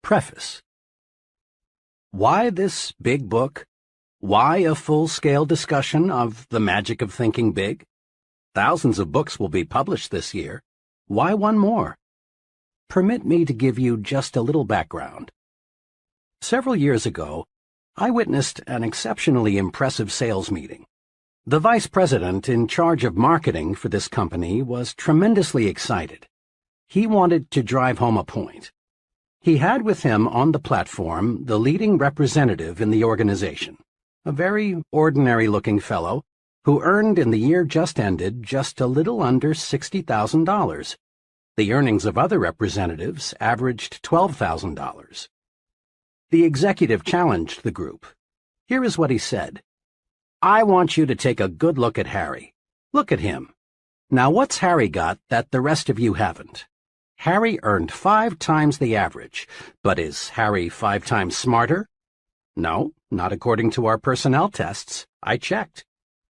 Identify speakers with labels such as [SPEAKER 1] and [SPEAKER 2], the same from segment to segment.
[SPEAKER 1] Preface. Why this big book? Why a full-scale discussion of the magic of thinking big? Thousands of books will be published this year. Why one more? Permit me to give you just a little background. Several years ago, I witnessed an exceptionally impressive sales meeting. The vice president in charge of marketing for this company was tremendously excited. He wanted to drive home a point. He had with him on the platform the leading representative in the organization, a very ordinary-looking fellow who earned in the year just ended just a little under $60,000. The earnings of other representatives averaged $12,000. The executive challenged the group. Here is what he said. I want you to take a good look at Harry. Look at him. Now what's Harry got that the rest of you haven't? Harry earned 5 times the average, but is Harry 5 times smarter? No, not according to our personnel tests. I checked.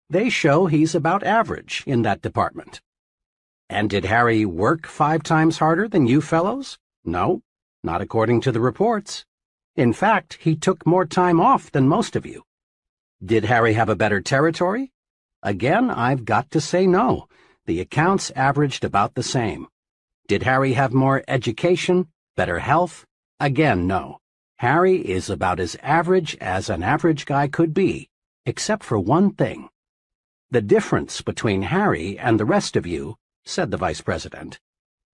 [SPEAKER 1] They show he's about average in that department. And did Harry work 5 times harder than you fellows? No, not according to the reports. In fact, he took more time off than most of you. Did Harry have a better territory? Again, I've got to say no. The accounts averaged about the same. Did Harry have more education, better health? Again, no. Harry is about as average as an average guy could be, except for one thing. The difference between Harry and the rest of you, said the vice president,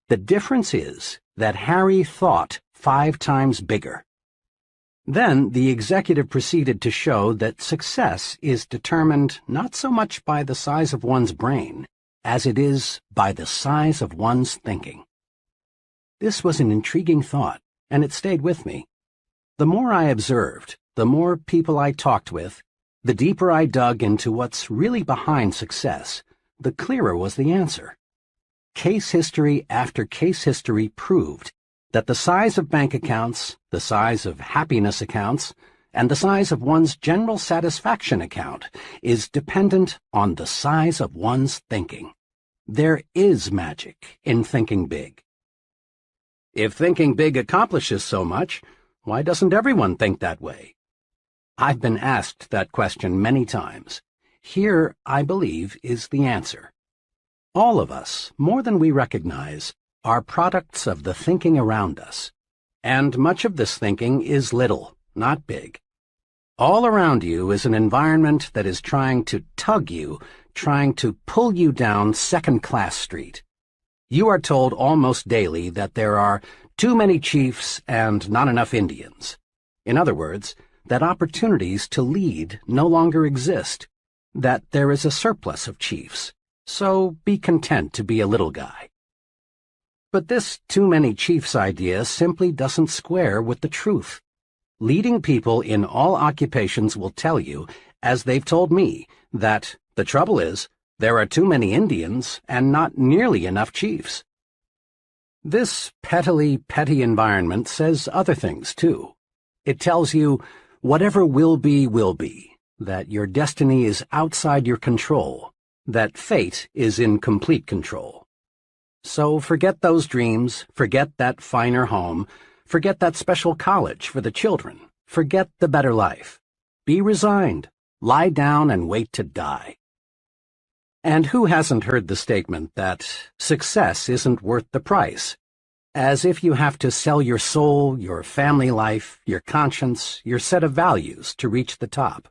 [SPEAKER 1] the difference is that Harry thought 5 times bigger. Then the executive proceeded to show that success is determined not so much by the size of one's brain as it is by the size of one's thinking. This was an intriguing thought, and it stayed with me. The more I observed, the more people I talked with, the deeper I dug into what's really behind success, the clearer was the answer. Case history after case history proved that the size of bank accounts, the size of happiness accounts, and the size of one's general satisfaction account is dependent on the size of one's thinking. There is magic in thinking big. If thinking big accomplishes so much, why doesn't everyone think that way? I've been asked that question many times. Here, I believe, is the answer. All of us, more than we recognize, are products of the thinking around us. And much of this thinking is little, not big. All around you is an environment that is trying to tug you, trying to pull you down second-class street. You are told almost daily that there are too many chiefs and not enough Indians. In other words, that opportunities to lead no longer exist, that there is a surplus of chiefs, so be content to be a little guy. But this too many chiefs idea simply doesn't square with the truth. Leading people in all occupations will tell you, as they've told me, that the trouble is, there are too many Indians and not nearly enough chiefs. This petty environment says other things, too. It tells you, whatever will be, that your destiny is outside your control, that fate is in complete control. So forget those dreams, forget that finer home, forget that special college for the children, forget the better life. Be resigned, lie down and wait to die. And who hasn't heard the statement that success isn't worth the price? As if you have to sell your soul, your family life, your conscience, your set of values to reach the top.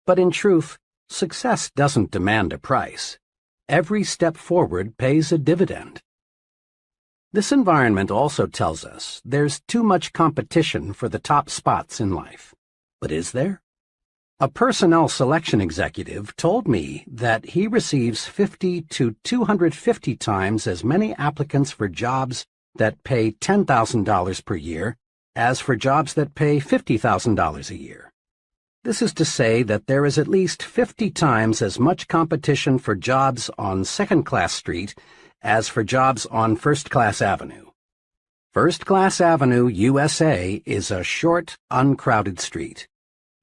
[SPEAKER 1] But in truth, success doesn't demand a price. Every step forward pays a dividend. This environment also tells us there's too much competition for the top spots in life. But is there? A personnel selection executive told me that he receives 50 to 250 times as many applicants for jobs that pay $10,000 per year as for jobs that pay $50,000 a year. This is to say that there is at least 50 times as much competition for jobs on Second-Class Street as for jobs on First-Class Avenue. First-Class Avenue, USA, is a short, uncrowded street.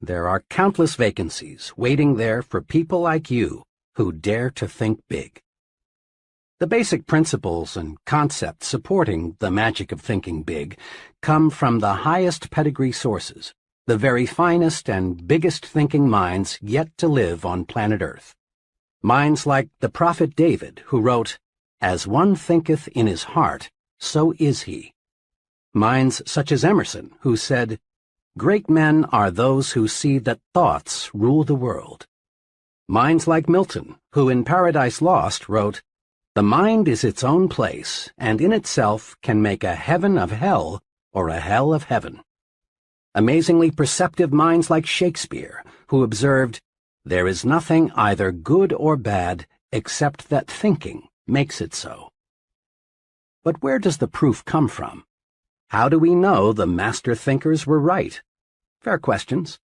[SPEAKER 1] There are countless vacancies waiting there for people like you who dare to think big. The basic principles and concepts supporting the magic of thinking big come from the highest pedigree sources, the very finest and biggest thinking minds yet to live on planet Earth. Minds like the prophet David, who wrote, "As one thinketh in his heart, so is he." Minds such as Emerson, who said, "Great men are those who see that thoughts rule the world." Minds like Milton, who in Paradise Lost wrote, "The mind is its own place, and in itself can make a heaven of hell or a hell of heaven." Amazingly perceptive minds like Shakespeare, who observed, "There is nothing either good or bad except that thinking makes it so." But where does the proof come from? How do we know the master thinkers were right? Fair questions.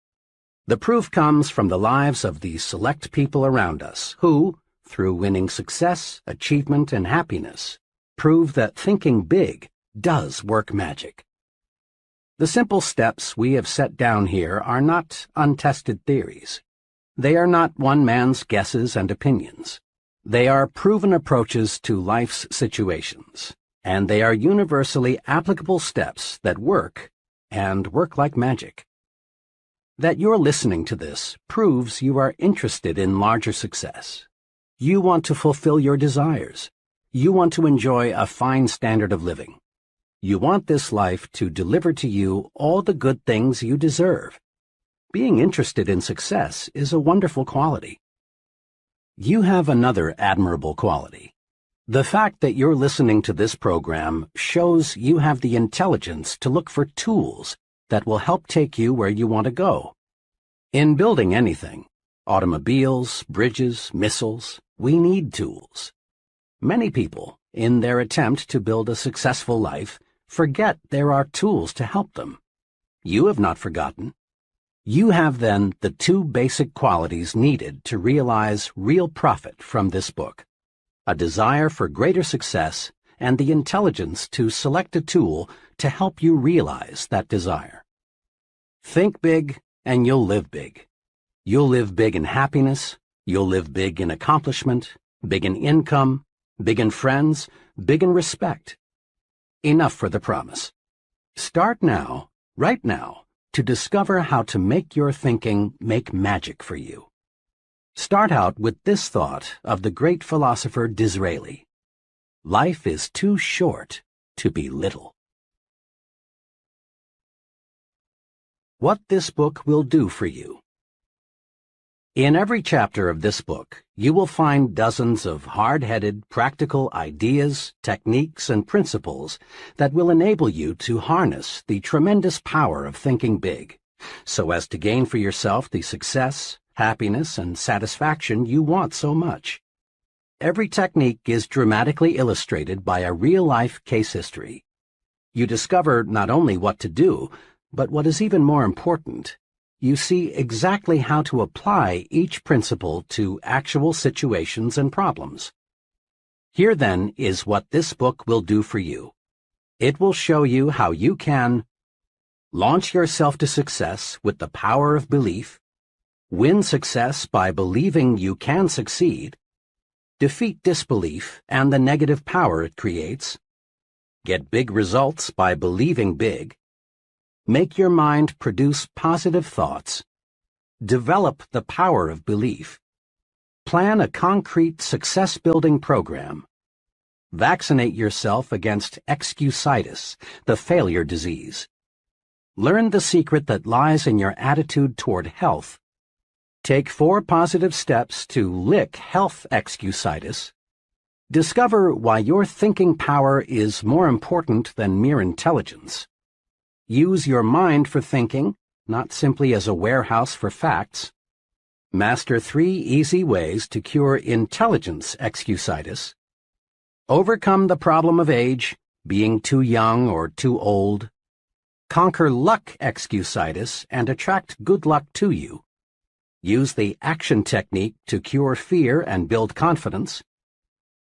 [SPEAKER 1] The proof comes from the lives of the select people around us who, through winning success, achievement, and happiness, prove that thinking big does work magic. The simple steps we have set down here are not untested theories. They are not one man's guesses and opinions. They are proven approaches to life's situations, and they are universally applicable steps that work, and work like magic. That you're listening to this proves you are interested in larger success. You want to fulfill your desires. You want to enjoy a fine standard of living. You want this life to deliver to you all the good things you deserve. Being interested in success is a wonderful quality. You have another admirable quality. The fact that you're listening to this program shows you have the intelligence to look for tools that will help take you where you want to go. In building anything, automobiles, bridges, missiles, we need tools. Many people, in their attempt to build a successful life, forget there are tools to help them. You have not forgotten. You have then the two basic qualities needed to realize real profit from this book: a desire for greater success and the intelligence to select a tool to help you realize that desire. Think big and you'll live big. You'll live big in happiness, you'll live big in accomplishment, big in income, big in friends, big in respect. Enough for the promise. Start now, right now, to discover how to make your thinking make magic for you. Start out with this thought of the great philosopher Disraeli: life is too short to be little. What this book will do for you. In every chapter of this book, you will find dozens of hard-headed, practical ideas, techniques, and principles that will enable you to harness the tremendous power of thinking big, so as to gain for yourself the success, happiness, and satisfaction you want so much. Every technique is dramatically illustrated by a real-life case history. You discover not only what to do, but what is even more important, you see exactly how to apply each principle to actual situations and problems. Here, then, is what this book will do for you. It will show you how you can launch yourself to success with the power of belief, win success by believing you can succeed, defeat disbelief and the negative power it creates, get big results by believing big, make your mind produce positive thoughts, develop the power of belief, plan a concrete success-building program, vaccinate yourself against excusitis, the failure disease, learn the secret that lies in your attitude toward health, take 4 positive steps to lick health excusitis, discover why your thinking power is more important than mere intelligence, use your mind for thinking, not simply as a warehouse for facts. Master 3 easy ways to cure intelligence excusitis. Overcome the problem of age, being too young or too old. Conquer luck excusitis and attract good luck to you. Use the action technique to cure fear and build confidence.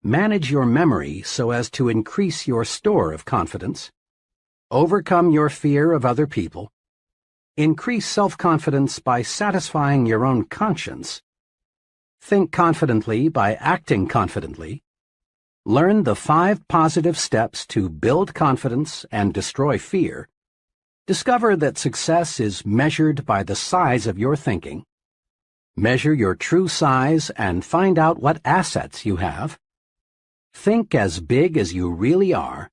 [SPEAKER 1] Manage your memory so as to increase your store of confidence. Overcome your fear of other people. Increase self-confidence by satisfying your own conscience. Think confidently by acting confidently. Learn the 5 positive steps to build confidence and destroy fear. Discover that success is measured by the size of your thinking. Measure your true size and find out what assets you have. Think as big as you really are.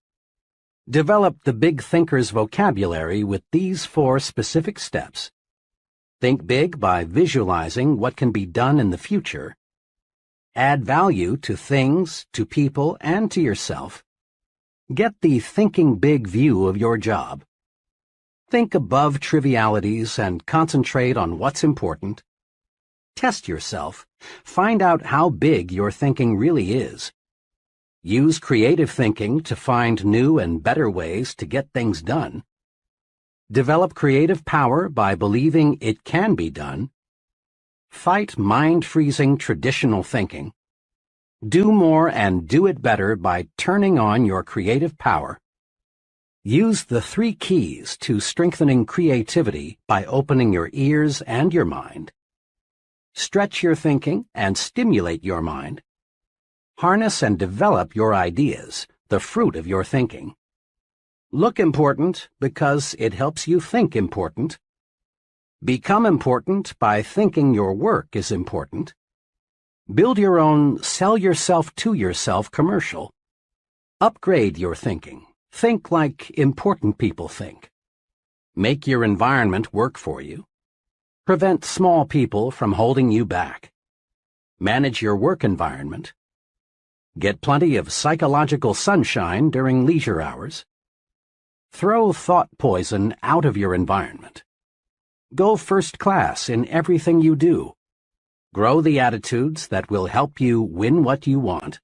[SPEAKER 1] Develop the big thinker's vocabulary with these 4 specific steps. Think big by visualizing what can be done in the future. Add value to things, to people, and to yourself. Get the thinking big view of your job. Think above trivialities and concentrate on what's important. Test yourself. Find out how big your thinking really is. Use creative thinking to find new and better ways to get things done. Develop creative power by believing it can be done. Fight mind-freezing traditional thinking. Do more and do it better by turning on your creative power. Use the 3 keys to strengthening creativity by opening your ears and your mind. Stretch your thinking and stimulate your mind. Harness and develop your ideas, the fruit of your thinking. Look important because it helps you think important. Become important by thinking your work is important. Build your own sell yourself to yourself commercial. Upgrade your thinking. Think like important people think. Make your environment work for you. Prevent small people from holding you back. Manage your work environment. Get plenty of psychological sunshine during leisure hours. Throw thought poison out of your environment. Go first class in everything you do. Grow the attitudes that will help you win what you want.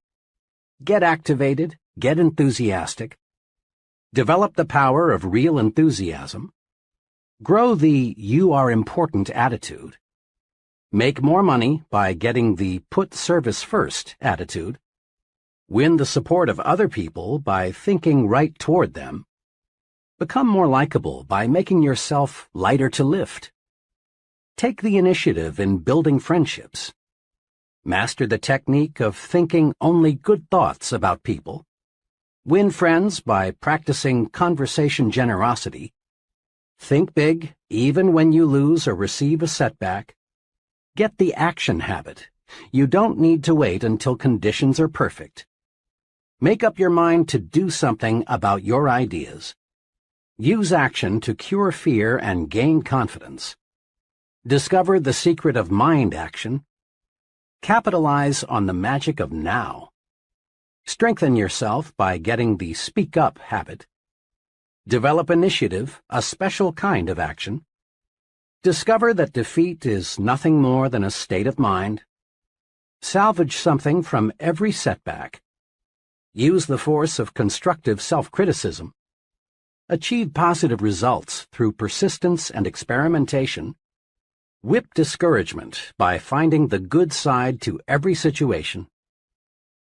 [SPEAKER 1] Get activated, get enthusiastic. Develop the power of real enthusiasm. Grow the you are important attitude. Make more money by getting the put service first attitude. Win the support of other people by thinking right toward them. Become more likable by making yourself lighter to lift. Take the initiative in building friendships. Master the technique of thinking only good thoughts about people. Win friends by practicing conversation generosity. Think big, even when you lose or receive a setback. Get the action habit. You don't need to wait until conditions are perfect. Make up your mind to do something about your ideas. Use action to cure fear and gain confidence. Discover the secret of mind action. Capitalize on the magic of now. Strengthen yourself by getting the speak up habit. Develop initiative, a special kind of action. Discover that defeat is nothing more than a state of mind. Salvage something from every setback. Use the force of constructive self-criticism. Achieve positive results through persistence and experimentation. Whip discouragement by finding the good side to every situation.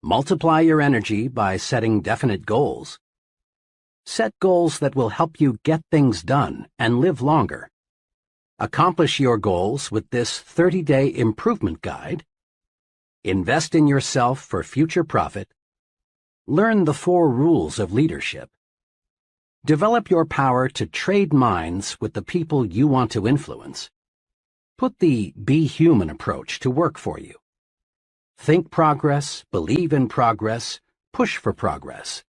[SPEAKER 1] Multiply your energy by setting definite goals. Set goals that will help you get things done and live longer. Accomplish your goals with this 30-day improvement guide. Invest in yourself for future profit. Learn the 4 rules of leadership. Develop your power to trade minds with the people you want to influence. Put the be human approach to work for you. Think progress, believe in progress, push for progress.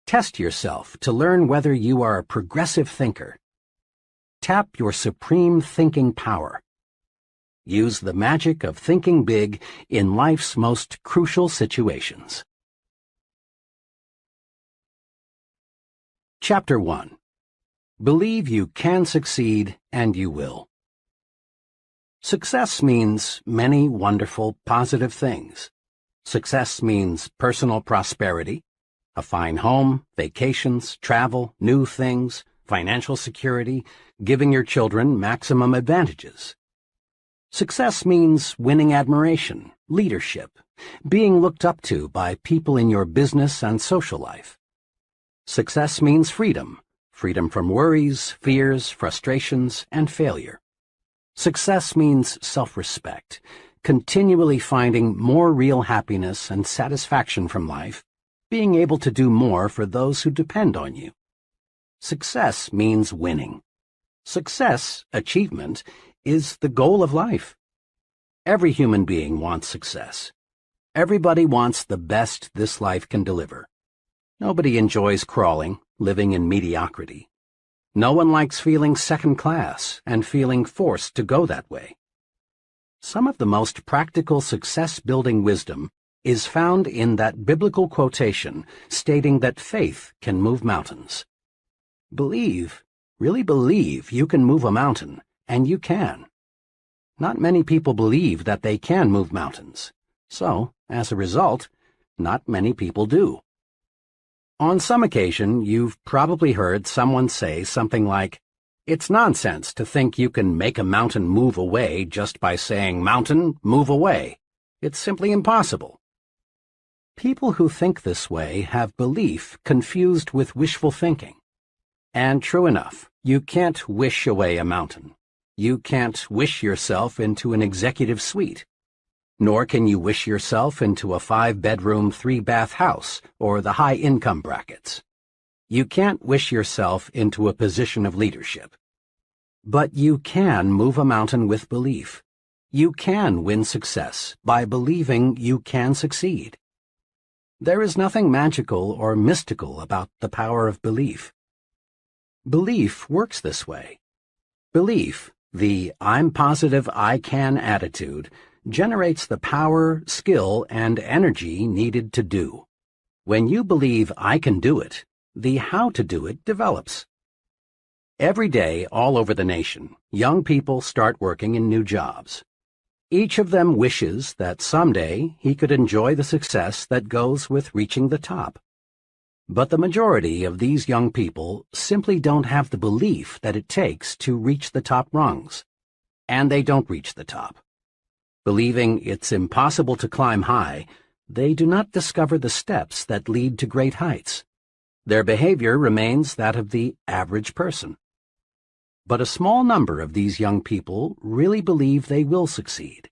[SPEAKER 1] Test yourself to learn whether you are a progressive thinker. Tap your supreme thinking power. Use the magic of thinking big in life's most crucial situations. Chapter 1. Believe you can succeed and you will. Success means many wonderful, positive things. Success means personal prosperity, a fine home, vacations, travel, new things, financial security, giving your children maximum advantages. Success means winning admiration, leadership, being looked up to by people in your business and social life. Success means freedom, freedom from worries, fears, frustrations, and failure. Success means self-respect, continually finding more real happiness and satisfaction from life, being able to do more for those who depend on you. Success means winning. Success, achievement, is the goal of life. Every human being wants success. Everybody wants the best this life can deliver. Nobody enjoys crawling, living in mediocrity. No one likes feeling second class and feeling forced to go that way. Some of the most practical success-building wisdom is found in that biblical quotation stating that faith can move mountains. Believe, really believe you can move a mountain, and you can. Not many people believe that they can move mountains, so, as a result, not many people do. On some occasion, you've probably heard someone say something like, "It's nonsense to think you can make a mountain move away just by saying, 'Mountain, move away.' It's simply impossible." People who think this way have belief confused with wishful thinking. And true enough, you can't wish away a mountain. You can't wish yourself into an executive suite. Nor can you wish yourself into a 5-bedroom, 3-bath house or the high-income brackets. You can't wish yourself into a position of leadership. But you can move a mountain with belief. You can win success by believing you can succeed. There is nothing magical or mystical about the power of belief. Belief works this way. Belief, the "I'm positive I can" attitude, generates the power, skill, and energy needed to do. When you believe I can do it, the how to do it develops. Every day, all over the nation, young people start working in new jobs. Each of them wishes that someday he could enjoy the success that goes with reaching the top. But the majority of these young people simply don't have the belief that it takes to reach the top rungs. And they don't reach the top. Believing it's impossible to climb high, they do not discover the steps that lead to great heights. Their behavior remains that of the average person. But a small number of these young people really believe they will succeed.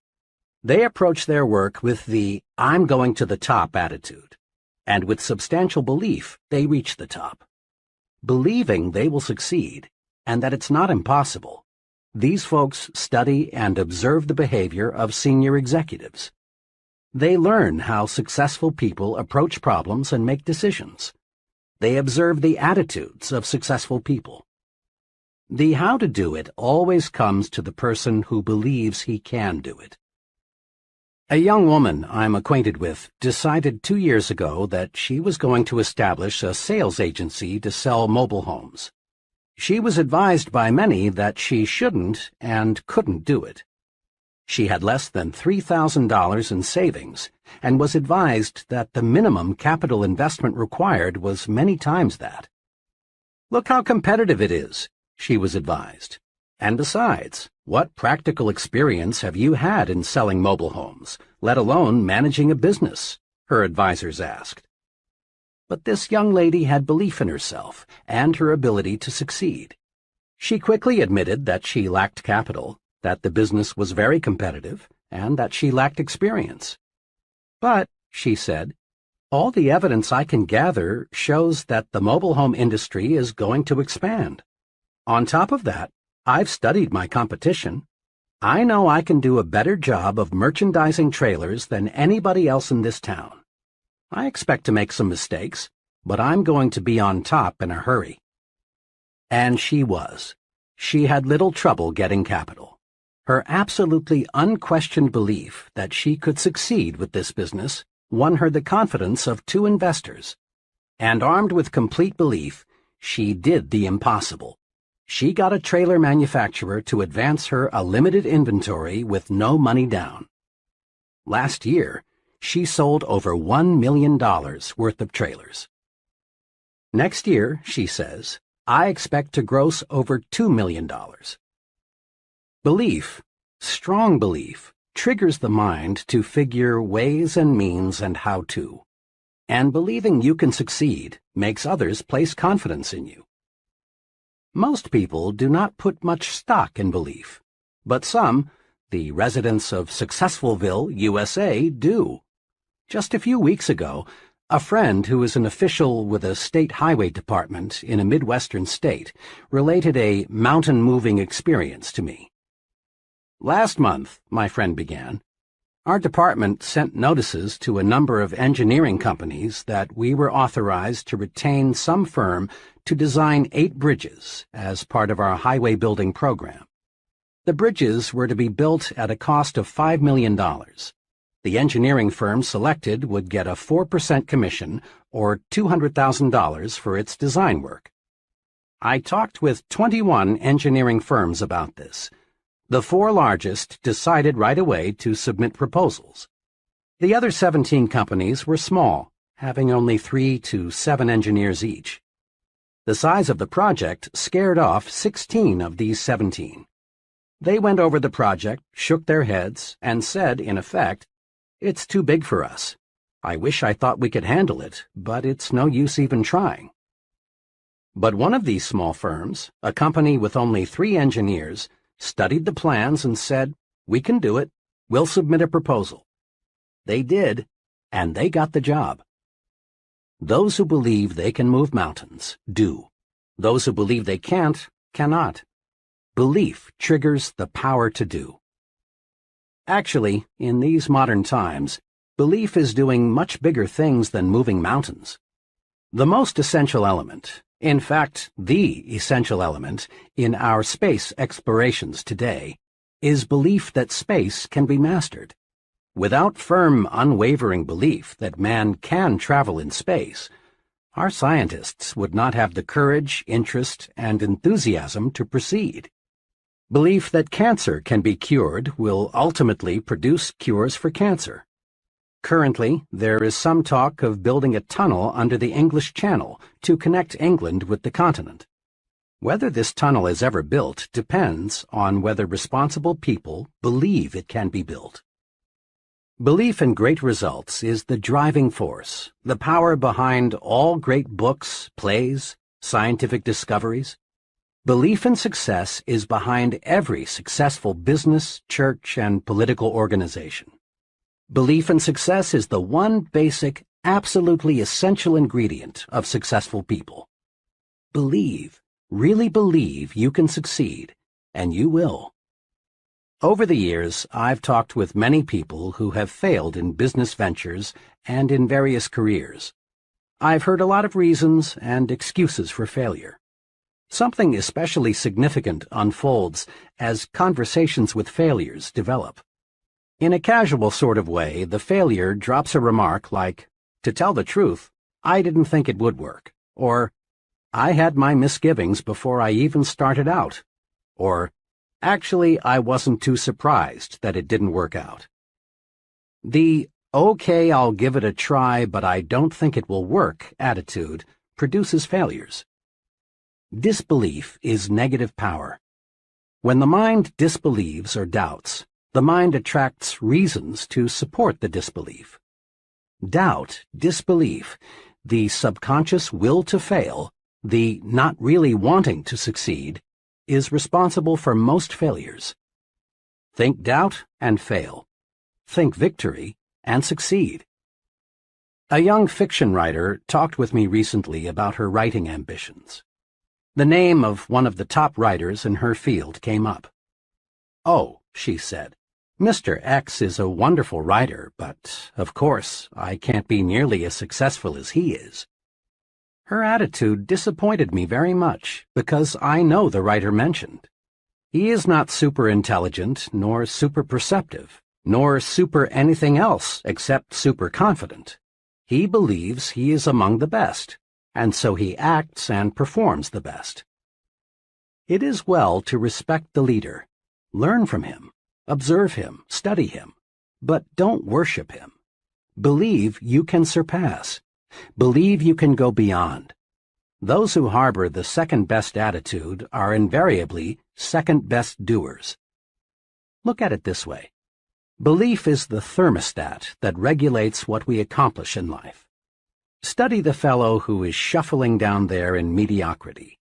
[SPEAKER 1] They approach their work with the "I'm going to the top" attitude, and with substantial belief they reach the top. Believing they will succeed, and that it's not impossible, these folks study and observe the behavior of senior executives. They learn how successful people approach problems and make decisions. They observe the attitudes of successful people. The how to do it always comes to the person who believes he can do it. A young woman I'm acquainted with decided 2 years ago that she was going to establish a sales agency to sell mobile homes. She was advised by many that she shouldn't and couldn't do it. She had less than $3,000 in savings and was advised that the minimum capital investment required was many times that. "Look how competitive it is," she was advised. "And besides, what practical experience have you had in selling mobile homes, let alone managing a business?" her advisors asked. But this young lady had belief in herself and her ability to succeed. She quickly admitted that she lacked capital, that the business was very competitive, and that she lacked experience. "But," she said, "all the evidence I can gather shows that the mobile home industry is going to expand. On top of that, I've studied my competition. I know I can do a better job of merchandising trailers than anybody else in this town. I expect to make some mistakes, but I'm going to be on top in a hurry." And she was. She had little trouble getting capital. Her absolutely unquestioned belief that she could succeed with this business won her the confidence of 2 investors. And armed with complete belief, she did the impossible. She got a trailer manufacturer to advance her a limited inventory with no money down. Last year, she sold over $1 million worth of trailers. Next year, she says, I expect to gross over $2 million. Belief, strong belief, triggers the mind to figure ways and means and how to. And believing you can succeed makes others place confidence in you. Most people do not put much stock in belief, but some, the residents of Successfulville, USA, do. Just a few weeks ago, A friend who is an official with a state highway department in a Midwestern state related a mountain-moving experience to me. "Last month," my friend began, "our department sent notices to a number of engineering companies that we were authorized to retain some firm to design 8 bridges as part of our highway building program. The bridges were to be built at a cost of $5 million. The engineering firm selected would get a 4% commission, or $200,000 for its design work. I talked with 21 engineering firms about this. The 4 largest decided right away to submit proposals. The other 17 companies were small, having only 3 to 7 engineers each. The size of the project scared off 16 of these 17. They went over the project, shook their heads, and said, in effect, 'It's too big for us. I wish I thought we could handle it, but it's no use even trying.' But one of these small firms, a company with only 3 engineers, studied the plans and said, 'We can do it. We'll submit a proposal.' They did, and they got the job. Those who believe they can move mountains do. Those who believe they can't, cannot. Belief triggers the power to do. Actually, in these modern times, belief is doing much bigger things than moving mountains. The most essential element, in fact, the essential element in our space explorations today, is belief that space can be mastered. Without firm, unwavering belief that man can travel in space, our scientists would not have the courage, interest, and enthusiasm to proceed. Belief that cancer can be cured will ultimately produce cures for cancer. Currently, there is some talk of building a tunnel under the English Channel to connect England with the continent. Whether this tunnel is ever built depends on whether responsible people believe it can be built. Belief in great results is the driving force, the power behind all great books, plays, scientific discoveries. Belief in success is behind every successful business, church, and political organization. Belief in success is the one basic, absolutely essential ingredient of successful people. Believe, really believe you can succeed, and you will. Over the years, I've talked with many people who have failed in business ventures and in various careers. I've heard a lot of reasons and excuses for failure. Something especially significant unfolds as conversations with failures develop. In a casual sort of way, the failure drops a remark like, "To tell the truth, I didn't think it would work," or "I had my misgivings before I even started out," or "Actually, I wasn't too surprised that it didn't work out." The "Okay, I'll give it a try, but I don't think it will work" attitude produces failures. Disbelief is negative power. When the mind disbelieves or doubts, the mind attracts reasons to support the disbelief. Doubt, disbelief, the subconscious will to fail, the not really wanting to succeed, is responsible for most failures. Think doubt and fail. Think victory and succeed. A young fiction writer talked with me recently about her writing ambitions. The name of one of the top writers in her field came up. "Oh," she said, "Mr. X is a wonderful writer, but, of course, I can't be nearly as successful as he is." Her attitude disappointed me very much, because I know the writer mentioned. He is not super intelligent, nor super perceptive, nor super anything else except super confident. He believes he is among the best, and so he acts and performs the best. It is well to respect the leader, learn from him, observe him, study him, but don't worship him. Believe you can surpass. Believe you can go beyond. Those who harbor the second-best attitude are invariably second-best doers. Look at it this way. Belief is the thermostat that regulates what we accomplish in life. Study the fellow who is shuffling down there in mediocrity.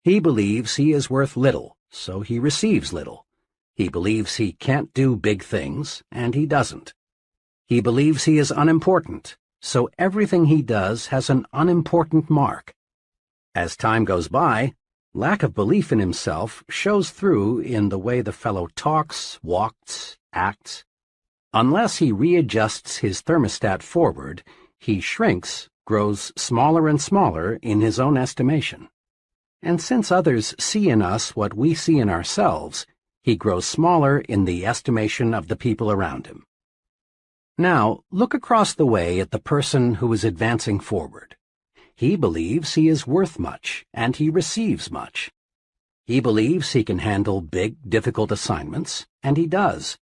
[SPEAKER 1] He believes he is worth little, so he receives little. He believes he can't do big things, and he doesn't. He believes he is unimportant, so everything he does has an unimportant mark. As time goes by, lack of belief in himself shows through in the way the fellow talks, walks, acts. Unless he readjusts his thermostat forward, he shrinks, grows smaller and smaller in his own estimation. And since others see in us what we see in ourselves, he grows smaller in the estimation of the people around him. Now, look across the way at the person who is advancing forward. He believes he is worth much, and he receives much. He believes he can handle big, difficult assignments, and he does.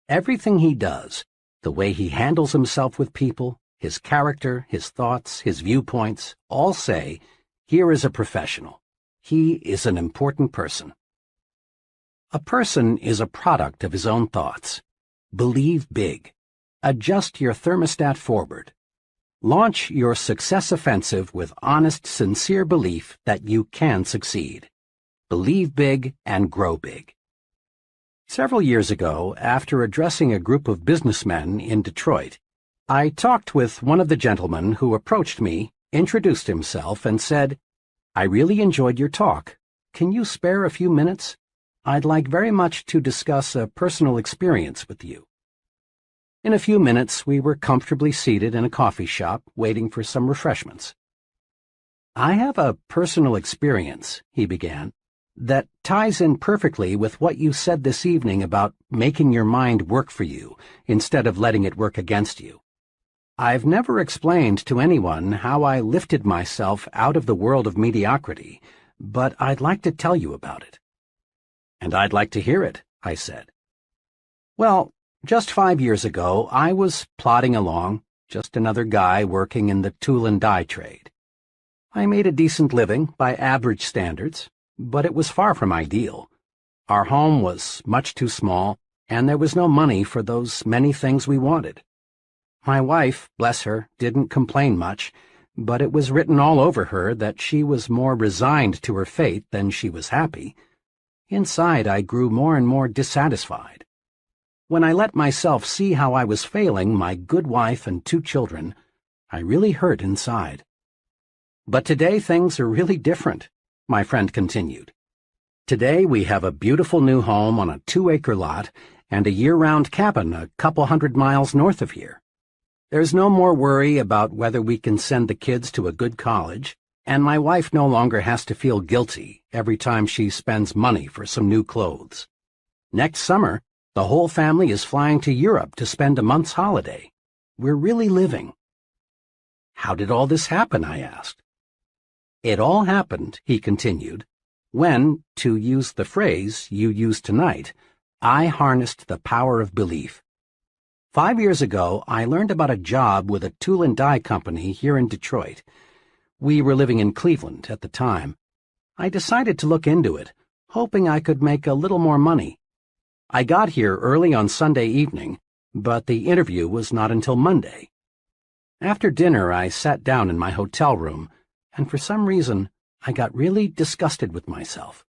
[SPEAKER 1] Everything he does, the way he handles himself with people, his character, his thoughts, his viewpoints, all say, here is a professional. He is an important person. A person is a product of his own thoughts. Believe big. Adjust your thermostat forward. Launch your success offensive with honest, sincere belief that you can succeed. Believe big and grow big. Several years ago, after addressing a group of businessmen in Detroit, I talked with one of the gentlemen who approached me, introduced himself, and said, "I really enjoyed your talk. Can you spare a few minutes? I'd like very much to discuss a personal experience with you." In a few minutes, we were comfortably seated in a coffee shop, waiting for some refreshments. "I have a personal experience," he began, "that ties in perfectly with what you said this evening about making your mind work for you instead of letting it work against you. I've never explained to anyone how I lifted myself out of the world of mediocrity, but I'd like to tell you about it." "And I'd like to hear it," I said. "Well, just 5 years ago, I was plodding along, just another guy working in the tool and die trade. I made a decent living by average standards, but it was far from ideal. Our home was much too small, and there was no money for those many things we wanted. My wife, bless her, didn't complain much, but it was written all over her that she was more resigned to her fate than she was happy. Inside, I grew more and more dissatisfied. When I let myself see how I was failing my good wife and 2 children, I really hurt inside. But today things are really different," my friend continued. "Today we have a beautiful new home on a 2-acre lot and a year-round cabin a couple 100 miles north of here. There's no more worry about whether we can send the kids to a good college, and my wife no longer has to feel guilty every time she spends money for some new clothes. Next summer, the whole family is flying to Europe to spend a month's holiday. We're really living." "How did all this happen?" I asked. "It all happened," he continued, "when, to use the phrase you used tonight, I harnessed the power of belief. 5 years ago, I learned about a job with a tool and die company here in Detroit. We were living in Cleveland at the time. I decided to look into it, hoping I could make a little more money. I got here early on Sunday evening, but the interview was not until Monday. After dinner, I sat down in my hotel room, and for some reason, I got really disgusted with myself.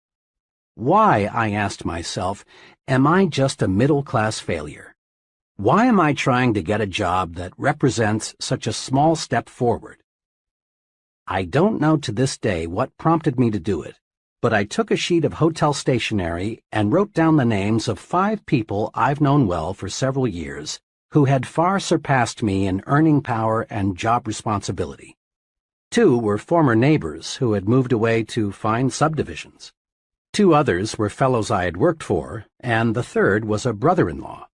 [SPEAKER 1] Why, I asked myself, am I just a middle-class failure? Why am I trying to get a job that represents such a small step forward? I don't know to this day what prompted me to do it, but I took a sheet of hotel stationery and wrote down the names of 5 people I've known well for several years who had far surpassed me in earning power and job responsibility. 2 were former neighbors who had moved away to fine subdivisions. 2 others were fellows I had worked for, and the 3rd was a brother-in-law.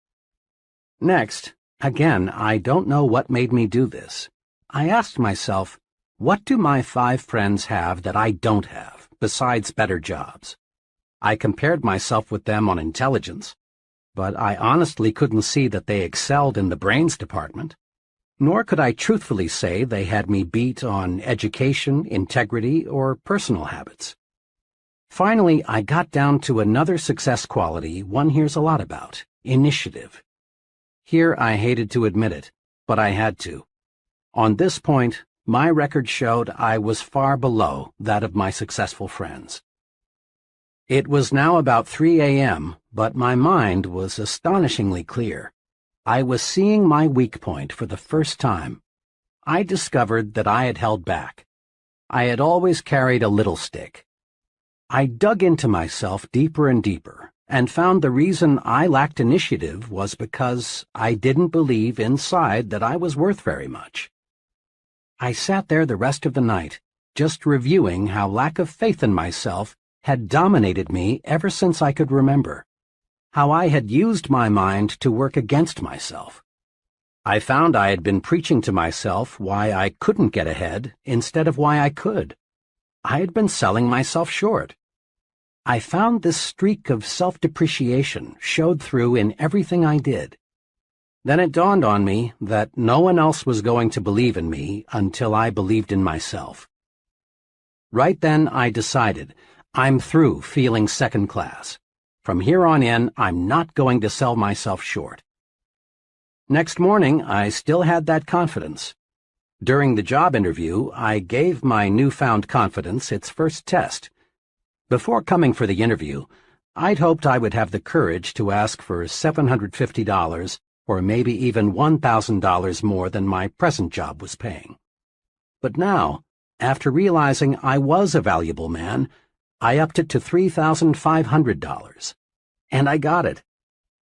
[SPEAKER 1] Next, again, I don't know what made me do this. I asked myself, what do my 5 friends have that I don't have, besides better jobs? I compared myself with them on intelligence, but I honestly couldn't see that they excelled in the brains department. Nor could I truthfully say they had me beat on education, integrity, or personal habits. Finally, I got down to another success quality one hears a lot about: initiative. Here I hated to admit it, but I had to. On this point, my record showed I was far below that of my successful friends. It was now about 3 a.m., but my mind was astonishingly clear. I was seeing my weak point for the first time, I discovered that I had held back. I had always carried a little stick. I dug into myself deeper and deeper, and found the reason I lacked initiative was because I didn't believe inside that I was worth very much. I sat there the rest of the night, just reviewing how lack of faith in myself had dominated me ever since I could remember, how I had used my mind to work against myself. I found I had been preaching to myself why I couldn't get ahead instead of why I could. I had been selling myself short. I found this streak of self-depreciation showed through in everything I did. Then it dawned on me that no one else was going to believe in me until I believed in myself. Right then I decided, I'm through feeling second class. From here on in, I'm not going to sell myself short. Next morning, I still had that confidence. During the job interview, I gave my newfound confidence its first test. Before coming for the interview, I'd hoped I would have the courage to ask for $750 or maybe even $1,000 more than my present job was paying. But now, after realizing I was a valuable man, I upped it to $3,500. And I got it.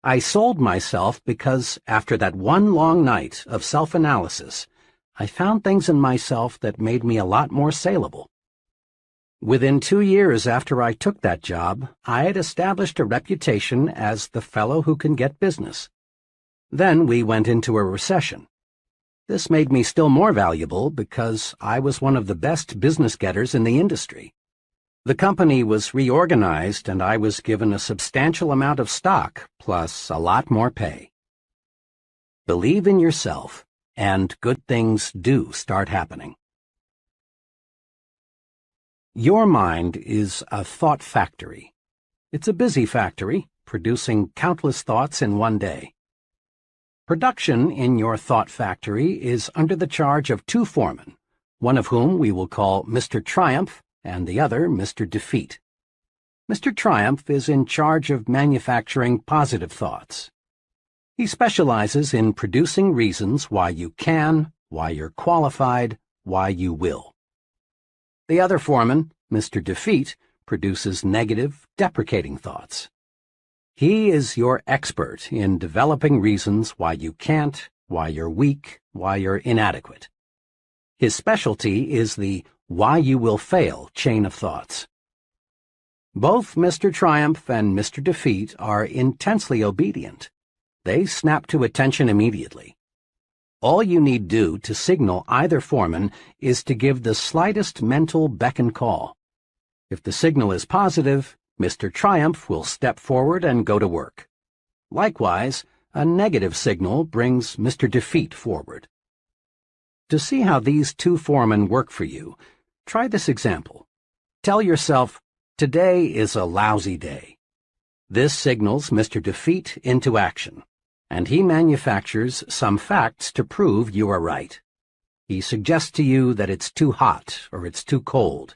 [SPEAKER 1] I sold myself because, after that one long night of self-analysis, I found things in myself that made me a lot more saleable. Within 2 years after I took that job, I had established a reputation as the fellow who can get business. Then we went into a recession. This made me still more valuable because I was one of the best business getters in the industry. The company was reorganized and I was given a substantial amount of stock, plus a lot more pay. Believe in yourself, and good things do start happening. Your mind is a thought factory. It's a busy factory, producing countless thoughts in one day. Production in your thought factory is under the charge of 2 foremen, one of whom we will call Mr. Triumph, and the other Mr. Defeat. Mr. Triumph is in charge of manufacturing positive thoughts. He specializes in producing reasons why you can, why you're qualified, why you will. The other foreman, Mr. Defeat, produces negative, deprecating thoughts. He is your expert in developing reasons why you can't, why you're weak, why you're inadequate. His specialty is the why you will fail chain of thoughts. Both Mr. Triumph and Mr. Defeat are intensely obedient. They snap to attention immediately. All you need do to signal either foreman is to give the slightest mental beck and call. If the signal is positive, Mr. Triumph will step forward and go to work. Likewise, a negative signal brings Mr. Defeat forward. To see how these 2 foremen work for you, try this example. Tell yourself, today is a lousy day. This signals Mr. Defeat into action, and he manufactures some facts to prove you are right. He suggests to you that it's too hot or it's too cold.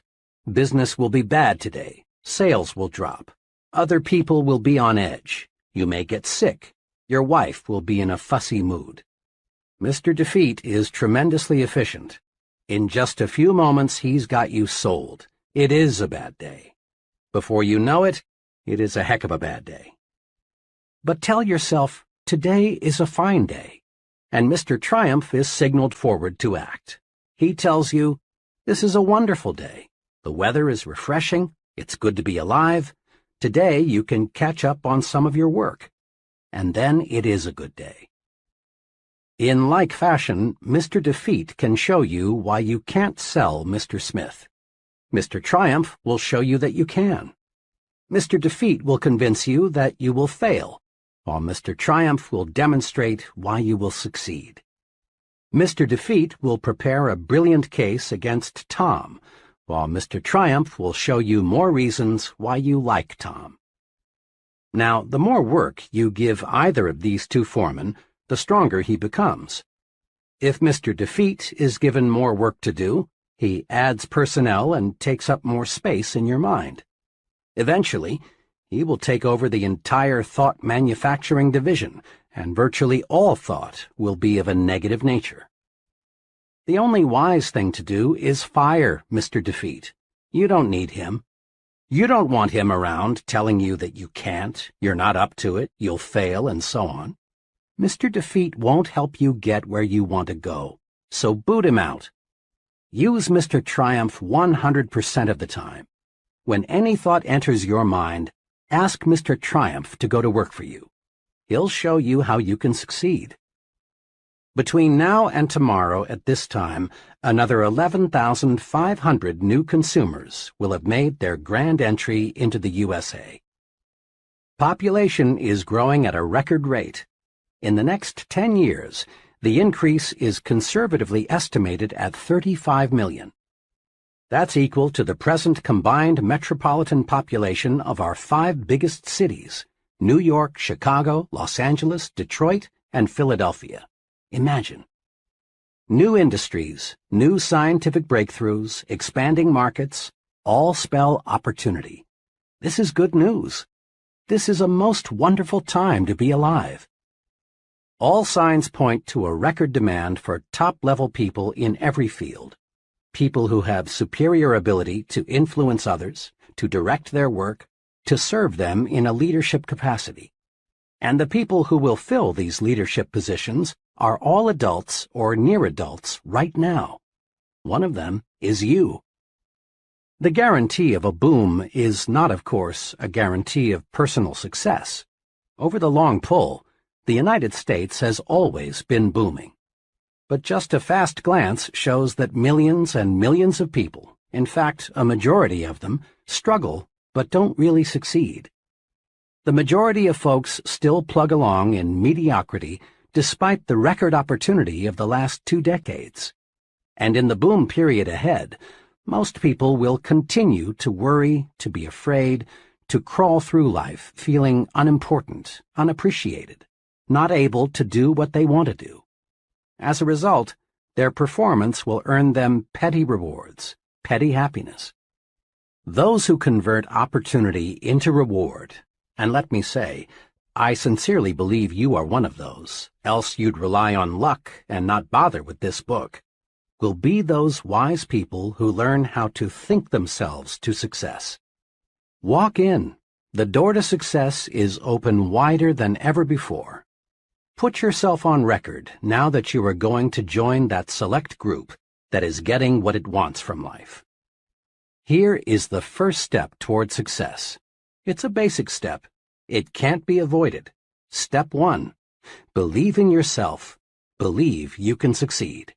[SPEAKER 1] Business will be bad today. Sales will drop. Other people will be on edge. You may get sick. Your wife will be in a fussy mood. Mr. Defeat is tremendously efficient. In just a few moments, he's got you sold. It is a bad day. Before you know it, it is a heck of a bad day. But tell yourself, today is a fine day, and Mr. Triumph is signaled forward to act. He tells you, this is a wonderful day. The weather is refreshing. It's good to be alive. Today you can catch up on some of your work. And then it is a good day. In like fashion, Mr. Defeat can show you why you can't sell Mr. Smith. Mr. Triumph will show you that you can. Mr. Defeat will convince you that you will fail, while Mr. Triumph will demonstrate why you will succeed. Mr. Defeat will prepare a brilliant case against Tom, while Mr. Triumph will show you more reasons why you like Tom. Now, the more work you give either of these 2 foremen, the stronger he becomes. If Mr. Defeat is given more work to do, he adds personnel and takes up more space in your mind. Eventually, he will take over the entire thought manufacturing division, and virtually all thought will be of a negative nature. The only wise thing to do is fire Mr. Defeat. You don't need him. You don't want him around telling you that you can't, you're not up to it, you'll fail, and so on. Mr. Defeat won't help you get where you want to go, so boot him out. Use Mr. Triumph 100% of the time. When any thought enters your mind, ask Mr. Triumph to go to work for you. He'll show you how you can succeed. Between now and tomorrow at this time, another 11,500 new consumers will have made their grand entry into the USA. Population is growing at a record rate. In the next 10 years, the increase is conservatively estimated at 35 million. That's equal to the present combined metropolitan population of our 5 biggest cities: New York, Chicago, Los Angeles, Detroit, and Philadelphia. Imagine. New industries, new scientific breakthroughs, expanding markets, all spell opportunity. This is good news. This is a most wonderful time to be alive. All signs point to a record demand for top-level people in every field. People who have superior ability to influence others, to direct their work, to serve them in a leadership capacity. And the people who will fill these leadership positions are all adults or near adults right now. One of them is you. The guarantee of a boom is not, of course, a guarantee of personal success. Over the long pull, the United States has always been booming. But just a fast glance shows that millions and millions of people, in fact, a majority of them, struggle but don't really succeed. The majority of folks still plug along in mediocrity despite the record opportunity of the last 2 decades. And in the boom period ahead, most people will continue to worry, to be afraid, to crawl through life feeling unimportant, unappreciated, not able to do what they want to do. As a result, their performance will earn them petty rewards, petty happiness. Those who convert opportunity into reward, and let me say, I sincerely believe you are one of those, else you'd rely on luck and not bother with this book, will be those wise people who learn how to think themselves to success. Walk in. The door to success is open wider than ever before. Put yourself on record now that you are going to join that select group that is getting what it wants from life. Here is the first step toward success. It's a basic step. It can't be avoided. Step 1. Believe in yourself. Believe you can succeed.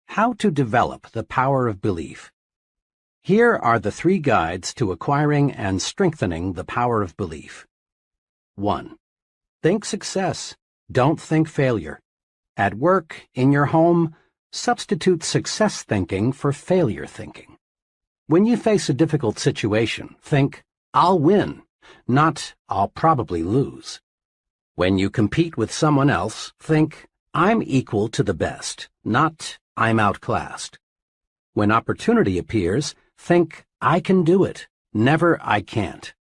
[SPEAKER 1] How to develop the power of belief. Here are the 3 guides to acquiring and strengthening the power of belief. 1. Think success. Don't think failure. At work, in your home, substitute success thinking for failure thinking. When you face a difficult situation, think, I'll win, not I'll probably lose. When you compete with someone else, think, I'm equal to the best, not I'm outclassed. When opportunity appears, think, I can do it, never I can't.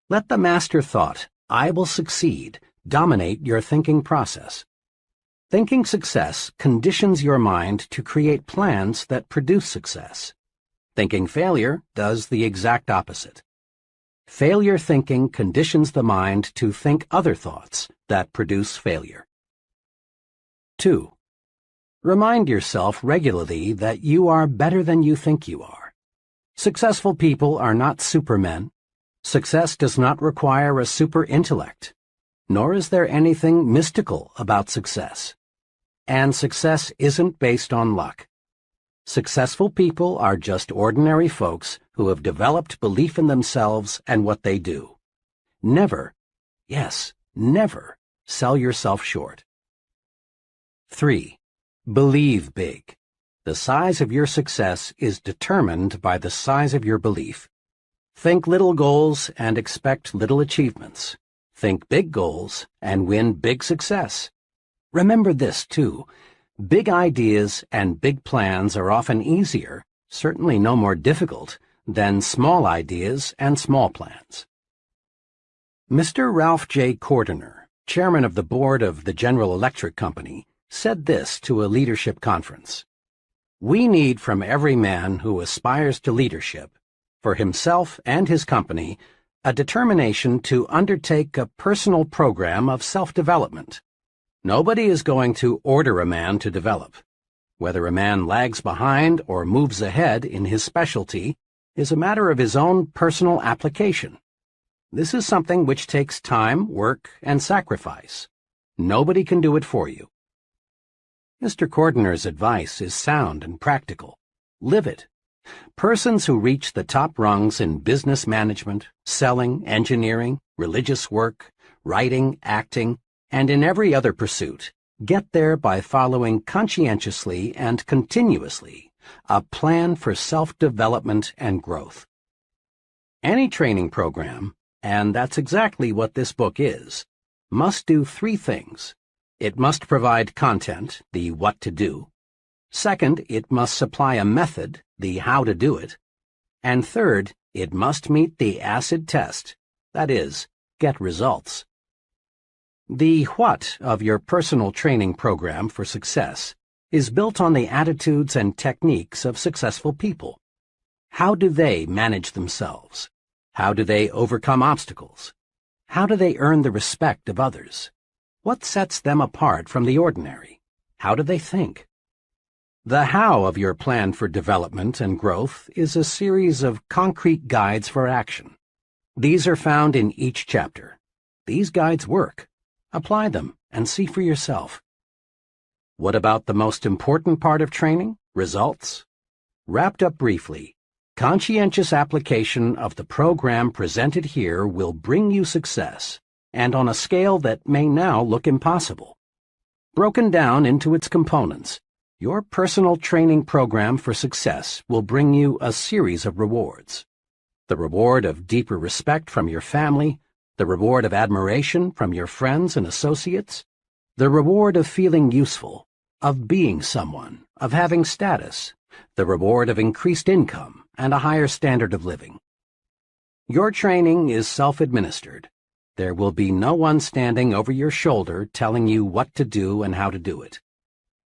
[SPEAKER 1] Let the master thought, I will succeed, dominate your thinking process. Thinking success conditions your mind to create plans that produce success. Thinking failure does the exact opposite. Failure thinking conditions the mind to think other thoughts that produce failure. 2. Remind yourself regularly that you are better than you think you are. Successful people are not supermen. Success does not require a super intellect, nor is there anything mystical about success. And success isn't based on luck. Successful people are just ordinary folks who have developed belief in themselves and what they do. Never, yes, never, sell yourself short. 3. Believe big. The size of your success is determined by the size of your belief. Think little goals and expect little achievements. Think big goals and win big success. Remember this, too. Big ideas and big plans are often easier, certainly no more difficult, than small ideas and small plans. Mr. Ralph J. Kortner, chairman of the board of the General Electric Company, said this to a leadership conference: "We need from every man who aspires to leadership, for himself and his company, a determination to undertake a personal program of self-development. Nobody is going to order a man to develop. Whether a man lags behind or moves ahead in his specialty is a matter of his own personal application. This is something which takes time, work, and sacrifice. Nobody can do it for you." Mr. Cordener's advice is sound and practical. Live it. Persons who reach the top rungs in business management, selling, engineering, religious work, writing, acting, and in every other pursuit get there by following conscientiously and continuously a plan for self-development and growth. Any training program, and that's exactly what this book is, must do three things. It must provide content, the what to do. Second, it must supply a method, the how to do it. And third, it must meet the acid test, that is, get results. The what of your personal training program for success is built on the attitudes and techniques of successful people. How do they manage themselves? How do they overcome obstacles? How do they earn the respect of others? What sets them apart from the ordinary? How do they think? The how of your plan for development and growth is a series of concrete guides for action. These are found in each chapter. These guides work. Apply them and see for yourself. What about the most important part of training? Results? Wrapped up briefly, conscientious application of the program presented here will bring you success, and on a scale that may now look impossible. Broken down into its components, your personal training program for success will bring you a series of rewards. The reward of deeper respect from your family, the reward of admiration from your friends and associates, the reward of feeling useful, of being someone, of having status, the reward of increased income and a higher standard of living. Your training is self-administered. There will be no one standing over your shoulder telling you what to do and how to do it.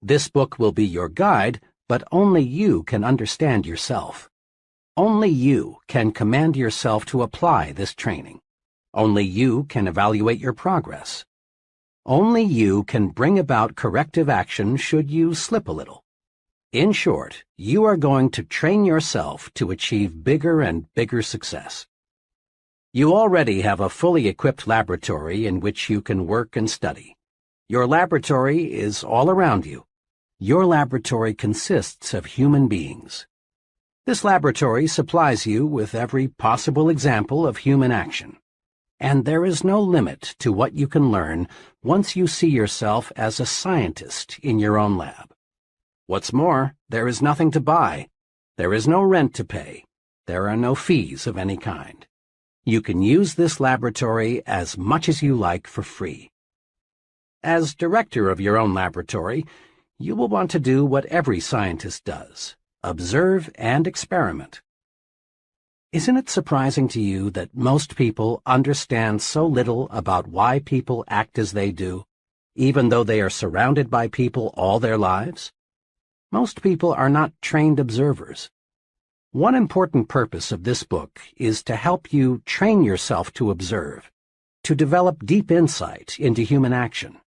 [SPEAKER 1] This book will be your guide, but only you can understand yourself. Only you can command yourself to apply this training. Only you can evaluate your progress. Only you can bring about corrective action should you slip a little. In short, you are going to train yourself to achieve bigger and bigger success. You already have a fully equipped laboratory in which you can work and study. Your laboratory is all around you. Your laboratory consists of human beings. This laboratory supplies you with every possible example of human action. And there is no limit to what you can learn once you see yourself as a scientist in your own lab. What's more, there is nothing to buy. There is no rent to pay. There are no fees of any kind. You can use this laboratory as much as you like for free. As director of your own laboratory, you will want to do what every scientist does: observe and experiment. Isn't it surprising to you that most people understand so little about why people act as they do, even though they are surrounded by people all their lives? Most people are not trained observers. One important purpose of this book is to help you train yourself to observe, to develop deep insight into human action.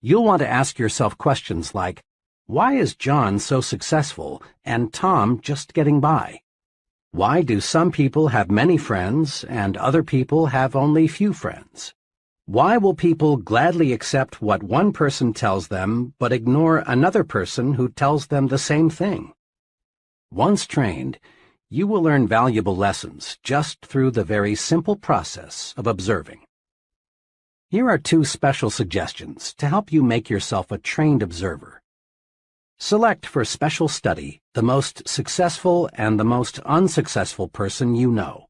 [SPEAKER 1] You'll want to ask yourself questions like, why is John so successful and Tom just getting by? Why do some people have many friends and other people have only few friends? Why will people gladly accept what one person tells them but ignore another person who tells them the same thing? Once trained, you will learn valuable lessons just through the very simple process of observing. Here are 2 special suggestions to help you make yourself a trained observer. Select for special study the most successful and the most unsuccessful person you know.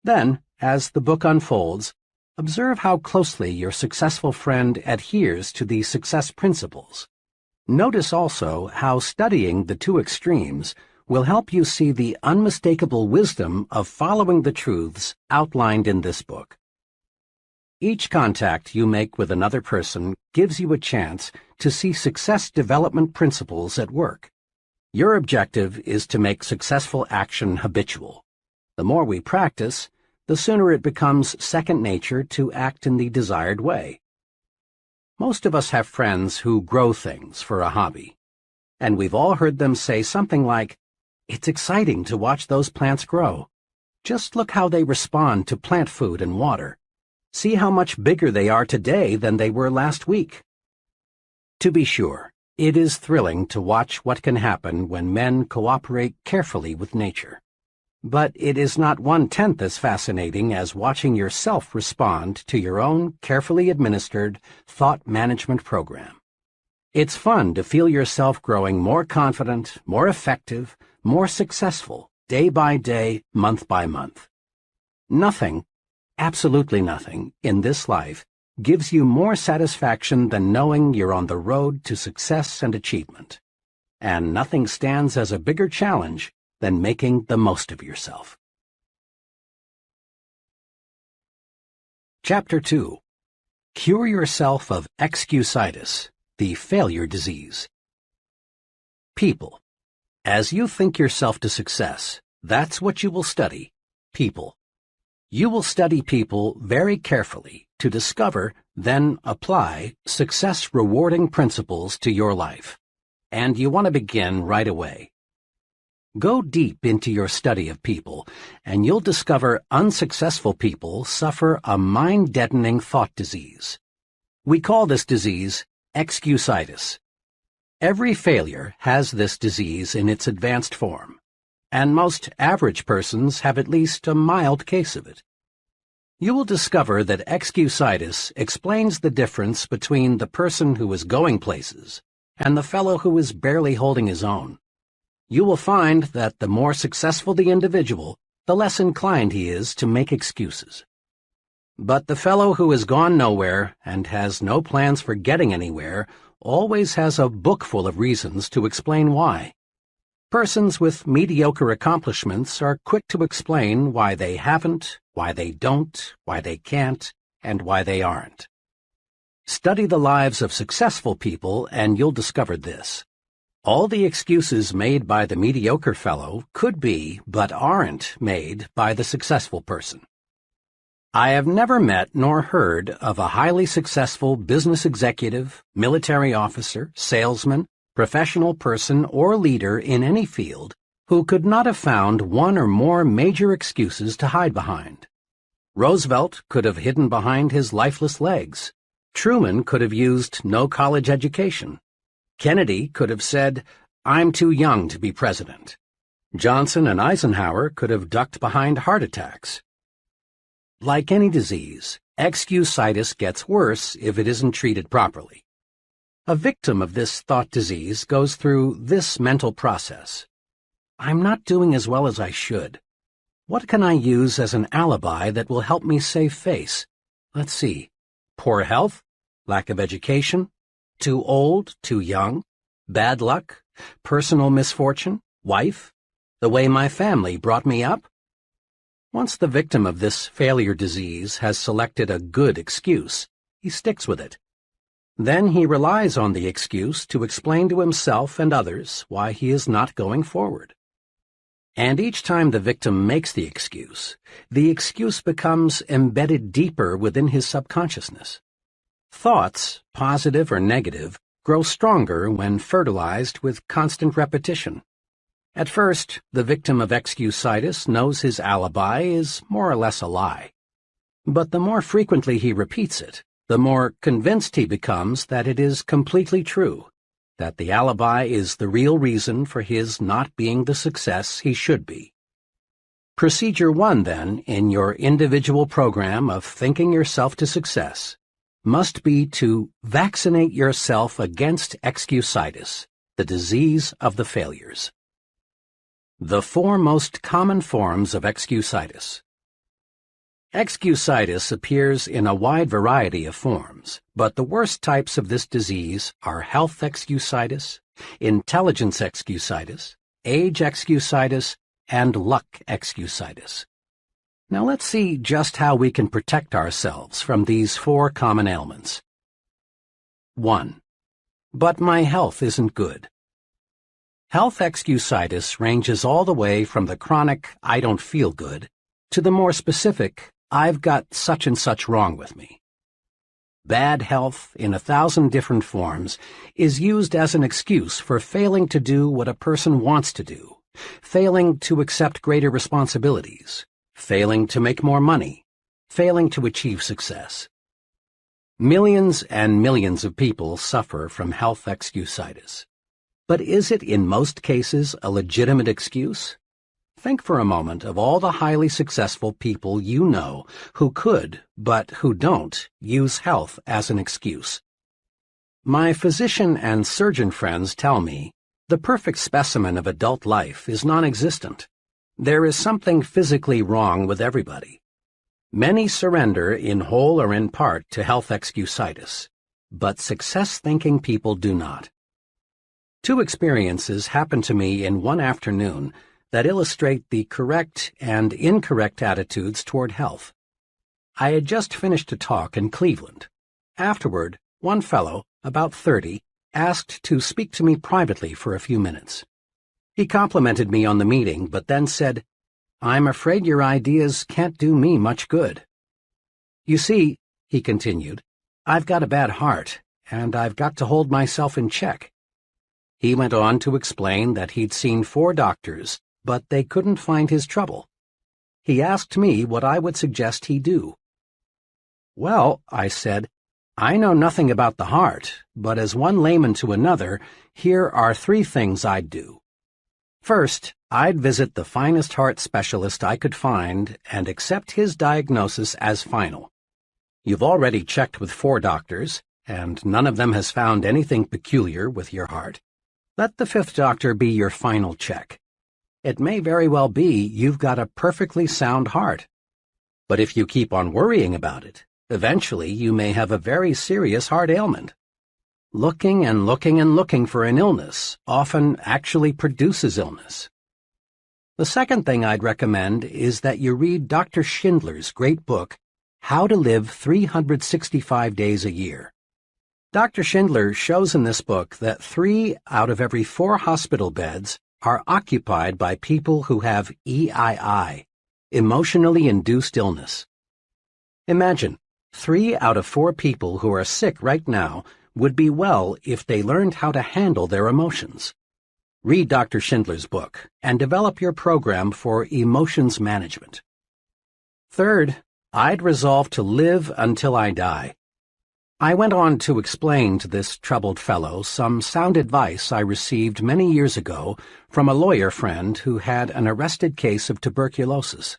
[SPEAKER 1] Then, as the book unfolds, observe how closely your successful friend adheres to the success principles. Notice also how studying the 2 extremes will help you see the unmistakable wisdom of following the truths outlined in this book. Each contact you make with another person gives you a chance to see success development principles at work. Your objective is to make successful action habitual. The more we practice, the sooner it becomes second nature to act in the desired way. Most of us have friends who grow things for a hobby, and we've all heard them say something like, "It's exciting to watch those plants grow. Just look how they respond to plant food and water. See how much bigger they are today than they were last week." To be sure, it is thrilling to watch what can happen when men cooperate carefully with nature. But it is not 1/10 as fascinating as watching yourself respond to your own carefully administered thought management program. It's fun to feel yourself growing more confident, more effective, more successful, day by day, month by month. Nothing, absolutely nothing, in this life gives you more satisfaction than knowing you're on the road to success and achievement. And nothing stands as a bigger challenge than making the most of yourself. Chapter 2. Cure yourself of excusitis, the failure disease. People. As you think yourself to success, that's what you will study, people. You will study people very carefully to discover, then apply, success-rewarding principles to your life. And you want to begin right away. Go deep into your study of people, and you'll discover unsuccessful people suffer a mind-deadening thought disease. We call this disease excusitis. Every failure has this disease in its advanced form, and most average persons have at least a mild case of it. You will discover that excusitis explains the difference between the person who is going places and the fellow who is barely holding his own. You will find that the more successful the individual, the less inclined he is to make excuses. But the fellow who has gone nowhere and has no plans for getting anywhere always has a book full of reasons to explain why. Persons with mediocre accomplishments are quick to explain why they haven't, why they don't, why they can't, and why they aren't. Study the lives of successful people and you'll discover this. All the excuses made by the mediocre fellow could be, but aren't, made by the successful person. I have never met nor heard of a highly successful business executive, military officer, salesman, professional person, or leader in any field who could not have found one or more major excuses to hide behind. Roosevelt could have hidden behind his lifeless legs. Truman could have used no college education. Kennedy could have said, "I'm too young to be president." Johnson and Eisenhower could have ducked behind heart attacks. Like any disease, excusitis gets worse if it isn't treated properly. A victim of this thought disease goes through this mental process. I'm not doing as well as I should. What can I use as an alibi that will help me save face? Let's see. Poor health? Lack of education? Too old? Too young? Bad luck? Personal misfortune? Wife? The way my family brought me up? Once the victim of this failure disease has selected a good excuse, he sticks with it. Then he relies on the excuse to explain to himself and others why he is not going forward. And each time the victim makes the excuse becomes embedded deeper within his subconsciousness. Thoughts, positive or negative, grow stronger when fertilized with constant repetition. At first, the victim of excusitis knows his alibi is more or less a lie. But the more frequently he repeats it, the more convinced he becomes that it is completely true, that the alibi is the real reason for his not being the success he should be. Procedure 1, then, in your individual program of thinking yourself to success, must be to vaccinate yourself against excusitis, the disease of the failures. The 4 most common forms of excusitis. Excusitis appears in a wide variety of forms, but the worst types of this disease are health excusitis, intelligence excusitis, age excusitis, and luck excusitis. Now let's see just how we can protect ourselves from these 4 common ailments. 1. But my health isn't good. Health excusitis ranges all the way from the chronic I don't feel good to the more specific I've got such and such wrong with me. Bad health, in 1,000 different forms, is used as an excuse for failing to do what a person wants to do, failing to accept greater responsibilities, failing to make more money, failing to achieve success. Millions and millions of people suffer from health excusitis. But is it in most cases a legitimate excuse? Think for a moment of all the highly successful people you know who could, but who don't, use health as an excuse. My physician and surgeon friends tell me the perfect specimen of adult life is non-existent. There is something physically wrong with everybody. Many surrender in whole or in part to health excusitis, but success-thinking people do not. 2 experiences happened to me in one afternoon that illustrate the correct and incorrect attitudes toward health. I had just finished a talk in Cleveland. Afterward, one fellow, about 30, asked to speak to me privately for a few minutes. He complimented me on the meeting, but then said, "I'm afraid your ideas can't do me much good." "You see," he continued, "I've got a bad heart, and I've got to hold myself in check." He went on to explain that he'd seen 4 doctors, but they couldn't find his trouble. He asked me what I would suggest he do. "Well," I said, "I know nothing about the heart, but as one layman to another, here are 3 things I'd do. First, I'd visit the finest heart specialist I could find and accept his diagnosis as final. You've already checked with 4 doctors, and none of them has found anything peculiar with your heart. Let the 5th doctor be your final check. It may very well be you've got a perfectly sound heart. But if you keep on worrying about it, eventually you may have a very serious heart ailment. Looking and looking and looking for an illness often actually produces illness." The second thing I'd recommend is that you read Dr. Schindler's great book, How to Live 365 Days a Year. Dr. Schindler shows in this book that 3 out of every 4 hospital beds are occupied by people who have EII, emotionally induced illness. Imagine, 3 out of 4 people who are sick right now would be well if they learned how to handle their emotions. Read Dr. Schindler's book and develop your program for emotions management. Third, I'd resolve to live until I die. I went on to explain to this troubled fellow some sound advice I received many years ago from a lawyer friend who had an arrested case of tuberculosis.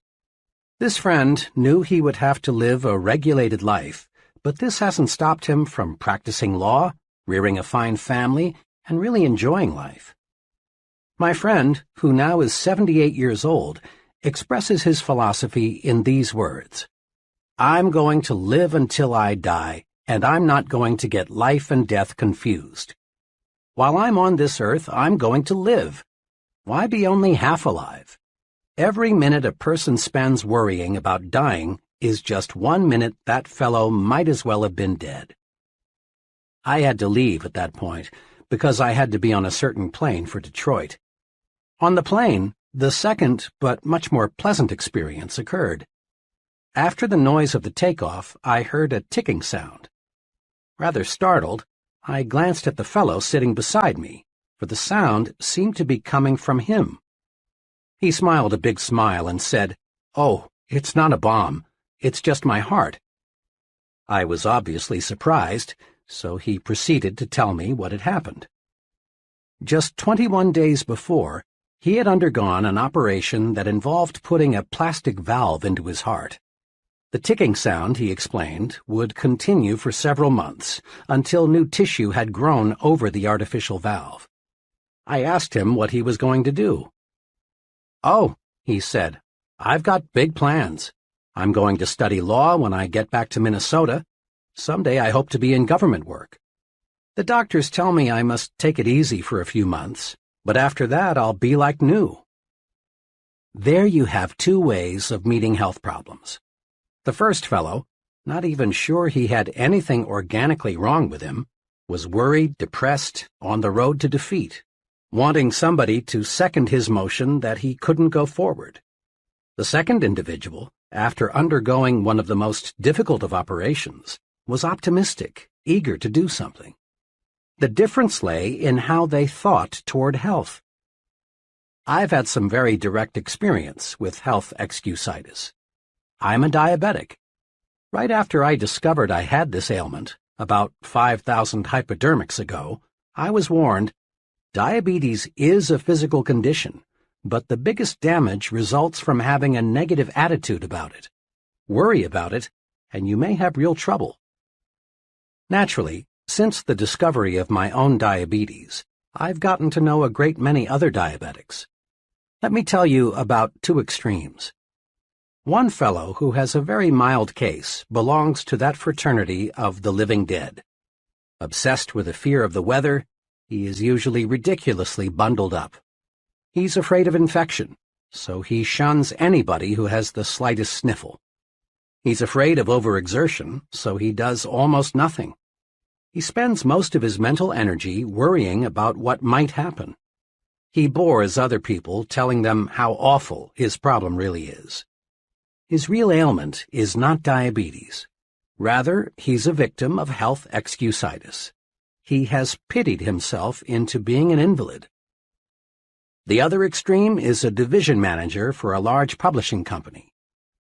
[SPEAKER 1] This friend knew he would have to live a regulated life, but this hasn't stopped him from practicing law, rearing a fine family, and really enjoying life. My friend, who now is 78 years old, expresses his philosophy in these words: "I'm going to live until I die, and I'm not going to get life and death confused. While I'm on this earth, I'm going to live. Why be only half alive? Every minute a person spends worrying about dying is just 1 minute that fellow might as well have been dead." I had to leave at that point because I had to be on a certain plane for Detroit. On the plane, the second but much more pleasant experience occurred. After the noise of the takeoff, I heard a ticking sound. Rather startled, I glanced at the fellow sitting beside me, for the sound seemed to be coming from him. He smiled a big smile and said, "Oh, it's not a bomb. It's just my heart." I was obviously surprised, so he proceeded to tell me what had happened. Just 21 days before, he had undergone an operation that involved putting a plastic valve into his heart. The ticking sound, he explained, would continue for several months until new tissue had grown over the artificial valve. I asked him what he was going to do. "Oh," he said, "I've got big plans. I'm going to study law when I get back to Minnesota. Someday I hope to be in government work. The doctors tell me I must take it easy for a few months, but after that I'll be like new." There you have two ways of meeting health problems. The first fellow, not even sure he had anything organically wrong with him, was worried, depressed, on the road to defeat, wanting somebody to second his motion that he couldn't go forward. The second individual, after undergoing one of the most difficult of operations, was optimistic, eager to do something. The difference lay in how they thought toward health. I've had some very direct experience with health excusitis. I'm a diabetic. Right after I discovered I had this ailment, about 5,000 hypodermics ago, I was warned, diabetes is a physical condition, but the biggest damage results from having a negative attitude about it. Worry about it, and you may have real trouble. Naturally, since the discovery of my own diabetes, I've gotten to know a great many other diabetics. Let me tell you about two extremes. One fellow who has a very mild case belongs to that fraternity of the living dead. Obsessed with a fear of the weather, he is usually ridiculously bundled up. He's afraid of infection, so he shuns anybody who has the slightest sniffle. He's afraid of overexertion, so he does almost nothing. He spends most of his mental energy worrying about what might happen. He bores other people telling them how awful his problem really is. His real ailment is not diabetes. Rather, he's a victim of health excusitis. He has pitied himself into being an invalid. The other extreme is a division manager for a large publishing company.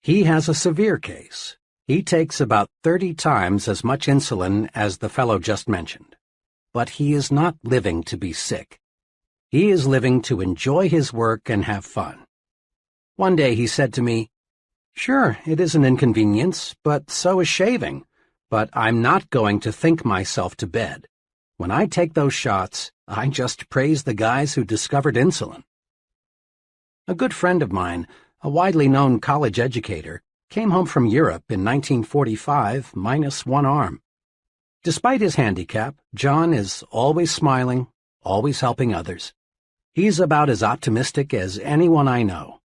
[SPEAKER 1] He has a severe case. He takes about 30 times as much insulin as the fellow just mentioned. But he is not living to be sick. He is living to enjoy his work and have fun. One day he said to me, "Sure, it is an inconvenience, but so is shaving. But I'm not going to think myself to bed. When I take those shots, I just praise the guys who discovered insulin." A good friend of mine, a widely known college educator, came home from Europe in 1945 minus one arm. Despite his handicap, John is always smiling, always helping others. He's about as optimistic as anyone I know.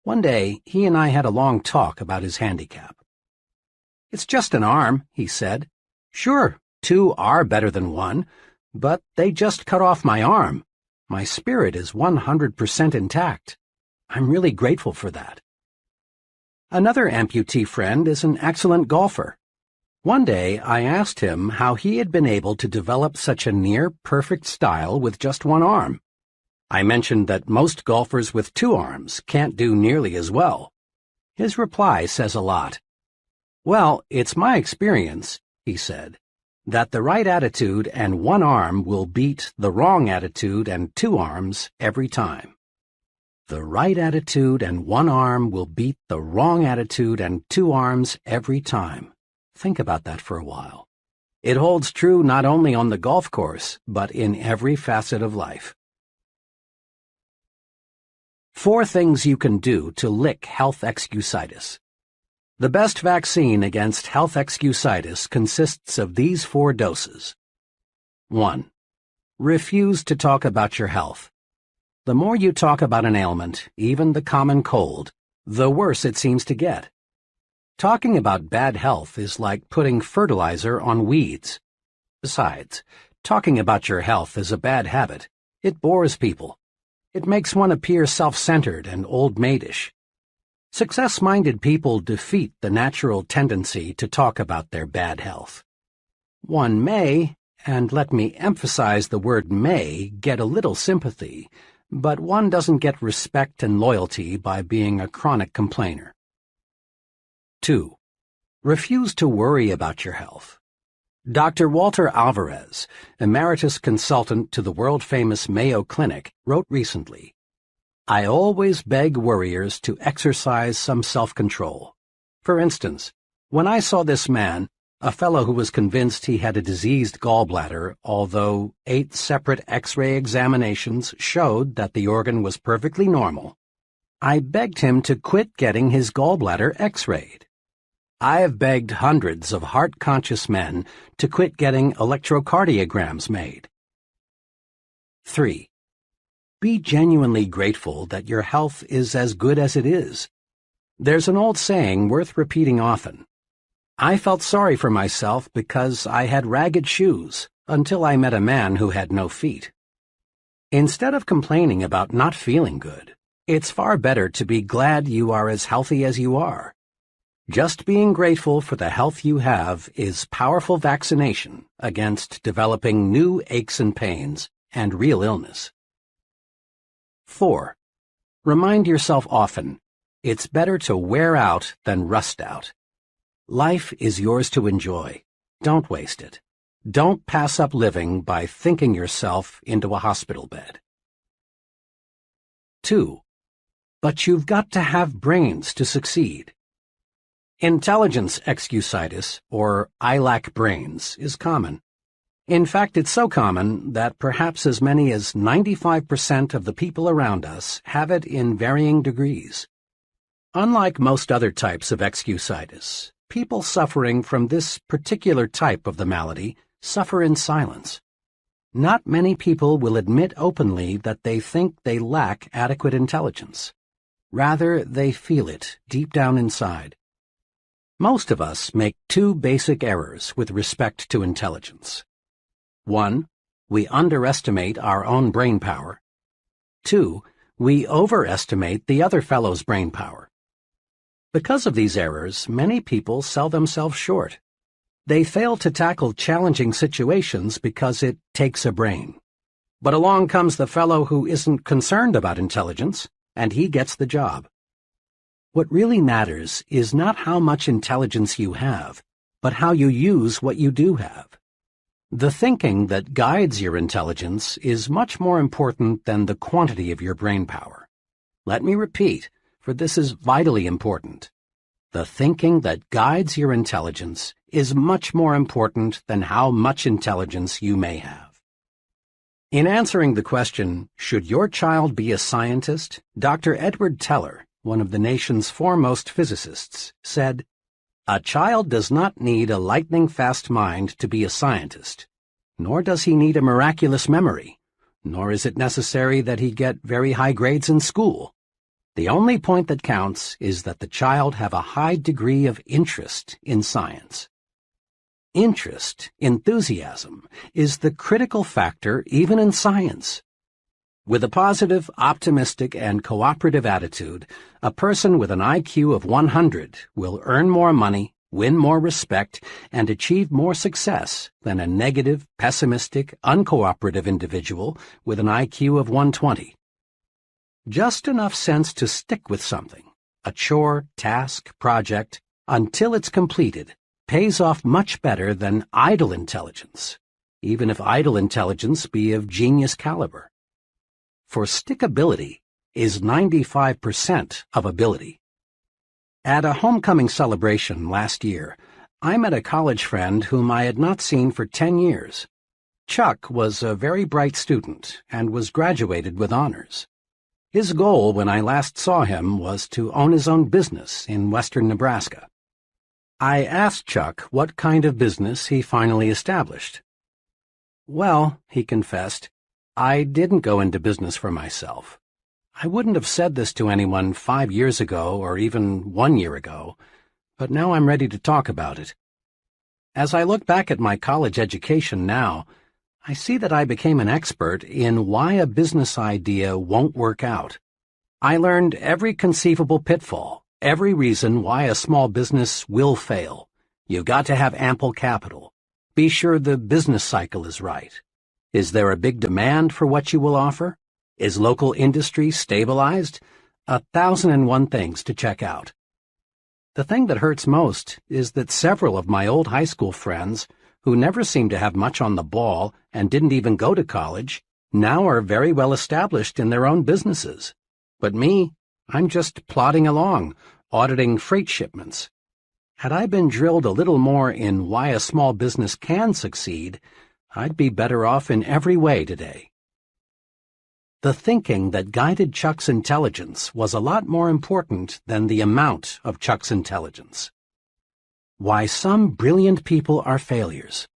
[SPEAKER 1] One day, he and I had a long talk about his handicap. "It's just an arm," he said. "Sure, two are better than one, but they just cut off my arm. My spirit is 100% intact. I'm really grateful for that." Another amputee friend is an excellent golfer. One day, I asked him how he had been able to develop such a near-perfect style with just one arm. I mentioned that most golfers with two arms can't do nearly as well. His reply says a lot. "Well, it's my experience," he said, "that the right attitude and one arm will beat the wrong attitude and two arms every time." The right attitude and one arm will beat the wrong attitude and two arms every time. Think about that for a while. It holds true not only on the golf course, but in every facet of life. 4 things you can do to lick health excusitis. The best vaccine against health excusitis consists of these 4 doses. 1. Refuse to talk about your health. The more you talk about an ailment, even the common cold, the worse it seems to get. Talking about bad health is like putting fertilizer on weeds. Besides, talking about your health is a bad habit. It bores people. It makes one appear self-centered and old-maidish. Success-minded people defeat the natural tendency to talk about their bad health. One may, and let me emphasize the word may, get a little sympathy, but one doesn't get respect and loyalty by being a chronic complainer. 2. Refuse to worry about your health. Dr. Walter Alvarez, emeritus consultant to the world-famous Mayo Clinic, wrote recently, "I always beg worriers to exercise some self-control. For instance, when I saw this man, a fellow who was convinced he had a diseased gallbladder, although 8 separate X-ray examinations showed that the organ was perfectly normal, I begged him to quit getting his gallbladder X-rayed. I have begged hundreds of heart-conscious men to quit getting electrocardiograms made." 3. Be genuinely grateful that your health is as good as it is. There's an old saying worth repeating often. I felt sorry for myself because I had ragged shoes until I met a man who had no feet. Instead of complaining about not feeling good, it's far better to be glad you are as healthy as you are. Just being grateful for the health you have is powerful vaccination against developing new aches and pains and real illness. 4. Remind yourself often, it's better to wear out than rust out. Life is yours to enjoy. Don't waste it. Don't pass up living by thinking yourself into a hospital bed. 2. But you've got to have brains to succeed. Intelligence excusitis, or I lack brains, is common. In fact, it's so common that perhaps as many as 95% of the people around us have it in varying degrees. Unlike most other types of excusitis, people suffering from this particular type of the malady suffer in silence. Not many people will admit openly that they think they lack adequate intelligence. Rather, they feel it deep down inside. Most of us make two basic errors with respect to intelligence. 1. We underestimate our own brain power. 2. We overestimate the other fellow's brain power. Because of these errors, many people sell themselves short. They fail to tackle challenging situations because it takes a brain. But along comes the fellow who isn't concerned about intelligence, and he gets the job. What really matters is not how much intelligence you have, but how you use what you do have. The thinking that guides your intelligence is much more important than the quantity of your brain power. Let me repeat, for this is vitally important. The thinking that guides your intelligence is much more important than how much intelligence you may have. In answering the question, should your child be a scientist, Dr. Edward Teller, one of the nation's foremost physicists, said, "A child does not need a lightning-fast mind to be a scientist, nor does he need a miraculous memory, nor is it necessary that he get very high grades in school. The only point that counts is that the child have a high degree of interest in science." Interest, enthusiasm, is the critical factor even in science. With a positive, optimistic, and cooperative attitude, a person with an IQ of 100 will earn more money, win more respect, and achieve more success than a negative, pessimistic, uncooperative individual with an IQ of 120. Just enough sense to stick with something, a chore, task, project, until it's completed, pays off much better than idle intelligence, even if idle intelligence be of genius caliber. For stickability is 95% of ability. At a homecoming celebration last year, I met a college friend whom I had not seen for 10 years. Chuck was a very bright student and was graduated with honors. His goal when I last saw him was to own his own business in western Nebraska. I asked Chuck what kind of business he finally established. "Well," he confessed, "I didn't go into business for myself. I wouldn't have said this to anyone 5 years ago or even 1 year ago, but now I'm ready to talk about it. As I look back at my college education now, I see that I became an expert in why a business idea won't work out. I learned every conceivable pitfall, every reason why a small business will fail. You've got to have ample capital. Be sure the business cycle is right. Is there a big demand for what you will offer? Is local industry stabilized? 1,001 things to check out. The thing that hurts most is that several of my old high school friends, who never seemed to have much on the ball and didn't even go to college, now are very well established in their own businesses. But me, I'm just plodding along, auditing freight shipments. Had I been drilled a little more in why a small business can succeed, I'd be better off in every way today. The thinking that guided Chuck's intelligence was a lot more important than the amount of Chuck's intelligence. Why some brilliant people are failures.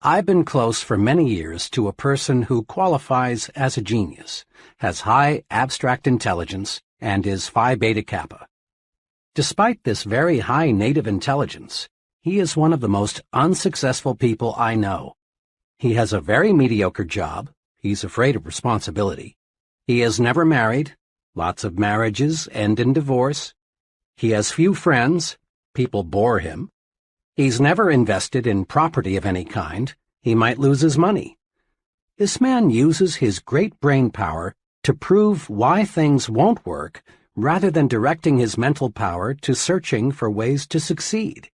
[SPEAKER 1] I've been close for many years to a person who qualifies as a genius, has high abstract intelligence, and is Phi Beta Kappa. Despite this very high native intelligence, he is one of the most unsuccessful people I know. He has a very mediocre job. He's afraid of responsibility. He is never married. Lots of marriages end in divorce. He has few friends. People bore him. He's never invested in property of any kind. He might lose his money. This man uses his great brain power to prove why things won't work rather than directing his mental power to searching for ways to succeed.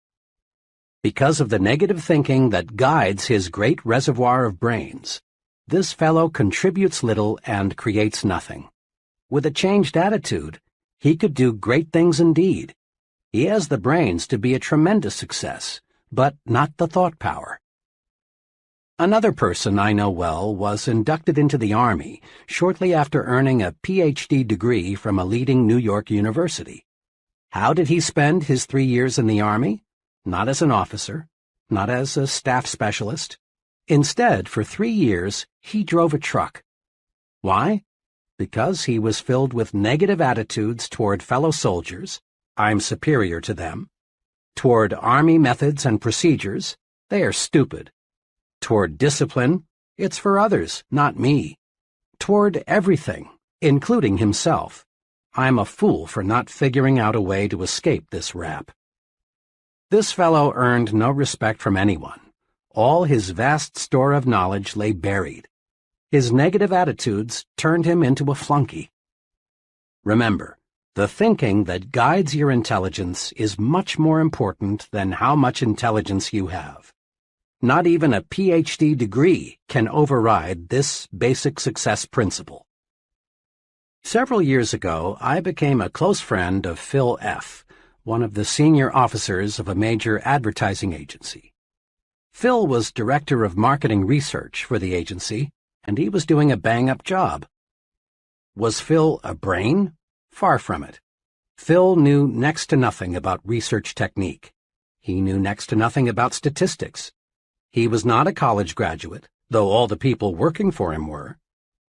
[SPEAKER 1] Because of the negative thinking that guides his great reservoir of brains, this fellow contributes little and creates nothing. With a changed attitude, he could do great things indeed. He has the brains to be a tremendous success, but not the thought power. Another person I know well was inducted into the Army shortly after earning a Ph.D. degree from a leading New York university. How did he spend his 3 years in the Army? Not as an officer, not as a staff specialist. Instead, for 3 years, he drove a truck. Why? Because he was filled with negative attitudes toward fellow soldiers, I'm superior to them. Toward Army methods and procedures, they are stupid. Toward discipline, it's for others, not me. Toward everything, including himself, I'm a fool for not figuring out a way to escape this rap. This fellow earned no respect from anyone. All his vast store of knowledge lay buried. His negative attitudes turned him into a flunky. Remember, the thinking that guides your intelligence is much more important than how much intelligence you have. Not even a Ph.D. degree can override this basic success principle. Several years ago, I became a close friend of Phil F., one of the senior officers of a major advertising agency. Phil was director of marketing research for the agency, and he was doing a bang-up job. Was Phil a brain? Far from it. Phil knew next to nothing about research technique. He knew next to nothing about statistics. He was not a college graduate, though all the people working for him were,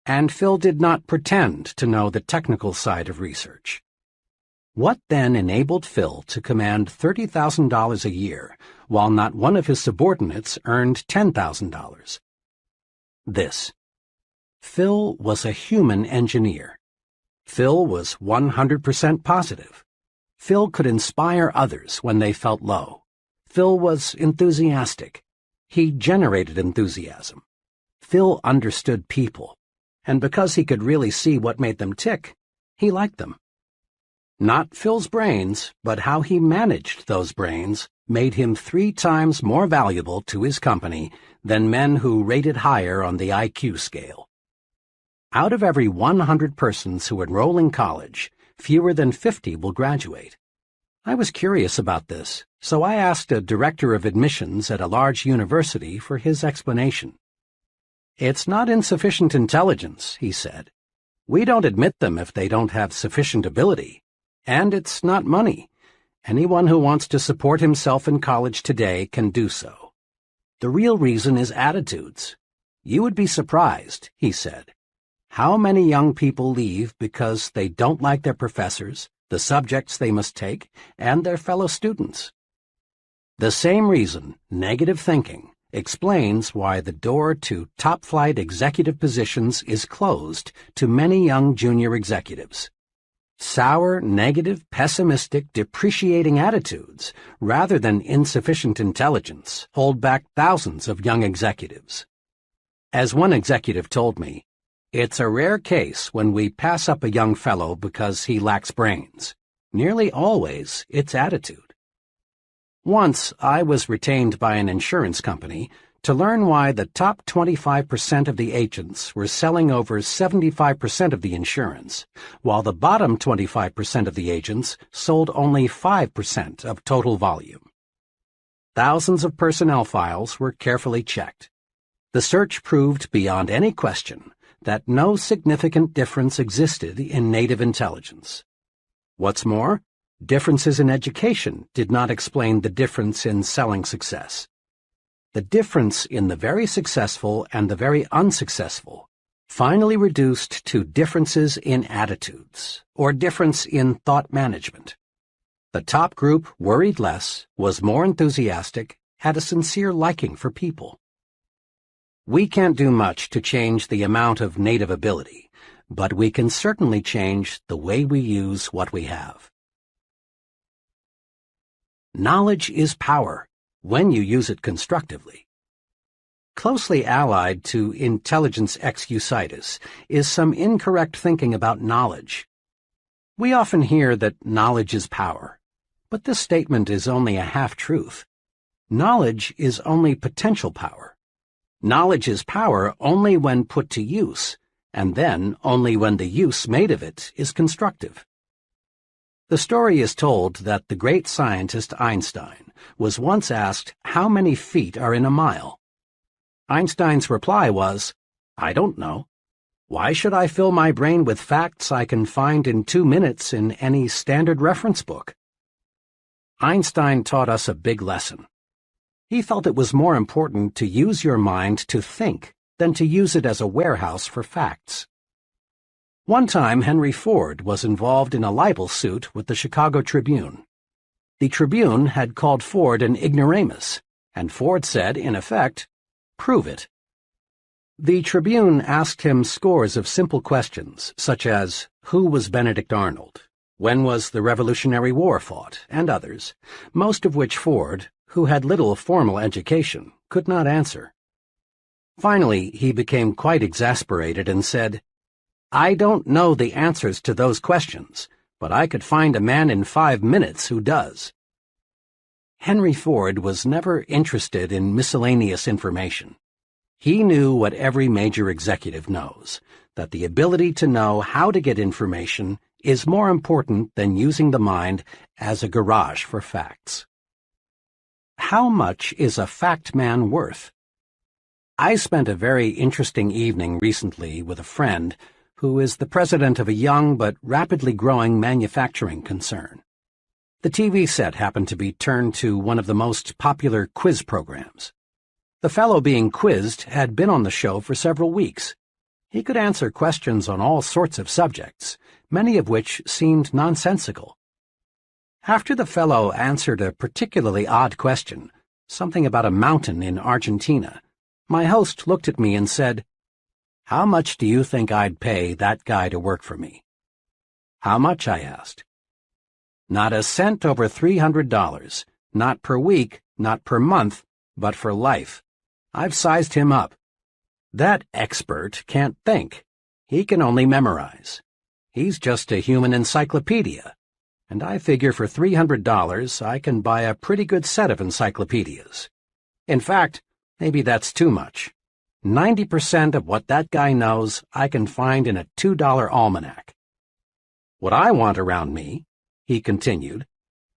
[SPEAKER 1] and Phil did not pretend to know the technical side of research. What then enabled Phil to command $30,000 a year, while not one of his subordinates earned $10,000? This. Phil was a human engineer. Phil was 100% positive. Phil could inspire others when they felt low. Phil was enthusiastic. He generated enthusiasm. Phil understood people, and because he could really see what made them tick, he liked them. Not Phil's brains, but how he managed those brains made him 3 times more valuable to his company than men who rated higher on the IQ scale. Out of every 100 persons who enroll in college, fewer than 50 will graduate. I was curious about this, so I asked a director of admissions at a large university for his explanation. "It's not insufficient intelligence," he said. "We don't admit them if they don't have sufficient ability. And it's not money. Anyone who wants to support himself in college today can do so. The real reason is attitudes. You would be surprised," he said, "how many young people leave because they don't like their professors, the subjects they must take, and their fellow students." The same reason, negative thinking, explains why the door to top-flight executive positions is closed to many young junior executives. Sour, negative, pessimistic, depreciating attitudes, rather than insufficient intelligence, hold back thousands of young executives. As one executive told me, "It's a rare case when we pass up a young fellow because he lacks brains. Nearly always, it's attitude." Once, I was retained by an insurance company to learn why the top 25% of the agents were selling over 75% of the insurance, while the bottom 25% of the agents sold only 5% of total volume. Thousands of personnel files were carefully checked. The search proved beyond any question that no significant difference existed in native intelligence. What's more, differences in education did not explain the difference in selling success. The difference in the very successful and the very unsuccessful finally reduced to differences in attitudes, or difference in thought management. The top group worried less, was more enthusiastic, had a sincere liking for people. We can't do much to change the amount of native ability, but we can certainly change the way we use what we have. Knowledge is power, when you use it constructively. Closely allied to intelligence excusitis is some incorrect thinking about knowledge. We often hear that knowledge is power, but this statement is only a half-truth. Knowledge is only potential power. Knowledge is power only when put to use, and then only when the use made of it is constructive. The story is told that the great scientist Einstein was once asked how many feet are in a mile. Einstein's reply was, "I don't know. Why should I fill my brain with facts I can find in 2 minutes in any standard reference book?" Einstein taught us a big lesson. He felt it was more important to use your mind to think than to use it as a warehouse for facts. One time, Henry Ford was involved in a libel suit with the Chicago Tribune. The Tribune had called Ford an ignoramus, and Ford said, in effect, "Prove it." The Tribune asked him scores of simple questions, such as, who was Benedict Arnold? When was the Revolutionary War fought? And others, most of which Ford, who had little formal education, could not answer. Finally, he became quite exasperated and said, "I don't know the answers to those questions, but I could find a man in 5 minutes who does." Henry Ford was never interested in miscellaneous information. He knew what every major executive knows, that the ability to know how to get information is more important than using the mind as a garage for facts. How much is a fact man worth? I spent a very interesting evening recently with a friend who is the president of a young but rapidly growing manufacturing concern. The TV set happened to be turned to one of the most popular quiz programs. The fellow being quizzed had been on the show for several weeks. He could answer questions on all sorts of subjects, many of which seemed nonsensical. After the fellow answered a particularly odd question, something about a mountain in Argentina, my host looked at me and said, "How much do you think I'd pay that guy to work for me?" "How much?" I asked. "Not a cent over $300, not per week, not per month, but for life. I've sized him up. That expert can't think. He can only memorize. He's just a human encyclopedia, and I figure for $300 I can buy a pretty good set of encyclopedias. In fact, maybe that's too much. 90% of what that guy knows I can find in a $2 almanac. What I want around me," he continued,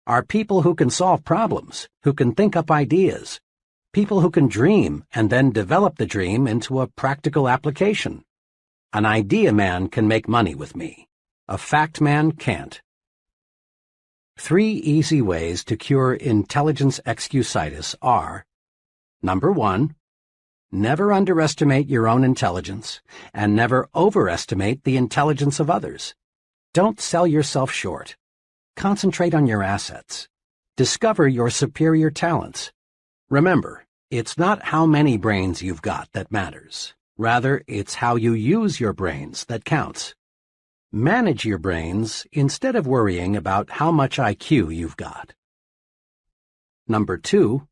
[SPEAKER 1] "are people who can solve problems, who can think up ideas, people who can dream and then develop the dream into a practical application. An idea man can make money with me. A fact man can't." 3 easy ways to cure intelligence excusitis are: Number 1, never underestimate your own intelligence, and never overestimate the intelligence of others. Don't sell yourself short. Concentrate on your assets. Discover your superior talents. Remember, it's not how many brains you've got that matters. Rather, it's how you use your brains that counts. Manage your brains instead of worrying about how much IQ you've got. Number 2,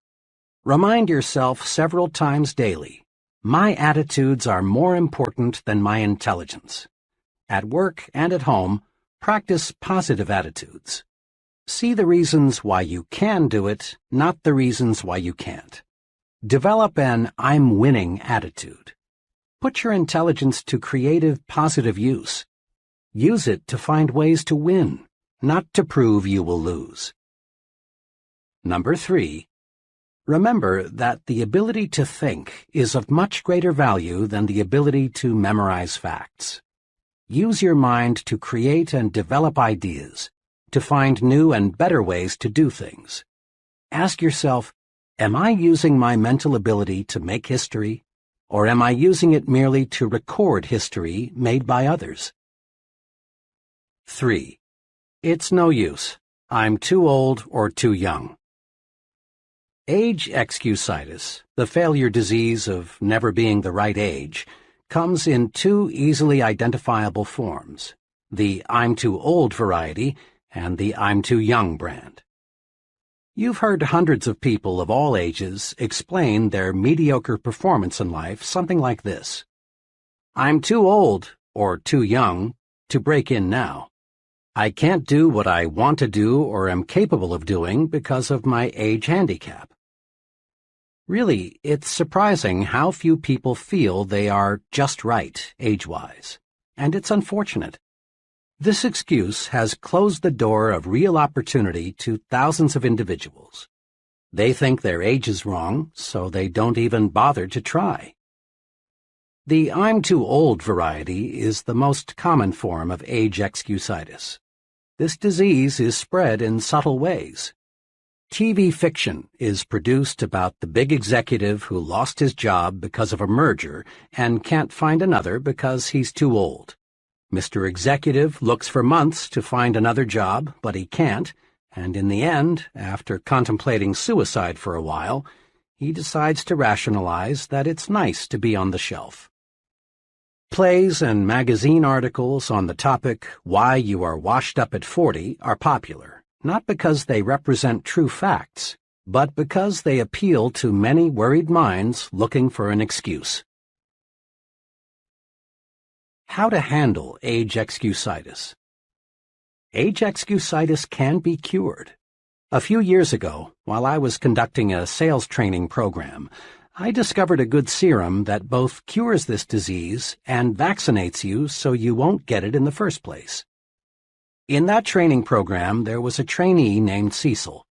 [SPEAKER 1] remind yourself several times daily, my attitudes are more important than my intelligence. At work and at home, practice positive attitudes. See the reasons why you can do it, not the reasons why you can't. Develop an I'm winning attitude. Put your intelligence to creative, positive use. Use it to find ways to win, not to prove you will lose. Number 3, remember that the ability to think is of much greater value than the ability to memorize facts. Use your mind to create and develop ideas, to find new and better ways to do things. Ask yourself, Am I using my mental ability to make history, or am I using it merely to record history made by others? 3. It's no use. I'm too old or too young. Age excusitis, the failure disease of never being the right age, comes in two easily identifiable forms, the I'm too old variety and the I'm too young brand. You've heard hundreds of people of all ages explain their mediocre performance in life something like this. I'm too old, or too young, to break in now. I can't do what I want to do or am capable of doing because of my age handicap. Really, it's surprising how few people feel they are just right, age-wise, and it's unfortunate. This excuse has closed the door of real opportunity to thousands of individuals. They think their age is wrong, so they don't even bother to try. The I'm too old variety is the most common form of age excusitis. This disease is spread in subtle ways. TV fiction is produced about the big executive who lost his job because of a merger and can't find another because he's too old. Mr. Executive looks for months to find another job, but he can't, and in the end, after contemplating suicide for a while, he decides to rationalize that it's nice to be on the shelf. Plays and magazine articles on the topic, Why You Are Washed Up at 40, are popular, not because they represent true facts, but because they appeal to many worried minds looking for an excuse. How to handle age excusitis. Age excusitis can be cured. A few years ago, while I was conducting a sales training program, I discovered a good serum that both cures this disease and vaccinates you so you won't get it in the first place. In that training program, there was a trainee named Cecil.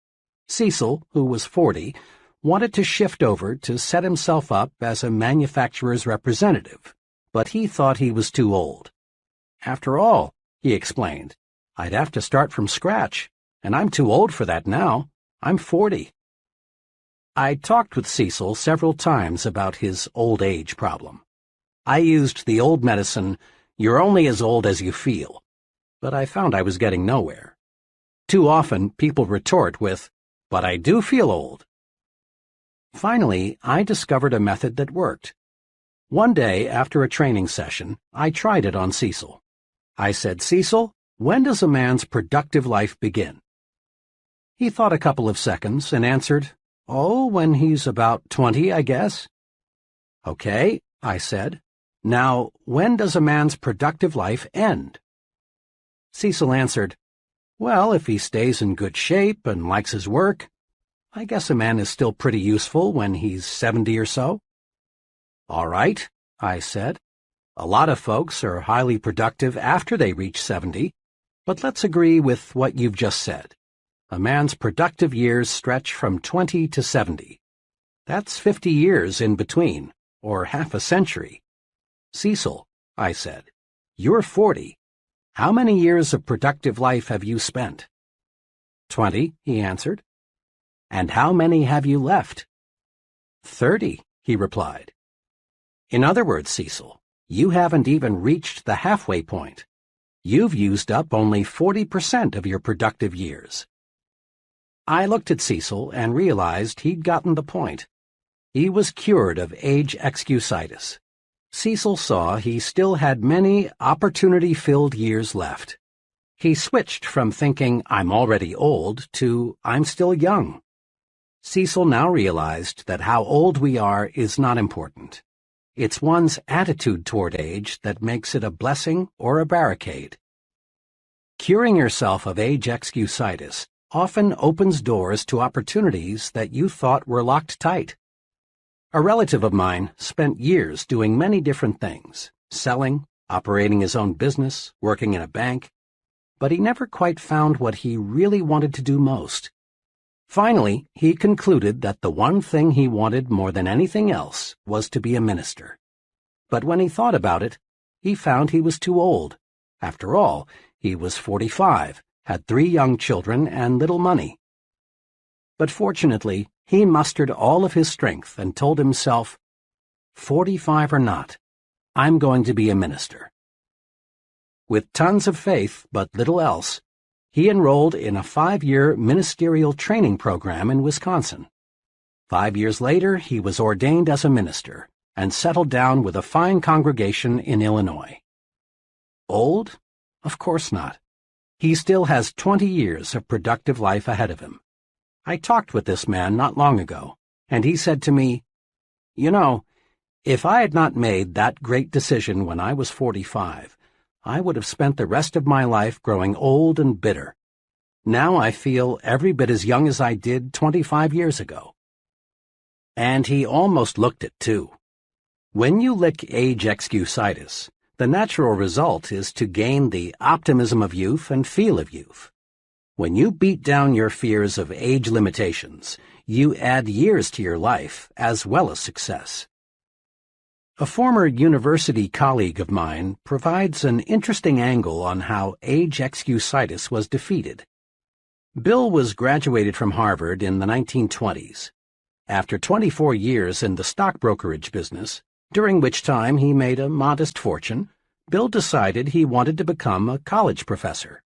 [SPEAKER 1] Cecil, who was 40, wanted to shift over to set himself up as a manufacturer's representative, but he thought he was too old. After all, he explained, I'd have to start from scratch, and I'm too old for that now. I'm 40. I talked with Cecil several times about his old age problem. I used the old medicine, you're only as old as you feel, but I found I was getting nowhere. Too often, people retort with, but I do feel old. Finally, I discovered a method that worked. One day, after a training session, I tried it on Cecil. I said, Cecil, when does a man's productive life begin? He thought a couple of seconds and answered, Oh, when he's about 20, I guess. Okay, I said. Now, when does a man's productive life end? Cecil answered, Well, if he stays in good shape and likes his work, I guess a man is still pretty useful when he's 70 or so. All right, I said. A lot of folks are highly productive after they reach 70, but let's agree with what you've just said. A man's productive years stretch from 20 to 70. That's 50 years in between, or half a century. Cecil, I said, you're 40. How many years of productive life have you spent? 20, he answered. And how many have you left? 30, he replied. In other words, Cecil, you haven't even reached the halfway point. You've used up only 40% of your productive years. I looked at Cecil and realized he'd gotten the point. He was cured of age excusitis. Cecil saw he still had many opportunity-filled years left. He switched from thinking, I'm already old, to I'm still young. Cecil now realized that how old we are is not important. It's one's attitude toward age that makes it a blessing or a barricade. Curing yourself of age excusitis often opens doors to opportunities that you thought were locked tight. A relative of mine spent years doing many different things, selling, operating his own business, working in a bank, but he never quite found what he really wanted to do most. Finally, he concluded that the one thing he wanted more than anything else was to be a minister. But when he thought about it, he found he was too old. After all, he was 45, had 3 young children and little money. But fortunately, he mustered all of his strength and told himself, 45 or not, I'm going to be a minister. With tons of faith but little else, he enrolled in a 5-year ministerial training program in Wisconsin. 5 years later, he was ordained as a minister and settled down with a fine congregation in Illinois. Old? Of course not. He still has 20 years of productive life ahead of him. I talked with this man not long ago, and he said to me, "You know, if I had not made that great decision when I was 45, I would have spent the rest of my life growing old and bitter. Now I feel every bit as young as I did 25 years ago." And he almost looked it, too. When you lick age excusitis, the natural result is to gain the optimism of youth and feel of youth. When you beat down your fears of age limitations, you add years to your life as well as success. A former university colleague of mine provides an interesting angle on how age excusitis was defeated. Bill was graduated from Harvard in the 1920s. After 24 years in the stock brokerage business, during which time he made a modest fortune, Bill decided he wanted to become a college professor.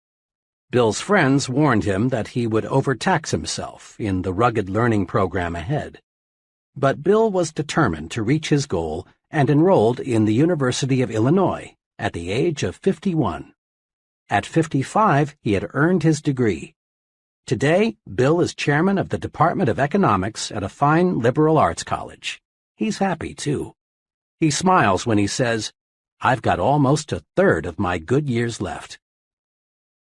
[SPEAKER 1] Bill's friends warned him that he would overtax himself in the rugged learning program ahead. But Bill was determined to reach his goal and enrolled in the University of Illinois at the age of 51. At 55, he had earned his degree. Today, Bill is chairman of the Department of Economics at a fine liberal arts college. He's happy, too. He smiles when he says, "I've got almost a third of my good years left."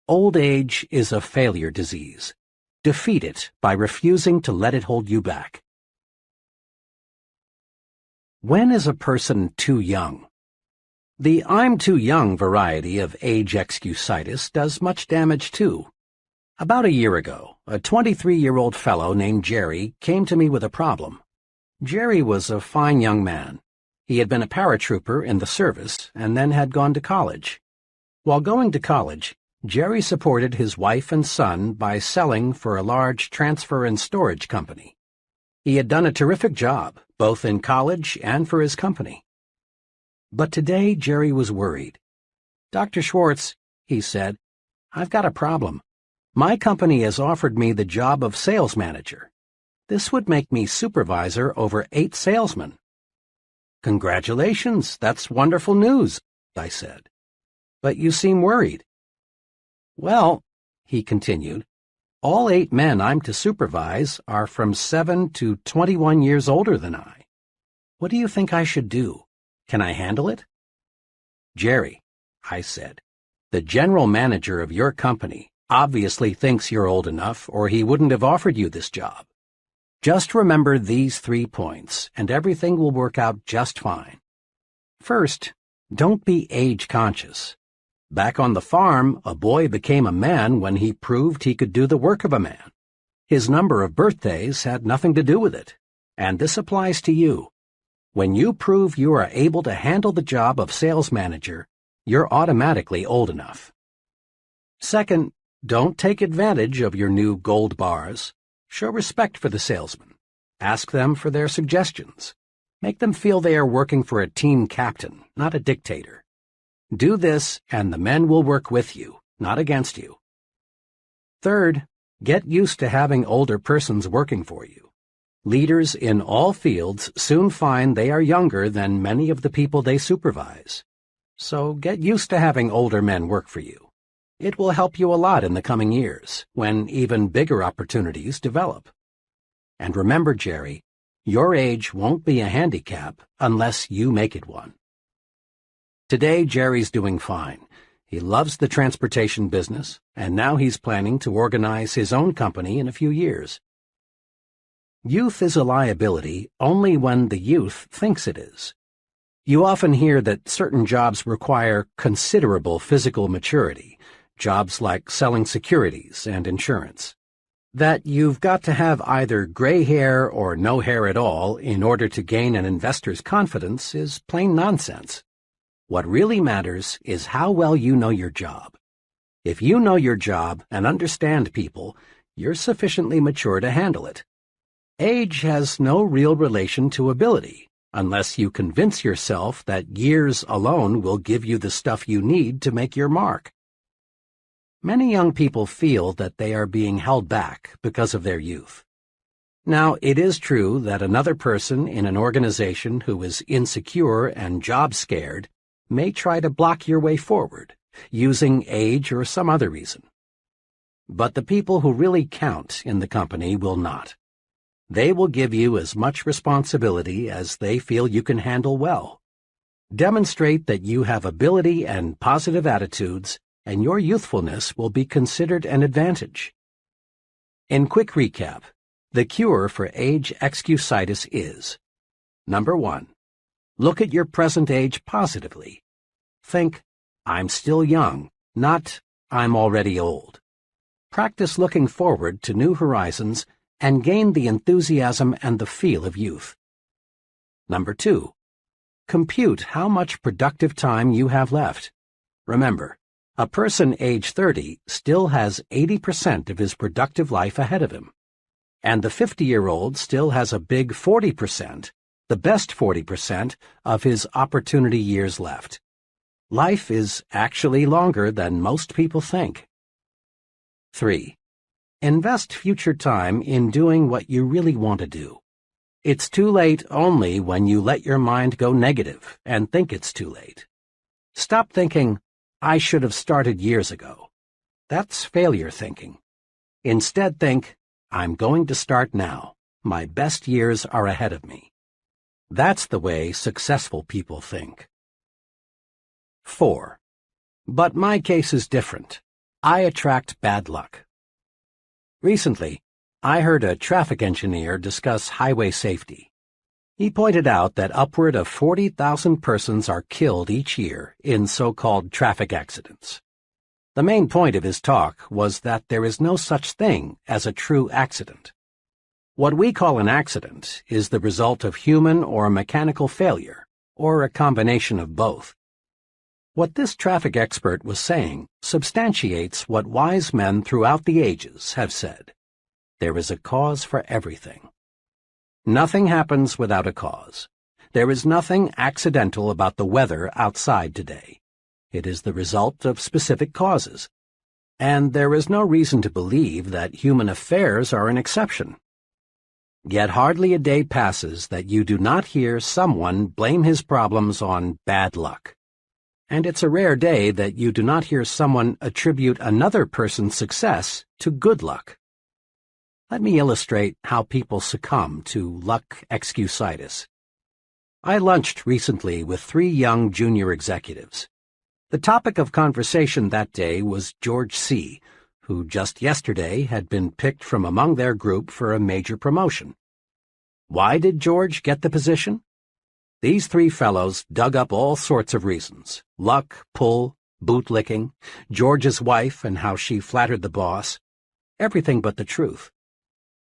[SPEAKER 1] Old age is a failure disease. Defeat it by refusing to let it hold you back. When is a person too young? The "I'm too young" variety of age excusitis does much damage, too. About a year ago, a 23-year-old fellow named Jerry came to me with a problem. Jerry was a fine young man. He had been a paratrooper in the service and then had gone to college. While going to college, Jerry supported his wife and son by selling for a large transfer and storage company. He had done a terrific job, both in college and for his company. But today Jerry was worried. "Dr. Schwartz," he said, "I've got a problem. My company has offered me the job of sales manager. This would make me supervisor over 8 salesmen." "Congratulations, that's wonderful news," I said. "But you seem worried." "Well," he continued, "all 8 men I'm to supervise are from 7 to 21 years older than I. What do you think I should do? Can I handle it?" "Jerry," I said, "the general manager of your company obviously thinks you're old enough or he wouldn't have offered you this job. Just remember these 3 points and everything will work out just fine. First, don't be age conscious. Back on the farm, a boy became a man when he proved he could do the work of a man. His number of birthdays had nothing to do with it, and this applies to you. When you prove you are able to handle the job of sales manager, you're automatically old enough. Second, don't take advantage of your new gold bars. Show respect for the salesman. Ask them for their suggestions. Make them feel they are working for a team captain, not a dictator. Do this, and the men will work with you, not against you. Third, get used to having older persons working for you. Leaders in all fields soon find they are younger than many of the people they supervise. So get used to having older men work for you. It will help you a lot in the coming years, when even bigger opportunities develop. And remember, Jerry, your age won't be a handicap unless you make it one. Today, Jerry's doing fine. He loves the transportation business, and now he's planning to organize his own company in a few years. Youth is a liability only when the youth thinks it is. You often hear that certain jobs require considerable physical maturity, jobs like selling securities and insurance. That you've got to have either gray hair or no hair at all in order to gain an investor's confidence is plain nonsense. What really matters is how well you know your job. If you know your job and understand people, you're sufficiently mature to handle it. Age has no real relation to ability, unless you convince yourself that years alone will give you the stuff you need to make your mark. Many young people feel that they are being held back because of their youth. Now, it is true that another person in an organization who is insecure and job-scared may try to block your way forward, using age or some other reason. But the people who really count in the company will not. They will give you as much responsibility as they feel you can handle well. Demonstrate that you have ability and positive attitudes, and your youthfulness will be considered an advantage. In quick recap, the cure for age excusitis is: Number 1. Look at your present age positively. Think, I'm still young, not I'm already old. Practice looking forward to new horizons and gain the enthusiasm and the feel of youth. Number 2. Compute how much productive time you have left. Remember, a person age 30 still has 80% of his productive life ahead of him. And the 50-year-old still has a big 40%, the best 40%, of his opportunity years left. Life is actually longer than most people think. 3. Invest future time in doing what you really want to do. It's too late only when you let your mind go negative and think it's too late. Stop thinking, I should have started years ago. That's failure thinking. Instead think, I'm going to start now. My best years are ahead of me. That's the way successful people think. 4. But my case is different. I attract bad luck. Recently, I heard a traffic engineer discuss highway safety. He pointed out that upward of 40,000 persons are killed each year in so-called traffic accidents. The main point of his talk was that there is no such thing as a true accident. What we call an accident is the result of human or mechanical failure, or a combination of both. What this traffic expert was saying substantiates what wise men throughout the ages have said. There is a cause for everything. Nothing happens without a cause. There is nothing accidental about the weather outside today. It is the result of specific causes. And there is no reason to believe that human affairs are an exception. Yet hardly a day passes that you do not hear someone blame his problems on bad luck. And it's a rare day that you do not hear someone attribute another person's success to good luck. Let me illustrate how people succumb to luck excusitis. I lunched recently with 3 young junior executives. The topic of conversation that day was George C., who just yesterday had been picked from among their group for a major promotion. Why did George get the position? These 3 fellows dug up all sorts of reasons: luck, pull, bootlicking, George's wife and how she flattered the boss. Everything but the truth.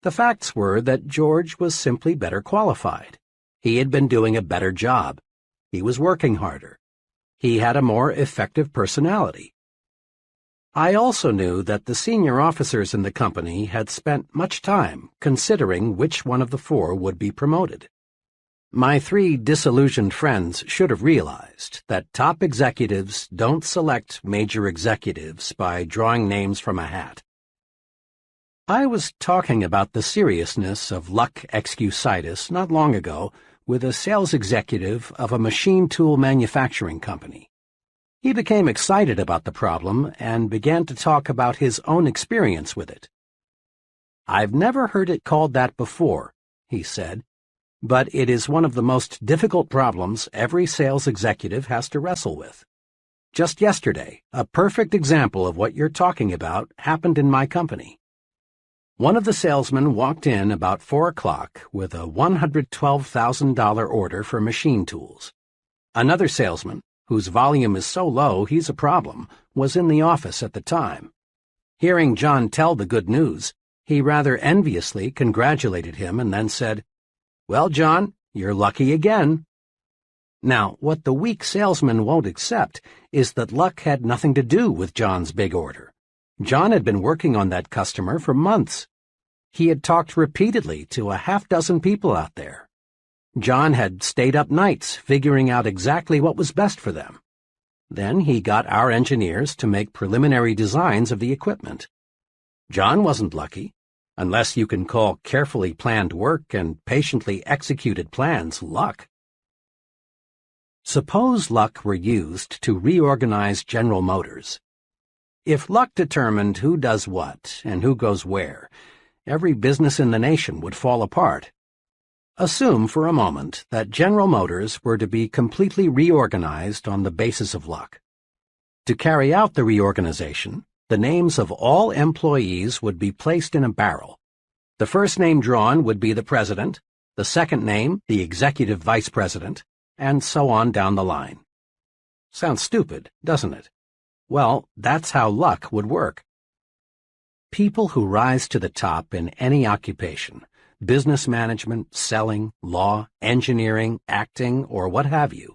[SPEAKER 1] The facts were that George was simply better qualified. He had been doing a better job. He was working harder. He had a more effective personality. I also knew that the senior officers in the company had spent much time considering which one of the 4 would be promoted. My 3 disillusioned friends should have realized that top executives don't select major executives by drawing names from a hat. I was talking about the seriousness of luck excusitis not long ago with a sales executive of a machine tool manufacturing company. He became excited about the problem and began to talk about his own experience with it. I've never heard it called that before, he said, but it is one of the most difficult problems every sales executive has to wrestle with. Just yesterday, a perfect example of what you're talking about happened in my company. One of the salesmen walked in about 4 o'clock with a $112,000 order for machine tools. Another salesman, whose volume is so low he's a problem, was in the office at the time. Hearing John tell the good news, he rather enviously congratulated him and then said, "Well, John, you're lucky again." Now, what the weak salesman won't accept is that luck had nothing to do with John's big order. John had been working on that customer for months. He had talked repeatedly to a half-dozen people out there. John had stayed up nights figuring out exactly what was best for them. Then he got our engineers to make preliminary designs of the equipment. John wasn't lucky, unless you can call carefully planned work and patiently executed plans luck. Suppose luck were used to reorganize General Motors. If luck determined who does what and who goes where, every business in the nation would fall apart. Assume for a moment that General Motors were to be completely reorganized on the basis of luck. To carry out the reorganization, the names of all employees would be placed in a barrel. The first name drawn would be the president, the second name the executive vice president, and so on down the line. Sounds stupid, doesn't it? Well, that's how luck would work. People who rise to the top in any occupation, business management, selling, law, engineering, acting, or what have you,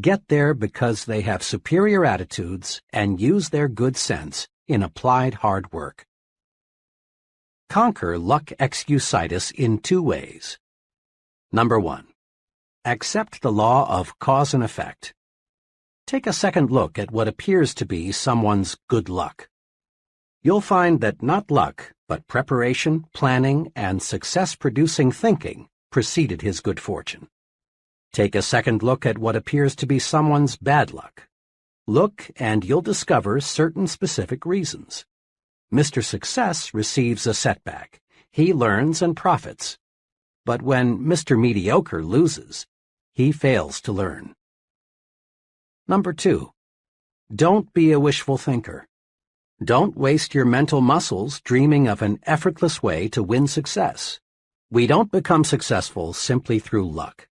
[SPEAKER 1] get there because they have superior attitudes and use their good sense in applied hard work. Conquer luck excusitis in two ways. Number 1. Accept the law of cause and effect. Take a second look at what appears to be someone's good luck. You'll find that not luck, but preparation, planning, and success-producing thinking preceded his good fortune. Take a second look at what appears to be someone's bad luck. Look, and you'll discover certain specific reasons. Mr. Success receives a setback. He learns and profits. But when Mr. Mediocre loses, he fails to learn. Number 2. Don't be a wishful thinker. Don't waste your mental muscles dreaming of an effortless way to win success. We don't become successful simply through luck.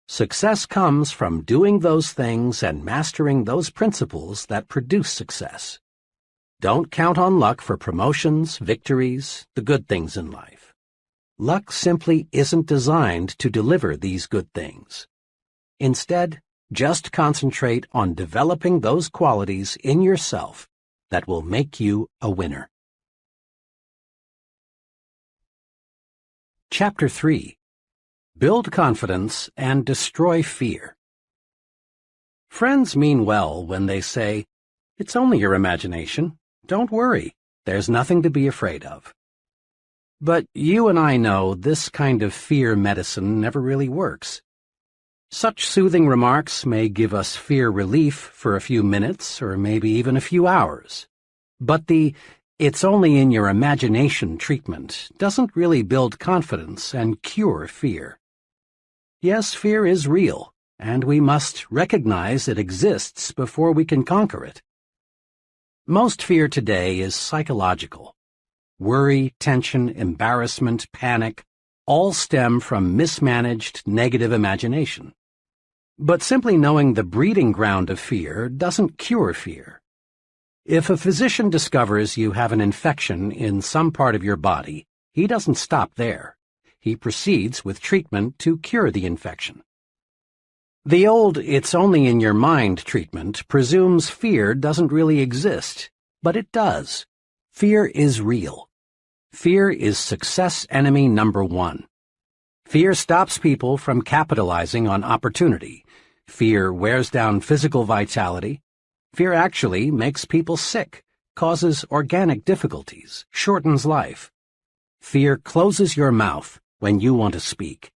[SPEAKER 1] Success comes from doing those things and mastering those principles that produce success. Don't count on luck for promotions, victories, the good things in life. Luck simply isn't designed to deliver these good things. Instead, just concentrate on developing those qualities in yourself that will make you a winner. Chapter 3. Build confidence and destroy fear. Friends mean well when they say, "It's only your imagination. Don't worry. There's nothing to be afraid of." But you and I know this kind of fear medicine never really works. Such soothing remarks may give us fear relief for a few minutes or maybe even a few hours. But the "it's only in your imagination" treatment doesn't really build confidence and cure fear. Yes, fear is real, and we must recognize it exists before we can conquer it. Most fear today is psychological. Worry, tension, embarrassment, panic all stem from mismanaged negative imagination. But simply knowing the breeding ground of fear doesn't cure fear. If a physician discovers you have an infection in some part of your body, he doesn't stop there. He proceeds with treatment to cure the infection. The old "it's only in your mind" treatment presumes fear doesn't really exist, but it does. Fear is real. Fear is success enemy number 1. Fear stops people from capitalizing on opportunity. Fear wears down physical vitality. Fear actually makes people sick, causes organic difficulties, shortens life. Fear closes your mouth when you want to speak.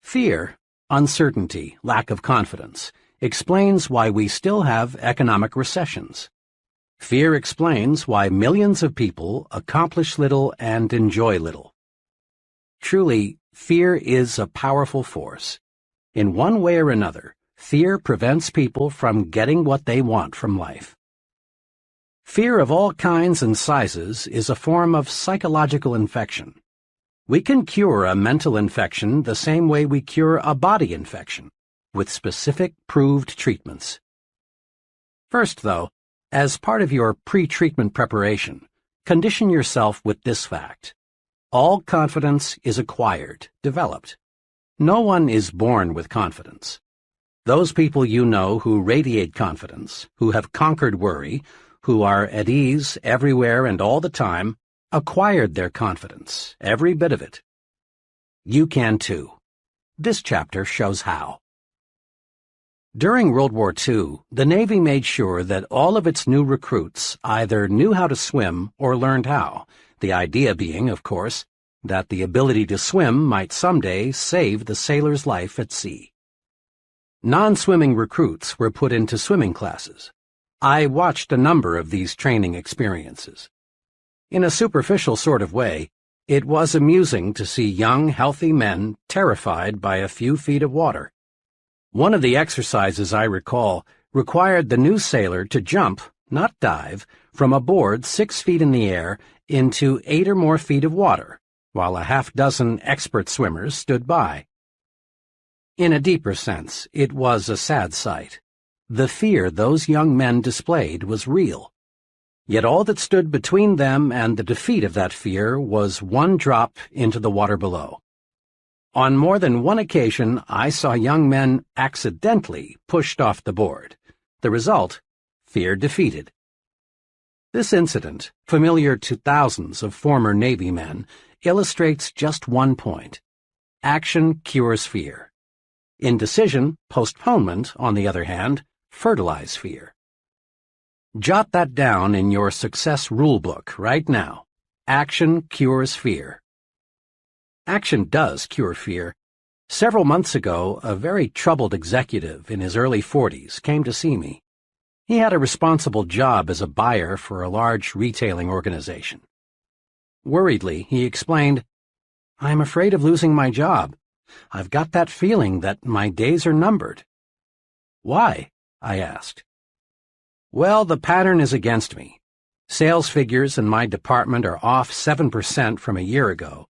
[SPEAKER 1] Fear, uncertainty, lack of confidence, explains why we still have economic recessions. Fear explains why millions of people accomplish little and enjoy little. Truly, fear is a powerful force. In one way or another, fear prevents people from getting what they want from life. Fear of all kinds and sizes is a form of psychological infection. We can cure a mental infection the same way we cure a body infection, with specific proved treatments. First, though, as part of your pre-treatment preparation, condition yourself with this fact. All confidence is acquired, developed. No one is born with confidence. Those people you know who radiate confidence, who have conquered worry, who are at ease everywhere and all the time, acquired their confidence, every bit of it. You can too. This chapter shows how. During World War II, the Navy made sure that all of its new recruits either knew how to swim or learned how, the idea being, of course, that the ability to swim might someday save the sailor's life at sea. Non-swimming recruits were put into swimming classes. I watched a number of these training experiences. In a superficial sort of way, it was amusing to see young, healthy men terrified by a few feet of water. One of the exercises I recall required the new sailor to jump, not dive, from a board 6 feet in the air into 8 or more feet of water, while a half-dozen expert swimmers stood by. In a deeper sense, it was a sad sight. The fear those young men displayed was real. Yet all that stood between them and the defeat of that fear was one drop into the water below. On more than one occasion, I saw young men accidentally pushed off the board. The result, fear defeated. This incident, familiar to thousands of former Navy men, illustrates just one point. Action cures fear. Indecision, postponement, on the other hand, fertilize fear. Jot that down in your success rulebook right now. Action cures fear. Action does cure fear. Several months ago, a very troubled executive in his early 40s came to see me. He had a responsible job as a buyer for a large retailing organization. Worriedly, he explained, "I'm afraid of losing my job. I've got that feeling that my days are numbered." "Why?" I asked. "Well, the pattern is against me. Sales figures in my department are off 7% from a year ago.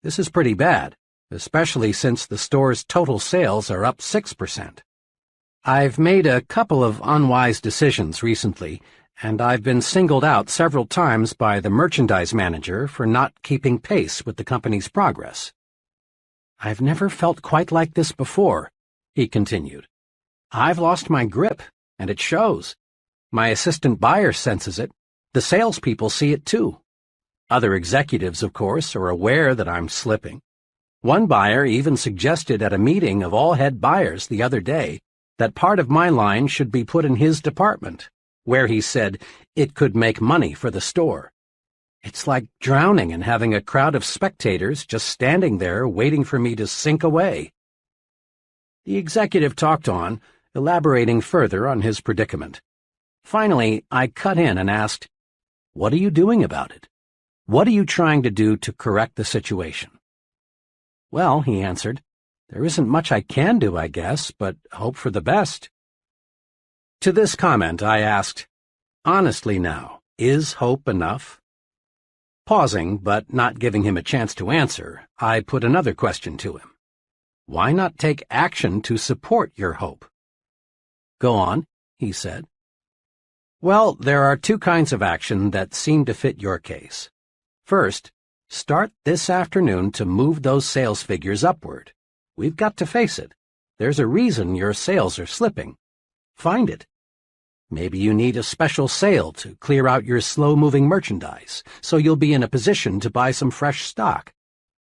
[SPEAKER 1] This is pretty bad, especially since the store's total sales are up 6%. I've made a couple of unwise decisions recently, and I've been singled out several times by the merchandise manager for not keeping pace with the company's progress." "I've never felt quite like this before," he continued. "I've lost my grip, and it shows. My assistant buyer senses it. The salespeople see it too. Other executives, of course, are aware that I'm slipping. One buyer even suggested at a meeting of all head buyers the other day that part of my line should be put in his department, where he said it could make money for the store. It's like drowning and having a crowd of spectators just standing there waiting for me to sink away." The executive talked on, elaborating further on his predicament. Finally, I cut in and asked, "What are you doing about it? What are you trying to do to correct the situation?" "Well," he answered, "there isn't much I can do, I guess, but hope for the best." To this comment, I asked, "Honestly now, is hope enough?" Pausing, but not giving him a chance to answer, I put another question to him. "Why not take action to support your hope?" "Go on," he said. "Well, there are two kinds of action that seem to fit your case. First, start this afternoon to move those sales figures upward. We've got to face it. There's a reason your sales are slipping. Find it. Maybe you need a special sale to clear out your slow-moving merchandise, so you'll be in a position to buy some fresh stock.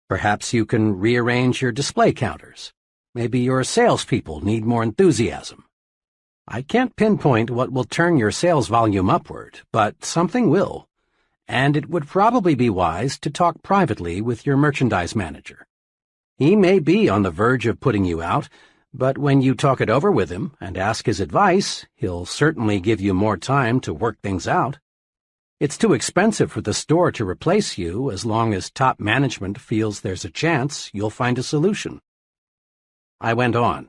[SPEAKER 1] Perhaps you can rearrange your display counters. Maybe your salespeople need more enthusiasm. I can't pinpoint what will turn your sales volume upward, but something will. And it would probably be wise to talk privately with your merchandise manager. He may be on the verge of putting you out, but when you talk it over with him and ask his advice, he'll certainly give you more time to work things out. It's too expensive for the store to replace you as long as top management feels there's a chance you'll find a solution." I went on.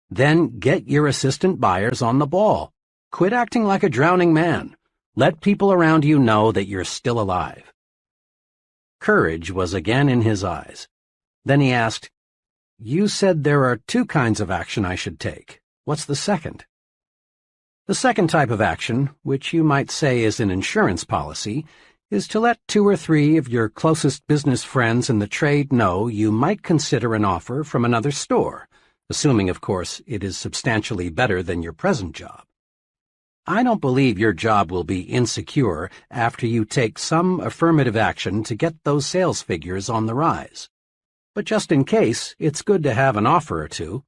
[SPEAKER 1] "Then get your assistant buyers on the ball. Quit acting like a drowning man. Let people around you know that you're still alive." Courage was again in his eyes. Then he asked, "You said there are two kinds of action I should take. What's the second?" "The second type of action, which you might say is an insurance policy, is to let 2 or 3 of your closest business friends in the trade know you might consider an offer from another store, assuming, of course, it is substantially better than your present job. I don't believe your job will be insecure after you take some affirmative action to get those sales figures on the rise. But just in case, it's good to have an offer or two.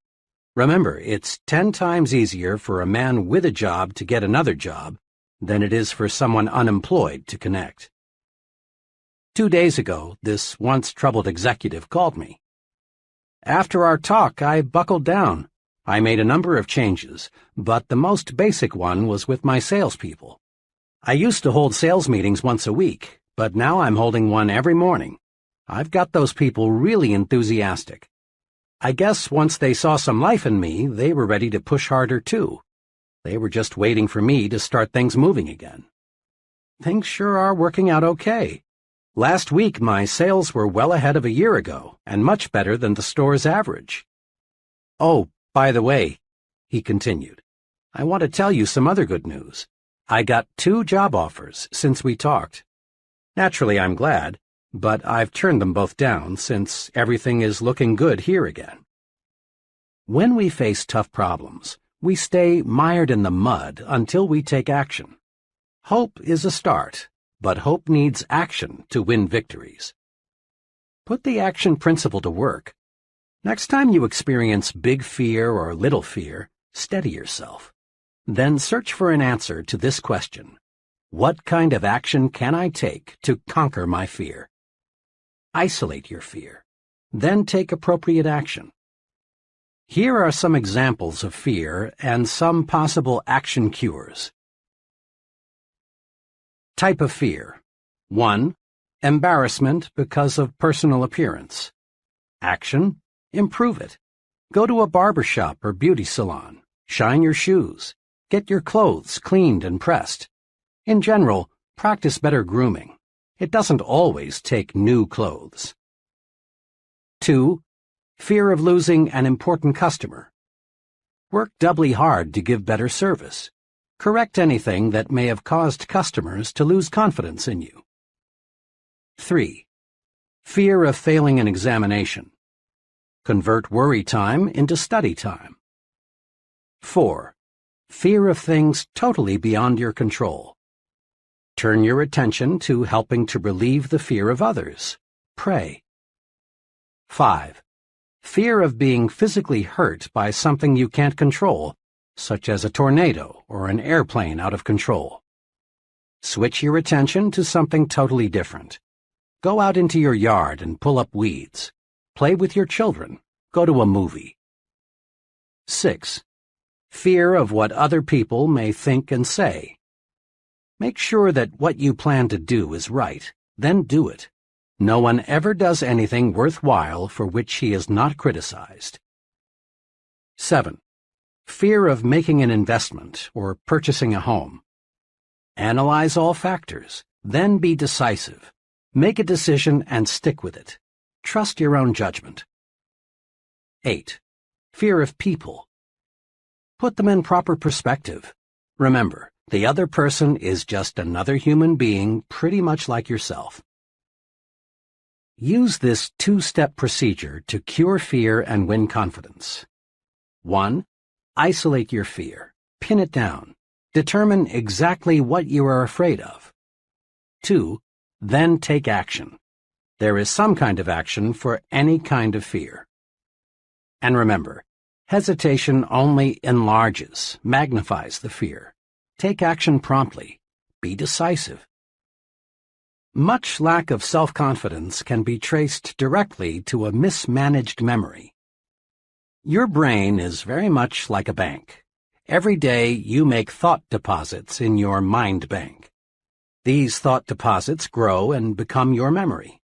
[SPEAKER 1] Remember, it's 10 times easier for a man with a job to get another job than it is for someone unemployed to connect. 2 days ago, this once troubled executive called me. After our talk, I buckled down. I made a number of changes, but the most basic one was with my salespeople. I used to hold sales meetings once a week, but now I'm holding one every morning. I've got those people really enthusiastic. I guess once they saw some life in me, they were ready to push harder too. They were just waiting for me to start things moving again. Things sure are working out okay. Last week, my sales were well ahead of a year ago, and much better than the store's average. Oh, by the way, he continued, I want to tell you some other good news. I got 2 job offers since we talked. Naturally, I'm glad, but I've turned them both down since everything is looking good here again. When we face tough problems, we stay mired in the mud until we take action. Hope is a start, but hope needs action to win victories. Put the action principle to work. Next time you experience big fear or little fear, steady yourself. Then search for an answer to this question. What kind of action can I take to conquer my fear? Isolate your fear. Then take appropriate action. Here are some examples of fear and some possible action cures. Type of fear. 1. Embarrassment because of personal appearance. Action. Improve it. Go to a barber shop or beauty salon. Shine your shoes. Get your clothes cleaned and pressed. In general, practice better grooming. It doesn't always take new clothes. 2. Fear of losing an important customer. Work doubly hard to give better service. Correct anything that may have caused customers to lose confidence in you. 3. Fear of failing an examination. Convert worry time into study time. 4. Fear of things totally beyond your control. Turn your attention to helping to relieve the fear of others. Pray. 5. Fear of being physically hurt by something you can't control, such as a tornado or an airplane out of control. Switch your attention to something totally different. Go out into your yard and pull up weeds. Play with your children. Go to a movie. 6. Fear of what other people may think and say. Make sure that what you plan to do is right, then do it. No one ever does anything worthwhile for which he is not criticized. 7. Fear of making an investment or purchasing a home. Analyze all factors, then be decisive. Make a decision and stick with it. Trust your own judgment. 8. Fear of people. Put them in proper perspective. Remember, the other person is just another human being pretty much like yourself. Use this 2-step procedure to cure fear and win confidence. 1. Isolate your fear. Pin it down. Determine exactly what you are afraid of. 2. Then take action. There is some kind of action for any kind of fear. And remember, hesitation only enlarges, magnifies the fear. Take action promptly. Be decisive. Much lack of self-confidence can be traced directly to a mismanaged memory. Your brain is very much like a bank. Every day you make thought deposits in your mind bank. These thought deposits grow and become your memory.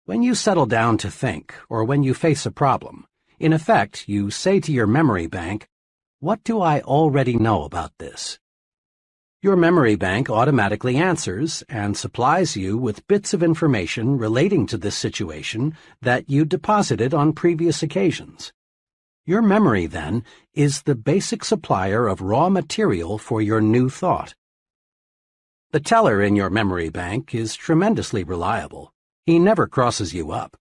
[SPEAKER 1] When you settle down to think, or when you face a problem, in effect, you say to your memory bank, "What do I already know about this?" Your memory bank automatically answers and supplies you with bits of information relating to this situation that you deposited on previous occasions. Your memory, then, is the basic supplier of raw material for your new thought. The teller in your memory bank is tremendously reliable. He never crosses you up.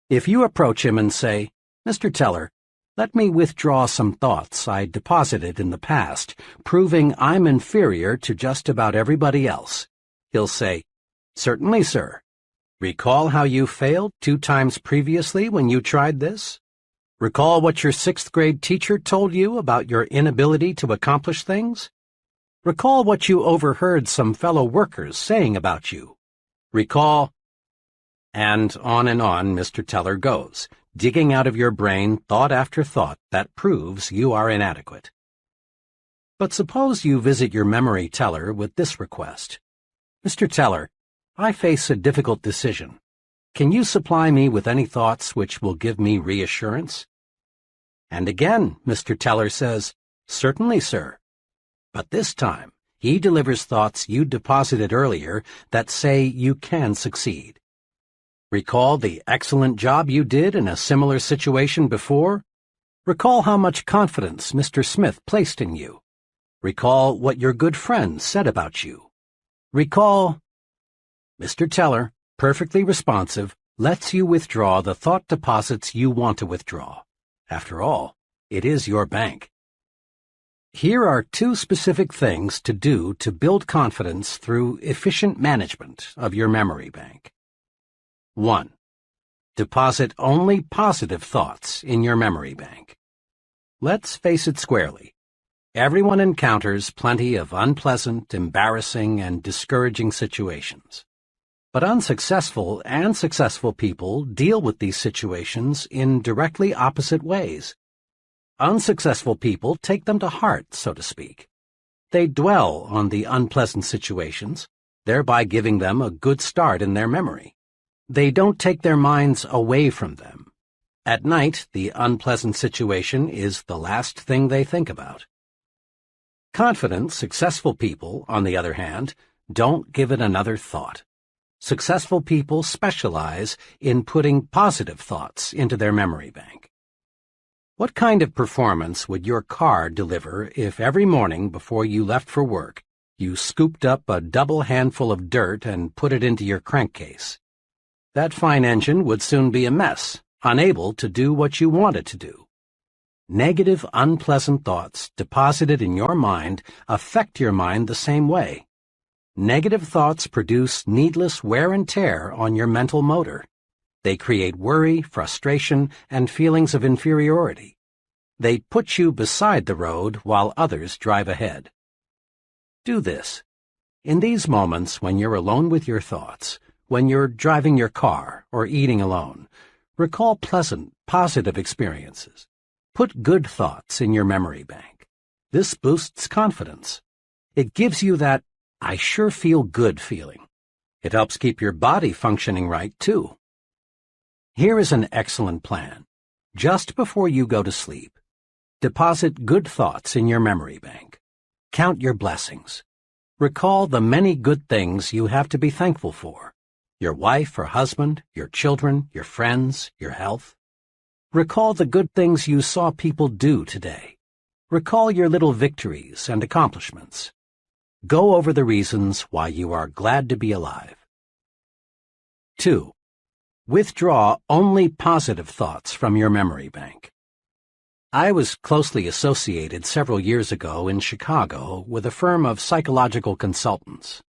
[SPEAKER 1] If you approach him and say, "Mr. Teller, Let me withdraw some thoughts I deposited in the past, proving I'm inferior to just about everybody else. He'll say, "Certainly, sir. Recall how you failed 2 times previously when you tried this? Recall what your 6th grade teacher told you about your inability to accomplish things? Recall what you overheard some fellow workers saying about you. Recall—" And on Mr. Teller goes, digging out of your brain thought after thought that proves you are inadequate. But suppose you visit your memory teller with this request. "Mr. Teller, I face a difficult decision. Can you supply me with any thoughts which will give me reassurance?" And again, Mr. Teller says, "Certainly, sir." But this time, he delivers thoughts you deposited earlier that say you can succeed. Recall the excellent job you did in a similar situation before? Recall how much confidence Mr. Smith placed in you. Recall what your good friends said about you. Recall— Mr. Teller, perfectly responsive, lets you withdraw the thought deposits you want to withdraw. After all, it is your bank. Here are 2 specific things to do to build confidence through efficient management of your memory bank. 1. Deposit only positive thoughts in your memory bank. Let's face it squarely. Everyone encounters plenty of unpleasant, embarrassing, and discouraging situations. But unsuccessful and successful people deal with these situations in directly opposite ways. Unsuccessful people take them to heart, so to speak. They dwell on the unpleasant situations, thereby giving them a good start in their memory. They don't take their minds away from them. At night, the unpleasant situation is the last thing they think about. Confident, successful people, on the other hand, don't give it another thought. Successful people specialize in putting positive thoughts into their memory bank. What kind of performance would your car deliver if every morning before you left for work, you scooped up a double handful of dirt and put it into your crankcase? That fine engine would soon be a mess, unable to do what you want it to do. Negative, unpleasant thoughts deposited in your mind affect your mind the same way. Negative thoughts produce needless wear and tear on your mental motor. They create worry, frustration, and feelings of inferiority. They put you beside the road while others drive ahead. Do this. In these moments when you're alone with your thoughts, when you're driving your car or eating alone, recall pleasant, positive experiences. Put good thoughts in your memory bank. This boosts confidence. It gives you that "I sure feel good" feeling. It helps keep your body functioning right, too. Here is an excellent plan. Just before you go to sleep, deposit good thoughts in your memory bank. Count your blessings. Recall the many good things you have to be thankful for. Your wife or husband, your children, your friends, your health. Recall the good things you saw people do today. Recall your little victories and accomplishments. Go over the reasons why you are glad to be alive. 2. Withdraw only positive thoughts from your memory bank. I was closely associated several years ago in Chicago with a firm of psychological consultants.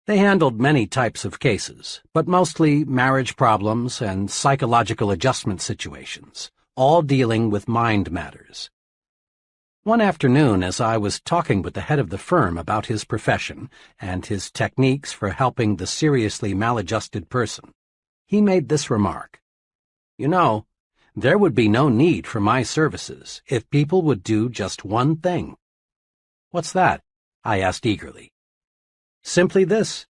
[SPEAKER 1] They handled many types of cases, but mostly marriage problems and psychological adjustment situations, all dealing with mind matters. One afternoon, as I was talking with the head of the firm about his profession and his techniques for helping the seriously maladjusted person, he made this remark: "You know, there would be no need for my services if people would do just one thing." "What's that?" I asked eagerly. "Simply this: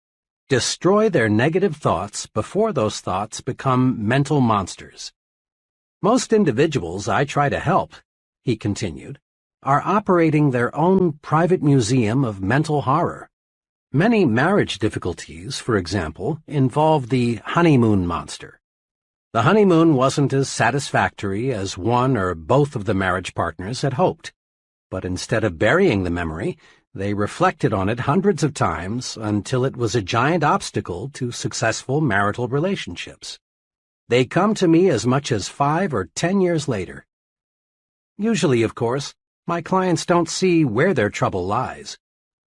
[SPEAKER 1] destroy their negative thoughts before those thoughts become mental monsters. Most individuals I try to help," he continued, "are operating their own private museum of mental horror. Many marriage difficulties, for example, involve the honeymoon monster. The honeymoon wasn't as satisfactory as one or both of the marriage partners had hoped, but instead of burying the memory, they reflected on it hundreds of times until it was a giant obstacle to successful marital relationships. They come to me as much as 5 or 10 years later. Usually, of course, my clients don't see where their trouble lies.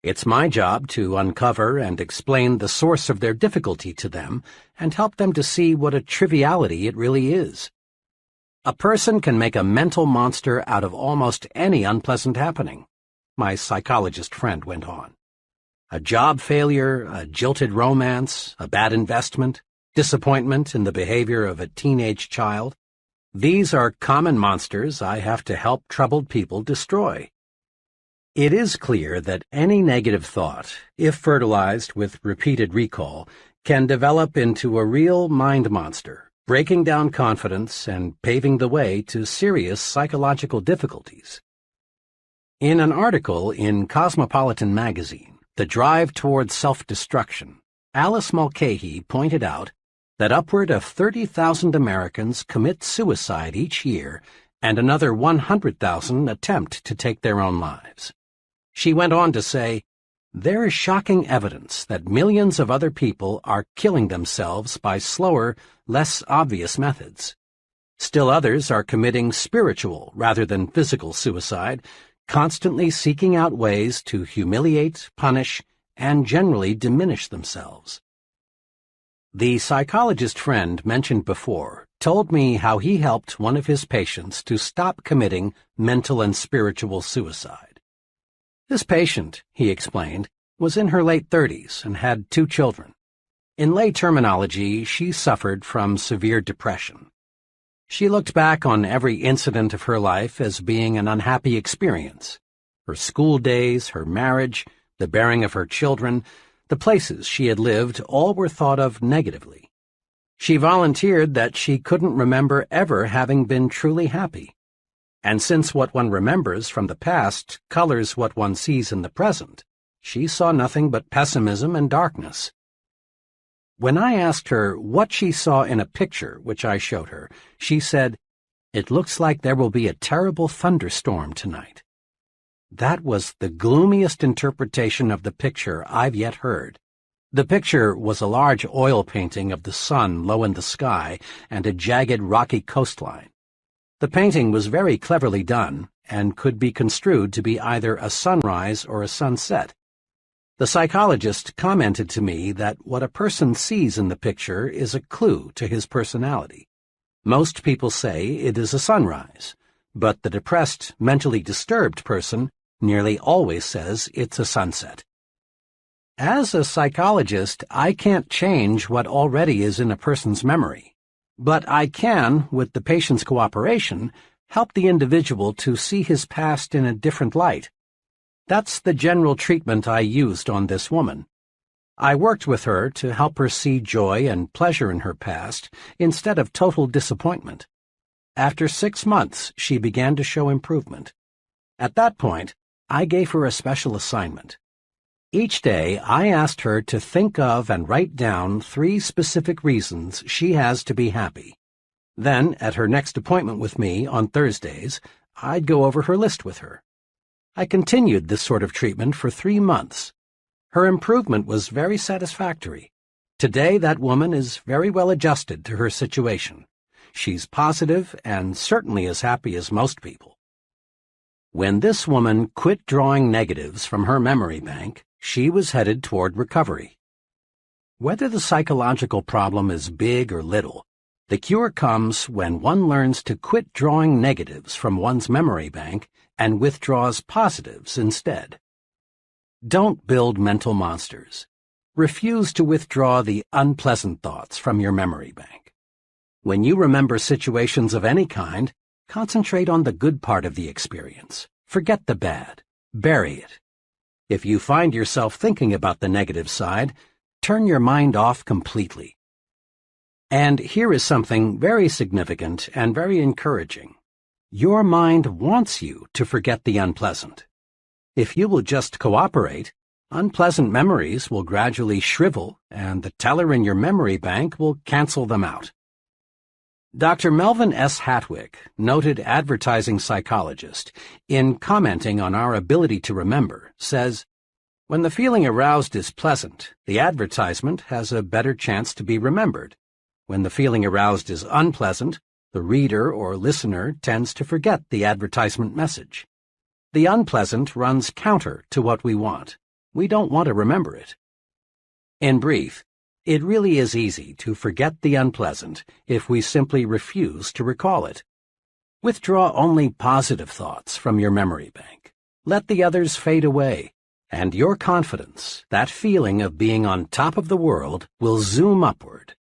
[SPEAKER 1] It's my job to uncover and explain the source of their difficulty to them and help them to see what a triviality it really is. A person can make a mental monster out of almost any unpleasant happening, my psychologist friend went on. A job failure, a jilted romance, a bad investment, disappointment in the behavior of a teenage child. These are common monsters I have to help troubled people destroy. It is clear that any negative thought, if fertilized with repeated recall, can develop into a real mind monster, breaking down confidence and paving the way to serious psychological difficulties. In an article in Cosmopolitan magazine, The Drive Toward Self-Destruction, Alice Mulcahy pointed out that upward of 30,000 Americans commit suicide each year and another 100,000 attempt to take their own lives. She went on to say, "There is shocking evidence that millions of other people are killing themselves by slower, less obvious methods. Still others are committing spiritual rather than physical suicide, constantly seeking out ways to humiliate, punish, and generally diminish themselves." The psychologist friend mentioned before told me how he helped one of his patients to stop committing mental and spiritual suicide. This patient, he explained, was in her late 30s and had 2 children. In lay terminology, she suffered from severe depression. She looked back on every incident of her life as being an unhappy experience. Her school days, her marriage, the bearing of her children, the places she had lived, all were thought of negatively. She volunteered that she couldn't remember ever having been truly happy. And since what one remembers from the past colors what one sees in the present, she saw nothing but pessimism and darkness. When I asked her what she saw in a picture which I showed her, she said, "It looks like there will be a terrible thunderstorm tonight." That was the gloomiest interpretation of the picture I've yet heard. The picture was a large oil painting of the sun low in the sky and a jagged rocky coastline. The painting was very cleverly done and could be construed to be either a sunrise or a sunset. The psychologist commented to me that what a person sees in the picture is a clue to his personality. Most people say it is a sunrise, but the depressed, mentally disturbed person nearly always says it's a sunset. As a psychologist, I can't change what already is in a person's memory, but I can, with the patient's cooperation, help the individual to see his past in a different light. That's the general treatment I used on this woman. I worked with her to help her see joy and pleasure in her past instead of total disappointment. After 6 months, she began to show improvement. At that point, I gave her a special assignment. Each day, I asked her to think of and write down 3 specific reasons she has to be happy. Then, at her next appointment with me on Thursdays, I'd go over her list with her. I continued this sort of treatment for 3 months. Her improvement was very satisfactory. Today, that woman is very well adjusted to her situation. She's positive and certainly as happy as most people. When this woman quit drawing negatives from her memory bank, she was headed toward recovery. Whether the psychological problem is big or little, the cure comes when one learns to quit drawing negatives from one's memory bank and withdraws positives instead. Don't build mental monsters. Refuse to withdraw the unpleasant thoughts from your memory bank. When you remember situations of any kind, concentrate on the good part of the experience. Forget the bad. Bury it. If you find yourself thinking about the negative side, turn your mind off completely. And here is something very significant and very encouraging. Your mind wants you to forget the unpleasant. If you will just cooperate, unpleasant memories will gradually shrivel and the teller in your memory bank will cancel them out. Dr. Melvin S. Hatwick, noted advertising psychologist, in commenting on our ability to remember, says, "When the feeling aroused is pleasant, the advertisement has a better chance to be remembered. When the feeling aroused is unpleasant, The reader or listener tends to forget the advertisement message. The unpleasant runs counter to what we want. We don't want to remember it. In brief, it really is easy to forget the unpleasant if we simply refuse to recall it. Withdraw only positive thoughts from your memory bank. Let the others fade away, and your confidence, that feeling of being on top of the world, will zoom upward.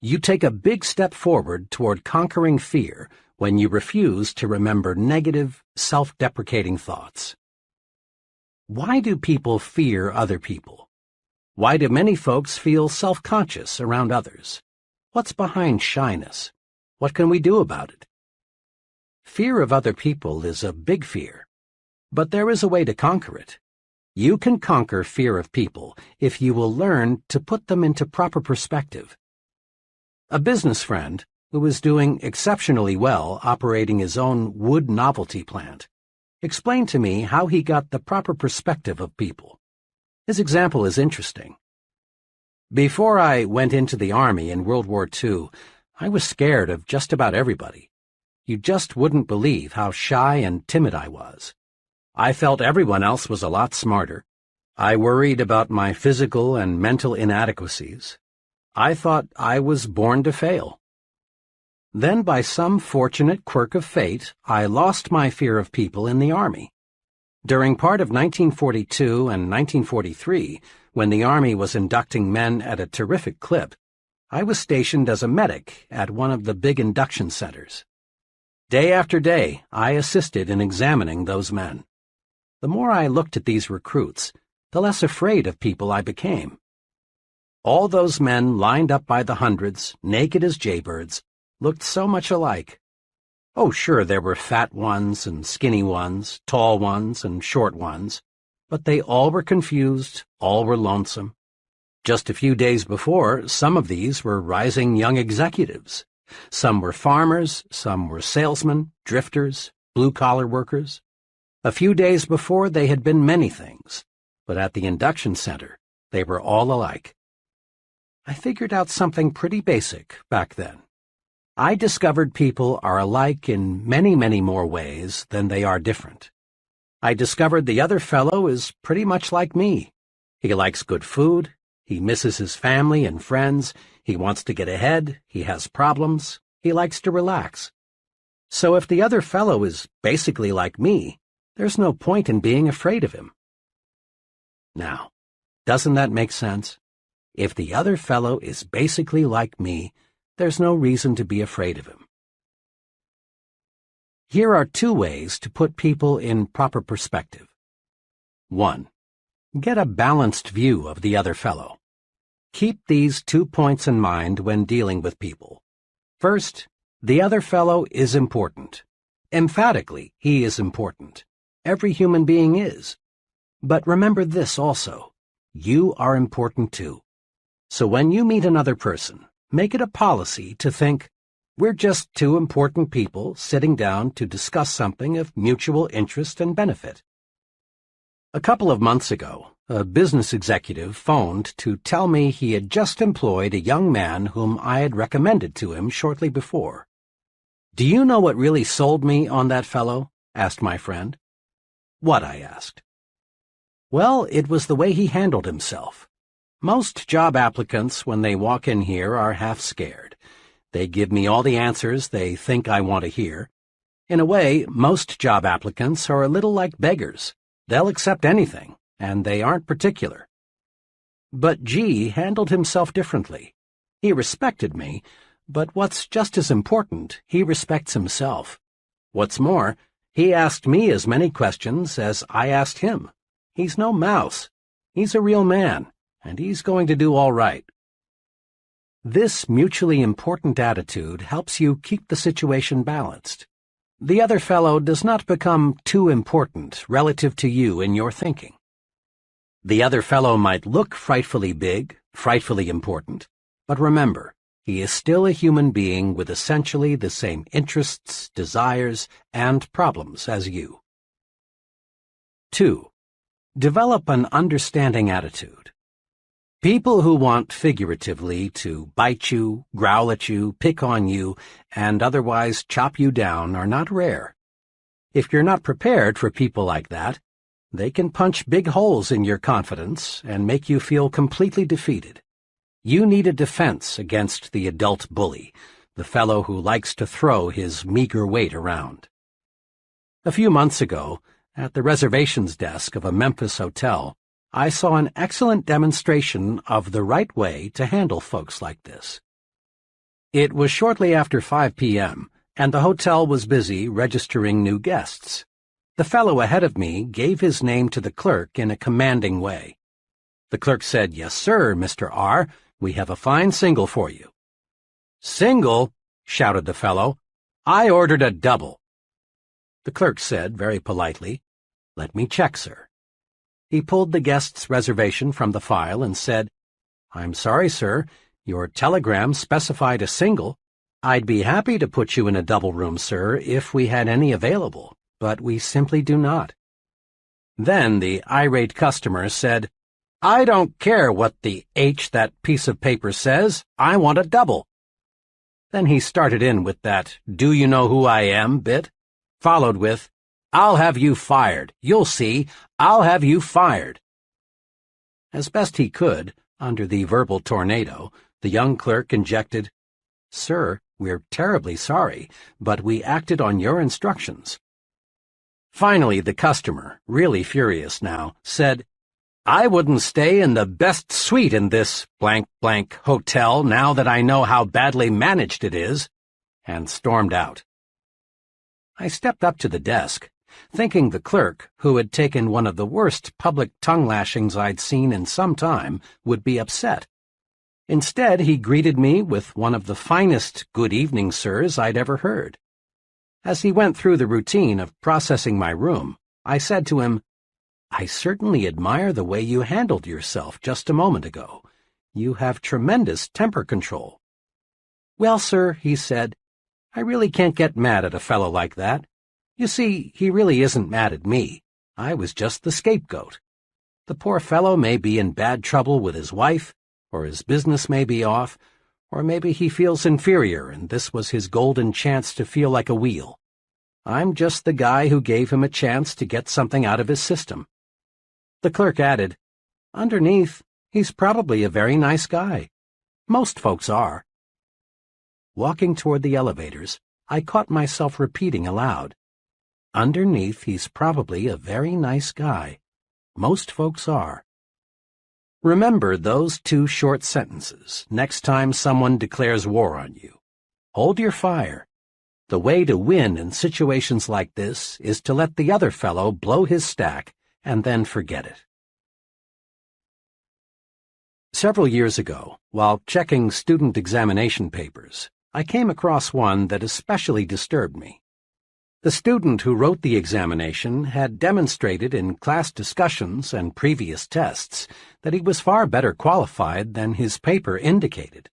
[SPEAKER 1] You take a big step forward toward conquering fear when you refuse to remember negative, self-deprecating thoughts. Why do people fear other people? Why do many folks feel self-conscious around others? What's behind shyness? What can we do about it? Fear of other people is a big fear, but there is a way to conquer it. You can conquer fear of people if you will learn to put them into proper perspective. A business friend, who was doing exceptionally well operating his own wood novelty plant, explained to me how he got the proper perspective of people. His example is interesting. Before I went into the Army in World War II, I was scared of just about everybody. You just wouldn't believe how shy and timid I was. I felt everyone else was a lot smarter. I worried about my physical and mental inadequacies. I thought I was born to fail. Then, by some fortunate quirk of fate, I lost my fear of people in the Army. During part of 1942 and 1943, when the Army was inducting men at a terrific clip, I was stationed as a medic at one of the big induction centers. Day after day, I assisted in examining those men. The more I looked at these recruits, the less afraid of people I became. All those men lined up by the hundreds, naked as jaybirds, looked so much alike. Oh, sure, there were fat ones and skinny ones, tall ones and short ones, but they all were confused, all were lonesome. Just a few days before, some of these were rising young executives. Some were farmers, some were salesmen, drifters, blue-collar workers. A few days before, they had been many things, but at the induction center, they were all alike. I figured out something pretty basic back then. I discovered people are alike in many, many more ways than they are different. I discovered the other fellow is pretty much like me. He likes good food, he misses his family and friends, he wants to get ahead, he has problems, he likes to relax. So if the other fellow is basically like me, there's no point in being afraid of him. Now, doesn't that make sense? If the other fellow is basically like me, there's no reason to be afraid of him. Here are 2 ways to put people in proper perspective. 1. Get a balanced view of the other fellow. Keep these 2 points in mind when dealing with people. First, the other fellow is important. Emphatically, he is important. Every human being is. But remember this also. You are important too. So when you meet another person, make it a policy to think, we're just 2 important people sitting down to discuss something of mutual interest and benefit. A couple of months ago, a business executive phoned to tell me he had just employed a young man whom I had recommended to him shortly before. Do you know what really sold me on that fellow? Asked my friend. What? I asked. Well, it was the way he handled himself. Most job applicants, when they walk in here, are half scared. They give me all the answers they think I want to hear. In a way, most job applicants are a little like beggars. They'll accept anything, and they aren't particular. But G handled himself differently. He respected me, but what's just as important, he respects himself. What's more, he asked me as many questions as I asked him. He's no mouse. He's a real man, and he's going to do all right. This mutually important attitude helps you keep the situation balanced. The other fellow does not become too important relative to you in your thinking. The other fellow might look frightfully big, frightfully important, but remember, he is still a human being with essentially the same interests, desires, and problems as you. 2. Develop an understanding attitude. People who want figuratively to bite you, growl at you, pick on you, and otherwise chop you down are not rare. If you're not prepared for people like that, they can punch big holes in your confidence and make you feel completely defeated. You need a defense against the adult bully, the fellow who likes to throw his meager weight around. A few months ago, at the reservations desk of a Memphis hotel, I saw an excellent demonstration of the right way to handle folks like this. It was shortly after 5 p.m., and the hotel was busy registering new guests. The fellow ahead of me gave his name to the clerk in a commanding way. The clerk said, "Yes, sir, Mr. R., we have a fine single for you." "Single?" shouted the fellow. "I ordered a double." The clerk said, very politely, "Let me check, sir." He pulled the guest's reservation from the file and said, "I'm sorry, sir, your telegram specified a single. I'd be happy to put you in a double room, sir, if we had any available, but we simply do not." Then the irate customer said, "I don't care what the H that piece of paper says, I want a double." Then he started in with that "do you know who I am" bit, followed with, "I'll have you fired. You'll see. I'll have you fired." As best he could, under the verbal tornado, the young clerk injected, "Sir, we're terribly sorry, but we acted on your instructions." Finally, the customer, really furious now, said, "I wouldn't stay in the best suite in this blank blank hotel now that I know how badly managed it is," and stormed out. I stepped up to the desk, thinking the clerk, who had taken one of the worst public tongue-lashings I'd seen in some time, would be upset. Instead, he greeted me with one of the finest "good evening, sirs" I'd ever heard. As he went through the routine of processing my room, I said to him, "I certainly admire the way you handled yourself just a moment ago. You have tremendous temper control." "Well, sir," he said, "I really can't get mad at a fellow like that. You see, he really isn't mad at me. I was just the scapegoat. The poor fellow may be in bad trouble with his wife, or his business may be off, or maybe he feels inferior and this was his golden chance to feel like a wheel. I'm just the guy who gave him a chance to get something out of his system." The clerk added, "Underneath, he's probably a very nice guy. Most folks are." Walking toward the elevators, I caught myself repeating aloud, "Underneath, he's probably a very nice guy. Most folks are." Remember those 2 short sentences next time someone declares war on you. Hold your fire. The way to win in situations like this is to let the other fellow blow his stack and then forget it. Several years ago, while checking student examination papers, I came across one that especially disturbed me. The student who wrote the examination had demonstrated in class discussions and previous tests that he was far better qualified than his paper indicated.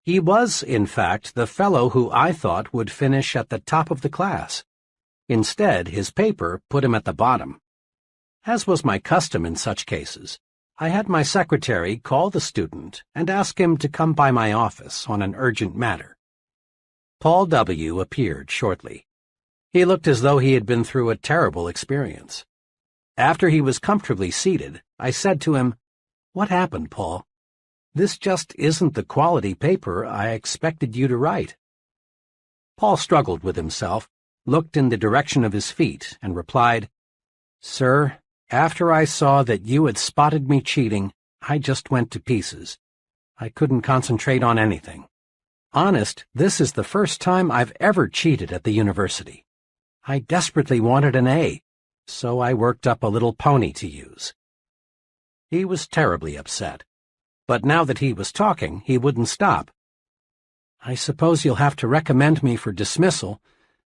[SPEAKER 1] He was, in fact, the fellow who I thought would finish at the top of the class. Instead, his paper put him at the bottom. As was my custom in such cases, I had my secretary call the student and ask him to come by my office on an urgent matter. Paul W. appeared shortly. He looked as though he had been through a terrible experience. After he was comfortably seated, I said to him, "What happened, Paul? This just isn't the quality paper I expected you to write." Paul struggled with himself, looked in the direction of his feet, and replied, "Sir, after I saw that you had spotted me cheating, I just went to pieces. I couldn't concentrate on anything. Honest, this is the first time I've ever cheated at the university. I desperately wanted an A, so I worked up a little pony to use." He was terribly upset, but now that he was talking, he wouldn't stop. "I suppose you'll have to recommend me for dismissal.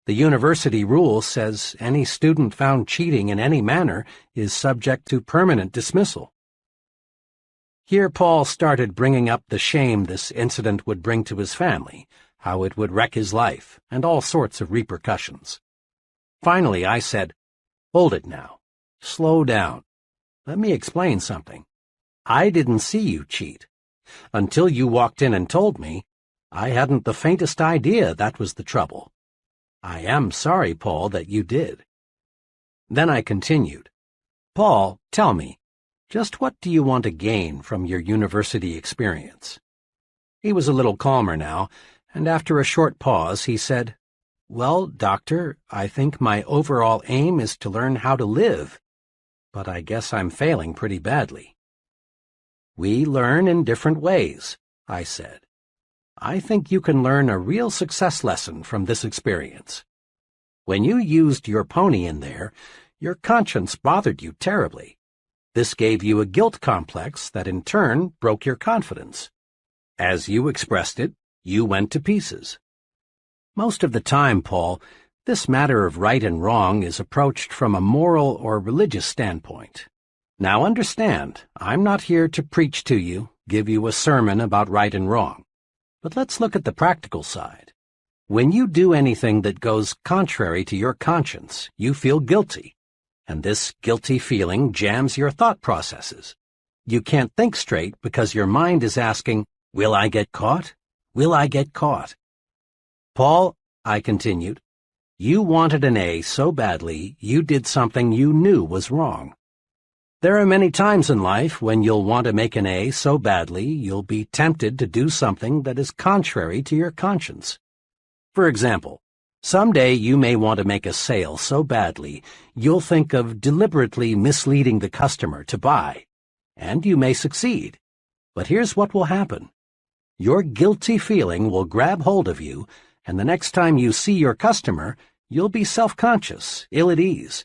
[SPEAKER 1] The university rule says any student found cheating in any manner is subject to permanent dismissal." Here Paul started bringing up the shame this incident would bring to his family, how it would wreck his life, and all sorts of repercussions. Finally, I said, "Hold it now. Slow down. Let me explain something. I didn't see you cheat. Until you walked in and told me, I hadn't the faintest idea that was the trouble. I am sorry, Paul, that you did." Then I continued, "Paul, tell me, just what do you want to gain from your university experience?" He was a little calmer now, and after a short pause he said, "Well, Doctor, I think my overall aim is to learn how to live, but I guess I'm failing pretty badly." "We learn in different ways," I said. "I think you can learn a real success lesson from this experience. When you used your pony in there, your conscience bothered you terribly. This gave you a guilt complex that in turn broke your confidence. As you expressed it, you went to pieces. Most of the time, Paul, this matter of right and wrong is approached from a moral or religious standpoint. Now understand, I'm not here to preach to you, give you a sermon about right and wrong. But let's look at the practical side. When you do anything that goes contrary to your conscience, you feel guilty, and this guilty feeling jams your thought processes. You can't think straight because your mind is asking, "Will I get caught? Will I get caught?" "Paul," I continued, "you wanted an A so badly you did something you knew was wrong. There are many times in life when you'll want to make an A so badly you'll be tempted to do something that is contrary to your conscience. For example, someday you may want to make a sale so badly you'll think of deliberately misleading the customer to buy, and you may succeed. But here's what will happen. Your guilty feeling will grab hold of you, and the next time you see your customer, you'll be self-conscious, ill at ease.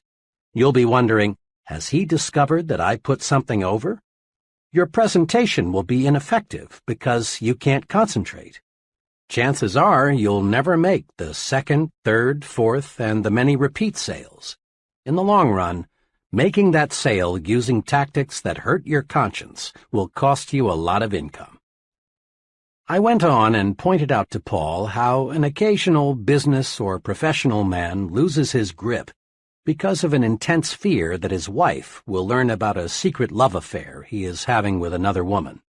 [SPEAKER 1] You'll be wondering, has he discovered that I put something over? Your presentation will be ineffective because you can't concentrate. Chances are you'll never make the second, third, fourth, and the many repeat sales. In the long run, making that sale using tactics that hurt your conscience will cost you a lot of income." I went on and pointed out to Paul how an occasional business or professional man loses his grip because of an intense fear that his wife will learn about a secret love affair he is having with another woman.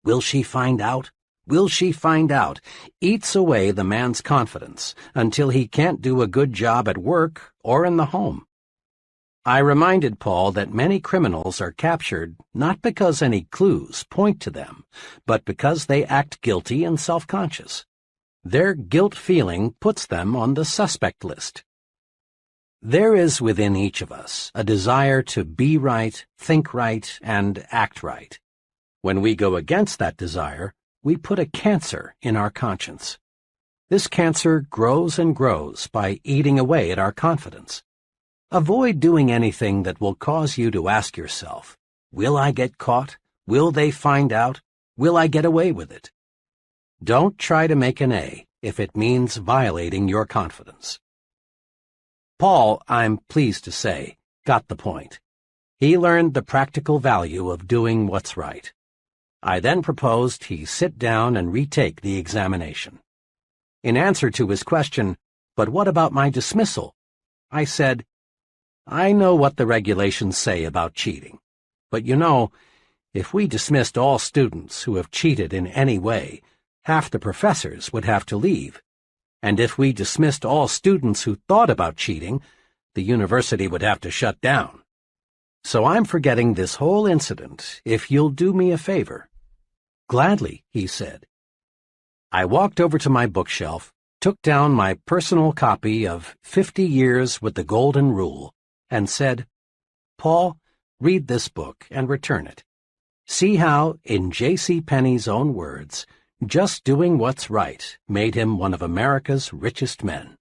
[SPEAKER 1] Will she find out? Will she find out? Eats away the man's confidence until he can't do a good job at work or in the home. I reminded Paul that many criminals are captured not because any clues point to them, but because they act guilty and self-conscious. Their guilt feeling puts them on the suspect list. There is within each of us a desire to be right, think right, and act right. When we go against that desire, we put a cancer in our conscience. This cancer grows and grows by eating away at our confidence. Avoid doing anything that will cause you to ask yourself, "Will I get caught? Will they find out? Will I get away with it?" Don't try to make an A if it means violating your confidence. Paul, I'm pleased to say, got the point. He learned the practical value of doing what's right. I then proposed he sit down and retake the examination. In answer to his question, "But what about my dismissal?" I said, "I know what the regulations say about cheating, but you know, if we dismissed all students who have cheated in any way, half the professors would have to leave. And if we dismissed all students who thought about cheating, the university would have to shut down. So I'm forgetting this whole incident if you'll do me a favor." "Gladly," he said. I walked over to my bookshelf, took down my personal copy of 50 Years with the Golden Rule, and said, "Paul, read this book and return it. See how, in J.C. Penney's own words, just doing what's right made him one of America's richest men."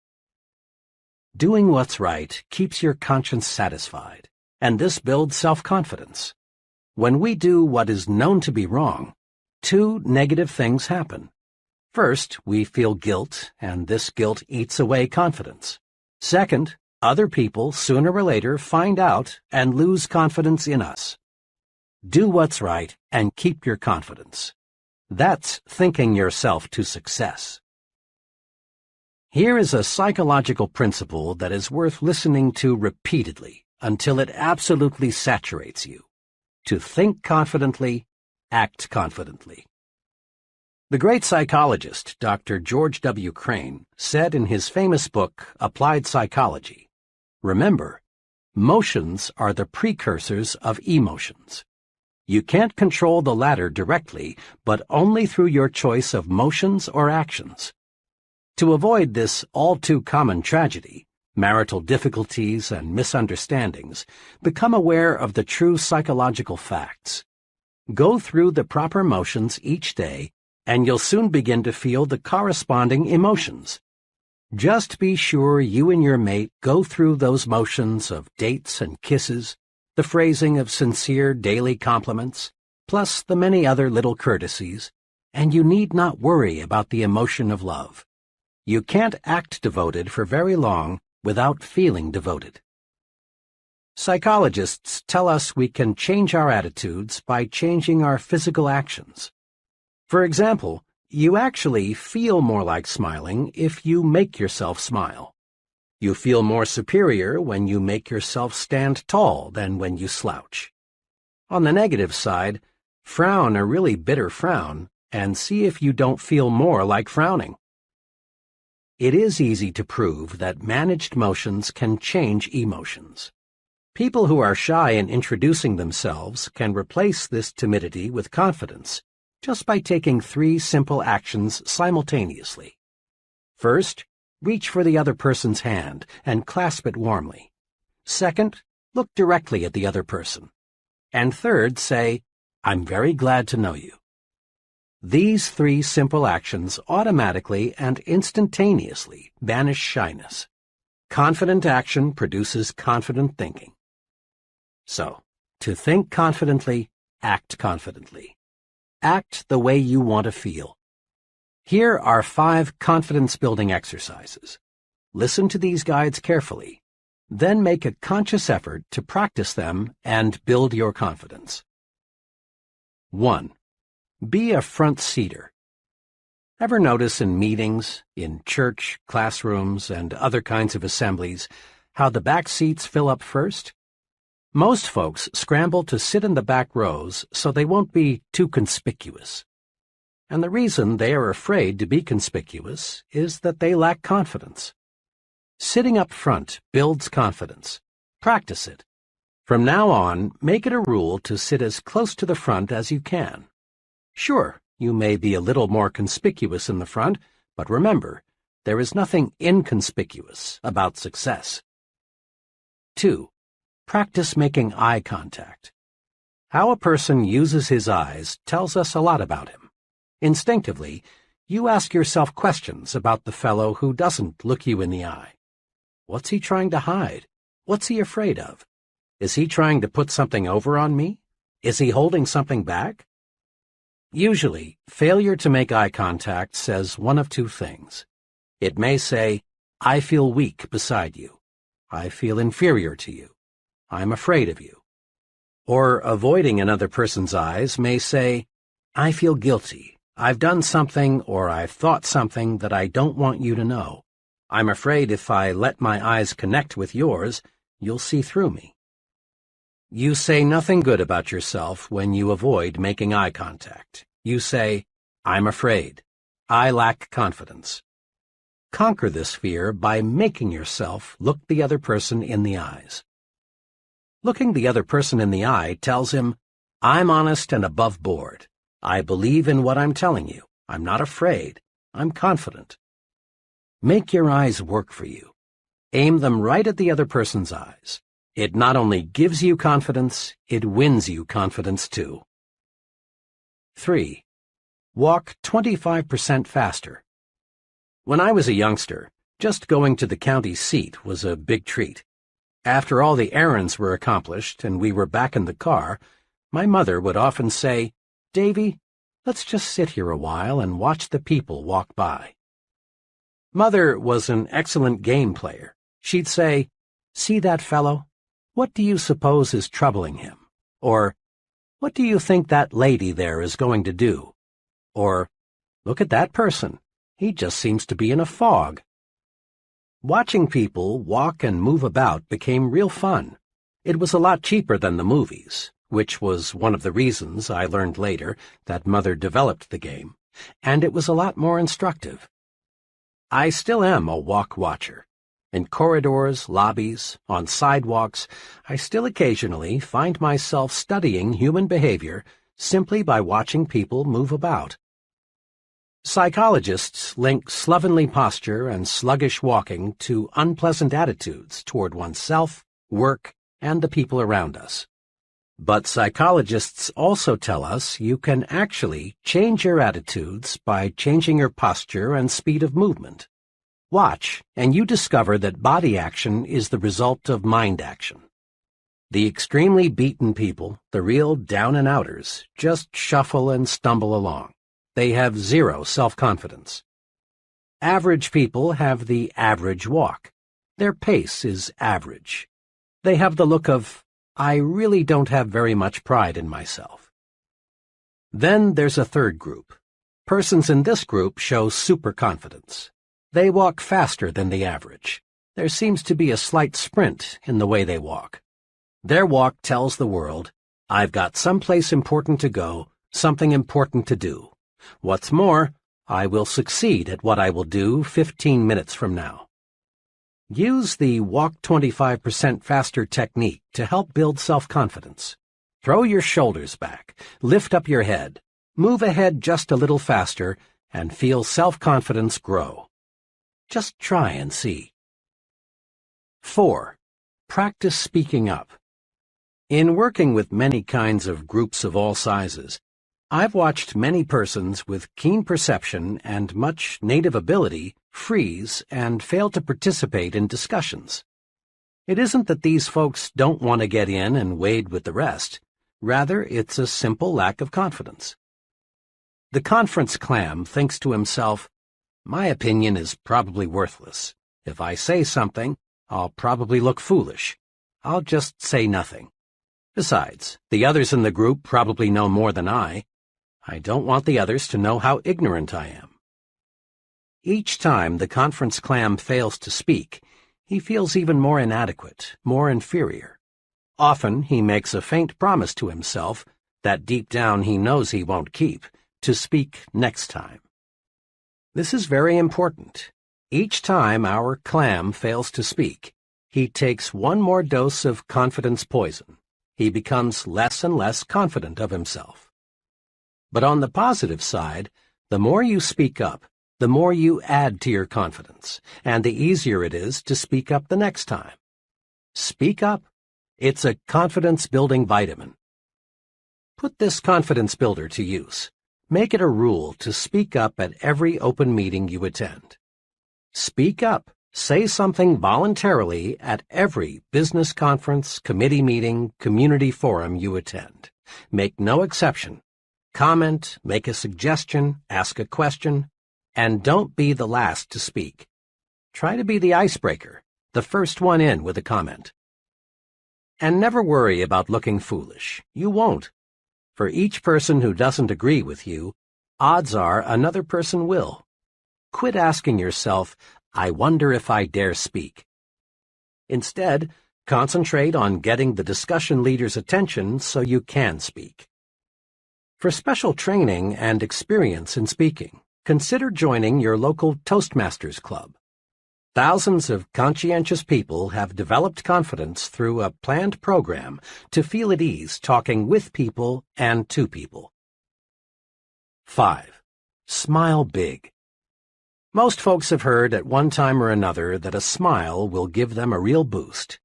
[SPEAKER 1] Doing what's right keeps your conscience satisfied, and this builds self-confidence. When we do what is known to be wrong, two negative things happen. First, we feel guilt, and this guilt eats away confidence. Second, other people sooner or later find out and lose confidence in us. Do what's right and keep your confidence. That's thinking yourself to success. Here is a psychological principle that is worth listening to repeatedly until it absolutely saturates you. To think confidently, act confidently. The great psychologist, Dr. George W. Crane, said in his famous book, Applied Psychology, "Remember, motions are the precursors of emotions. You can't control the latter directly, but only through your choice of motions or actions. To avoid this all-too-common tragedy, marital difficulties and misunderstandings, become aware of the true psychological facts. Go through the proper motions each day, and you'll soon begin to feel the corresponding emotions. Just be sure you and your mate go through those motions of dates and kisses, the phrasing of sincere daily compliments, plus the many other little courtesies, and you need not worry about the emotion of love. You can't act devoted for very long without feeling devoted." Psychologists tell us we can change our attitudes by changing our physical actions. For example, you actually feel more like smiling if you make yourself smile. You feel more superior when you make yourself stand tall than when you slouch. On the negative side, frown a really bitter frown and see if you don't feel more like frowning. It is easy to prove that managed motions can change emotions. People who are shy in introducing themselves can replace this timidity with confidence just by taking 3 simple actions simultaneously. First, reach for the other person's hand and clasp it warmly. Second, look directly at the other person. And third, say, "I'm very glad to know you." These 3 simple actions automatically and instantaneously banish shyness. Confident action produces confident thinking. So, to think confidently, act confidently. Act the way you want to feel. Here are 5 confidence-building exercises. Listen to these guides carefully, then make a conscious effort to practice them and build your confidence. 1. Be a front-seater. Ever notice in meetings, in church, classrooms, and other kinds of assemblies, how the back seats fill up first? Most folks scramble to sit in the back rows so they won't be too conspicuous. And the reason they are afraid to be conspicuous is that they lack confidence. Sitting up front builds confidence. Practice it. From now on, make it a rule to sit as close to the front as you can. Sure, you may be a little more conspicuous in the front, but remember, there is nothing inconspicuous about success. 2. Practice making eye contact. How a person uses his eyes tells us a lot about him. Instinctively, you ask yourself questions about the fellow who doesn't look you in the eye. What's he trying to hide? What's he afraid of? Is he trying to put something over on me? Is he holding something back? Usually, failure to make eye contact says one of 2 things. It may say, "I feel weak beside you. I feel inferior to you. I'm afraid of you." Or avoiding another person's eyes may say, "I feel guilty. I've done something or I've thought something that I don't want you to know. I'm afraid if I let my eyes connect with yours, you'll see through me." You say nothing good about yourself when you avoid making eye contact. You say, "I'm afraid. I lack confidence." Conquer this fear by making yourself look the other person in the eyes. Looking the other person in the eye tells him, "I'm honest and above board. I believe in what I'm telling you. I'm not afraid. I'm confident." Make your eyes work for you. Aim them right at the other person's eyes. It not only gives you confidence, it wins you confidence too. 3. Walk 25% faster. When I was a youngster, just going to the county seat was a big treat. After all the errands were accomplished and we were back in the car, my mother would often say, "Davy, let's just sit here a while and watch the people walk by." Mother was an excellent game player. She'd say, "See that fellow? What do you suppose is troubling him?" Or, "What do you think that lady there is going to do?" Or, "Look at that person. He just seems to be in a fog." Watching people walk and move about became real fun. It was a lot cheaper than the movies, which was one of the reasons I learned later that Mother developed the game, and it was a lot more instructive. I still am a walk watcher. In corridors, lobbies, on sidewalks, I still occasionally find myself studying human behavior simply by watching people move about. Psychologists link slovenly posture and sluggish walking to unpleasant attitudes toward oneself, work, and the people around us. But psychologists also tell us you can actually change your attitudes by changing your posture and speed of movement. Watch, and you discover that body action is the result of mind action. The extremely beaten people, the real down-and-outers, just shuffle and stumble along. They have zero self-confidence. Average people have the average walk. Their pace is average. They have the look of, I really don't have very much pride in myself. Then there's a third group. Persons in this group show superconfidence. They walk faster than the average. There seems to be a slight sprint in the way they walk. Their walk tells the world, I've got someplace important to go, something important to do. What's more, I will succeed at what I will do 15 minutes from now. Use the walk 25% faster technique to help build self-confidence. Throw your shoulders back, lift up your head, move ahead just a little faster, and feel self-confidence grow. Just try and see. 4. Practice speaking up. In working with many kinds of groups of all sizes, I've watched many persons with keen perception and much native ability freeze and fail to participate in discussions. It isn't that these folks don't want to get in and wade with the rest. Rather, it's a simple lack of confidence. The conference clam thinks to himself, my opinion is probably worthless. If I say something, I'll probably look foolish. I'll just say nothing. Besides, the others in the group probably know more than I don't want the others to know how ignorant I am. Each time the conference clam fails to speak, he feels even more inadequate, more inferior. Often he makes a faint promise to himself that deep down he knows he won't keep, to speak next time. This is very important. Each time our clam fails to speak, he takes one more dose of confidence poison. He becomes less and less confident of himself. But on the positive side, the more you speak up, the more you add to your confidence, and the easier it is to speak up the next time. Speak up. It's a confidence-building vitamin. Put this confidence builder to use. Make it a rule to speak up at every open meeting you attend. Speak up. Say something voluntarily at every business conference, committee meeting, community forum you attend. Make no exception. Comment, make a suggestion, ask a question, and don't be the last to speak. Try to be the icebreaker, the first one in with a comment. And never worry about looking foolish. You won't. For each person who doesn't agree with you, odds are another person will. Quit asking yourself, I wonder if I dare speak. Instead, concentrate on getting the discussion leader's attention so you can speak. For special training and experience in speaking, consider joining your local Toastmasters Club. Thousands of conscientious people have developed confidence through a planned program to feel at ease talking with people and to people. 5. Smile big. Most folks have heard at one time or another that a smile will give them a real boost.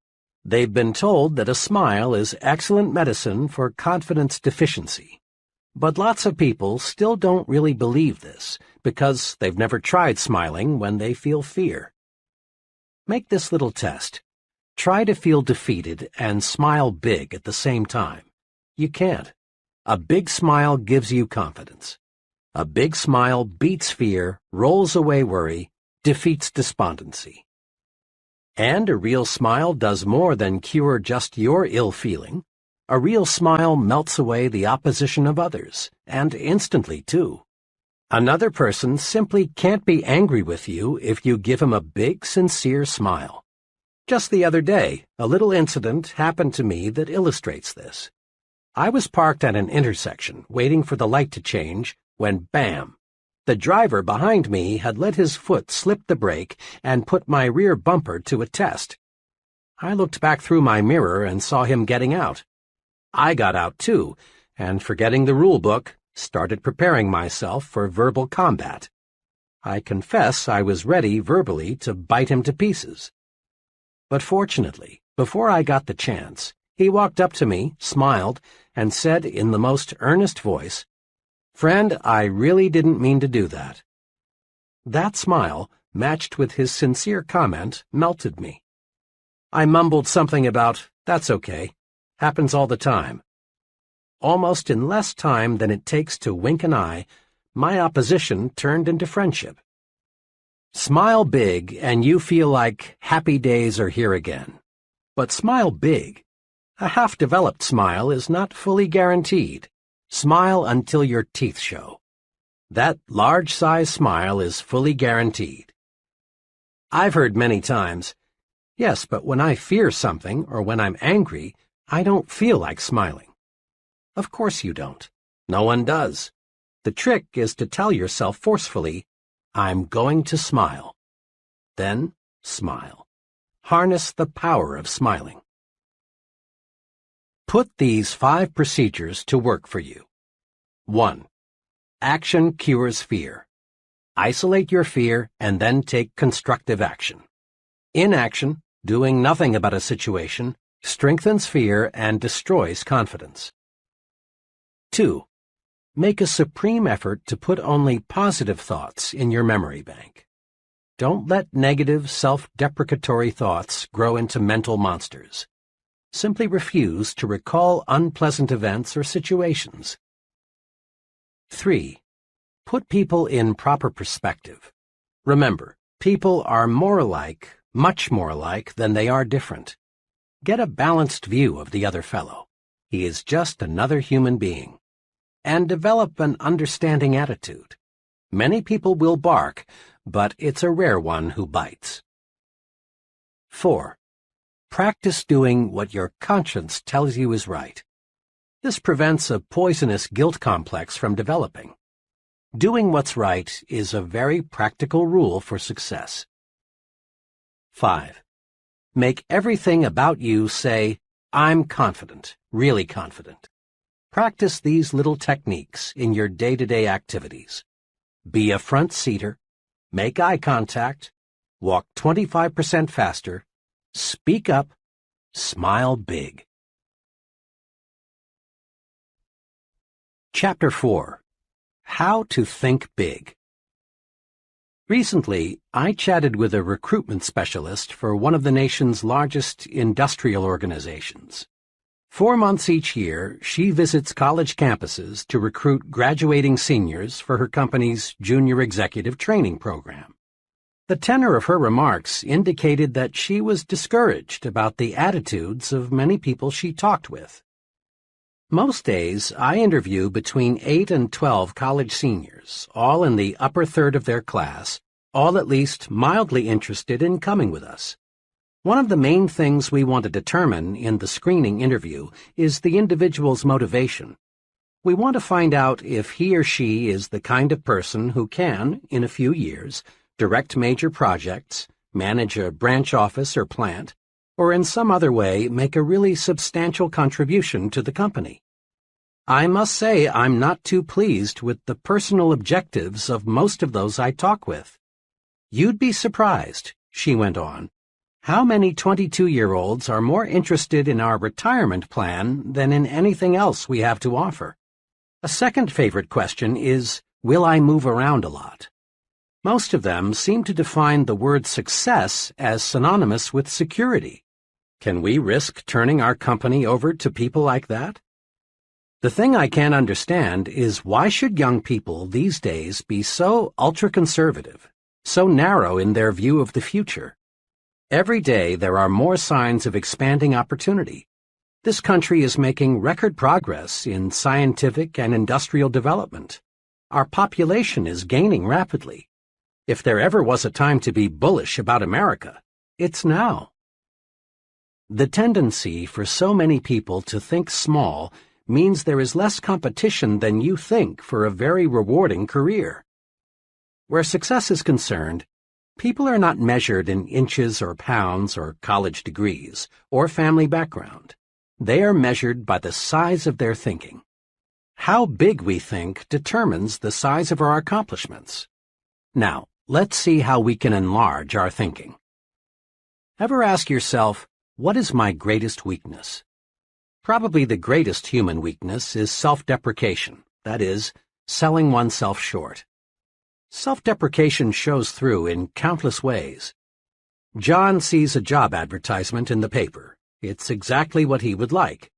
[SPEAKER 1] They've been told that a smile is excellent medicine for confidence deficiency. But lots of people still don't really believe this because they've never tried smiling when they feel fear. Make this little test. Try to feel defeated and smile big at the same time. You can't. A big smile gives you confidence. A big smile beats fear, rolls away worry, defeats despondency. And a real smile does more than cure just your ill feeling. A real smile melts away the opposition of others, and instantly, too. Another person simply can't be angry with you if you give him a big, sincere smile. Just the other day, a little incident happened to me that illustrates this. I was parked at an intersection, waiting for the light to change, when bam! The driver behind me had let his foot slip the brake and put my rear bumper to a test. I looked back through my mirror and saw him getting out. I got out too, and forgetting the rule book, started preparing myself for verbal combat. I confess I was ready verbally to bite him to pieces. But fortunately, before I got the chance, he walked up to me, smiled, and said in the most earnest voice, "Friend, I really didn't mean to do that." That smile, matched with his sincere comment, melted me. I mumbled something about, "That's okay. Happens all the time." Almost in less time than it takes to wink an eye, my opposition turned into friendship. Smile big and you feel like happy days are here again. But smile big. A half-developed smile is not fully guaranteed. Smile until your teeth show. That large-size smile is fully guaranteed. I've heard many times, "Yes, but when I fear something or when I'm angry, I don't feel like smiling." Of course you don't. No one does. The trick is to tell yourself forcefully, "I'm going to smile." Then smile. Harness the power of smiling. Put these 5 procedures to work for you. 1. Action cures fear. Isolate your fear and then take constructive action. Inaction, doing nothing about a situation, strengthens fear and destroys confidence. 2. Make a supreme effort to put only positive thoughts in your memory bank. Don't let negative, self-deprecatory thoughts grow into mental monsters. Simply refuse to recall unpleasant events or situations. 3. Put people in proper perspective. Remember, people are more alike, much more alike, than they are different. Get a balanced view of the other fellow. He is just another human being. And develop an understanding attitude. Many people will bark, but it's a rare one who bites. 4. Practice doing what your conscience tells you is right. This prevents a poisonous guilt complex from developing. Doing what's right is a very practical rule for success. 5. Make everything about you say, "I'm confident, really confident." Practice these little techniques in your day-to-day activities. Be a front-seater, make eye contact, walk 25% faster, speak up, smile big. Chapter 4. How to Think Big. Recently, I chatted with a recruitment specialist for one of the nation's largest industrial organizations. 4 months each year, she visits college campuses to recruit graduating seniors for her company's junior executive training program. The tenor of her remarks indicated that she was discouraged about the attitudes of many people she talked with. Most days, I interview between 8 and 12 college seniors, all in the upper third of their class, all at least mildly interested in coming with us. One of the main things we want to determine in the screening interview is the individual's motivation. We want to find out if he or she is the kind of person who can, in a few years, direct major projects, manage a branch office or plant, or in some other way make a really substantial contribution to the company. I must say I'm not too pleased with the personal objectives of most of those I talk with. "You'd be surprised," she went on, "how many 22-year-olds are more interested in our retirement plan than in anything else we have to offer. A second favorite question is, will I move around a lot? Most of them seem to define the word success as synonymous with security. Can we risk turning our company over to people like that? The thing I can't understand is why should young people these days be so ultra-conservative, so narrow in their view of the future? Every day there are more signs of expanding opportunity. This country is making record progress in scientific and industrial development. Our population is gaining rapidly. If there ever was a time to be bullish about America, it's now. The tendency for so many people to think small means there is less competition than you think for a very rewarding career. Where success is concerned, people are not measured in inches or pounds or college degrees or family background. They are measured by the size of their thinking. How big we think determines the size of our accomplishments. Now, let's see how we can enlarge our thinking. Ever ask yourself, what is my greatest weakness? Probably the greatest human weakness is self-deprecation, that is, selling oneself short. Self-deprecation shows through in countless ways. John sees a job advertisement in the paper. It's exactly what he would like.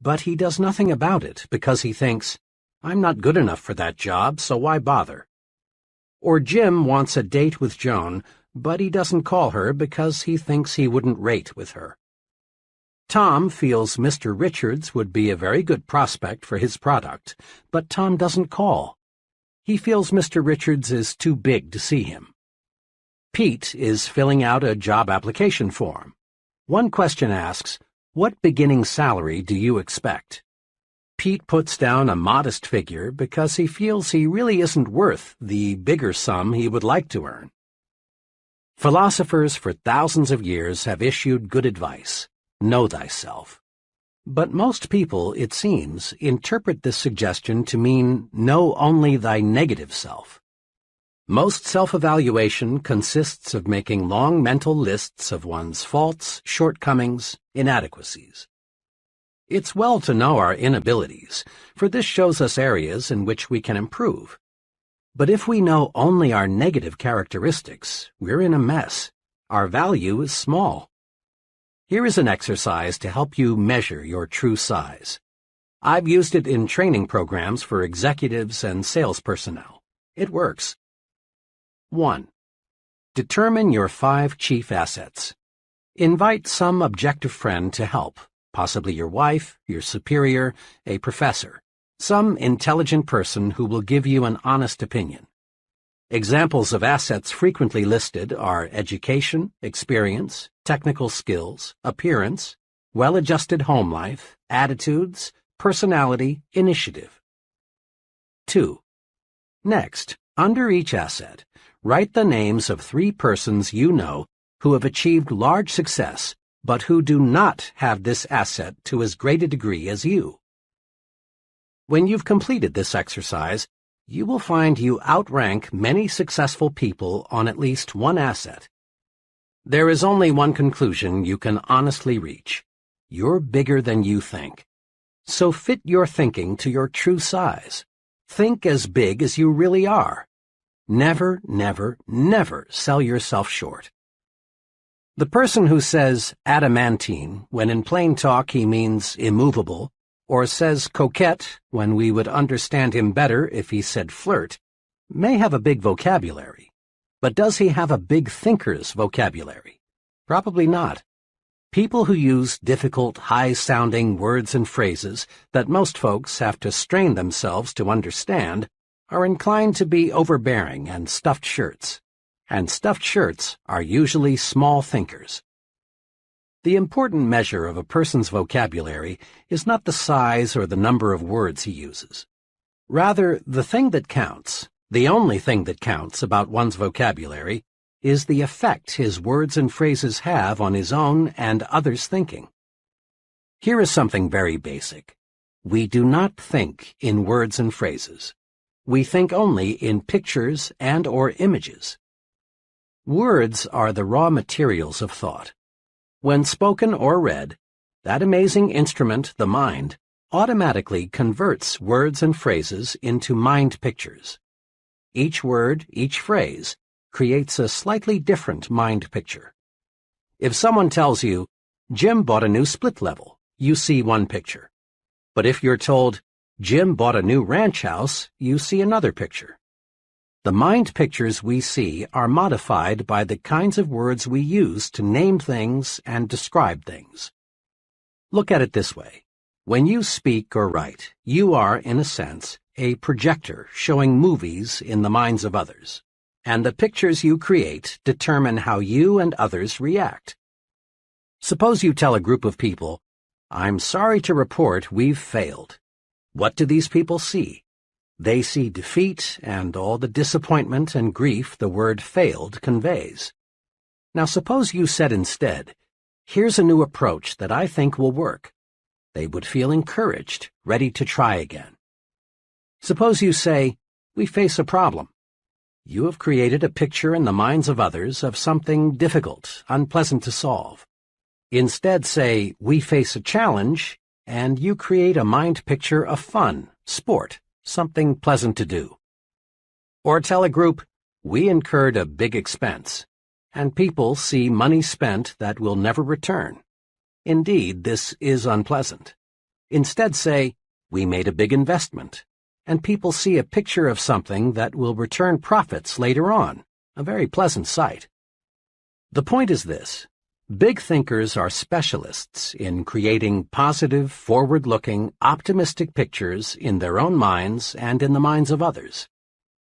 [SPEAKER 1] But he does nothing about it because he thinks, I'm not good enough for that job, so why bother? Or Jim wants a date with Joan, but he doesn't call her because he thinks he wouldn't rate with her. Tom feels Mr. Richards would be a very good prospect for his product, but Tom doesn't call. He feels Mr. Richards is too big to see him. Pete is filling out a job application form. One question asks, what beginning salary do you expect? Pete puts down a modest figure because he feels he really isn't worth the bigger sum he would like to earn. Philosophers for thousands of years have issued good advice. Know thyself. But most people, it seems, interpret this suggestion to mean know only thy negative self. Most self-evaluation consists of making long mental lists of one's faults, shortcomings, inadequacies. It's well to know our inabilities, for this shows us areas in which we can improve. But if we know only our negative characteristics, we're in a mess. Our value is small. Here is an exercise to help you measure your true size. I've used it in training programs for executives and sales personnel. It works. 1. Determine your 5 chief assets. Invite some objective friend to help, possibly your wife, your superior, a professor, some intelligent person who will give you an honest opinion. Examples of assets frequently listed are education, experience, technical skills, appearance, well-adjusted home life, attitudes, personality, initiative. 2. Next, under each asset, write the names of 3 persons you know who have achieved large success but who do not have this asset to as great a degree as you. When you've completed this exercise, you will find you outrank many successful people on at least one asset. There is only one conclusion you can honestly reach. You're bigger than you think. So fit your thinking to your true size. Think as big as you really are. Never, never, never sell yourself short. The person who says adamantine when in plain talk he means immovable, or says coquette when we would understand him better if he said flirt, may have a big vocabulary. But does he have a big thinker's vocabulary? Probably not. People who use difficult, high-sounding words and phrases that most folks have to strain themselves to understand are inclined to be overbearing and stuffed shirts. And stuffed shirts are usually small thinkers. The important measure of a person's vocabulary is not the size or the number of words he uses. Rather, the thing that counts, the only thing that counts about one's vocabulary, is the effect his words and phrases have on his own and others' thinking. Here is something very basic. We do not think in words and phrases. We think only in pictures and/or images. Words are the raw materials of thought. When spoken or read, that amazing instrument, the mind, automatically converts words and phrases into mind pictures. Each word, each phrase, creates a slightly different mind picture. If someone tells you, Jim bought a new split level, you see one picture. But if you're told, Jim bought a new ranch house, you see another picture. The mind pictures we see are modified by the kinds of words we use to name things and describe things. Look at it this way. When you speak or write, you are, in a sense, a projector showing movies in the minds of others, and the pictures you create determine how you and others react. Suppose you tell a group of people, I'm sorry to report we've failed. What do these people see? They see defeat and all the disappointment and grief the word failed conveys. Now suppose you said instead, here's a new approach that I think will work. They would feel encouraged, ready to try again. Suppose you say, we face a problem. You have created a picture in the minds of others of something difficult, unpleasant to solve. Instead say, we face a challenge, and you create a mind picture of fun, sport, something pleasant to do. Or tell a group, we incurred a big expense, and people see money spent that will never return. Indeed, this is unpleasant. Instead say, we made a big investment, and people see a picture of something that will return profits later on, a very pleasant sight. The point is this. Big thinkers are specialists in creating positive, forward-looking, optimistic pictures in their own minds and in the minds of others.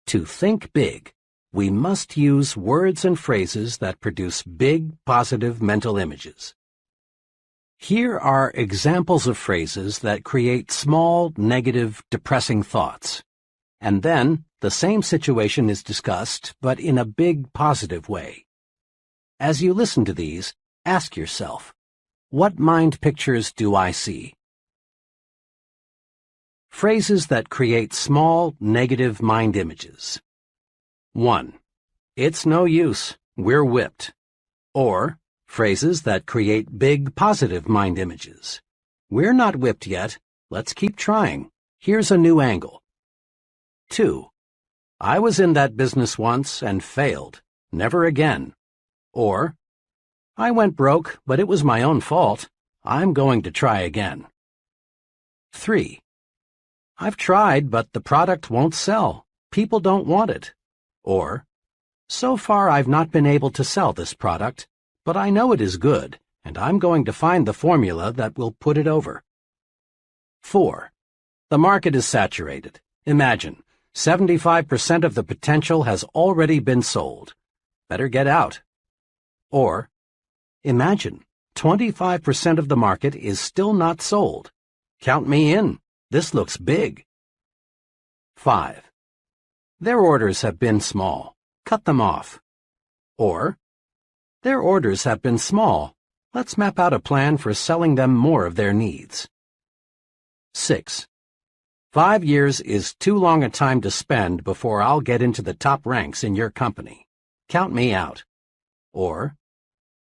[SPEAKER 1] To think big, we must use words and phrases that produce big, positive mental images. Here are examples of phrases that create small, negative, depressing thoughts. And then, the same situation is discussed, but in a big, positive way. As you listen to these, ask yourself, what mind pictures do I see? Phrases that create small, negative mind images. 1. It's no use, we're whipped. Or, phrases that create big, positive mind images. We're not whipped yet, let's keep trying. Here's a new angle. 2. I was in that business once and failed, never again. Or, I went broke, but it was my own fault. I'm going to try again. 3. I've tried, but the product won't sell. People don't want it. Or, so far I've not been able to sell this product, but I know it is good, and I'm going to find the formula that will put it over. 4. The market is saturated. Imagine, 75% of the potential has already been sold. Better get out. Or, imagine, 25% of the market is still not sold. Count me in. This looks big. 5. Their orders have been small. Cut them off. Or, their orders have been small. Let's map out a plan for selling them more of their needs. 6. 5 years is too long a time to spend before I'll get into the top ranks in your company. Count me out. Or,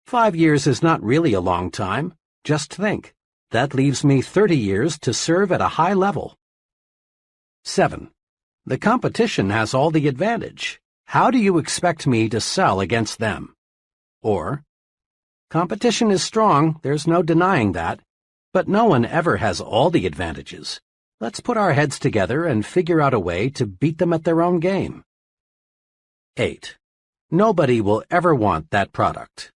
[SPEAKER 1] 5 years is not really a long time. Just think. That leaves me 30 years to serve at a high level. 7. The competition has all the advantage. How do you expect me to sell against them? Or, competition is strong, there's no denying that, but no one ever has all the advantages. Let's put our heads together and figure out a way to beat them at their own game. 8. Nobody will ever want that product.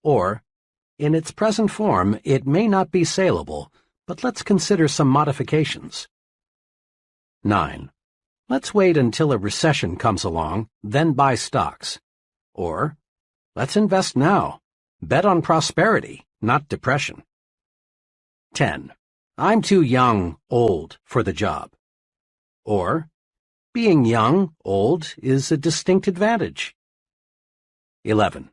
[SPEAKER 1] Or, in its present form, it may not be saleable, but let's consider some modifications. 9. Let's wait until a recession comes along, then buy stocks. Or, let's invest now. Bet on prosperity, not depression. 10. I'm too young, old, for the job. Or, being young, old, is a distinct advantage. 11.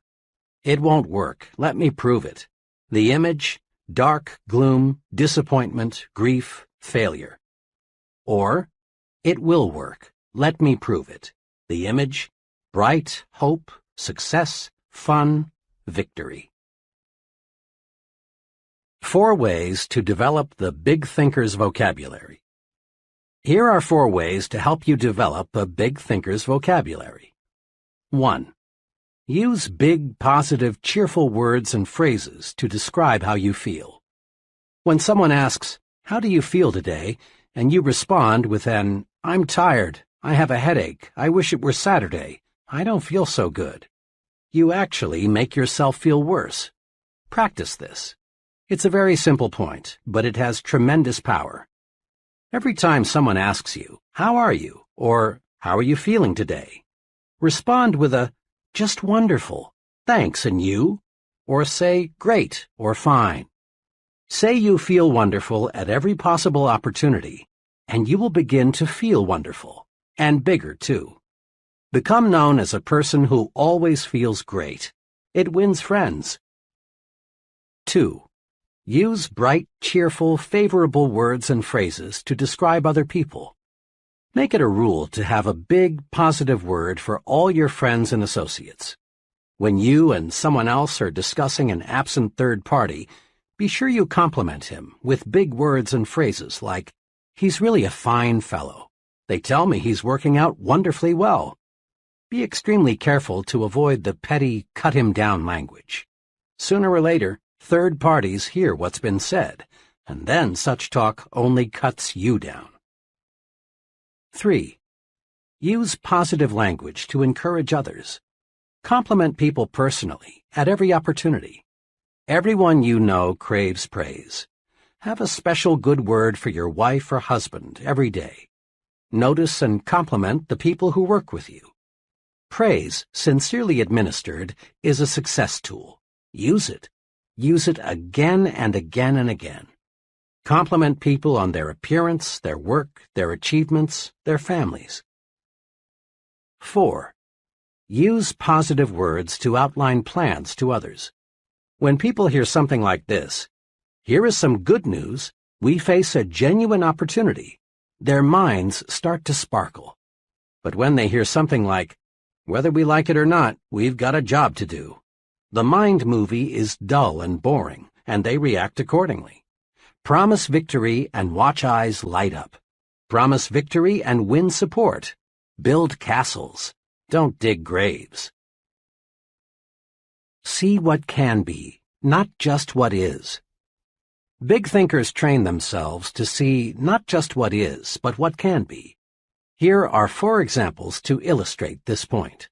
[SPEAKER 1] It won't work. Let me prove it. The image, dark, gloom, disappointment, grief, failure. Or, it will work. Let me prove it. The image, bright, hope, success, fun, victory. 4 ways to develop the big thinker's vocabulary. Here are 4 ways to help you develop a big thinker's vocabulary. 1. Use big, positive, cheerful words and phrases to describe how you feel. When someone asks, "How do you feel today?" and you respond with an, "I'm tired, I have a headache, I wish it were Saturday, I don't feel so good," you actually make yourself feel worse. Practice this. It's a very simple point, but it has tremendous power. Every time someone asks you, "How are you?" or "How are you feeling today?" respond with a, "Just wonderful, thanks, and you?" Or say, "Great," or "Fine." Say you feel wonderful at every possible opportunity, and you will begin to feel wonderful, and bigger too. Become known as a person who always feels great. It wins friends. 2. Use bright, cheerful, favorable words and phrases to describe other people. Make it a rule to have a big, positive word for all your friends and associates. When you and someone else are discussing an absent third party, be sure you compliment him with big words and phrases like, "He's really a fine fellow. They tell me he's working out wonderfully well." Be extremely careful to avoid the petty, cut-him-down language. Sooner or later, third parties hear what's been said, and then such talk only cuts you down. 3. Use positive language to encourage others. Compliment people personally, at every opportunity. Everyone you know craves praise. Have a special good word for your wife or husband every day. Notice and compliment the people who work with you. Praise, sincerely administered, is a success tool. Use it. Use it again and again and again. Compliment people on their appearance, their work, their achievements, their families. 4. Use positive words to outline plans to others. When people hear something like this, "Here is some good news, we face a genuine opportunity," their minds start to sparkle. But when they hear something like, "Whether we like it or not, we've got a job to do," the mind movie is dull and boring, and they react accordingly. Promise victory and watch eyes light up. Promise victory and win support. Build castles. Don't dig graves. See what can be, not just what is. Big thinkers train themselves to see not just what is, but what can be. Here are 4 examples to illustrate this point.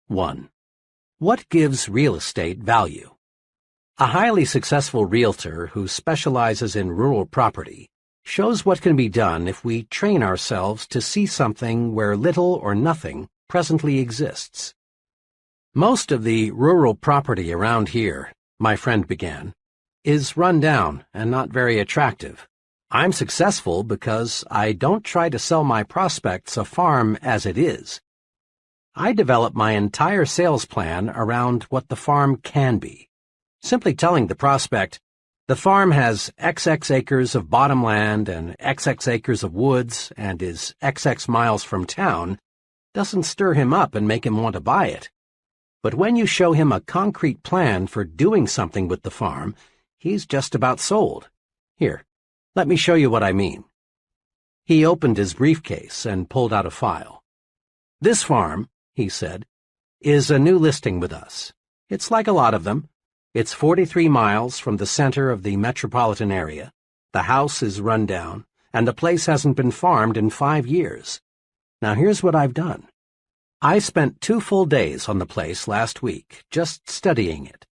[SPEAKER 1] 1. What gives real estate value? A highly successful realtor who specializes in rural property shows what can be done if we train ourselves to see something where little or nothing presently exists. "Most of the rural property around here," my friend began, "is run down and not very attractive. I'm successful because I don't try to sell my prospects a farm as it is. I develop my entire sales plan around what the farm can be. Simply telling the prospect, 'The farm has XX acres of bottom land and XX acres of woods and is XX miles from town,' doesn't stir him up and make him want to buy it. But when you show him a concrete plan for doing something with the farm, he's just about sold. Here, let me show you what I mean." He opened his briefcase and pulled out a file. "This farm," he said, "is a new listing with us. It's like a lot of them. It's 43 miles from the center of the metropolitan area. The house is run down, and the place hasn't been farmed in 5 years. Now here's what I've done. I spent 2 full days on the place last week, just studying it.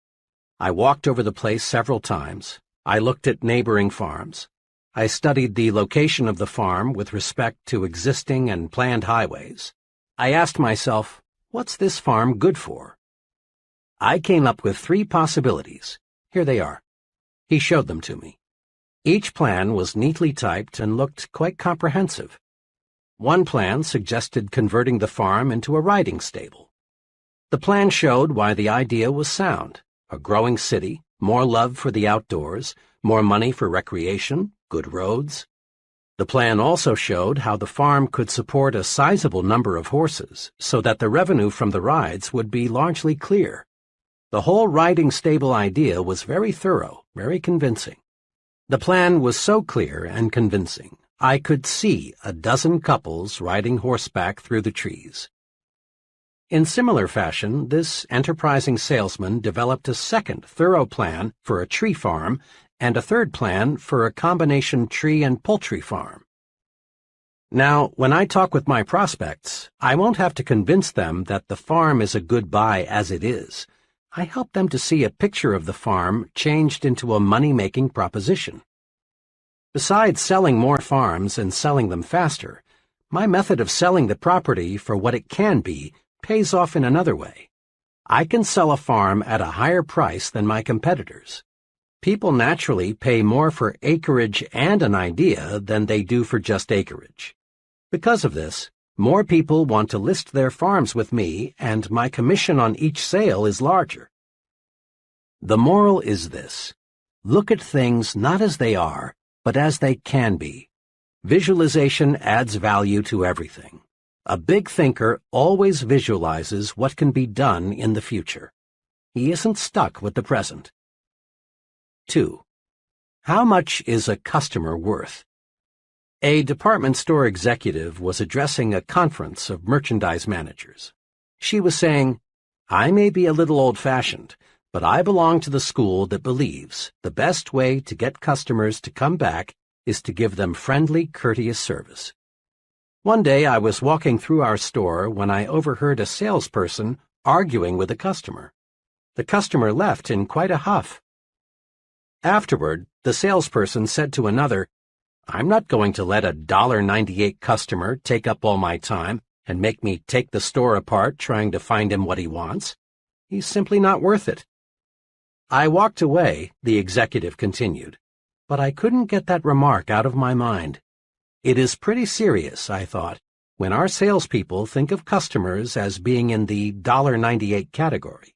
[SPEAKER 1] I walked over the place several times. I looked at neighboring farms. I studied the location of the farm with respect to existing and planned highways. I asked myself, what's this farm good for? I came up with 3 possibilities. Here they are." He showed them to me. Each plan was neatly typed and looked quite comprehensive. One plan suggested converting the farm into a riding stable. The plan showed why the idea was sound: a growing city, more love for the outdoors, more money for recreation, good roads. The plan also showed how the farm could support a sizable number of horses so that the revenue from the rides would be largely clear. The whole riding stable idea was very thorough, very convincing. The plan was so clear and convincing, I could see a dozen couples riding horseback through the trees. In similar fashion, this enterprising salesman developed a second thorough plan for a tree farm and a third plan for a combination tree and poultry farm. Now, when I talk with my prospects, I won't have to convince them that the farm is a good buy as it is. I help them to see a picture of the farm changed into a money-making proposition. Besides selling more farms and selling them faster, my method of selling the property for what it can be pays off in another way. I can sell a farm at a higher price than my competitors. People naturally pay more for acreage and an idea than they do for just acreage. Because of this, more people want to list their farms with me, and my commission on each sale is larger. The moral is this: look at things not as they are, but as they can be. Visualization adds value to everything. A big thinker always visualizes what can be done in the future. He isn't stuck with the present. 2. How much is a customer worth? A department store executive was addressing a conference of merchandise managers. She was saying, "I may be a little old-fashioned, but I belong to the school that believes the best way to get customers to come back is to give them friendly, courteous service." One day I was walking through our store when I overheard a salesperson arguing with a customer. The customer left in quite a huff. Afterward, the salesperson said to another, "I'm not going to let a $1.98 customer take up all my time and make me take the store apart trying to find him what he wants. He's simply not worth it." I walked away, the executive continued, but I couldn't get that remark out of my mind. It is pretty serious, I thought, when our salespeople think of customers as being in the $1.98 category.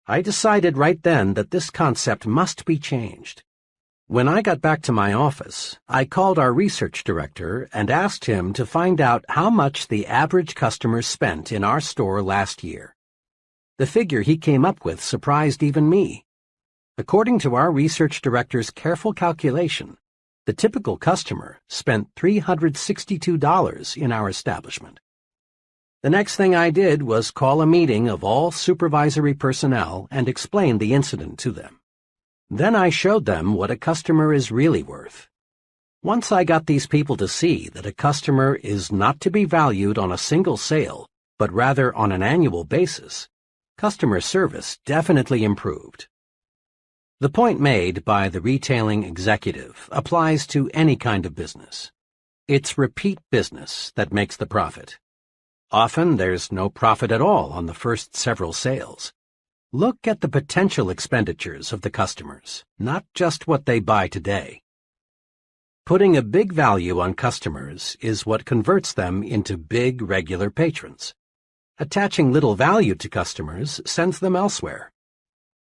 [SPEAKER 1] I decided right then that this concept must be changed. When I got back to my office, I called our research director and asked him to find out how much the average customer spent in our store last year. The figure he came up with surprised even me. According to our research director's careful calculation, the typical customer spent $362 in our establishment. The next thing I did was call a meeting of all supervisory personnel and explain the incident to them. Then I showed them what a customer is really worth. Once I got these people to see that a customer is not to be valued on a single sale, but rather on an annual basis, customer service definitely improved. The point made by the retailing executive applies to any kind of business. It's repeat business that makes the profit. Often there's no profit at all on the first several sales. Look at the potential expenditures of the customers, not just what they buy today. Putting a big value on customers is what converts them into big, regular patrons. Attaching little value to customers sends them elsewhere.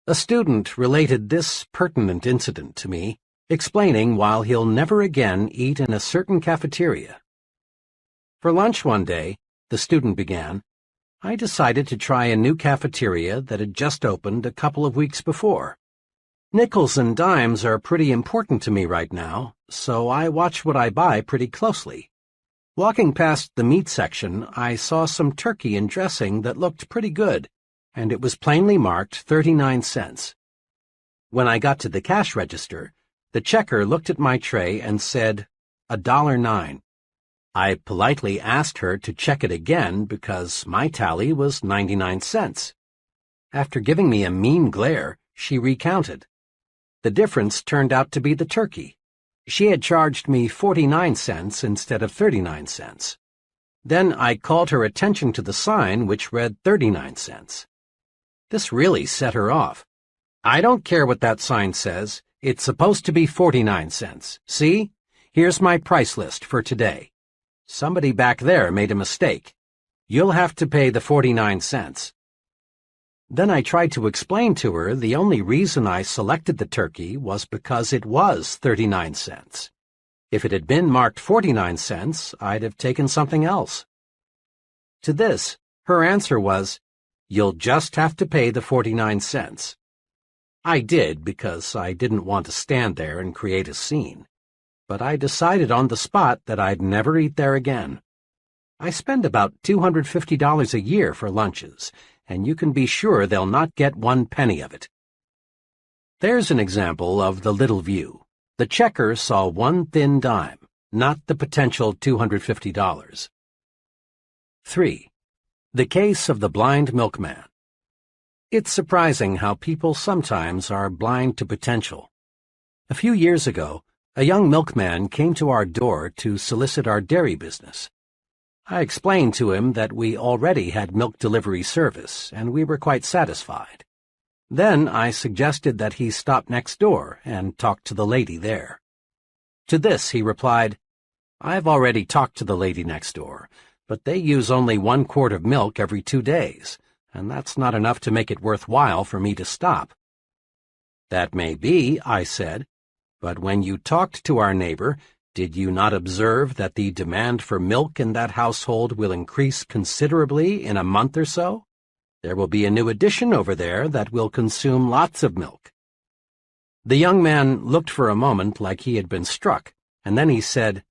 [SPEAKER 1] A student related this pertinent incident to me, explaining why he'll never again eat in a certain cafeteria. For lunch one day, the student began, I decided to try a new cafeteria that had just opened a couple of weeks before. Nickels and dimes are pretty important to me right now, so I watch what I buy pretty closely. Walking past the meat section, I saw some turkey and dressing that looked pretty good, and it was plainly marked 39 cents. When I got to the cash register, the checker looked at my tray and said, $1.09. I politely asked her to check it again because my tally was 99 cents. After giving me a mean glare, she recounted. The difference turned out to be the turkey. She had charged me 49 cents instead of 39 cents. Then I called her attention to the sign which read 39 cents. This really set her off. I don't care what that sign says. It's supposed to be 49 cents. See? Here's my price list for today. Somebody back there made a mistake. You'll have to pay the 49 cents. Then I tried to explain to her the only reason I selected the turkey was because it was 39 cents. If it had been marked 49 cents, I'd have taken something else. To this, her answer was, "You'll just have to pay the 49 cents. I did because I didn't want to stand there and create a scene. But I decided on the spot that I'd never eat there again. I spend about $250 a year for lunches, and you can be sure they'll not get 1 penny of it. There's an example of the little view. The checker saw 1 thin dime, not the potential $250. 3. The case of the blind milkman. It's surprising how people sometimes are blind to potential. A few years ago, a young milkman came to our door to solicit our dairy business. I explained to him that we already had milk delivery service, and we were quite satisfied. Then I suggested that he stop next door and talk to the lady there. To this he replied, "I've already talked to the lady next door, but they use only 1 quart of milk every 2 days, and that's not enough to make it worthwhile for me to stop." "That may be," I said, "but when you talked to our neighbor, did you not observe that the demand for milk in that household will increase considerably in a month or so? There will be a new addition over there that will consume lots of milk." The young man looked for a moment like he had been struck, and then he said,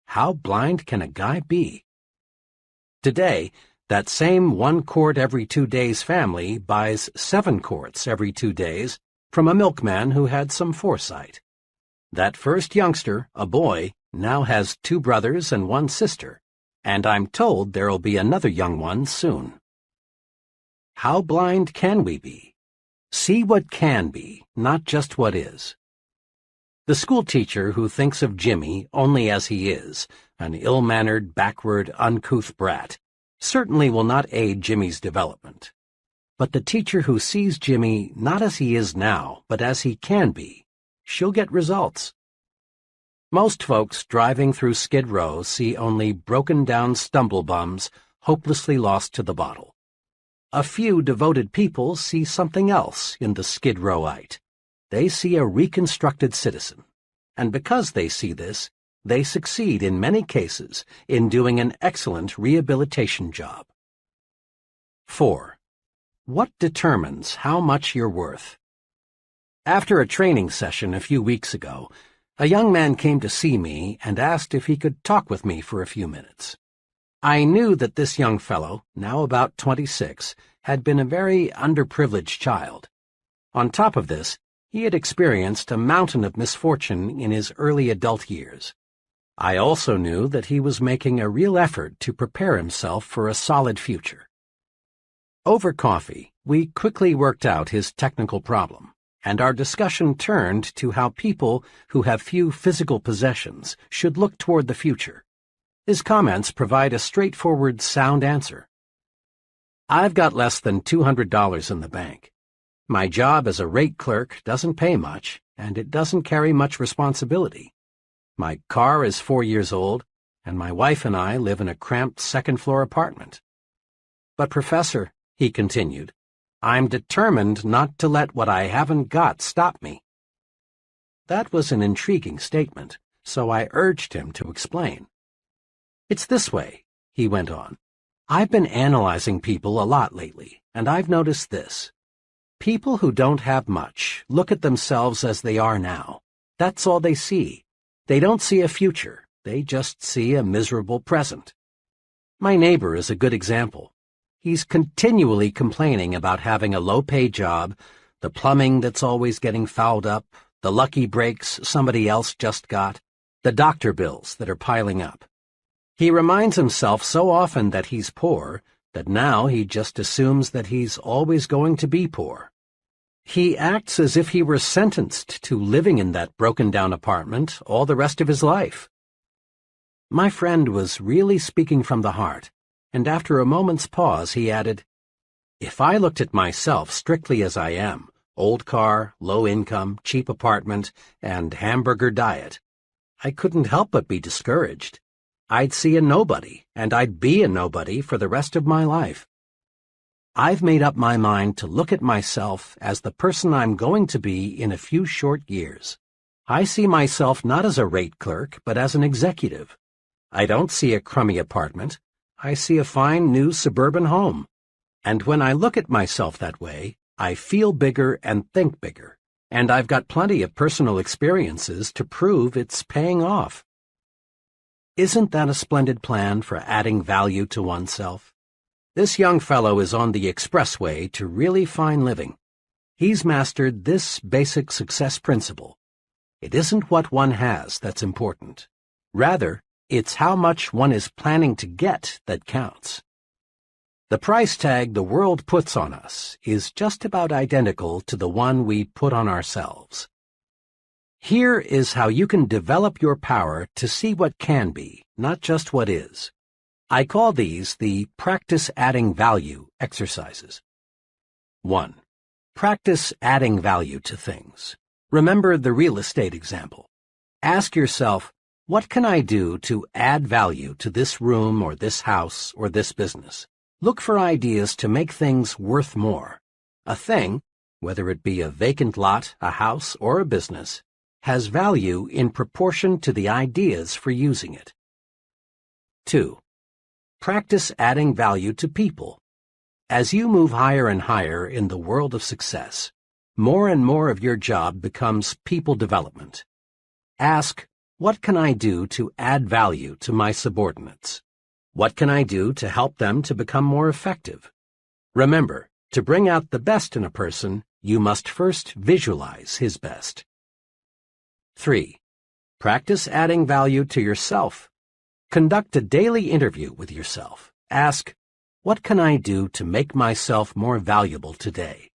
[SPEAKER 1] "How blind can a guy be?" Today, that same 1 quart every 2 days family buys 7 quarts every 2 days from a milkman who had some foresight. That first youngster, a boy, now has 2 brothers and 1 sister, and I'm told there'll be another young one soon. How blind can we be? See what can be, not just what is. The schoolteacher who thinks of Jimmy only as he is, an ill-mannered, backward, uncouth brat, certainly will not aid Jimmy's development. But the teacher who sees Jimmy not as he is now, but as he can be, she'll get results. Most folks driving through Skid Row see only broken-down stumble-bums hopelessly lost to the bottle. A few devoted people see something else in the Skid Rowite. They see a reconstructed citizen, and because they see this, they succeed in many cases in doing an excellent rehabilitation job. 4. What determines how much you're worth? After a training session a few weeks ago, a young man came to see me and asked if he could talk with me for a few minutes. I knew that this young fellow, now about 26, had been a very underprivileged child. On top of this, he had experienced a mountain of misfortune in his early adult years. I also knew that he was making a real effort to prepare himself for a solid future. Over coffee, we quickly worked out his technical problem, and our discussion turned to how people who have few physical possessions should look toward the future. His comments provide a straightforward, sound answer. "I've got less than $200 in the bank. My job as a rate clerk doesn't pay much, and it doesn't carry much responsibility. My car is 4 years old, and my wife and I live in a cramped second-floor apartment. But, Professor," he continued, "I'm determined not to let what I haven't got stop me." That was an intriguing statement, so I urged him to explain. "It's this way," he went on. "I've been analyzing people a lot lately, and I've noticed this. People who don't have much look at themselves as they are now. That's all they see. They don't see a future. They just see a miserable present. My neighbor is a good example. He's continually complaining about having a low-pay job, the plumbing that's always getting fouled up, the lucky breaks somebody else just got, the doctor bills that are piling up. He reminds himself so often that he's poor that now he just assumes that he's always going to be poor. He acts as if he were sentenced to living in that broken-down apartment all the rest of his life." My friend was really speaking from the heart, and after a moment's pause he added, "If I looked at myself strictly as I am, old car, low income, cheap apartment, and hamburger diet, I couldn't help but be discouraged. I'd see a nobody, and I'd be a nobody for the rest of my life. I've made up my mind to look at myself as the person I'm going to be in a few short years. I see myself not as a rate clerk, but as an executive. I don't see a crummy apartment. I see a fine new suburban home. And when I look at myself that way, I feel bigger and think bigger, and I've got plenty of personal experiences to prove it's paying off." Isn't that a splendid plan for adding value to oneself? This young fellow is on the expressway to really fine living. He's mastered this basic success principle. It isn't what one has that's important. Rather, it's how much one is planning to get that counts. The price tag the world puts on us is just about identical to the one we put on ourselves. Here is how you can develop your power to see what can be, not just what is. I call these the practice adding value exercises. 1. Practice adding value to things. Remember the real estate example. Ask yourself, what can I do to add value to this room or this house or this business? Look for ideas to make things worth more. A thing, whether it be a vacant lot, a house, or a business, has value in proportion to the ideas for using it. 2. Practice adding value to people. As you move higher and higher in the world of success, more and more of your job becomes people development. Ask, what can I do to add value to my subordinates? What can I do to help them to become more effective? Remember, to bring out the best in a person, you must first visualize his best. 3. Practice adding value to yourself. Conduct a daily interview with yourself. Ask, what can I do to make myself more valuable today?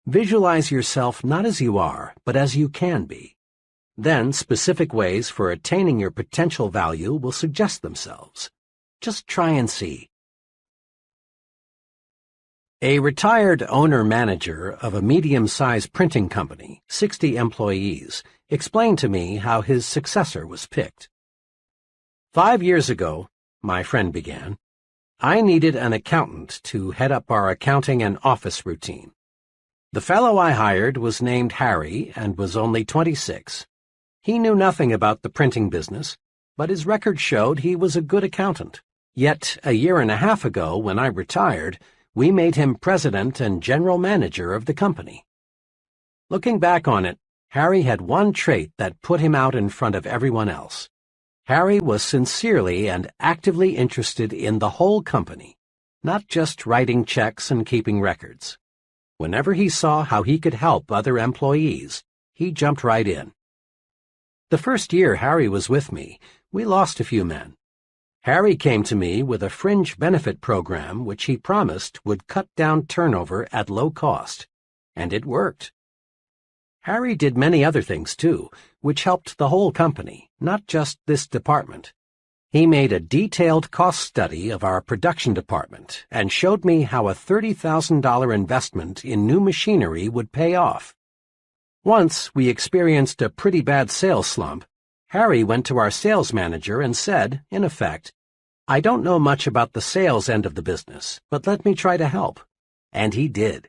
[SPEAKER 1] Visualize yourself not as you are, but as you can be. Then specific ways for attaining your potential value will suggest themselves. Just try and see. A retired owner-manager of a medium-sized printing company, 60 employees, explained to me how his successor was picked. 5 years ago, my friend began, I needed an accountant to head up our accounting and office routine. The fellow I hired was named Harry and was only 26. He knew nothing about the printing business, but his record showed he was a good accountant. Yet, a year and a half ago, when I retired, we made him president and general manager of the company. Looking back on it, Harry had one trait that put him out in front of everyone else. Harry was sincerely and actively interested in the whole company, not just writing checks and keeping records. Whenever he saw how he could help other employees, he jumped right in. The first year Harry was with me, we lost a few men. Harry came to me with a fringe benefit program which he promised would cut down turnover at low cost, and it worked. Harry did many other things, too, which helped the whole company, not just this department. He made a detailed cost study of our production department and showed me how a $30,000 investment in new machinery would pay off. Once we experienced a pretty bad sales slump. Harry went to our sales manager and said, in effect, I don't know much about the sales end of the business, but let me try to help. And he did.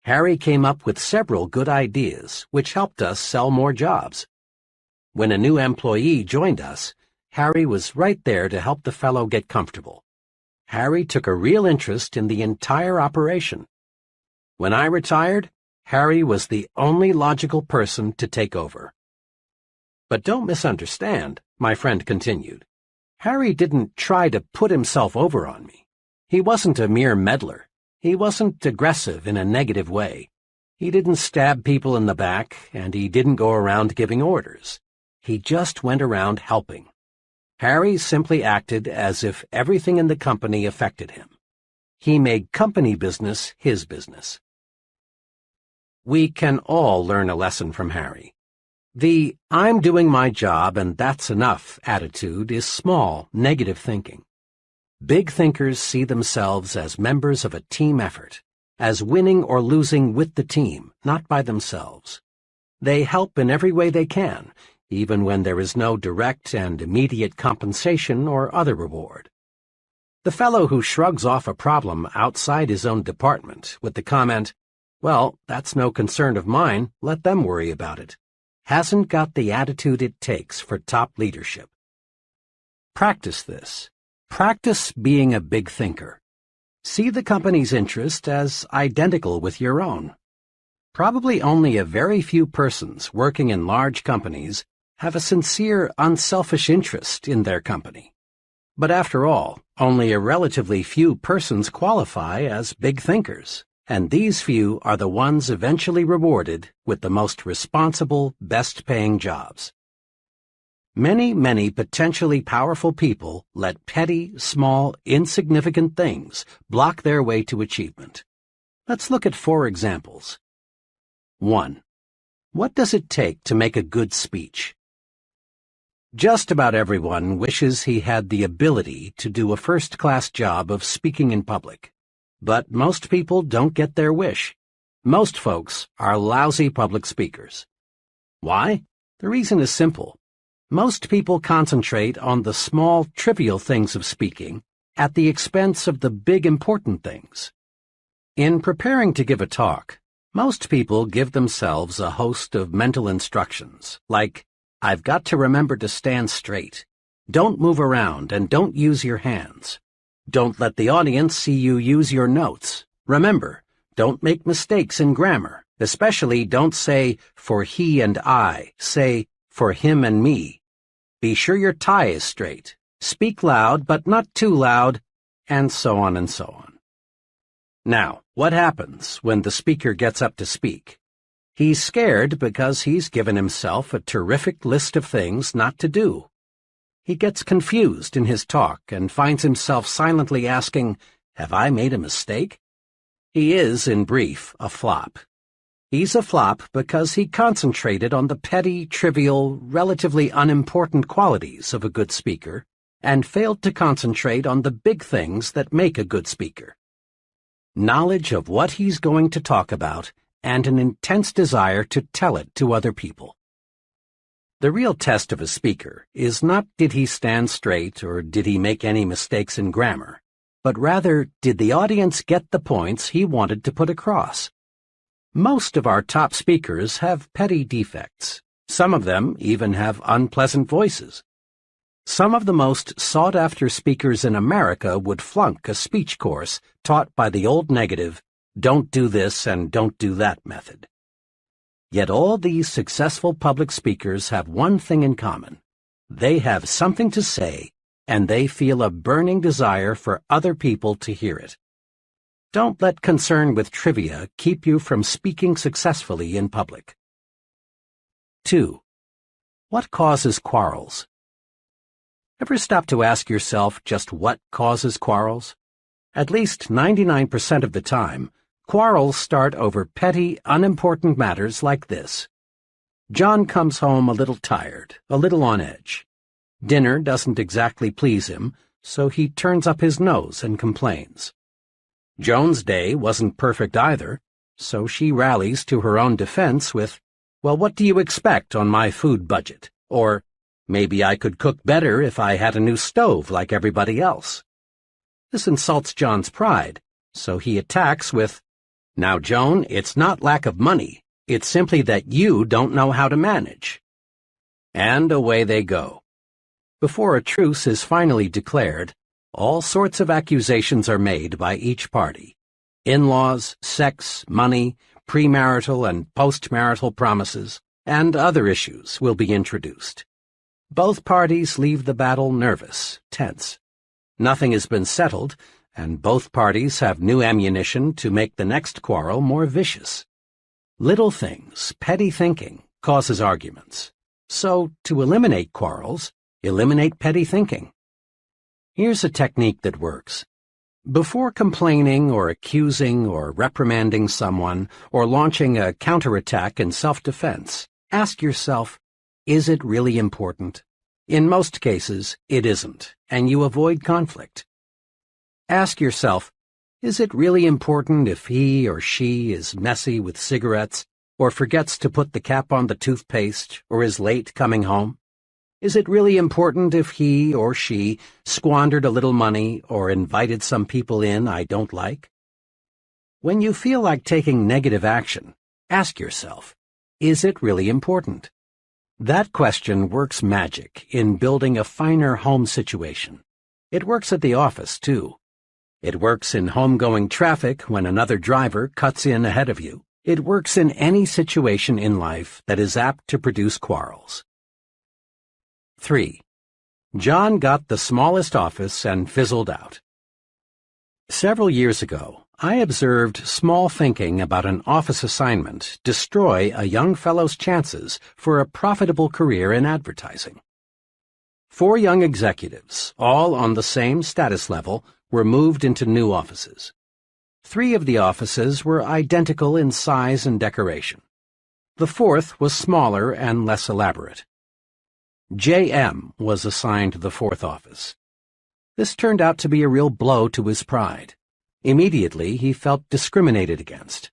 [SPEAKER 1] Harry came up with several good ideas, which helped us sell more jobs. When a new employee joined us, Harry was right there to help the fellow get comfortable. Harry took a real interest in the entire operation. When I retired, Harry was the only logical person to take over. But don't misunderstand, my friend continued. Harry didn't try to put himself over on me. He wasn't a mere meddler. He wasn't aggressive in a negative way. He didn't stab people in the back, and he didn't go around giving orders. He just went around helping. Harry simply acted as if everything in the company affected him. He made company business his business. We can all learn a lesson from Harry. The I'm doing my job and that's enough attitude is small, negative thinking. Big thinkers see themselves as members of a team effort, as winning or losing with the team, not by themselves. They help in every way they can, even when there is no direct and immediate compensation or other reward. The fellow who shrugs off a problem outside his own department with the comment, well, that's no concern of mine, let them worry about it, hasn't got the attitude it takes for top leadership. Practice this. Practice being a big thinker. See the company's interest as identical with your own. Probably only a very few persons working in large companies have a sincere, unselfish interest in their company. But after all, only a relatively few persons qualify as big thinkers, and these few are the ones eventually rewarded with the most responsible, best-paying jobs. Many potentially powerful people let petty, small, insignificant things block their way to achievement. Let's look at 4 examples. 1. What does it take to make a good speech? Just about everyone wishes he had the ability to do a first-class job of speaking in public. But most people don't get their wish. Most folks are lousy public speakers. Why? The reason is simple. Most people concentrate on the small, trivial things of speaking at the expense of the big, important things. In preparing to give a talk, most people give themselves a host of mental instructions, like, I've got to remember to stand straight. Don't move around and don't use your hands. Don't let the audience see you use your notes. Remember, don't make mistakes in grammar. Especially don't say, for he and I. Say, for him and me. Be sure your tie is straight. Speak loud, but not too loud, and so on and so on. Now, what happens when the speaker gets up to speak? He's scared because he's given himself a terrific list of things not to do. He gets confused in his talk and finds himself silently asking, have I made a mistake? He is, in brief, a flop. He's a flop because he concentrated on the petty, trivial, relatively unimportant qualities of a good speaker and failed to concentrate on the big things that make a good speaker. Knowledge of what he's going to talk about and an intense desire to tell it to other people. The real test of a speaker is not did he stand straight or did he make any mistakes in grammar, but rather did the audience get the points he wanted to put across. Most of our top speakers have petty defects. Some of them even have unpleasant voices. Some of the most sought-after speakers in America would flunk a speech course taught by the old negative, don't do this and don't do that method. Yet all these successful public speakers have one thing in common. They have something to say, and they feel a burning desire for other people to hear it. Don't let concern with trivia keep you from speaking successfully in public. 2. What causes quarrels? Ever stop to ask yourself just what causes quarrels? At least 99% of the time, quarrels start over petty, unimportant matters like this. John comes home a little tired, a little on edge. Dinner doesn't exactly please him, so he turns up his nose and complains. Joan's day wasn't perfect either, so she rallies to her own defense with, well, what do you expect on my food budget? Or, maybe I could cook better if I had a new stove like everybody else. This insults John's pride, so he attacks with, now, Joan, it's not lack of money. It's simply that you don't know how to manage. And away they go. Before a truce is finally declared, all sorts of accusations are made by each party. In-laws, sex, money, premarital and postmarital promises, and other issues will be introduced. Both parties leave the battle nervous, tense. Nothing has been settled, and both parties have new ammunition to make the next quarrel more vicious. Little things, petty thinking, causes arguments. So, to eliminate quarrels, eliminate petty thinking. Here's a technique that works. Before complaining or accusing or reprimanding someone or launching a counterattack in self-defense, ask yourself, is it really important? In most cases, it isn't, and you avoid conflict. Ask yourself, is it really important if he or she is messy with cigarettes or forgets to put the cap on the toothpaste or is late coming home? Is it really important if he or she squandered a little money or invited some people in I don't like? When you feel like taking negative action, ask yourself, is it really important? That question works magic in building a finer home situation. It works at the office, too. It works in homegoing traffic when another driver cuts in ahead of you. It works in any situation in life that is apt to produce quarrels. 3. John got the smallest office and fizzled out. Several years ago, I observed small thinking about an office assignment destroy a young fellow's chances for a profitable career in advertising. 4 young executives, all on the same status level, were moved into new offices. 3 of the offices were identical in size and decoration. The 4th was smaller and less elaborate. J.M. was assigned the 4th office. This turned out to be a real blow to his pride. Immediately, he felt discriminated against.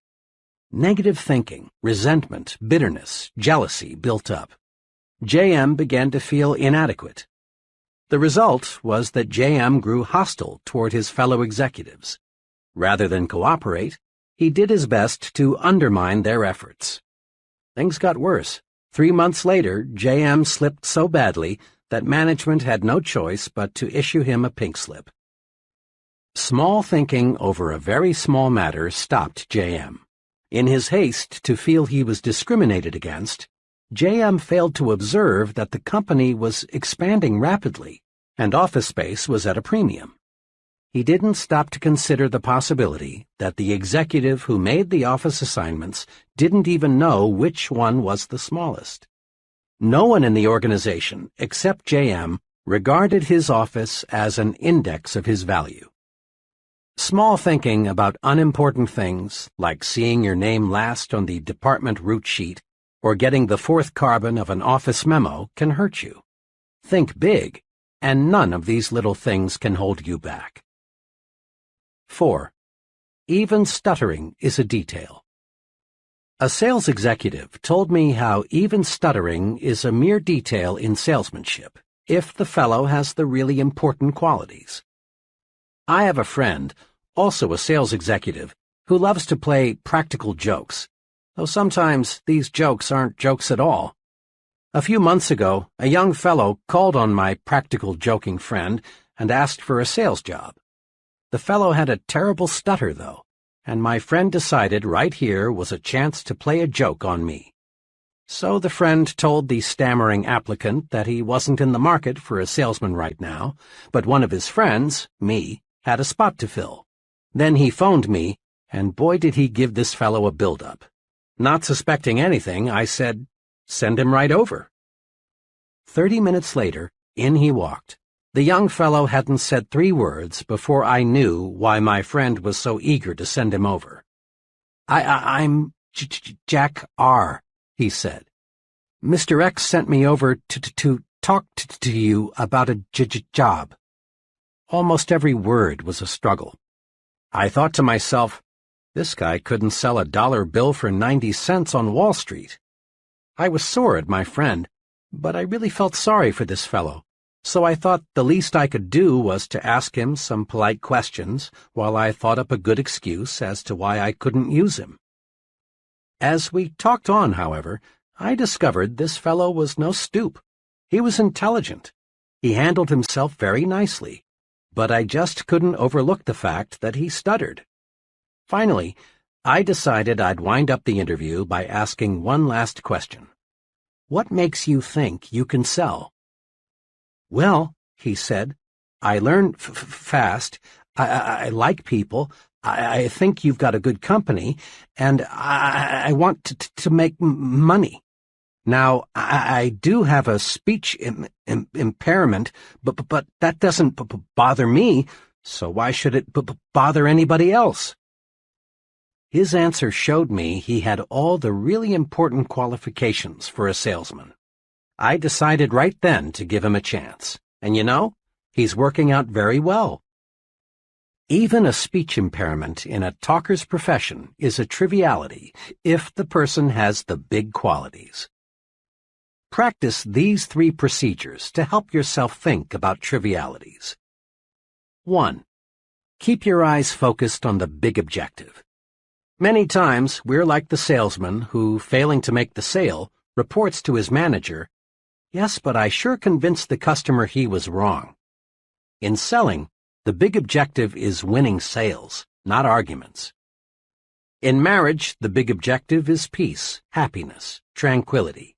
[SPEAKER 1] Negative thinking, resentment, bitterness, jealousy built up. J.M. began to feel inadequate. The result was that J.M. grew hostile toward his fellow executives. Rather than cooperate, he did his best to undermine their efforts. Things got worse. 3 months later, J.M. slipped so badly that management had no choice but to issue him a pink slip. Small thinking over a very small matter stopped J.M. In his haste to feel he was discriminated against, J.M. failed to observe that the company was expanding rapidly and office space was at a premium. He didn't stop to consider the possibility that the executive who made the office assignments didn't even know which one was the smallest. No one in the organization, except J.M., regarded his office as an index of his value. Small thinking about unimportant things, like seeing your name last on the department route sheet or getting the fourth carbon of an office memo, can hurt you. Think big, and none of these little things can hold you back. 4. Even stuttering is a detail. A sales executive told me how even stuttering is a mere detail in salesmanship, if the fellow has the really important qualities. I have a friend, also a sales executive, who loves to play practical jokes, though sometimes these jokes aren't jokes at all. A few months ago, a young fellow called on my practical joking friend and asked for a sales job. The fellow had a terrible stutter, though, and my friend decided right here was a chance to play a joke on me. So the friend told the stammering applicant that he wasn't in the market for a salesman right now, but one of his friends, me, had a spot to fill. Then he phoned me, and boy did he give this fellow a build-up. Not suspecting anything, I said, "Send him right over." 30 minutes later, in he walked. The young fellow hadn't said 3 words before I knew why my friend was so eager to send him over. I'm Jack R., he said. Mr. X sent me over to talk to you about a job. Almost every word was a struggle. I thought to myself, this guy couldn't sell a dollar bill for 90 cents on Wall Street. I was sore at my friend, but I really felt sorry for this fellow, so I thought the least I could do was to ask him some polite questions while I thought up a good excuse as to why I couldn't use him. As we talked on, however, I discovered this fellow was no stoop. He was intelligent. He handled himself very nicely, but I just couldn't overlook the fact that he stuttered. Finally, I decided I'd wind up the interview by asking one last question. What makes you think you can sell? Well, he said, I learn fast, I like people, I think you've got a good company, and I want to make money. Now, I do have a speech impairment, but that doesn't bother me, so why should it bother anybody else? His answer showed me he had all the really important qualifications for a salesman. I decided right then to give him a chance, and you know, he's working out very well. Even a speech impairment in a talker's profession is a triviality if the person has the big qualities. Practice these 3 procedures to help yourself think about trivialities. 1. Keep your eyes focused on the big objective. Many times, we're like the salesman who, failing to make the sale, reports to his manager, "Yes, but I sure convinced the customer he was wrong." In selling, the big objective is winning sales, not arguments. In marriage, the big objective is peace, happiness, tranquility.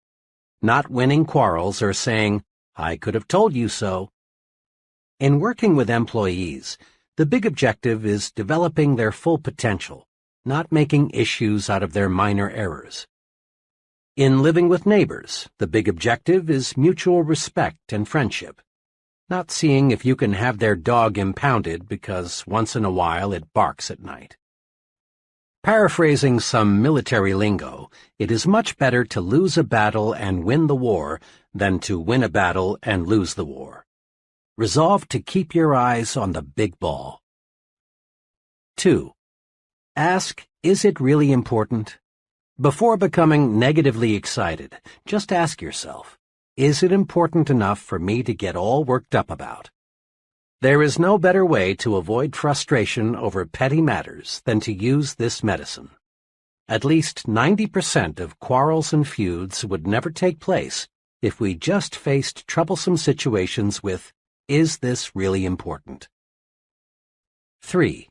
[SPEAKER 1] Not winning quarrels or saying, "I could have told you so." In working with employees, the big objective is developing their full potential, not making issues out of their minor errors. In living with neighbors, the big objective is mutual respect and friendship, not seeing if you can have their dog impounded because once in a while it barks at night. Paraphrasing some military lingo, it is much better to lose a battle and win the war than to win a battle and lose the war. Resolve to keep your eyes on the big ball. 2. Ask, is it really important? Before becoming negatively excited, just ask yourself, is it important enough for me to get all worked up about? There is no better way to avoid frustration over petty matters than to use this medicine. At least 90% of quarrels and feuds would never take place if we just faced troublesome situations with, is this really important? 3.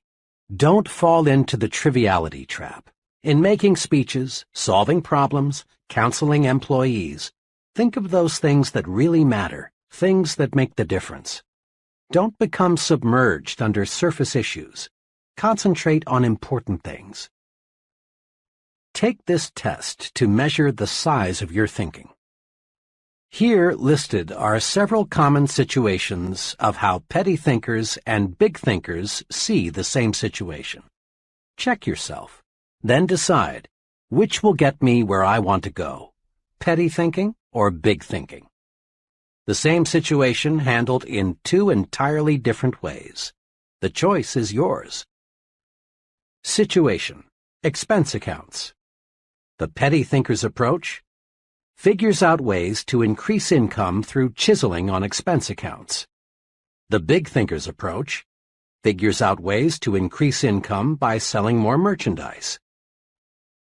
[SPEAKER 1] Don't fall into the triviality trap. In making speeches, solving problems, counseling employees, think of those things that really matter, things that make the difference. Don't become submerged under surface issues. Concentrate on important things. Take this test to measure the size of your thinking. Here listed are several common situations of how petty thinkers and big thinkers see the same situation. Check yourself, then decide which will get me where I want to go, petty thinking or big thinking. The same situation handled in two entirely different ways. The choice is yours. Situation: expense accounts. The petty thinker's approach figures out ways to increase income through chiseling on expense accounts. The big thinker's approach figures out ways to increase income by selling more merchandise.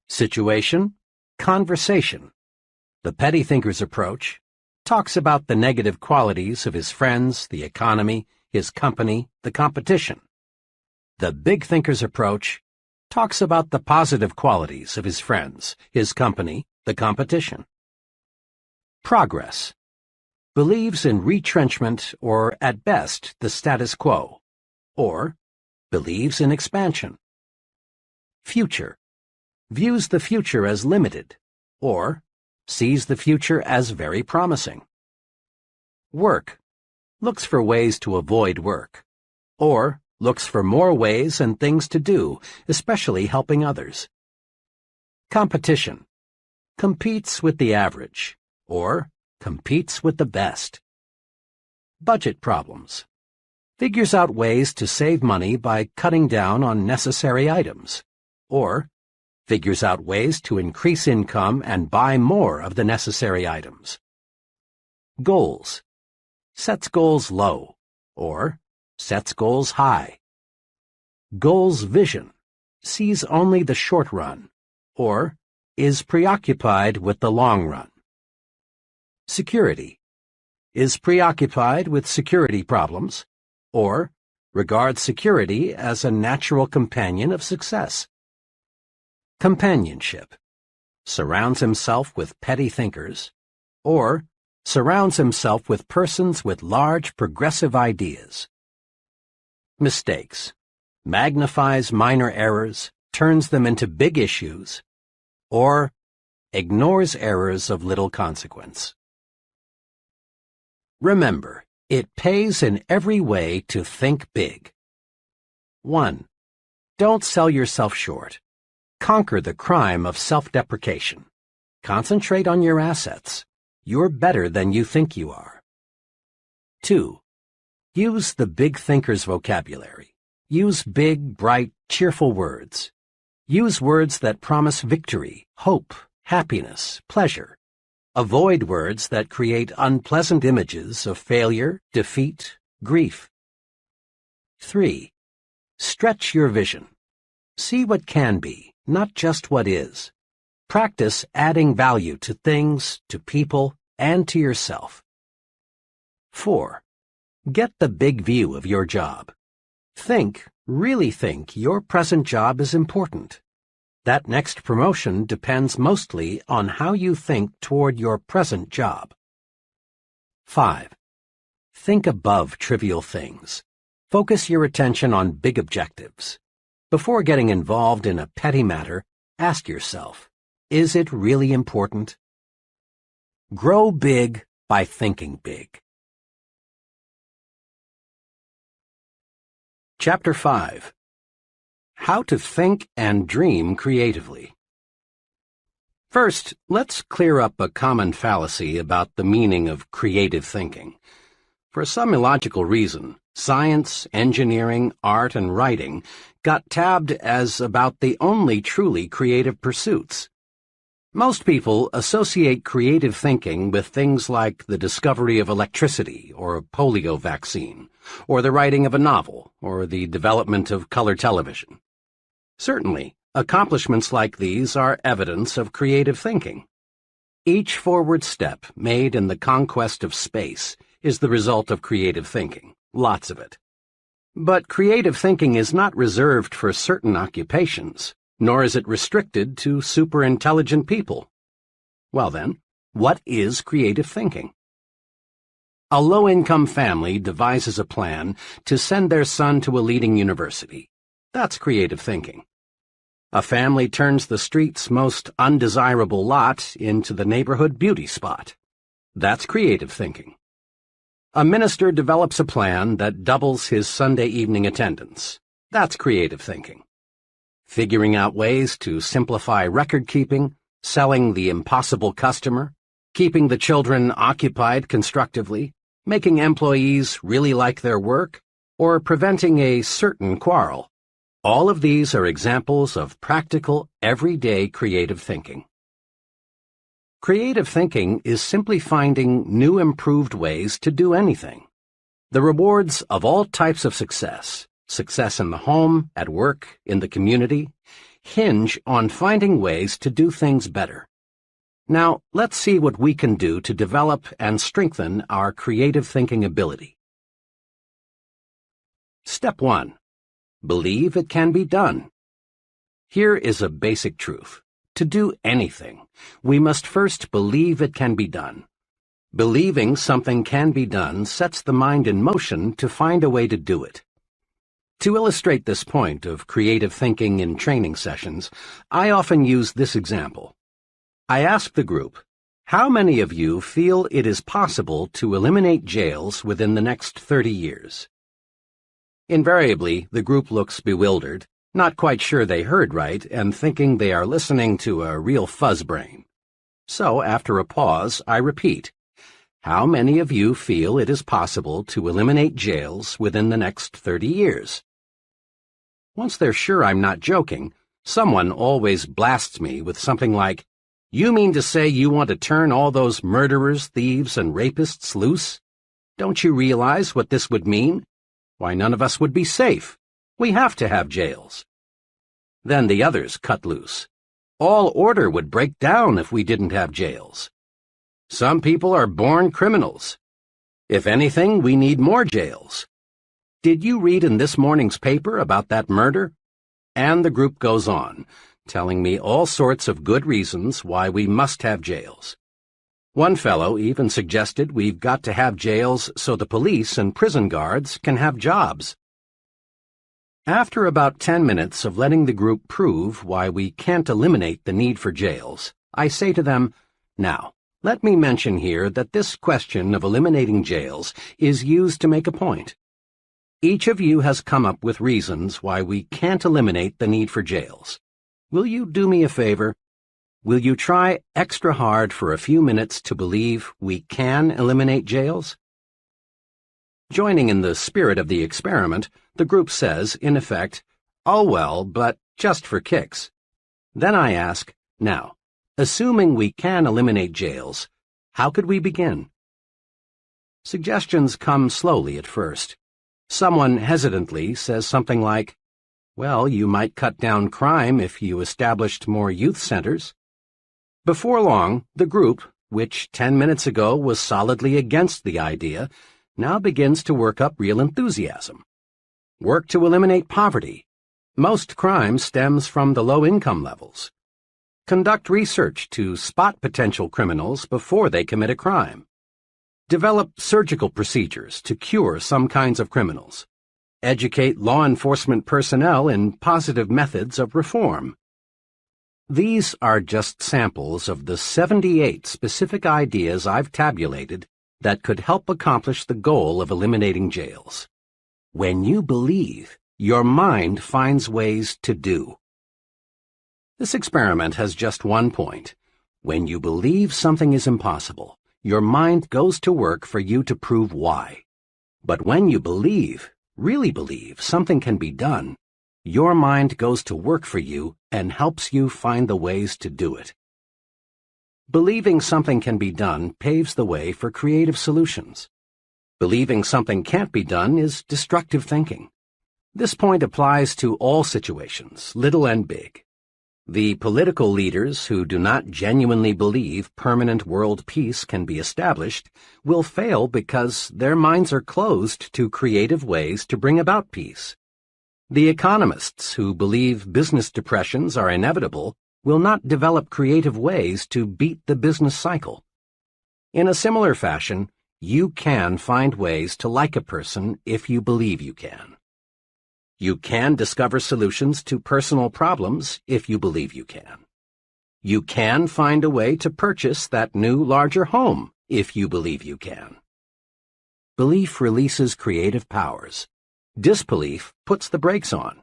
[SPEAKER 1] Situation: conversation. The petty thinker's approach talks about the negative qualities of his friends, the economy, his company, the competition. The big thinker's approach talks about the positive qualities of his friends, his company, the competition. Progress. Believes in retrenchment or, at best, the status quo, or believes in expansion. Future. Views the future as limited, or sees the future as very promising. Work. Looks for ways to avoid work, or looks for more ways and things to do, especially helping others. Competition. Competes with the average, or competes with the best. Budget problems. Figures out ways to save money by cutting down on necessary items, or figures out ways to increase income and buy more of the necessary items. Goals. Sets goals low, or sets goals high. Goals vision. Sees only the short run, or is preoccupied with the long run. Security. Is preoccupied with security problems, or regards security as a natural companion of success. Companionship. Surrounds himself with petty thinkers, or surrounds himself with persons with large progressive ideas. Mistakes. Magnifies minor errors, turns them into big issues, or ignores errors of little consequence. Remember, it pays in every way to think big. 1. Don't sell yourself short. Conquer the crime of self-deprecation. Concentrate on your assets. You're better than you think you are. 2. Use the big thinker's vocabulary. Use big, bright, cheerful words. Use words that promise victory, hope, happiness, pleasure. Avoid words that create unpleasant images of failure, defeat, grief. 3. Stretch your vision. See what can be, not just what is. Practice adding value to things, to people, and to yourself. 4. Get the big view of your job. Really think your present job is important. That next promotion depends mostly on how you think toward your present job. 5. Think above trivial things. Focus your attention on big objectives. Before getting involved in a petty matter, ask yourself, is it really important? Grow big by thinking big. Chapter 5. How to Think and Dream Creatively. First, let's clear up a common fallacy about the meaning of creative thinking. For some illogical reason, Science, engineering, art, and writing got tabbed as about the only truly creative pursuits. Most people associate creative thinking with things like the discovery of electricity or a polio vaccine, or the writing of a novel, or the development of color television. Certainly, accomplishments like these are evidence of creative thinking. Each forward step made in the conquest of space is the result of creative thinking, lots of it. But creative thinking is not reserved for certain occupations, nor is it restricted to superintelligent people. Well then, what is creative thinking? A low-income family devises a plan to send their son to a leading university. That's creative thinking. A family turns the street's most undesirable lot into the neighborhood beauty spot. That's creative thinking. A minister develops a plan that doubles his Sunday evening attendance. That's creative thinking. Figuring out ways to simplify record-keeping, selling the impossible customer, keeping the children occupied constructively, making employees really like their work, or preventing a certain quarrel. All of these are examples of practical, everyday creative thinking. Creative thinking is simply finding new, improved ways to do anything. The rewards of all types of success in the home, at work, in the community, hinge on finding ways to do things better. Now, let's see what we can do to develop and strengthen our creative thinking ability. Step 1. Believe it can be done. Here is a basic truth. To do anything, we must first believe it can be done. Believing something can be done sets the mind in motion to find a way to do it. To illustrate this point of creative thinking in training sessions, I often use this example. I ask the group, how many of you feel it is possible to eliminate jails within the next 30 years? Invariably, the group looks bewildered, not quite sure they heard right, and thinking they are listening to a real fuzzbrain. So, after a pause, I repeat, how many of you feel it is possible to eliminate jails within the next 30 years? Once they're sure I'm not joking, someone always blasts me with something like, you mean to say you want to turn all those murderers, thieves, and rapists loose? Don't you realize what this would mean? Why, none of us would be safe. We have to have jails. Then the others cut loose. All order would break down if we didn't have jails. Some people are born criminals. If anything, we need more jails. Did you read in this morning's paper about that murder? And the group goes on, telling me all sorts of good reasons why we must have jails. One fellow even suggested we've got to have jails so the police and prison guards can have jobs. After about 10 minutes of letting the group prove why we can't eliminate the need for jails, I say to them, now, let me mention here that this question of eliminating jails is used to make a point. Each of you has come up with reasons why we can't eliminate the need for jails. Will you do me a favor? Will you try extra hard for a few minutes to believe we can eliminate jails? Joining in the spirit of the experiment, the group says, in effect, oh well, but just for kicks. Then I ask, now, assuming we can eliminate jails, how could we begin? Suggestions come slowly at first. Someone hesitantly says something like, well, you might cut down crime if you established more youth centers. Before long, the group, which 10 minutes ago was solidly against the idea, now begins to work up real enthusiasm. Work to eliminate poverty. Most crime stems from the low income levels. Conduct research to spot potential criminals before they commit a crime. Develop surgical procedures to cure some kinds of criminals. Educate law enforcement personnel in positive methods of reform. These are just samples of the 78 specific ideas I've tabulated that could help accomplish the goal of eliminating jails. When you believe, your mind finds ways to do. This experiment has just one point. When you believe something is impossible, your mind goes to work for you to prove why. But when you believe, really believe, something can be done, your mind goes to work for you and helps you find the ways to do it. Believing something can be done paves the way for creative solutions. Believing something can't be done is destructive thinking. This point applies to all situations, little and big. The political leaders who do not genuinely believe permanent world peace can be established will fail because their minds are closed to creative ways to bring about peace. The economists who believe business depressions are inevitable will not develop creative ways to beat the business cycle. In a similar fashion, you can find ways to like a person if you believe you can. You can discover solutions to personal problems if you believe you can. You can find a way to purchase that new, larger home if you believe you can. Belief releases creative powers. Disbelief puts the brakes on.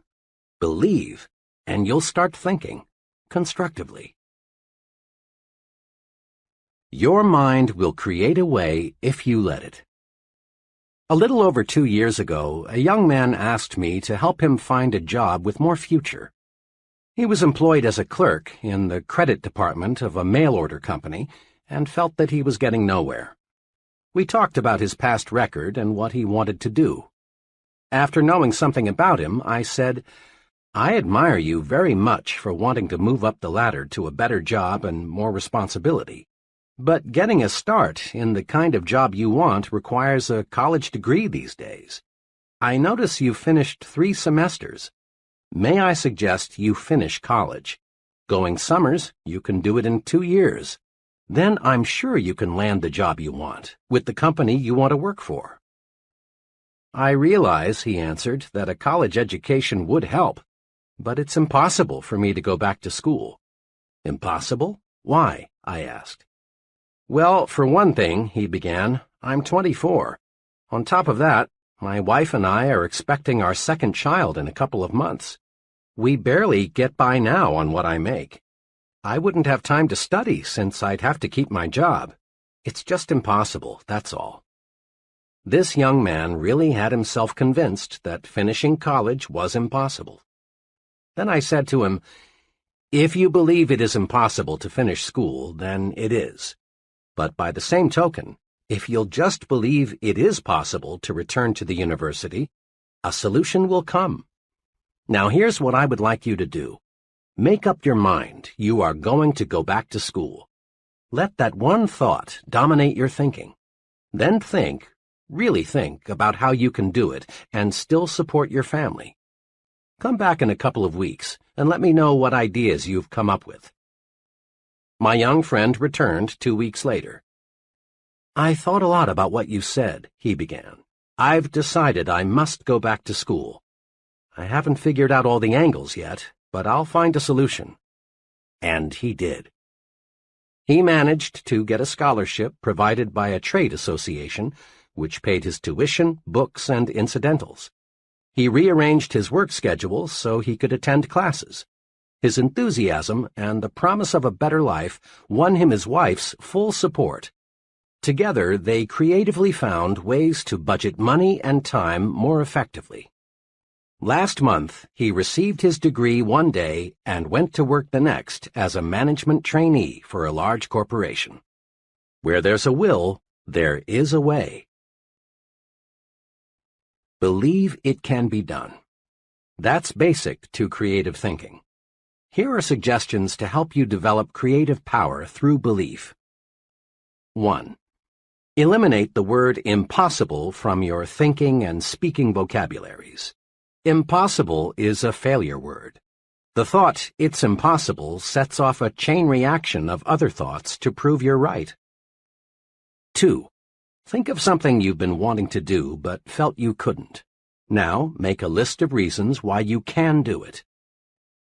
[SPEAKER 1] Believe, and you'll start thinking constructively. Your mind will create a way if you let it. A little over 2 years ago, a young man asked me to help him find a job with more future. He was employed as a clerk in the credit department of a mail-order company and felt that he was getting nowhere. We talked about his past record and what he wanted to do. After knowing something about him, I said, "I admire you very much for wanting to move up the ladder to a better job and more responsibility. But getting a start in the kind of job you want requires a college degree these days. I notice you finished 3 semesters. May I suggest you finish college? Going summers, you can do it in 2 years. Then I'm sure you can land the job you want, with the company you want to work for." "I realize," he answered, "that a college education would help, but it's impossible for me to go back to school." "Impossible? Why?" I asked. "Well, for one thing," he began, "I'm 24. On top of that, my wife and I are expecting our second child in a couple of months. We barely get by now on what I make. I wouldn't have time to study since I'd have to keep my job. It's just impossible, that's all." This young man really had himself convinced that finishing college was impossible. Then I said to him, "If you believe it is impossible to finish school, then it is. But by the same token, if you'll just believe it is possible to return to the university, a solution will come. Now here's what I would like you to do. Make up your mind you are going to go back to school. Let that one thought dominate your thinking. Then think, really think, about how you can do it and still support your family. Come back in a couple of weeks and let me know what ideas you've come up with." My young friend returned 2 weeks later. "I thought a lot about what you said," he began. "I've decided I must go back to school. I haven't figured out all the angles yet, but I'll find a solution." And he did. He managed to get a scholarship provided by a trade association, which paid his tuition, books, and incidentals. He rearranged his work schedule so he could attend classes. His enthusiasm and the promise of a better life won him his wife's full support. Together, they creatively found ways to budget money and time more effectively. Last month, he received his degree one day and went to work the next as a management trainee for a large corporation. Where there's a will, there is a way. Believe it can be done. That's basic to creative thinking. Here are suggestions to help you develop creative power through belief. 1. Eliminate the word impossible from your thinking and speaking vocabularies. Impossible is a failure word. The thought, "it's impossible," sets off a chain reaction of other thoughts to prove you're right. 2. Think of something you've been wanting to do but felt you couldn't. Now, make a list of reasons why you can do it.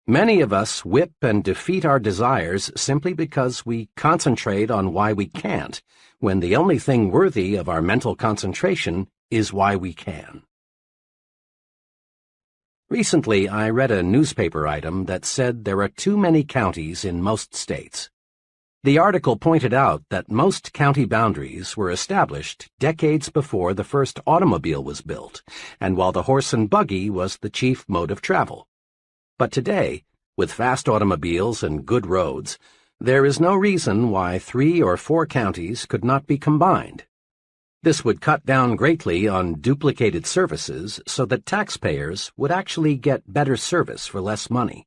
[SPEAKER 1] Many of us whip and defeat our desires simply because we concentrate on why we can't, when the only thing worthy of our mental concentration is why we can. Recently, I read a newspaper item that said there are too many counties in most states. The article pointed out that most county boundaries were established decades before the first automobile was built, and while the horse and buggy was the chief mode of travel. But today, with fast automobiles and good roads, there is no reason why 3 or 4 counties could not be combined. This would cut down greatly on duplicated services so that taxpayers would actually get better service for less money.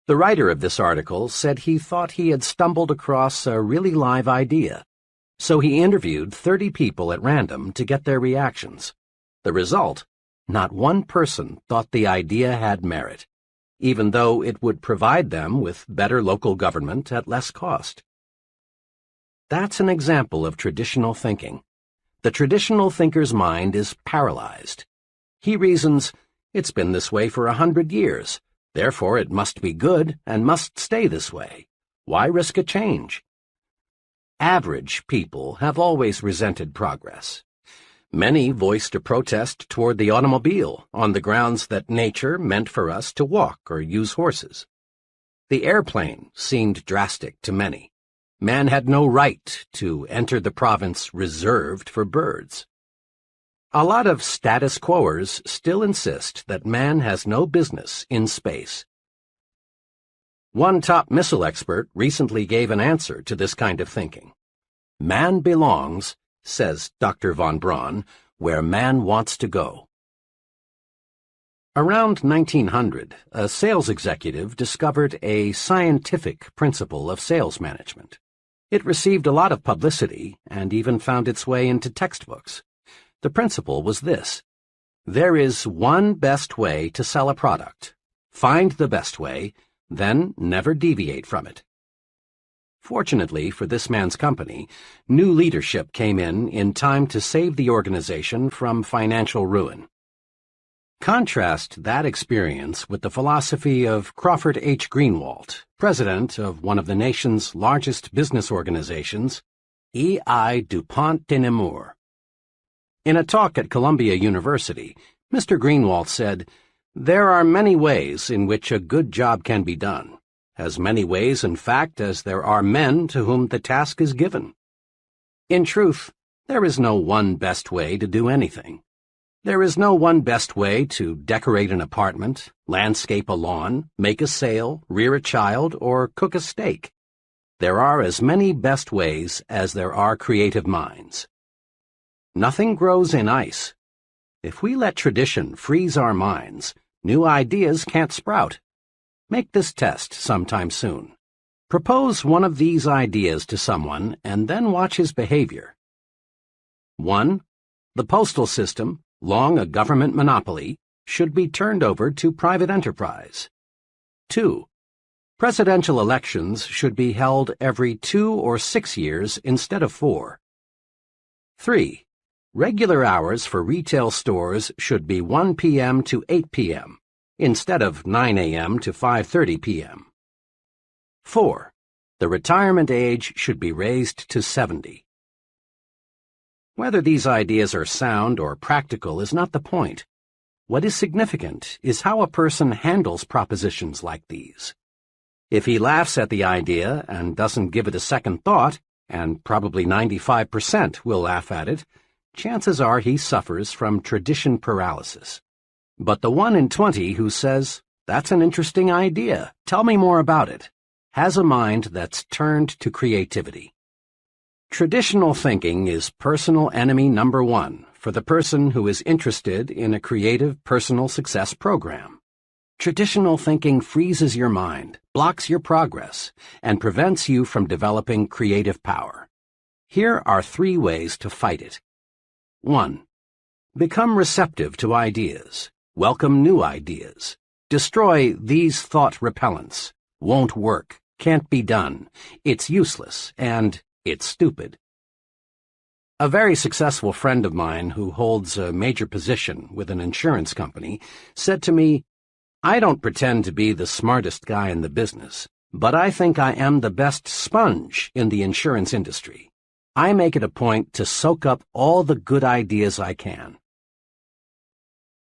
[SPEAKER 1] The writer of this article said he thought he had stumbled across a really live idea, so he interviewed 30 people at random to get their reactions. The result? Not one person thought the idea had merit, even though it would provide them with better local government at less cost. That's an example of traditional thinking. The traditional thinker's mind is paralyzed. He reasons, it's been this way for 100 years. Therefore, it must be good and must stay this way. Why risk a change? Average people have always resented progress. Many voiced a protest toward the automobile on the grounds that nature meant for us to walk or use horses. The airplane seemed drastic to many. Man had no right to enter the province reserved for birds. A lot of status quoers still insist that man has no business in space. One top missile expert recently gave an answer to this kind of thinking. Man belongs, says Dr. von Braun, where man wants to go. Around 1900, a sales executive discovered a scientific principle of sales management. It received a lot of publicity and even found its way into textbooks. The principle was this: there is one best way to sell a product. Find the best way, then never deviate from it. Fortunately for this man's company, new leadership came in time to save the organization from financial ruin. Contrast that experience with the philosophy of Crawford H. Greenwalt, president of one of the nation's largest business organizations, E.I. DuPont de Nemours. In a talk at Columbia University, Mr. Greenwalt said, "There are many ways in which a good job can be done, as many ways, in fact, as there are men to whom the task is given. In truth, there is no one best way to do anything. There is no one best way to decorate an apartment, landscape a lawn, make a sale, rear a child, or cook a steak. There are as many best ways as there are creative minds. Nothing grows in ice. If we let tradition freeze our minds, new ideas can't sprout. Make this test sometime soon. Propose one of these ideas to someone and then watch his behavior. 1. The postal system, long a government monopoly, should be turned over to private enterprise. 2. Presidential elections should be held every 2 or 6 years instead of 4. 3. Regular hours for retail stores should be 1 p.m. to 8 p.m. instead of 9 a.m. to 5:30 p.m. 4. The retirement age should be raised to 70. Whether these ideas are sound or practical is not the point. What is significant is how a person handles propositions like these. If he laughs at the idea and doesn't give it a second thought, and probably 95% will laugh at it, chances are he suffers from tradition paralysis. But the 1 in 20 who says, "That's an interesting idea, tell me more about it," has a mind that's turned to creativity. Traditional thinking is personal enemy number 1 for the person who is interested in a creative personal success program. Traditional thinking freezes your mind, blocks your progress, and prevents you from developing creative power. Here are 3 ways to fight it. 1. Become receptive to ideas. Welcome new ideas. Destroy these thought repellents. Won't work. Can't be done. It's useless. And it's stupid. A very successful friend of mine who holds a major position with an insurance company said to me, "I don't pretend to be the smartest guy in the business, but I think I am the best sponge in the insurance industry. I make it a point to soak up all the good ideas I can."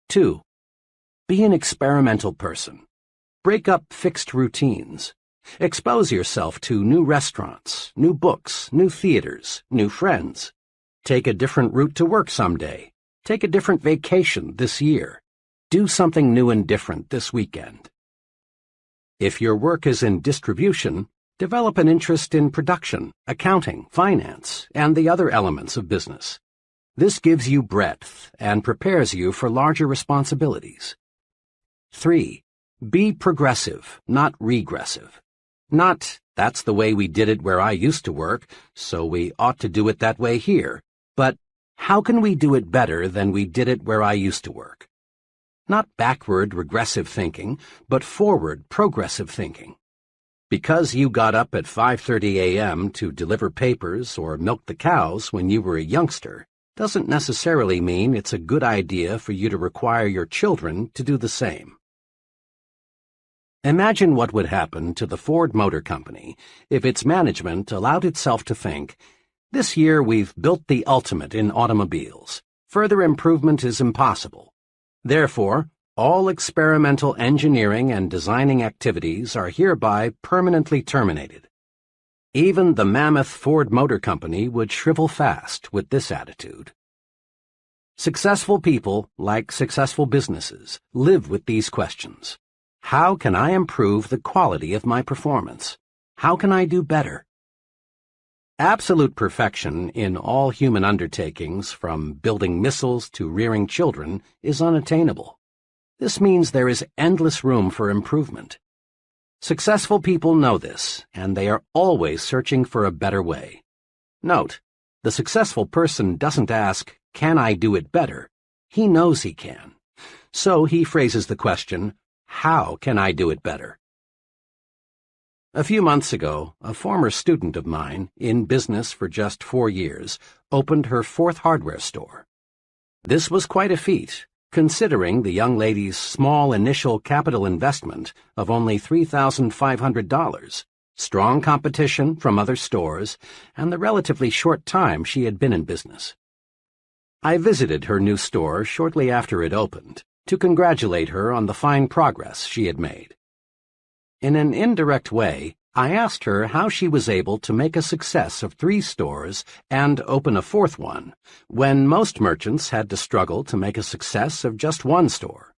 [SPEAKER 1] 2. Be an experimental person. Break up fixed routines. Expose yourself to new restaurants, new books, new theaters, new friends. Take a different route to work someday. Take a different vacation this year. Do something new and different this weekend. If your work is in distribution, develop an interest in production, accounting, finance, and the other elements of business. This gives you breadth and prepares you for larger responsibilities. 3. Be progressive, not regressive. Not, that's the way we did it where I used to work, so we ought to do it that way here, but how can we do it better than we did it where I used to work? Not backward, regressive thinking, but forward, progressive thinking. Because you got up at 5:30 a.m. to deliver papers or milk the cows when you were a youngster doesn't necessarily mean it's a good idea for you to require your children to do the same. Imagine what would happen to the Ford Motor Company if its management allowed itself to think, "This year we've built the ultimate in automobiles. Further improvement is impossible. Therefore, all experimental engineering and designing activities are hereby permanently terminated." Even the mammoth Ford Motor Company would shrivel fast with this attitude. Successful people, like successful businesses, live with these questions. How can I improve the quality of my performance? How can I do better? Absolute perfection in all human undertakings, from building missiles to rearing children, is unattainable. This means there is endless room for improvement. Successful people know this, and they are always searching for a better way. Note, the successful person doesn't ask, "Can I do it better?" He knows he can. So he phrases the question, "How can I do it better?" A few months ago, a former student of mine, in business for just 4 years, opened her 4th hardware store. This was quite a feat, considering the young lady's small initial capital investment of only $3,500, strong competition from other stores, and the relatively short time she had been in business. I visited her new store shortly after it opened to congratulate her on the fine progress she had made. In an indirect way, I asked her how she was able to make a success of 3 stores and open a 4th one, when most merchants had to struggle to make a success of just 1 store.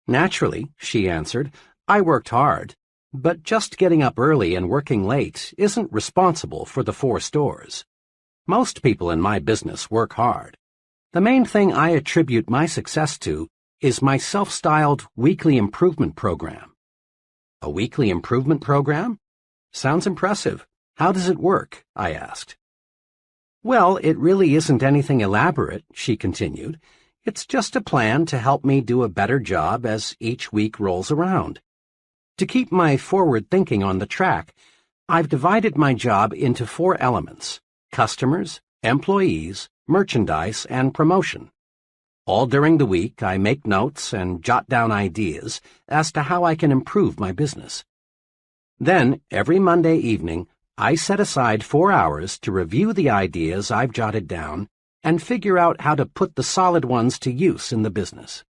[SPEAKER 1] "Naturally," she answered, "I worked hard, but just getting up early and working late isn't responsible for the 4 stores. Most people in my business work hard. The main thing I attribute my success to is my self-styled weekly improvement program." "A weekly improvement program? Sounds impressive. How does it work?" I asked. "Well, it really isn't anything elaborate," she continued. "It's just a plan to help me do a better job as each week rolls around. To keep my forward thinking on the track, I've divided my job into 4 elements: customers, employees, merchandise, and promotion. All during the week, I make notes and jot down ideas as to how I can improve my business. Then, every Monday evening, I set aside 4 hours to review the ideas I've jotted down and figure out how to put the solid ones to use in the business.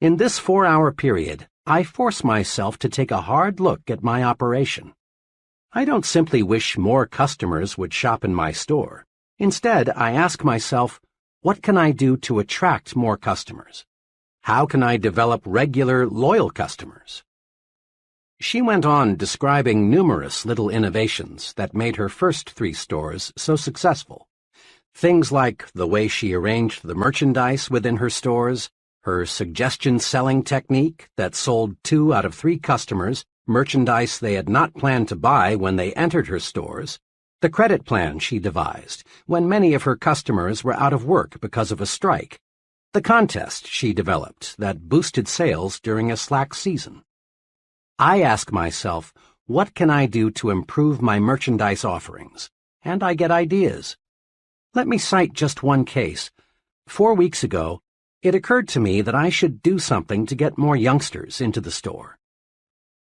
[SPEAKER 1] In this 4-hour period, I force myself to take a hard look at my operation. I don't simply wish more customers would shop in my store. Instead, I ask myself, what can I do to attract more customers? How can I develop regular, loyal customers? She went on describing numerous little innovations that made her first 3 stores so successful. Things like the way she arranged the merchandise within her stores, her suggestion selling technique that sold 2 out of 3 customers merchandise they had not planned to buy when they entered her stores, the credit plan she devised when many of her customers were out of work because of a strike, the contest she developed that boosted sales during a slack season. I ask myself, what can I do to improve my merchandise offerings? And I get ideas. Let me cite just one case. 4 weeks ago, it occurred to me that I should do something to get more youngsters into the store.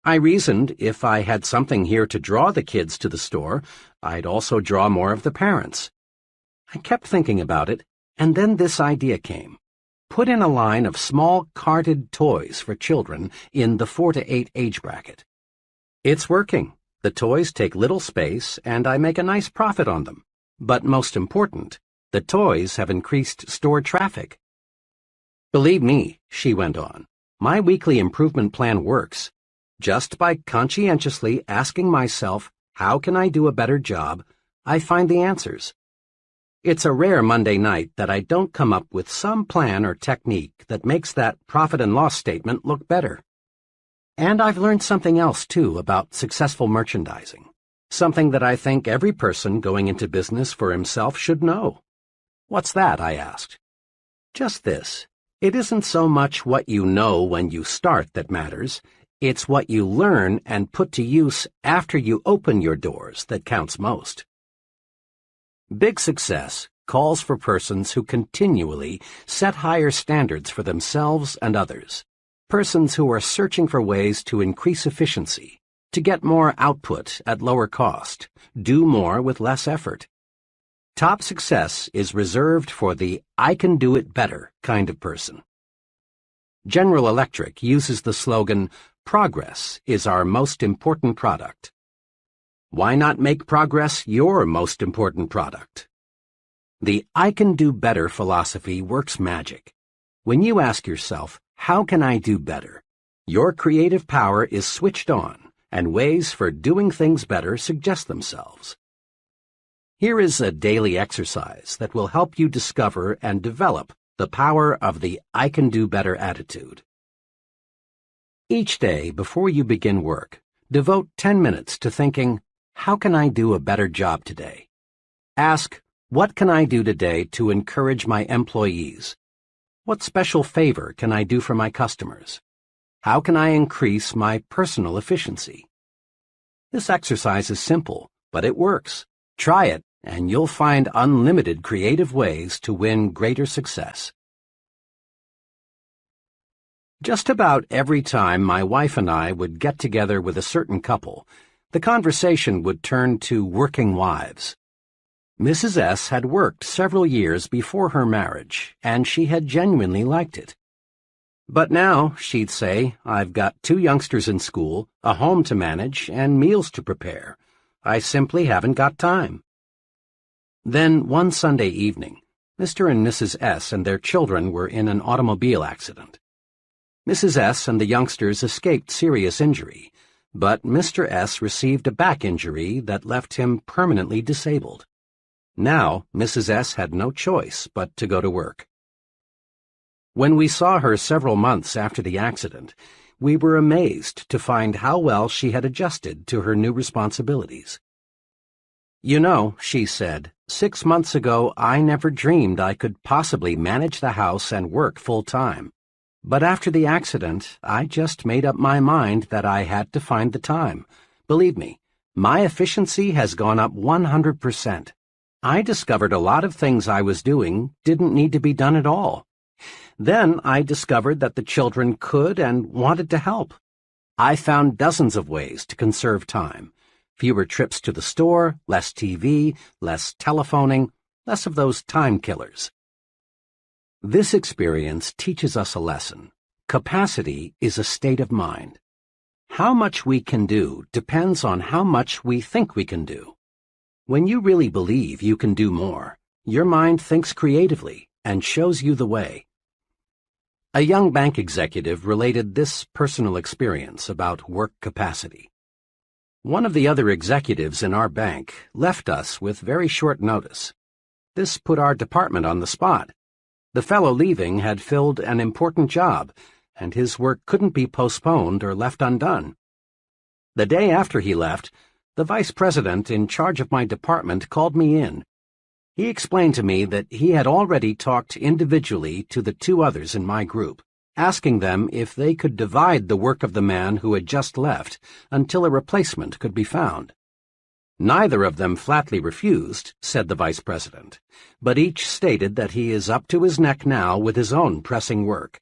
[SPEAKER 1] I reasoned if I had something here to draw the kids to the store, I'd also draw more of the parents. I kept thinking about it, and then this idea came. Put in a line of small carded toys for children in the 4 to 8 age bracket. It's working. The toys take little space, and I make a nice profit on them. But most important, the toys have increased store traffic. Believe me, she went on, my weekly improvement plan works. Just by conscientiously asking myself, how can I do a better job, I find the answers. It's a rare Monday night that I don't come up with some plan or technique that makes that profit and loss statement look better. And I've learned something else, too, about successful merchandising. Something that I think every person going into business for himself should know. What's that? I asked. Just this. It isn't so much what you know when you start that matters. It's what you learn and put to use after you open your doors that counts most. Big success calls for persons who continually set higher standards for themselves and others. Persons who are searching for ways to increase efficiency, to get more output at lower cost, do more with less effort. Top success is reserved for the I can do it better kind of person. General Electric uses the slogan, progress is our most important product. Why not make progress your most important product? The I can do better philosophy works magic. When you ask yourself, how can I do better? Your creative power is switched on, and ways for doing things better suggest themselves. Here is a daily exercise that will help you discover and develop the power of the I can do better attitude. Each day before you begin work, devote 10 minutes to thinking, how can I do a better job today? Ask, what can I do today to encourage my employees? What special favor can I do for my customers? How can I increase my personal efficiency? This exercise is simple, but it works. Try it, and you'll find unlimited creative ways to win greater success. Just about every time my wife and I would get together with a certain couple, the conversation would turn to working wives. Mrs. S. had worked several years before her marriage, and she had genuinely liked it. But now, she'd say, I've got 2 youngsters in school, a home to manage, and meals to prepare. I simply haven't got time. Then, one Sunday evening, Mr. and Mrs. S. and their children were in an automobile accident. Mrs. S. and the youngsters escaped serious injury, but Mr. S. received a back injury that left him permanently disabled. Now, Mrs. S. had no choice but to go to work. When we saw her several months after the accident, we were amazed to find how well she had adjusted to her new responsibilities. You know, she said, 6 months ago I never dreamed I could possibly manage the house and work full-time. But after the accident, I just made up my mind that I had to find the time. Believe me, my efficiency has gone up 100%. I discovered a lot of things I was doing didn't need to be done at all. Then I discovered that the children could and wanted to help. I found dozens of ways to conserve time. Fewer trips to the store, less TV, less telephoning, less of those time killers. This experience teaches us a lesson. Capacity is a state of mind. How much we can do depends on how much we think we can do. When you really believe you can do more, your mind thinks creatively and shows you the way. A young bank executive related this personal experience about work capacity. One of the other executives in our bank left us with very short notice. This put our department on the spot. The fellow leaving had filled an important job, and his work couldn't be postponed or left undone. The day after he left, the vice president in charge of my department called me in. He explained to me that he had already talked individually to the 2 others in my group, asking them if they could divide the work of the man who had just left until a replacement could be found. Neither of them flatly refused, said the vice president, but each stated that he is up to his neck now with his own pressing work.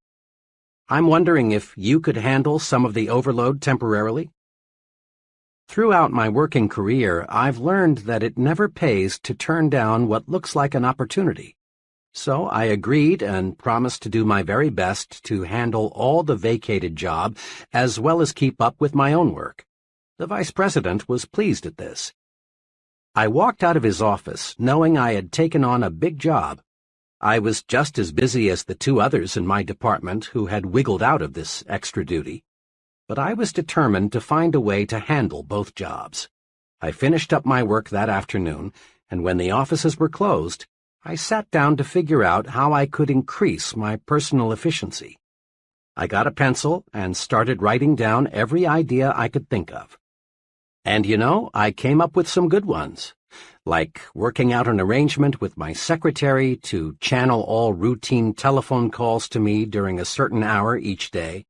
[SPEAKER 1] I'm wondering if you could handle some of the overload temporarily? Throughout my working career, I've learned that it never pays to turn down what looks like an opportunity. So I agreed and promised to do my very best to handle all the vacated job as well as keep up with my own work. The vice president was pleased at this. I walked out of his office knowing I had taken on a big job. I was just as busy as the two others in my department who had wiggled out of this extra duty. But I was determined to find a way to handle both jobs. I finished up my work that afternoon, and when the offices were closed, I sat down to figure out how I could increase my personal efficiency. I got a pencil and started writing down every idea I could think of. And I came up with some good ones, like working out an arrangement with my secretary to channel all routine telephone calls to me during a certain hour each day,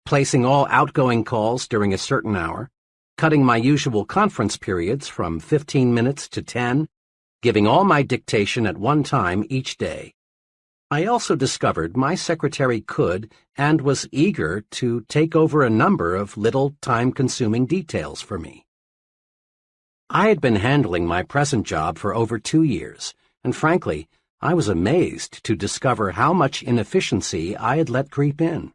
[SPEAKER 1] placing all outgoing calls during a certain hour, cutting my usual conference periods from 15 minutes to 10, giving all my dictation at one time each day. I also discovered my secretary could and was eager to take over a number of little time-consuming details for me. I had been handling my present job for over 2 years, and frankly, I was amazed to discover how much inefficiency I had let creep in.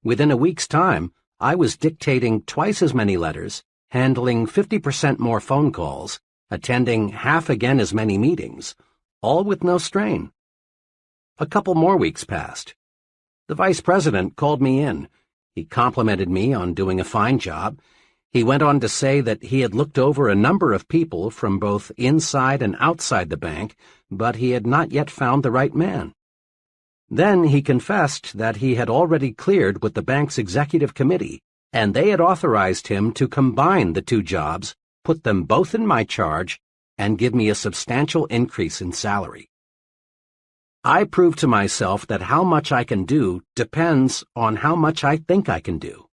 [SPEAKER 1] Within a week's time, I was dictating twice as many letters, handling 50% more phone calls, attending half again as many meetings, all with no strain. A couple more weeks passed. The vice president called me in. He complimented me on doing a fine job. He went on to say that he had looked over a number of people from both inside and outside the bank, but he had not yet found the right man. Then he confessed that he had already cleared with the bank's executive committee, and they had authorized him to combine the two jobs, put them both in my charge, and give me a substantial increase in salary. I proved to myself that how much I can do depends on how much I think I can do.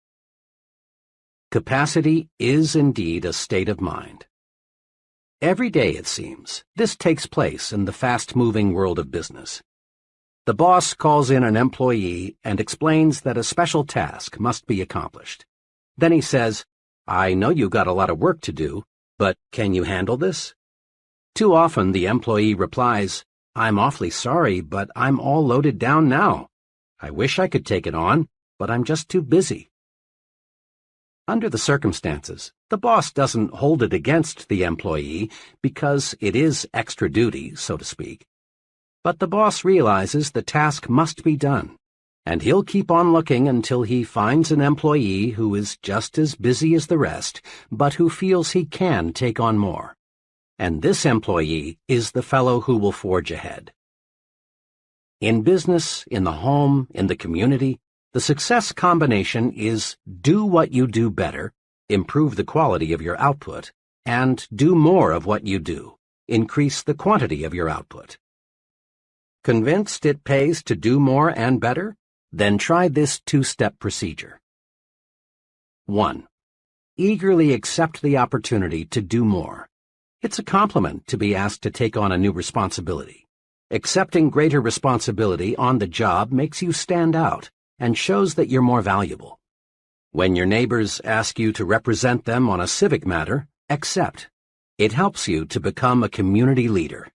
[SPEAKER 1] Capacity is indeed a state of mind. Every day, it seems, this takes place in the fast-moving world of business. The boss calls in an employee and explains that a special task must be accomplished. Then he says, "I know you got a lot of work to do, but can you handle this?" Too often the employee replies, "I'm awfully sorry, but I'm all loaded down now. I wish I could take it on, but I'm just too busy." Under the circumstances, the boss doesn't hold it against the employee because it is extra duty, so to speak. But the boss realizes the task must be done, and he'll keep on looking until he finds an employee who is just as busy as the rest, but who feels he can take on more. And this employee is the fellow who will forge ahead. In business, in the home, in the community, the success combination is do what you do better, improve the quality of your output, and do more of what you do, increase the quantity of your output. Convinced it pays to do more and better? Then try this two-step procedure. 1. Eagerly accept the opportunity to do more. It's a compliment to be asked to take on a new responsibility. Accepting greater responsibility on the job makes you stand out and shows that you're more valuable. When your neighbors ask you to represent them on a civic matter, accept. It helps you to become a community leader.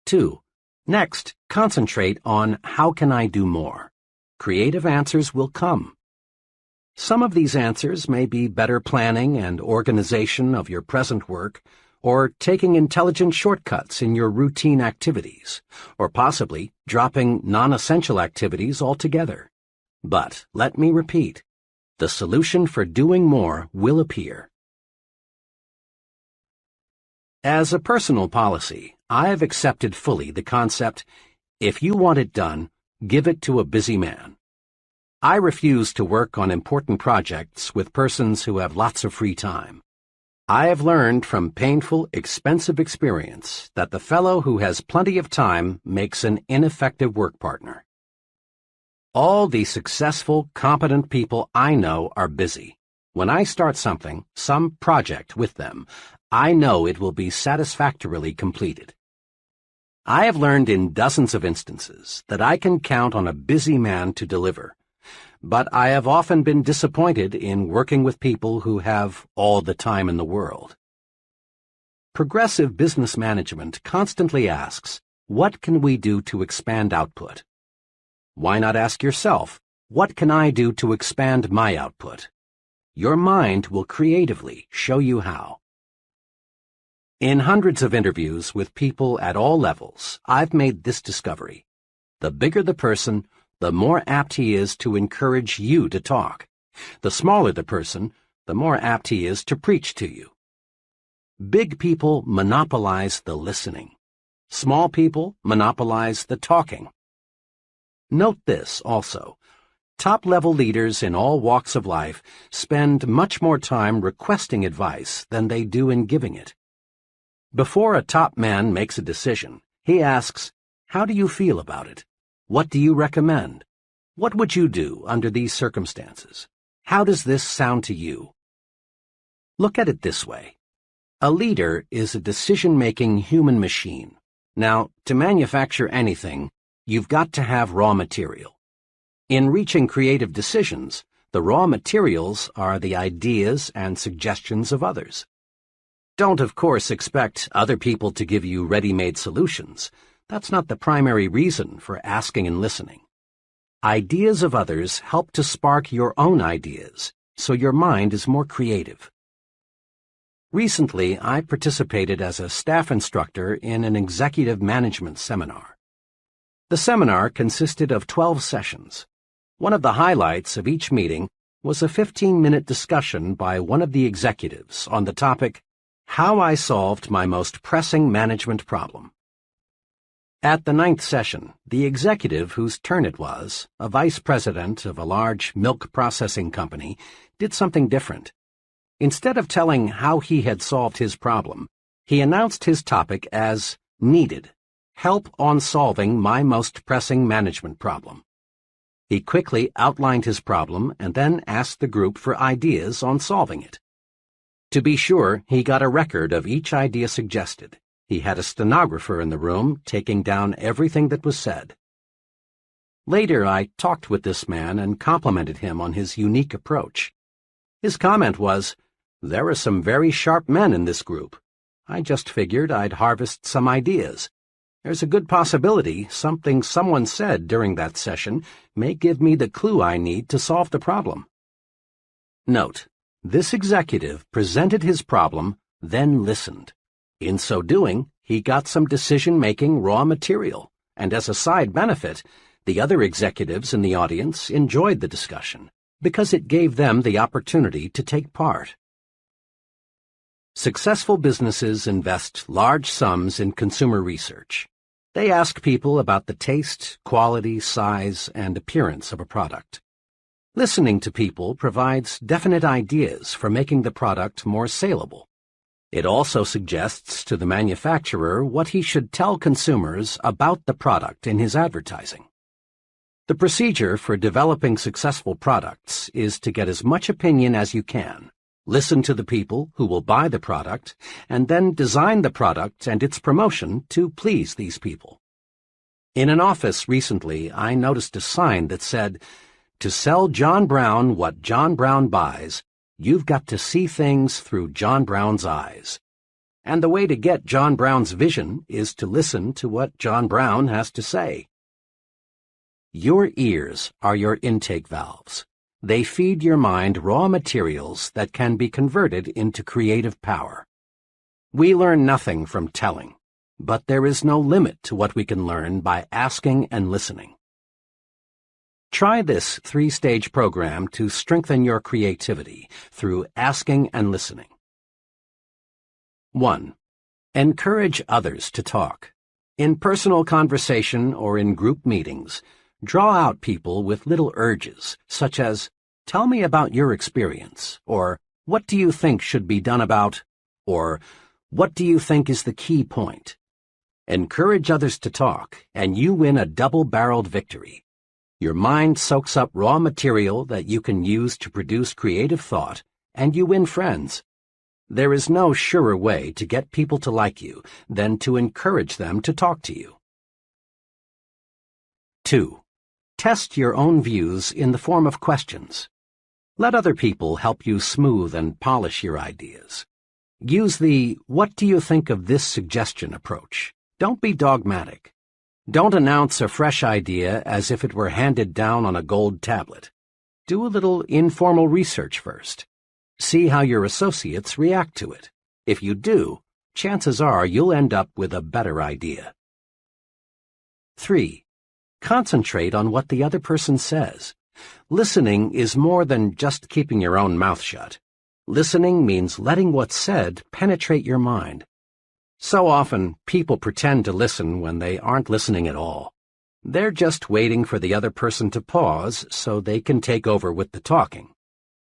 [SPEAKER 1] 2. Next, concentrate on how can I do more. Creative answers will come. Some of these answers may be better planning and organization of your present work, or taking intelligent shortcuts in your routine activities, or possibly dropping non-essential activities altogether. But let me repeat, the solution for doing more will appear. As a personal policy, I have accepted fully the concept, if you want it done, give it to a busy man. I refuse to work on important projects with persons who have lots of free time. I have learned from painful, expensive experience that the fellow who has plenty of time makes an ineffective work partner. All the successful, competent people I know are busy. When I start something, some project with them, I know it will be satisfactorily completed. I have learned in dozens of instances that I can count on a busy man to deliver, but I have often been disappointed in working with people who have all the time in the world. Progressive business management constantly asks, what can we do to expand output? Why not ask yourself, what can I do to expand my output? Your mind will creatively show you how. In hundreds of interviews with people at all levels, I've made this discovery. The bigger the person, the more apt he is to encourage you to talk. The smaller the person, the more apt he is to preach to you. Big people monopolize the listening. Small people monopolize the talking. Note this also. Top-level leaders in all walks of life spend much more time requesting advice than they do in giving it. Before a top man makes a decision, he asks, "How do you feel about it? What do you recommend? What would you do under these circumstances? How does this sound to you?" Look at it this way. A leader is a decision-making human machine. Now, to manufacture anything, you've got to have raw material. In reaching creative decisions, the raw materials are the ideas and suggestions of others. Don't, of course, expect other people to give you ready-made solutions. That's not the primary reason for asking and listening. Ideas of others help to spark your own ideas, so your mind is more creative. Recently, I participated as a staff instructor in an executive management seminar. The seminar consisted of 12 sessions. One of the highlights of each meeting was a 15-minute discussion by one of the executives on the topic, "How I Solved My Most Pressing Management Problem." At the 9th session, the executive whose turn it was, a vice president of a large milk processing company, did something different. Instead of telling how he had solved his problem, he announced his topic as "Needed. Help on solving my most pressing management problem." He quickly outlined his problem and then asked the group for ideas on solving it. To be sure, he got a record of each idea suggested. He had a stenographer in the room taking down everything that was said. Later, I talked with this man and complimented him on his unique approach. His comment was, "There are some very sharp men in this group. I just figured I'd harvest some ideas. There's a good possibility something someone said during that session may give me the clue I need to solve the problem." Note, this executive presented his problem, then listened. In so doing, he got some decision-making raw material, and as a side benefit, the other executives in the audience enjoyed the discussion, because it gave them the opportunity to take part. Successful businesses invest large sums in consumer research. They ask people about the taste, quality, size, and appearance of a product. Listening to people provides definite ideas for making the product more saleable. It also suggests to the manufacturer what he should tell consumers about the product in his advertising. The procedure for developing successful products is to get as much opinion as you can, listen to the people who will buy the product, and then design the product and its promotion to please these people. In an office recently, I noticed a sign that said, "To sell John Brown what John Brown buys, you've got to see things through John Brown's eyes." And the way to get John Brown's vision is to listen to what John Brown has to say. Your ears are your intake valves. They feed your mind raw materials that can be converted into creative power. We learn nothing from telling, but there is no limit to what we can learn by asking and listening. Try this 3-stage program to strengthen your creativity through asking and listening. 1. Encourage others to talk. In personal conversation or in group meetings, draw out people with little urges, such as, "Tell me about your experience," or "What do you think should be done about," or "What do you think is the key point?" Encourage others to talk, and you win a double-barreled victory. Your mind soaks up raw material that you can use to produce creative thought, and you win friends. There is no surer way to get people to like you than to encourage them to talk to you. 2. Test your own views in the form of questions. Let other people help you smooth and polish your ideas. Use the "What do you think of this suggestion" approach. Don't be dogmatic. Don't announce a fresh idea as if it were handed down on a gold tablet. Do a little informal research first. See how your associates react to it. If you do, chances are you'll end up with a better idea. 3. Concentrate on what the other person says. Listening is more than just keeping your own mouth shut. Listening means letting what's said penetrate your mind. So often, people pretend to listen when they aren't listening at all. They're just waiting for the other person to pause so they can take over with the talking.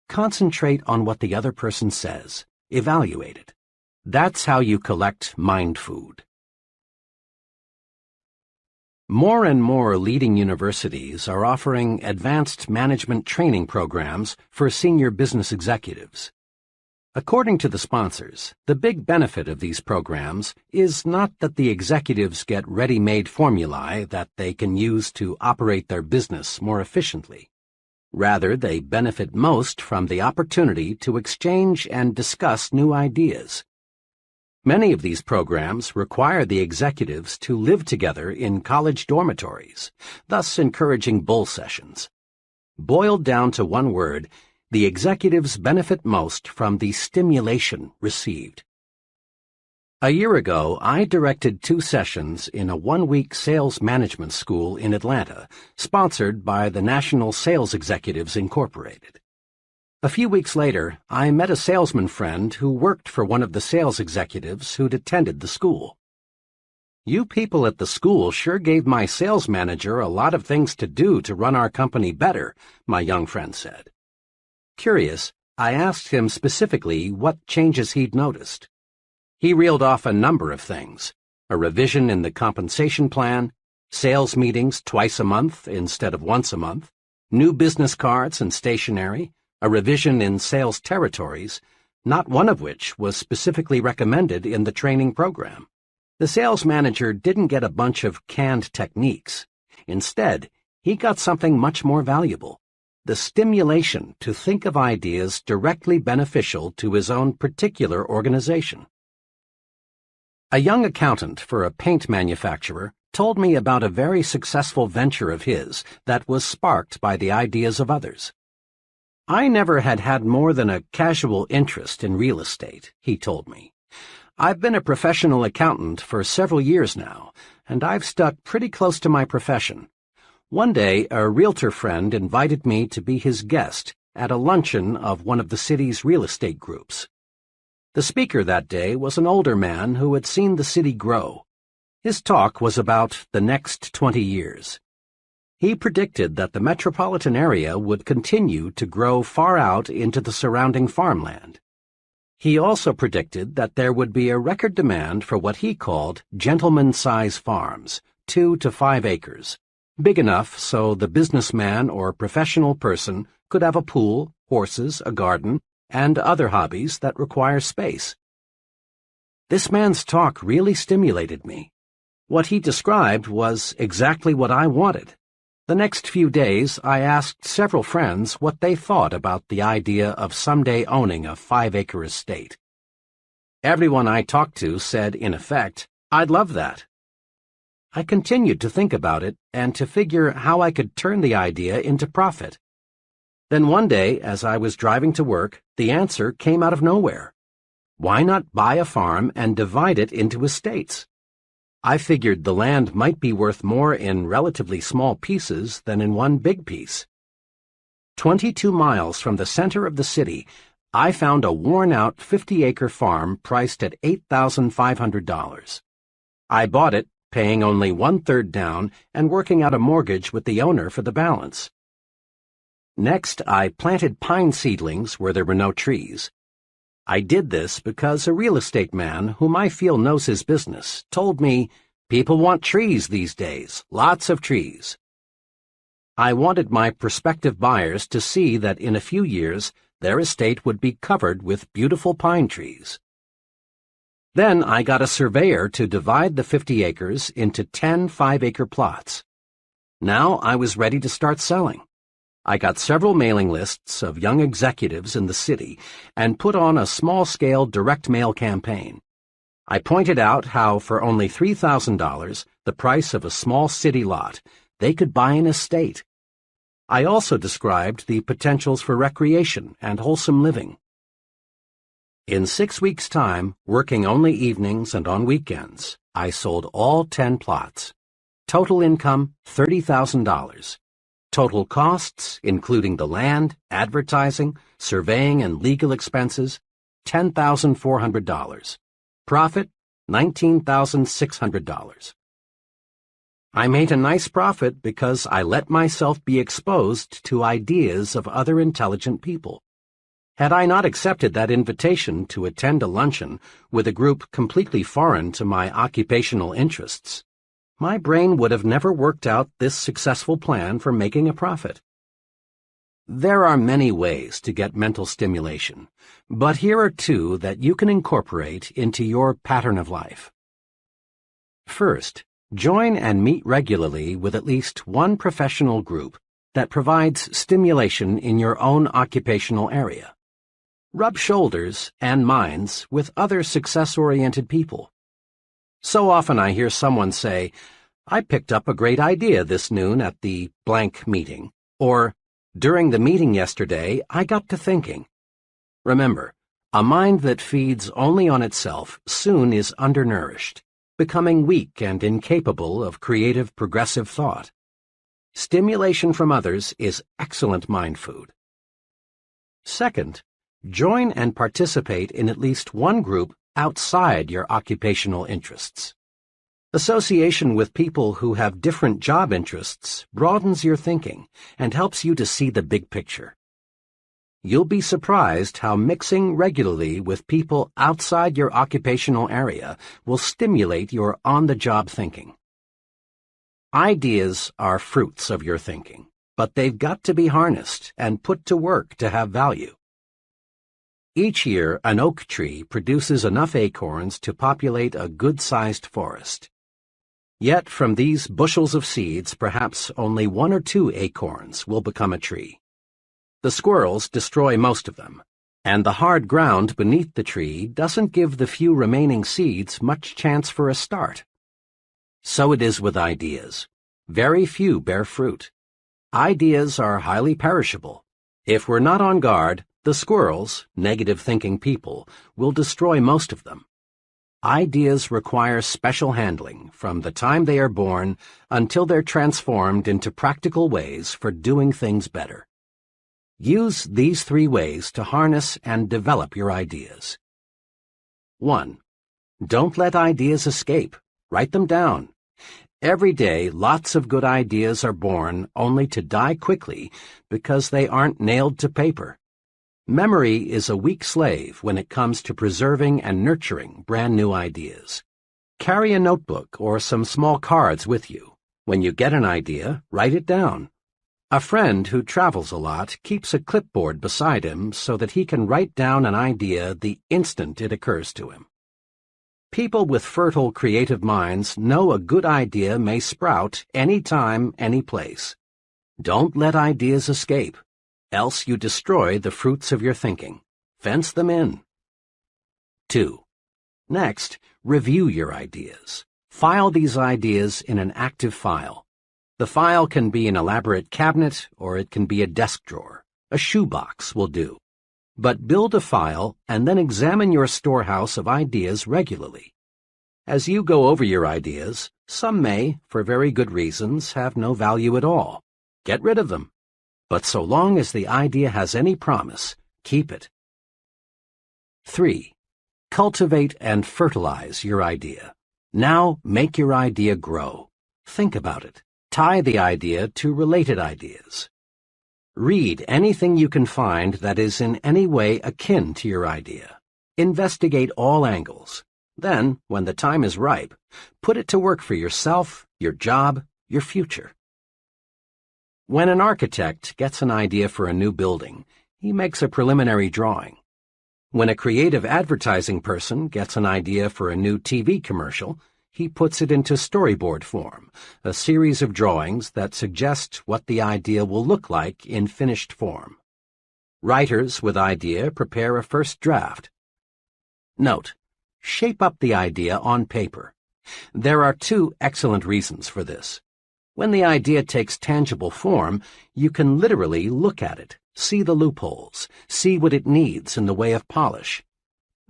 [SPEAKER 1] Concentrate on what the other person says. Evaluate it. That's how you collect mind food. More and more leading universities are offering advanced management training programs for senior business executives. According to the sponsors, the big benefit of these programs is not that the executives get ready-made formulae that they can use to operate their business more efficiently. Rather, they benefit most from the opportunity to exchange and discuss new ideas. Many of these programs require the executives to live together in college dormitories, thus encouraging bull sessions. Boiled down to one word, the executives benefit most from the stimulation received. A year ago, I directed 2 sessions in a 1-week sales management school in Atlanta, sponsored by the National Sales Executives Incorporated. A few weeks later, I met a salesman friend who worked for one of the sales executives who'd attended the school. "You people at the school sure gave my sales manager a lot of things to do to run our company better," my young friend said. Curious, I asked him specifically what changes he'd noticed. He reeled off a number of things: a revision in the compensation plan, sales meetings twice a month instead of once a month, new business cards and stationery, a revision in sales territories, not one of which was specifically recommended in the training program. The sales manager didn't get a bunch of canned techniques. Instead, he got something much more valuable: the stimulation to think of ideas directly beneficial to his own particular organization. A young accountant for a paint manufacturer told me about a very successful venture of his that was sparked by the ideas of others. "I never had more than a casual interest in real estate," he told me. "I've been a professional accountant for several years now, and I've stuck pretty close to my profession. One day, a realtor friend invited me to be his guest at a luncheon of one of the city's real estate groups. The speaker that day was an older man who had seen the city grow. His talk was about the next 20 years. He predicted that the metropolitan area would continue to grow far out into the surrounding farmland. He also predicted that there would be a record demand for what he called gentleman-size farms, 2 to 5 acres. Big enough so the businessman or professional person could have a pool, horses, a garden, and other hobbies that require space. This man's talk really stimulated me. What he described was exactly what I wanted. The next few days, I asked several friends what they thought about the idea of someday owning a 5-acre estate. Everyone I talked to said, in effect, "I'd love that." I continued to think about it and to figure how I could turn the idea into profit. Then one day, as I was driving to work, the answer came out of nowhere. Why not buy a farm and divide it into estates? I figured the land might be worth more in relatively small pieces than in one big piece. 22 miles from the center of the city, I found a worn-out 50-acre farm priced at $8,500. I bought it, paying only 1/3 down and working out a mortgage with the owner for the balance. Next, I planted pine seedlings where there were no trees. I did this because a real estate man whom I feel knows his business told me, "People want trees these days, lots of trees." I wanted my prospective buyers to see that in a few years their estate would be covered with beautiful pine trees. Then I got a surveyor to divide the 50 acres into 10 5-acre plots. Now I was ready to start selling. I got several mailing lists of young executives in the city and put on a small-scale direct mail campaign. I pointed out how for only $3,000, the price of a small city lot, they could buy an estate. I also described the potentials for recreation and wholesome living. In 6 weeks' time, working only evenings and on weekends, I sold all 10 plots. Total income, $30,000. Total costs, including the land, advertising, surveying, and legal expenses, $10,400. Profit, $19,600. I made a nice profit because I let myself be exposed to ideas of other intelligent people. Had I not accepted that invitation to attend a luncheon with a group completely foreign to my occupational interests, my brain would have never worked out this successful plan for making a profit. There are many ways to get mental stimulation, but here are two that you can incorporate into your pattern of life. First, join and meet regularly with at least one professional group that provides stimulation in your own occupational area. Rub shoulders and minds with other success-oriented people. So often I hear someone say, "I picked up a great idea this noon at the blank meeting," or, "During the meeting yesterday, I got to thinking." Remember, a mind that feeds only on itself soon is undernourished, becoming weak and incapable of creative, progressive thought. Stimulation from others is excellent mind food. Second, join and participate in at least one group outside your occupational interests. Association with people who have different job interests broadens your thinking and helps you to see the big picture. You'll be surprised how mixing regularly with people outside your occupational area will stimulate your on-the-job thinking. Ideas are fruits of your thinking, but they've got to be harnessed and put to work to have value. Each year, an oak tree produces enough acorns to populate a good-sized forest. Yet from these bushels of seeds, perhaps only 1 or 2 acorns will become a tree. The squirrels destroy most of them, and the hard ground beneath the tree doesn't give the few remaining seeds much chance for a start. So it is with ideas. Very few bear fruit. Ideas are highly perishable. If we're not on guard, the squirrels, negative-thinking people, will destroy most of them. Ideas require special handling from the time they are born until they're transformed into practical ways for doing things better. Use these 3 ways to harness and develop your ideas. 1. Don't let ideas escape. Write them down. Every day, lots of good ideas are born only to die quickly because they aren't nailed to paper. Memory is a weak slave when it comes to preserving and nurturing brand new ideas. Carry a notebook or some small cards with you. When you get an idea, write it down. A friend who travels a lot keeps a clipboard beside him so that he can write down an idea the instant it occurs to him. People with fertile creative minds know a good idea may sprout any time, any place. Don't let ideas escape, else you destroy the fruits of your thinking. Fence them in. 2. Next, review your ideas. File these ideas in an active file. The file can be an elaborate cabinet or it can be a desk drawer. A shoebox will do. But build a file and then examine your storehouse of ideas regularly. As you go over your ideas, some may, for very good reasons, have no value at all. Get rid of them. But so long as the idea has any promise, keep it. 3. Cultivate and fertilize your idea. Now make your idea grow. Think about it. Tie the idea to related ideas. Read anything you can find that is in any way akin to your idea. Investigate all angles. Then, when the time is ripe, put it to work for yourself, your job, your future. When an architect gets an idea for a new building, he makes a preliminary drawing. When a creative advertising person gets an idea for a new TV commercial, he puts it into storyboard form, a series of drawings that suggest what the idea will look like in finished form. Writers with idea prepare a first draft. Note: shape up the idea on paper. There are 2 excellent reasons for this. When the idea takes tangible form, you can literally look at it, see the loopholes, see what it needs in the way of polish.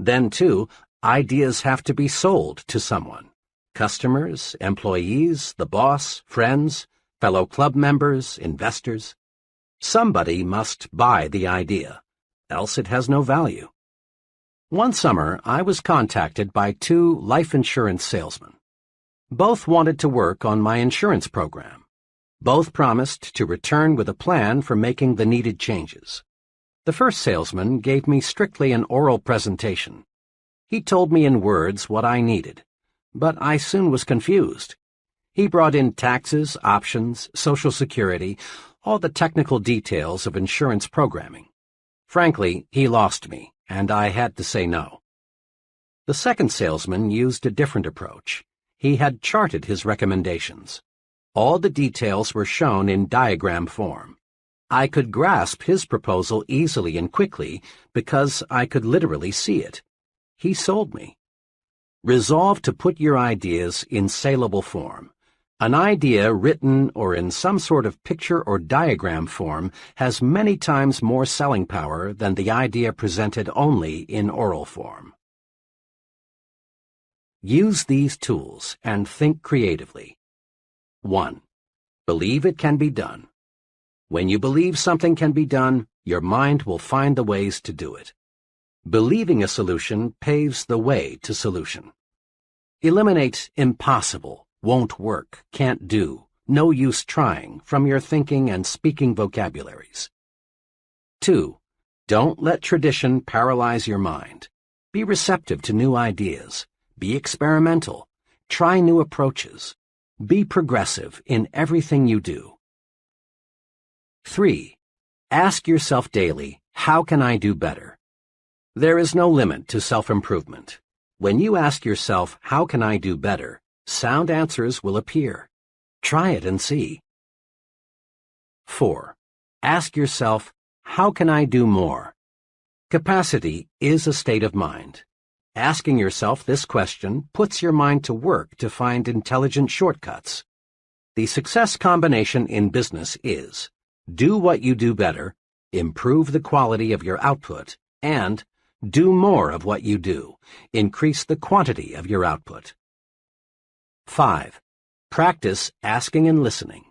[SPEAKER 1] Then, too, ideas have to be sold to someone. Customers, employees, the boss, friends, fellow club members, investors. Somebody must buy the idea, else it has no value. One summer, I was contacted by 2 life insurance salesmen. Both wanted to work on my insurance program. Both promised to return with a plan for making the needed changes. The first salesman gave me strictly an oral presentation. He told me in words what I needed, but I soon was confused. He brought in taxes, options, Social Security, all the technical details of insurance programming. Frankly, he lost me, and I had to say no. The second salesman used a different approach. He had charted his recommendations. All the details were shown in diagram form. I could grasp his proposal easily and quickly because I could literally see it. He sold me. Resolve to put your ideas in saleable form. An idea written or in some sort of picture or diagram form has many times more selling power than the idea presented only in oral form. Use these tools and think creatively. 1. Believe it can be done. When you believe something can be done, your mind will find the ways to do it. Believing a solution paves the way to solution. Eliminate impossible, won't work, can't do, no use trying from your thinking and speaking vocabularies. 2. Don't let tradition paralyze your mind. Be receptive to new ideas. Be experimental. Try new approaches. Be progressive in everything you do. 3. Ask yourself daily, how can I do better? There is no limit to self-improvement. When you ask yourself, how can I do better, sound answers will appear. Try it and see. 4. Ask yourself, how can I do more? Capacity is a state of mind. Asking yourself this question puts your mind to work to find intelligent shortcuts. The success combination in business is do what you do better, improve the quality of your output, and do more of what you do, increase the quantity of your output. 5. Practice asking and listening.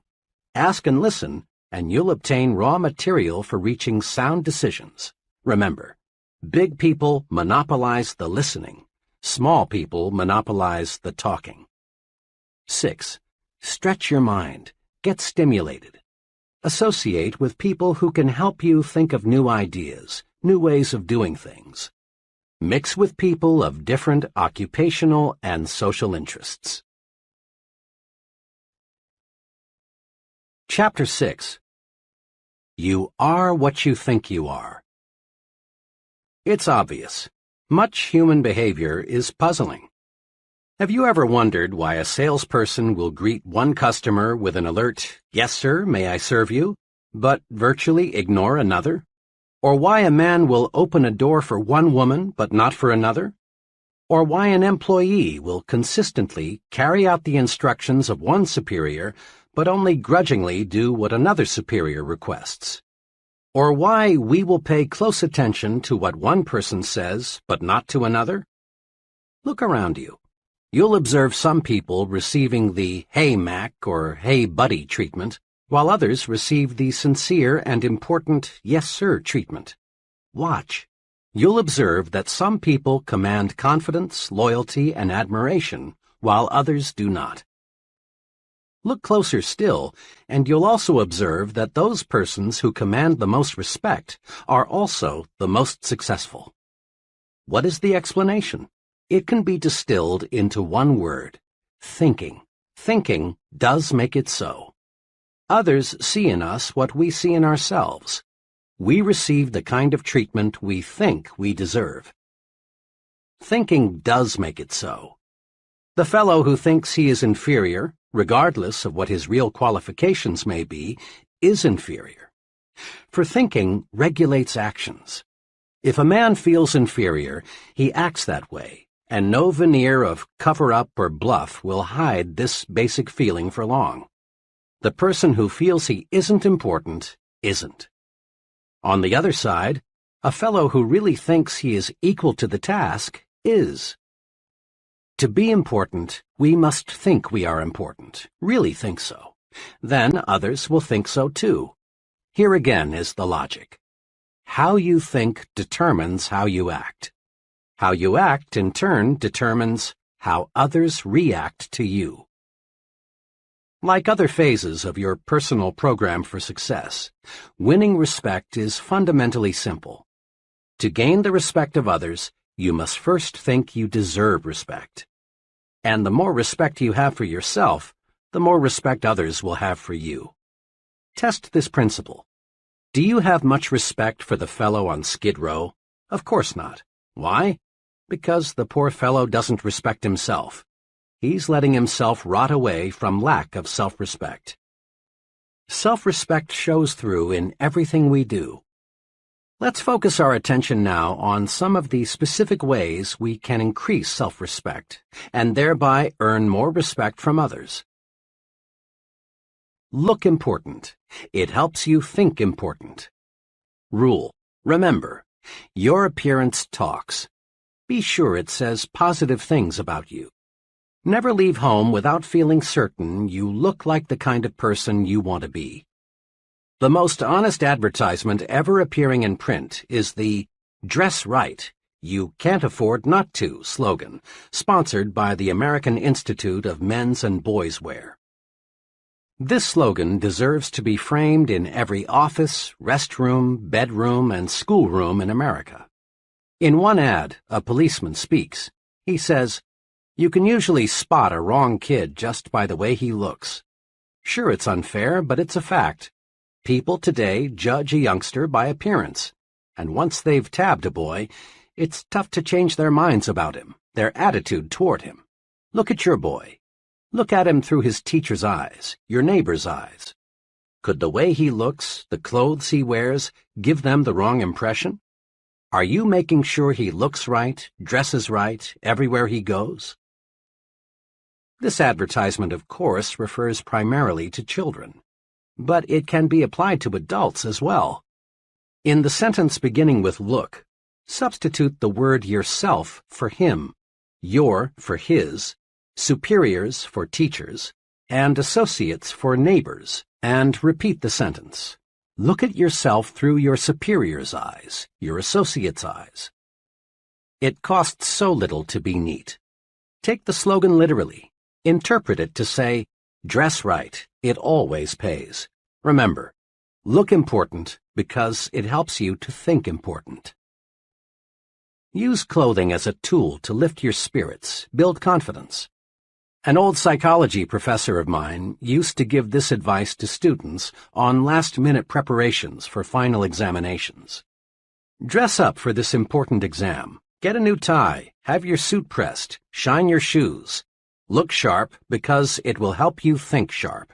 [SPEAKER 1] Ask and listen, and you'll obtain raw material for reaching sound decisions. Remember, big people monopolize the listening. Small people monopolize the talking. 6. Stretch your mind. Get stimulated. Associate with people who can help you think of new ideas, new ways of doing things. Mix with people of different occupational and social interests. Chapter 6. You are what you think you are. It's obvious. Much human behavior is puzzling. Have you ever wondered why a salesperson will greet one customer with an alert, "Yes, sir, may I serve you?" but virtually ignore another? Or why a man will open a door for one woman but not for another? Or why an employee will consistently carry out the instructions of one superior but only grudgingly do what another superior requests? Or why we will pay close attention to what one person says but not to another? Look around you. You'll observe some people receiving the "Hey, Mac" or "Hey, buddy" treatment, while others receive the sincere and important "Yes, sir" treatment. Watch. You'll observe that some people command confidence, loyalty, and admiration, while others do not. Look closer still, and you'll also observe that those persons who command the most respect are also the most successful. What is the explanation? It can be distilled into one word: thinking. Thinking does make it so. Others see in us what we see in ourselves. We receive the kind of treatment we think we deserve. Thinking does make it so. The fellow who thinks he is inferior, regardless of what his real qualifications may be, is inferior. For thinking regulates actions. If a man feels inferior, he acts that way, and no veneer of cover-up or bluff will hide this basic feeling for long. The person who feels he isn't important isn't. On the other side, A fellow who really thinks he is equal to the task is. To be important, we must think we are important, really think so. Then others will think so too. Here again is the logic. How you think determines how you act. How you act, in turn, determines how others react to you. Like other phases of your personal program for success, winning respect is fundamentally simple. To gain the respect of others, you must first think you deserve respect. And the more respect you have for yourself, the more respect others will have for you. Test this principle. Do you have much respect for the fellow on Skid Row? Of course not. Why? Because the poor fellow doesn't respect himself. He's letting himself rot away from lack of self-respect. Self-respect shows through in everything we do. Let's focus our attention now on some of the specific ways we can increase self-respect and thereby earn more respect from others. Look important. It helps you think important. Rule. Remember, your appearance talks. Be sure it says positive things about you. Never leave home without feeling certain you look like the kind of person you want to be. The most honest advertisement ever appearing in print is the "Dress Right, You Can't Afford Not To" slogan, sponsored by the American Institute of Men's and Boys' Wear. This slogan deserves to be framed in every office, restroom, bedroom, and schoolroom in America. In one ad, a policeman speaks. He says, "You can usually spot a wrong kid just by the way he looks." Sure, it's unfair, but it's a fact. People today judge a youngster by appearance, and once they've tabbed a boy, it's tough to change their minds about him, their attitude toward him. Look at your boy. Look at him through his teacher's eyes, your neighbor's eyes. Could the way he looks, the clothes he wears, give them the wrong impression? Are you making sure he looks right, dresses right, everywhere he goes? This advertisement, of course, refers primarily to children, but it can be applied to adults as well. In the sentence beginning with look, substitute the word yourself for him, your for his, superiors for teachers, and associates for neighbors, and repeat the sentence. Look at yourself through your superior's eyes, your associate's eyes. It costs so little to be neat. Take the slogan literally. Interpret it to say, dress right, it always pays. Remember, look important because it helps you to think important. Use clothing as a tool to lift your spirits, build confidence. An old psychology professor of mine used to give this advice to students on last-minute preparations for final examinations. Dress up for this important exam. Get a new tie, have your suit pressed, shine your shoes. Look sharp because it will help you think sharp.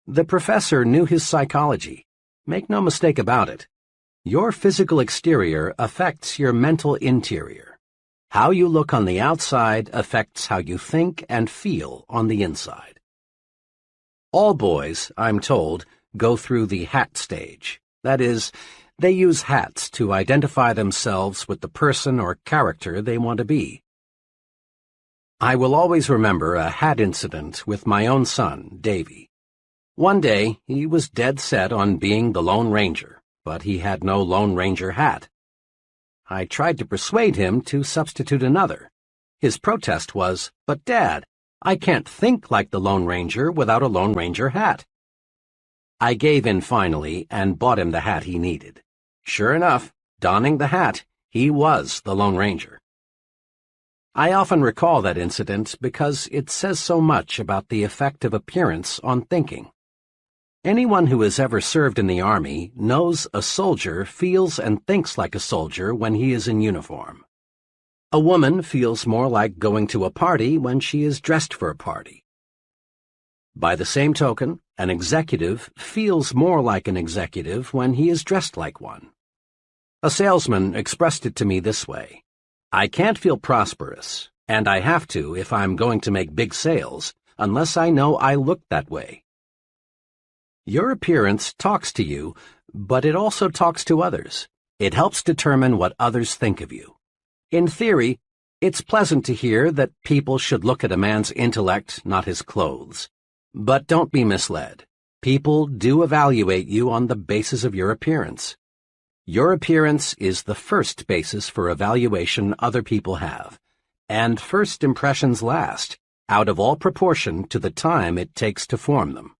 [SPEAKER 1] The professor knew his psychology. Make no mistake about it. Your physical exterior affects your mental interior. How you look on the outside affects how you think and feel on the inside. All boys, I'm told, go through the hat stage. That is, they use hats to identify themselves with the person or character they want to be. I will always remember a hat incident with my own son, Davy. One day, he was dead set on being the Lone Ranger, but he had no Lone Ranger hat. I tried to persuade him to substitute another. His protest was, "But Dad, I can't think like the Lone Ranger without a Lone Ranger hat." I gave in finally and bought him the hat he needed. Sure enough, donning the hat, he was the Lone Ranger. I often recall that incident because it says so much about the effect of appearance on thinking. Anyone who has ever served in the Army knows a soldier feels and thinks like a soldier when he is in uniform. A woman feels more like going to a party when she is dressed for a party. By the same token, an executive feels more like an executive when he is dressed like one. A salesman expressed it to me this way: I can't feel prosperous, and I have to if I'm going to make big sales, unless I know I look that way. Your appearance talks to you, but it also talks to others. It helps determine what others think of you. In theory, it's pleasant to hear that people should look at a man's intellect, not his clothes. But don't be misled. People do evaluate you on the basis of your appearance. Your appearance is the first basis for evaluation other people have, and first impressions last, out of all proportion to the time it takes to form them.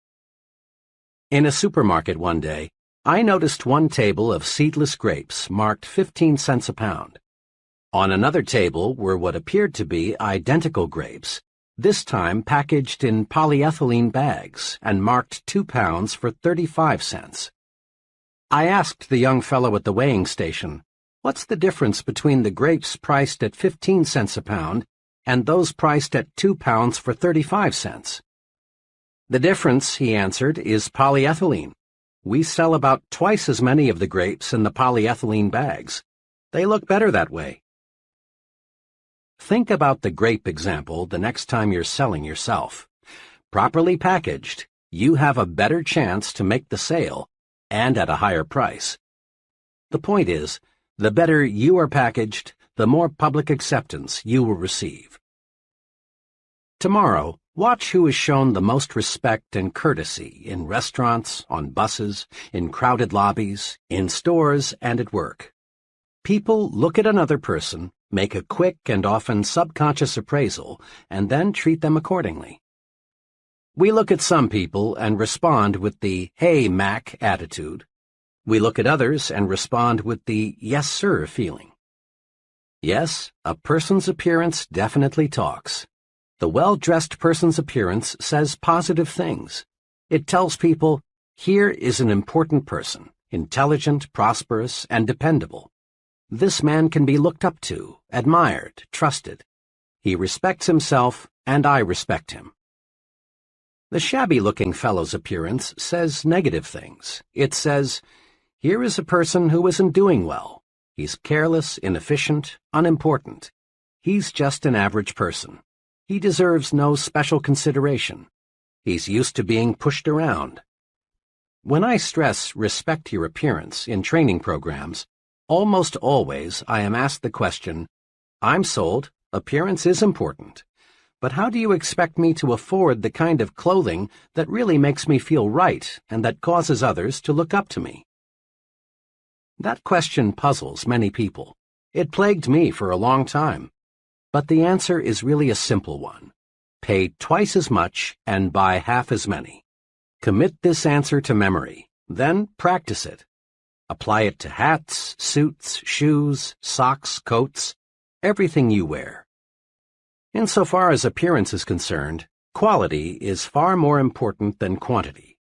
[SPEAKER 1] In a supermarket one day, I noticed one table of seedless grapes marked 15 cents a pound. On another table were what appeared to be identical grapes, this time packaged in polyethylene bags and marked 2 pounds for 35 cents. I asked the young fellow at the weighing station, "What's the difference between the grapes priced at 15 cents a pound and those priced at 2 pounds for 35 cents? "The difference," he answered, "is polyethylene. We sell about twice as many of the grapes in the polyethylene bags. They look better that way." Think about the grape example the next time you're selling yourself. Properly packaged, you have a better chance to make the sale, and at a higher price. The point is, the better you are packaged, the more public acceptance you will receive. Tomorrow, watch who is shown the most respect and courtesy in restaurants, on buses, in crowded lobbies, in stores, and at work. People look at another person, make a quick and often subconscious appraisal, and then treat them accordingly. We look at some people and respond with the "Hey, Mac" attitude. We look at others and respond with the "Yes, sir" feeling. Yes, a person's appearance definitely talks. The well-dressed person's appearance says positive things. It tells people, here is an important person, intelligent, prosperous, and dependable. This man can be looked up to, admired, trusted. He respects himself, and I respect him. The shabby-looking fellow's appearance says negative things. It says, here is a person who isn't doing well. He's careless, inefficient, unimportant. He's just an average person. He deserves no special consideration. He's used to being pushed around. When I stress respect your appearance in training programs, almost always I am asked the question, I'm sold, appearance is important, but how do you expect me to afford the kind of clothing that really makes me feel right and that causes others to look up to me? That question puzzles many people. It plagued me for a long time. But the answer is really a simple one. Pay twice as much and buy half as many. Commit this answer to memory, then practice it. Apply it to hats, suits, shoes, socks, coats, everything you wear. Insofar as appearance is concerned, quality is far more important than quantity.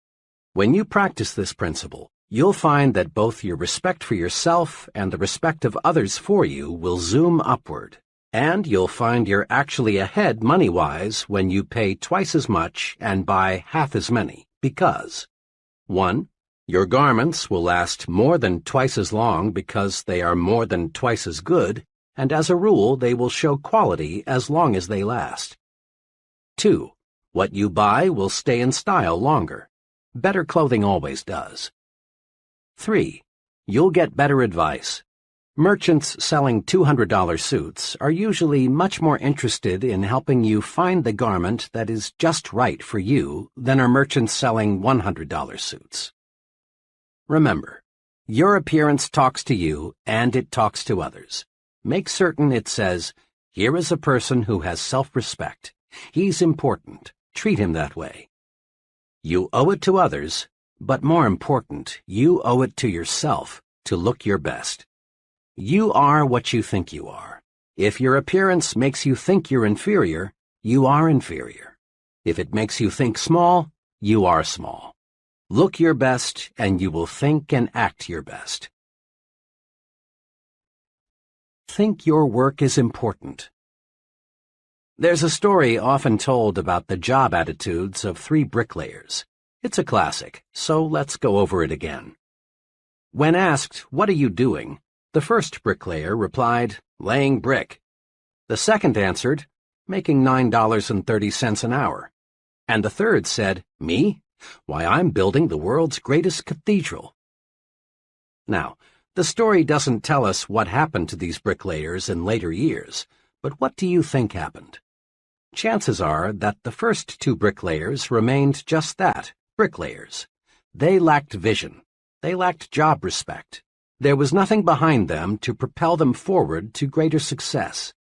[SPEAKER 1] When you practice this principle, you'll find that both your respect for yourself and the respect of others for you will zoom upward. And you'll find you're actually ahead money-wise when you pay twice as much and buy half as many, because 1. Your garments will last more than twice as long because they are more than twice as good, and as a rule they will show quality as long as they last. 2. What you buy will stay in style longer. Better clothing always does. 3. You'll get better advice. Merchants selling $200 suits are usually much more interested in helping you find the garment that is just right for you than are merchants selling $100 suits. Remember, your appearance talks to you and it talks to others. Make certain it says, here is a person who has self-respect. He's important. Treat him that way. You owe it to others, but more important, you owe it to yourself to look your best. You are what you think you are. If your appearance makes you think you're inferior, you are inferior. If it makes you think small, you are small. Look your best, and you will think and act your best. Think your work is important. There's a story often told about the job attitudes of 3 bricklayers. It's a classic, so let's go over it again. When asked, what are you doing? The first bricklayer replied, laying brick. The second answered, making $9.30 an hour. And the third said, me? Why, I'm building the world's greatest cathedral. Now, the story doesn't tell us what happened to these bricklayers in later years, but what do you think happened? Chances are that the first two bricklayers remained just that, bricklayers. They lacked vision. They lacked job respect. There was nothing behind them to propel them forward to greater success.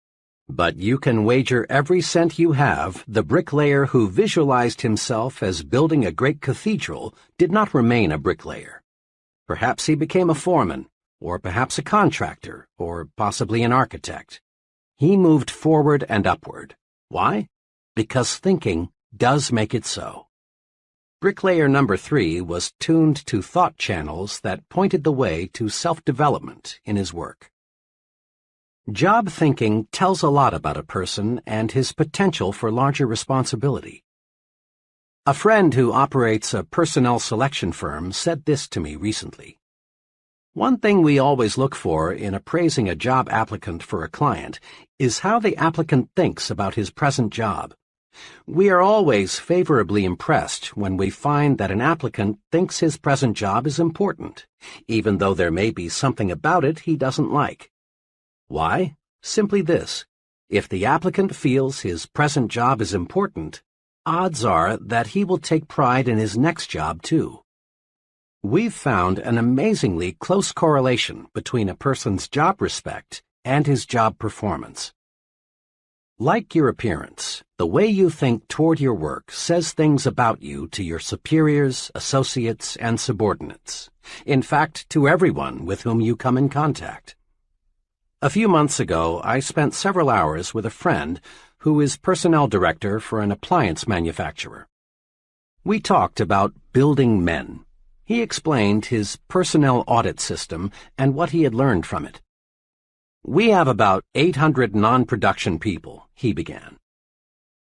[SPEAKER 1] But you can wager every cent you have the bricklayer who visualized himself as building a great cathedral did not remain a bricklayer. Perhaps he became a foreman, or perhaps a contractor, or possibly an architect. He moved forward and upward. Why? Because thinking does make it so. Bricklayer number 3 was tuned to thought channels that pointed the way to self-development in his work. Job thinking tells a lot about a person and his potential for larger responsibility. A friend who operates a personnel selection firm said this to me recently. One thing we always look for in appraising a job applicant for a client is how the applicant thinks about his present job. We are always favorably impressed when we find that an applicant thinks his present job is important, even though there may be something about it he doesn't like. Why? Simply this. If the applicant feels his present job is important, odds are that he will take pride in his next job too. We've found an amazingly close correlation between a person's job respect and his job performance. Like your appearance, the way you think toward your work says things about you to your superiors, associates, and subordinates. In fact, to everyone with whom you come in contact. A few months ago, I spent several hours with a friend who is personnel director for an appliance manufacturer. We talked about building men. He explained his personnel audit system and what he had learned from it. We have about 800 non-production people, he began.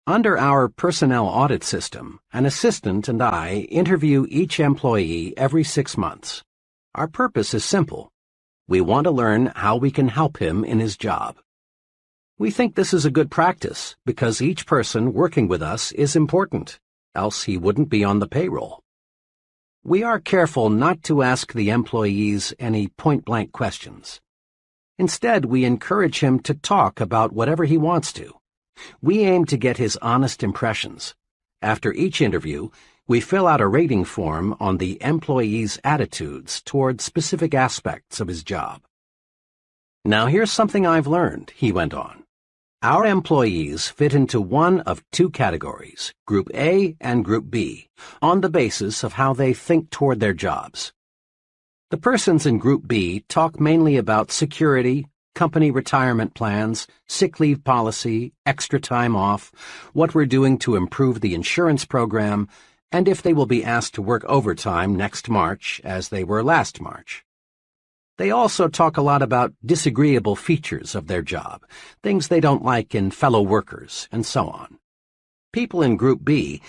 [SPEAKER 1] Under our personnel audit system, an assistant and I interview each employee every 6 months. Our purpose is simple. We want to learn how we can help him in his job. We think this is a good practice because each person working with us is important, else he wouldn't be on the payroll. We are careful not to ask the employees any point-blank questions. Instead, we encourage him to talk about whatever he wants to. We aim to get his honest impressions. After each interview, we fill out a rating form on the employee's attitudes toward specific aspects of his job. Now here's something I've learned, he went on. Our employees fit into one of two categories, Group A and Group B, on the basis of how they think toward their jobs. The persons in Group B talk mainly about security, company retirement plans, sick leave policy, extra time off, what we're doing to improve the insurance program, and if they will be asked to work overtime next March as they were last March. They also talk a lot about disagreeable features of their job, things they don't like in fellow workers, and so on. People in Group B,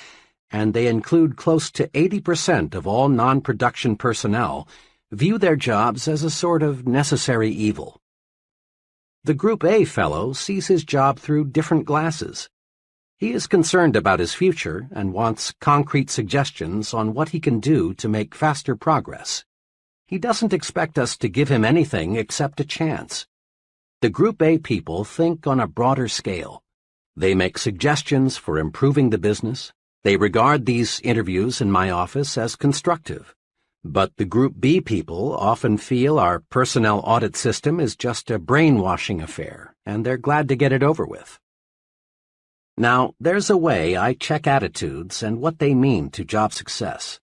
[SPEAKER 1] and they include close to 80% of all non-production personnel, view their jobs as a sort of necessary evil. The Group A fellow sees his job through different glasses. He is concerned about his future and wants concrete suggestions on what he can do to make faster progress. He doesn't expect us to give him anything except a chance. The Group A people think on a broader scale. They make suggestions for improving the business. They regard these interviews in my office as constructive. But the Group B people often feel our personnel audit system is just a brainwashing affair, and they're glad to get it over with. Now, there's a way I check attitudes and what they mean to job success.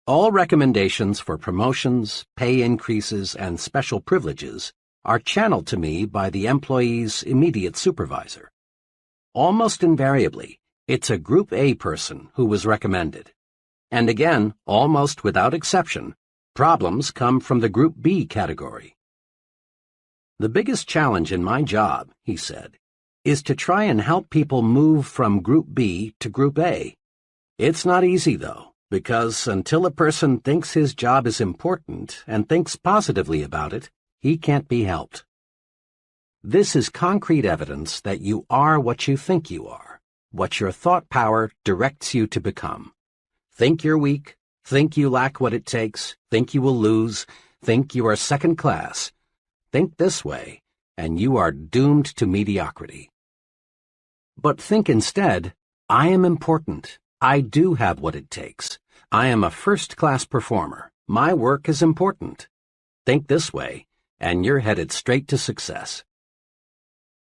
[SPEAKER 1] All recommendations for promotions, pay increases, and special privileges are channeled to me by the employee's immediate supervisor. Almost invariably, it's a Group A person who was recommended. And again, almost without exception, problems come from the Group B category. The biggest challenge in my job, he said, is to try and help people move from Group B to Group A. It's not easy, though, because until a person thinks his job is important and thinks positively about it, he can't be helped. This is concrete evidence that you are what you think you are, what your thought power directs you to become. Think you're weak, think you lack what it takes, think you will lose, think you are second class. Think this way, and you are doomed to mediocrity. But think instead, I am important. I do have what it takes. I am a first-class performer. My work is important. Think this way, and you're headed straight to success.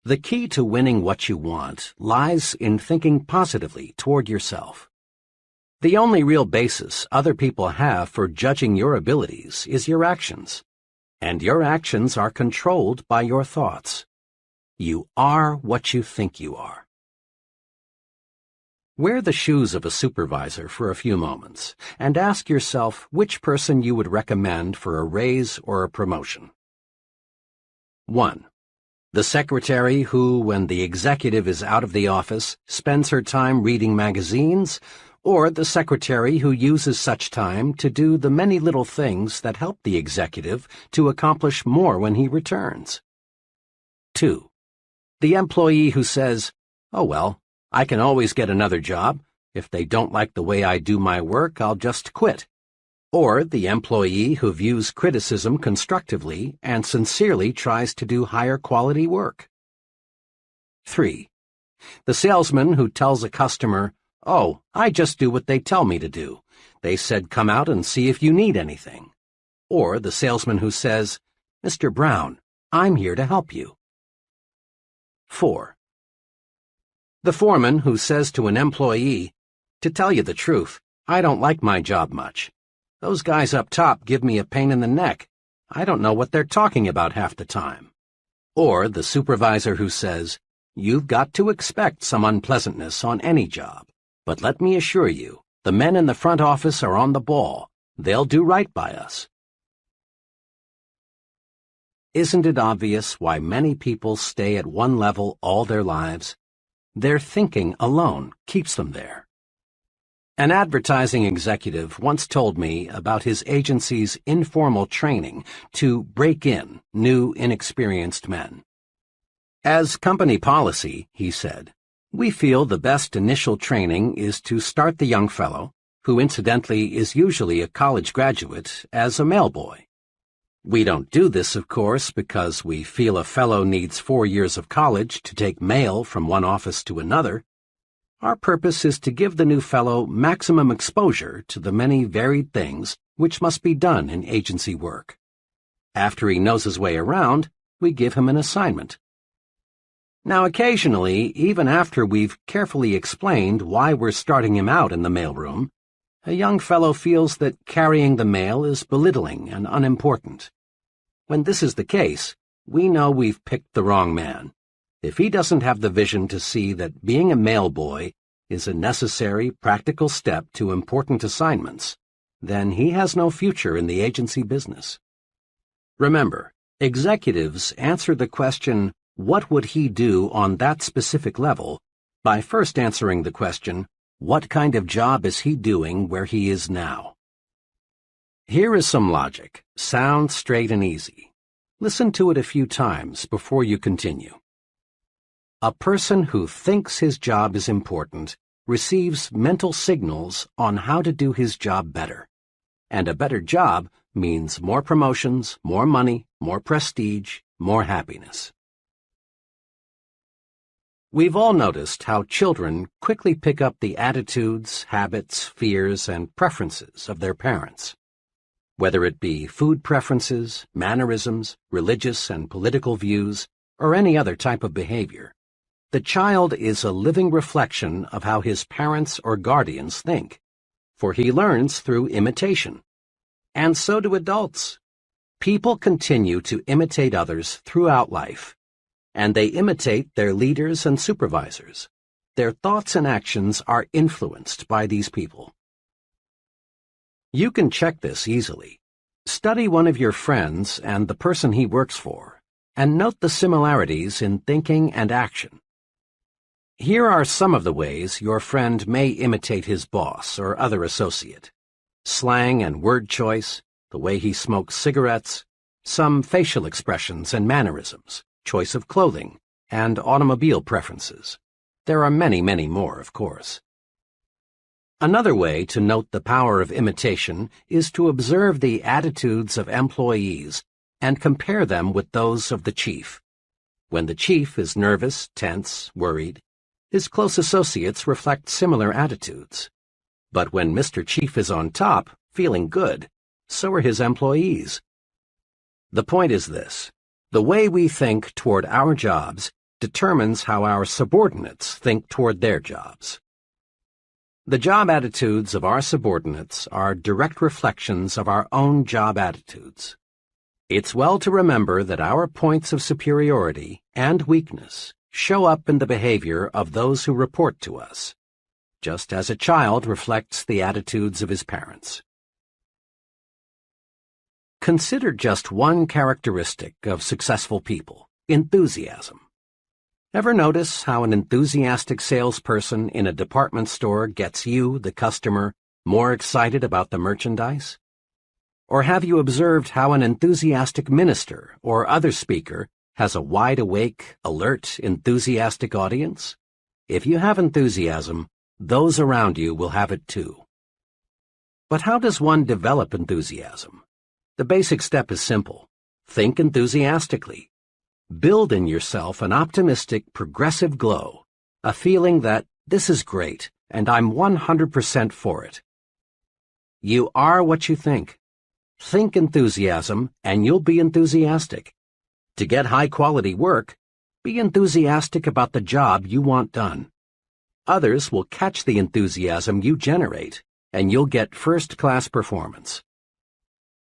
[SPEAKER 1] The key to winning what you want lies in thinking positively toward yourself. The only real basis other people have for judging your abilities is your actions, and your actions are controlled by your thoughts. You are what you think you are. Wear the shoes of a supervisor for a few moments and ask yourself which person you would recommend for a raise or a promotion. 1. The secretary who, when the executive is out of the office, spends her time reading magazines, or the secretary who uses such time to do the many little things that help the executive to accomplish more when he returns. 2. The employee who says, "Oh well, I can always get another job. If they don't like the way I do my work, I'll just quit." Or the employee who views criticism constructively and sincerely tries to do higher quality work. 3. The salesman who tells a customer, "Oh, I just do what they tell me to do. They said come out and see if you need anything." Or the salesman who says, "Mr. Brown, I'm here to help you." 4. The foreman who says to an employee, "To tell you the truth, I don't like my job much. Those guys up top give me a pain in the neck. I don't know what they're talking about half the time." Or the supervisor who says, "You've got to expect some unpleasantness on any job. But let me assure you, the men in the front office are on the ball. They'll do right by us." Isn't it obvious why many people stay at one level all their lives? Their thinking alone keeps them there. An advertising executive once told me about his agency's informal training to break in new, inexperienced men. "As company policy," he said, "we feel the best initial training is to start the young fellow, who incidentally is usually a college graduate, as a mailboy. We don't do this, of course, because we feel a fellow needs 4 years of college to take mail from one office to another. Our purpose is to give the new fellow maximum exposure to the many varied things which must be done in agency work. After he knows his way around, we give him an assignment. Now occasionally, even after we've carefully explained why we're starting him out in the mailroom, a young fellow feels that carrying the mail is belittling and unimportant. When this is the case, we know we've picked the wrong man. If he doesn't have the vision to see that being a mailboy is a necessary, practical step to important assignments, then he has no future in the agency business." Remember, executives answer the question, "What would he do on that specific level?" by first answering the question, "What kind of job is he doing where he is now?" Here is some logic, sound, straight, and easy. Listen to it a few times before you continue. A person who thinks his job is important receives mental signals on how to do his job better. And a better job means more promotions, more money, more prestige, more happiness. We've all noticed how children quickly pick up the attitudes, habits, fears, and preferences of their parents. Whether it be food preferences, mannerisms, religious and political views, or any other type of behavior, the child is a living reflection of how his parents or guardians think, for he learns through imitation. And so do adults. People continue to imitate others throughout life, and they imitate their leaders and supervisors. Their thoughts and actions are influenced by these people. You can check this easily. Study one of your friends and the person he works for, and note the similarities in thinking and action. Here are some of the ways your friend may imitate his boss or other associate: slang and word choice, the way he smokes cigarettes, some facial expressions and mannerisms, choice of clothing, and automobile preferences. There are many, many more, of course. Another way to note the power of imitation is to observe the attitudes of employees and compare them with those of the chief. When the chief is nervous, tense, worried, his close associates reflect similar attitudes. But when Mr. Chief is on top, feeling good, so are his employees. The point is this: the way we think toward our jobs determines how our subordinates think toward their jobs. The job attitudes of our subordinates are direct reflections of our own job attitudes. It's well to remember that our points of superiority and weakness show up in the behavior of those who report to us, just as a child reflects the attitudes of his parents. Consider just one characteristic of successful people: enthusiasm. Ever notice how an enthusiastic salesperson in a department store gets you, the customer, more excited about the merchandise? Or have you observed how an enthusiastic minister or other speaker has a wide-awake, alert, enthusiastic audience? If you have enthusiasm, those around you will have it too. But how does one develop enthusiasm? The basic step is simple. Think enthusiastically. Build in yourself an optimistic, progressive glow, a feeling that this is great and I'm 100% for it. You are what you think. Think enthusiasm and you'll be enthusiastic. To get high-quality work, be enthusiastic about the job you want done. Others will catch the enthusiasm you generate, and you'll get first-class performance.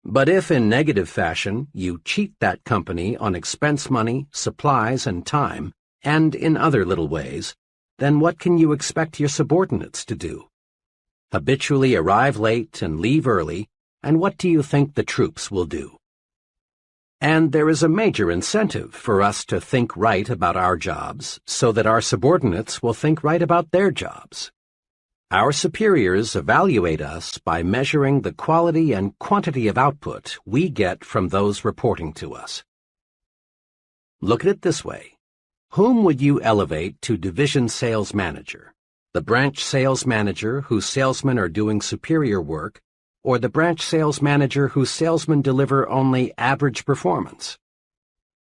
[SPEAKER 1] But if in negative fashion you cheat that company on expense money, supplies, and time, and in other little ways, then what can you expect your subordinates to do? Habitually arrive late and leave early, and what do you think the troops will do? And there is a major incentive for us to think right about our jobs so that our subordinates will think right about their jobs. Our superiors evaluate us by measuring the quality and quantity of output we get from those reporting to us. Look at it this way. Whom would you elevate to division sales manager? The branch sales manager whose salesmen are doing superior work, or the branch sales manager whose salesmen deliver only average performance?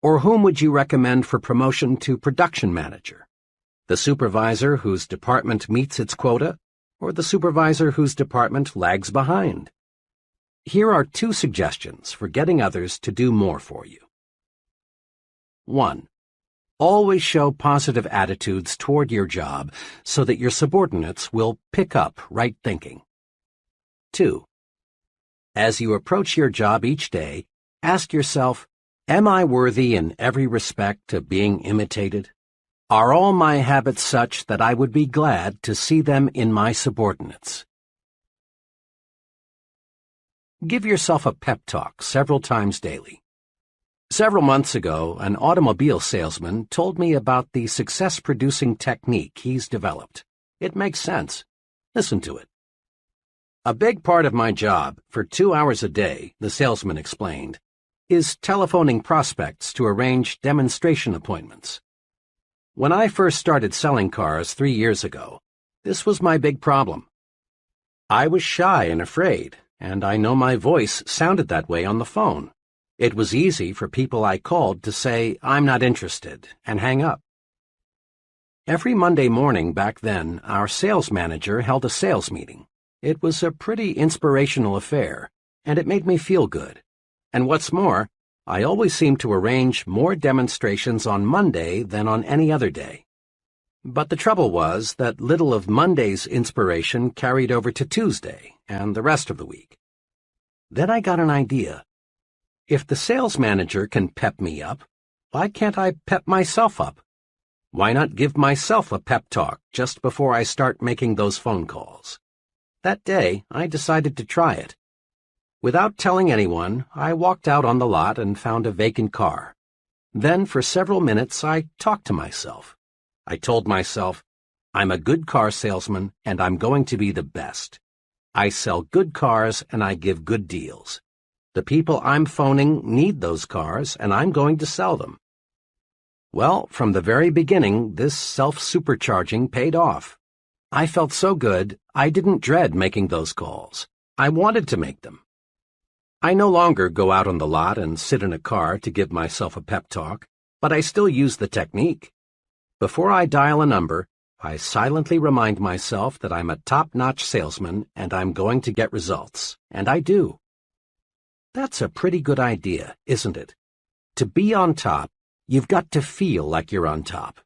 [SPEAKER 1] Or whom would you recommend for promotion to production manager? The supervisor whose department meets its quota, or the supervisor whose department lags behind? Here are 2 suggestions for getting others to do more for you. 1. Always show positive attitudes toward your job so that your subordinates will pick up right thinking. 2. As you approach your job each day, ask yourself, am I worthy in every respect of being imitated? Are all my habits such that I would be glad to see them in my subordinates? Give yourself a pep talk several times daily. Several months ago, an automobile salesman told me about the success-producing technique he's developed. It makes sense. Listen to it. A big part of my job, for 2 hours a day, the salesman explained, is telephoning prospects to arrange demonstration appointments. When I first started selling cars 3 years ago, this was my big problem. I was shy and afraid, and I know my voice sounded that way on the phone. It was easy for people I called to say, "I'm not interested," and hang up. Every Monday morning back then, our sales manager held a sales meeting. It was a pretty inspirational affair, and it made me feel good. And what's more, I always seemed to arrange more demonstrations on Monday than on any other day. But the trouble was that little of Monday's inspiration carried over to Tuesday and the rest of the week. Then I got an idea. If the sales manager can pep me up, why can't I pep myself up? Why not give myself a pep talk just before I start making those phone calls? That day, I decided to try it. Without telling anyone, I walked out on the lot and found a vacant car. Then, for several minutes, I talked to myself. I told myself, I'm a good car salesman, and I'm going to be the best. I sell good cars, and I give good deals. The people I'm phoning need those cars, and I'm going to sell them. Well, from the very beginning, this self-supercharging paid off. I felt so good, I didn't dread making those calls. I wanted to make them. I no longer go out on the lot and sit in a car to give myself a pep talk, but I still use the technique. Before I dial a number, I silently remind myself that I'm a top-notch salesman and I'm going to get results, and I do. That's a pretty good idea, isn't it? To be on top, you've got to feel like you're on top.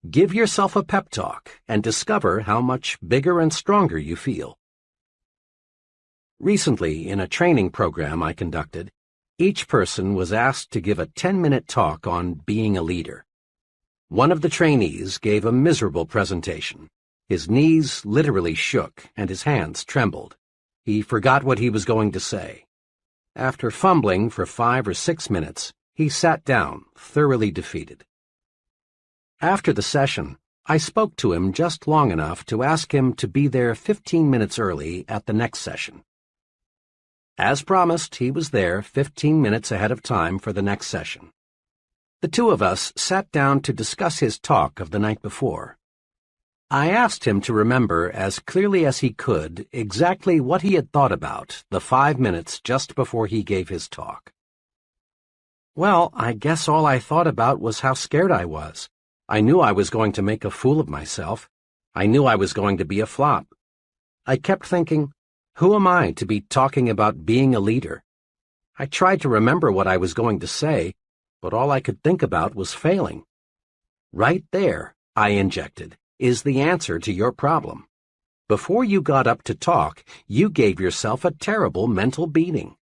[SPEAKER 1] Give yourself a pep talk and discover how much bigger and stronger you feel. Recently, in a training program I conducted, each person was asked to give a 10-minute talk on being a leader. One of the trainees gave a miserable presentation. His knees literally shook and his hands trembled. He forgot what he was going to say. After fumbling for 5 or 6 minutes, he sat down, thoroughly defeated. After the session, I spoke to him just long enough to ask him to be there 15 minutes early at the next session. As promised, he was there 15 minutes ahead of time for the next session. The two of us sat down to discuss his talk of the night before. I asked him to remember as clearly as he could exactly what he had thought about the 5 minutes just before he gave his talk. Well, I guess all I thought about was how scared I was. I knew I was going to make a fool of myself. I knew I was going to be a flop. I kept thinking, who am I to be talking about being a leader? I tried to remember what I was going to say, but all I could think about was failing. Right there, I injected, is the answer to your problem. Before you got up to talk, you gave yourself a terrible mental beating.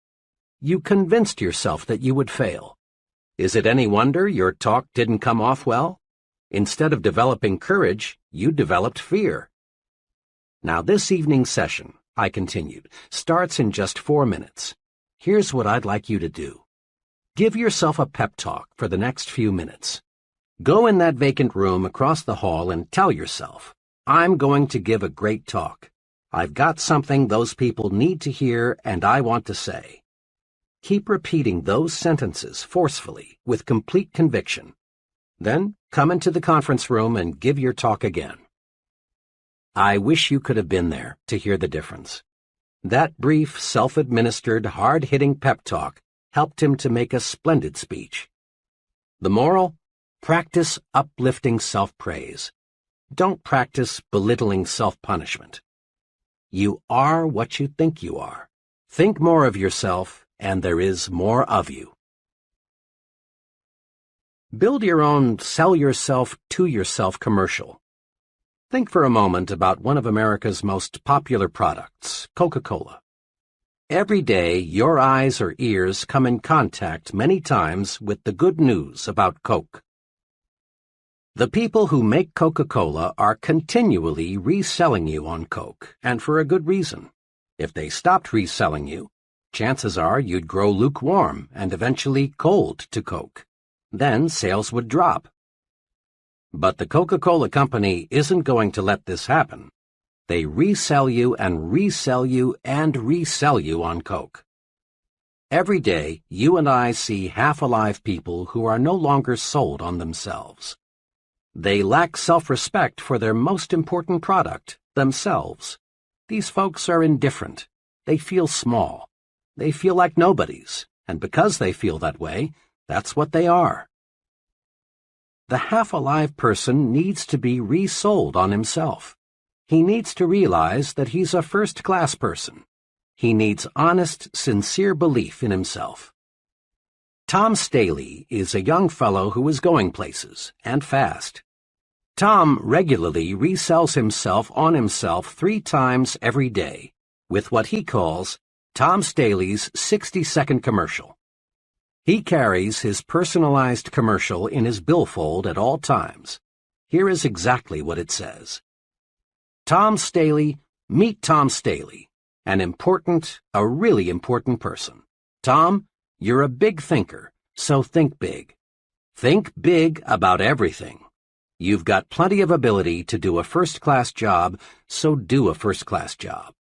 [SPEAKER 1] You convinced yourself that you would fail. Is it any wonder your talk didn't come off well? Instead of developing courage, you developed fear. Now this evening's session, I continued, starts in just 4 minutes. Here's what I'd like you to do. Give yourself a pep talk for the next few minutes. Go in that vacant room across the hall and tell yourself, I'm going to give a great talk. I've got something those people need to hear and I want to say. Keep repeating those sentences forcefully, with complete conviction. Then come into the conference room and give your talk again. I wish you could have been there to hear the difference. That brief, self-administered, hard-hitting pep talk helped him to make a splendid speech. The moral? Practice uplifting self-praise. Don't practice belittling self-punishment. You are what you think you are. Think more of yourself, and there is more of you. Build your own sell yourself to yourself commercial. Think for a moment about one of America's most popular products, Coca-Cola. Every day, your eyes or ears come in contact many times with the good news about Coke. The people who make Coca-Cola are continually reselling you on Coke, and for a good reason. If they stopped reselling you, chances are you'd grow lukewarm and eventually cold to Coke. Then sales would drop. But the Coca-Cola Company isn't going to let this happen. They resell you and resell you and resell you on Coke. Every day, you and I see half-alive people who are no longer sold on themselves. They lack self-respect for their most important product, themselves. These folks are indifferent. They feel small. They feel like nobodies, and because they feel that way, that's what they are. The half-alive person needs to be resold on himself. He needs to realize that he's a first-class person. He needs honest, sincere belief in himself. Tom Staley is a young fellow who is going places, and fast. Tom regularly resells himself on himself 3 times every day, with what he calls Tom Staley's 60-second commercial. He carries his personalized commercial in his billfold at all times. Here is exactly what it says. Tom Staley, meet Tom Staley, a really important person. Tom, you're a big thinker, so think big. Think big about everything. You've got plenty of ability to do a first-class job, so do a first-class job.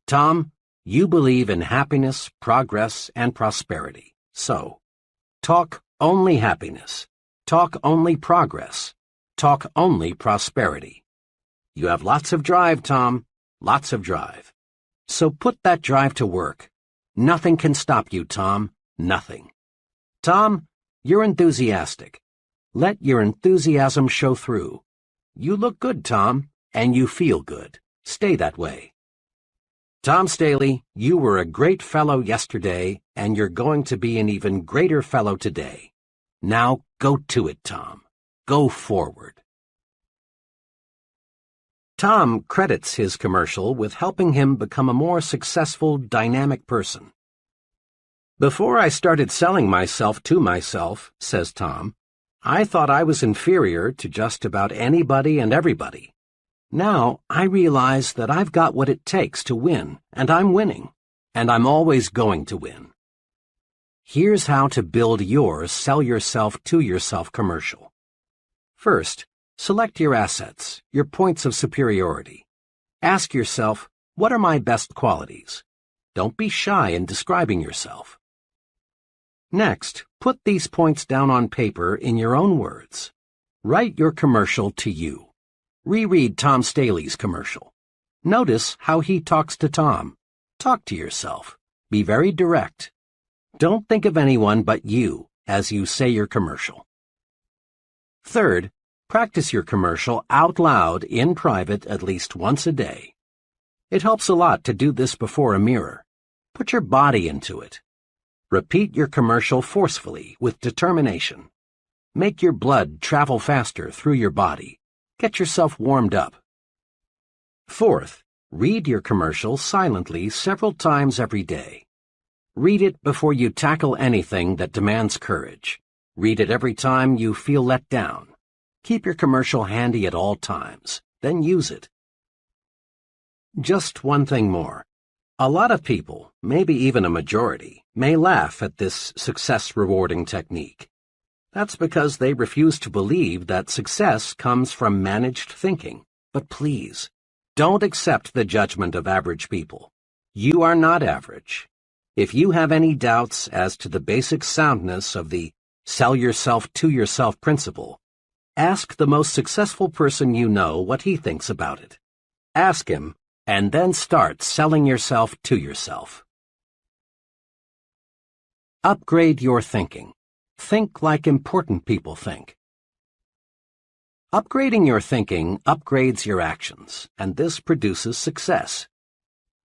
[SPEAKER 1] Tom, you believe in happiness, progress, and prosperity. So, talk only happiness. Talk only progress. Talk only prosperity. You have lots of drive, Tom. Lots of drive. So put that drive to work. Nothing can stop you, Tom. Nothing. Tom, you're enthusiastic. Let your enthusiasm show through. You look good, Tom, and you feel good. Stay that way. Tom Staley, you were a great fellow yesterday, and you're going to be an even greater fellow today. Now go to it, Tom. Go forward. Tom credits his commercial with helping him become a more successful, dynamic person. Before I started selling myself to myself, says Tom, I thought I was inferior to just about anybody and everybody. Now I realize that I've got what it takes to win, and I'm winning, and I'm always going to win. Here's how to build your sell yourself to yourself commercial. First, select your assets, your points of superiority. Ask yourself, what are my best qualities? Don't be shy in describing yourself. Next, put these points down on paper in your own words. Write your commercial to you. Reread Tom Staley's commercial. Notice how he talks to Tom. Talk to yourself. Be very direct. Don't think of anyone but you as you say your commercial. Third, practice your commercial out loud in private at least once a day. It helps a lot to do this before a mirror. Put your body into it. Repeat your commercial forcefully with determination. Make your blood travel faster through your body. Get yourself warmed up. Fourth, read your commercial silently several times every day. Read it before you tackle anything that demands courage. Read it every time you feel let down. Keep your commercial handy at all times, then use it. Just one thing more. A lot of people, maybe even a majority, may laugh at this success-rewarding technique. That's because they refuse to believe that success comes from managed thinking. But please, don't accept the judgment of average people. You are not average. If you have any doubts as to the basic soundness of the sell yourself to yourself principle, ask the most successful person you know what he thinks about it. Ask him, and then start selling yourself to yourself. Upgrade your thinking. Think like important people think. Upgrading your thinking upgrades your actions, and this produces success.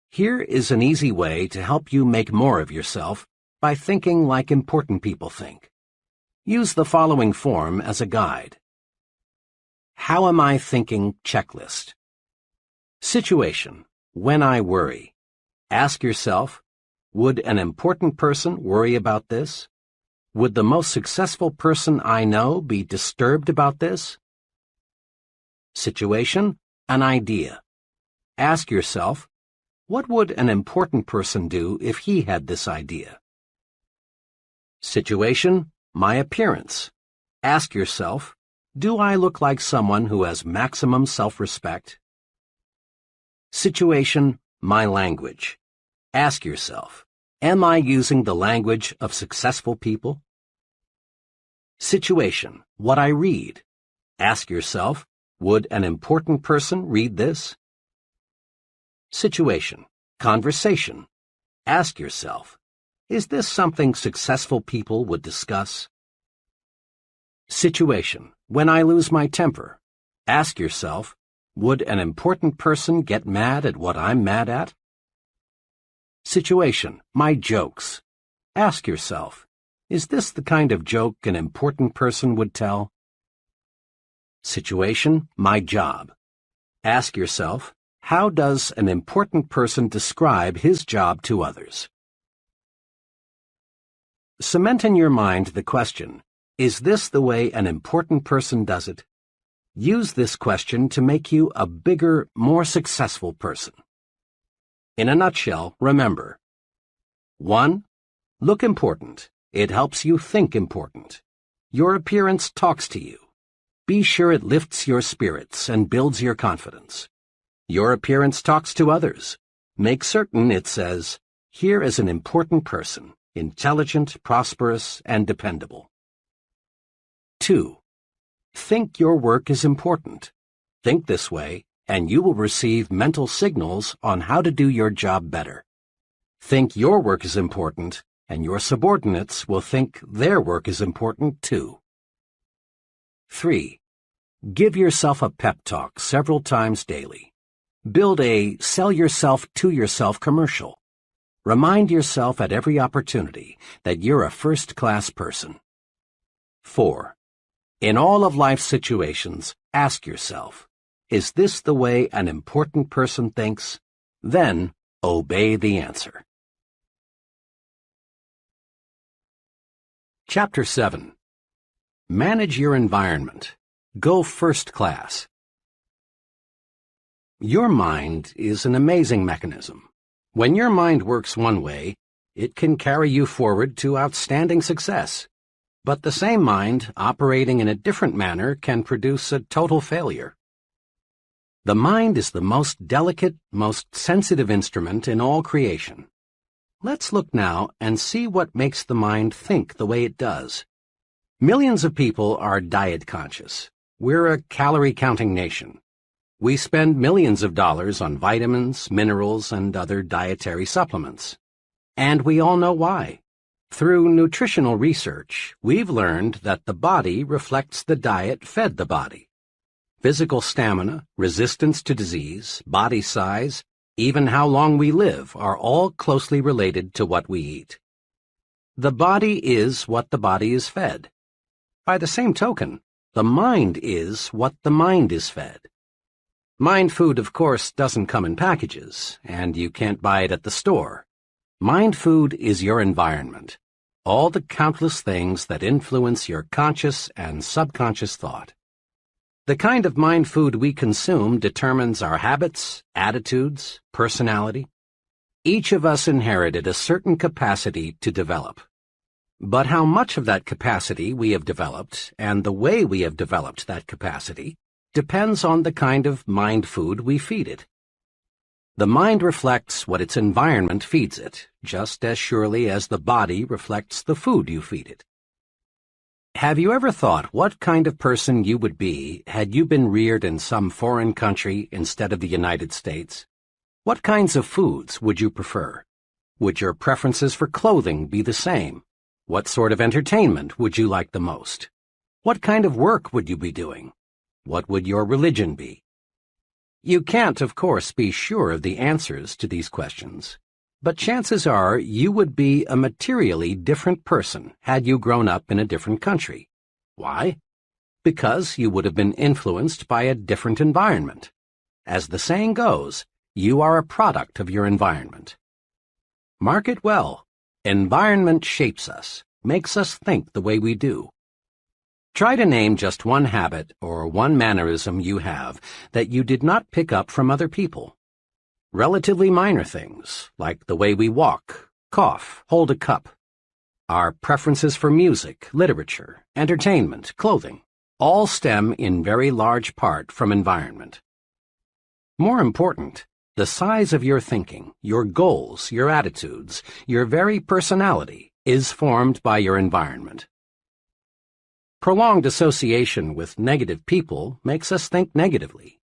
[SPEAKER 1] Here is an easy way to help you make more of yourself by thinking like important people think. Use the following form as a guide. How am I thinking checklist. Situation, when I worry. Ask yourself, would an important person worry about this? Would the most successful person I know be disturbed about this? Situation, an idea. Ask yourself, what would an important person do if he had this idea? Situation, my appearance. Ask yourself, do I look like someone who has maximum self-respect? Situation, my language. Ask yourself, am I using the language of successful people? Situation, what I read. Ask yourself, would an important person read this? Situation, conversation. Ask yourself, is this something successful people would discuss? Situation, when I lose my temper. Ask yourself, would an important person get mad at what I'm mad at? Situation, my jokes. Ask yourself, is this the kind of joke an important person would tell? Situation, my job. Ask yourself, how does an important person describe his job to others? Cement in your mind the question, is this the way an important person does it? Use this question to make you a bigger, more successful person. In a nutshell, remember. 1. Look important. It helps you think important. Your appearance talks to you. Be sure it lifts your spirits and builds your confidence. Your appearance talks to others. Make certain it says, here is an important person, intelligent, prosperous, and dependable. 2. Think your work is important. Think this way, and you will receive mental signals on how to do your job better. Think your work is important, and your subordinates will think their work is important too. 3. Give yourself a pep talk several times daily. Build a sell yourself to yourself commercial. Remind yourself at every opportunity that you're a first-class person. 4. In all of life's situations, ask yourself, is this the way an important person thinks? Then, obey the answer. Chapter 7. Manage your environment. Go first class. Your mind is an amazing mechanism. When your mind works one way, it can carry you forward to outstanding success. But the same mind operating in a different manner can produce a total failure. The mind is the most delicate, most sensitive instrument in all creation. Let's look now and see what makes the mind think the way it does. Millions of people are diet conscious. We're a calorie-counting nation. We spend millions of dollars on vitamins, minerals, and other dietary supplements. And we all know why. Through nutritional research, we've learned that the body reflects the diet fed the body. Physical stamina, resistance to disease, body size, even how long we live are all closely related to what we eat. The body is what the body is fed. By the same token, the mind is what the mind is fed. Mind food, of course, doesn't come in packages, and you can't buy it at the store. Mind food is your environment, all the countless things that influence your conscious and subconscious thought. The kind of mind food we consume determines our habits, attitudes, personality. Each of us inherited a certain capacity to develop. But how much of that capacity we have developed, and the way we have developed that capacity, depends on the kind of mind food we feed it. The mind reflects what its environment feeds it, just as surely as the body reflects the food you feed it. Have you ever thought what kind of person you would be had you been reared in some foreign country instead of the United States? What kinds of foods would you prefer? Would your preferences for clothing be the same? What sort of entertainment would you like the most? What kind of work would you be doing? What would your religion be? You can't, of course, be sure of the answers to these questions, but chances are you would be a materially different person had you grown up in a different country. Why? Because you would have been influenced by a different environment. As the saying goes, you are a product of your environment. Mark it well. Environment shapes us, makes us think the way we do. Try to name just one habit or one mannerism you have that you did not pick up from other people. Relatively minor things, like the way we walk, cough, hold a cup. Our preferences for music, literature, entertainment, clothing, all stem in very large part from environment. More important, the size of your thinking, your goals, your attitudes, your very personality is formed by your environment. Prolonged association with negative people makes us think negatively.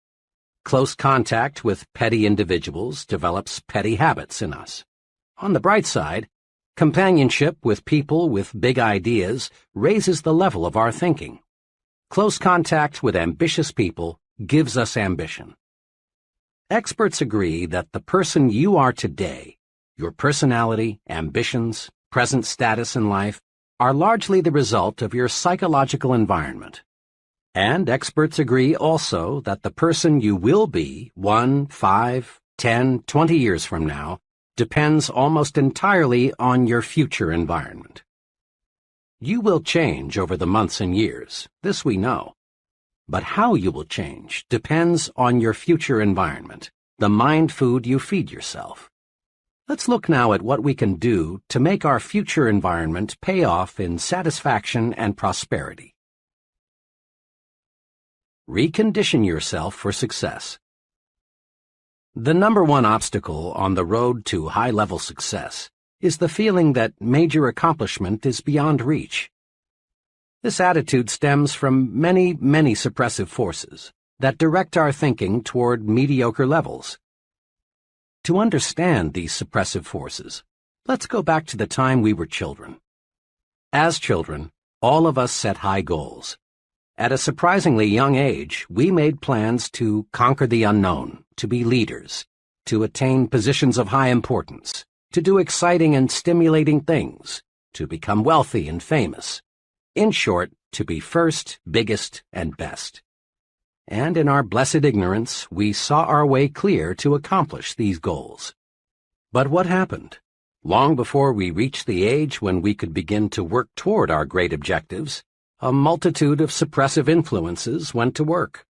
[SPEAKER 1] Close contact with petty individuals develops petty habits in us. On the bright side, companionship with people with big ideas raises the level of our thinking. Close contact with ambitious people gives us ambition. Experts agree that the person you are today, your personality, ambitions, present status in life, are largely the result of your psychological environment. And experts agree also that the person you will be 1, 5, 10, 20 years from now depends almost entirely on your future environment. You will change over the months and years, this we know. But how you will change depends on your future environment, the mind food you feed yourself. Let's look now at what we can do to make our future environment pay off in satisfaction and prosperity. Recondition yourself for success. The number one obstacle on the road to high-level success is the feeling that major accomplishment is beyond reach. This attitude stems from many suppressive forces, that direct our thinking toward mediocre levels. To understand these suppressive forces, let's go back to the time we were children. As children, all of us set high goals. At a surprisingly young age, we made plans to conquer the unknown, to be leaders, to attain positions of high importance, to do exciting and stimulating things, to become wealthy and famous. In short, to be first, biggest, and best. And in our blessed ignorance, we saw our way clear to accomplish these goals. But what happened? Long before we reached the age when we could begin to work toward our great objectives, a multitude of suppressive influences went to work.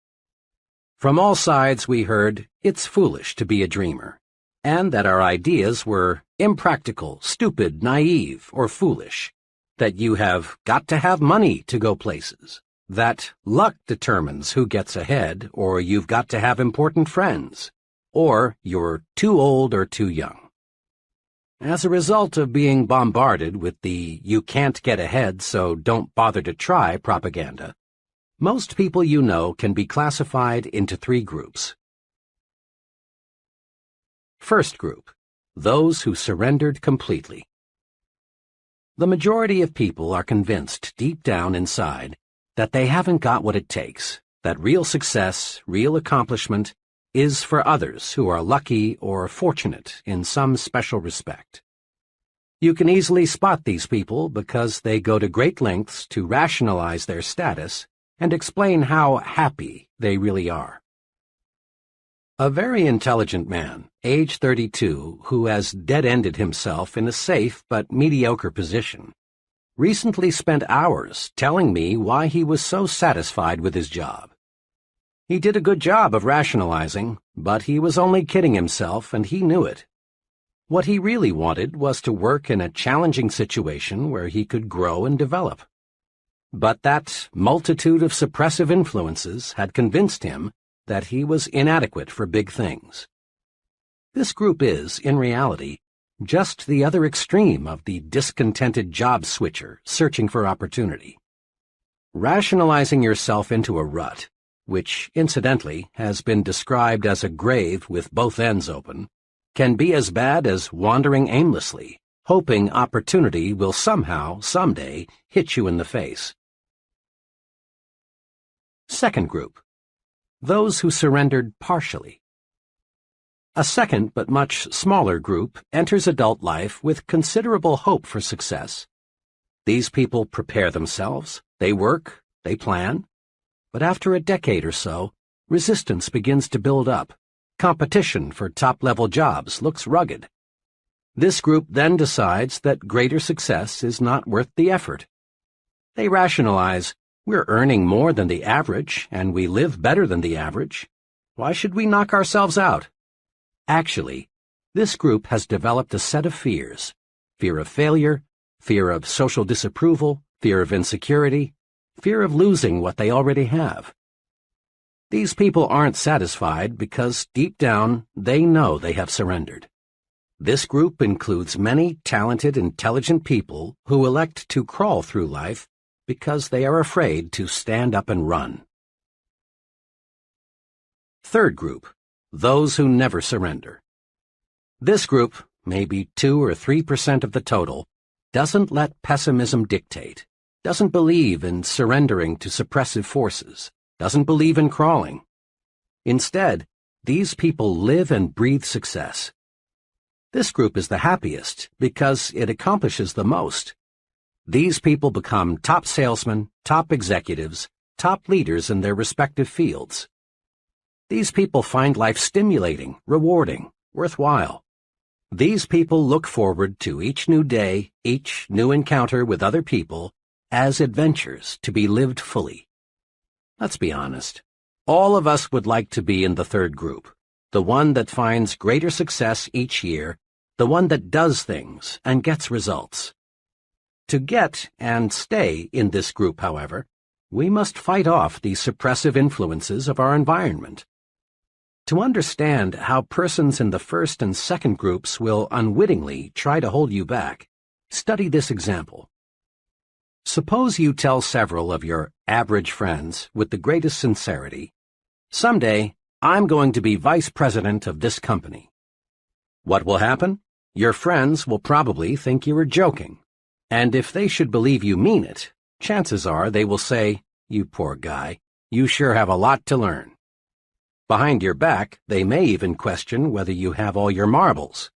[SPEAKER 1] From all sides we heard, it's foolish to be a dreamer, and that our ideas were impractical, stupid, naive, or foolish, that you have got to have money to go places, that luck determines who gets ahead, or you've got to have important friends, or you're too old or too young. As a result of being bombarded with the "you can't get ahead, so don't bother to try" propaganda, most people you know can be classified into three groups. First group, those who surrendered completely. The majority of people are convinced deep down inside that they haven't got what it takes, that real success, real accomplishment, is for others who are lucky or fortunate in some special respect. You can easily spot these people because they go to great lengths to rationalize their status and explain how happy they really are. A very intelligent man, age 32, who has dead-ended himself in a safe but mediocre position, recently spent hours telling me why he was so satisfied with his job. He did a good job of rationalizing, but he was only kidding himself, and he knew it. What he really wanted was to work in a challenging situation where he could grow and develop. But that multitude of suppressive influences had convinced him that he was inadequate for big things. This group is, in reality, just the other extreme of the discontented job switcher searching for opportunity. Rationalizing yourself into a rut, which, incidentally, has been described as a grave with both ends open, can be as bad as wandering aimlessly, hoping opportunity will somehow, someday, hit you in the face. Second group, those who surrendered partially. A second but much smaller group enters adult life with considerable hope for success. These people prepare themselves, they work, they plan. But after a decade or so, resistance begins to build up. Competition for top-level jobs looks rugged. This group then decides that greater success is not worth the effort. They rationalize, we're earning more than the average, and we live better than the average. Why should we knock ourselves out? Actually, this group has developed a set of fears: fear of failure, fear of social disapproval, fear of insecurity, fear of losing what they already have. These people aren't satisfied because deep down they know they have surrendered. This group includes many talented, intelligent people who elect to crawl through life because they are afraid to stand up and run. Third group, those who never surrender. This group, maybe 2 or 3% of the total, doesn't let pessimism dictate, doesn't believe in surrendering to suppressive forces, doesn't believe in crawling. Instead, these people live and breathe success. This group is the happiest because it accomplishes the most. These people become top salesmen, top executives, top leaders in their respective fields. These people find life stimulating, rewarding, worthwhile. These people look forward to each new day, each new encounter with other people, as adventures to be lived fully. Let's be honest. All of us would like to be in the third group, the one that finds greater success each year, the one that does things and gets results. To get and stay in this group, however, we must fight off the suppressive influences of our environment. To understand how persons in the first and second groups will unwittingly try to hold you back, study this example. Suppose you tell several of your average friends with the greatest sincerity, Someday, I'm going to be vice president of this company. What will happen? Your friends will probably think you are joking. And if they should believe you mean it, chances are they will say, "You poor guy, you sure have a lot to learn." Behind your back, they may even question whether you have all your marbles.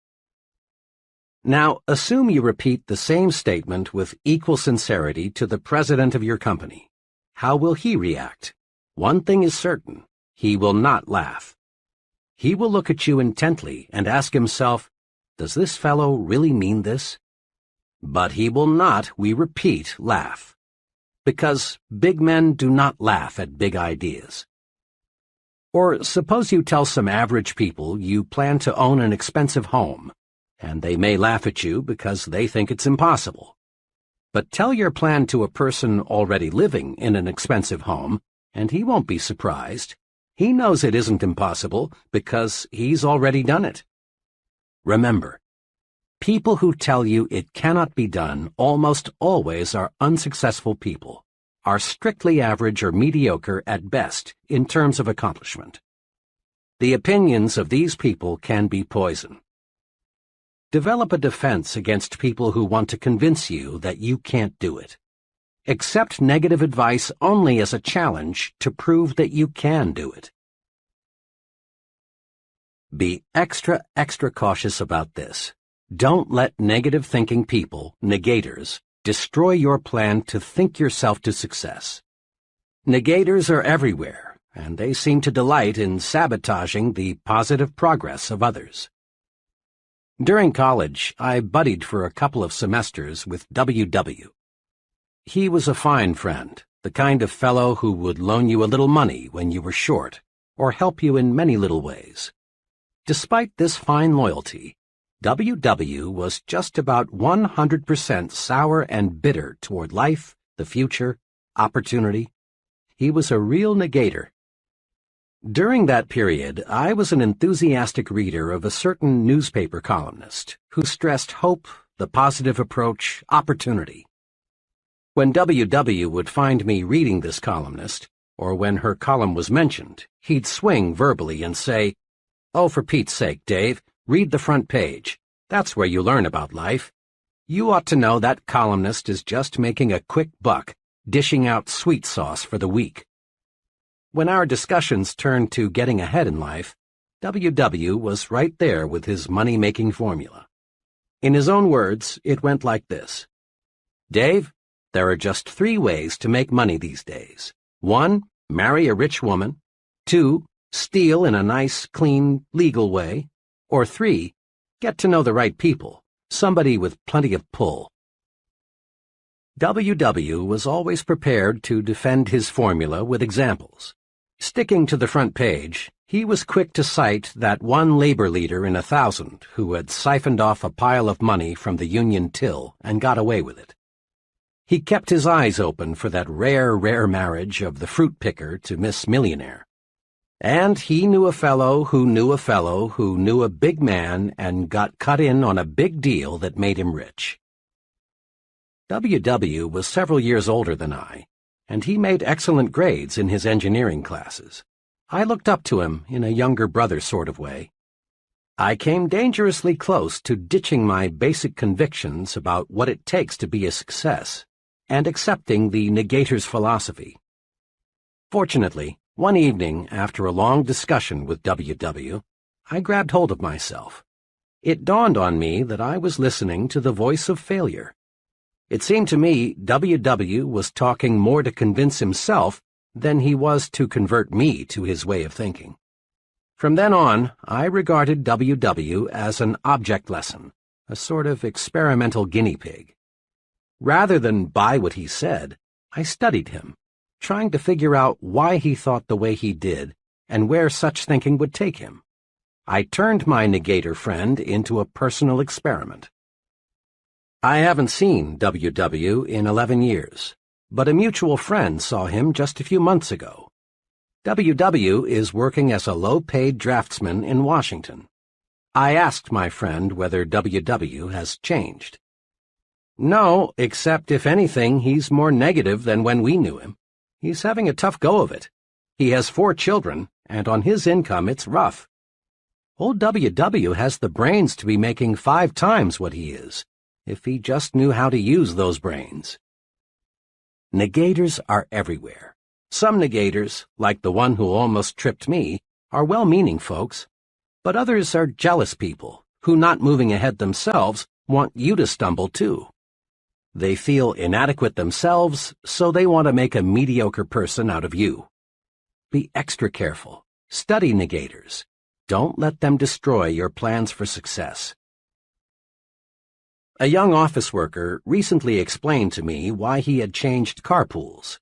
[SPEAKER 1] Now, assume you repeat the same statement with equal sincerity to the president of your company. How will he react? One thing is certain. He will not laugh. He will look at you intently and ask himself, "Does this fellow really mean this?" But he will not, we repeat, laugh. Because big men do not laugh at big ideas. Or suppose you tell some average people you plan to own an expensive home, and they may laugh at you because they think it's impossible. But tell your plan to a person already living in an expensive home, and he won't be surprised. He knows it isn't impossible because he's already done it. Remember, people who tell you it cannot be done almost always are unsuccessful people, are strictly average or mediocre at best in terms of accomplishment. The opinions of these people can be poison. Develop a defense against people who want to convince you that you can't do it. Accept negative advice only as a challenge to prove that you can do it. Be extra cautious about this. Don't let negative thinking people, negators, destroy your plan to think yourself to success. Negators are everywhere, and they seem to delight in sabotaging the positive progress of others. During college, I buddied for a couple of semesters with W.W. He was a fine friend, the kind of fellow who would loan you a little money when you were short, or help you in many little ways. Despite this fine loyalty, W.W. was just about 100% sour and bitter toward life, the future, opportunity. He was a real negator. During that period, I was an enthusiastic reader of a certain newspaper columnist who stressed hope, the positive approach, opportunity. When W.W. would find me reading this columnist, or when her column was mentioned, he'd swing verbally and say, "Oh, for Pete's sake, Dave, read the front page. That's where you learn about life. You ought to know that columnist is just making a quick buck, dishing out sweet sauce for the weak." When our discussions turned to getting ahead in life, W.W. was right there with his money-making formula. In his own words, it went like this. "Dave, there are just 3 ways to make money these days. 1, marry a rich woman. 2, steal in a nice, clean, legal way. Or 3, get to know the right people, somebody with plenty of pull." W.W. was always prepared to defend his formula with examples. Sticking to the front page, he was quick to cite that one labor leader in 1,000 who had siphoned off a pile of money from the union till and got away with it. He kept his eyes open for that rare marriage of the fruit picker to Miss Millionaire. And he knew a fellow who knew a fellow who knew a big man and got cut in on a big deal that made him rich. W.W. was several years older than I, and he made excellent grades in his engineering classes. I looked up to him in a younger brother sort of way. I came dangerously close to ditching my basic convictions about what it takes to be a success, and accepting the negator's philosophy. Fortunately, one evening, after a long discussion with W.W., I grabbed hold of myself. It dawned on me that I was listening to the voice of failure. It seemed to me W.W. was talking more to convince himself than he was to convert me to his way of thinking. From then on, I regarded W.W. as an object lesson, a sort of experimental guinea pig. Rather than buy what he said, I studied him, trying to figure out why he thought the way he did and where such thinking would take him. I turned my negator friend into a personal experiment. I haven't seen W.W. in 11 years, but a mutual friend saw him just a few months ago. W.W. is working as a low-paid draftsman in Washington. I asked my friend whether W.W. has changed. "No, except if anything, he's more negative than when we knew him. He's having a tough go of it. He has 4 children, and on his income it's rough. Old WW has the brains to be making 5 times what he is, if he just knew how to use those brains. Negators are everywhere. Some negators, like the one who almost tripped me, are well-meaning folks, but others are jealous people who, not moving ahead themselves, want you to stumble too. They feel inadequate themselves, so they want to make a mediocre person out of you. Be extra careful. Study negators. Don't let them destroy your plans for success. A young office worker recently explained to me why he had changed carpools.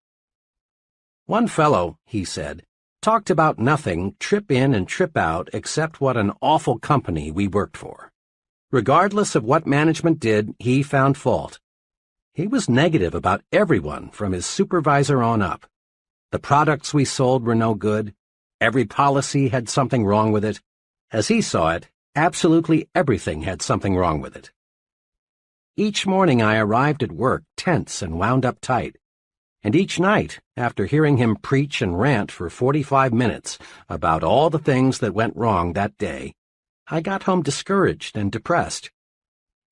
[SPEAKER 1] One fellow, he said, talked about nothing, trip in and trip out, except what an awful company we worked for. Regardless of what management did, he found fault. He was negative about everyone from his supervisor on up. The products we sold were no good. Every policy had something wrong with it. As he saw it, absolutely everything had something wrong with it. Each morning I arrived at work tense and wound up tight. And each night, after hearing him preach and rant for 45 minutes about all the things that went wrong that day, I got home discouraged and depressed.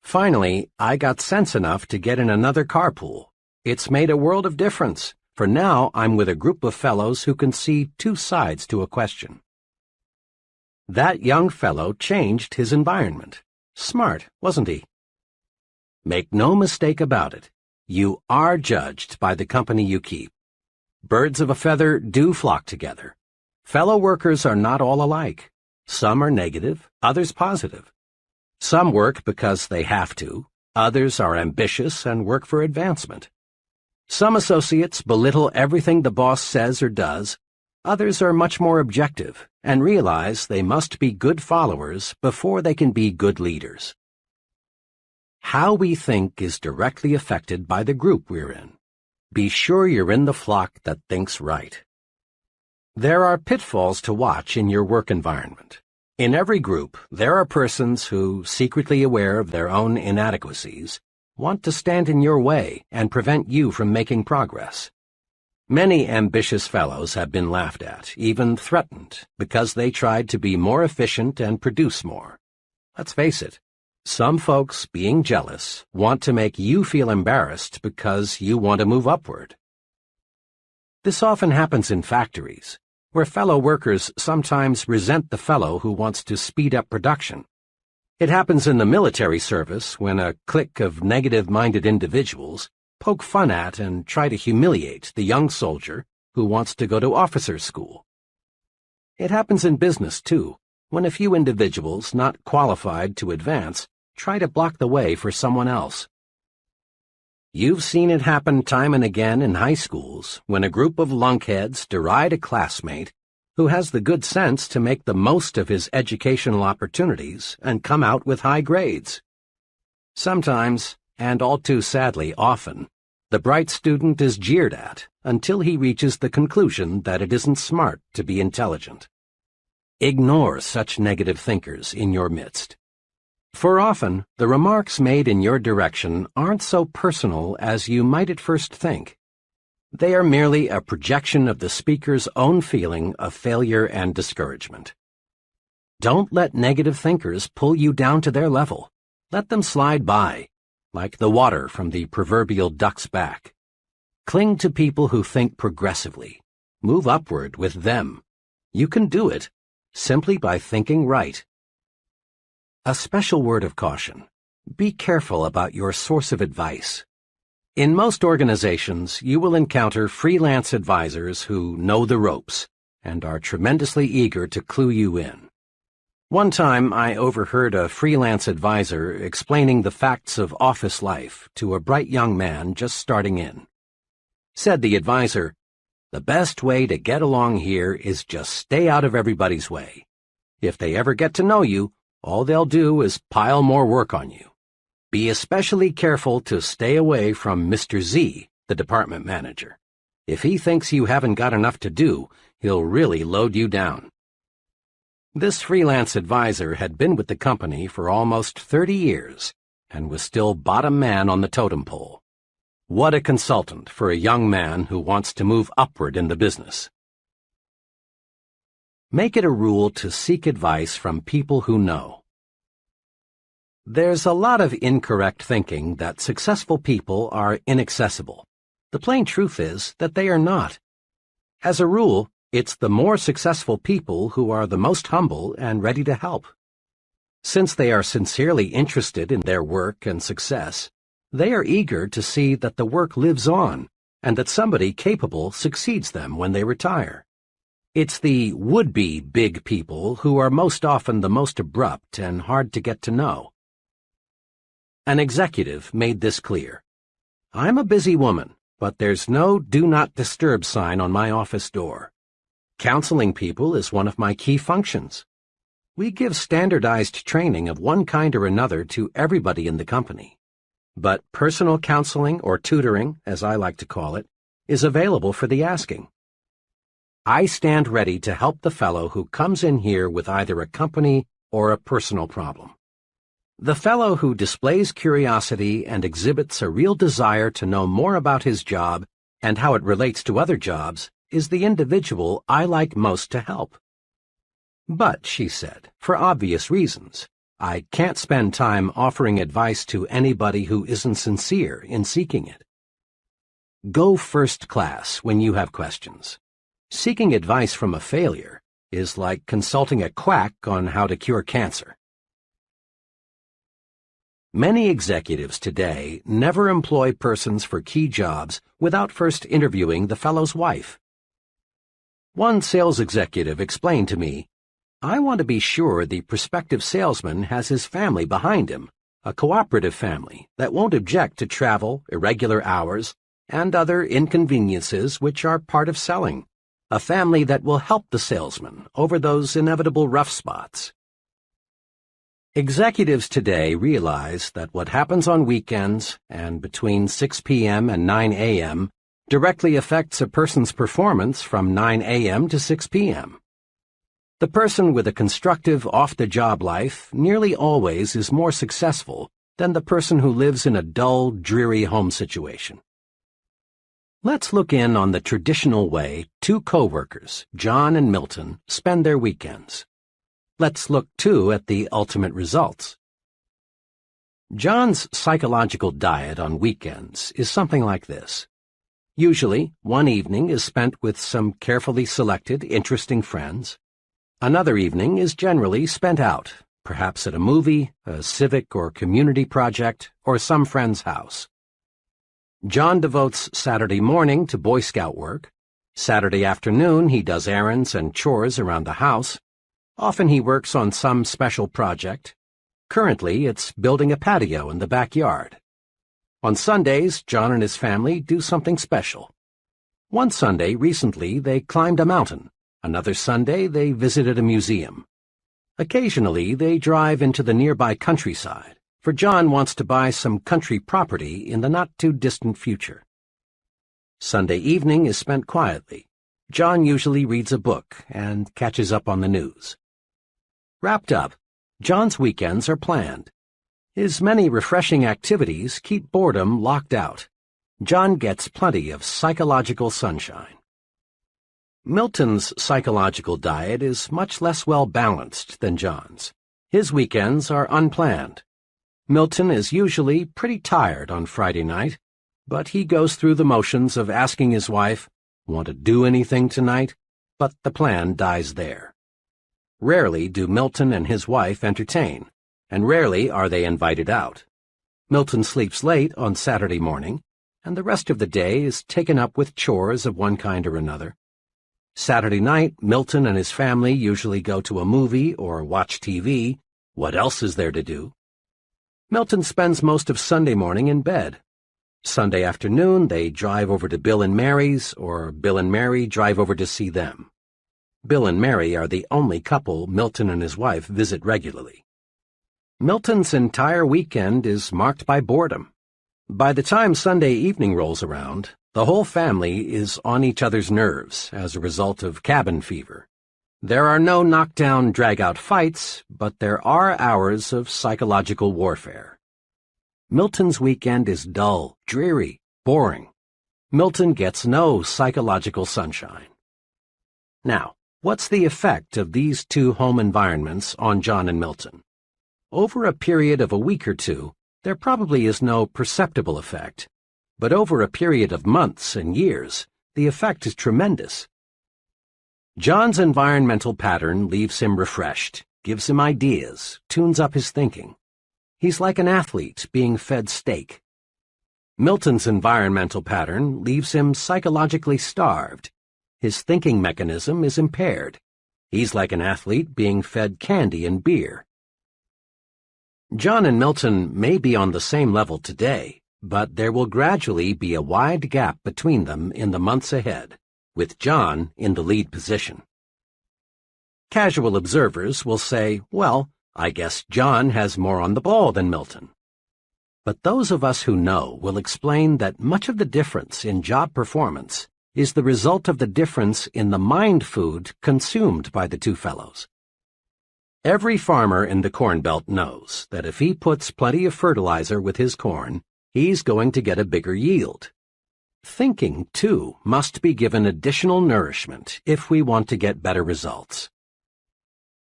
[SPEAKER 1] Finally, I got sense enough to get in another carpool. It's made a world of difference, for now I'm with a group of fellows who can see 2 sides to a question. That young fellow changed his environment. Smart, wasn't he? Make no mistake about it. You are judged by the company you keep. Birds of a feather do flock together. Fellow workers are not all alike. Some are negative, others positive. Some work because they have to, others are ambitious and work for advancement. Some associates belittle everything the boss says or does, others are much more objective and realize they must be good followers before they can be good leaders. How we think is directly affected by the group we're in. Be sure you're in the flock that thinks right. There are pitfalls to watch in your work environment. In every group, there are persons who, secretly aware of their own inadequacies, want to stand in your way and prevent you from making progress. Many ambitious fellows have been laughed at, even threatened, because they tried to be more efficient and produce more. Let's face it, some folks, being jealous, want to make you feel embarrassed because you want to move upward. This often happens in factories, where fellow workers sometimes resent the fellow who wants to speed up production. It happens in the military service when a clique of negative-minded individuals poke fun at and try to humiliate the young soldier who wants to go to officer's school. It happens in business, too, when a few individuals not qualified to advance try to block the way for someone else. You've seen it happen time and again in high schools when a group of lunkheads deride a classmate who has the good sense to make the most of his educational opportunities and come out with high grades. Sometimes, and all too sadly often, the bright student is jeered at until he reaches the conclusion that it isn't smart to be intelligent. Ignore such negative thinkers in your midst. For often, the remarks made in your direction aren't so personal as you might at first think. They are merely a projection of the speaker's own feeling of failure and discouragement. Don't let negative thinkers pull you down to their level. Let them slide by, like the water from the proverbial duck's back. Cling to people who think progressively. Move upward with them. You can do it simply by thinking right. A special word of caution. Be careful about your source of advice. In most organizations, you will encounter freelance advisors who know the ropes and are tremendously eager to clue you in. One time, I overheard a freelance advisor explaining the facts of office life to a bright young man just starting in. Said the advisor, "The best way to get along here is just stay out of everybody's way. If they ever get to know you, all they'll do is pile more work on you. Be especially careful to stay away from Mr. Z, the department manager. If he thinks you haven't got enough to do, he'll really load you down." This freelance advisor had been with the company for almost 30 years and was still bottom man on the totem pole. What a consultant for a young man who wants to move upward in the business. Make it a rule to seek advice from people who know. There's a lot of incorrect thinking that successful people are inaccessible. The plain truth is that they are not. As a rule, it's the more successful people who are the most humble and ready to help. Since they are sincerely interested in their work and success, they are eager to see that the work lives on and that somebody capable succeeds them when they retire. It's the would-be big people who are most often the most abrupt and hard to get to know. An executive made this clear. I'm a busy woman, but there's no do not disturb sign on my office door. Counseling people is one of my key functions. We give standardized training of one kind or another to everybody in the company. But personal counseling or tutoring, as I like to call it, is available for the asking. I stand ready to help the fellow who comes in here with either a company or a personal problem. The fellow who displays curiosity and exhibits a real desire to know more about his job and how it relates to other jobs is the individual I like most to help. But, she said, for obvious reasons, I can't spend time offering advice to anybody who isn't sincere in seeking it. Go first class when you have questions. Seeking advice from a failure is like consulting a quack on how to cure cancer. Many executives today never employ persons for key jobs without first interviewing the fellow's wife. One sales executive explained to me, I want to be sure the prospective salesman has his family behind him, a cooperative family that won't object to travel, irregular hours, and other inconveniences which are part of selling. A family that will help the salesman over those inevitable rough spots. Executives today realize that what happens on weekends and between 6 p.m. and 9 a.m. directly affects a person's performance from 9 a.m. to 6 p.m. The person with a constructive off-the-job life nearly always is more successful than the person who lives in a dull, dreary home situation. Let's look in on the traditional way two co-workers, John and Milton, spend their weekends. Let's look, too, at the ultimate results. John's psychological diet on weekends is something like this. Usually, one evening is spent with some carefully selected, interesting friends. Another evening is generally spent out, perhaps at a movie, a civic or community project, or some friend's house. John devotes Saturday morning to Boy Scout work. Saturday afternoon he does errands and chores around the house. Often he works on some special project. Currently it's building a patio in the backyard. On Sundays, John and his family do something special. One Sunday recently they climbed a mountain. Another Sunday they visited a museum. Occasionally they drive into the nearby countryside, for John wants to buy some country property in the not-too-distant future. Sunday evening is spent quietly. John usually reads a book and catches up on the news. Wrapped up, John's weekends are planned. His many refreshing activities keep boredom locked out. John gets plenty of psychological sunshine. Milton's psychological diet is much less well-balanced than John's. His weekends are unplanned. Milton is usually pretty tired on Friday night, but he goes through the motions of asking his wife, "Want to do anything tonight?" But the plan dies there. Rarely do Milton and his wife entertain, and rarely are they invited out. Milton sleeps late on Saturday morning, and the rest of the day is taken up with chores of one kind or another. Saturday night, Milton and his family usually go to a movie or watch TV. What else is there to do? Milton spends most of Sunday morning in bed. Sunday afternoon, they drive over to Bill and Mary's, or Bill and Mary drive over to see them. Bill and Mary are the only couple Milton and his wife visit regularly. Milton's entire weekend is marked by boredom. By the time Sunday evening rolls around, the whole family is on each other's nerves as a result of cabin fever. There are no knockdown, drag-out fights, but there are hours of psychological warfare. Milton's weekend is dull, dreary, boring. Milton gets no psychological sunshine. Now, What's the effect of these two home environments on John and Milton? Over a period of a week or two, there probably is no perceptible effect. But over a period of months and years, the effect is tremendous. John's environmental pattern leaves him refreshed, gives him ideas, tunes up his thinking. He's like an athlete being fed steak. Milton's environmental pattern leaves him psychologically starved. His thinking mechanism is impaired. He's like an athlete being fed candy and beer. John and Milton may be on the same level today, but there will gradually be a wide gap between them in the months ahead, with John in the lead position. Casual observers will say, well, I guess John has more on the ball than Milton. But those of us who know will explain that much of the difference in job performance is the result of the difference in the mind food consumed by the two fellows. Every farmer in the Corn Belt knows that if he puts plenty of fertilizer with his corn, he's going to get a bigger yield. Thinking, too, must be given additional nourishment if we want to get better results.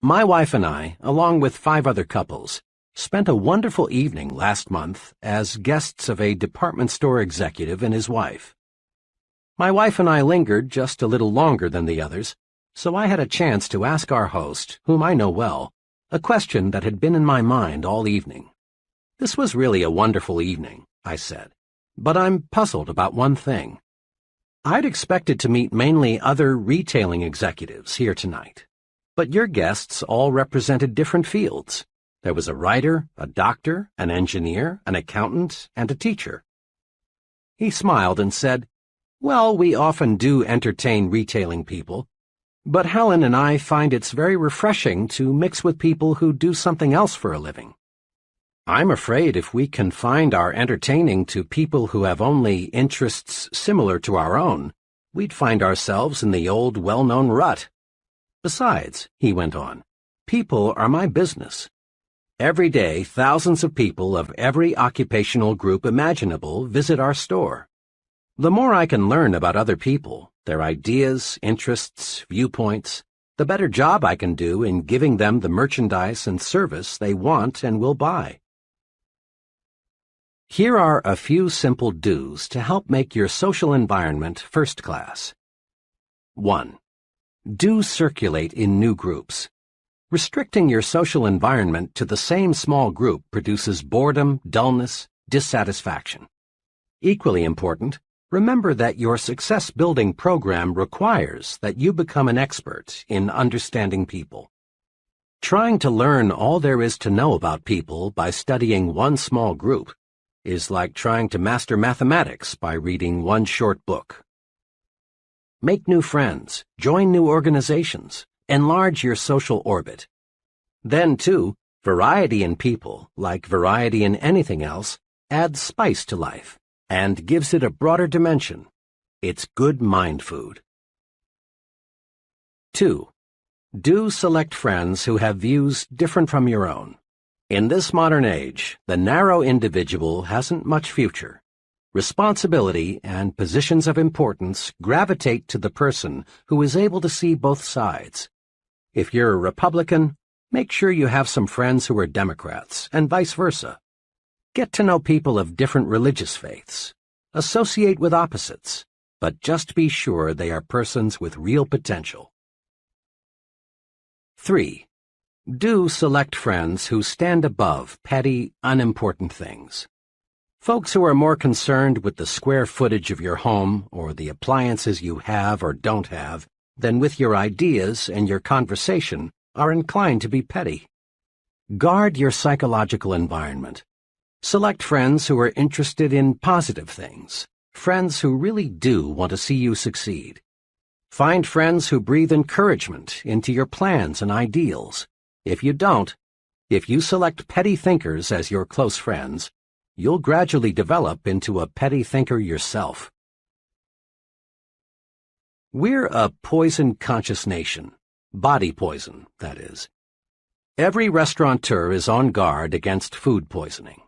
[SPEAKER 1] My wife and I, along with 5 other couples, spent a wonderful evening last month as guests of a department store executive and his wife. My wife and I lingered just a little longer than the others, so I had a chance to ask our host, whom I know well, a question that had been in my mind all evening. This was really a wonderful evening, I said, but I'm puzzled about one thing. I'd expected to meet mainly other retailing executives here tonight, but your guests all represented different fields. There was a writer, a doctor, an engineer, an accountant, and a teacher. He smiled and said, well, we often do entertain retailing people, but Helen and I find it's very refreshing to mix with people who do something else for a living. I'm afraid if we confined our entertaining to people who have only interests similar to our own, we'd find ourselves in the old well-known rut. Besides, he went on, people are my business. Every day, thousands of people of every occupational group imaginable visit our store. The more I can learn about other people, their ideas, interests, viewpoints, the better job I can do in giving them the merchandise and service they want and will buy. Here are a few simple do's to help make your social environment first class. 1. Do circulate in new groups. Restricting your social environment to the same small group produces boredom, dullness, dissatisfaction. Equally important, remember that your success-building program requires that you become an expert in understanding people. Trying to learn all there is to know about people by studying one small group is like trying to master mathematics by reading one short book. Make new friends, join new organizations, enlarge your social orbit. Then, too, variety in people, like variety in anything else, adds spice to life and gives it a broader dimension. It's good mind food. 2. Do select friends who have views different from your own. In this modern age, the narrow individual hasn't much future. Responsibility and positions of importance gravitate to the person who is able to see both sides. If you're a Republican, make sure you have some friends who are Democrats, and vice versa. Get to know people of different religious faiths. Associate with opposites, but just be sure they are persons with real potential. 3. Do select friends who stand above petty, unimportant things. Folks who are more concerned with the square footage of your home or the appliances you have or don't have than with your ideas and your conversation are inclined to be petty. Guard your psychological environment. Select friends who are interested in positive things, friends who really do want to see you succeed. Find friends who breathe encouragement into your plans and ideals. If you don't, if you select petty thinkers as your close friends, you'll gradually develop into a petty thinker yourself. We're a poison-conscious nation. Body poison, that is. Every restaurateur is on guard against food poisoning.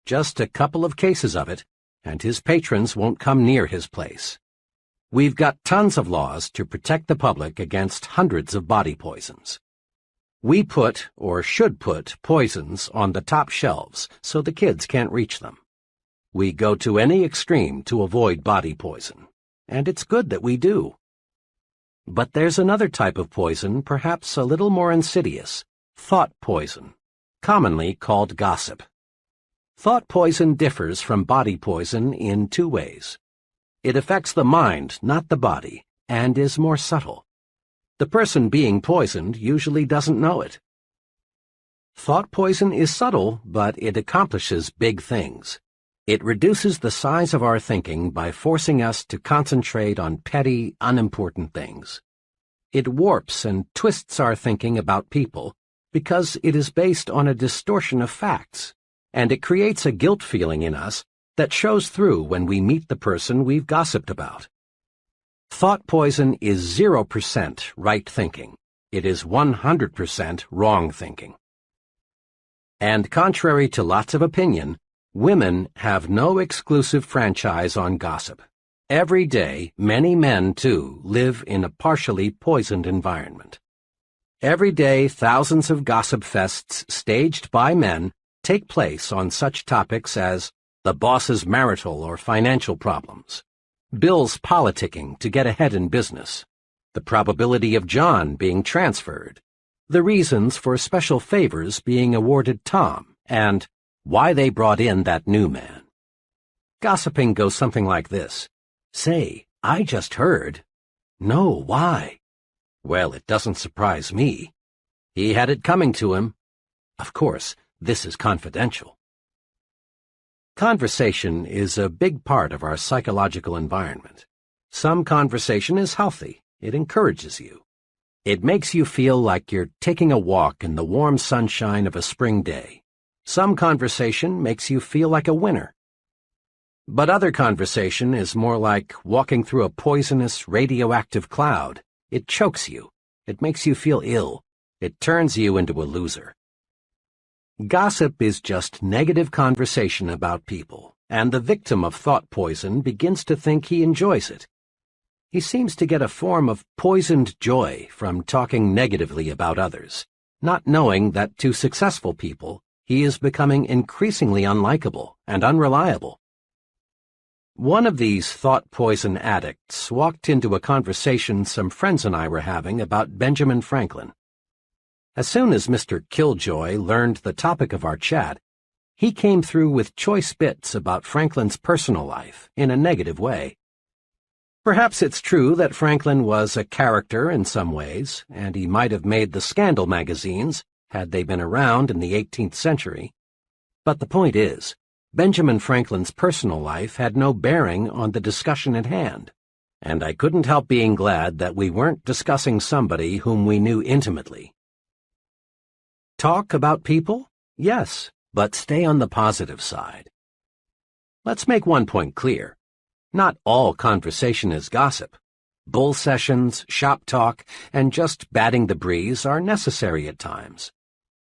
[SPEAKER 1] Just a couple of cases of it, and his patrons won't come near his place. We've got tons of laws to protect the public against hundreds of body poisons. We put, or should put, poisons on the top shelves so the kids can't reach them. We go to any extreme to avoid body poison, and it's good that we do. But there's another type of poison, perhaps a little more insidious, thought poison, commonly called gossip. Thought poison differs from body poison in two ways. It affects the mind, not the body, and is more subtle. The person being poisoned usually doesn't know it. Thought poison is subtle, but it accomplishes big things. It reduces the size of our thinking by forcing us to concentrate on petty, unimportant things. It warps and twists our thinking about people because it is based on a distortion of facts, and it creates a guilt feeling in us that shows through when we meet the person we've gossiped about. Thought poison is 0% right thinking. It is 100% wrong thinking. And contrary to lots of opinion, women have no exclusive franchise on gossip. Every day, many men, too, live in a partially poisoned environment. Every day, thousands of gossip fests staged by men take place on such topics as the boss's marital or financial problems, Bill's politicking to get ahead in business, the probability of John being transferred, the reasons for special favors being awarded Tom, and why they brought in that new man. Gossiping goes something like this. Say, I just heard. No, why? Well, it doesn't surprise me. He had it coming to him. Of course, this is confidential. Conversation is a big part of our psychological environment. Some conversation is healthy. It encourages you. It makes you feel like you're taking a walk in the warm sunshine of a spring day. Some conversation makes you feel like a winner. But other conversation is more like walking through a poisonous, radioactive cloud. It chokes you. It makes you feel ill. It turns you into a loser. Gossip is just negative conversation about people, and the victim of thought poison begins to think he enjoys it. He seems to get a form of poisoned joy from talking negatively about others, not knowing that to successful people, he is becoming increasingly unlikable and unreliable. One of these thought poison addicts walked into a conversation some friends and I were having about Benjamin Franklin. As soon as Mr. Killjoy learned the topic of our chat, he came through with choice bits about Franklin's personal life in a negative way. Perhaps it's true that Franklin was a character in some ways, and he might have made the scandal magazines had they been around in the 18th century. But the point is, Benjamin Franklin's personal life had no bearing on the discussion at hand, and I couldn't help being glad that we weren't discussing somebody whom we knew intimately. Talk about people? Yes, but stay on the positive side. Let's make one point clear. Not all conversation is gossip. Bull sessions, shop talk, and just batting the breeze are necessary at times.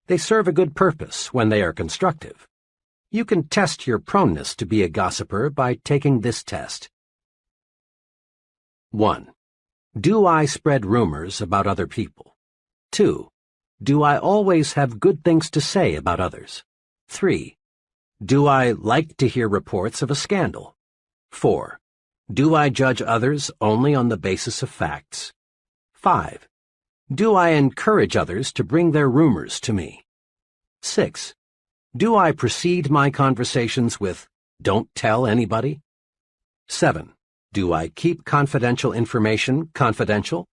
[SPEAKER 1] They serve a good purpose when they are constructive. You can test your proneness to be a gossiper by taking this test. 1. Do I spread rumors about other people? 2. Do I always have good things to say about others? 3. Do I like to hear reports of a scandal? 4. Do I judge others only on the basis of facts? 5. Do I encourage others to bring their rumors to me? 6. Do I precede my conversations with, "Don't tell anybody"? 7. Do I keep confidential information confidential?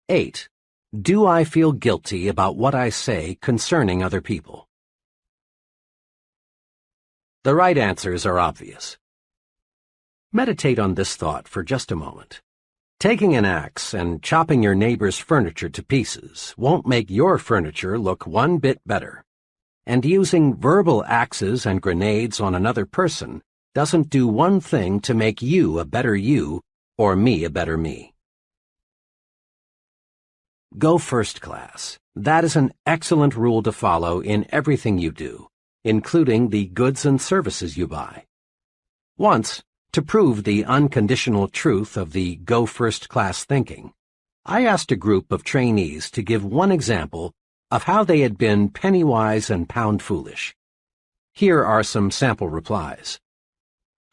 [SPEAKER 1] 8. Do I feel guilty about what I say concerning other people? The right answers are obvious. Meditate on this thought for just a moment. Taking an axe and chopping your neighbor's furniture to pieces won't make your furniture look one bit better. And using verbal axes and grenades on another person doesn't do one thing to make you a better you or me a better me. Go first class. That is an excellent rule to follow in everything you do, including the goods and services you buy. Once, To prove the unconditional truth of the go first class thinking, I asked a group of trainees to give one example of how they had been penny-wise and pound-foolish. Here are some sample replies.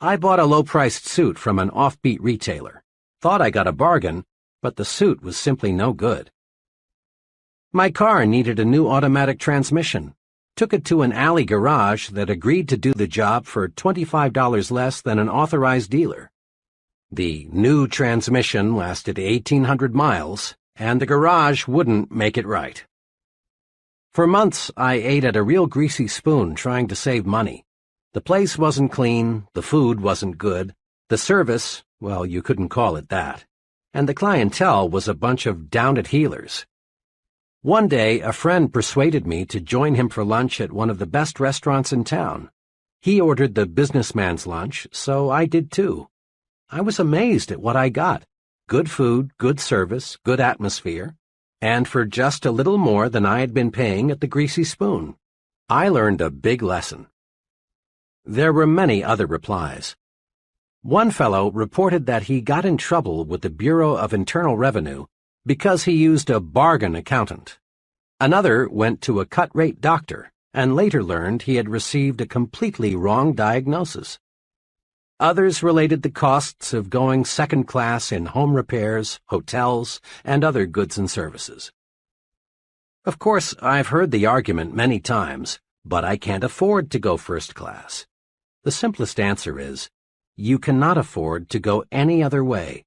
[SPEAKER 1] I bought a low-priced suit from an offbeat retailer. Thought I got a bargain, but the suit was simply no good. My car needed a new automatic transmission. Took it to an alley garage that agreed to do the job for $25 less than an authorized dealer. The new transmission lasted 1,800 miles, and the garage wouldn't make it right. For months, I ate at a real greasy spoon trying to save money. The place wasn't clean, the food wasn't good, the service, well, you couldn't call it that, and the clientele was a bunch of down-at-heelers. One day, a friend persuaded me to join him for lunch at one of the best restaurants in town. He ordered the businessman's lunch, so I did too. I was amazed at what I got. Good food, good service, good atmosphere, and for just a little more than I had been paying at the Greasy Spoon. I learned a big lesson. There were many other replies. One fellow reported that he got in trouble with the Bureau of Internal Revenue because he used a bargain accountant. Another went to a cut-rate doctor and later learned he had received a completely wrong diagnosis. Others related the costs of going second class in home repairs, hotels, and other goods and services. Of course, I've heard the argument many times, but I can't afford to go first class. The simplest answer is, you cannot afford to go any other way.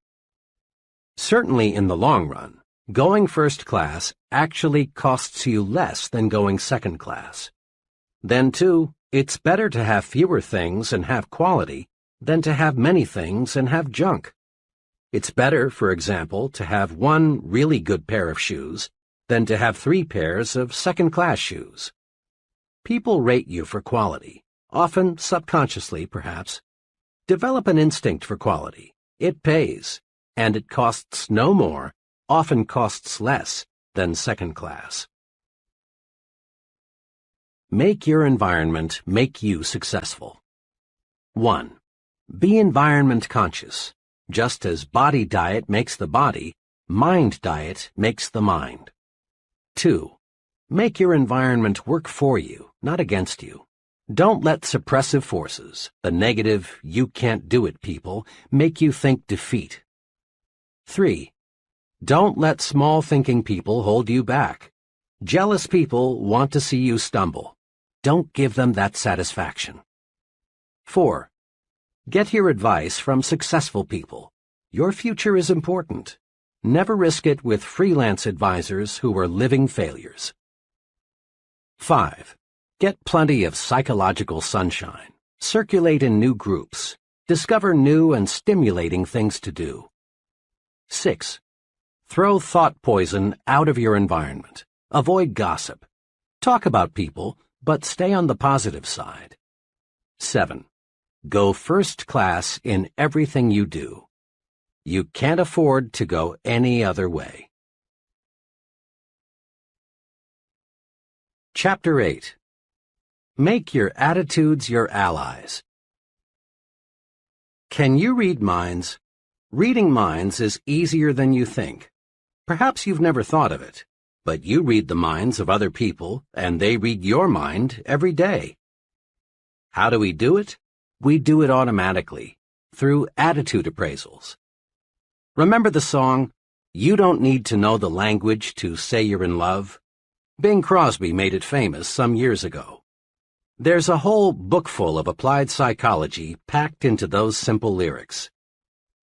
[SPEAKER 1] Certainly in the long run, going first class actually costs you less than going second class. Then, too, it's better to have fewer things and have quality than to have many things and have junk. It's better, for example, to have one really good pair of shoes than to have 3 pairs of second-class shoes. People rate you for quality, often subconsciously, perhaps. Develop an instinct for quality. It pays. And it costs no more, often costs less, than second class. Make your environment make you successful. 1. Be environment conscious. Just as body diet makes the body, mind diet makes the mind. 2. Make your environment work for you, not against you. Don't let suppressive forces, the negative, you can't do it people, make you think defeat. 3. Don't let small-thinking people hold you back. Jealous people want to see you stumble. Don't give them that satisfaction. 4. Get your advice from successful people. Your future is important. Never risk it with freelance advisors who are living failures. 5. Get plenty of psychological sunshine. Circulate in new groups. Discover new and stimulating things to do. 6. Throw thought poison out of your environment. Avoid gossip. Talk about people, but stay on the positive side. 7. Go first class in everything you do. You can't afford to go any other way. Chapter 8. Make your attitudes your allies. Can you read minds? Reading minds is easier than you think. Perhaps you've never thought of it, but you read the minds of other people, and they read your mind every day. How do we do it? We do it automatically, through attitude appraisals. Remember the song, "You Don't Need to Know the Language to Say You're in Love"? Bing Crosby made it famous some years ago. There's a whole book full of applied psychology packed into those simple lyrics.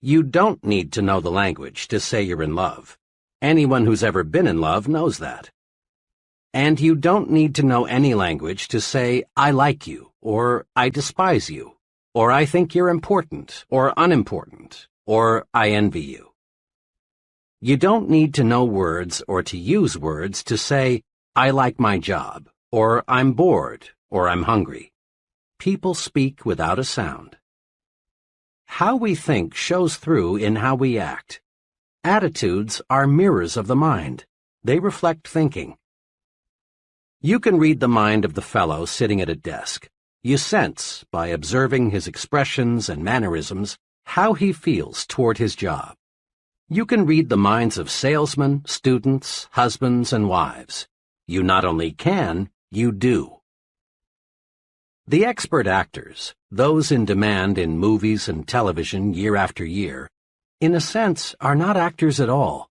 [SPEAKER 1] You don't need to know the language to say you're in love. Anyone who's ever been in love knows that. And you don't need to know any language to say, I like you, or I despise you, or I think you're important, or unimportant, or I envy you. You don't need to know words or to use words to say, I like my job, or I'm bored, or I'm hungry. People speak without a sound. How we think shows through in how we act. Attitudes are mirrors of the mind. They reflect thinking. You can read the mind of the fellow sitting at a desk. You sense, by observing his expressions and mannerisms, how he feels toward his job. You can read the minds of salesmen, students, husbands, and wives. You not only can, you do. The expert actors, those in demand in movies and television year after year, in a sense are not actors at all.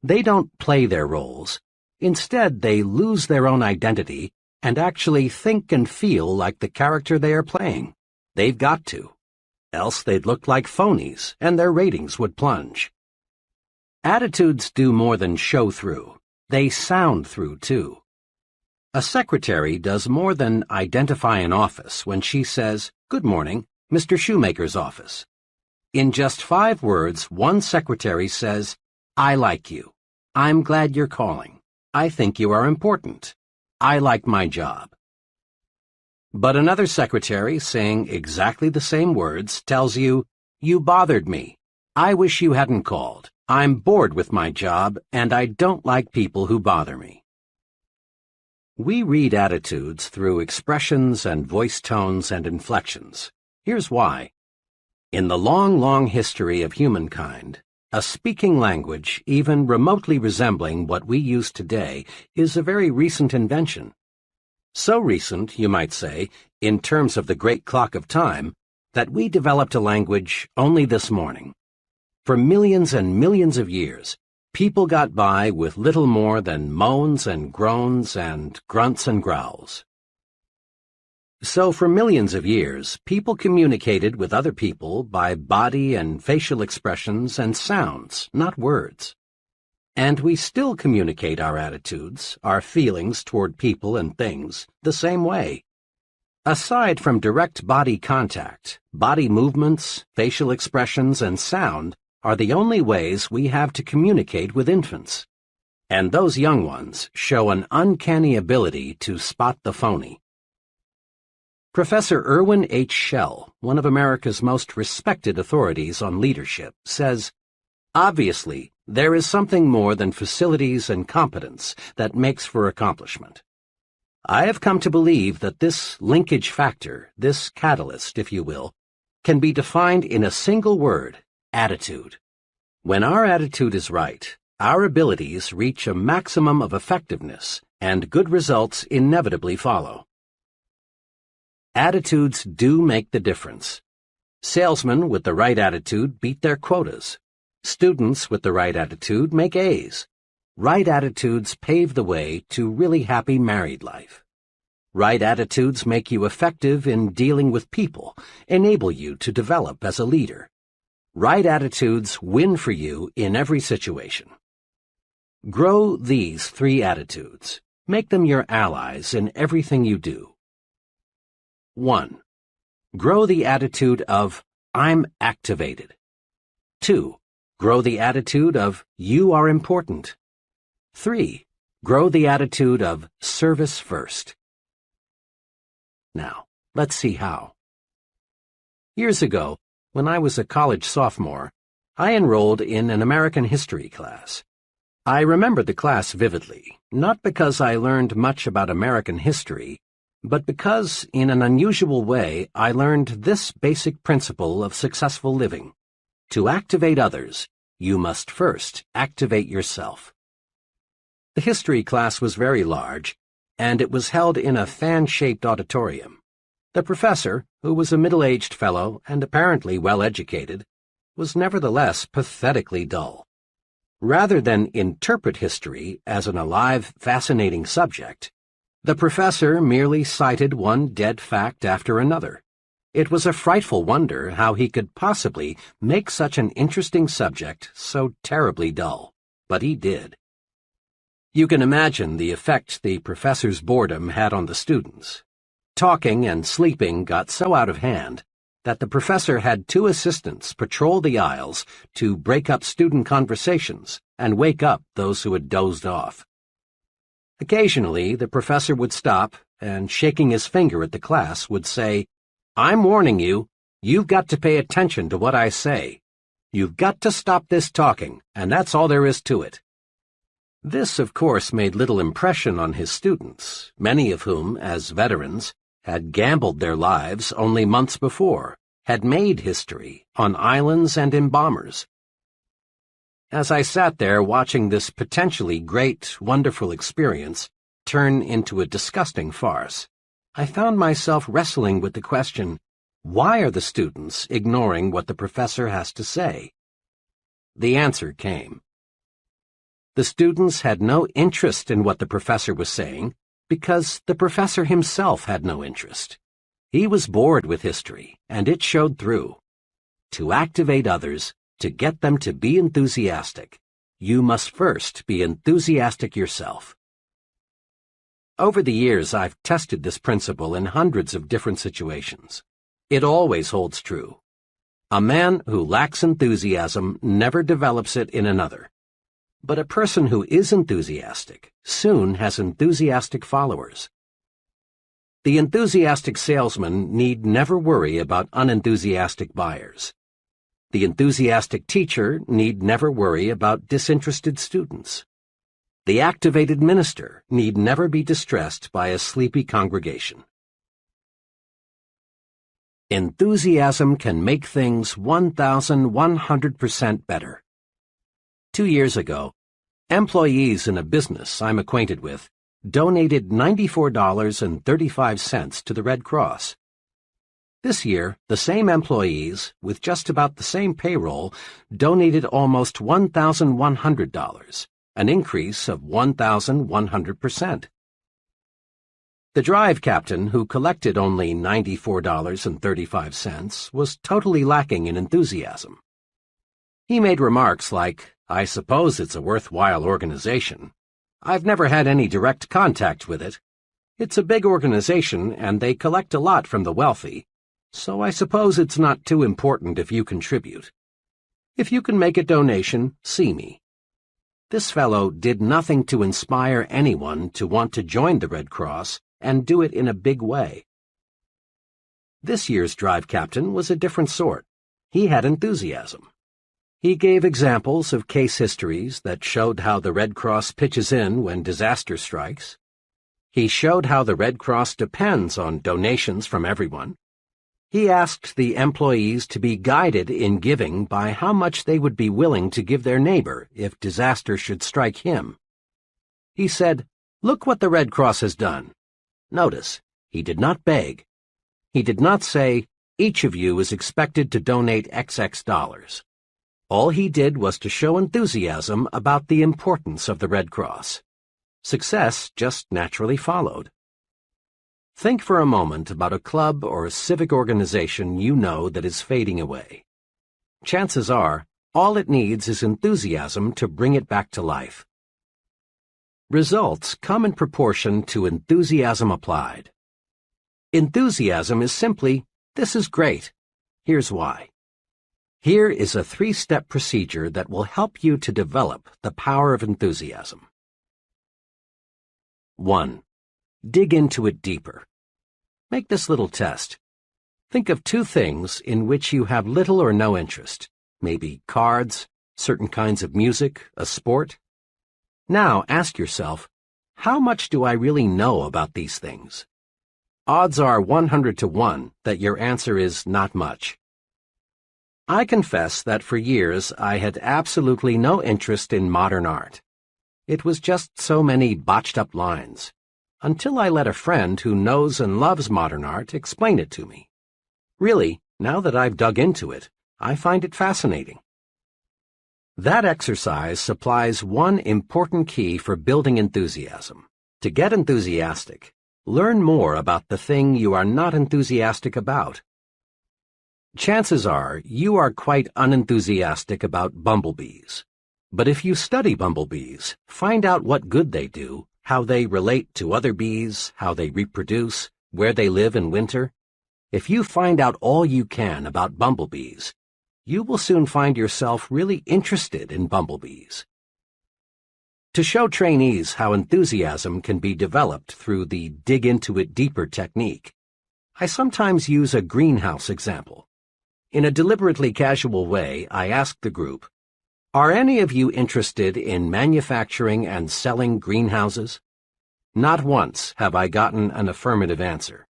[SPEAKER 1] They don't play their roles. Instead, they lose their own identity and actually think and feel like the character they are playing. They've got to. Else they'd look like phonies, and their ratings would plunge. Attitudes do more than show through. They sound through, too. A secretary does more than identify an office when she says, "Good morning, Mr. Shoemaker's office." In just 5 words, one secretary says, "I like you. I'm glad you're calling. I think you are important. I like my job." But another secretary, saying exactly the same words, tells you, "You bothered me. I wish you hadn't called. I'm bored with my job, and I don't like people who bother me." We read attitudes through expressions and voice tones and inflections. Here's why. In the long, long history of humankind, a speaking language, even remotely resembling what we use today, is a very recent invention. So recent, you might say, in terms of the great clock of time, that we developed a language only this morning. For millions and millions of years, people got by with little more than moans and groans and grunts and growls. So for millions of years, people communicated with other people by body and facial expressions and sounds, not words. And we still communicate our attitudes, our feelings toward people and things, the same way. Aside from direct body contact, body movements, facial expressions, and sound are the only ways we have to communicate with infants. And those young ones show an uncanny ability to spot the phony. Professor Irwin H. Shell, one of America's most respected authorities on leadership, says, "Obviously, there is something more than facilities and competence that makes for accomplishment. I have come to believe that this linkage factor, this catalyst, if you will, can be defined in a single word: attitude. When our attitude is right, our abilities reach a maximum of effectiveness, and good results inevitably follow." Attitudes do make the difference. Salesmen with the right attitude beat their quotas. Students with the right attitude make A's. Right attitudes pave the way to really happy married life. Right attitudes make you effective in dealing with people, enable you to develop as a leader. Right attitudes win for you in every situation. Grow these 3 attitudes. Make them your allies in everything you do. 1. Grow the attitude of, "I'm activated." 2. Grow the attitude of, "You are important." 3. Grow the attitude of, "Service first." Now, let's see how. Years ago, when I was a college sophomore, I enrolled in an American history class. I remember the class vividly, not because I learned much about American history, but because, in an unusual way, I learned this basic principle of successful living. To activate others, you must first activate yourself. The history class was very large, and it was held in a fan-shaped auditorium. The professor, who was a middle-aged fellow and apparently well-educated, was nevertheless pathetically dull. Rather than interpret history as an alive, fascinating subject, the professor merely cited one dead fact after another. It was a frightful wonder how he could possibly make such an interesting subject so terribly dull, but he did. You can imagine the effect the professor's boredom had on the students. Talking and sleeping got so out of hand that the professor had 2 assistants patrol the aisles to break up student conversations and wake up those who had dozed off. Occasionally, the professor would stop and, shaking his finger at the class, would say, "I'm warning you, you've got to pay attention to what I say. You've got to stop this talking, and that's all there is to it." This, of course, made little impression on his students, many of whom, as veterans, had gambled their lives only months before, had made history on islands and in bombers. As I sat there watching this potentially great, wonderful experience turn into a disgusting farce, I found myself wrestling with the question, why are the students ignoring what the professor has to say? The answer came. The students had no interest in what the professor was saying because the professor himself had no interest. He was bored with history, and it showed through. To activate others, to get them to be enthusiastic, you must first be enthusiastic yourself. Over the years, I've tested this principle in hundreds of different situations. It always holds true. A man who lacks enthusiasm never develops it in another. But a person who is enthusiastic soon has enthusiastic followers. The enthusiastic salesman need never worry about unenthusiastic buyers. The enthusiastic teacher need never worry about disinterested students. The activated minister need never be distressed by a sleepy congregation. Enthusiasm can make things 1,100% better. 2 years ago, employees in a business I'm acquainted with donated $94.35 to the Red Cross. This year, the same employees, with just about the same payroll, donated almost $1,100, an increase of 1,100%. The drive captain, who collected only $94.35, was totally lacking in enthusiasm. He made remarks like, "I suppose it's a worthwhile organization. I've never had any direct contact with it. It's a big organization and they collect a lot from the wealthy, so I suppose it's not too important if you contribute. If you can make a donation, see me." This fellow did nothing to inspire anyone to want to join the Red Cross and do it in a big way. This year's drive captain was a different sort. He had enthusiasm. He gave examples of case histories that showed how the Red Cross pitches in when disaster strikes. He showed how the Red Cross depends on donations from everyone. He asked the employees to be guided in giving by how much they would be willing to give their neighbor if disaster should strike him. He said, "Look what the Red Cross has done." Notice, he did not beg. He did not say, "Each of you is expected to donate XX dollars." All he did was to show enthusiasm about the importance of the Red Cross. Success just naturally followed. Think for a moment about a club or a civic organization you know that is fading away. Chances are, all it needs is enthusiasm to bring it back to life. Results come in proportion to enthusiasm applied. Enthusiasm is simply, "This is great. Here's why." Here is a 3-step procedure that will help you to develop the power of enthusiasm. 1. Dig into it deeper. Make this little test. Think of 2 things in which you have little or no interest, maybe cards, certain kinds of music, a sport. Now ask yourself, how much do I really know about these things? Odds are 100 to 1 that your answer is not much. I confess that for years I had absolutely no interest in modern art. It was just so many botched-up lines, until I let a friend who knows and loves modern art explain it to me. Really, now that I've dug into it, I find it fascinating. That exercise supplies one important key for building enthusiasm. To get enthusiastic, learn more about the thing you are not enthusiastic about. Chances are you are quite unenthusiastic about bumblebees. But if you study bumblebees, find out what good they do, how they relate to other bees, how they reproduce, where they live in winter. If you find out all you can about bumblebees, you will soon find yourself really interested in bumblebees. To show trainees how enthusiasm can be developed through the dig into it deeper technique, I sometimes use a greenhouse example. In a deliberately casual way, I ask the group, "Are any of you interested in manufacturing and selling greenhouses?" Not once have I gotten an affirmative answer.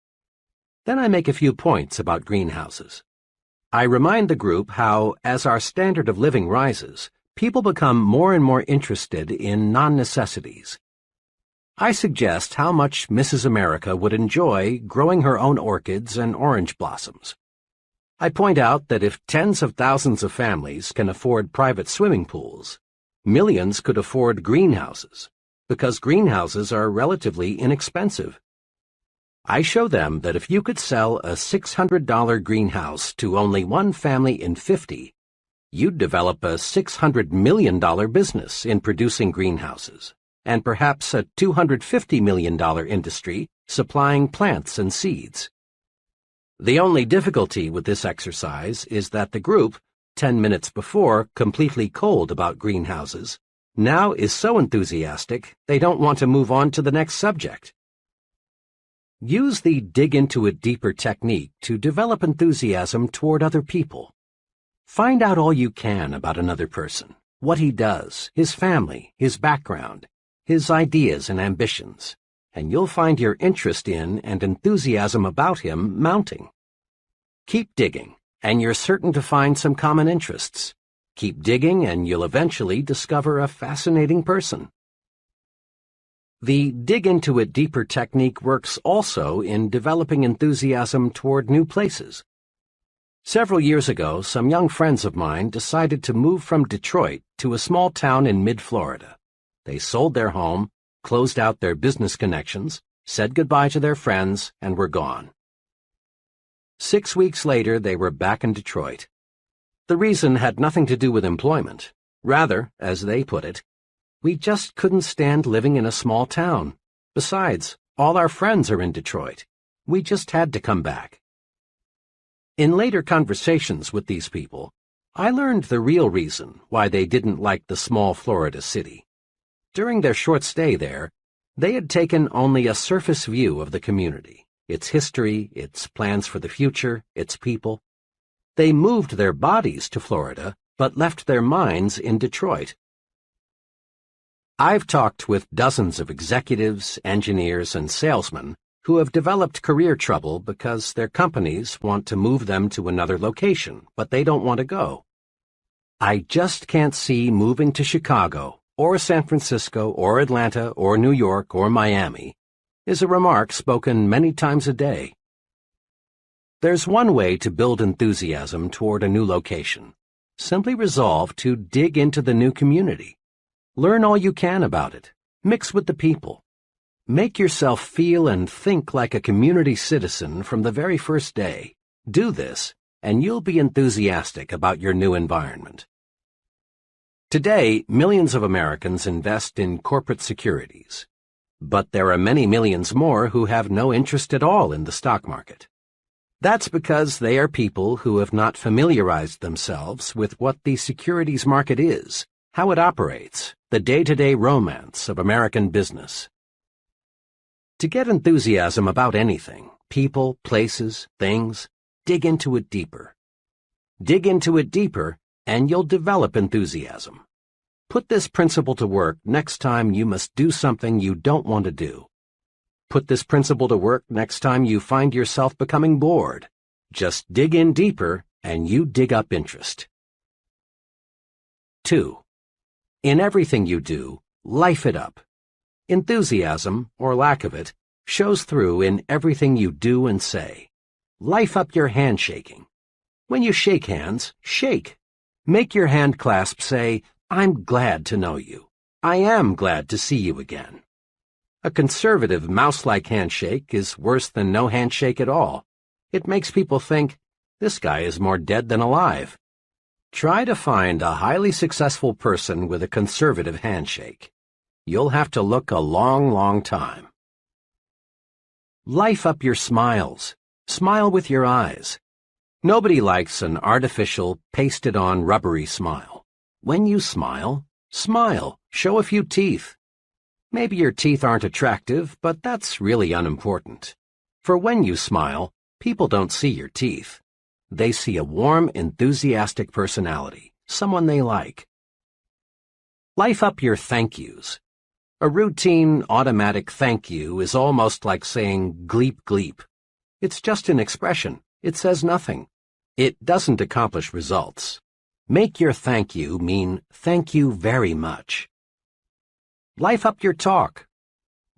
[SPEAKER 1] Then I make a few points about greenhouses. I remind the group how, as our standard of living rises, people become more and more interested in non-necessities. I suggest how much Mrs. America would enjoy growing her own orchids and orange blossoms. I point out that if tens of thousands of families can afford private swimming pools, millions could afford greenhouses, because greenhouses are relatively inexpensive. I show them that if you could sell a $600 greenhouse to only one family in 50, you'd develop a $600 million business in producing greenhouses, and perhaps a $250 million industry supplying plants and seeds. The only difficulty with this exercise is that the group, 10 minutes before completely cold about greenhouses, now is so enthusiastic they don't want to move on to the next subject. Use the dig into it deeper technique to develop enthusiasm toward other people. Find out all you can about another person, what he does, his family, his background, his ideas and ambitions, and you'll find your interest in and enthusiasm about him mounting. Keep digging, and you're certain to find some common interests. Keep digging, and you'll eventually discover a fascinating person. The dig into it deeper technique works also in developing enthusiasm toward new places. Several years ago, some young friends of mine decided to move from Detroit to a small town in mid-Florida. They sold their home, closed out their business connections, said goodbye to their friends, and were gone. 6 weeks later, they were back in Detroit. The reason had nothing to do with employment. Rather, as they put it, we just couldn't stand living in a small town. Besides, all our friends are in Detroit. We just had to come back. In later conversations with these people, I learned the real reason why they didn't like the small Florida city. During their short stay there, they had taken only a surface view of the community, its history, its plans for the future, its people. They moved their bodies to Florida, but left their minds in Detroit. I've talked with dozens of executives, engineers, and salesmen who have developed career trouble because their companies want to move them to another location, but they don't want to go. I just can't see moving to Chicago, or San Francisco, or Atlanta, or New York, or Miami, is a remark spoken many times a day. There's one way to build enthusiasm toward a new location. Simply resolve to dig into the new community. Learn all you can about it. Mix with the people. Make yourself feel and think like a community citizen from the very first day. Do this, and you'll be enthusiastic about your new environment. Today, millions of Americans invest in corporate securities. But there are many millions more who have no interest at all in the stock market. That's because they are people who have not familiarized themselves with what the securities market is, how it operates, the day-to-day romance of American business. To get enthusiasm about anything, people, places, things, dig into it deeper. Dig into it deeper, and you'll develop enthusiasm. Put this principle to work next time you must do something you don't want to do. Put this principle to work next time you find yourself becoming bored. Just dig in deeper, and you dig up interest. 2. In everything you do, life it up. Enthusiasm, or lack of it, shows through in everything you do and say. Life up your handshaking. When you shake hands, shake. Make your hand clasp say, "I'm glad to know you. I am glad to see you again." A conservative mouse-like handshake is worse than no handshake at all. It makes people think, this guy is more dead than alive. Try to find a highly successful person with a conservative handshake. You'll have to look a long, long time. Life up your smiles. Smile with your eyes. Nobody likes an artificial, pasted-on, rubbery smile. When you smile, smile. Show a few teeth. Maybe your teeth aren't attractive, but that's really unimportant. For when you smile, people don't see your teeth. They see a warm, enthusiastic personality, someone they like. Life up your thank yous. A routine, automatic thank you is almost like saying gleep gleep. It's just an expression. It says nothing. It doesn't accomplish results. Make your thank you mean thank you very much. Life up your talk.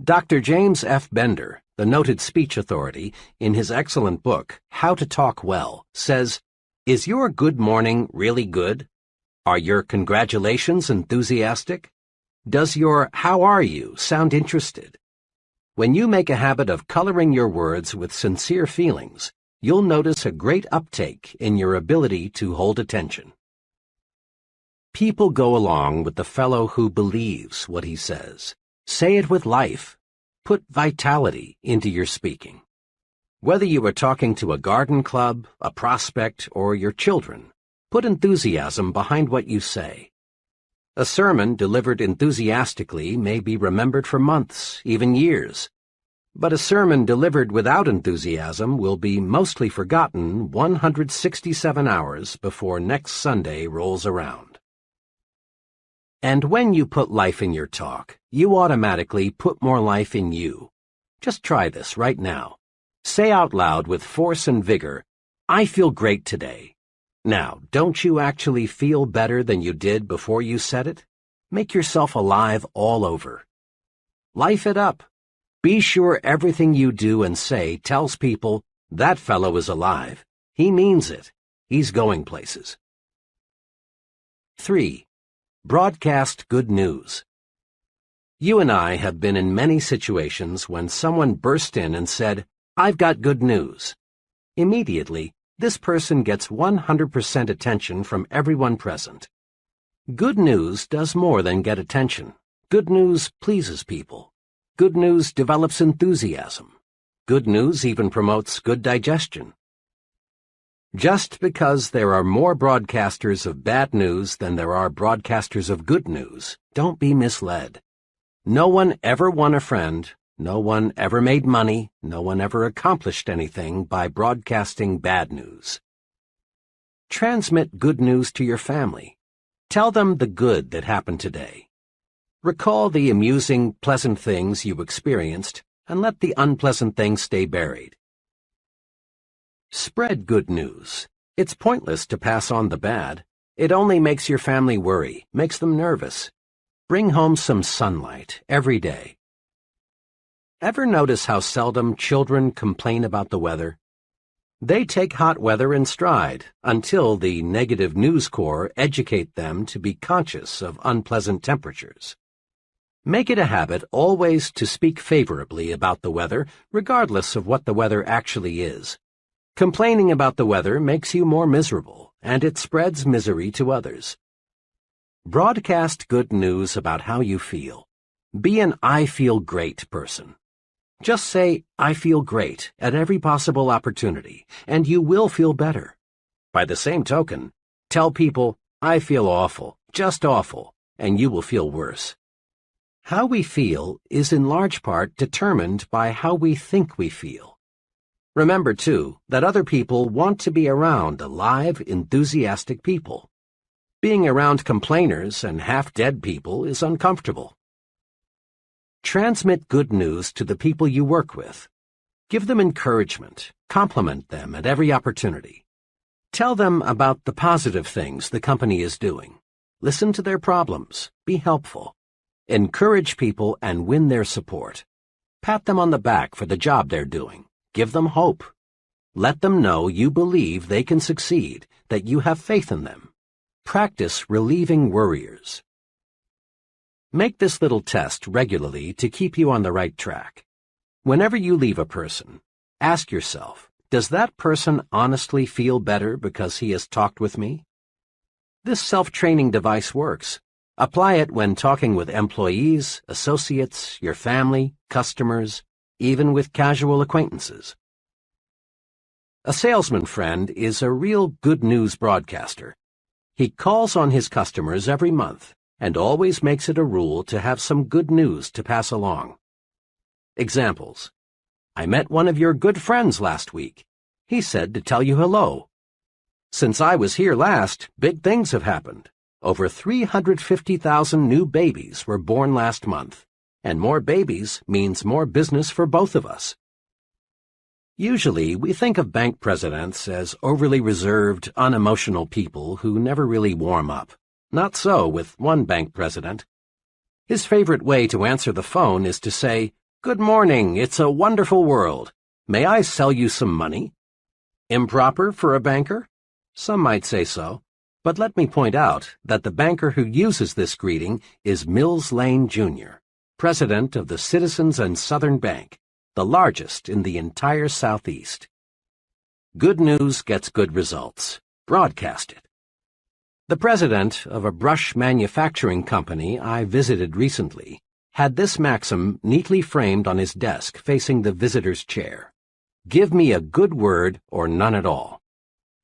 [SPEAKER 1] Dr. James F. Bender, the noted speech authority, in his excellent book, How to Talk Well, says, "Is your good morning really good? Are your congratulations enthusiastic? Does your how are you sound interested? When you make a habit of coloring your words with sincere feelings, you'll notice a great uptake in your ability to hold attention." People go along with the fellow who believes what he says. Say it with life. Put vitality into your speaking. Whether you are talking to a garden club, a prospect, or your children, put enthusiasm behind what you say. A sermon delivered enthusiastically may be remembered for months, even years. But a sermon delivered without enthusiasm will be mostly forgotten 167 hours before next Sunday rolls around. And when you put life in your talk, you automatically put more life in you. Just try this right now. Say out loud with force and vigor, "I feel great today." Now, don't you actually feel better than you did before you said it? Make yourself alive all over. Life it up. Be sure everything you do and say tells people, "That fellow is alive. He means it. He's going places." 3. Broadcast good news. You and I have been in many situations when someone burst in and said, "I've got good news." Immediately, this person gets 100% attention from everyone present. Good news does more than get attention. Good news pleases people. Good news develops enthusiasm. Good news even promotes good digestion. Just because there are more broadcasters of bad news than there are broadcasters of good news, don't be misled. No one ever won a friend, no one ever made money, no one ever accomplished anything by broadcasting bad news. Transmit good news to your family. Tell them the good that happened today. Recall the amusing, pleasant things you experienced, and let the unpleasant things stay buried. Spread good news. It's pointless to pass on the bad. It only makes your family worry, makes them nervous. Bring home some sunlight every day. Ever notice how seldom children complain about the weather? They take hot weather in stride until the negative news corps educate them to be conscious of unpleasant temperatures. Make it a habit always to speak favorably about the weather, regardless of what the weather actually is. Complaining about the weather makes you more miserable, and it spreads misery to others. Broadcast good news about how you feel. Be an "I feel great" person. Just say, "I feel great" at every possible opportunity, and you will feel better. By the same token, tell people, "I feel awful, just awful," and you will feel worse. How we feel is in large part determined by how we think we feel. Remember, too, that other people want to be around alive, enthusiastic people. Being around complainers and half-dead people is uncomfortable. Transmit good news to the people you work with. Give them encouragement. Compliment them at every opportunity. Tell them about the positive things the company is doing. Listen to their problems. Be helpful. Encourage people and win their support. Pat them on the back for the job they're doing. Give them hope. Let them know you believe they can succeed, that you have faith in them. Practice relieving worriers. Make this little test regularly to keep you on the right track. Whenever you leave a person, ask yourself, does that person honestly feel better because he has talked with me? This self-training device works. Apply it when talking with employees, associates, your family, customers, even with casual acquaintances. A salesman friend is a real good news broadcaster. He calls on his customers every month and always makes it a rule to have some good news to pass along. Examples. I met one of your good friends last week. He said to tell you hello. Since I was here last, big things have happened. Over 350,000 new babies were born last month, and more babies means more business for both of us. Usually, we think of bank presidents as overly reserved, unemotional people who never really warm up. Not so with one bank president. His favorite way to answer the phone is to say, "Good morning, it's a wonderful world. May I sell you some money?" Improper for a banker? Some might say so. But let me point out that the banker who uses this greeting is Mills Lane, Jr., president of the Citizens and Southern Bank, the largest in the entire Southeast. Good news gets good results. Broadcast it. The president of a brush manufacturing company I visited recently had this maxim neatly framed on his desk facing the visitor's chair. "Give me a good word or none at all."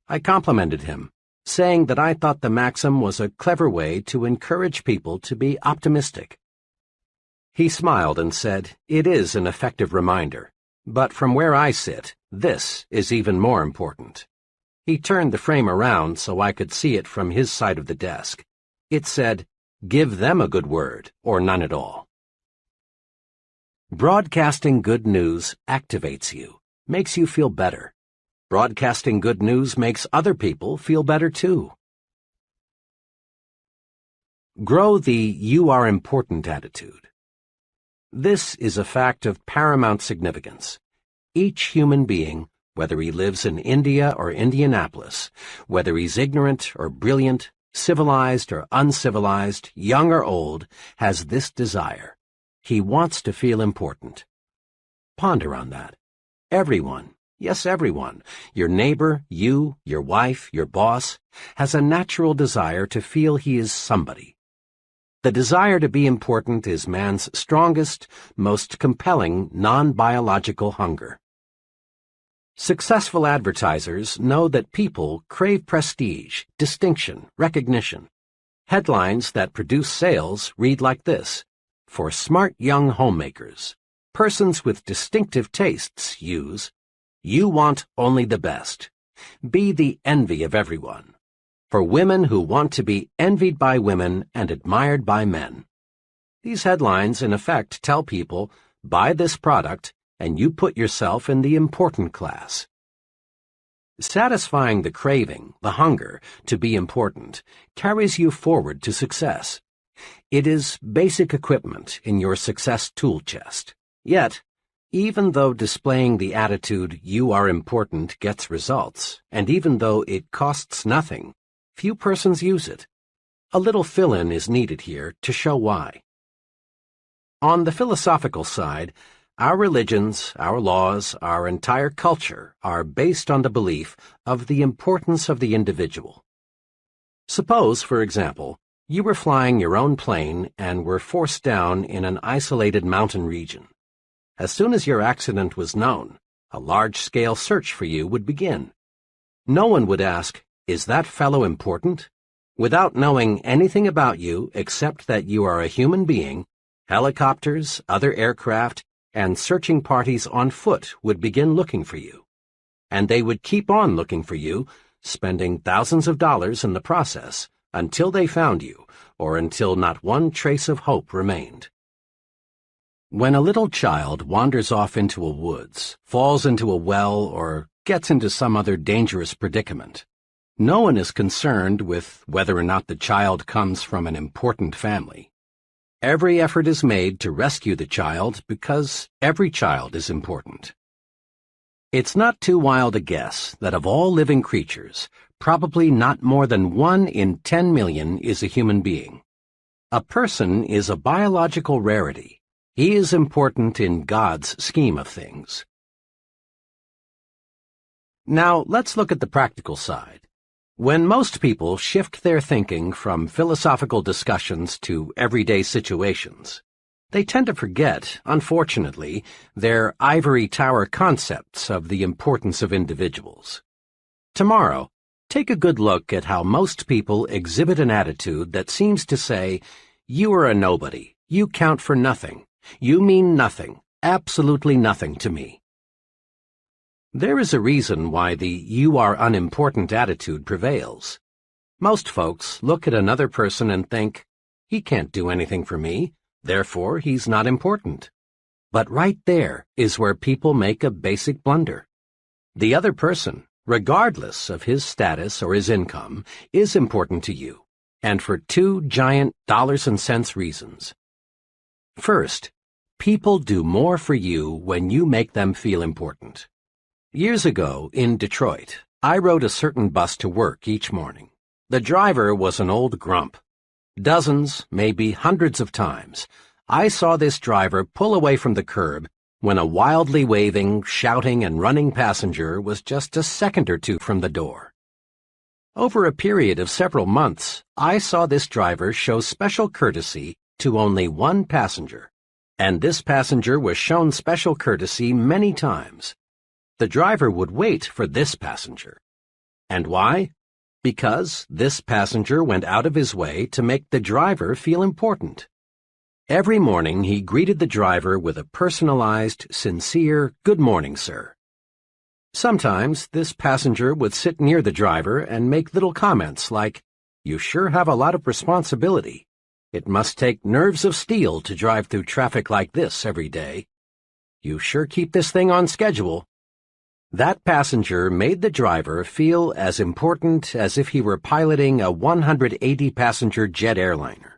[SPEAKER 1] I complimented him, saying that I thought the maxim was a clever way to encourage people to be optimistic. He smiled and said, "It is an effective reminder, but from where I sit, this is even more important." He turned the frame around so I could see it from his side of the desk. It said, "Give them a good word or none at all." Broadcasting good news activates you, makes you feel better. Broadcasting good news makes other people feel better too. Grow the "you are important" attitude. This is a fact of paramount significance. Each human being, whether he lives in India or Indianapolis, whether he's ignorant or brilliant, civilized or uncivilized, young or old, has this desire. He wants to feel important. Ponder on that. Everyone, yes, everyone, your neighbor, you, your wife, your boss, has a natural desire to feel he is somebody. The desire to be important is man's strongest, most compelling non-biological hunger. Successful advertisers know that people crave prestige, distinction, recognition. Headlines that produce sales read like this: "For smart young homemakers, persons with distinctive tastes use, you want only the best. Be the envy of everyone. For women who want to be envied by women and admired by men." These headlines, in effect, tell people, buy this product, and you put yourself in the important class. Satisfying the craving, the hunger, to be important, carries you forward to success. It is basic equipment in your success tool chest. Yet, even though displaying the attitude "you are important" gets results, and even though it costs nothing, few persons use it. A little fill-in is needed here to show why. On the philosophical side, our religions, our laws, our entire culture are based on the belief of the importance of the individual. Suppose, for example, you were flying your own plane and were forced down in an isolated mountain region. As soon as your accident was known, a large-scale search for you would begin. No one would ask, "Is that fellow important?" Without knowing anything about you except that you are a human being, helicopters, other aircraft, and searching parties on foot would begin looking for you. And they would keep on looking for you, spending thousands of dollars in the process, until they found you, or until not one trace of hope remained. When a little child wanders off into a woods, falls into a well, or gets into some other dangerous predicament, no one is concerned with whether or not the child comes from an important family. Every effort is made to rescue the child because every child is important. It's not too wild a guess that of all living creatures, probably not more than 1 in 10 million is a human being. A person is a biological rarity. He is important in God's scheme of things. Now, let's look at the practical side. When most people shift their thinking from philosophical discussions to everyday situations, they tend to forget, unfortunately, their ivory tower concepts of the importance of individuals. Tomorrow, take a good look at how most people exhibit an attitude that seems to say, "You are a nobody, you count for nothing, you mean nothing, absolutely nothing to me." There is a reason why the "you are unimportant" attitude prevails. Most folks look at another person and think, "He can't do anything for me, therefore he's not important." But right there is where people make a basic blunder. The other person, regardless of his status or his income, is important to you, and for two giant dollars and cents reasons. First, people do more for you when you make them feel important. Years ago, in Detroit, I rode a certain bus to work each morning. The driver was an old grump. Dozens, maybe hundreds of times, I saw this driver pull away from the curb when a wildly waving, shouting, and running passenger was just a second or two from the door. Over a period of several months, I saw this driver show special courtesy to only one passenger, and this passenger was shown special courtesy many times. The driver would wait for this passenger. And why? Because this passenger went out of his way to make the driver feel important. Every morning he greeted the driver with a personalized, sincere, "Good morning, sir." Sometimes this passenger would sit near the driver and make little comments like, "You sure have a lot of responsibility. It must take nerves of steel to drive through traffic like this every day. You sure keep this thing on schedule." That passenger made the driver feel as important as if he were piloting a 180-passenger jet airliner,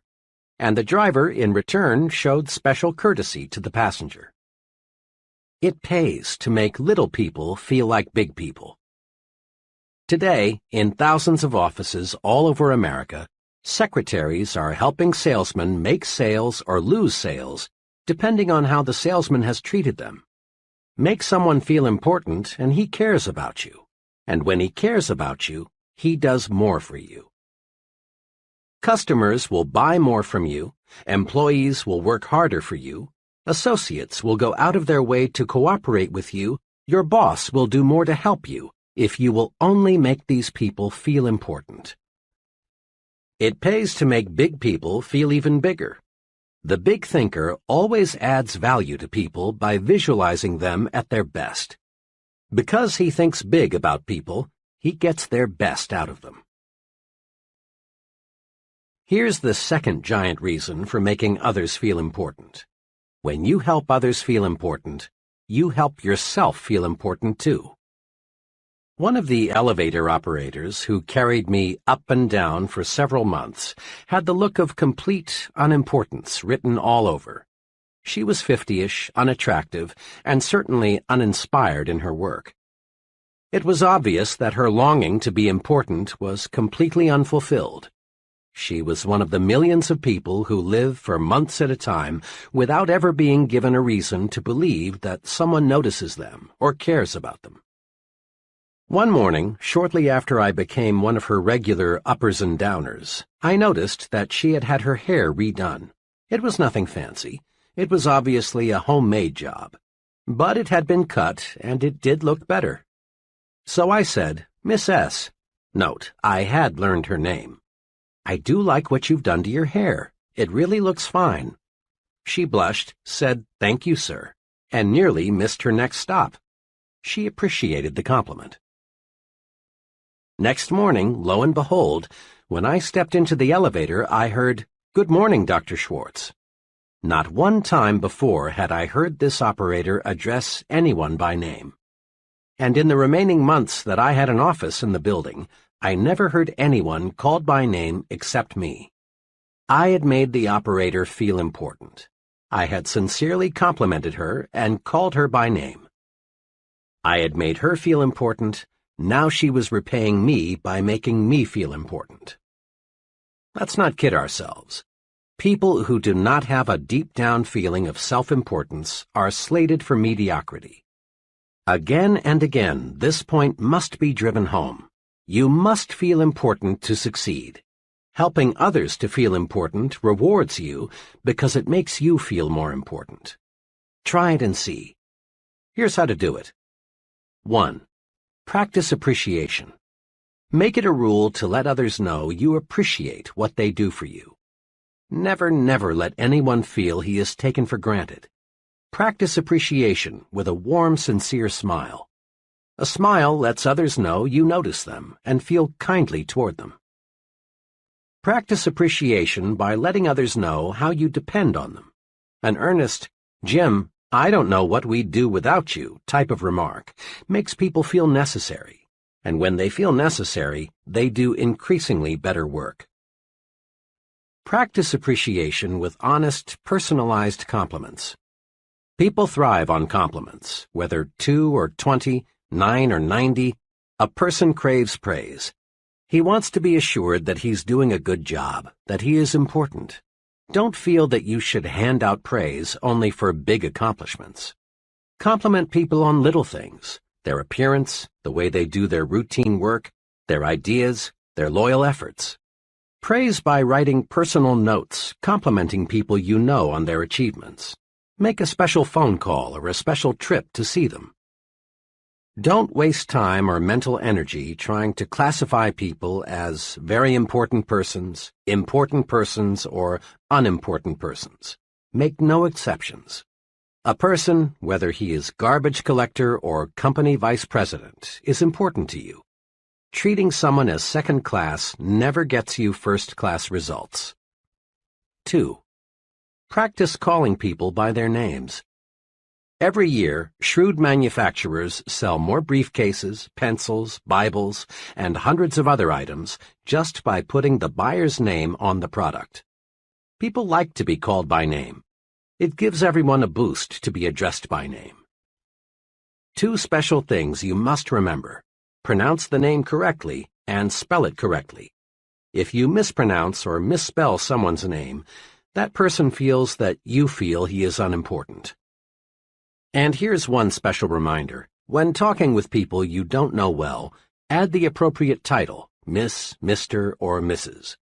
[SPEAKER 1] and the driver, in return, showed special courtesy to the passenger. It pays to make little people feel like big people. Today, in thousands of offices all over America, secretaries are helping salesmen make sales or lose sales, depending on how the salesman has treated them. Make someone feel important and he cares about you. And when he cares about you, he does more for you. Customers will buy more from you, employees will work harder for you, associates will go out of their way to cooperate with you, your boss will do more to help you if you will only make these people feel important. It pays to make big people feel even bigger. The big thinker always adds value to people by visualizing them at their best. Because he thinks big about people, he gets their best out of them. Here's the second giant reason for making others feel important. When you help others feel important, you help yourself feel important too. One of the elevator operators who carried me up and down for several months had the look of complete unimportance written all over. She was 50-ish, unattractive, and certainly uninspired in her work. It was obvious that her longing to be important was completely unfulfilled. She was one of the millions of people who live for months at a time without ever being given a reason to believe that someone notices them or cares about them. One morning, shortly after I became one of her regular uppers and downers, I noticed that she had had her hair redone. It was nothing fancy. It was obviously a homemade job. But it had been cut, and it did look better. So I said, "Miss S." Note, I had learned her name. "I do like what you've done to your hair. It really looks fine." She blushed, said, "Thank you, sir," and nearly missed her next stop. She appreciated the compliment. Next morning, lo and behold, when I stepped into the elevator, I heard, "Good morning, Dr. Schwartz." Not one time before had I heard this operator address anyone by name. And in the remaining months that I had an office in the building, I never heard anyone called by name except me. I had made the operator feel important. I had sincerely complimented her and called her by name. I had made her feel important. Now she was repaying me by making me feel important. Let's not kid ourselves. People who do not have a deep-down feeling of self-importance are slated for mediocrity. Again and again, this point must be driven home. You must feel important to succeed. Helping others to feel important rewards you because it makes you feel more important. Try it and see. Here's how to do it. 1. Practice appreciation. Make it a rule to let others know you appreciate what they do for you. Never let anyone feel he is taken for granted. Practice appreciation with a warm, sincere smile. A smile lets others know you notice them and feel kindly toward them. Practice appreciation by letting others know how you depend on them. An earnest, "Jim, "I don't know what we'd do without you" type of remark makes people feel necessary, and when they feel necessary, they do increasingly better work. Practice appreciation with honest, personalized compliments. People thrive on compliments, whether 2 or 20, 9 or 90. A person craves praise. He wants to be assured that he's doing a good job, that he is important. Don't feel that you should hand out praise only for big accomplishments. Compliment people on little things: their appearance, the way they do their routine work, their ideas, their loyal efforts. Praise by writing personal notes, complimenting people you know on their achievements. Make a special phone call or a special trip to see them. Don't waste time or mental energy trying to classify people as very important persons, or unimportant persons. Make no exceptions. A person, whether he is garbage collector or company vice president, is important to you. Treating someone as second class never gets you first-class results. 2. Practice calling people by their names. Every year, shrewd manufacturers sell more briefcases, pencils, Bibles, and hundreds of other items just by putting the buyer's name on the product. People like to be called by name. It gives everyone a boost to be addressed by name. 2 special things you must remember: pronounce the name correctly and spell it correctly. If you mispronounce or misspell someone's name, that person feels that you feel he is unimportant. And here's one special reminder: when talking with people you don't know well, add the appropriate title: Miss, Mr., or Mrs.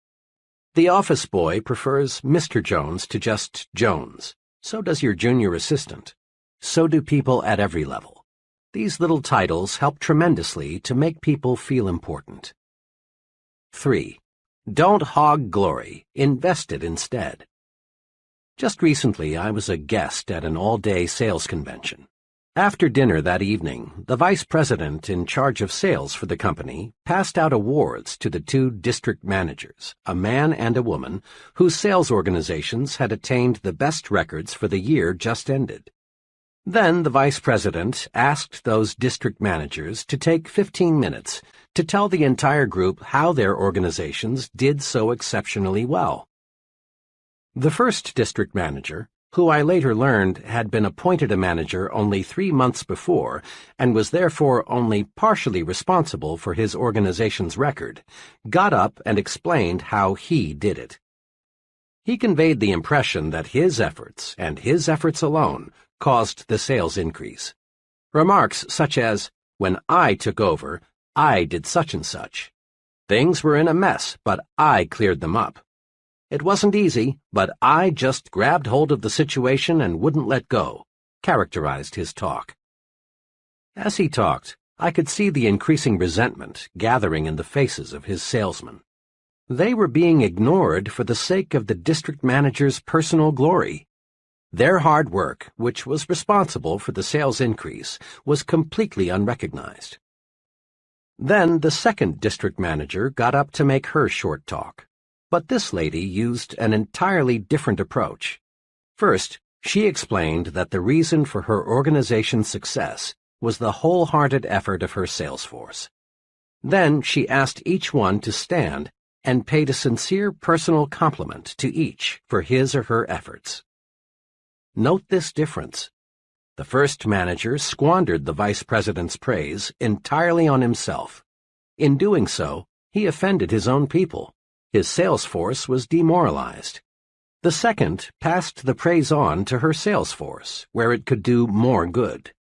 [SPEAKER 1] The office boy prefers Mr. Jones to just Jones. So does your junior assistant. So do people at every level. These little titles help tremendously to make people feel important. 3. Don't hog glory. Invest it instead. Just recently, I was a guest at an all-day sales convention. After dinner that evening, the vice president in charge of sales for the company passed out awards to the 2 district managers, a man and a woman, whose sales organizations had attained the best records for the year just ended. Then the vice president asked those district managers to take 15 minutes to tell the entire group how their organizations did so exceptionally well. The first district manager, who I later learned had been appointed a manager only 3 months before and was therefore only partially responsible for his organization's record, got up and explained how he did it. He conveyed the impression that his efforts, and his efforts alone, caused the sales increase. Remarks such as, "When I took over, I did such and such. Things were in a mess, but I cleared them up. It wasn't easy, but I just grabbed hold of the situation and wouldn't let go," characterized his talk. As he talked, I could see the increasing resentment gathering in the faces of his salesmen. They were being ignored for the sake of the district manager's personal glory. Their hard work, which was responsible for the sales increase, was completely unrecognized. Then the second district manager got up to make her short talk. But this lady used an entirely different approach. First, she explained that the reason for her organization's success was the wholehearted effort of her sales force. Then she asked each one to stand and paid a sincere personal compliment to each for his or her efforts. Note this difference. The first manager squandered the vice president's praise entirely on himself. In doing so, he offended his own people. His sales force was demoralized. The second passed the praise on to her sales force, where it could do more good.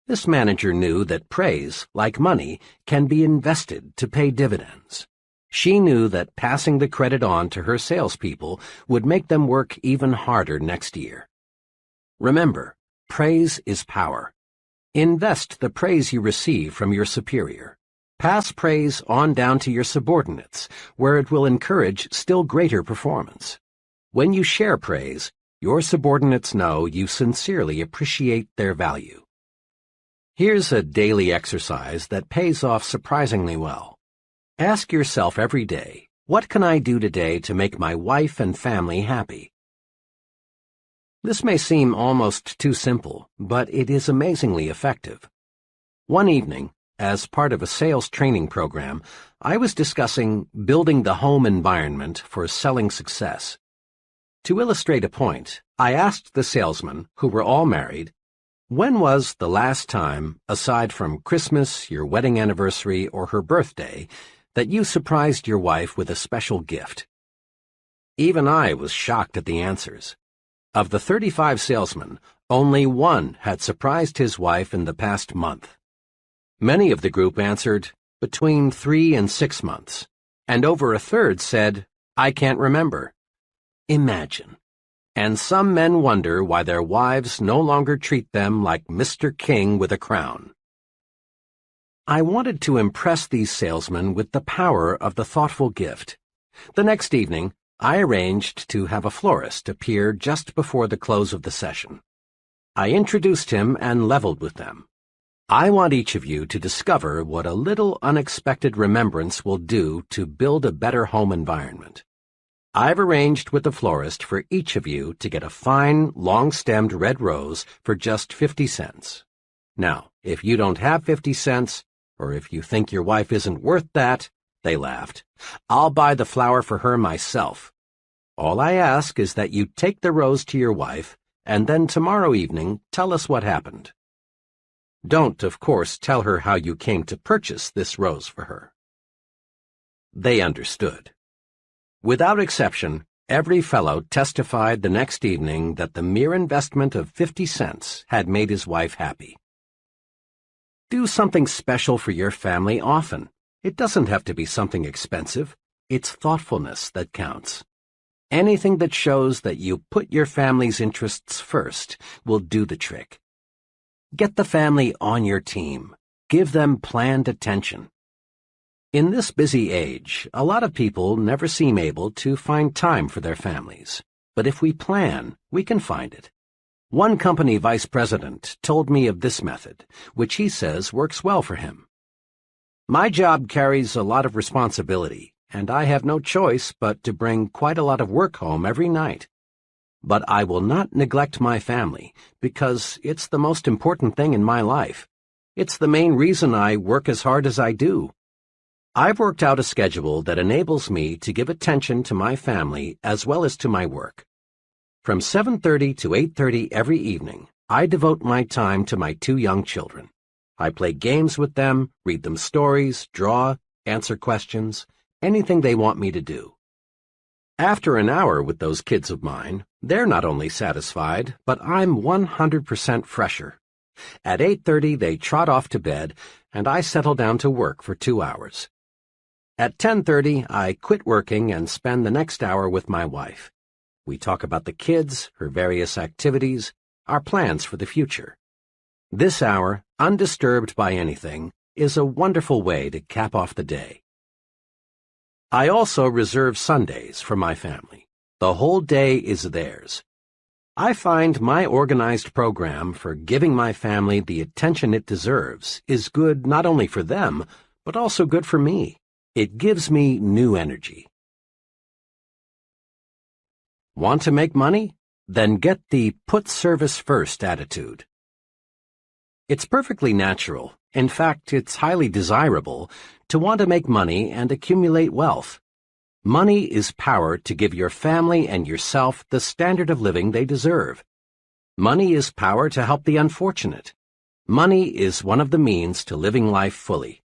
[SPEAKER 1] This manager knew that praise, like money, can be invested to pay dividends. She knew that passing the credit on to her salespeople would make them work even harder next year. Remember, praise is power. Invest the praise you receive from your superior. Pass praise on down to your subordinates, where it will encourage still greater performance. When you share praise, your subordinates know you sincerely appreciate their value. Here's a daily exercise that pays off surprisingly well. Ask yourself every day, what can I do today to make my wife and family happy? This may seem almost too simple, but it is amazingly effective. One evening, as part of a sales training program, I was discussing building the home environment for selling success. To illustrate a point, I asked the salesmen, who were all married, when was the last time, aside from Christmas, your wedding anniversary, or her birthday, that you surprised your wife with a special gift? Even I was shocked at the answers. Of the 35 salesmen, only one had surprised his wife in the past month. Many of the group answered between 3 and 6 months, and over a third said, I can't remember. Imagine. And some men wonder why their wives no longer treat them like Mr. King with a crown. I wanted to impress these salesmen with the power of the thoughtful gift. The next evening, I arranged to have a florist appear just before the close of the session. I introduced him and leveled with them. I want each of you to discover what a little unexpected remembrance will do to build a better home environment. I've arranged with the florist for each of you to get a fine, long-stemmed red rose for just 50 cents. Now, if you don't have 50 cents, or if you think your wife isn't worth that, they laughed, I'll buy the flower for her myself. All I ask is that you take the rose to your wife, and then tomorrow evening tell us what happened. Don't, of course, tell her how you came to purchase this rose for her. They understood. Without exception, every fellow testified the next evening that the mere investment of 50 cents had made his wife happy. Do something special for your family often. It doesn't have to be something expensive. It's thoughtfulness that counts. Anything that shows that you put your family's interests first will do the trick. Get the family on your team. Give them planned attention. In this busy age, a lot of people never seem able to find time for their families. But if we plan, we can find it. One company vice president told me of this method, which he says works well for him. My job carries a lot of responsibility, and I have no choice but to bring quite a lot of work home every night. But I will not neglect my family, because it's the most important thing in my life. It's the main reason I work as hard as I do. I've worked out a schedule that enables me to give attention to my family as well as to my work. From 7:30 to 8:30 every evening, I devote my time to my 2 young children. I play games with them, read them stories, draw, answer questions, anything they want me to do. After an hour with those kids of mine, they're not only satisfied, but I'm 100% fresher. At 8:30 they trot off to bed, and I settle down to work for 2 hours. At 10:30 I quit working and spend the next hour with my wife. We talk about the kids, her various activities, our plans for the future. This hour, undisturbed by anything, is a wonderful way to cap off the day. I also reserve Sundays for my family. The whole day is theirs. I find my organized program for giving my family the attention it deserves is good not only for them, but also good for me. It gives me new energy. Want to make money? Then get the put service first attitude. It's perfectly natural, in fact, it's highly desirable, to want to make money and accumulate wealth. Money is power to give your family and yourself the standard of living they deserve. Money is power to help the unfortunate. Money is one of the means to living life fully.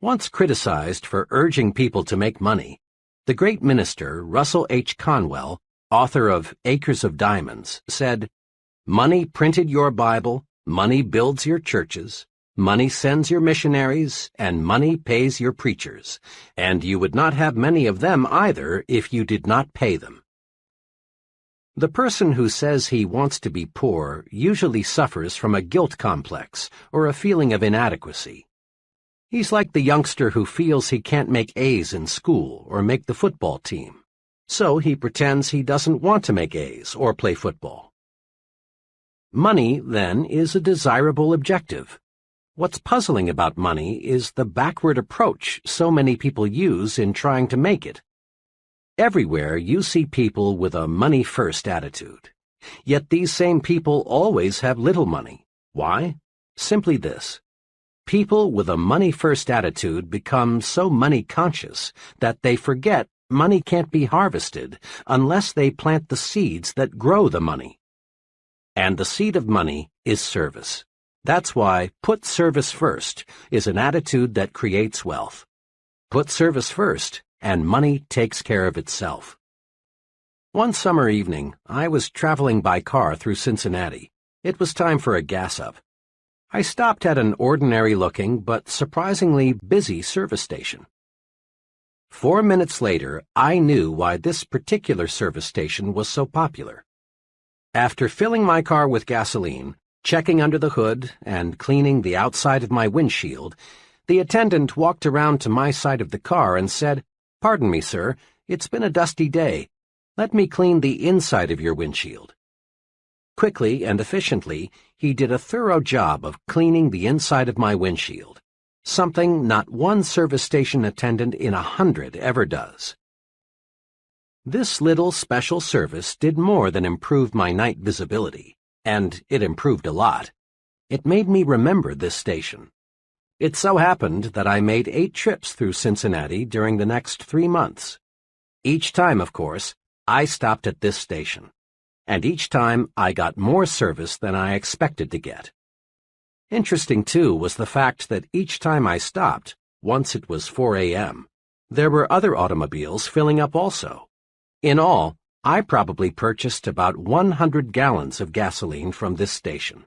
[SPEAKER 1] Once criticized for urging people to make money, the great minister Russell H. Conwell, author of Acres of Diamonds, said, "Money printed your Bible, money builds your churches, money sends your missionaries, and money pays your preachers, and you would not have many of them either if you did not pay them." The person who says he wants to be poor usually suffers from a guilt complex or a feeling of inadequacy. He's like the youngster who feels he can't make A's in school or make the football team, so he pretends he doesn't want to make A's or play football. Money, then, is a desirable objective. What's puzzling about money is the backward approach so many people use in trying to make it. Everywhere you see people with a money-first attitude. Yet these same people always have little money. Why? Simply this. People with a money-first attitude become so money-conscious that they forget money can't be harvested unless they plant the seeds that grow the money. And the seed of money is service. That's why put service first is an attitude that creates wealth. Put service first, and money takes care of itself. One summer evening, I was traveling by car through Cincinnati. It was time for a gas-up. I stopped at an ordinary-looking but surprisingly busy service station. 4 minutes later, I knew why this particular service station was so popular. After filling my car with gasoline, checking under the hood, and cleaning the outside of my windshield, the attendant walked around to my side of the car and said, "Pardon me, sir, it's been a dusty day. Let me clean the inside of your windshield." Quickly and efficiently, he did a thorough job of cleaning the inside of my windshield, something not one service station attendant in 100 ever does. This little special service did more than improve my night visibility, and it improved a lot. It made me remember this station. It so happened that I made 8 trips through Cincinnati during the next 3 months. Each time, of course, I stopped at this station, and each time I got more service than I expected to get. Interesting, too, was the fact that each time I stopped, once it was 4 a.m., there were other automobiles filling up also. In all, I probably purchased about 100 gallons of gasoline from this station.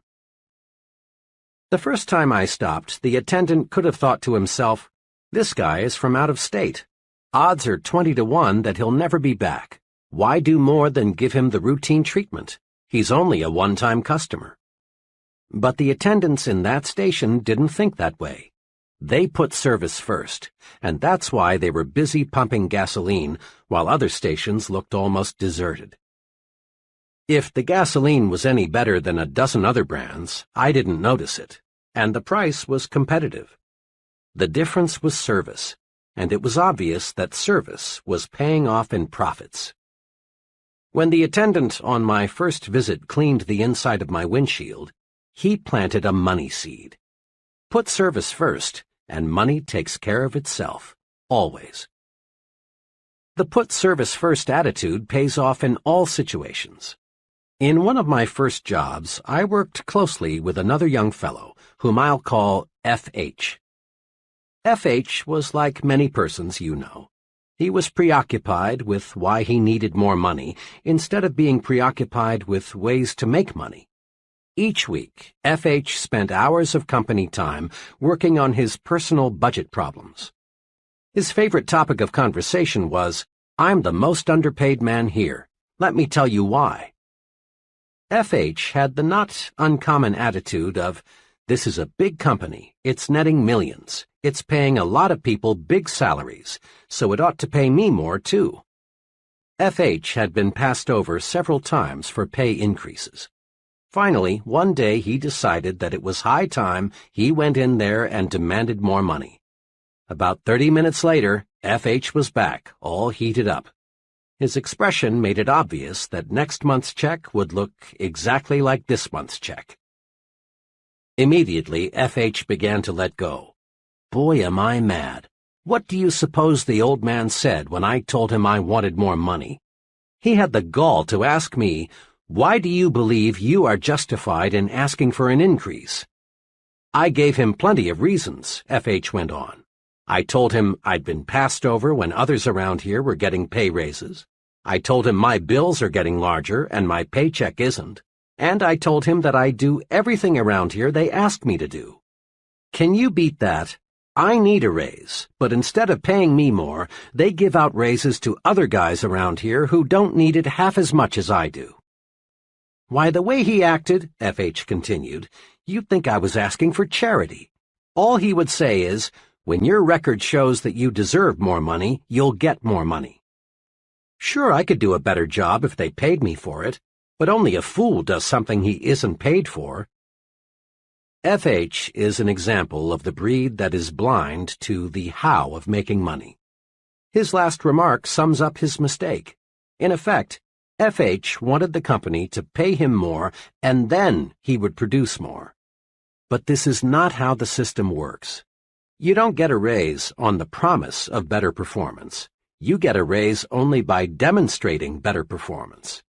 [SPEAKER 1] The first time I stopped, the attendant could have thought to himself, "This guy is from out of state. Odds are 20 to 1 that he'll never be back. Why do more than give him the routine treatment? He's only a one-time customer." But the attendants in that station didn't think that way. They put service first, and that's why they were busy pumping gasoline while other stations looked almost deserted. If the gasoline was any better than a dozen other brands, I didn't notice it, and the price was competitive. The difference was service, and it was obvious that service was paying off in profits. When the attendant on my first visit cleaned the inside of my windshield, he planted a money seed. Put service first, and money takes care of itself, always. The put service first attitude pays off in all situations. In one of my first jobs, I worked closely with another young fellow, whom I'll call F.H. F.H. was like many persons you know. He was preoccupied with why he needed more money instead of being preoccupied with ways to make money. Each week, F.H. spent hours of company time working on his personal budget problems. His favorite topic of conversation was, "I'm the most underpaid man here. Let me tell you why." F.H. had the not uncommon attitude of, "This is a big company, it's netting millions, it's paying a lot of people big salaries, so it ought to pay me more too." F.H. had been passed over several times for pay increases. Finally, one day he decided that it was high time he went in there and demanded more money. About 30 minutes later, F.H. was back, all heated up. His expression made it obvious that next month's check would look exactly like this month's check. Immediately, F.H. began to let go. Boy, am I mad. What do you suppose the old man said when I told him I wanted more money? He had the gall to ask me, "Why do you believe you are justified in asking for an increase?" I gave him plenty of reasons, F.H. went on. I told him I'd been passed over when others around here were getting pay raises. I told him my bills are getting larger and my paycheck isn't. And I told him that I do everything around here they ask me to do. Can you beat that? I need a raise, but instead of paying me more, they give out raises to other guys around here who don't need it half as much as I do. Why, the way he acted, F.H. continued, you'd think I was asking for charity. All he would say is, "When your record shows that you deserve more money, you'll get more money." Sure, I could do a better job if they paid me for it, but only a fool does something he isn't paid for. F.H. is an example of the breed that is blind to the how of making money. His last remark sums up his mistake. In effect, FH wanted the company to pay him more and then he would produce more. But this is not how the system works. You don't get a raise on the promise of better performance. You get a raise only by demonstrating better performance.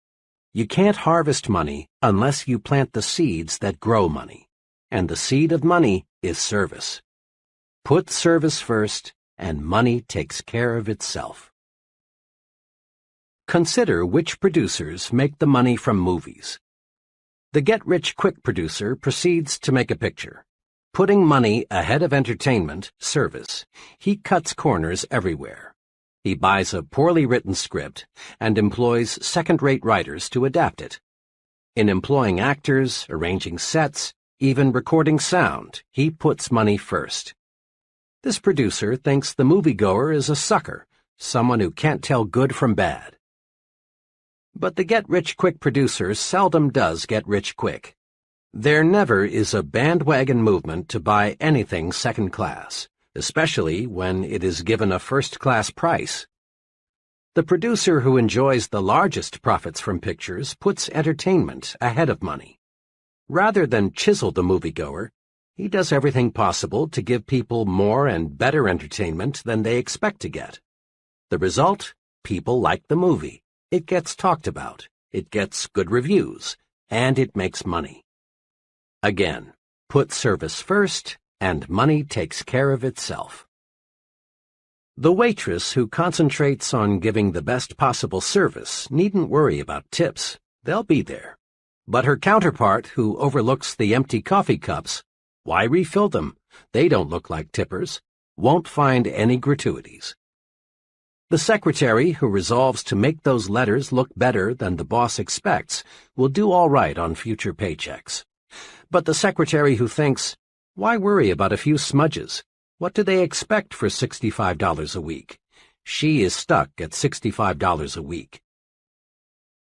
[SPEAKER 1] You can't harvest money unless you plant the seeds that grow money. And the seed of money is service. Put service first, and money takes care of itself. Consider which producers make the money from movies. The get-rich-quick producer proceeds to make a picture. Putting money ahead of entertainment, service, he cuts corners everywhere. He buys a poorly written script and employs second-rate writers to adapt it. In employing actors, arranging sets, even recording sound, he puts money first. This producer thinks the moviegoer is a sucker, someone who can't tell good from bad. But the get-rich-quick producer seldom does get rich quick. There never is a bandwagon movement to buy anything second class, especially when it is given a first-class price. The producer who enjoys the largest profits from pictures puts entertainment ahead of money. Rather than chisel the moviegoer, he does everything possible to give people more and better entertainment than they expect to get. The result? People like the movie. It gets talked about, it gets good reviews, and it makes money. Again, put service first, and money takes care of itself. The waitress who concentrates on giving the best possible service needn't worry about tips. They'll be there. But her counterpart who overlooks the empty coffee cups, why refill them? They don't look like tippers. Won't find any gratuities. The secretary who resolves to make those letters look better than the boss expects will do all right on future paychecks. But the secretary who thinks, why worry about a few smudges? What do they expect for $65 a week? She is stuck at $65 a week.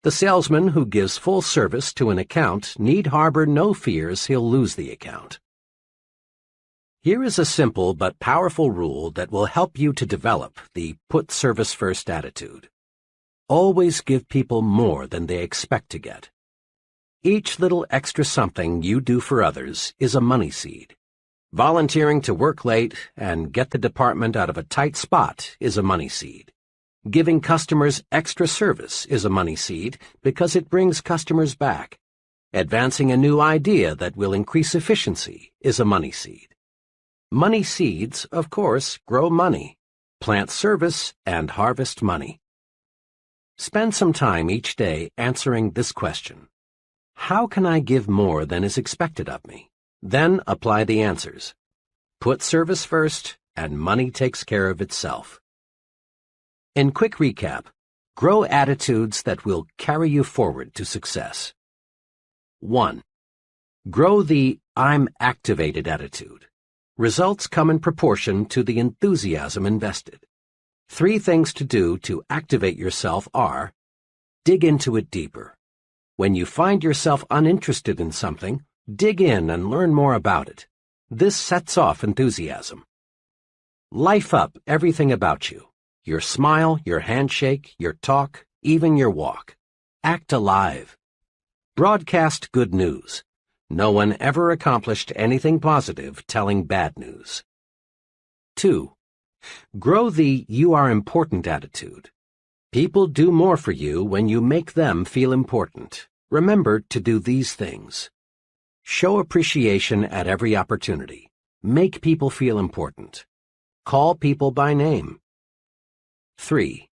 [SPEAKER 1] The salesman who gives full service to an account need harbor no fears he'll lose the account. Here is a simple but powerful rule that will help you to develop the put service first attitude. Always give people more than they expect to get. Each little extra something you do for others is a money seed. Volunteering to work late and get the department out of a tight spot is a money seed. Giving customers extra service is a money seed because it brings customers back. Advancing a new idea that will increase efficiency is a money seed. Money seeds, of course, grow money. Plant service and harvest money. Spend some time each day answering this question. How can I give more than is expected of me? Then apply the answers. Put service first, and money takes care of itself. In quick recap, grow attitudes that will carry you forward to success. 1. Grow the I'm activated attitude. Results come in proportion to the enthusiasm invested. 3 things to do to activate yourself are: dig into it deeper. When you find yourself uninterested in something, dig in and learn more about it. This sets off enthusiasm. Life up everything about you. Your smile, your handshake, your talk, even your walk. Act alive. Broadcast good news. No one ever accomplished anything positive telling bad news. 2. Grow the you are important attitude. People do more for you when you make them feel important. Remember to do these things. Show appreciation at every opportunity. Make people feel important. Call people by name. 3.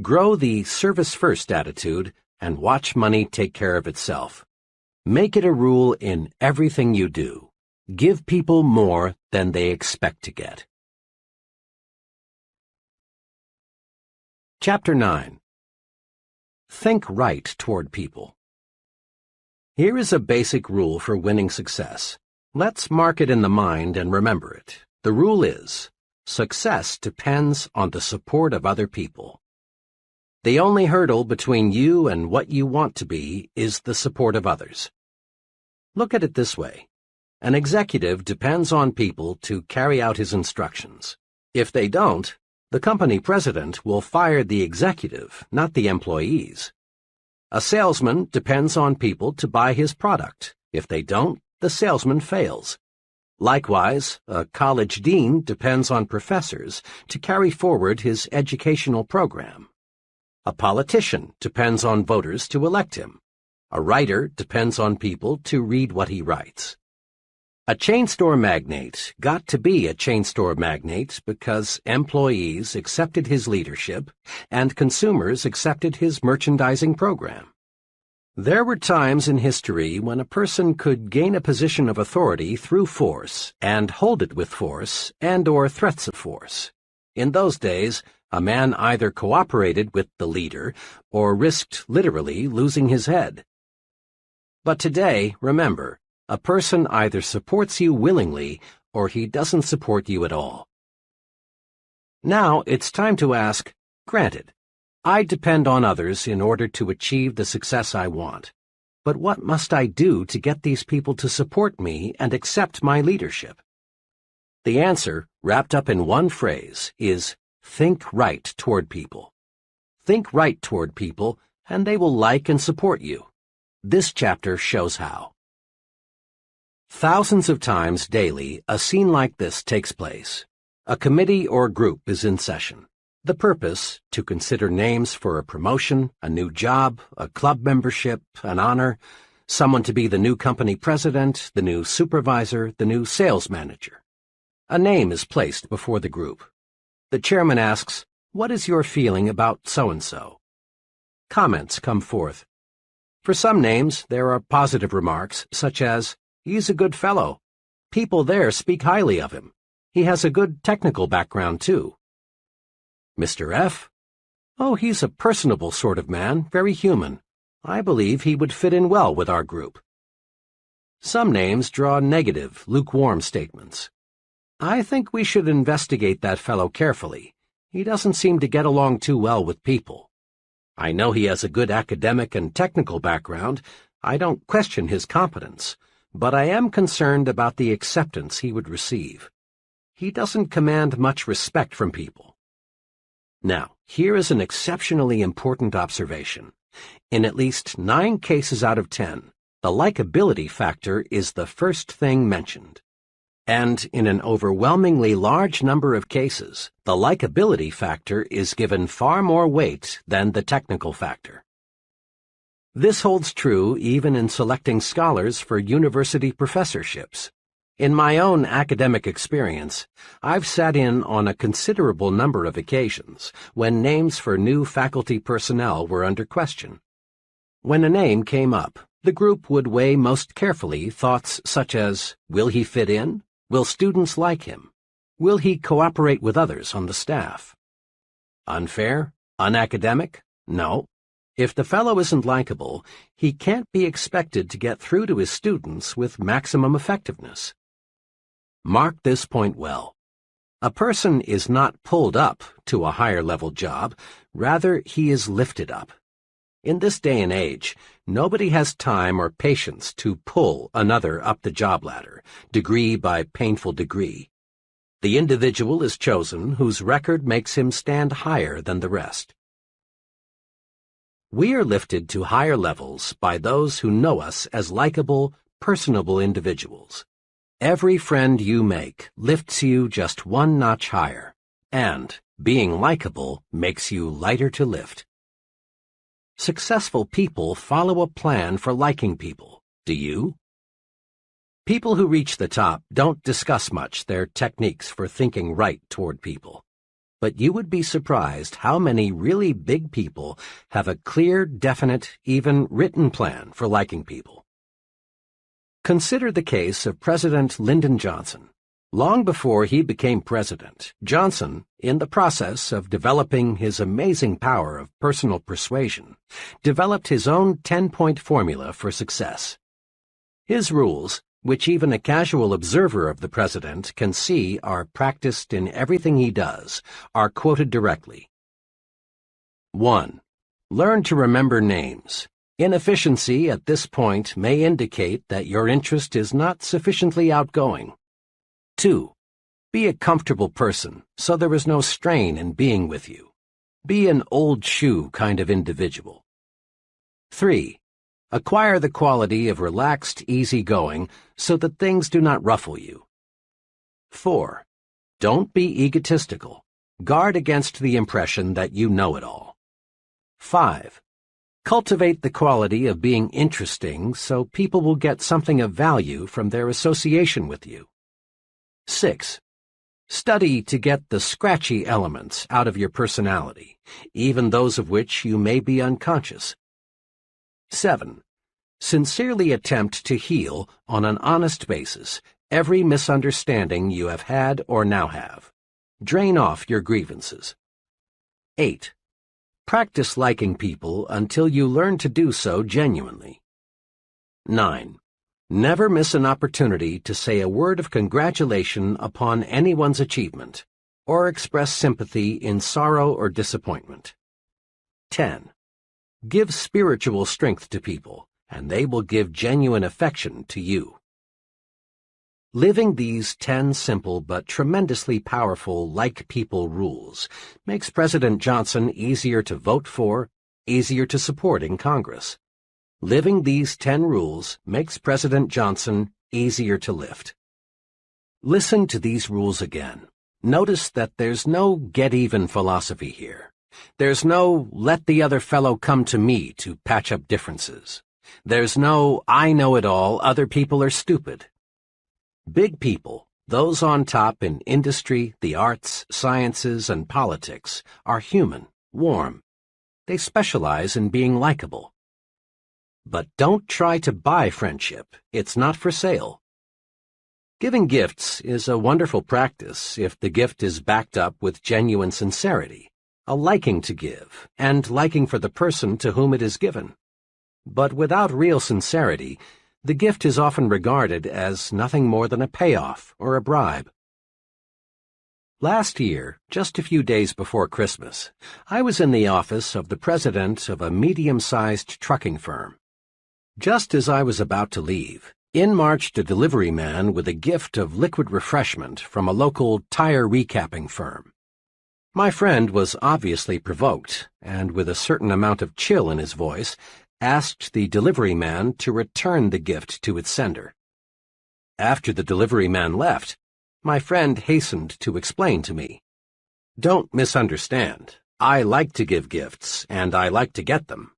[SPEAKER 1] Grow the service-first attitude and watch money take care of itself. Make it a rule in everything you do. Give people more than they expect to get. Chapter 9. Think right toward people. Here is a basic rule for winning success. Let's mark it in the mind and remember it. The rule is, success depends on the support of other people. The only hurdle between you and what you want to be is the support of others. Look at it this way. An executive depends on people to carry out his instructions. If they don't, the company president will fire the executive, not the employees. A salesman depends on people to buy his product. If they don't, the salesman fails. Likewise, a college dean depends on professors to carry forward his educational program. A politician depends on voters to elect him. A writer depends on people to read what he writes. A chain store magnate got to be a chain store magnate because employees accepted his leadership and consumers accepted his merchandising program. There were times in history when a person could gain a position of authority through force and hold it with force and/or threats of force. In those days, a man either cooperated with the leader or risked literally losing his head. But today, remember, a person either supports you willingly or he doesn't support you at all. Now it's time to ask, granted, I depend on others in order to achieve the success I want. But what must I do to get these people to support me and accept my leadership? The answer, wrapped up in one phrase, is think right toward people. Think right toward people, and they will like and support you. This chapter shows how. Thousands of times daily, a scene like this takes place. A committee or group is in session. The purpose, to consider names for a promotion, a new job, a club membership, an honor, someone to be the new company president, the new supervisor, the new sales manager. A name is placed before the group. The chairman asks, "What is your feeling about so-and-so?" Comments come forth. For some names, there are positive remarks, such as, "He's a good fellow. People there speak highly of him. He has a good technical background, too." Mr. F. "Oh, he's a personable sort of man, very human. I believe he would fit in well with our group." Some names draw negative, lukewarm statements. "I think we should investigate that fellow carefully. He doesn't seem to get along too well with people. I know he has a good academic and technical background. I don't question his competence, but I am concerned about the acceptance he would receive. He doesn't command much respect from people." Now, here is an exceptionally important observation. In at least 9 cases out of 10, the likability factor is the first thing mentioned. And in an overwhelmingly large number of cases, the likability factor is given far more weight than the technical factor. This holds true even in selecting scholars for university professorships. In my own academic experience, I've sat in on a considerable number of occasions when names for new faculty personnel were under question. When a name came up, the group would weigh most carefully thoughts such as, will he fit in? Will students like him? Will he cooperate with others on the staff? Unfair? Unacademic? No. If the fellow isn't likable, he can't be expected to get through to his students with maximum effectiveness. Mark this point well. A person is not pulled up to a higher-level job, rather he is lifted up. In this day and age, nobody has time or patience to pull another up the job ladder, degree by painful degree. The individual is chosen whose record makes him stand higher than the rest. We are lifted to higher levels by those who know us as likable, personable individuals. Every friend you make lifts you just one notch higher, and being likable makes you lighter to lift. Successful people follow a plan for liking people. Do you? People who reach the top don't discuss much their techniques for thinking right toward people. But you would be surprised how many really big people have a clear, definite, even written plan for liking people. Consider the case of President Lyndon Johnson. Long before he became president, Johnson, in the process of developing his amazing power of personal persuasion, developed his own 10-point formula for success. His rules, which even a casual observer of the president can see are practiced in everything he does, are quoted directly. 1. Learn to remember names. Inefficiency at this point may indicate that your interest is not sufficiently outgoing. 2. Be a comfortable person, so there is no strain in being with you. Be an old shoe kind of individual. 3. Acquire the quality of relaxed easygoing so that things do not ruffle you. 4. Don't be egotistical. Guard against the impression that you know it all. 5. Cultivate the quality of being interesting so people will get something of value from their association with you. 6. Study to get the scratchy elements out of your personality, even those of which you may be unconscious. 7. Sincerely attempt to heal on an honest basis every misunderstanding you have had or now have. Drain off your grievances. 8. Practice liking people until you learn to do so genuinely. 9. Never miss an opportunity to say a word of congratulation upon anyone's achievement, or express sympathy in sorrow or disappointment. 10. Give spiritual strength to people, and they will give genuine affection to you. Living these 10 simple but tremendously powerful like people rules makes President Johnson easier to vote for, easier to support in Congress. Living these 10 rules makes President Johnson easier to lift. Listen to these rules again. Notice that there's no get-even philosophy here. There's no let the other fellow come to me to patch up differences. There's no I know it all, other people are stupid. Big people, those on top in industry, the arts, sciences, and politics, are human, warm. They specialize in being likable. But don't try to buy friendship. It's not for sale. Giving gifts is a wonderful practice if the gift is backed up with genuine sincerity, a liking to give, and liking for the person to whom it is given. But without real sincerity, the gift is often regarded as nothing more than a payoff or a bribe. Last year, just a few days before Christmas, I was in the office of the president of a medium-sized trucking firm. Just as I was about to leave, in marched a delivery man with a gift of liquid refreshment from a local tire recapping firm. My friend was obviously provoked, and with a certain amount of chill in his voice, asked the delivery man to return the gift to its sender. After the delivery man left, my friend hastened to explain to me, "Don't misunderstand. I like to give gifts, and I like to get them."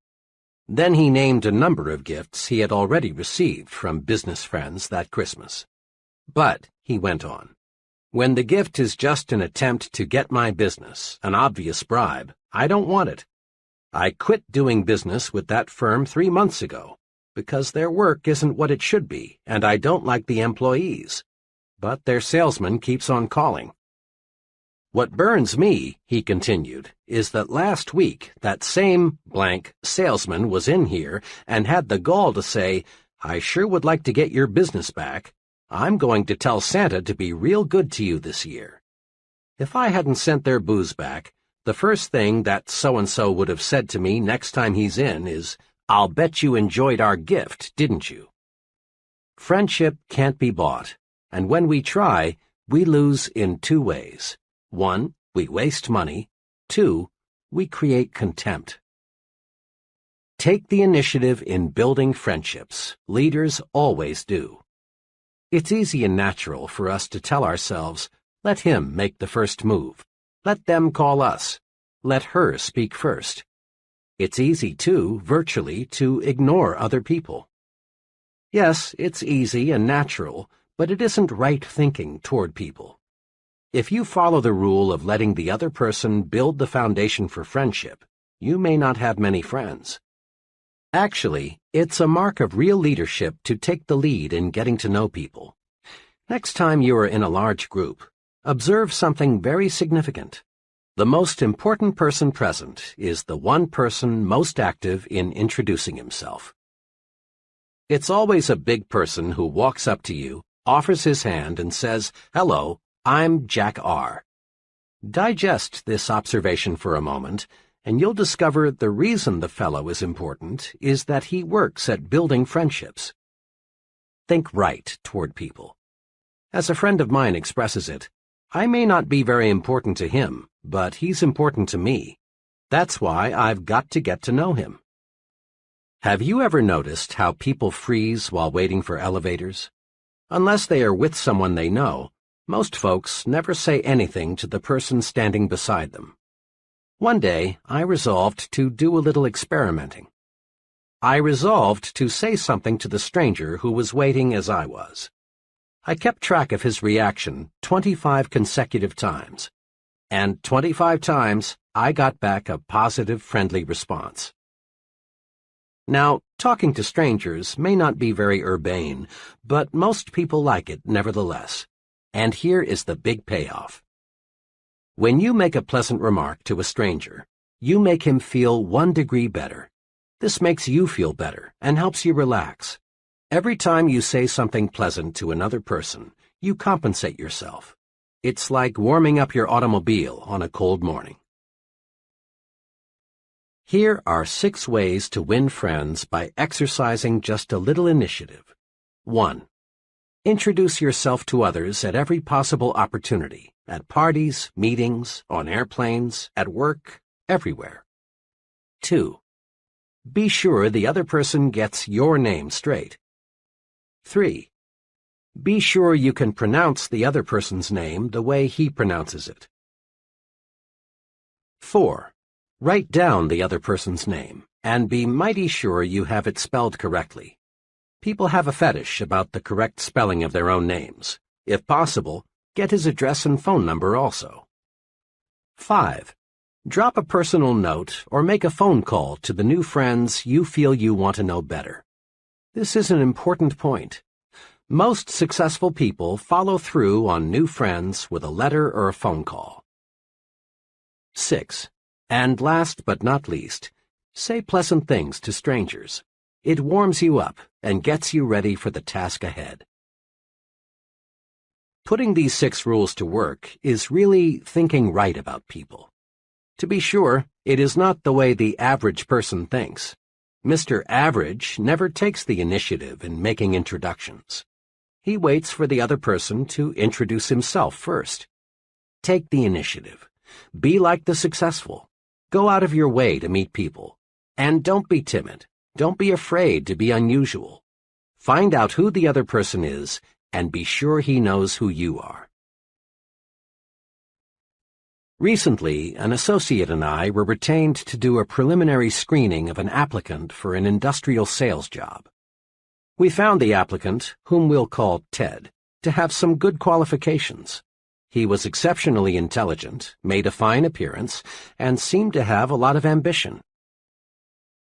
[SPEAKER 1] Then he named a number of gifts he had already received from business friends that Christmas. "But," he went on, "when the gift is just an attempt to get my business, an obvious bribe, I don't want it. I quit doing business with that firm 3 months ago, because their work isn't what it should be, and I don't like the employees. But their salesman keeps on calling. What burns me," he continued, "is that last week that same blank salesman was in here and had the gall to say, 'I sure would like to get your business back. I'm going to tell Santa to be real good to you this year.' If I hadn't sent their booze back, the first thing that so-and-so would have said to me next time he's in is, 'I'll bet you enjoyed our gift, didn't you?' Friendship can't be bought, and when we try, we lose in 2 ways. 1, we waste money. 2, we create contempt. Take the initiative in building friendships. Leaders always do. It's easy and natural for us to tell ourselves, let him make the first move. Let them call us. Let her speak first. It's easy, too, virtually, to ignore other people. Yes, it's easy and natural, but it isn't right thinking toward people. If you follow the rule of letting the other person build the foundation for friendship, you may not have many friends. Actually, it's a mark of real leadership to take the lead in getting to know people. Next time you are in a large group, observe something very significant. The most important person present is the one person most active in introducing himself. It's always a big person who walks up to you, offers his hand, and says, "Hello, I'm Jack R." Digest this observation for a moment, and you'll discover the reason the fellow is important is that he works at building friendships. Think right toward people. As a friend of mine expresses it, I may not be very important to him, but he's important to me. That's why I've got to get to know him. Have you ever noticed how people freeze while waiting for elevators? Unless they are with someone they know, most folks never say anything to the person standing beside them. One day, I resolved to do a little experimenting. I resolved to say something to the stranger who was waiting as I was. I kept track of his reaction 25 consecutive times, and 25 times I got back a positive, friendly response. Now, talking to strangers may not be very urbane, but most people like it nevertheless. And here is the big payoff. When you make a pleasant remark to a stranger, you make him feel 1 degree better. This makes you feel better and helps you relax. Every time you say something pleasant to another person, you compensate yourself. It's like warming up your automobile on a cold morning. Here are 6 ways to win friends by exercising just a little initiative. 1. Introduce yourself to others at every possible opportunity, at parties, meetings, on airplanes, at work, everywhere. 2. Be sure the other person gets your name straight. 3. Be sure you can pronounce the other person's name the way he pronounces it. 4. Write down the other person's name, and be mighty sure you have it spelled correctly. People have a fetish about the correct spelling of their own names. If possible, get his address and phone number also. 5. Drop a personal note or make a phone call to the new friends you feel you want to know better. This is an important point. Most successful people follow through on new friends with a letter or a phone call. 6. And last but not least, say pleasant things to strangers. It warms you up and gets you ready for the task ahead. Putting these 6 rules to work is really thinking right about people. To be sure, it is not the way the average person thinks. Mr. Average never takes the initiative in making introductions. He waits for the other person to introduce himself first. Take the initiative. Be like the successful. Go out of your way to meet people. And don't be timid. Don't be afraid to be unusual. Find out who the other person is, and be sure he knows who you are. Recently, an associate and I were retained to do a preliminary screening of an applicant for an industrial sales job. We found the applicant, whom we'll call Ted, to have some good qualifications. He was exceptionally intelligent, made a fine appearance, and seemed to have a lot of ambition.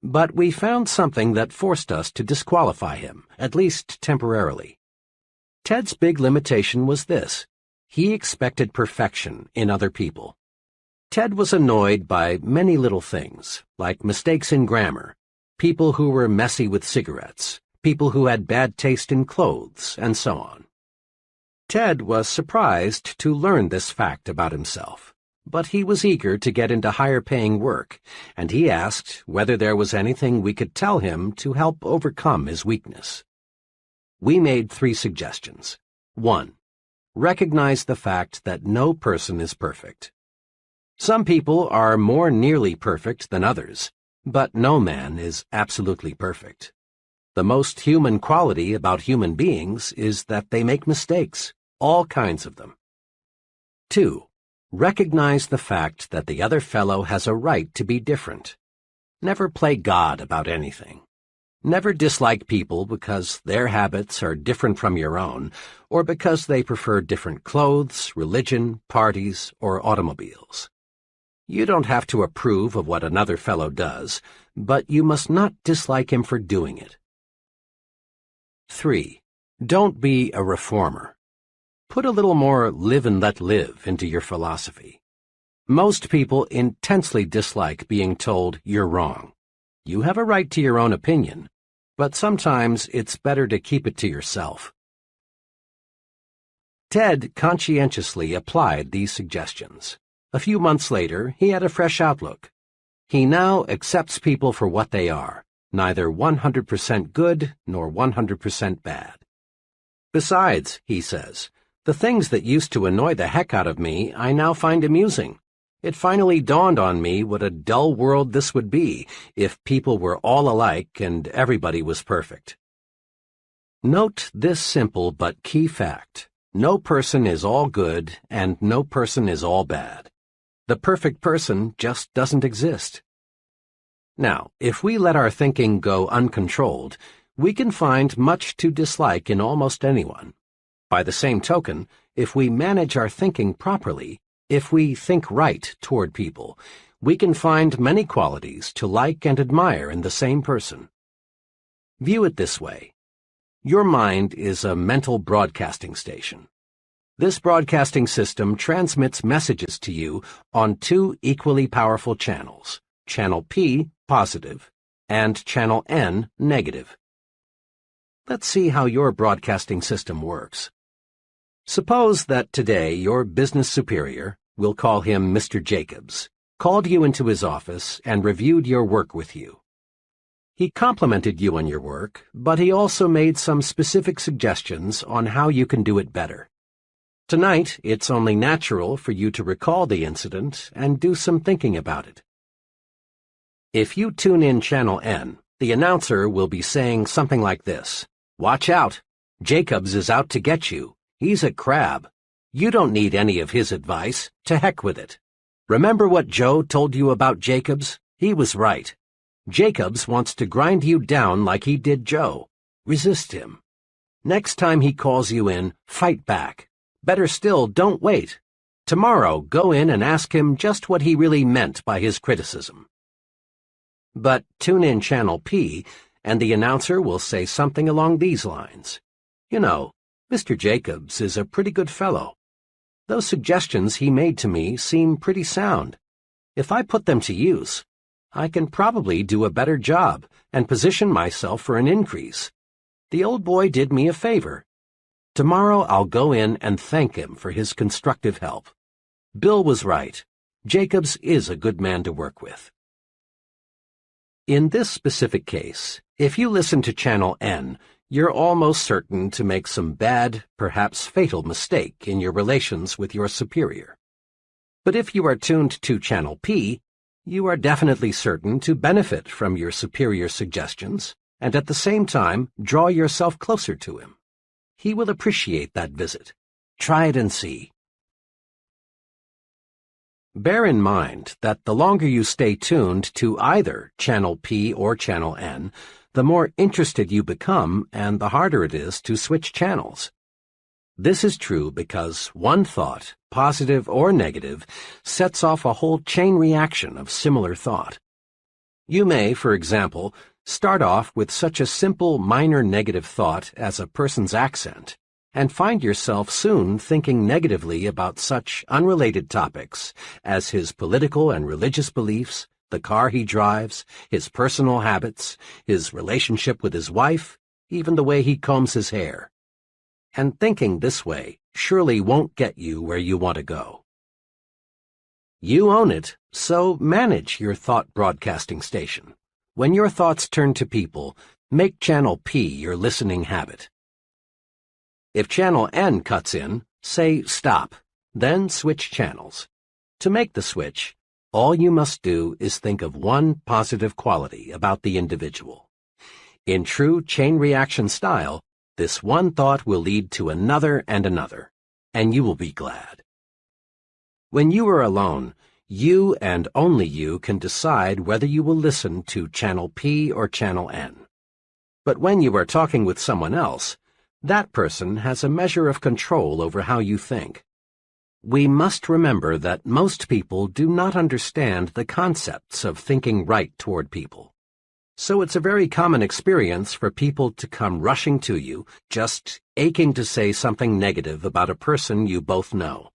[SPEAKER 1] But we found something that forced us to disqualify him, at least temporarily. Ted's big limitation was this: he expected perfection in other people. Ted was annoyed by many little things, like mistakes in grammar, people who were messy with cigarettes, people who had bad taste in clothes, and so on. Ted was surprised to learn this fact about himself, but he was eager to get into higher-paying work, and he asked whether there was anything we could tell him to help overcome his weakness. We made 3 suggestions. 1. Recognize the fact that no person is perfect. Some people are more nearly perfect than others, but no man is absolutely perfect. The most human quality about human beings is that they make mistakes, all kinds of them. 2. Recognize the fact that the other fellow has a right to be different. Never play God about anything. Never dislike people because their habits are different from your own, or because they prefer different clothes, religion, parties, or automobiles. You don't have to approve of what another fellow does, but you must not dislike him for doing it. 3. Don't be a reformer. Put a little more live and let live into your philosophy. Most people intensely dislike being told you're wrong. You have a right to your own opinion, but sometimes it's better to keep it to yourself. Ted conscientiously applied these suggestions. A few months later, he had a fresh outlook. He now accepts people for what they are, neither 100% good nor 100% bad. Besides, he says, the things that used to annoy the heck out of me I now find amusing. It finally dawned on me what a dull world this would be if people were all alike and everybody was perfect. Note this simple but key fact. No person is all good and no person is all bad. The perfect person just doesn't exist. Now, if we let our thinking go uncontrolled, we can find much to dislike in almost anyone. By the same token, if we manage our thinking properly, if we think right toward people, we can find many qualities to like and admire in the same person. View it this way. Your mind is a mental broadcasting station. This broadcasting system transmits messages to you on two equally powerful channels, Channel P, positive, and Channel N, negative. Let's see how your broadcasting system works. Suppose that today your business superior, we'll call him Mr. Jacobs, called you into his office and reviewed your work with you. He complimented you on your work, but he also made some specific suggestions on how you can do it better. Tonight, it's only natural for you to recall the incident and do some thinking about it. If you tune in Channel N, the announcer will be saying something like this: "Watch out! Jacobs is out to get you. He's a crab. You don't need any of his advice. To heck with it. Remember what Joe told you about Jacobs? He was right. Jacobs wants to grind you down like he did Joe. Resist him. Next time he calls you in, fight back. Better still, don't wait. Tomorrow, go in and ask him just what he really meant by his criticism." But tune in Channel P, and the announcer will say something along these lines. "You know, Mr. Jacobs is a pretty good fellow. Those suggestions he made to me seem pretty sound. If I put them to use, I can probably do a better job and position myself for an increase. The old boy did me a favor. Tomorrow I'll go in and thank him for his constructive help. Bill was right. Jacobs is a good man to work with." In this specific case, if you listen to Channel N, you're almost certain to make some bad, perhaps fatal mistake in your relations with your superior. But if you are tuned to Channel P, you are definitely certain to benefit from your superior's suggestions and at the same time draw yourself closer to him. He will appreciate that visit. Try it and see. Bear in mind that the longer you stay tuned to either Channel P or Channel N, the more interested you become and the harder it is to switch channels. This is true because one thought, positive or negative, sets off a whole chain reaction of similar thought. You may, for example, start off with such a simple minor negative thought as a person's accent, and find yourself soon thinking negatively about such unrelated topics as his political and religious beliefs, the car he drives, his personal habits, his relationship with his wife, even the way he combs his hair. And thinking this way surely won't get you where you want to go. You own it, so manage your thought broadcasting station. When your thoughts turn to people, make Channel P your listening habit. If Channel N cuts in, say stop, then switch channels. To make the switch, all you must do is think of one positive quality about the individual. In true chain reaction style, this one thought will lead to another and another, and you will be glad. When you are alone, you and only you can decide whether you will listen to Channel P or Channel N. But when you are talking with someone else, that person has a measure of control over how you think. We must remember that most people do not understand the concepts of thinking right toward people. So it's a very common experience for people to come rushing to you, just aching to say something negative about a person you both know.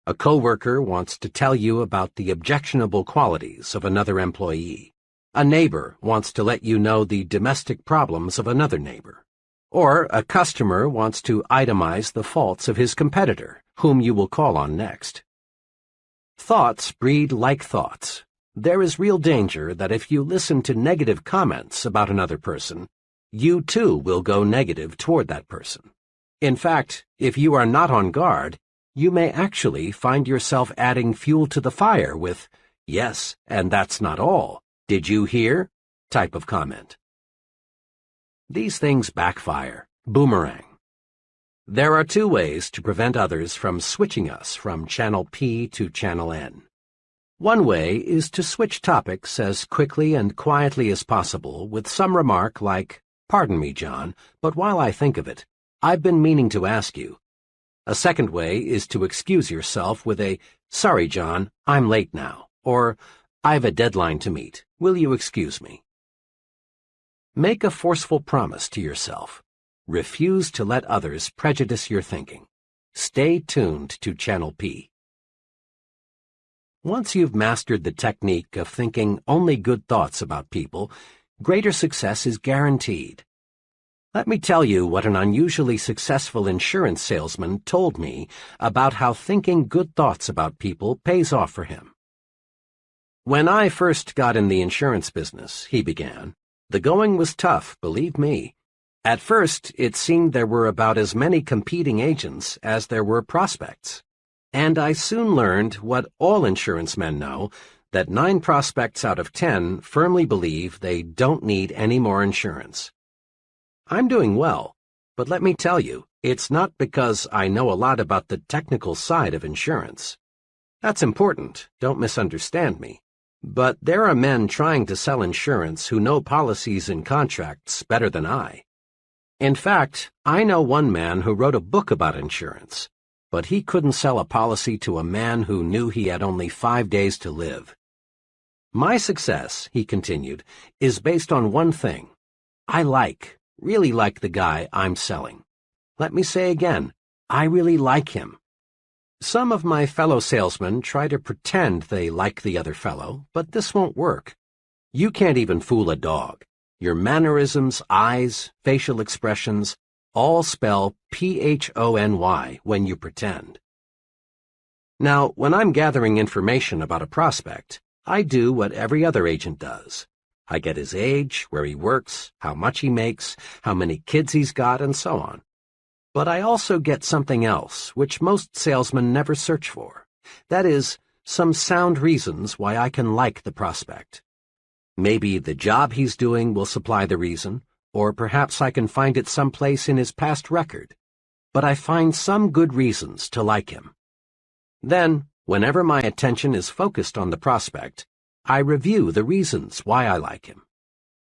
[SPEAKER 1] A coworker wants to tell you about the objectionable qualities of another employee. A neighbor wants to let you know the domestic problems of another neighbor. Or a customer wants to itemize the faults of his competitor, whom you will call on next. Thoughts breed like thoughts. There is real danger that if you listen to negative comments about another person, you too will go negative toward that person. In fact, if you are not on guard, you may actually find yourself adding fuel to the fire with, "Yes, and that's not all. Did you hear?" type of comment. These things backfire, boomerang. There are two ways to prevent others from switching us from Channel P to Channel N. One way is to switch topics as quickly and quietly as possible with some remark like, "Pardon me, John, but while I think of it, I've been meaning to ask you." A second way is to excuse yourself with a, "Sorry, John, I'm late now," or, "I've a deadline to meet. Will you excuse me?" Make a forceful promise to yourself. Refuse to let others prejudice your thinking. Stay tuned to Channel P. Once you've mastered the technique of thinking only good thoughts about people, greater success is guaranteed. Let me tell you what an unusually successful insurance salesman told me about how thinking good thoughts about people pays off for him. "When I first got in the insurance business," he began, "the going was tough, believe me. At first, it seemed there were about as many competing agents as there were prospects. And I soon learned what all insurance men know, that 9 prospects out of 10 firmly believe they don't need any more insurance. I'm doing well, but let me tell you, it's not because I know a lot about the technical side of insurance. That's important, don't misunderstand me. But there are men trying to sell insurance who know policies and contracts better than I. In fact, I know one man who wrote a book about insurance, but he couldn't sell a policy to a man who knew he had only 5 days to live. My success," he continued, "is based on one thing. I really like the guy I'm selling. Let me say again, I really like him. Some of my fellow salesmen try to pretend they like the other fellow, but this won't work. You can't even fool a dog. Your mannerisms, eyes, facial expressions, all spell PHONY when you pretend. Now, when I'm gathering information about a prospect, I do what every other agent does. I get his age, where he works, how much he makes, how many kids he's got, and so on. But I also get something else, which most salesmen never search for. That is, some sound reasons why I can like the prospect. Maybe the job he's doing will supply the reason, or perhaps I can find it someplace in his past record. But I find some good reasons to like him. Then, whenever my attention is focused on the prospect, I review the reasons why I like him.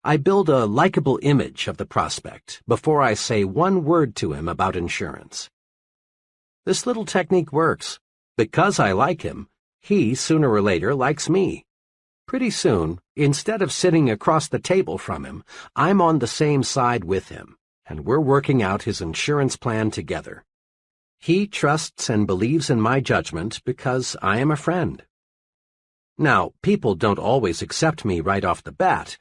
[SPEAKER 1] I build a likable image of the prospect before I say one word to him about insurance. This little technique works. Because I like him, he sooner or later likes me. Pretty soon, instead of sitting across the table from him, I'm on the same side with him, and we're working out his insurance plan together. He trusts and believes in my judgment because I am a friend. Now, people don't always accept me right off the bat,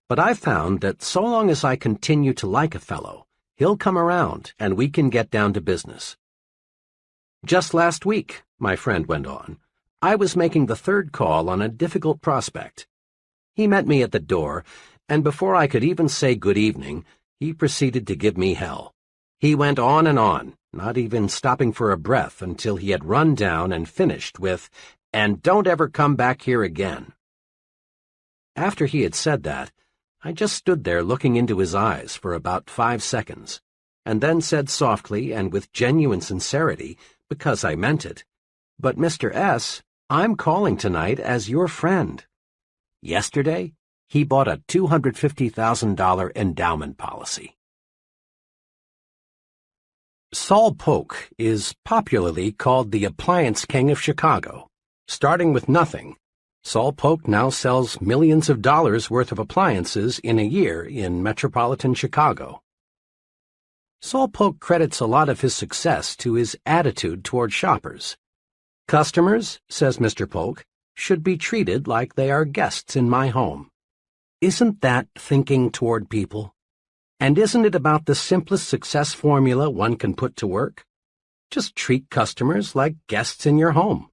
[SPEAKER 1] but I've found that so long as I continue to like a fellow, he'll come around and we can get down to business. Just last week, my friend went on, I was making the 3rd call on a difficult prospect. He met me at the door, and before I could even say good evening, he proceeded to give me hell. He went on, not even stopping for a breath until he had run down and finished with, "And don't ever come back here again." After he had said that, I just stood there looking into his eyes for about 5 seconds, and then said softly and with genuine sincerity, because I meant it, "But Mr. S., I'm calling tonight as your friend." Yesterday, he bought a $250,000 endowment policy. Saul Polk is popularly called the appliance king of Chicago. Starting with nothing, Saul Polk now sells millions of dollars worth of appliances in a year in metropolitan Chicago. Saul Polk credits a lot of his success to his attitude toward shoppers. "Customers," says Mr. Polk, "should be treated like they are guests in my home." Isn't that thinking toward people? And isn't it about the simplest success formula one can put to work? Just treat customers like guests in your home.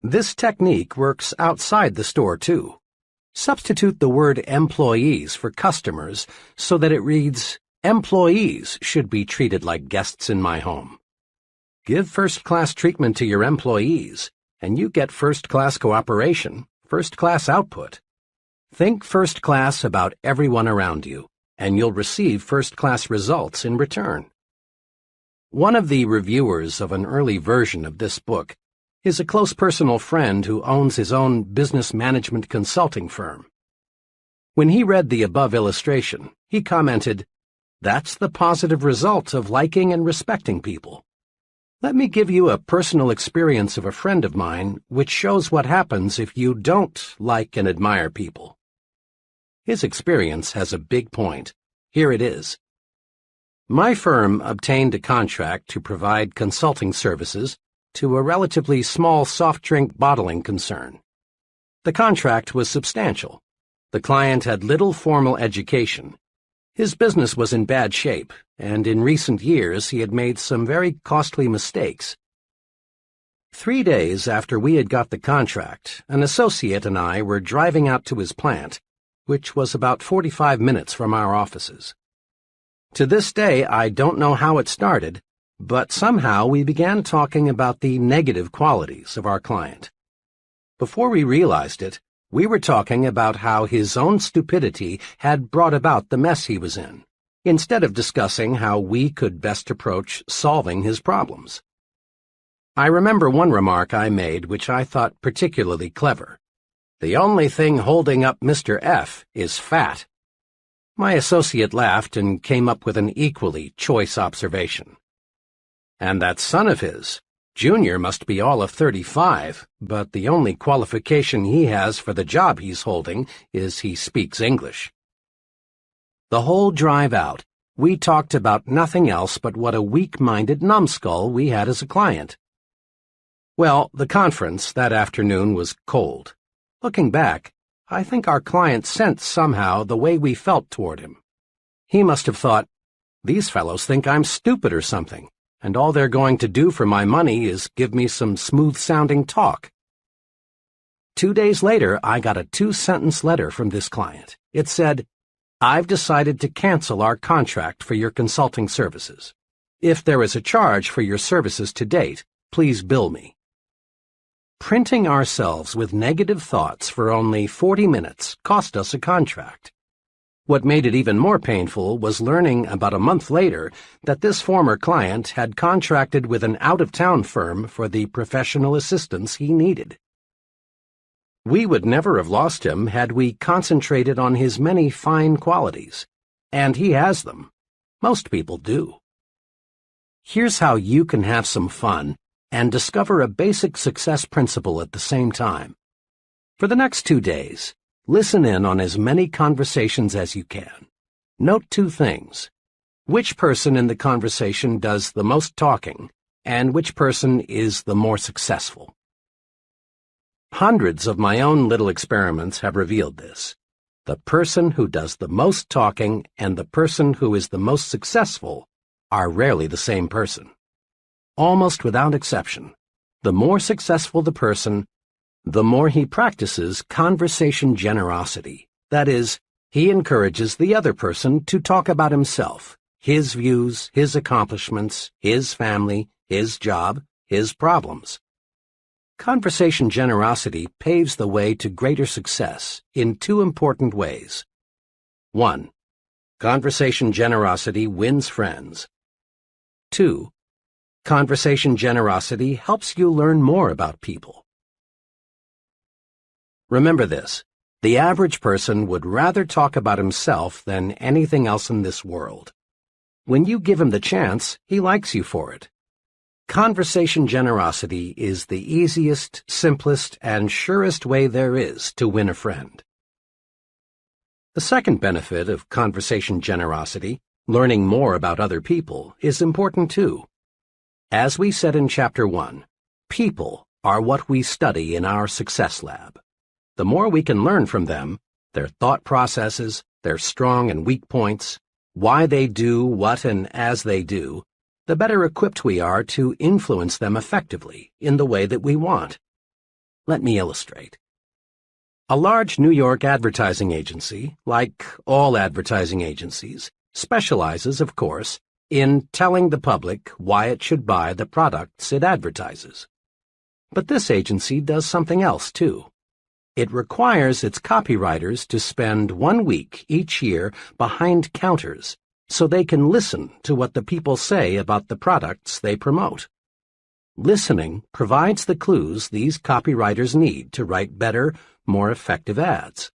[SPEAKER 1] This technique works outside the store, too. Substitute the word employees for customers so that it reads, "Employees should be treated like guests in my home." Give first-class treatment to your employees, and you get first-class cooperation, first-class output. Think first class about everyone around you, and you'll receive first-class results in return. One of the reviewers of an early version of this book is a close personal friend who owns his own business management consulting firm. When he read the above illustration, he commented, "That's the positive result of liking and respecting people." Let me give you a personal experience of a friend of mine which shows what happens if you don't like and admire people. His experience has a big point. Here it is. My firm obtained a contract to provide consulting services to a relatively small soft drink bottling concern. The contract was substantial. The client had little formal education. His business was in bad shape, and in recent years he had made some very costly mistakes. 3 days after we had got the contract, an associate and I were driving out to his plant, which was about 45 minutes from our offices. To this day, I don't know how it started, but somehow we began talking about the negative qualities of our client. Before we realized it, we were talking about how his own stupidity had brought about the mess he was in, instead of discussing how we could best approach solving his problems. I remember one remark I made which I thought particularly clever. "The only thing holding up Mr. F is fat." My associate laughed and came up with an equally choice observation. "And that son of his, Junior, must be all of 35, but the only qualification he has for the job he's holding is he speaks English." The whole drive out, we talked about nothing else but what a weak-minded numbskull we had as a client. Well, the conference that afternoon was cold. Looking back, I think our client sensed somehow the way we felt toward him. He must have thought, "These fellows think I'm stupid or something, and all they're going to do for my money is give me some smooth-sounding talk." 2 days later, I got a 2-sentence letter from this client. It said, "I've decided to cancel our contract for your consulting services. If there is a charge for your services to date, please bill me." Printing ourselves with negative thoughts for only 40 minutes cost us a contract. What made it even more painful was learning about a month later that this former client had contracted with an out-of-town firm for the professional assistance he needed. We would never have lost him had we concentrated on his many fine qualities, and he has them. Most people do. Here's how you can have some fun and discover a basic success principle at the same time. For the next 2 days, listen in on as many conversations as you can. Note 2 things. Which person in the conversation does the most talking, and which person is the more successful. Hundreds of my own little experiments have revealed this. The person who does the most talking and the person who is the most successful are rarely the same person. Almost without exception, the more successful the person, the more he practices conversation generosity. That is, he encourages the other person to talk about himself, his views, his accomplishments, his family, his job, his problems. Conversation generosity paves the way to greater success in 2 important ways. 1. Conversation generosity wins friends. 2. Conversation generosity helps you learn more about people. Remember this, the average person would rather talk about himself than anything else in this world. When you give him the chance, he likes you for it. Conversation generosity is the easiest, simplest, and surest way there is to win a friend. The second benefit of conversation generosity, learning more about other people, is important too. As we said in Chapter 1, people are what we study in our Success Lab. The more we can learn from them, their thought processes, their strong and weak points, why they do what and as they do, the better equipped we are to influence them effectively in the way that we want. Let me illustrate. A large New York advertising agency, like all advertising agencies, specializes, of course, in telling the public why it should buy the products it advertises. But this agency does something else, too. It requires its copywriters to spend 1 week each year behind counters so they can listen to what the people say about the products they promote. Listening provides the clues these copywriters need to write better, more effective ads.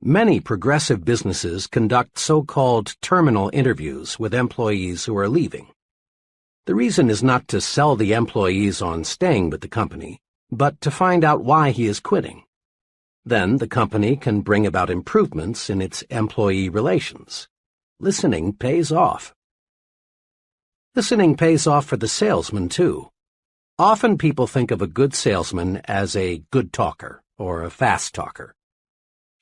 [SPEAKER 1] Many progressive businesses conduct so-called terminal interviews with employees who are leaving. The reason is not to sell the employees on staying with the company, but to find out why he is quitting. Then the company can bring about improvements in its employee relations. Listening pays off. Listening pays off for the salesman, too. Often people think of a good salesman as a good talker or a fast talker.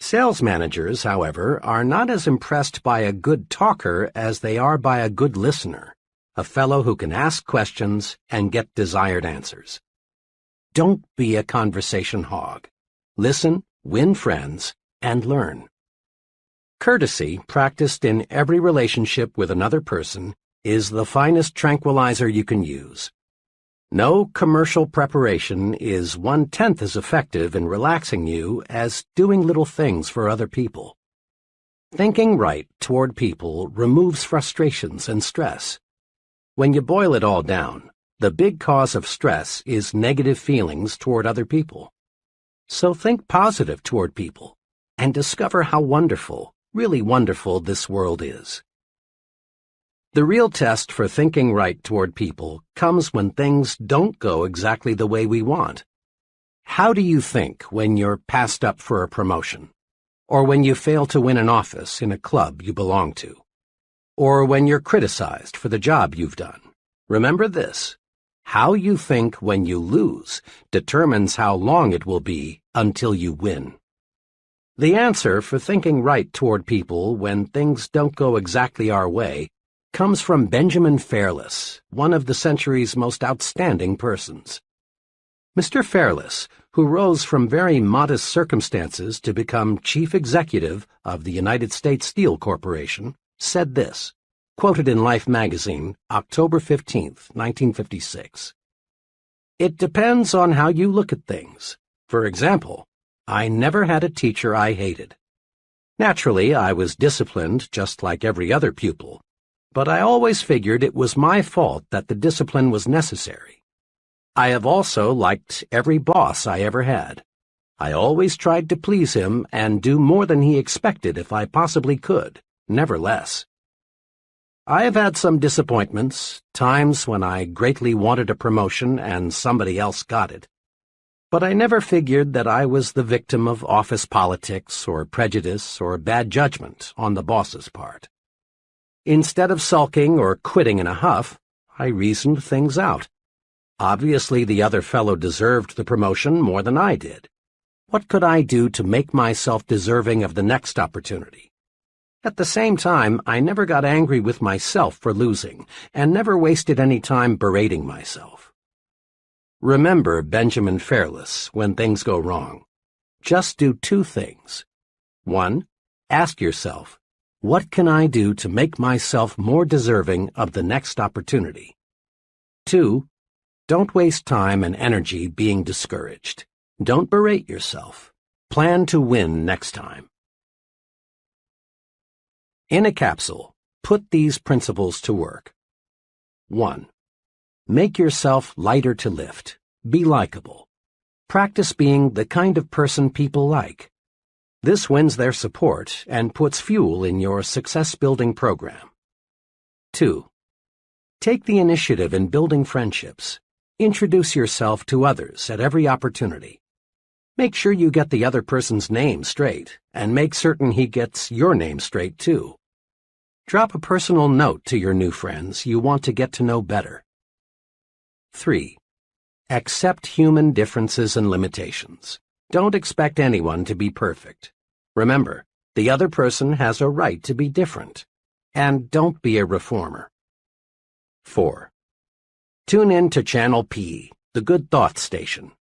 [SPEAKER 1] Sales managers, however, are not as impressed by a good talker as they are by a good listener, a fellow who can ask questions and get desired answers. Don't be a conversation hog. Listen, win friends, and learn. Courtesy, practiced in every relationship with another person, is the finest tranquilizer you can use. No commercial preparation is 1/10 as effective in relaxing you as doing little things for other people. Thinking right toward people removes frustrations and stress. When you boil it all down, the big cause of stress is negative feelings toward other people. So think positive toward people and discover how wonderful, really wonderful this world is. The real test for thinking right toward people comes when things don't go exactly the way we want. How do you think when you're passed up for a promotion? Or when you fail to win an office in a club you belong to? Or when you're criticized for the job you've done? Remember this: how you think when you lose determines how long it will be until you win. The answer for thinking right toward people when things don't go exactly our way comes from Benjamin Fairless, one of the century's most outstanding persons. Mr. Fairless, who rose from very modest circumstances to become chief executive of the United States Steel Corporation, said this, quoted in Life magazine, October 15, 1956. "It depends on how you look at things. For example, I never had a teacher I hated. Naturally, I was disciplined just like every other pupil, but I always figured it was my fault that the discipline was necessary. I have also liked every boss I ever had. I always tried to please him and do more than he expected if I possibly could, never less. I have had some disappointments, times when I greatly wanted a promotion and somebody else got it. But I never figured that I was the victim of office politics or prejudice or bad judgment on the boss's part. Instead of sulking or quitting in a huff, I reasoned things out. Obviously, the other fellow deserved the promotion more than I did. What could I do to make myself deserving of the next opportunity? At the same time, I never got angry with myself for losing, and never wasted any time berating myself. Remember Benjamin Fairless when things go wrong. Just do 2 things. 1. Ask yourself, what can I do to make myself more deserving of the next opportunity? 2. Don't waste time and energy being discouraged. Don't berate yourself. Plan to win next time. In a capsule, put these principles to work. 1. Make yourself lighter to lift. Be likable. Practice being the kind of person people like. This wins their support and puts fuel in your success-building program. 2. Take the initiative in building friendships. Introduce yourself to others at every opportunity. Make sure you get the other person's name straight, and make certain he gets your name straight, too. Drop a personal note to your new friends you want to get to know better. 3. Accept human differences and limitations. Don't expect anyone to be perfect. Remember, the other person has a right to be different. And don't be a reformer. 4. Tune in to Channel P, the Good Thoughts Station.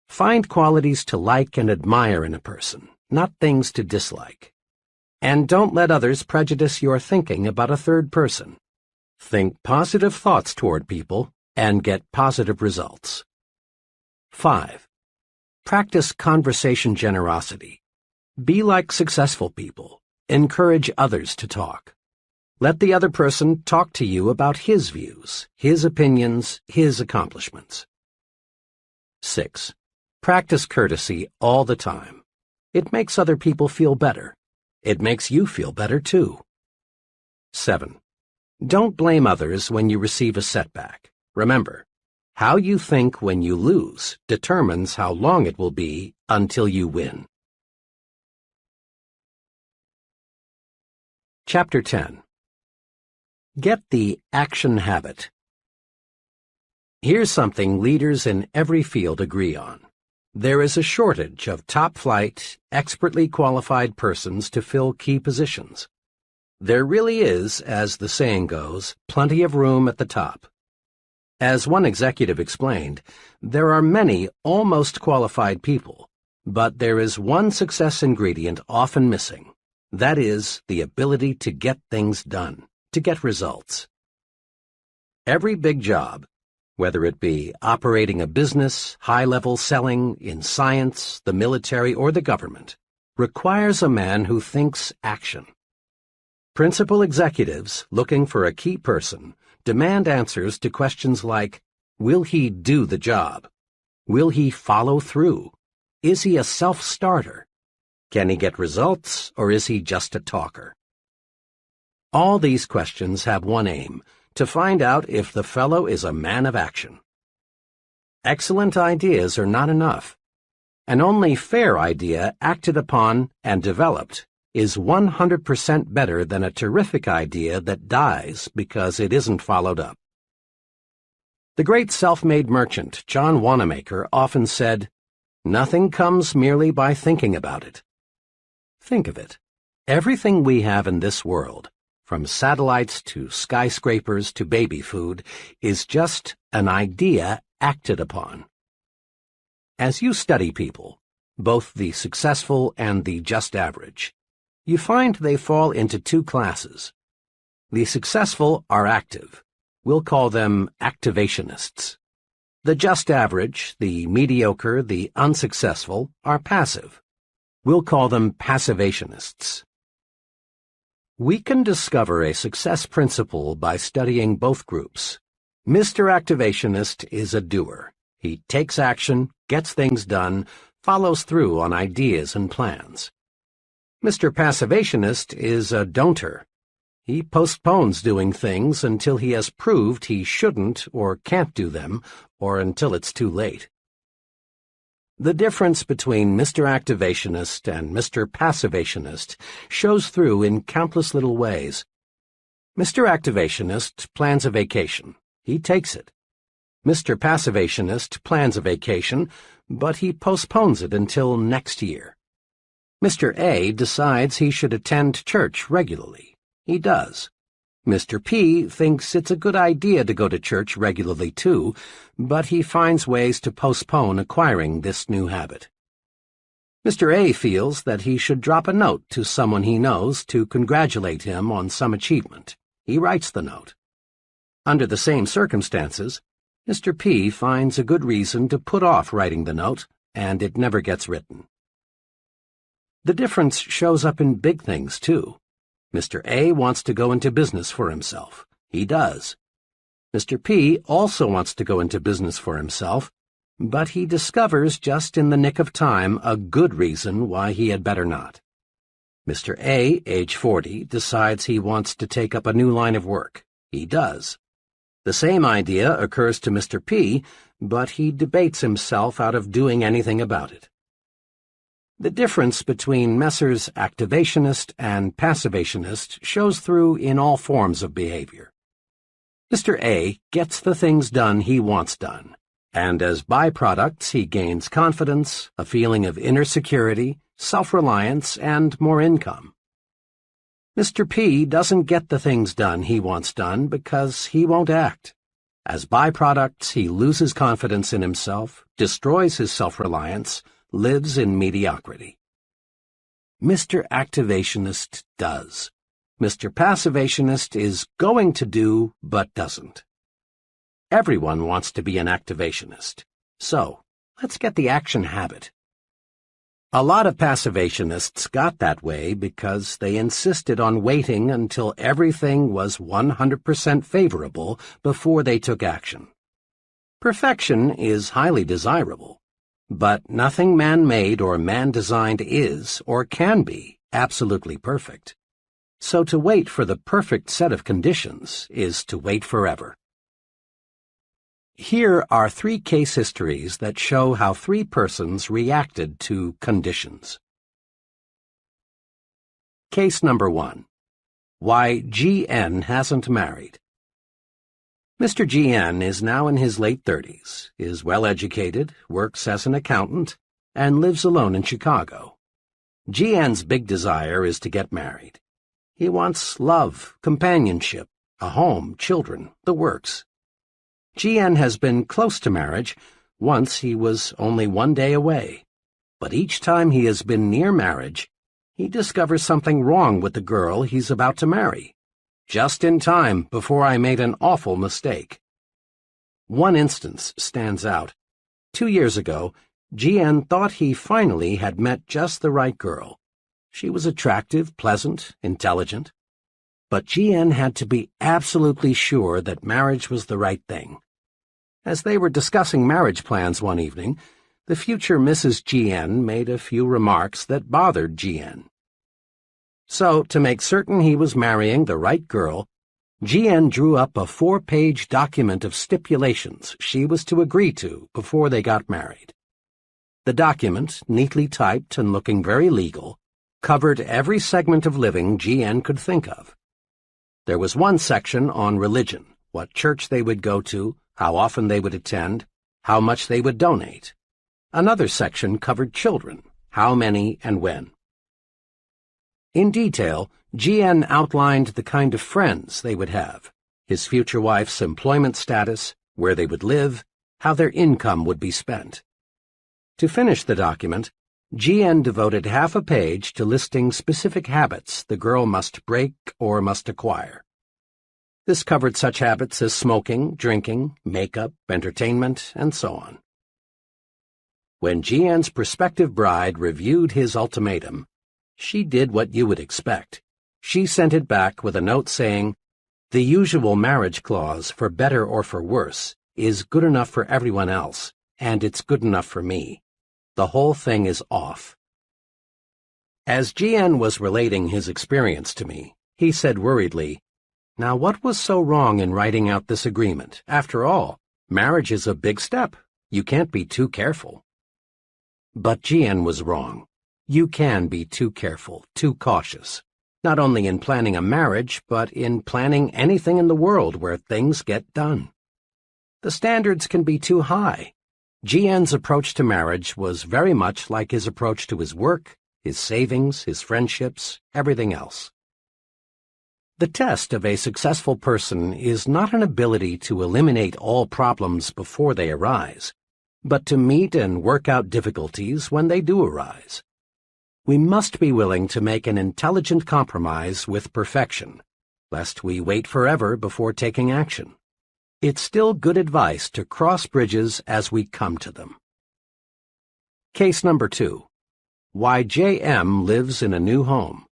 [SPEAKER 1] Find qualities to like and admire in a person, not things to dislike. And don't let others prejudice your thinking about a third person. Think positive thoughts toward people and get positive results. 5. Practice conversation generosity. Be like successful people. Encourage others to talk. Let the other person talk to you about his views, his opinions, his accomplishments. 6. Practice courtesy all the time. It makes other people feel better. It makes you feel better, too. 7. Don't blame others when you receive a setback. Remember, how you think when you lose determines how long it will be until you win. Chapter 10. Get the action habit. Here's something leaders in every field agree on. There is a shortage of top-flight, expertly qualified persons to fill key positions. There really is, as the saying goes, plenty of room at the top. As one executive explained, there are many almost qualified people, but there is one success ingredient often missing. That is, the ability to get things done, to get results. Every big job, whether it be operating a business, high-level selling, in science, the military, or the government, requires a man who thinks action. Principal executives, looking for a key person, demand answers to questions like, will he do the job? Will he follow through? Is he a self-starter? Can he get results, or is he just a talker? All these questions have one aim, to find out if the fellow is a man of action. Excellent ideas are not enough. An only fair idea acted upon and developed is 100% better than a terrific idea that dies because it isn't followed up. The great self-made merchant, John Wanamaker, often said, "Nothing comes merely by thinking about it." Think of it. Everything we have in this world, from satellites to skyscrapers to baby food, is just an idea acted upon. As you study people, both the successful and the just average, you find they fall into two classes. The successful are active. We'll call them activationists. The just average, the mediocre, the unsuccessful, are passive. We'll call them passivationists. We can discover a success principle by studying both groups. Mr. Activationist is a doer. He takes action, gets things done, follows through on ideas and plans. Mr. Passivationist is a don'ter. He postpones doing things until he has proved he shouldn't or can't do them, or until it's too late. The difference between Mr. Activationist and Mr. Passivationist shows through in countless little ways. Mr. Activationist plans a vacation. He takes it. Mr. Passivationist plans a vacation, but he postpones it until next year. Mr. A decides he should attend church regularly. He does. Mr. P thinks it's a good idea to go to church regularly too, but he finds ways to postpone acquiring this new habit. Mr. A feels that he should drop a note to someone he knows to congratulate him on some achievement. He writes the note. Under the same circumstances, Mr. P finds a good reason to put off writing the note, and it never gets written. The difference shows up in big things, too. Mr. A wants to go into business for himself. He does. Mr. P also wants to go into business for himself, but he discovers just in the nick of time a good reason why he had better not. Mr. A, age 40, decides he wants to take up a new line of work. He does. The same idea occurs to Mr. P, but he debates himself out of doing anything about it. The difference between Messrs. Activationist and Passivationist shows through in all forms of behavior. Mr. A gets the things done he wants done, and as byproducts he gains confidence, a feeling of inner security, self-reliance, and more income. Mr. P doesn't get the things done he wants done because he won't act. As byproducts, he loses confidence in himself, destroys his self-reliance, lives in mediocrity. Mr. Activationist does. Mr. Passivationist is going to do but doesn't. Everyone wants to be an activationist, so let's get the action habit. A lot of passivationists got that way because they insisted on waiting until everything was 100% favorable before they took action. Perfection is highly desirable, but nothing man-made or man-designed is or can be absolutely perfect. So to wait for the perfect set of conditions is to wait forever. Here are 3 case histories that show how 3 persons reacted to conditions. Case number 1. Why G.N. hasn't married. Mr. G.N. is now in his late 30s, is well-educated, works as an accountant, and lives alone in Chicago. G.N.'s big desire is to get married. He wants love, companionship, a home, children, the works. G.N. has been close to marriage. Once he was only 1 day away. But each time he has been near marriage, he discovers something wrong with the girl he's about to marry. Just in time before I made an awful mistake. One instance stands out. 2 years ago, G.N. thought he finally had met just the right girl. She was attractive, pleasant, intelligent. But G.N. had to be absolutely sure that marriage was the right thing. As they were discussing marriage plans one evening, the future Mrs. G.N. made a few remarks that bothered G.N. So, to make certain he was marrying the right girl, G.N. drew up a 4-page document of stipulations she was to agree to before they got married. The document, neatly typed and looking very legal, covered every segment of living G.N. could think of. There was one section on religion, what church they would go to, how often they would attend, how much they would donate. Another section covered children, how many and when. In detail, G.N. outlined the kind of friends they would have, his future wife's employment status, where they would live, how their income would be spent. To finish the document, G.N. devoted half a page to listing specific habits the girl must break or must acquire. This covered such habits as smoking, drinking, makeup, entertainment, and so on. When G.N.'s prospective bride reviewed his ultimatum, she did what you would expect. She sent it back with a note saying, "The usual marriage clause, for better or for worse, is good enough for everyone else, and it's good enough for me. The whole thing is off." As G.N. was relating his experience to me, he said worriedly, "Now what was so wrong in writing out this agreement? After all, marriage is a big step. You can't be too careful." But G.N. was wrong. You can be too careful, too cautious, not only in planning a marriage, but in planning anything in the world where things get done. The standards can be too high. G.N.'s approach to marriage was very much like his approach to his work, his savings, his friendships, everything else. The test of a successful person is not an ability to eliminate all problems before they arise, but to meet and work out difficulties when they do arise. We must be willing to make an intelligent compromise with perfection, lest we wait forever before taking action. It's still good advice to cross bridges as we come to them. Case number 2. Why J.M. lives in a new home.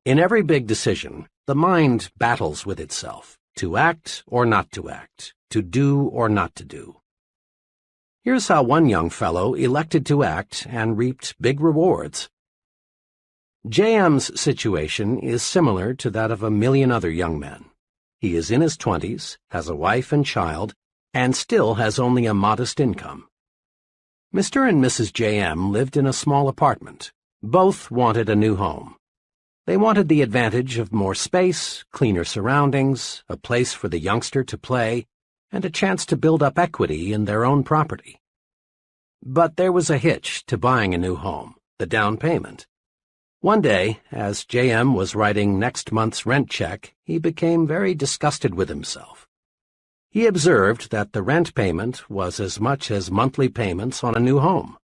[SPEAKER 1] In every big decision, the mind battles with itself, to act or not to act, to do or not to do. Here's how one young fellow elected to act and reaped big rewards. J.M.'s situation is similar to that of a million other young men. He is in his 20s, has a wife and child, and still has only a modest income. Mr. and Mrs. J.M. lived in a small apartment. Both wanted a new home. They wanted the advantage of more space, cleaner surroundings, a place for the youngster to play, and a chance to build up equity in their own property. But there was a hitch to buying a new home, the down payment. One day, as J.M. was writing next month's rent check, he became very disgusted with himself. He observed that the rent payment was as much as monthly payments on a new home.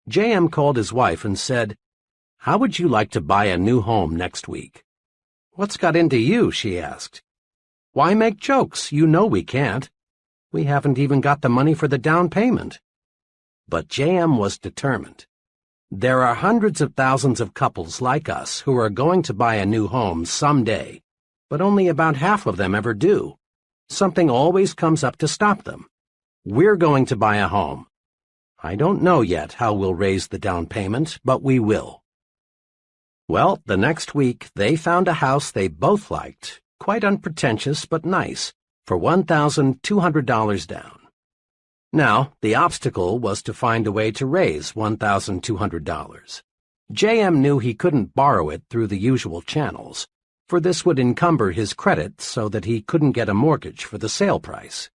[SPEAKER 1] J.M. called his wife and said, "How would you like to buy a new home next week?" "What's got into you?" she asked. "Why make jokes? You know we can't. We haven't even got the money for the down payment." But J.M. was determined. There are hundreds of thousands of couples like us who are going to buy a new home someday, but only about half of them ever do. Something always comes up to stop them. We're going to buy a home. I don't know yet how we'll raise the down payment, but we will. Well, the next week they found a house they both liked, quite unpretentious but nice, for $1,200 down. Now, the obstacle was to find a way to raise $1,200. J.M. knew he couldn't borrow it through the usual channels, for this would encumber his credit so that he couldn't get a mortgage for the sale price.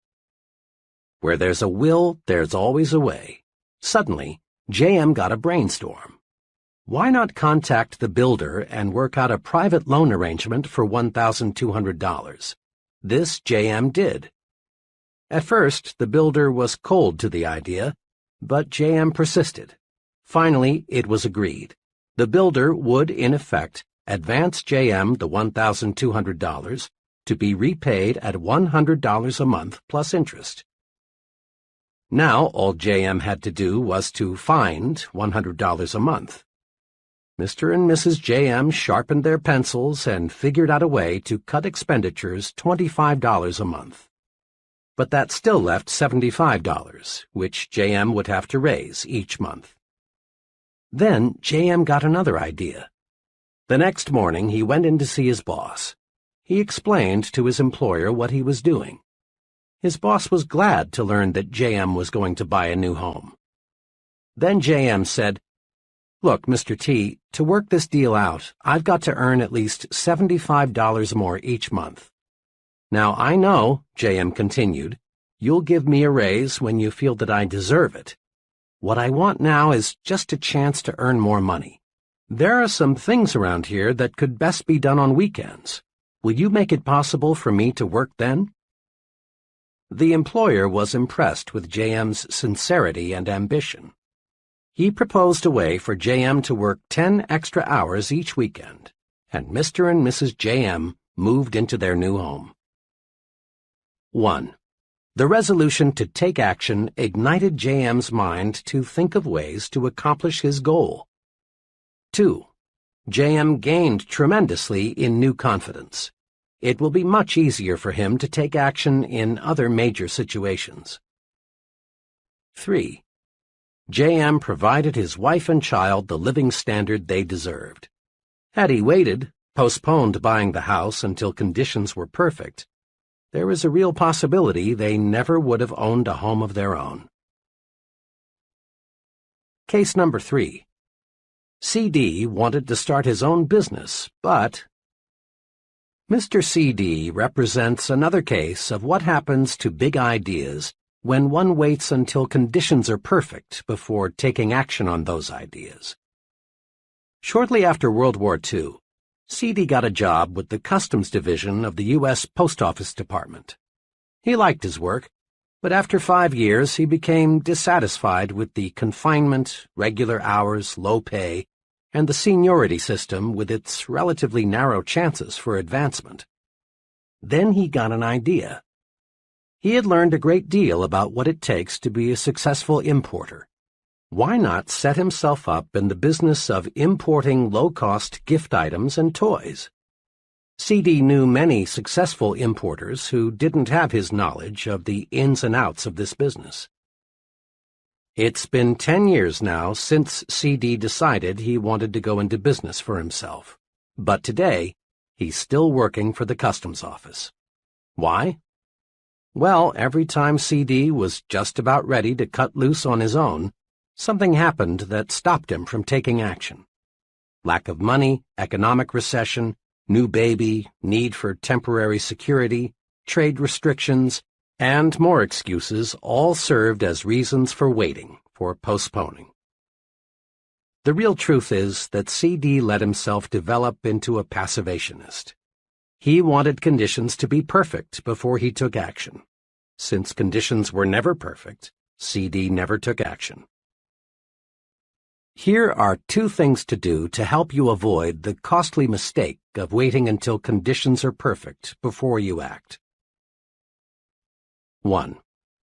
[SPEAKER 1] Where there's a will, there's always a way. Suddenly, J.M. got a brainstorm. Why not contact the builder and work out a private loan arrangement for $1,200? This J.M. did. At first, the builder was cold to the idea, but J.M. persisted. Finally, it was agreed. The builder would, in effect, advance J.M. the $1,200 to be repaid at $100 a month plus interest. Now, all J.M. had to do was to find $100 a month. Mr. and Mrs. J.M. sharpened their pencils and figured out a way to cut expenditures $25 a month. But that still left $75, which J.M. would have to raise each month. Then J.M. got another idea. The next morning he went in to see his boss. He explained to his employer what he was doing. His boss was glad to learn that J.M. was going to buy a new home. Then J.M. said, "Look, Mr. T, to work this deal out, I've got to earn at least $75 more each month. Now, I know," J.M. continued, "you'll give me a raise when you feel that I deserve it. What I want now is just a chance to earn more money. There are some things around here that could best be done on weekends. Will you make it possible for me to work then?" The employer was impressed with J.M.'s sincerity and ambition. He proposed a way for J.M. to work 10 extra hours each weekend, and Mr. and Mrs. J.M. moved into their new home. 1. The resolution to take action ignited J.M.'s mind to think of ways to accomplish his goal. 2. J.M. gained tremendously in new confidence. It will be much easier for him to take action in other major situations. 3. J.M. provided his wife and child the living standard they deserved. Had he waited, postponed buying the house until conditions were perfect, there is a real possibility they never would have owned a home of their own. Case number 3. C.D. wanted to start his own business, but Mr. C.D. represents another case of what happens to big ideas when one waits until conditions are perfect before taking action on those ideas. Shortly after World War II, C.D. got a job with the Customs Division of the U.S. Post Office Department. He liked his work, but after 5 years he became dissatisfied with the confinement, regular hours, low pay, and the seniority system with its relatively narrow chances for advancement. Then he got an idea. He had learned a great deal about what it takes to be a successful importer. Why not set himself up in the business of importing low-cost gift items and toys? C.D. knew many successful importers who didn't have his knowledge of the ins and outs of this business. It's been 10 years now since C.D. decided he wanted to go into business for himself. But today, he's still working for the Customs Office. Why? Well, every time C.D. was just about ready to cut loose on his own, something happened that stopped him from taking action. Lack of money, economic recession, new baby, need for temporary security, trade restrictions, and more excuses all served as reasons for waiting, for postponing. The real truth is that C.D. let himself develop into a passivationist. He wanted conditions to be perfect before he took action. Since conditions were never perfect, C.D. never took action. Here are 2 things to do to help you avoid the costly mistake of waiting until conditions are perfect before you act. 1.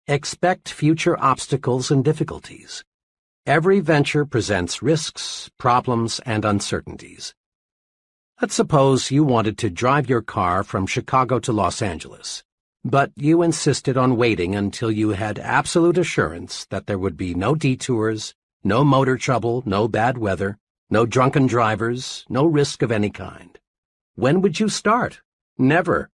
[SPEAKER 1] Expect future obstacles and difficulties. Every venture presents risks, problems, and uncertainties. Let's suppose you wanted to drive your car from Chicago to Los Angeles, but you insisted on waiting until you had absolute assurance that there would be no detours, no motor trouble, no bad weather, no drunken drivers, no risk of any kind. When would you start? Never.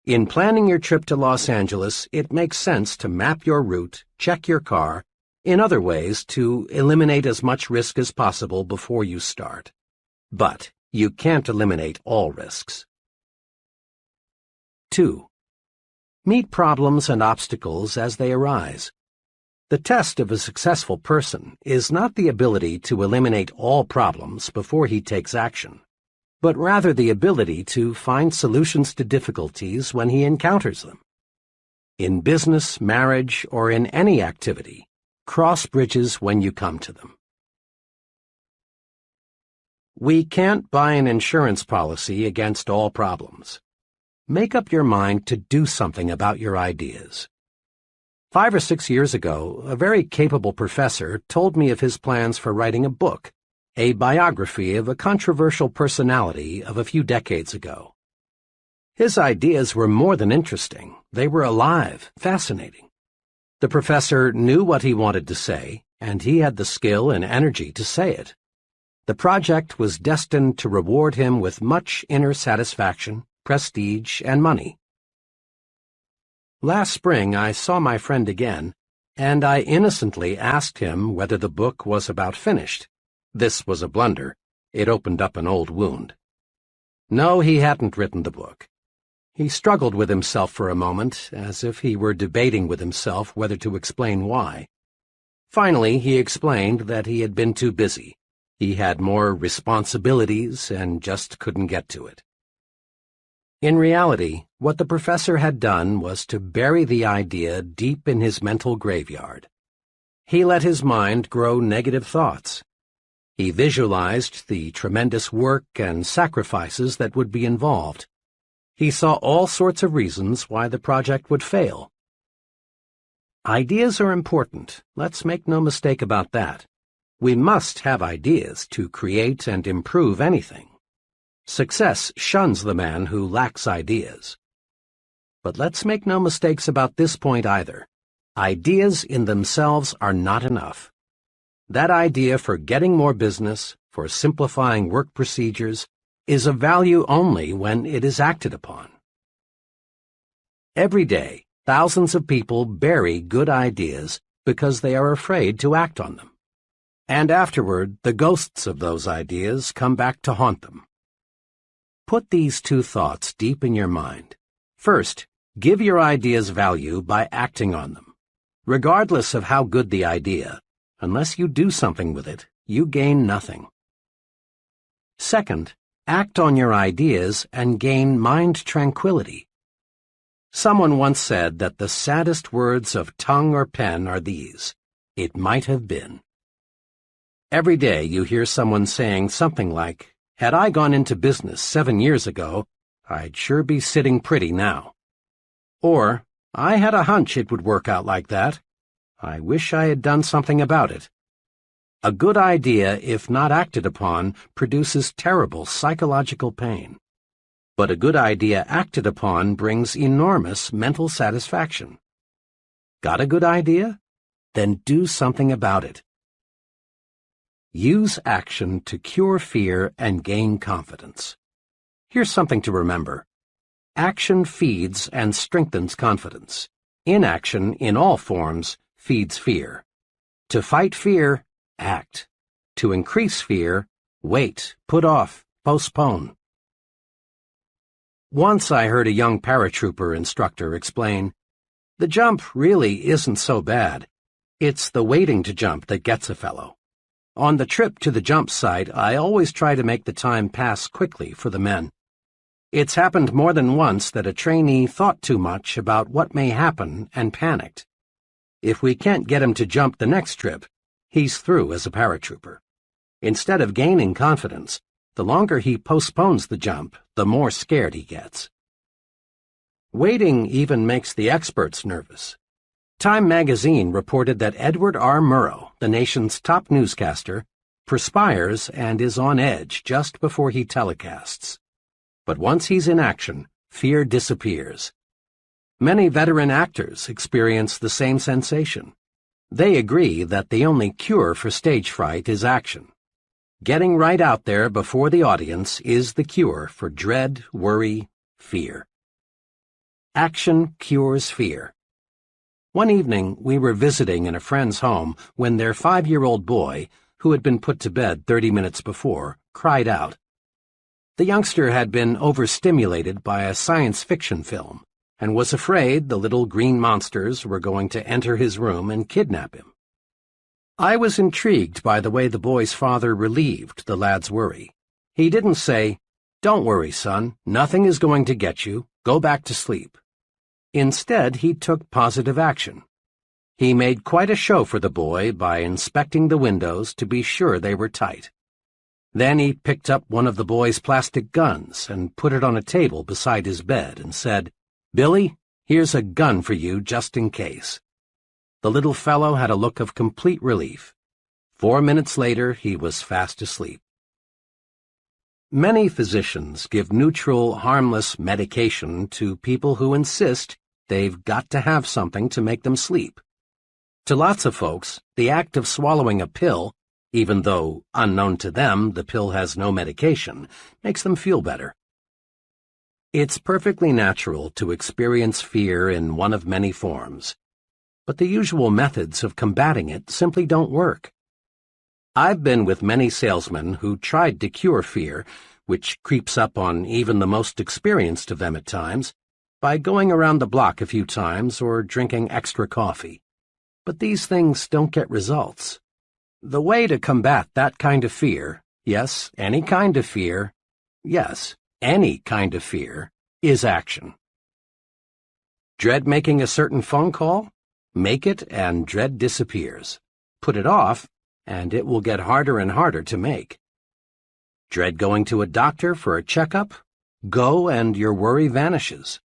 [SPEAKER 1] In planning your trip to Los Angeles, it makes sense to map your route, check your car, in other ways to eliminate as much risk as possible before you start. But you can't eliminate all risks. 2. Meet problems and obstacles as they arise. The test of a successful person is not the ability to eliminate all problems before he takes action, but rather the ability to find solutions to difficulties when he encounters them. In business, marriage, or in any activity, cross bridges when you come to them. We can't buy an insurance policy against all problems. Make up your mind to do something about your ideas. 5 or 6 years ago, a very capable professor told me of his plans for writing a book, a biography of a controversial personality of a few decades ago. His ideas were more than interesting. They were alive, fascinating. The professor knew what he wanted to say, and he had the skill and energy to say it. The project was destined to reward him with much inner satisfaction, prestige, and money. Last spring I saw my friend again, and I innocently asked him whether the book was about finished. This was a blunder. It opened up an old wound. No, he hadn't written the book. He struggled with himself for a moment, as if he were debating with himself whether to explain why. Finally, he explained that he had been too busy. He had more responsibilities and just couldn't get to it. In reality, what the professor had done was to bury the idea deep in his mental graveyard. He let his mind grow negative thoughts. He visualized the tremendous work and sacrifices that would be involved. He saw all sorts of reasons why the project would fail. Ideas are important. Let's make no mistake about that. We must have ideas to create and improve anything. Success shuns the man who lacks ideas. But let's make no mistakes about this point either. Ideas in themselves are not enough. That idea for getting more business, for simplifying work procedures, is of value only when it is acted upon. Every day, thousands of people bury good ideas because they are afraid to act on them. And afterward, the ghosts of those ideas come back to haunt them. Put these 2 thoughts deep in your mind. First, give your ideas value by acting on them. Regardless of how good the idea, unless you do something with it, you gain nothing. Second, act on your ideas and gain mind tranquility. Someone once said that the saddest words of tongue or pen are these: "It might have been." Every day you hear someone saying something like, "Had I gone into business 7 years ago, I'd sure be sitting pretty now." Or, "I had a hunch it would work out like that. I wish I had done something about it." A good idea, if not acted upon, produces terrible psychological pain. But a good idea acted upon brings enormous mental satisfaction. Got a good idea? Then do something about it. Use action to cure fear and gain confidence. Here's something to remember. Action feeds and strengthens confidence. Inaction, in all forms, feeds fear. To fight fear, act. To increase fear, wait, put off, postpone. Once I heard a young paratrooper instructor explain, "The jump really isn't so bad. It's the waiting to jump that gets a fellow." On the trip to the jump site, I always try to make the time pass quickly for the men. It's happened more than once that a trainee thought too much about what may happen and panicked. If we can't get him to jump the next trip, he's through as a paratrooper. Instead of gaining confidence, the longer he postpones the jump, the more scared he gets. Waiting even makes the experts nervous. Time magazine reported that Edward R. Murrow, the nation's top newscaster, perspires and is on edge just before he telecasts. But once he's in action, fear disappears. Many veteran actors experience the same sensation. They agree that the only cure for stage fright is action. Getting right out there before the audience is the cure for dread, worry, fear. Action cures fear. One evening, we were visiting in a friend's home when their 5-year-old boy, who had been put to bed 30 minutes before, cried out. The youngster had been overstimulated by a science fiction film and was afraid the little green monsters were going to enter his room and kidnap him. I was intrigued by the way the boy's father relieved the lad's worry. He didn't say, "Don't worry, son, nothing is going to get you, go back to sleep." Instead, he took positive action. He made quite a show for the boy by inspecting the windows to be sure they were tight. Then he picked up one of the boy's plastic guns and put it on a table beside his bed and said, "Billy, here's a gun for you just in case." The little fellow had a look of complete relief. 4 minutes later, he was fast asleep. Many physicians give neutral, harmless medication to people who insist they've got to have something to make them sleep. To lots of folks, the act of swallowing a pill, even though, unknown to them, the pill has no medication, makes them feel better. It's perfectly natural to experience fear in one of many forms, but the usual methods of combating it simply don't work. I've been with many salesmen who tried to cure fear, which creeps up on even the most experienced of them at times, by going around the block a few times or drinking extra coffee. But these things don't get results. The way to combat that kind of fear, yes, any kind of fear, yes, any kind of fear, is action. Dread making a certain phone call? Make it and dread disappears. Put it off, and it will get harder and harder to make. Dread going to a doctor for a checkup? Go and your worry vanishes.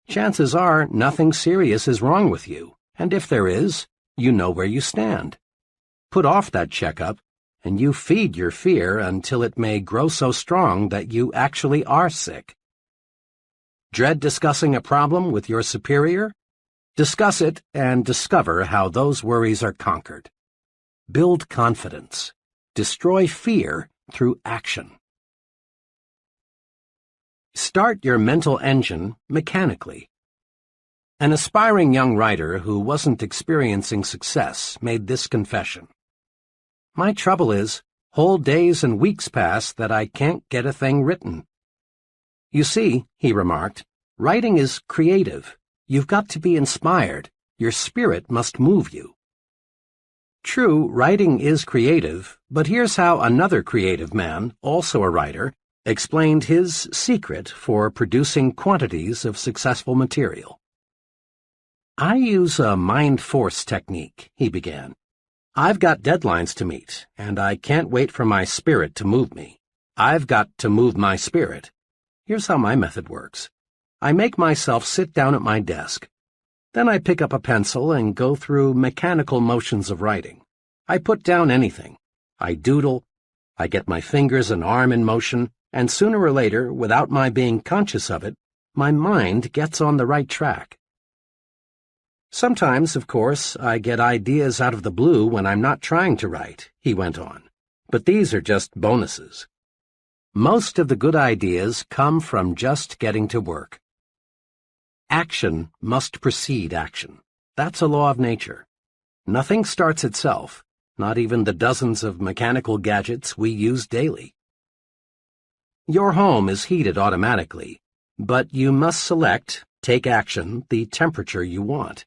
[SPEAKER 1] Chances are nothing serious is wrong with you, and if there is, you know where you stand. Put off that checkup, and you feed your fear until it may grow so strong that you actually are sick. Dread discussing a problem with your superior? Discuss it and discover how those worries are conquered. Build confidence. Destroy fear through action. Start your mental engine mechanically. An aspiring young writer who wasn't experiencing success made this confession. My trouble is, whole days and weeks pass that I can't get a thing written. You see, he remarked, writing is creative. You've got to be inspired. Your spirit must move you. True, writing is creative, but here's how another creative man, also a writer, explained his secret for producing quantities of successful material. I use a mind force technique, he began. I've got deadlines to meet, and I can't wait for my spirit to move me. I've got to move my spirit. Here's how my method works. I make myself sit down at my desk. Then I pick up a pencil and go through mechanical motions of writing. I put down anything. I doodle. I get my fingers and arm in motion, and sooner or later, without my being conscious of it, my mind gets on the right track. Sometimes, of course, I get ideas out of the blue when I'm not trying to write, he went on, but these are just bonuses. Most of the good ideas come from just getting to work. Action must precede action. That's a law of nature. Nothing starts itself, not even the dozens of mechanical gadgets we use daily. Your home is heated automatically, but you must select, take action, the temperature you want.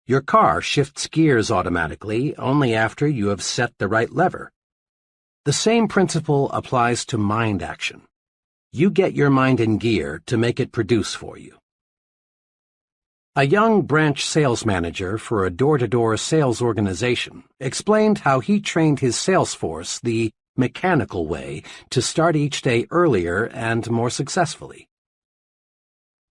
[SPEAKER 1] Your car shifts gears automatically only after you have set the right lever. The same principle applies to mind action. You get your mind in gear to make it produce for you. A young branch sales manager for a door-to-door sales organization explained how he trained his sales force the mechanical way to start each day earlier and more successfully.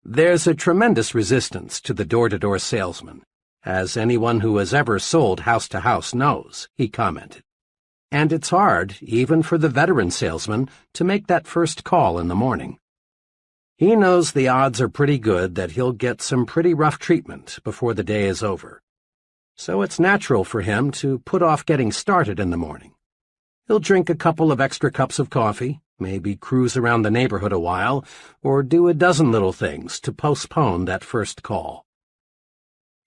[SPEAKER 1] There's a tremendous resistance to the door-to-door salesman, as anyone who has ever sold house to house knows, he commented. And it's hard, even for the veteran salesman, to make that first call in the morning. He knows the odds are pretty good that he'll get some pretty rough treatment before the day is over. So it's natural for him to put off getting started in the morning. He'll drink a couple of extra cups of coffee, maybe cruise around the neighborhood a while, or do a dozen little things to postpone that first call.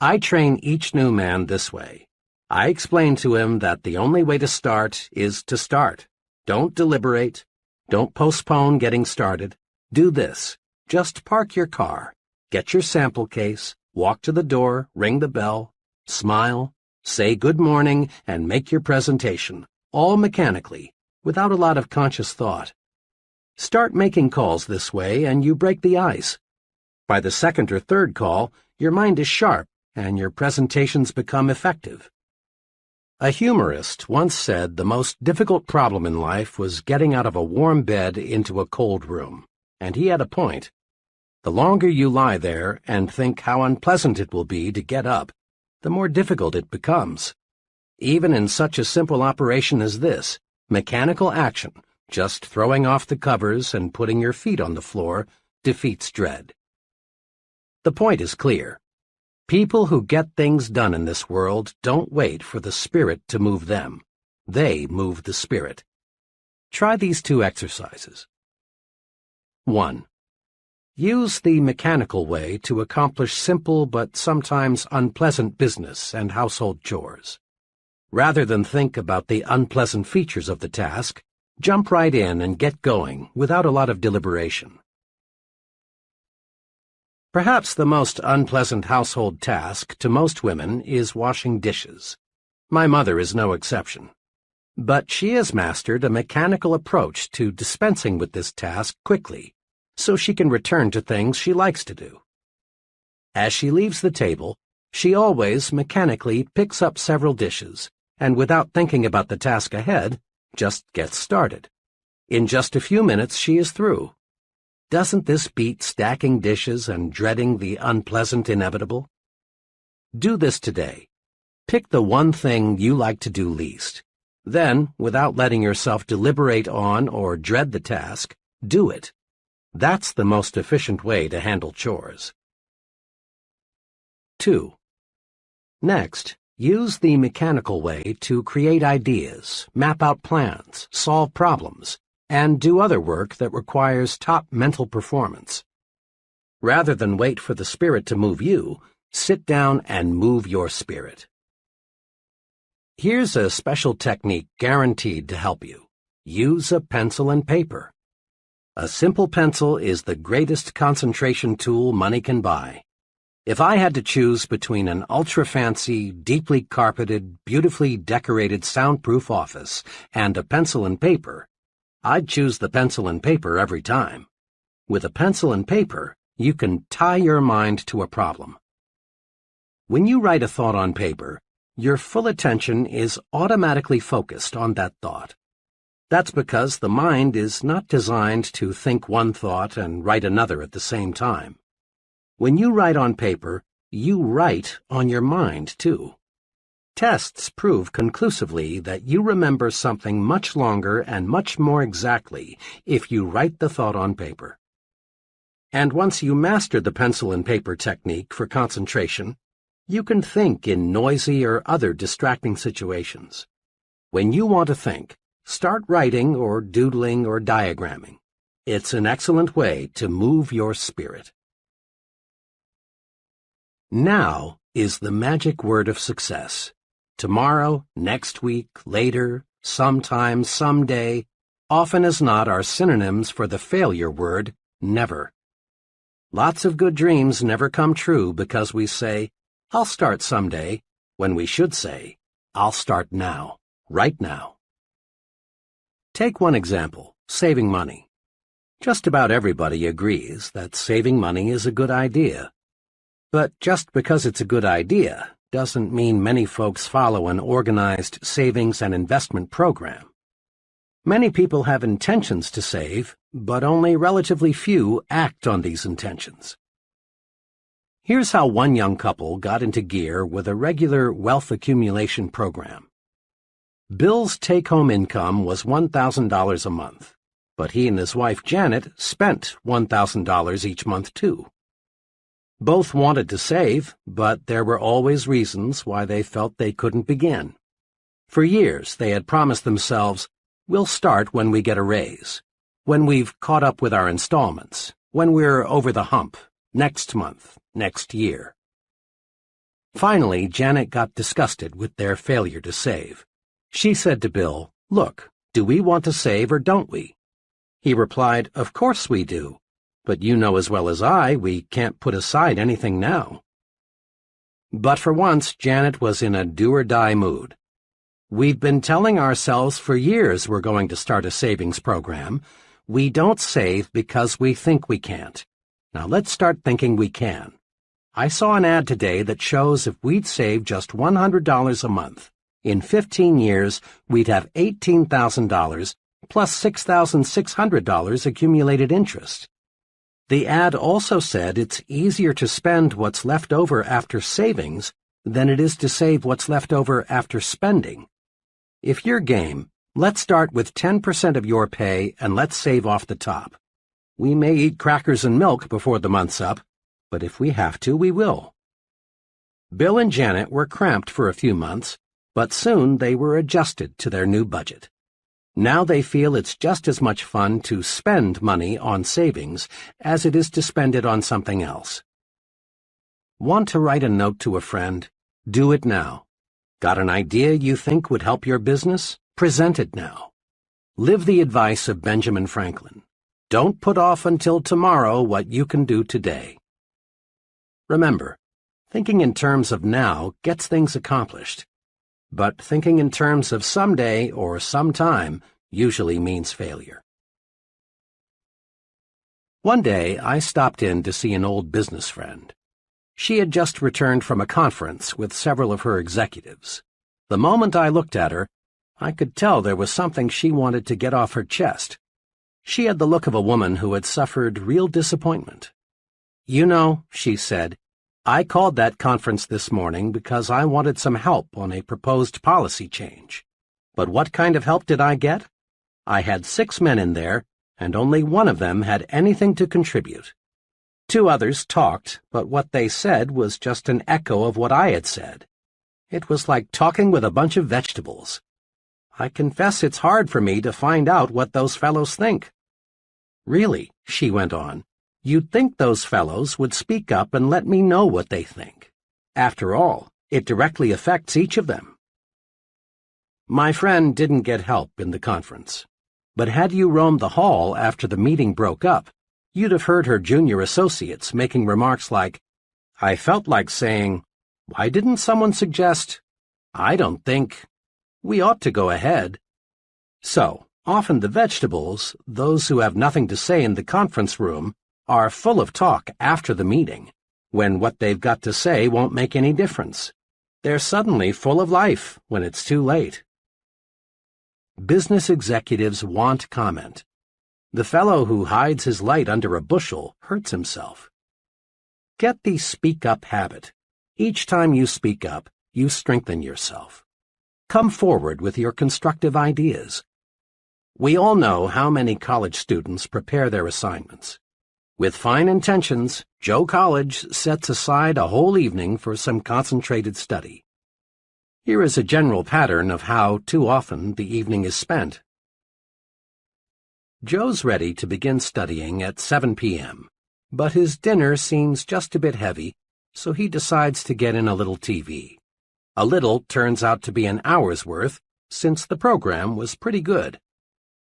[SPEAKER 1] I train each new man this way. I explain to him that the only way to start is to start. Don't deliberate. Don't postpone getting started. Do this. Just park your car, get your sample case, walk to the door, ring the bell, smile, say good morning, and make your presentation, all mechanically, without a lot of conscious thought. Start making calls this way and you break the ice. By the second or third call, your mind is sharp and your presentations become effective. A humorist once said the most difficult problem in life was getting out of a warm bed into a cold room. And he had a point. The longer you lie there and think how unpleasant it will be to get up, the more difficult it becomes. Even in such a simple operation as this, mechanical action, just throwing off the covers and putting your feet on the floor, defeats dread. The point is clear. People who get things done in this world don't wait for the spirit to move them. They move the spirit. Try these two exercises. 1. Use the mechanical way to accomplish simple but sometimes unpleasant business and household chores. Rather than think about the unpleasant features of the task, jump right in and get going without a lot of deliberation. Perhaps the most unpleasant household task to most women is washing dishes. My mother is no exception. But she has mastered a mechanical approach to dispensing with this task quickly, so she can return to things she likes to do. As she leaves the table, she always mechanically picks up several dishes, and without thinking about the task ahead, just gets started. In just a few minutes she is through. Doesn't this beat stacking dishes and dreading the unpleasant inevitable? Do this today. Pick the one thing you like to do least. Then, without letting yourself deliberate on or dread the task, do it. That's the most efficient way to handle chores. 2. Next, use the mechanical way to create ideas, map out plans, solve problems, and do other work that requires top mental performance. Rather than wait for the spirit to move you, sit down and move your spirit. Here's a special technique guaranteed to help you. Use a pencil and paper. A simple pencil is the greatest concentration tool money can buy. If I had to choose between an ultra-fancy, deeply carpeted, beautifully decorated soundproof office and a pencil and paper, I'd choose the pencil and paper every time. With a pencil and paper, you can tie your mind to a problem. When you write a thought on paper, your full attention is automatically focused on that thought. That's because the mind is not designed to think one thought and write another at the same time. When you write on paper, you write on your mind, too. Tests prove conclusively that you remember something much longer and much more exactly if you write the thought on paper. And once you master the pencil and paper technique for concentration, you can think in noisy or other distracting situations. When you want to think, start writing or doodling or diagramming. It's an excellent way to move your spirit. Now is the magic word of success. Tomorrow, next week, later, sometime, someday, often as not are synonyms for the failure word, never. Lots of good dreams never come true because we say, I'll start someday, when we should say, I'll start now, right now. Take one example, saving money. Just about everybody agrees that saving money is a good idea. But just because it's a good idea doesn't mean many folks follow an organized savings and investment program. Many people have intentions to save, but only relatively few act on these intentions. Here's how one young couple got into gear with a regular wealth accumulation program. Bill's take-home income was $1,000 a month, but he and his wife Janet spent $1,000 each month too. Both wanted to save, but there were always reasons why they felt they couldn't begin. For years they had promised themselves, "We'll start when we get a raise, when we've caught up with our installments, when we're over the hump, next month, next year." Finally, Janet got disgusted with their failure to save. She said to Bill, "Look, do we want to save or don't we?" He replied, "Of course we do, but you know as well as I we can't put aside anything now." But for once, Janet was in a do-or-die mood. "We've been telling ourselves for years we're going to start a savings program. We don't save because we think we can't. Now let's start thinking we can. I saw an ad today that shows if we'd save just $100 a month, in 15 years we'd have $18,000 plus $6,600 accumulated interest." The ad also said it's easier to spend what's left over after savings than it is to save what's left over after spending. If you're game, let's start with 10% of your pay and let's save off the top. We may eat crackers and milk before the month's up, but if we have to, we will. Bill and Janet were cramped for a few months, but soon they were adjusted to their new budget. Now they feel it's just as much fun to spend money on savings as it is to spend it on something else. Want to write a note to a friend? Do it now. Got an idea you think would help your business? Present it now. Live the advice of Benjamin Franklin. Don't put off until tomorrow what you can do today. Remember, thinking in terms of now gets things accomplished. But thinking in terms of someday or sometime usually means failure. One day, I stopped in to see an old business friend. She had just returned from a conference with several of her executives. The moment I looked at her, I could tell there was something she wanted to get off her chest. She had the look of a woman who had suffered real disappointment. "You know," she said, "I called that conference this morning because I wanted some help on a proposed policy change. But what kind of help did I get? I had 6 men in there, and only one of them had anything to contribute. 2 others talked, but what they said was just an echo of what I had said. It was like talking with a bunch of vegetables. I confess it's hard for me to find out what those fellows think." "Really," she went on, "you'd think those fellows would speak up and let me know what they think. After all, it directly affects each of them." My friend didn't get help in the conference. But had you roamed the hall after the meeting broke up, you'd have heard her junior associates making remarks like, "I felt like saying, why didn't someone suggest, I don't think, we ought to go ahead." So, often the vegetables, those who have nothing to say in the conference room, are full of talk after the meeting, when what they've got to say won't make any difference. They're suddenly full of life when it's too late. Business executives want comment. The fellow who hides his light under a bushel hurts himself. Get the speak-up habit. Each time you speak up, you strengthen yourself. Come forward with your constructive ideas. We all know how many college students prepare their assignments. With fine intentions, Joe College sets aside a whole evening for some concentrated study. Here is a general pattern of how, too often, the evening is spent. Joe's ready to begin studying at 7 p.m., but his dinner seems just a bit heavy, so he decides to get in a little TV. A little turns out to be an hour's worth, since the program was pretty good.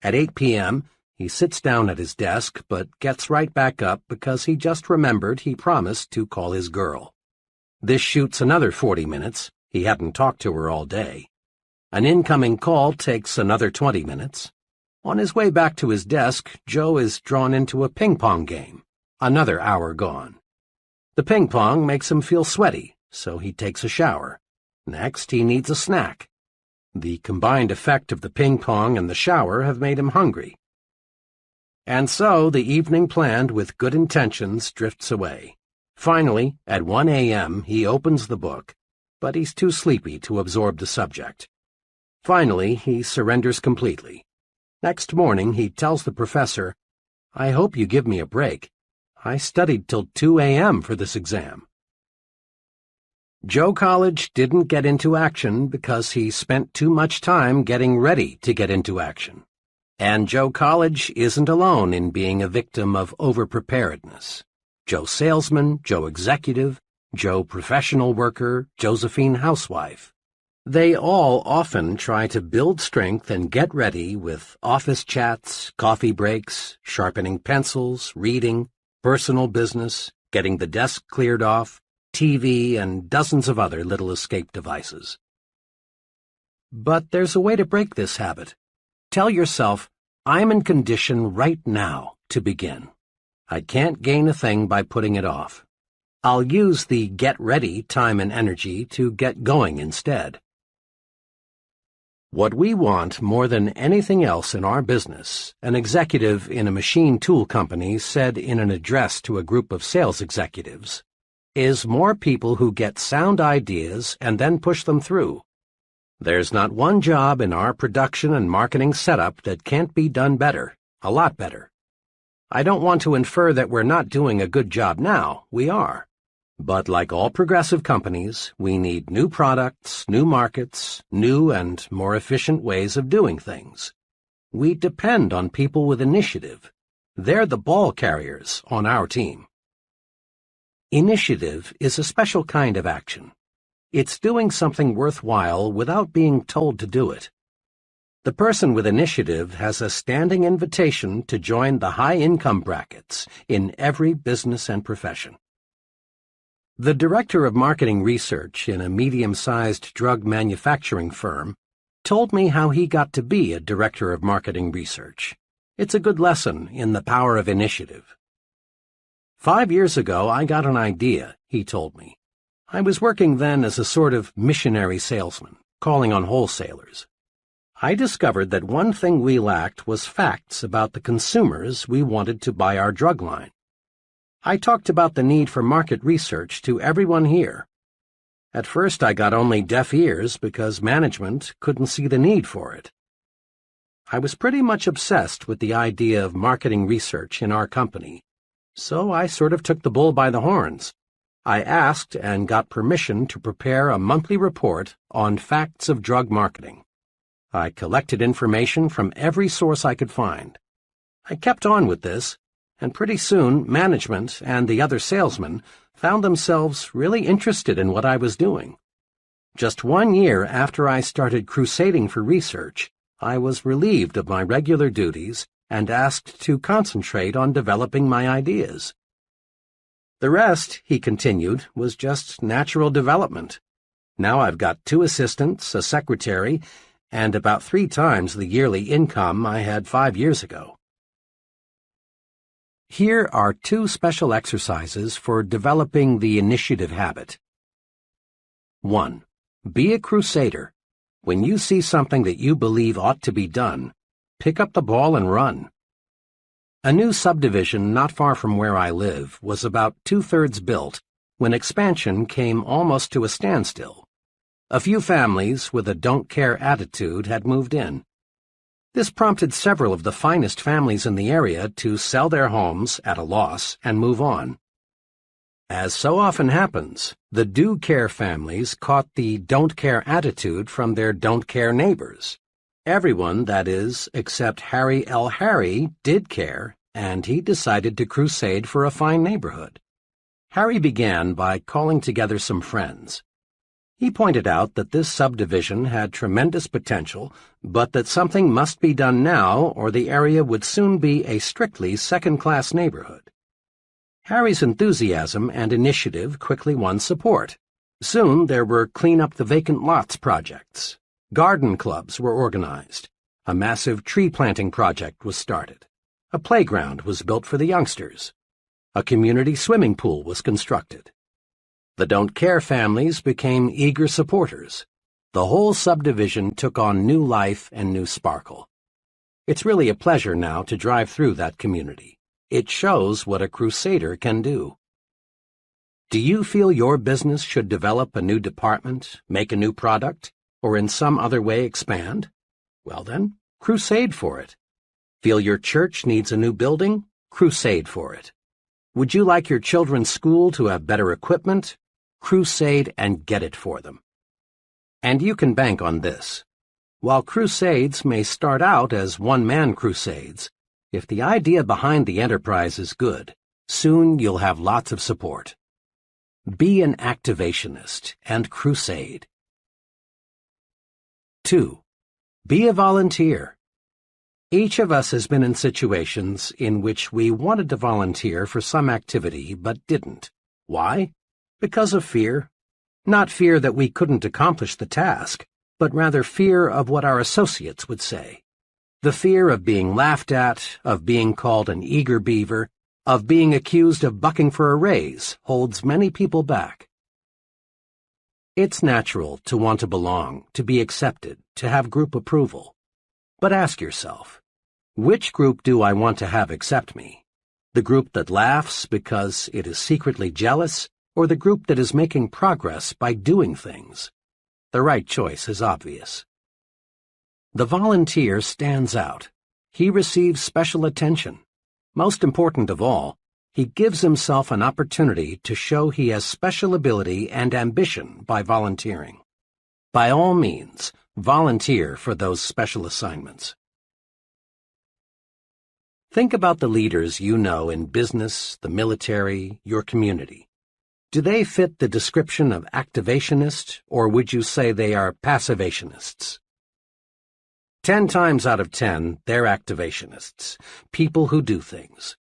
[SPEAKER 1] At 8 p.m., he sits down at his desk, but gets right back up because he just remembered he promised to call his girl. This shoots another 40 minutes. He hadn't talked to her all day. An incoming call takes another 20 minutes. On his way back to his desk, Joe is drawn into a ping-pong game. Another hour gone. The ping pong makes him feel sweaty, so he takes a shower. Next, he needs a snack. The combined effect of the ping pong and the shower have made him hungry. And so the evening planned with good intentions drifts away. Finally, at 1 a.m., he opens the book, but he's too sleepy to absorb the subject. Finally, he surrenders completely. Next morning, he tells the professor, "I hope you give me a break. I studied till 2 a.m. for this exam." Joe College didn't get into action because he spent too much time getting ready to get into action. And Joe College isn't alone in being a victim of overpreparedness. Joe Salesman, Joe Executive, Joe Professional Worker, Josephine Housewife. They all often try to build strength and get ready with office chats, coffee breaks, sharpening pencils, reading, personal business, getting the desk cleared off, TV, and dozens of other little escape devices. But there's a way to break this habit. Tell yourself, "I'm in condition right now to begin. I can't gain a thing by putting it off. I'll use the get-ready time and energy to get going instead." What we want more than anything else in our business, an executive in a machine tool company said in an address to a group of sales executives, is more people who get sound ideas and then push them through. There's not one job in our production and marketing setup that can't be done better, a lot better. I don't want to infer that we're not doing a good job now. We are. But like all progressive companies, we need new products, new markets, new and more efficient ways of doing things. We depend on people with initiative. They're the ball carriers on our team. Initiative is a special kind of action. It's doing something worthwhile without being told to do it. The person with initiative has a standing invitation to join the high-income brackets in every business and profession. The director of marketing research in a medium-sized drug manufacturing firm told me how he got to be a director of marketing research. It's a good lesson in the power of initiative. 5 years ago, I got an idea, he told me. I was working then as a sort of missionary salesman, calling on wholesalers. I discovered that one thing we lacked was facts about the consumers we wanted to buy our drug line. I talked about the need for market research to everyone here. At first I got only deaf ears because management couldn't see the need for it. I was pretty much obsessed with the idea of marketing research in our company, so I sort of took the bull by the horns. I asked and got permission to prepare a monthly report on facts of drug marketing. I collected information from every source I could find. I kept on with this, and pretty soon management and the other salesmen found themselves really interested in what I was doing. Just 1 year after I started crusading for research, I was relieved of my regular duties and asked to concentrate on developing my ideas. The rest, he continued, was just natural development. Now I've got 2 assistants, a secretary, and about 3 times the yearly income I had 5 years ago. Here are 2 special exercises for developing the initiative habit. 1. Be a crusader. When you see something that you believe ought to be done, pick up the ball and run. A new subdivision not far from where I live was about 2/3 built when expansion came almost to a standstill. A few families with a don't-care attitude had moved in. This prompted several of the finest families in the area to sell their homes at a loss and move on. As so often happens, the do-care families caught the don't-care attitude from their don't-care neighbors. Everyone, that is, except Harry L. Harry, did care, and he decided to crusade for a fine neighborhood. Harry began by calling together some friends. He pointed out that this subdivision had tremendous potential, but that something must be done now or the area would soon be a strictly second-class neighborhood. Harry's enthusiasm and initiative quickly won support. Soon there were clean-up-the-vacant lots projects. Garden clubs were organized. A massive tree planting project was started. A playground was built for the youngsters. A community swimming pool was constructed. The Don't Care families became eager supporters. The whole subdivision took on new life and new sparkle. It's really a pleasure now to drive through that community. It shows what a crusader can do. Do you feel your business should develop a new department, make a new product, or in some other way expand? Well then, crusade for it. Feel your church needs a new building? Crusade for it. Would you like your children's school to have better equipment? Crusade and get it for them. And you can bank on this. While crusades may start out as one-man crusades, if the idea behind the enterprise is good, soon you'll have lots of support. Be an activationist and crusade. 2. Be a volunteer. Each of us has been in situations in which we wanted to volunteer for some activity but didn't. Why? Because of fear. Not fear that we couldn't accomplish the task, but rather fear of what our associates would say. The fear of being laughed at, of being called an eager beaver, of being accused of bucking for a raise holds many people back. It's natural to want to belong, to be accepted, to have group approval. But ask yourself, which group do I want to have accept me? The group that laughs because it is secretly jealous, or the group that is making progress by doing things? The right choice is obvious. The volunteer stands out. He receives special attention. Most important of all, he gives himself an opportunity to show he has special ability and ambition by volunteering. By all means, volunteer for those special assignments. Think about the leaders you know in business, the military, your community. Do they fit the description of activationist, or would you say they are passivationists? 10 times out of 10, they're activationists, people who do things.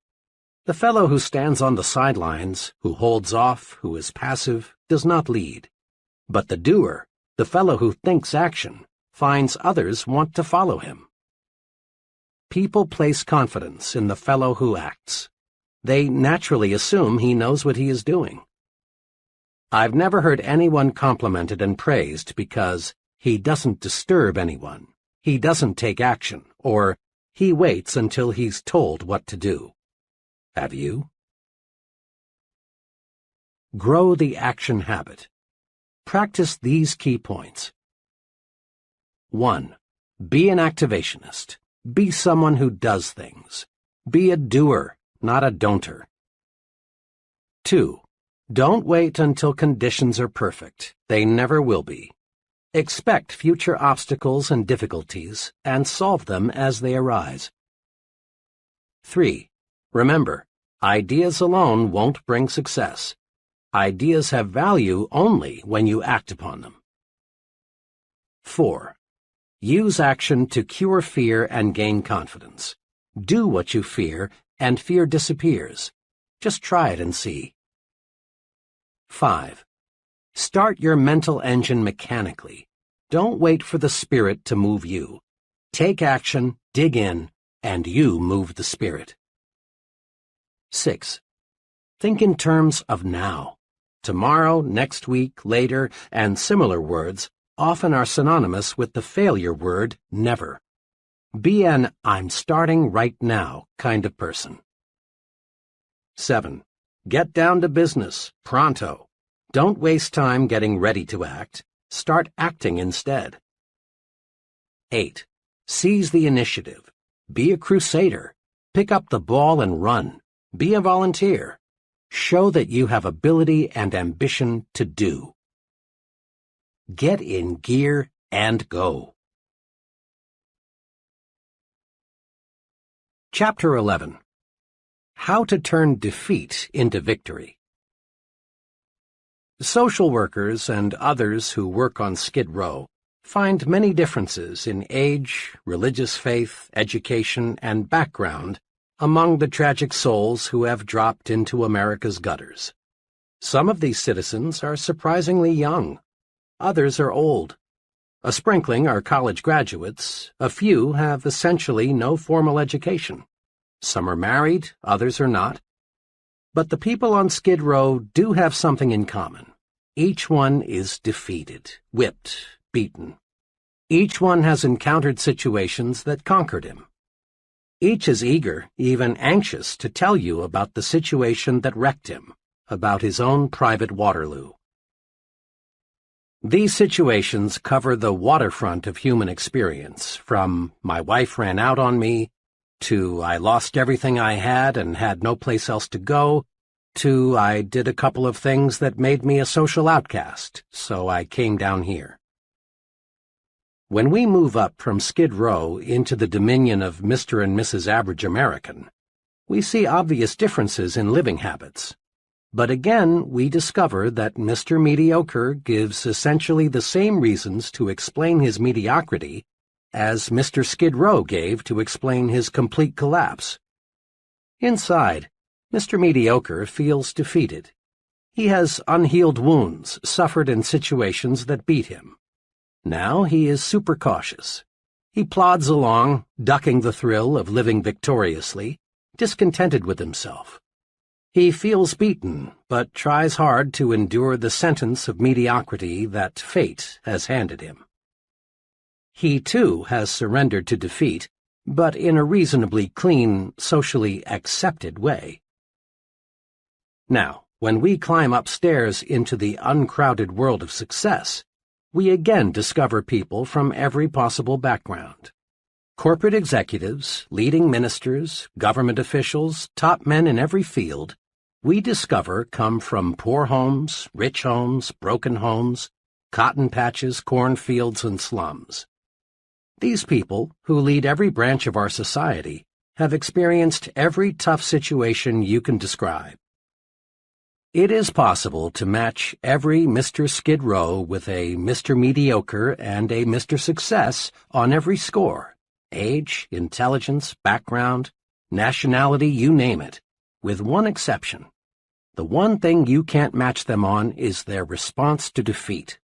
[SPEAKER 1] The fellow who stands on the sidelines, who holds off, who is passive, does not lead. But the doer, the fellow who thinks action, finds others want to follow him. People place confidence in the fellow who acts. They naturally assume he knows what he is doing. I've never heard anyone complimented and praised because he doesn't disturb anyone, he doesn't take action, or he waits until he's told what to do. Have you? Grow the action habit. Practice these key points. 1. Be an activationist. Be someone who does things. Be a doer, not a don'ter. 2. Don't wait until conditions are perfect. They never will be. Expect future obstacles and difficulties and solve them as they arise. 3. Remember, ideas alone won't bring success. Ideas have value only when you act upon them. 4. Use action to cure fear and gain confidence. Do what you fear, and fear disappears. Just try it and see. 5. Start your mental engine mechanically. Don't wait for the spirit to move you. Take action, dig in, and you move the spirit. 6. Think in terms of now. Tomorrow, next week, later, and similar words often are synonymous with the failure word never. Be an I'm starting right now kind of person. 7. Get down to business, pronto. Don't waste time getting ready to act. Start acting instead. 8. Seize the initiative. Be a crusader. Pick up the ball and run. Be a volunteer. Show that you have ability and ambition to do. Get in gear and go. Chapter 11. How to turn defeat into victory. Social workers and others who work on Skid Row find many differences in age, religious faith, education, and background among the tragic souls who have dropped into America's gutters. Some of these citizens are surprisingly young. Others are old. A sprinkling are college graduates. A few have essentially no formal education. Some are married, others are not. But the people on Skid Row do have something in common. Each one is defeated, whipped, beaten. Each one has encountered situations that conquered him. Each is eager, even anxious, to tell you about the situation that wrecked him, about his own private Waterloo. These situations cover the waterfront of human experience, from "my wife ran out on me," to "I lost everything I had and had no place else to go," to "I did a couple of things that made me a social outcast, so I came down here." When we move up from Skid Row into the dominion of Mr. and Mrs. Average American, we see obvious differences in living habits. But again, we discover that Mr. Mediocre gives essentially the same reasons to explain his mediocrity as Mr. Skid Row gave to explain his complete collapse. Inside, Mr. Mediocre feels defeated. He has unhealed wounds suffered in situations that beat him. Now he is super cautious. He plods along, ducking the thrill of living victoriously, discontented with himself. He feels beaten, but tries hard to endure the sentence of mediocrity that fate has handed him. He, too, has surrendered to defeat, but in a reasonably clean, socially accepted way. Now, when we climb upstairs into the uncrowded world of success, we again discover people from every possible background. Corporate executives, leading ministers, government officials, top men in every field, we discover come from poor homes, rich homes, broken homes, cotton patches, cornfields, and slums. These people, who lead every branch of our society, have experienced every tough situation you can describe. It is possible to match every Mr. Skid Row with a Mr. Mediocre and a Mr. Success on every score: age, intelligence, background, nationality, you name it, with one exception. The one thing you can't match them on is their response to defeat.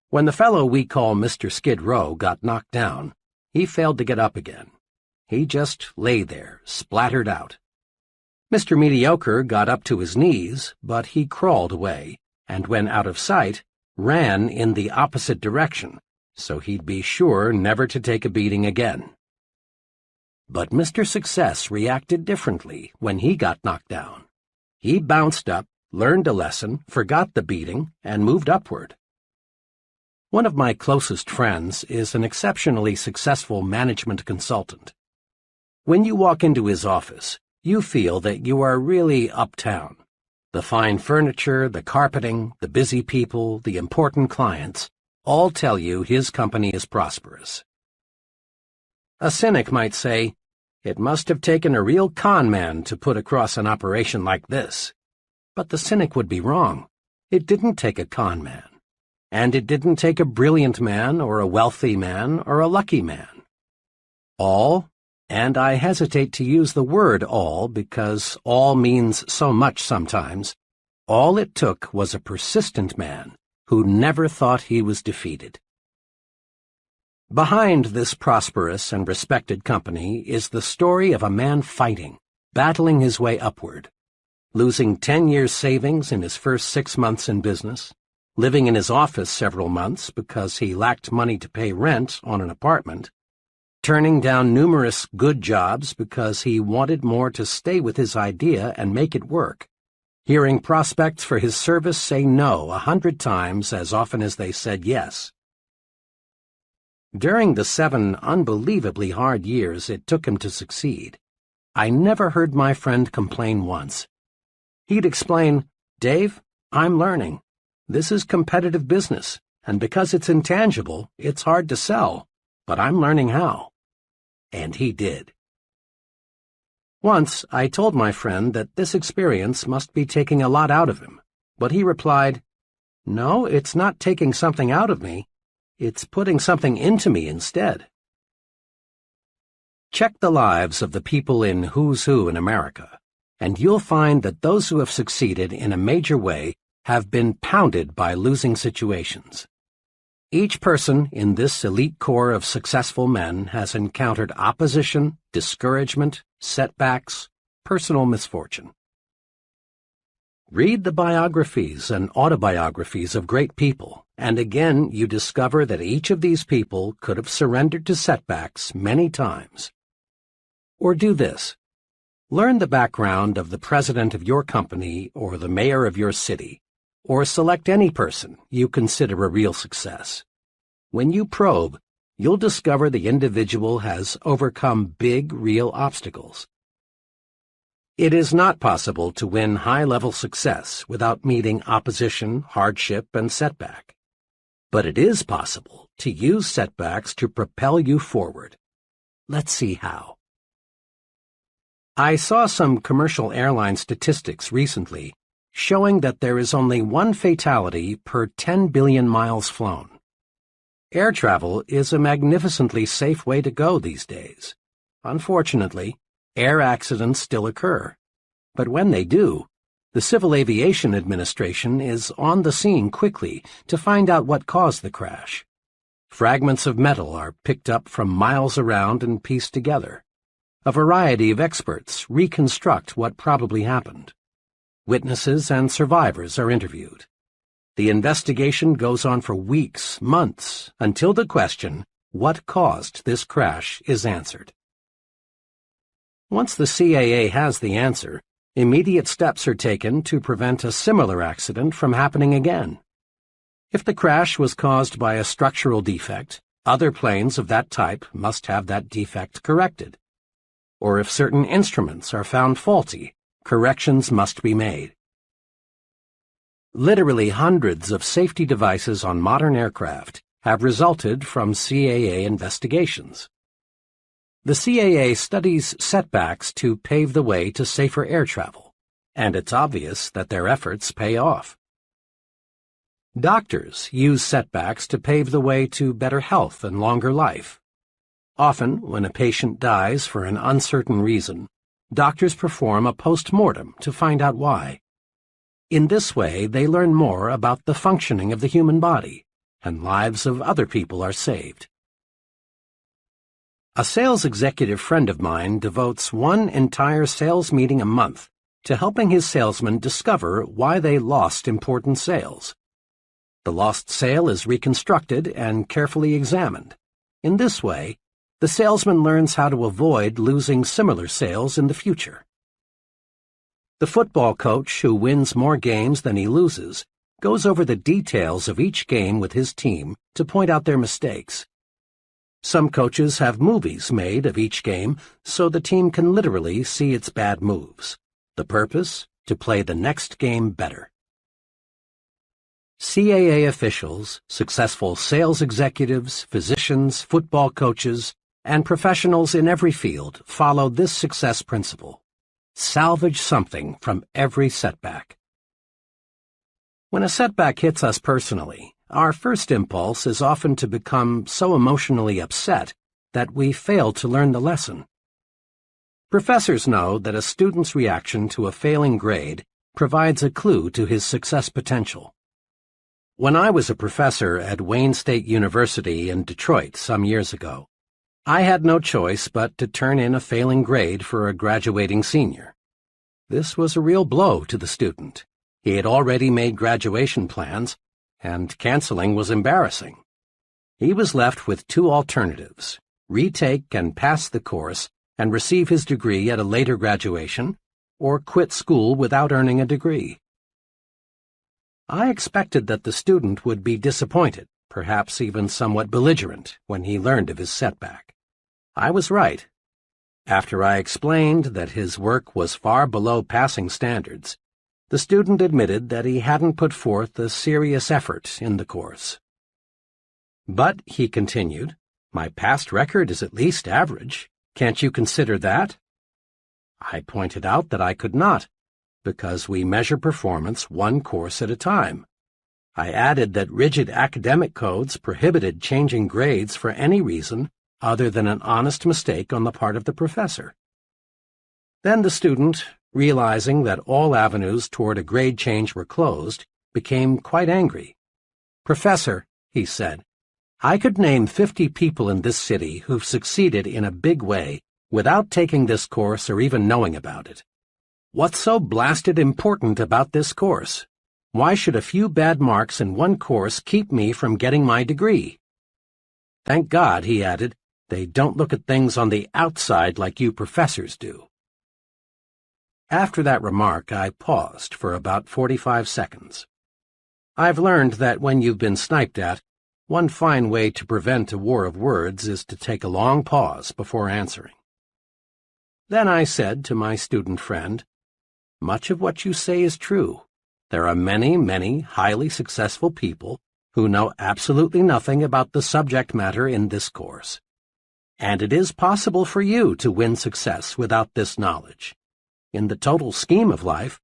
[SPEAKER 1] When the fellow we call Mr. Skid Row got knocked down, he failed to get up again. He just lay there, splattered out. Mr. Mediocre got up to his knees, but he crawled away, and when out of sight, ran in the opposite direction, so he'd be sure never to take a beating again. But Mr. Success reacted differently when he got knocked down. He bounced up, learned a lesson, forgot the beating, and moved upward. One of my closest friends is an exceptionally successful management consultant. When you walk into his office, you feel that you are really uptown. The fine furniture, the carpeting, the busy people, the important clients, all tell you his company is prosperous. A cynic might say, "It must have taken a real con man to put across an operation like this." But the cynic would be wrong. It didn't take a con man. And it didn't take a brilliant man or a wealthy man or a lucky man. All, and I hesitate to use the word all because all means so much sometimes, all it took was a persistent man who never thought he was defeated. Behind this prosperous and respected company is the story of a man fighting, battling his way upward, losing 10 years' savings in his first 6 months in business, living in his office several months because he lacked money to pay rent on an apartment, turning down numerous good jobs because he wanted more to stay with his idea and make it work, hearing prospects for his service say no 100 times as often as they said yes. During the 7 unbelievably hard years it took him to succeed, I never heard my friend complain once. He'd explain, "Dave, I'm learning. This is competitive business, and because it's intangible, it's hard to sell, but I'm learning how." And he did. Once I told my friend that this experience must be taking a lot out of him, but he replied, "No, it's not taking something out of me. It's putting something into me instead." Check the lives of the people in Who's Who in America, and you'll find that those who have succeeded in a major way have been pounded by losing situations. Each person in this elite corps of successful men has encountered opposition, discouragement, setbacks, personal misfortune. Read the biographies and autobiographies of great people, and again you discover that each of these people could have surrendered to setbacks many times. Or do this. Learn the background of the president of your company or the mayor of your city, or select any person you consider a real success. When you probe, you'll discover the individual has overcome big, real obstacles. It is not possible to win high-level success without meeting opposition, hardship, and setback. But it is possible to use setbacks to propel you forward. Let's see how. I saw some commercial airline statistics recently showing that there is only one fatality per 10 billion miles flown. Air travel is a magnificently safe way to go these days. Unfortunately, air accidents still occur, but when they do, the Civil Aviation Administration is on the scene quickly to find out what caused the crash. Fragments of metal are picked up from miles around and pieced together. A variety of experts reconstruct what probably happened. Witnesses and survivors are interviewed. The investigation goes on for weeks, months, until the question, what caused this crash, is answered. Once the CAA has the answer, immediate steps are taken to prevent a similar accident from happening again. If the crash was caused by a structural defect, other planes of that type must have that defect corrected. Or if certain instruments are found faulty, corrections must be made. Literally hundreds of safety devices on modern aircraft have resulted from CAA investigations. The CAA studies setbacks to pave the way to safer air travel, and it's obvious that their efforts pay off. Doctors use setbacks to pave the way to better health and longer life. Often, when a patient dies for an uncertain reason, doctors perform a post-mortem to find out why. In this way, they learn more about the functioning of the human body, and lives of other people are saved. A sales executive friend of mine devotes one entire sales meeting a month to helping his salesmen discover why they lost important sales. The lost sale is reconstructed and carefully examined. In this way, the salesman learns how to avoid losing similar sales in the future. The football coach who wins more games than he loses goes over the details of each game with his team to point out their mistakes. Some coaches have movies made of each game so the team can literally see its bad moves. The purpose? To play the next game better. CAA officials, successful sales executives, physicians, football coaches, and professionals in every field follow this success principle. Salvage something from every setback. When a setback hits us personally, our first impulse is often to become so emotionally upset that we fail to learn the lesson. Professors know that a student's reaction to a failing grade provides a clue to his success potential. When I was a professor at Wayne State University in Detroit some years ago, I had no choice but to turn in a failing grade for a graduating senior. This was a real blow to the student. He had already made graduation plans, and canceling was embarrassing. He was left with two alternatives: retake and pass the course and receive his degree at a later graduation, or quit school without earning a degree. I expected that the student would be disappointed, perhaps even somewhat belligerent, when he learned of his setback. I was right. After I explained that his work was far below passing standards, the student admitted that he hadn't put forth a serious effort in the course. But, he continued, my past record is at least average. Can't you consider that? I pointed out that I could not, because we measure performance one course at a time. I added that rigid academic codes prohibited changing grades for any reason other than an honest mistake on the part of the professor. Then the student, realizing that all avenues toward a grade change were closed, became quite angry. Professor, he said, I could name 50 people in this city who've succeeded in a big way without taking this course or even knowing about it. What's so blasted important about this course? Why should a few bad marks in one course keep me from getting my degree? Thank God, he added, they don't look at things on the outside like you professors do. After that remark, I paused for about 45 seconds. I've learned that when you've been sniped at, one fine way to prevent a war of words is to take a long pause before answering. Then I said to my student friend, "Much of what you say is true. There are many, many highly successful people who know absolutely nothing about the subject matter in this course. And it is possible for you to win success without this knowledge. In the total scheme of life,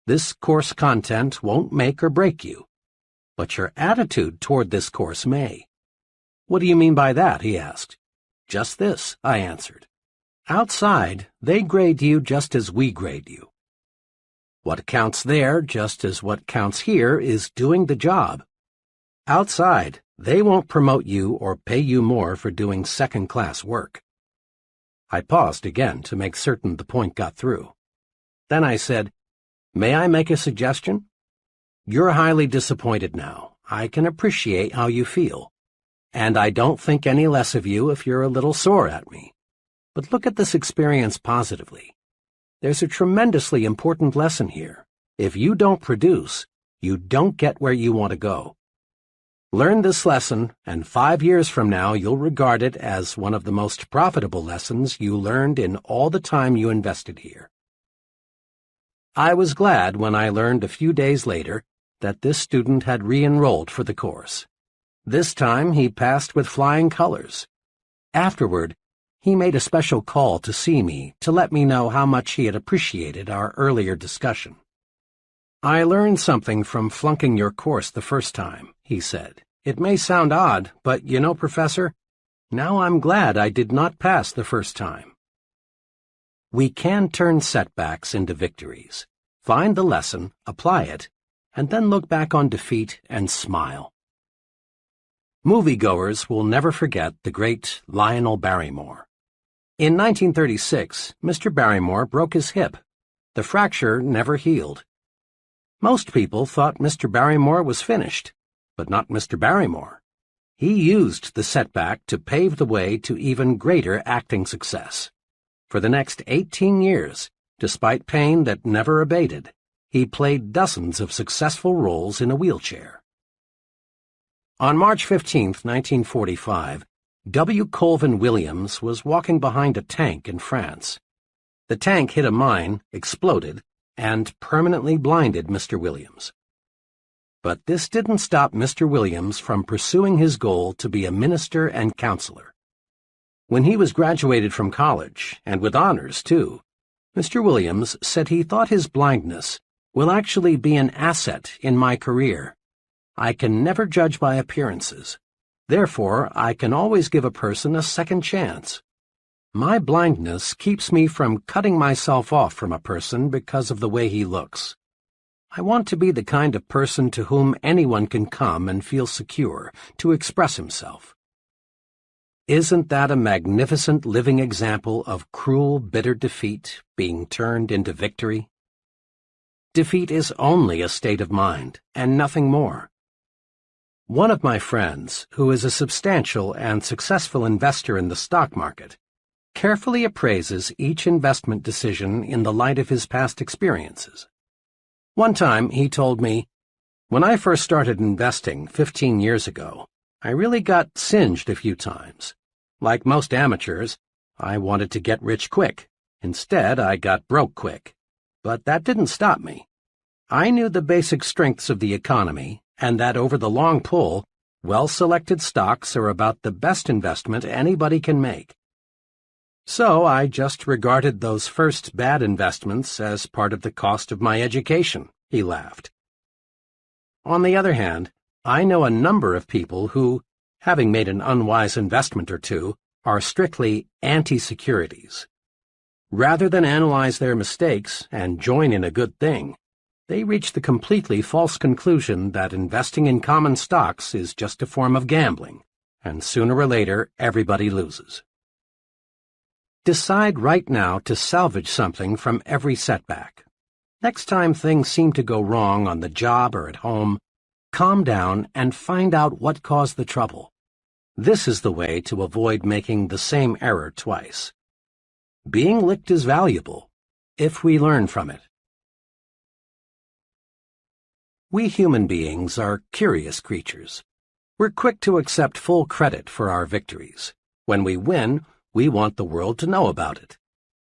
[SPEAKER 1] this course content won't make or break you. But your attitude toward this course may." "What do you mean by that?" he asked. "Just this," I answered. "Outside, they grade you just as we grade you. What counts there, just as what counts here, is doing the job. Outside, they won't promote you or pay you more for doing second-class work." I paused again to make certain the point got through. Then I said, "May I make a suggestion? You're highly disappointed now. I can appreciate how you feel. And I don't think any less of you if you're a little sore at me. But look at this experience positively. There's a tremendously important lesson here. If you don't produce, you don't get where you want to go. Learn this lesson, and 5 years from now you'll regard it as one of the most profitable lessons you learned in all the time you invested here." I was glad when I learned a few days later that this student had re-enrolled for the course. This time he passed with flying colors. Afterward, he made a special call to see me to let me know how much he had appreciated our earlier discussion. "I learned something from flunking your course the first time," he said. "It may sound odd, but you know, Professor, now I'm glad I did not pass the first time." We can turn setbacks into victories, find the lesson, apply it, and then look back on defeat and smile. Moviegoers will never forget the great Lionel Barrymore. In 1936, Mr. Barrymore broke his hip. The fracture never healed. Most people thought Mr. Barrymore was finished, but not Mr. Barrymore. He used the setback to pave the way to even greater acting success. For the next 18 years, despite pain that never abated, he played dozens of successful roles in a wheelchair. On March 15, 1945, W. Colvin Williams was walking behind a tank in France. The tank hit a mine, exploded, and permanently blinded Mr. Williams. But this didn't stop Mr. Williams from pursuing his goal to be a minister and counselor. When he was graduated from college, and with honors, too, Mr. Williams said he thought his blindness will actually be an asset in my career. I can never judge by appearances. Therefore, I can always give a person a second chance. My blindness keeps me from cutting myself off from a person because of the way he looks. I want to be the kind of person to whom anyone can come and feel secure to express himself. Isn't that a magnificent living example of cruel, bitter defeat being turned into victory? Defeat is only a state of mind, and nothing more. One of my friends, who is a substantial and successful investor in the stock market, carefully appraises each investment decision in the light of his past experiences. One time he told me, "When I first started investing 15 years ago, I really got singed a few times. Like most amateurs, I wanted to get rich quick. Instead, I got broke quick. But that didn't stop me. I knew the basic strengths of the economy, and that over the long pull, well-selected stocks are about the best investment anybody can make. So I just regarded those first bad investments as part of the cost of my education," he laughed. On the other hand, I know a number of people who, having made an unwise investment or two, are strictly anti-securities. Rather than analyze their mistakes and join in a good thing, they reach the completely false conclusion that investing in common stocks is just a form of gambling, and sooner or later everybody loses. Decide right now to salvage something from every setback. Next time things seem to go wrong on the job or at home, calm down and find out what caused the trouble. This is the way to avoid making the same error twice. Being licked is valuable, if we learn from it. We human beings are curious creatures. We're quick to accept full credit for our victories. When we win, we want the world to know about it.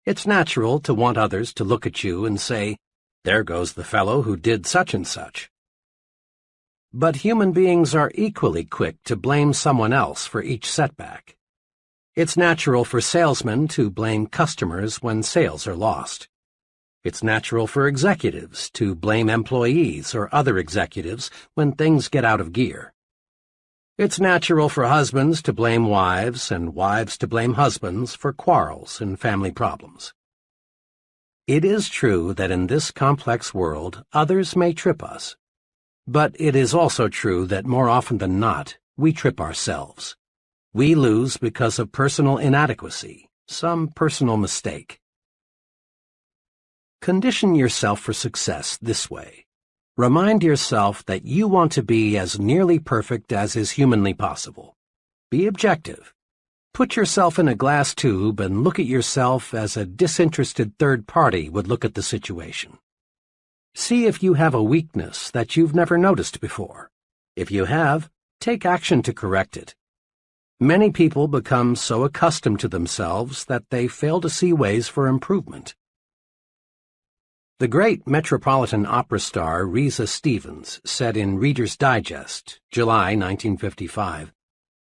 [SPEAKER 1] It's natural to want others to look at you and say, "There goes the fellow who did such and such." But human beings are equally quick to blame someone else for each setback. It's natural for salesmen to blame customers when sales are lost. It's natural for executives to blame employees or other executives when things get out of gear. It's natural for husbands to blame wives and wives to blame husbands for quarrels and family problems. It is true that in this complex world, others may trip us. But it is also true that more often than not, we trip ourselves. We lose because of personal inadequacy, some personal mistake. Condition yourself for success this way. Remind yourself that you want to be as nearly perfect as is humanly possible. Be objective. Put yourself in a glass tube and look at yourself as a disinterested third party would look at the situation. See if you have a weakness that you've never noticed before. If you have, take action to correct it. Many people become so accustomed to themselves that they fail to see ways for improvement. The great Metropolitan Opera star Risa Stevens said in Reader's Digest, July 1955,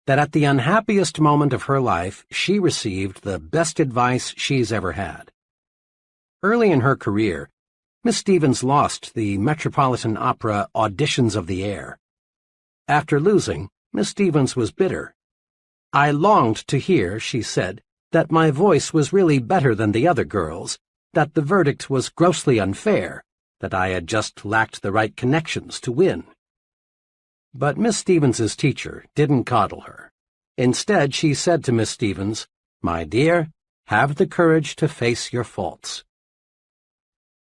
[SPEAKER 1] that at the unhappiest moment of her life, she received the best advice she's ever had. Early in her career, Miss Stevens lost the Metropolitan Opera Auditions of the Air. After losing, Miss Stevens was bitter. "I longed to hear," she said, "that my voice was really better than the other girls', that the verdict was grossly unfair, that I had just lacked the right connections to win." But Miss Stevens's teacher didn't coddle her. Instead, she said to Miss Stevens, "My dear, have the courage to face your faults."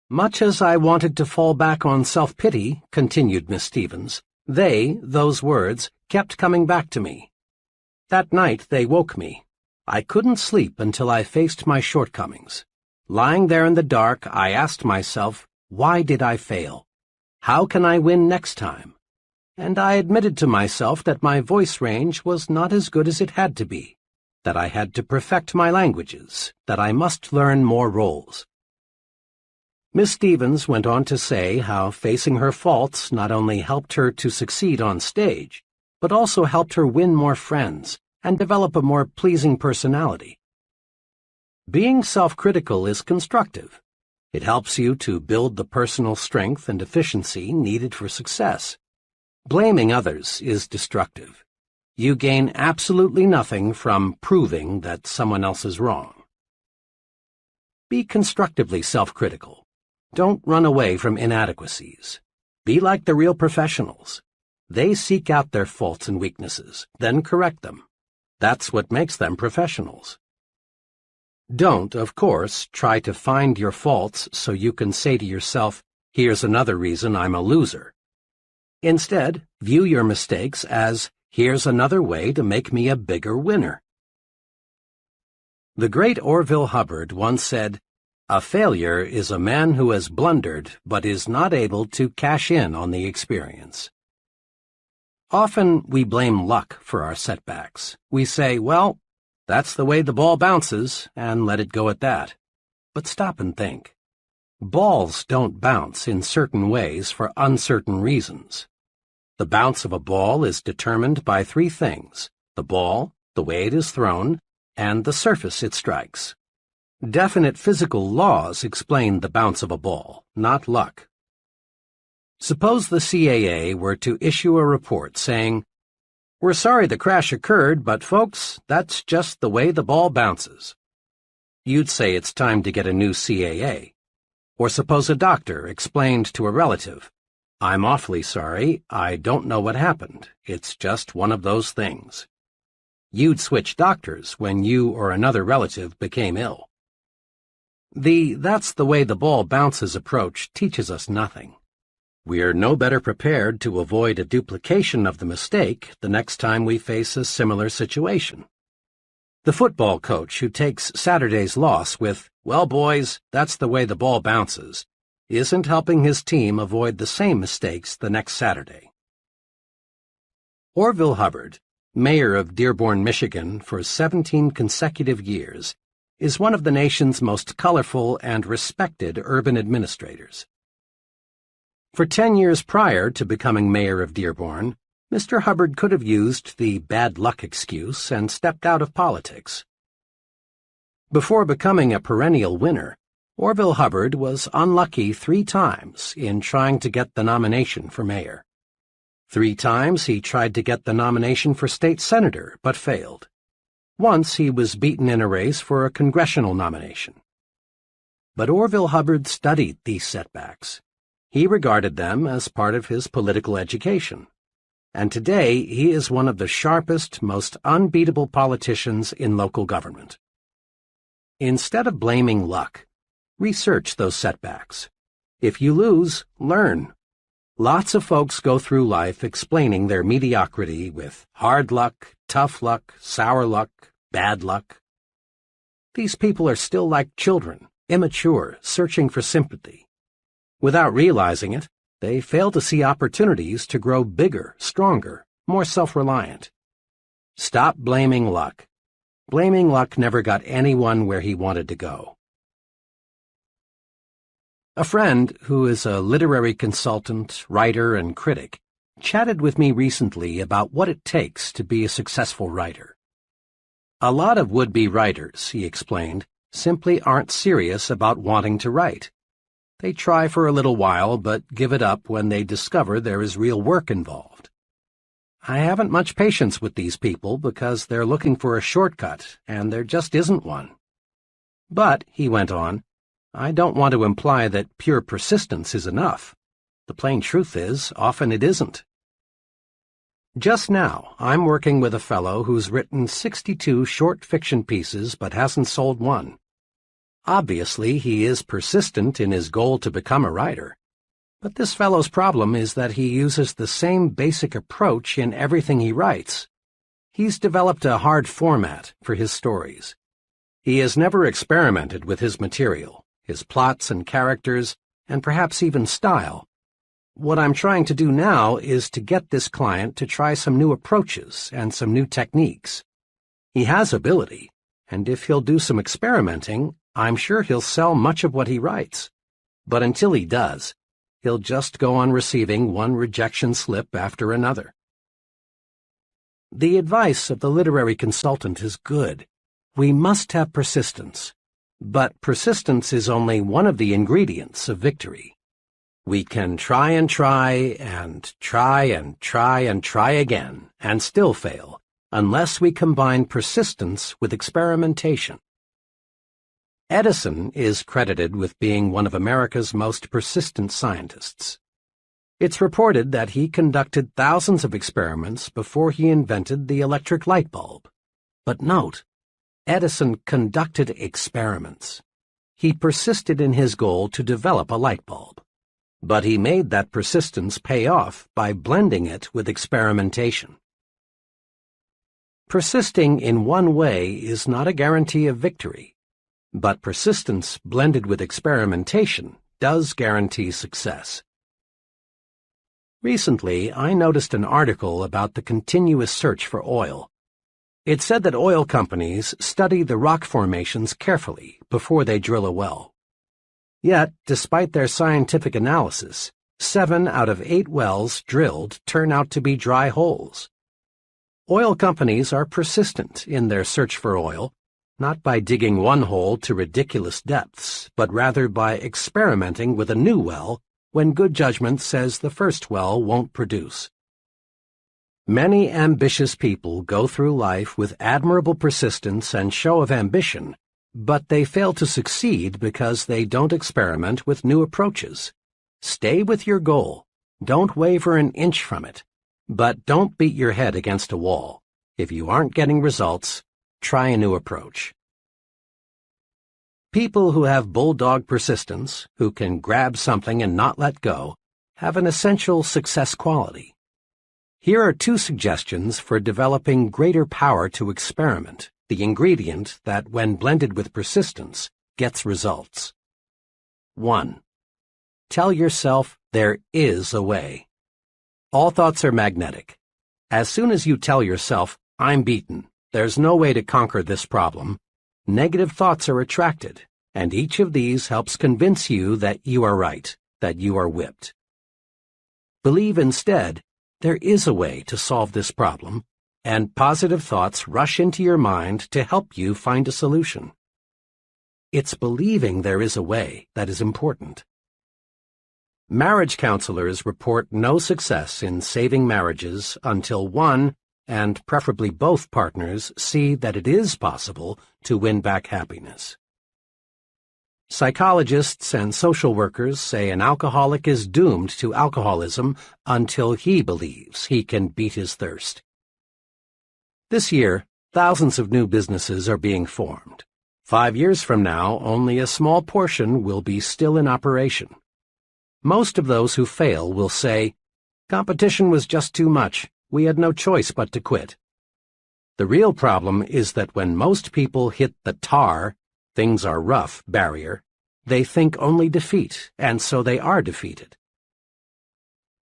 [SPEAKER 1] Much as I wanted to fall back on self-pity, continued Miss Stevens, those words, kept coming back to me. That night they woke me. I couldn't sleep until I faced my shortcomings. Lying there in the dark, I asked myself, why did I fail? How can I win next time? And I admitted to myself that my voice range was not as good as it had to be, that I had to perfect my languages, that I must learn more roles. Miss Stevens went on to say how facing her faults not only helped her to succeed on stage, but also helped her win more friends and develop a more pleasing personality. Being self-critical is constructive. It helps you to build the personal strength and efficiency needed for success. Blaming others is destructive. You gain absolutely nothing from proving that someone else is wrong. Be constructively self-critical. Don't run away from inadequacies. Be like the real professionals. They seek out their faults and weaknesses, then correct them. That's what makes them professionals. Don't, of course, try to find your faults so you can say to yourself, "Here's another reason I'm a loser." Instead, view your mistakes as, "Here's another way to make me a bigger winner." The great Orville Hubbard once said, "A failure is a man who has blundered but is not able to cash in on the experience." Often we blame luck for our setbacks. We say, "Well, that's the way the ball bounces," and let it go at that. But stop and think. Balls don't bounce in certain ways for uncertain reasons. The bounce of a ball is determined by three things: the ball, the way it is thrown, and the surface it strikes. Definite physical laws explain the bounce of a ball, not luck. Suppose the CAA were to issue a report saying, "We're sorry the crash occurred, but folks, that's just the way the ball bounces." You'd say it's time to get a new CAA. Or suppose a doctor explained to a relative, "I'm awfully sorry, I don't know what happened. It's just one of those things." You'd switch doctors when you or another relative became ill. The "that's the way the ball bounces" approach teaches us nothing. We're no better prepared to avoid a duplication of the mistake the next time we face a similar situation. The football coach who takes Saturday's loss with, "Well, boys, that's the way the ball bounces," isn't helping his team avoid the same mistakes the next Saturday. Orville Hubbard, mayor of Dearborn, Michigan for 17 consecutive years, is one of the nation's most colorful and respected urban administrators. For 10 years prior to becoming mayor of Dearborn, Mr. Hubbard could have used the bad luck excuse and stepped out of politics. Before becoming a perennial winner, Orville Hubbard was unlucky 3 times in trying to get the nomination for mayor. 3 times he tried to get the nomination for state senator, but failed. Once he was beaten in a race for a congressional nomination. But Orville Hubbard studied these setbacks. He regarded them as part of his political education. And today he is one of the sharpest, most unbeatable politicians in local government. Instead of blaming luck, research those setbacks. If you lose, learn. Lots of folks go through life explaining their mediocrity with hard luck, tough luck, sour luck, bad luck. These people are still like children, immature, searching for sympathy. Without realizing it, they fail to see opportunities to grow bigger, stronger, more self-reliant. Stop blaming luck. Blaming luck never got anyone where he wanted to go. A friend, who is a literary consultant, writer, and critic, chatted with me recently about what it takes to be a successful writer. A lot of would-be writers, he explained, simply aren't serious about wanting to write. They try for a little while, but give it up when they discover there is real work involved. I haven't much patience with these people because they're looking for a shortcut, and there just isn't one. But, he went on, I don't want to imply that pure persistence is enough. The plain truth is, often it isn't. Just now, I'm working with a fellow who's written 62 short fiction pieces but hasn't sold one. Obviously, he is persistent in his goal to become a writer. But this fellow's problem is that he uses the same basic approach in everything he writes. He's developed a hard format for his stories. He has never experimented with his material, his plots and characters, and perhaps even style. What I'm trying to do now is to get this client to try some new approaches and some new techniques. He has ability, and if he'll do some experimenting, I'm sure he'll sell much of what he writes. But until he does, he'll just go on receiving one rejection slip after another. The advice of the literary consultant is good. We must have persistence. But persistence is only one of the ingredients of victory. We can try and try and try and try and try again and still fail, unless we combine persistence with experimentation. Edison is credited with being one of America's most persistent scientists. It's reported that he conducted thousands of experiments before he invented the electric light bulb. But note, Edison conducted experiments. He persisted in his goal to develop a light bulb. But he made that persistence pay off by blending it with experimentation. Persisting in one way is not a guarantee of victory. But persistence blended with experimentation does guarantee success. Recently, I noticed an article about the continuous search for oil. It said that oil companies study the rock formations carefully before they drill a well. Yet, despite their scientific analysis, 7 out of 8 wells drilled turn out to be dry holes. Oil companies are persistent in their search for oil, not by digging one hole to ridiculous depths, but rather by experimenting with a new well when good judgment says the first well won't produce. Many ambitious people go through life with admirable persistence and show of ambition, but they fail to succeed because they don't experiment with new approaches. Stay with your goal. Don't waver an inch from it. But don't beat your head against a wall. If you aren't getting results, try a new approach. People who have bulldog persistence, who can grab something and not let go, have an essential success quality. Here are 2 suggestions for developing greater power to experiment, the ingredient that, when blended with persistence, gets results. 1. Tell yourself there is a way. All thoughts are magnetic. As soon as you tell yourself, I'm beaten, there's no way to conquer this problem, negative thoughts are attracted, and each of these helps convince you that you are right, that you are whipped. Believe instead, there is a way to solve this problem, and positive thoughts rush into your mind to help you find a solution. It's believing there is a way that is important. Marriage counselors report no success in saving marriages until one, and preferably both partners, see that it is possible to win back happiness. Psychologists and social workers say an alcoholic is doomed to alcoholism until he believes he can beat his thirst. This year, thousands of new businesses are being formed. 5 years from now, only a small portion will be still in operation. Most of those who fail will say, "Competition was just too much. We had no choice but to quit." The real problem is that when most people hit the tar, things are rough barrier, they think only defeat, and so they are defeated.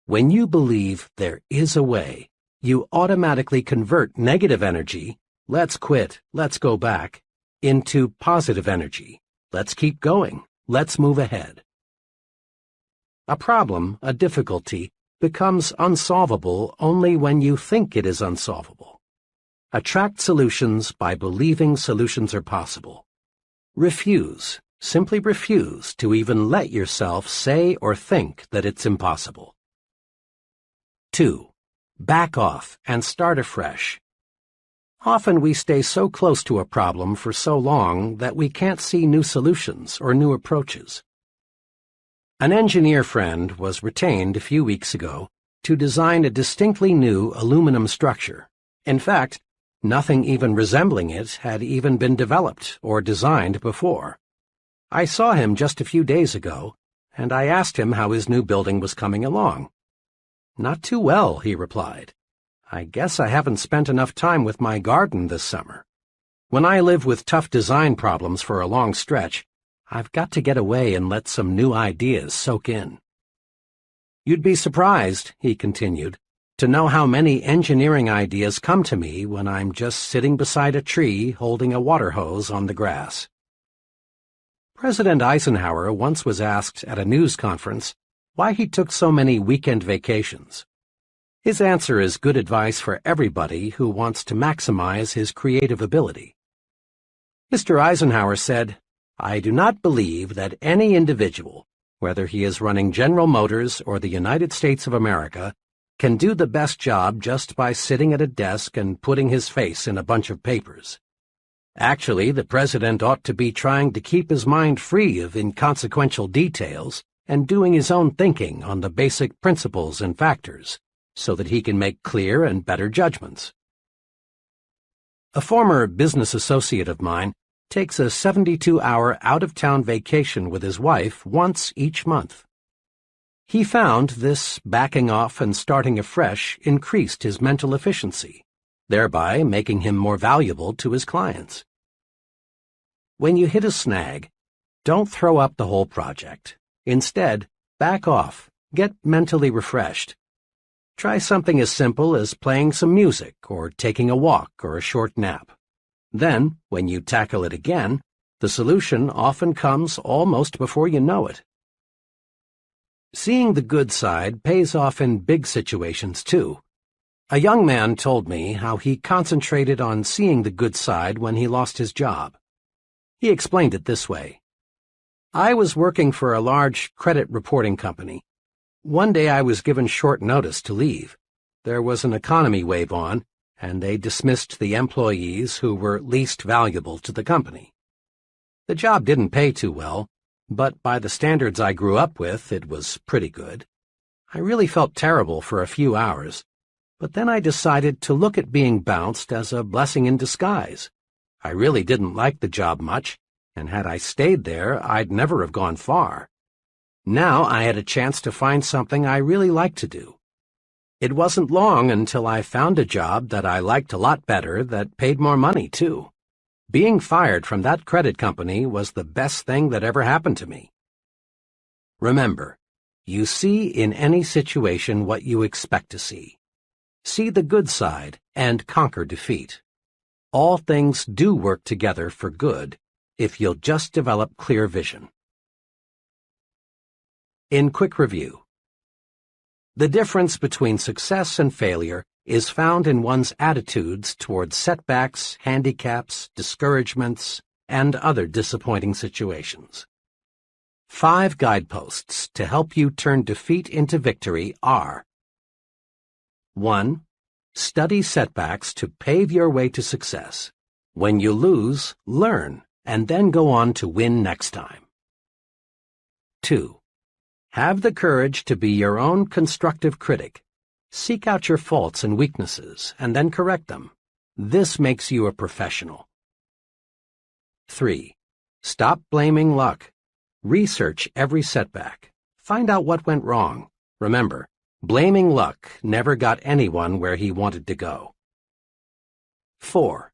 [SPEAKER 1] When you believe there is a way, you automatically convert negative energy, let's quit, let's go back, into positive energy, let's keep going, let's move ahead. A problem, a difficulty, becomes unsolvable only when you think it is unsolvable. Attract solutions by believing solutions are possible. Simply refuse to even let yourself say or think that it's impossible. 2. Back off and start afresh. Often we stay so close to a problem for so long that we can't see new solutions or new approaches. An engineer friend was retained a few weeks ago to design a distinctly new aluminum structure. In fact, nothing even resembling it had even been developed or designed before. I saw him just a few days ago, and I asked him how his new building was coming along. "Not too well," he replied. "I guess I haven't spent enough time with my garden this summer. When I live with tough design problems for a long stretch, I've got to get away and let some new ideas soak in." "You'd be surprised," he continued, "to know how many engineering ideas come to me when I'm just sitting beside a tree holding a water hose on the grass." President Eisenhower once was asked at a news conference why he took so many weekend vacations. His answer is good advice for everybody who wants to maximize his creative ability. Mr. Eisenhower said, "I do not believe that any individual, whether he is running General Motors or the United States of America, can do the best job just by sitting at a desk and putting his face in a bunch of papers. Actually, the president ought to be trying to keep his mind free of inconsequential details and doing his own thinking on the basic principles and factors, so that he can make clear and better judgments." A former business associate of mine takes a 72-hour out-of-town vacation with his wife once each month. He found this backing off and starting afresh increased his mental efficiency, thereby making him more valuable to his clients. When you hit a snag, don't throw up the whole project. Instead, back off, get mentally refreshed. Try something as simple as playing some music or taking a walk or a short nap. Then, when you tackle it again, the solution often comes almost before you know it. Seeing the good side pays off in big situations, too. A young man told me how he concentrated on seeing the good side when he lost his job. He explained it this way. "I was working for a large credit reporting company. One day I was given short notice to leave. There was an economy wave on, and they dismissed the employees who were least valuable to the company. The job didn't pay too well, but by the standards I grew up with, it was pretty good. I really felt terrible for a few hours, but then I decided to look at being bounced as a blessing in disguise. I really didn't like the job much, and had I stayed there, I'd never have gone far. Now I had a chance to find something I really liked to do. It wasn't long until I found a job that I liked a lot better that paid more money, too. Being fired from that credit company was the best thing that ever happened to me. Remember, you see in any situation what you expect to see. See the good side and conquer defeat. All things do work together for good if you'll just develop clear vision. In quick review, the difference between success and failure is found in one's attitudes towards setbacks, handicaps, discouragements, and other disappointing situations. 5 guideposts to help you turn defeat into victory are: 1. Study setbacks to pave your way to success. When you lose, learn, and then go on to win next time. 2. Have the courage to be your own constructive critic. Seek out your faults and weaknesses, and then correct them. This makes you a professional. 3. Stop blaming luck. Research every setback. Find out what went wrong. Remember, blaming luck never got anyone where he wanted to go. 4.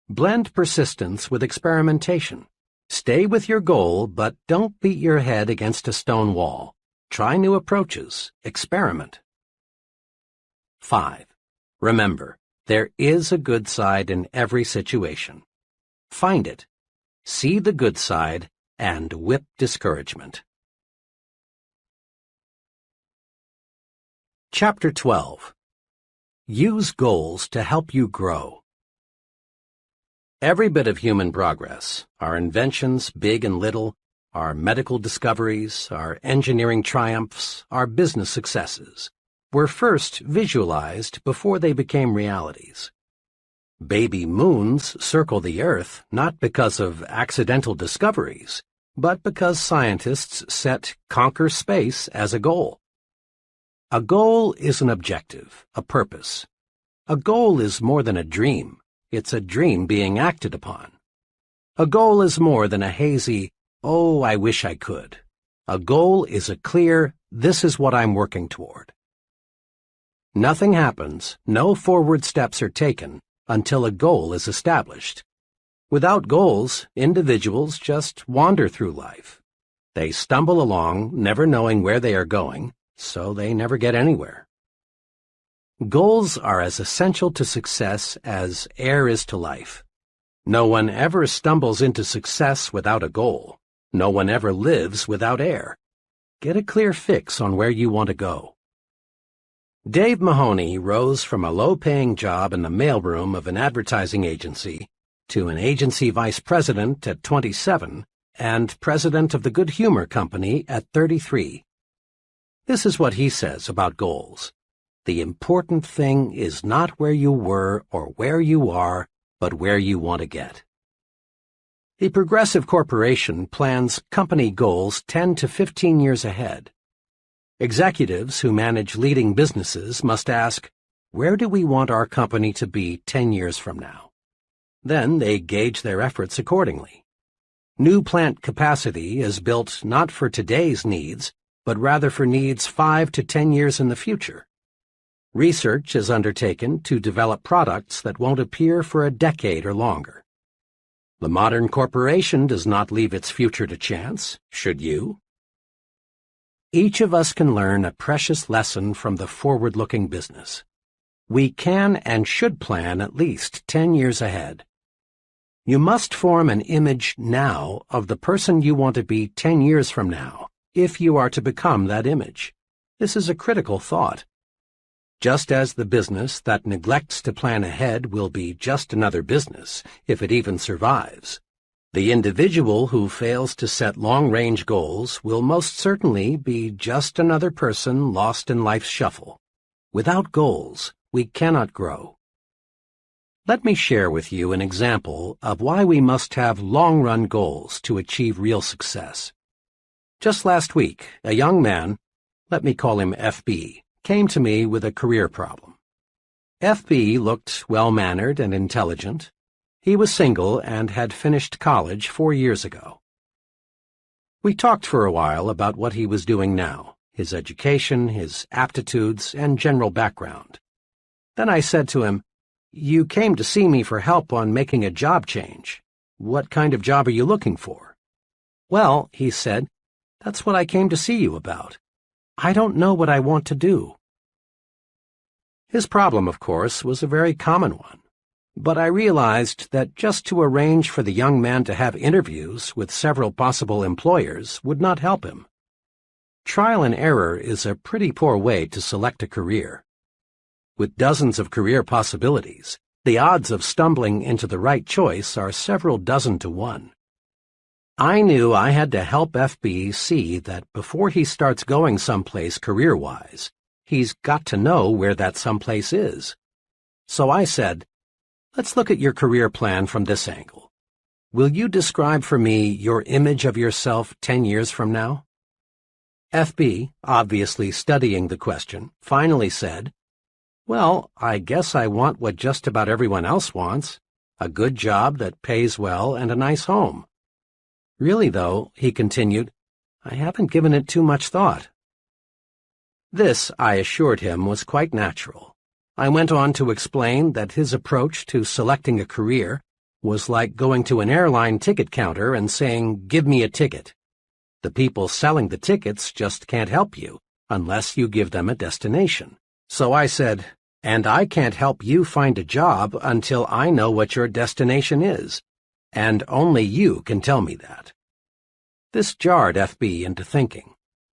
[SPEAKER 1] Blend persistence with experimentation. Stay with your goal, but don't beat your head against a stone wall. Try new approaches. Experiment. 5. Remember, there is a good side in every situation. Find it. See the good side and whip discouragement. Chapter 12. Use goals to help you grow. Every bit of human progress, our inventions, big and little, our medical discoveries, our engineering triumphs, our business successes, were first visualized before they became realities. Baby moons circle the Earth not because of accidental discoveries, but because scientists set conquer space as a goal. A goal is an objective, a purpose. A goal is more than a dream. It's a dream being acted upon. A goal is more than a hazy, "Oh, I wish I could." A goal is a clear, "This is what I'm working toward." Nothing happens, no forward steps are taken, until a goal is established. Without goals, individuals just wander through life. They stumble along, never knowing where they are going, so they never get anywhere. Goals are as essential to success as air is to life. No one ever stumbles into success without a goal. No one ever lives without air. Get a clear fix on where you want to go. Dave Mahoney rose from a low-paying job in the mailroom of an advertising agency to an agency vice president at 27 and president of the Good Humor Company at 33. This is what he says about goals. The important thing is not where you were or where you are, but where you want to get. The Progressive Corporation plans company goals 10 to 15 years ahead. Executives who manage leading businesses must ask, where do we want our company to be 10 years from now? Then they gauge their efforts accordingly. New plant capacity is built not for today's needs, but rather for needs 5 to 10 years in the future. Research is undertaken to develop products that won't appear for a decade or longer. The modern corporation does not leave its future to chance, should you? Each of us can learn a precious lesson from the forward-looking business. We can and should plan at least 10 years ahead. You must form an image now of the person you want to be 10 years from now, if you are to become that image. This is a critical thought. Just as the business that neglects to plan ahead will be just another business, if it even survives, the individual who fails to set long-range goals will most certainly be just another person lost in life's shuffle. Without goals, we cannot grow. Let me share with you an example of why we must have long-run goals to achieve real success. Just last week, a young man, let me call him FB, came to me with a career problem. FB looked well-mannered and intelligent. He was single and had finished college 4 years ago. We talked for a while about what he was doing now, his education, his aptitudes, and general background. Then I said to him, "You came to see me for help on making a job change. What kind of job are you looking for?" "Well," he said, "that's what I came to see you about. I don't know what I want to do." His problem, of course, was a very common one, but I realized that just to arrange for the young man to have interviews with several possible employers would not help him. Trial and error is a pretty poor way to select a career. With dozens of career possibilities, the odds of stumbling into the right choice are several dozen to 1. I knew I had to help FB see that before he starts going someplace career-wise, he's got to know where that someplace is. So I said, "Let's look at your career plan from this angle. Will you describe for me your image of yourself 10 years from now?" FB, obviously studying the question, finally said, "Well, I guess I want what just about everyone else wants, a good job that pays well and a nice home. Really, though," he continued, "I haven't given it too much thought." This, I assured him, was quite natural. I went on to explain that his approach to selecting a career was like going to an airline ticket counter and saying, "Give me a ticket." The people selling the tickets just can't help you unless you give them a destination. So I said, "And I can't help you find a job until I know what your destination is, and only you can tell me that." This jarred FB into thinking.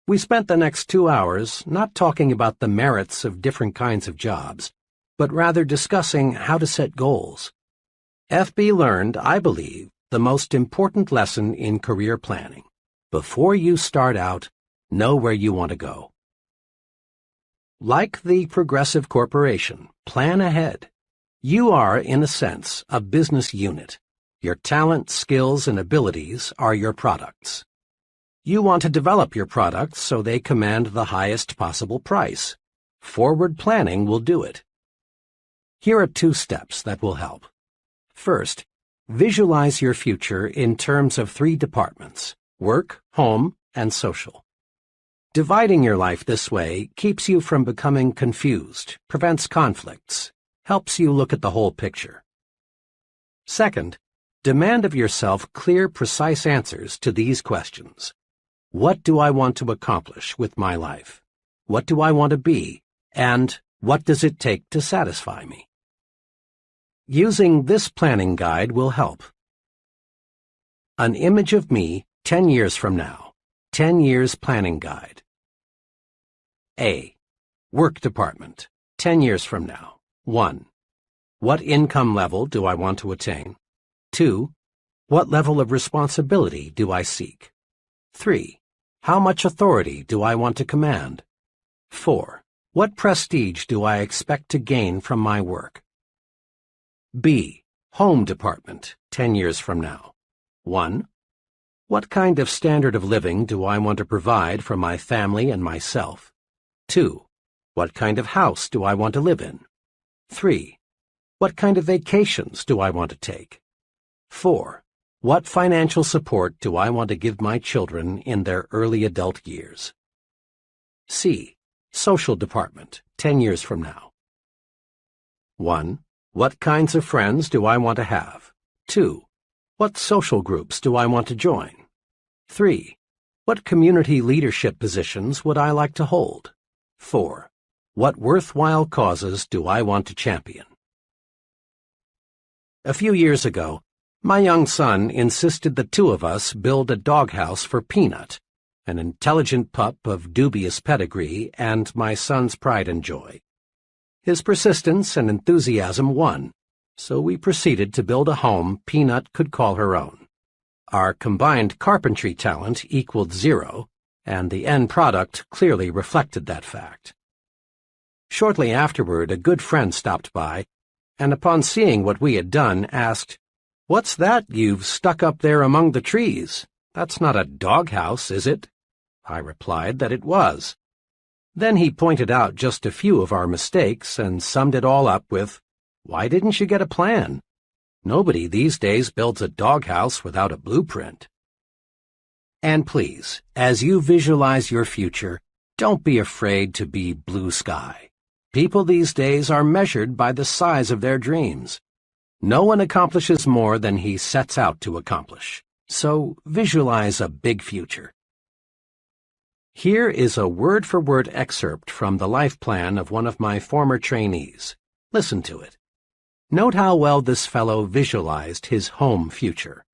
[SPEAKER 1] We spent the next 2 hours not talking about the merits of different kinds of jobs, but rather discussing how to set goals. FB learned, I believe, the most important lesson in career planning. Before you start out, know where you want to go. Like the Progressive Corporation, plan ahead. You are, in a sense, a business unit. Your talent, skills, and abilities are your products. You want to develop your products so they command the highest possible price. Forward planning will do it. Here are 2 steps that will help. First, visualize your future in terms of 3 departments: work, home, and social. Dividing your life this way keeps you from becoming confused, prevents conflicts, helps you look at the whole picture. Second, demand of yourself clear, precise answers to these questions. What do I want to accomplish with my life? What do I want to be? And what does it take to satisfy me? Using this planning guide will help. An image of me 10 years from now. 10 years planning guide. A. Work department. 10 years from now. 1. What income level do I want to attain? 2. What level of responsibility do I seek? 3. How much authority do I want to command? 4. What prestige do I expect to gain from my work? B. Home department, 10 years from now. 1. What kind of standard of living do I want to provide for my family and myself? 2. What kind of house do I want to live in? 3. What kind of vacations do I want to take? 4. What financial support do I want to give my children in their early adult years? C. Social department, 10 years from now. 1. What kinds of friends do I want to have? 2. What social groups do I want to join? 3. What community leadership positions would I like to hold? 4. What worthwhile causes do I want to champion? A few years ago, my young son insisted the 2 of us build a doghouse for Peanut, an intelligent pup of dubious pedigree and my son's pride and joy. His persistence and enthusiasm won, so we proceeded to build a home Peanut could call her own. Our combined carpentry talent equaled 0, and the end product clearly reflected that fact. Shortly afterward, a good friend stopped by, and upon seeing what we had done, asked, "What's that you've stuck up there among the trees? That's not a doghouse, is it?" I replied that it was. Then he pointed out just a few of our mistakes and summed it all up with, "Why didn't you get a plan?" Nobody these days builds a doghouse without a blueprint. And please, as you visualize your future, don't be afraid to be blue sky. People these days are measured by the size of their dreams. No one accomplishes more than he sets out to accomplish. So visualize a big future. Here is a word-for-word excerpt from the life plan of one of my former trainees. Listen to it. Note how well this fellow visualized his home future.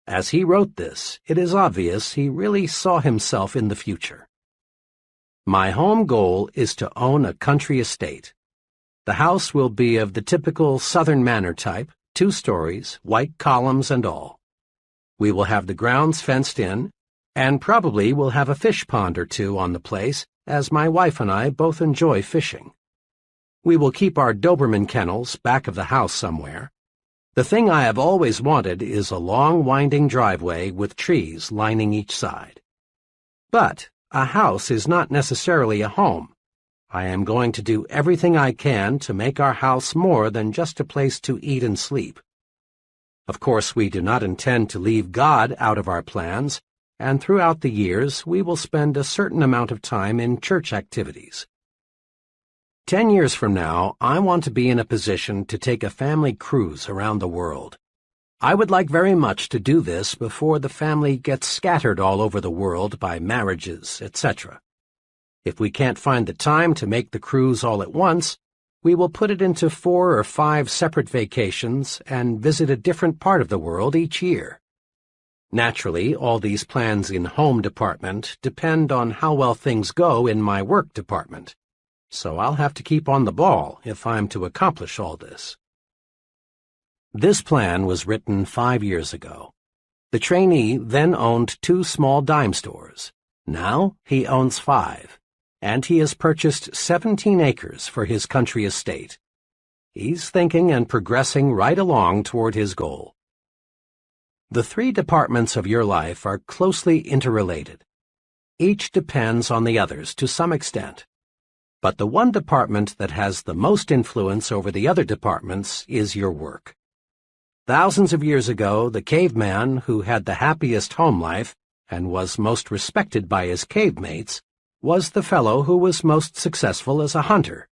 [SPEAKER 1] As he wrote this, it is obvious he really saw himself in the future. My home goal is to own a country estate. The house will be of the typical Southern manor type, 2 stories, white columns and all. We will have the grounds fenced in, and probably we'll have a fish pond or 2 on the place, as my wife and I both enjoy fishing. We will keep our Doberman kennels back of the house somewhere. The thing I have always wanted is a long winding driveway with trees lining each side. But a house is not necessarily a home. I am going to do everything I can to make our house more than just a place to eat and sleep. Of course, we do not intend to leave God out of our plans, and throughout the years we will spend a certain amount of time in church activities. 10 years from now, I want to be in a position to take a family cruise around the world. I would like very much to do this before the family gets scattered all over the world by marriages, etc. If we can't find the time to make the cruise all at once, we will put it into 4 or 5 separate vacations and visit a different part of the world each year. Naturally, all these plans in home department depend on how well things go in my work department. So I'll have to keep on the ball if I'm to accomplish all this. This plan was written 5 years ago. The trainee then owned 2 small dime stores. Now he owns 5, and he has purchased 17 acres for his country estate. He's thinking and progressing right along toward his goal. The 3 departments of your life are closely interrelated. Each depends on the others to some extent. But the one department that has the most influence over the other departments is your work. Thousands of years ago, the caveman who had the happiest home life and was most respected by his cave mates was the fellow who was most successful as a hunter.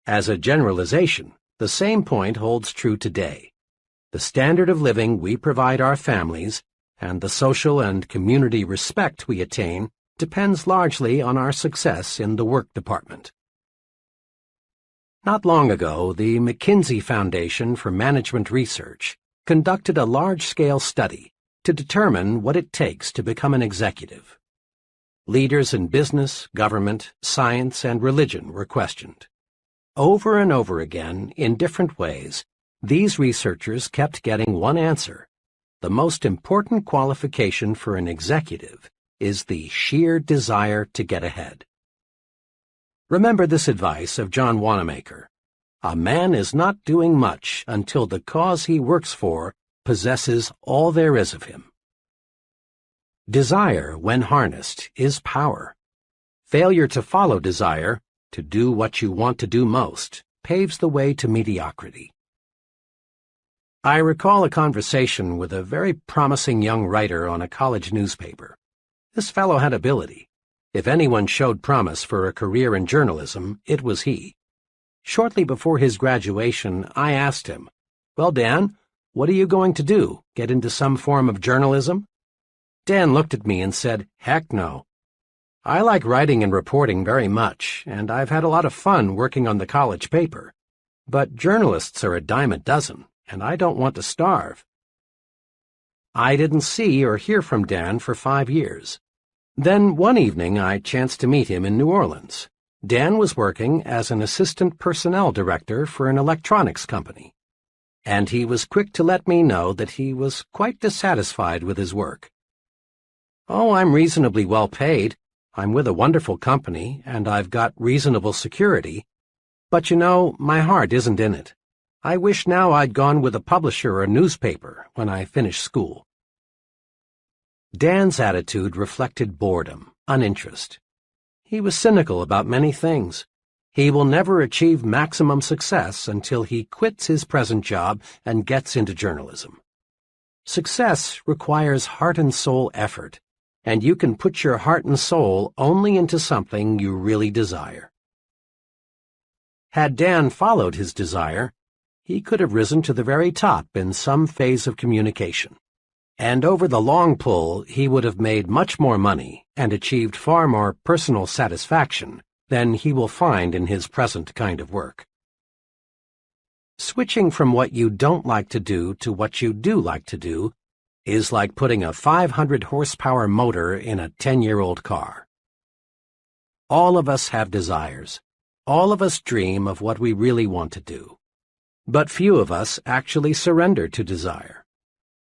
[SPEAKER 1] As a generalization, the same point holds true today. The standard of living we provide our families and the social and community respect we attain depends largely on our success in the work department. Not long ago, the McKinsey Foundation for Management Research conducted a large-scale study to determine what it takes to become an executive. Leaders in business, government, science, and religion were questioned. Over and over again, in different ways, these researchers kept getting one answer. The most important qualification for an executive is the sheer desire to get ahead. Remember this advice of John Wanamaker. A man is not doing much until the cause he works for possesses all there is of him. Desire, when harnessed, is power. Failure to follow desire, to do what you want to do most, paves the way to mediocrity. I recall a conversation with a very promising young writer on a college newspaper. This fellow had ability. If anyone showed promise for a career in journalism, it was he. Shortly before his graduation, I asked him, "Well, Dan, what are you going to do? Get into some form of journalism?" Dan looked at me and said, "Heck no. I like writing and reporting very much, and I've had a lot of fun working on the college paper. But journalists are a dime a dozen, and I don't want to starve." I didn't see or hear from Dan for 5 years. Then one evening I chanced to meet him in New Orleans. Dan was working as an assistant personnel director for an electronics company, and he was quick to let me know that he was quite dissatisfied with his work. "Oh, I'm reasonably well paid. I'm with a wonderful company, and I've got reasonable security. But you know, my heart isn't in it. I wish now I'd gone with a publisher or a newspaper when I finished school." Dan's attitude reflected boredom, uninterest. He was cynical about many things. He will never achieve maximum success until he quits his present job and gets into journalism. Success requires heart and soul effort, and you can put your heart and soul only into something you really desire. Had Dan followed his desire, he could have risen to the very top in some phase of communication. And over the long pull, he would have made much more money and achieved far more personal satisfaction than he will find in his present kind of work. Switching from what you don't like to do to what you do like to do is like putting a 500-horsepower motor in a 10-year-old car. All of us have desires. All of us dream of what we really want to do. But few of us actually surrender to desire.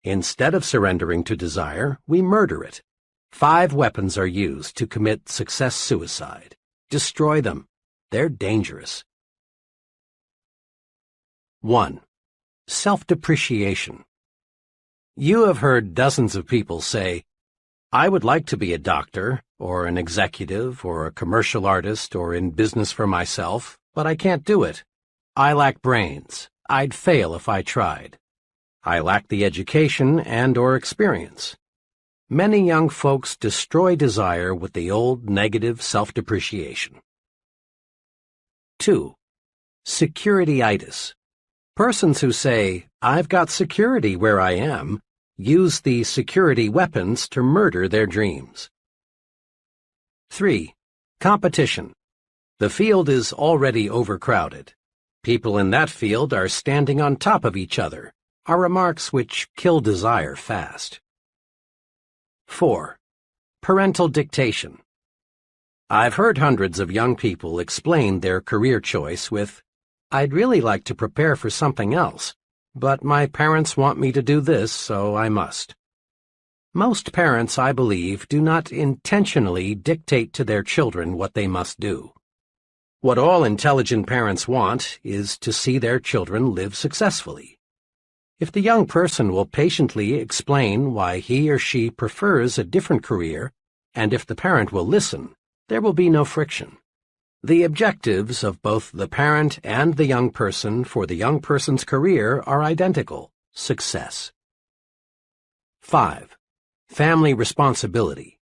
[SPEAKER 1] Instead of surrendering to desire, we murder it. 5 weapons are used to commit success suicide. Destroy them. They're dangerous. 1. Self-depreciation. You have heard dozens of people say, "I would like to be a doctor, or an executive, or a commercial artist, or in business for myself, but I can't do it. I lack brains. I'd fail if I tried. I lack the education and/or experience." Many young folks destroy desire with the old negative self-depreciation. 2. Security-itis. Persons who say, "I've got security where I am," use the security weapons to murder their dreams. 3. Competition. The field is already overcrowded. People in that field are standing on top of each other, are remarks which kill desire fast. 4. Parental dictation. I've heard hundreds of young people explain their career choice with, "I'd really like to prepare for something else, but my parents want me to do this, so I must." Most parents, I believe, do not intentionally dictate to their children what they must do. What all intelligent parents want is to see their children live successfully. If the young person will patiently explain why he or she prefers a different career, and if the parent will listen, there will be no friction. The objectives of both the parent and the young person for the young person's career are identical: success. 5. Family responsibility.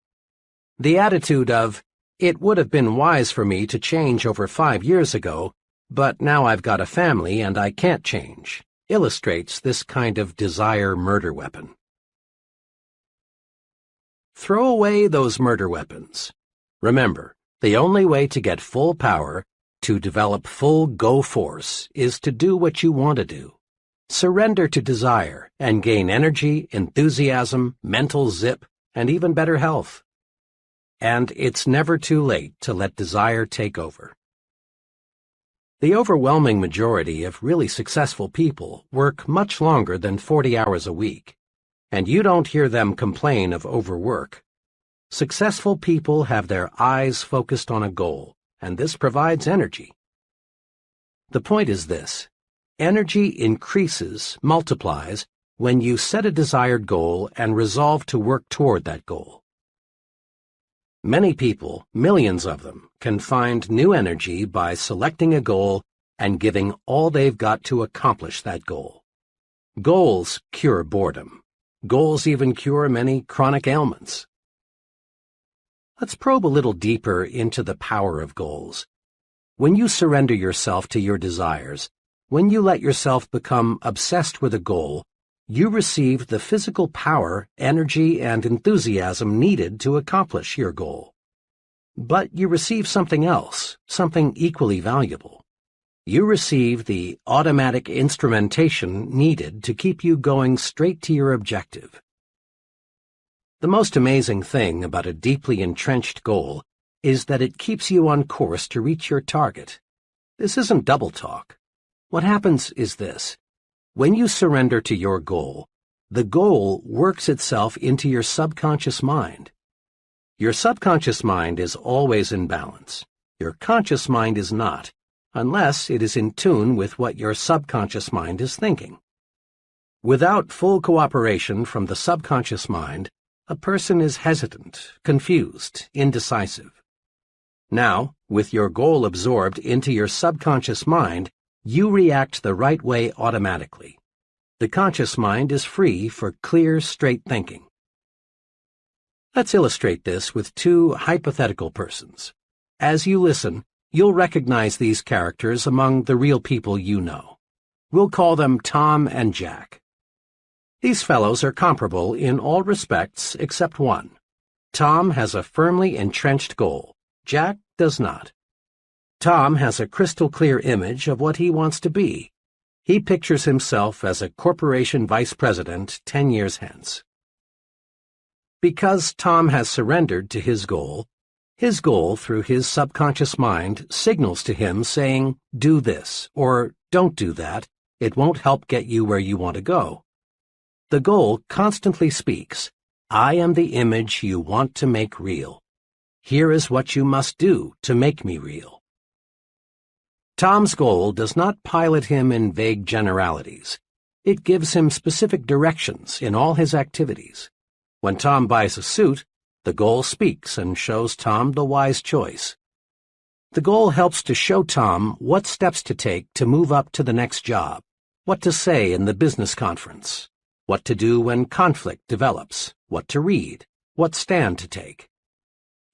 [SPEAKER 1] The attitude of, "It would have been wise for me to change over 5 years ago, but now I've got a family and I can't change," illustrates this kind of desire murder weapon. Throw away those murder weapons. Remember, the only way to get full power, to develop full go force, is to do what you want to do. Surrender to desire and gain energy, enthusiasm, mental zip, and even better health. And it's never too late to let desire take over. The overwhelming majority of really successful people work much longer than 40 hours a week, and you don't hear them complain of overwork. Successful people have their eyes focused on a goal, and this provides energy. The point is this: energy increases, multiplies, when you set a desired goal and resolve to work toward that goal. Many people, millions of them, can find new energy by selecting a goal and giving all they've got to accomplish that goal. Goals cure boredom. Goals even cure many chronic ailments. Let's probe a little deeper into the power of goals. When you surrender yourself to your desires, when you let yourself become obsessed with a goal, you receive the physical power, energy, and enthusiasm needed to accomplish your goal. But you receive something else, something equally valuable. You receive the automatic instrumentation needed to keep you going straight to your objective. The most amazing thing about a deeply entrenched goal is that it keeps you on course to reach your target. This isn't double talk. What happens is this: when you surrender to your goal, the goal works itself into your subconscious mind. Your subconscious mind is always in balance. Your conscious mind is not, unless it is in tune with what your subconscious mind is thinking. Without full cooperation from the subconscious mind, a person is hesitant, confused, indecisive. Now, with your goal absorbed into your subconscious mind, you react the right way automatically. The conscious mind is free for clear, straight thinking. Let's illustrate this with two hypothetical persons. As you listen, you'll recognize these characters among the real people you know. We'll call them Tom and Jack. These fellows are comparable in all respects except one. Tom has a firmly entrenched goal. Jack does not. Tom has a crystal-clear image of what he wants to be. He pictures himself as a corporation vice president 10 years hence. Because Tom has surrendered to his goal through his subconscious mind signals to him saying, "Do this," or "Don't do that. It won't help get you where you want to go." The goal constantly speaks, "I am the image you want to make real. Here is what you must do to make me real." Tom's goal does not pilot him in vague generalities. It gives him specific directions in all his activities. When Tom buys a suit, the goal speaks and shows Tom the wise choice. The goal helps to show Tom what steps to take to move up to the next job, what to say in the business conference, what to do when conflict develops, what to read, what stand to take.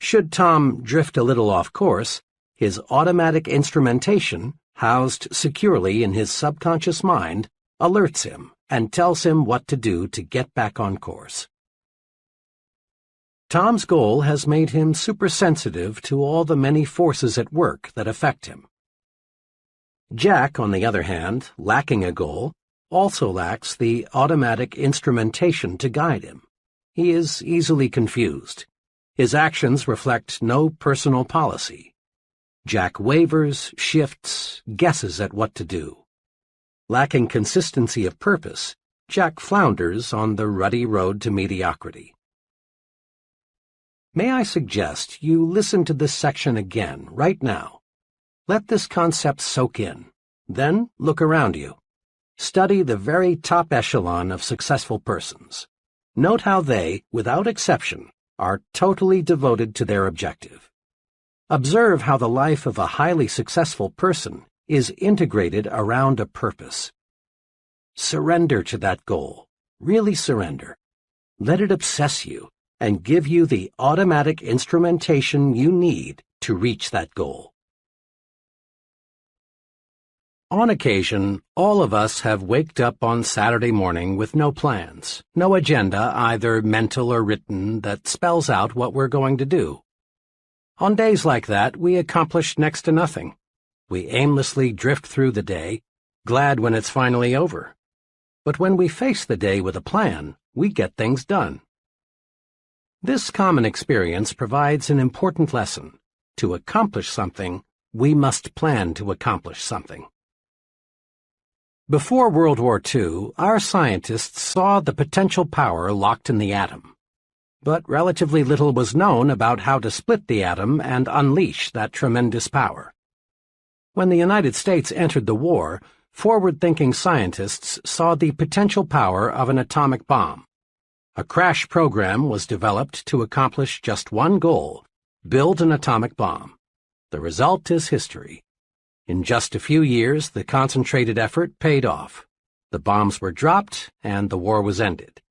[SPEAKER 1] Should Tom drift a little off course, his automatic instrumentation, housed securely in his subconscious mind, alerts him and tells him what to do to get back on course. Tom's goal has made him supersensitive to all the many forces at work that affect him. Jack, on the other hand, lacking a goal, also lacks the automatic instrumentation to guide him. He is easily confused. His actions reflect no personal policy. Jack wavers, shifts, guesses at what to do. Lacking consistency of purpose, Jack flounders on the ruddy road to mediocrity. May I suggest you listen to this section again, right now. Let this concept soak in. Then look around you. Study the very top echelon of successful persons. Note how they, without exception, are totally devoted to their objective. Observe how the life of a highly successful person is integrated around a purpose. Surrender to that goal. Really surrender. Let it obsess you and give you the automatic instrumentation you need to reach that goal. On occasion, all of us have waked up on Saturday morning with no plans, no agenda, either mental or written, that spells out what we're going to do. On days like that, we accomplish next to nothing. We aimlessly drift through the day, glad when it's finally over. But when we face the day with a plan, we get things done. This common experience provides an important lesson. To accomplish something, we must plan to accomplish something. Before World War II, our scientists saw the potential power locked in the atom. But relatively little was known about how to split the atom and unleash that tremendous power. When the United States entered the war, forward-thinking scientists saw the potential power of an atomic bomb. A crash program was developed to accomplish just one goal: build an atomic bomb. The result is history. In just a few years, the concentrated effort paid off. The bombs were dropped, and the war was ended.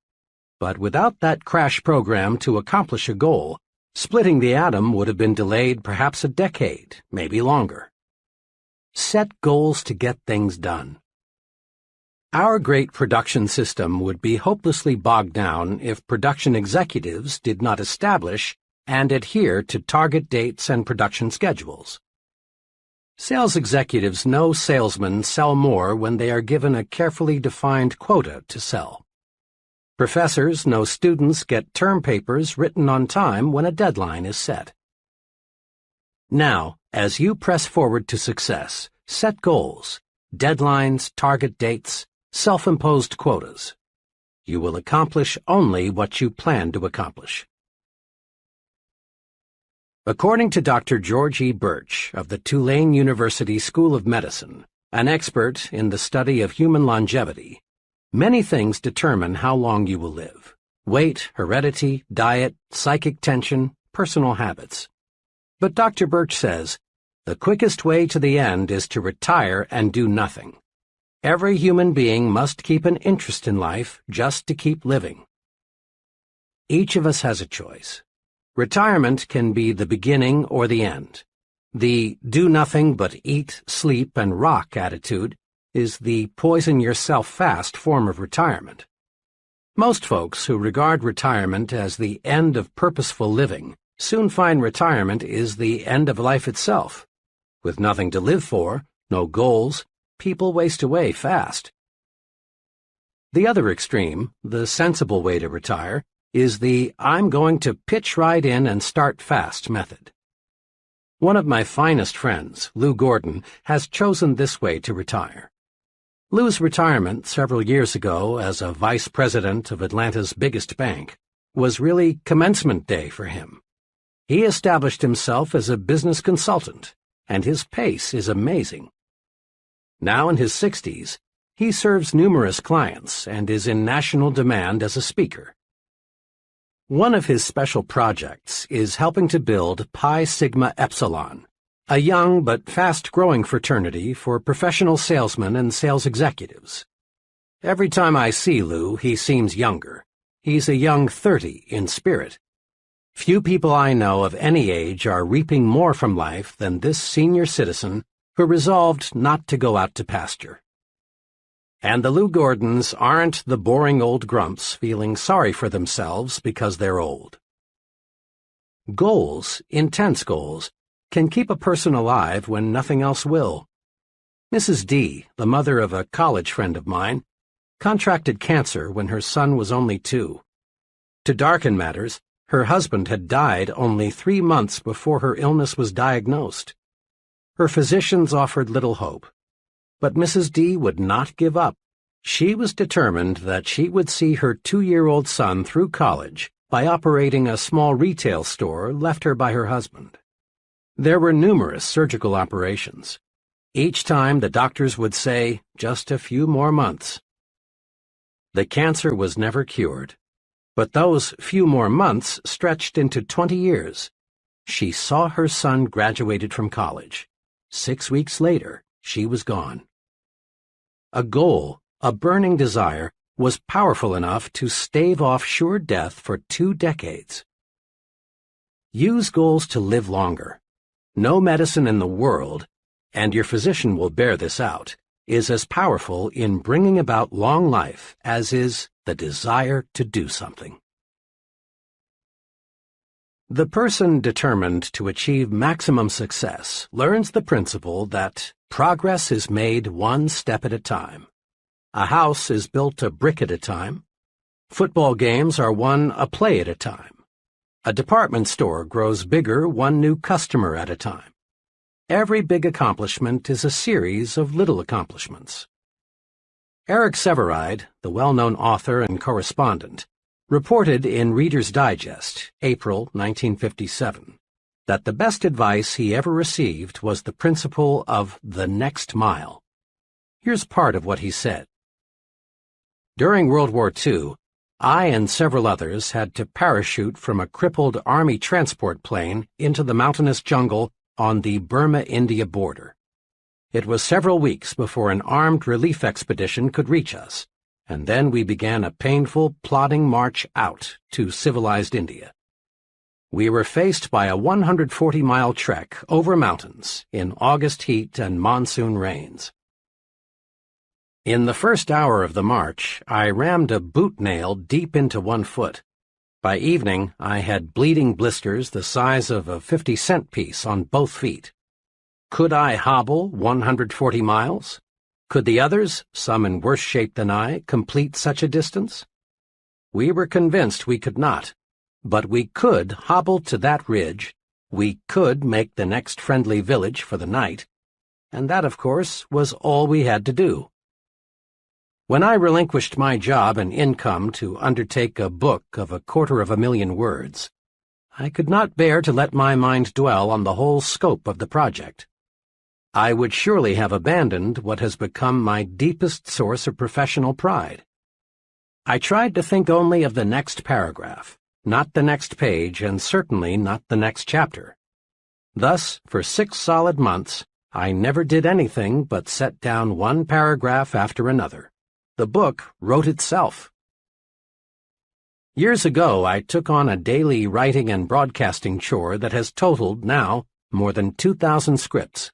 [SPEAKER 1] But without that crash program to accomplish a goal, splitting the atom would have been delayed perhaps a decade, maybe longer. Set goals to get things done. Our great production system would be hopelessly bogged down if production executives did not establish and adhere to target dates and production schedules. Sales executives know salesmen sell more when they are given a carefully defined quota to sell. Professors know students get term papers written on time when a deadline is set. Now, as you press forward to success, set goals, deadlines, target dates, self-imposed quotas. You will accomplish only what you plan to accomplish. According to Dr. George E. Birch of the Tulane University School of Medicine, an expert in the study of human longevity, many things determine how long you will live: weight, heredity, diet, psychic tension, personal habits. But Dr. Birch says, the quickest way to the end is to retire and do nothing. Every human being must keep an interest in life just to keep living. Each of us has a choice. Retirement can be the beginning or the end. The do nothing but eat, sleep, and rock attitude is the poison yourself fast form of retirement. Most folks who regard retirement as the end of purposeful living soon find retirement is the end of life itself. With nothing to live for, no goals, people waste away fast. The other extreme, the sensible way to retire, is the I'm going to pitch right in and start fast method. One of my finest friends, Lou Gordon, has chosen this way to retire. Lou's retirement several years ago as a vice president of Atlanta's biggest bank was really commencement day for him. He established himself as a business consultant, and his pace is amazing. Now in his 60s, he serves numerous clients and is in national demand as a speaker. One of his special projects is helping to build Pi Sigma Epsilon, a young but fast-growing fraternity for professional salesmen and sales executives. Every time I see Lou, he seems younger. He's a young 30 in spirit. Few people I know of any age are reaping more from life than this senior citizen who resolved not to go out to pasture. And the Lou Gordons aren't the boring old grumps feeling sorry for themselves because they're old. Goals, intense goals, can keep a person alive when nothing else will. Mrs. D, the mother of a college friend of mine, contracted cancer when her son was only 2. To darken matters, her husband had died only 3 months before her illness was diagnosed. Her physicians offered little hope. But Mrs. D would not give up. She was determined that she would see her 2-year-old son through college by operating a small retail store left her by her husband. There were numerous surgical operations. Each time the doctors would say, just a few more months. The cancer was never cured, but those few more months stretched into 20 years. She saw her son graduated from college. 6 weeks later, she was gone. A goal, a burning desire, was powerful enough to stave off sure death for 2 decades. Use goals to live longer. No medicine in the world, and your physician will bear this out, is as powerful in bringing about long life as is the desire to do something. The person determined to achieve maximum success learns the principle that progress is made one step at a time. A house is built a brick at a time. Football games are won a play at a time. A department store grows bigger one new customer at a time. Every big accomplishment is a series of little accomplishments. Eric Sevareid, the well-known author and correspondent, reported in Reader's Digest, April 1957, that the best advice he ever received was the principle of the next mile. Here's part of what he said. During World War II, I and several others had to parachute from a crippled Army transport plane into the mountainous jungle on the Burma-India border. It was several weeks before an armed relief expedition could reach us, and then we began a painful, plodding march out to civilized India. We were faced by a 140-mile trek over mountains in August heat and monsoon rains. In the first hour of the march, I rammed a boot nail deep into one foot. By evening, I had bleeding blisters the size of a 50-cent piece on both feet. Could I hobble 140 miles? Could the others, some in worse shape than I, complete such a distance? We were convinced we could not, but we could hobble to that ridge, we could make the next friendly village for the night, and that, of course, was all we had to do. When I relinquished my job and income to undertake a book of 250,000 words, I could not bear to let my mind dwell on the whole scope of the project. I would surely have abandoned what has become my deepest source of professional pride. I tried to think only of the next paragraph, not the next page, and certainly not the next chapter. Thus, for 6 solid months, I never did anything but set down one paragraph after another. The book wrote itself. Years ago, I took on a daily writing and broadcasting chore that has totaled, now, more than 2,000 scripts.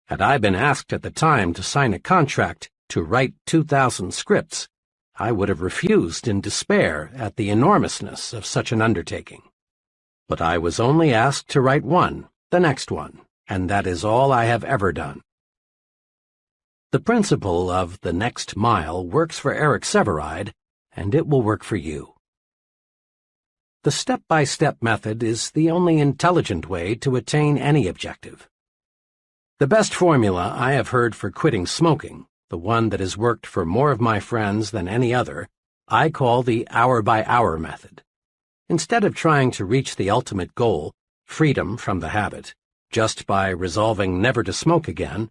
[SPEAKER 1] Had I been asked at the time to sign a contract to write 2,000 scripts, I would have refused in despair at the enormousness of such an undertaking. But I was only asked to write one, the next one, and that is all I have ever done. The principle of the next mile works for Eric Sevareid, and it will work for you. The step-by-step method is the only intelligent way to attain any objective. The best formula I have heard for quitting smoking, the one that has worked for more of my friends than any other, I call the hour-by-hour method. Instead of trying to reach the ultimate goal, freedom from the habit, just by resolving never to smoke again,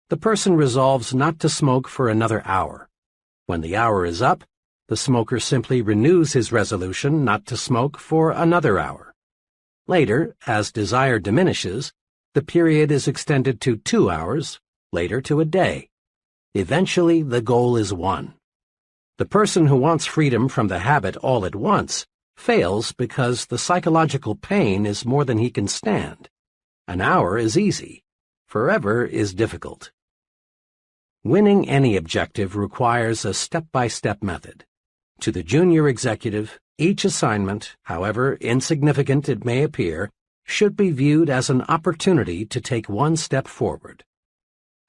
[SPEAKER 1] the person resolves not to smoke for another hour. When the hour is up, the smoker simply renews his resolution not to smoke for another hour. Later, as desire diminishes, the period is extended to 2 hours, later to a day. Eventually, the goal is won. The person who wants freedom from the habit all at once fails because the psychological pain is more than he can stand. An hour is easy. Forever is difficult. Winning any objective requires a step-by-step method. To the junior executive, each assignment, however insignificant it may appear, should be viewed as an opportunity to take one step forward.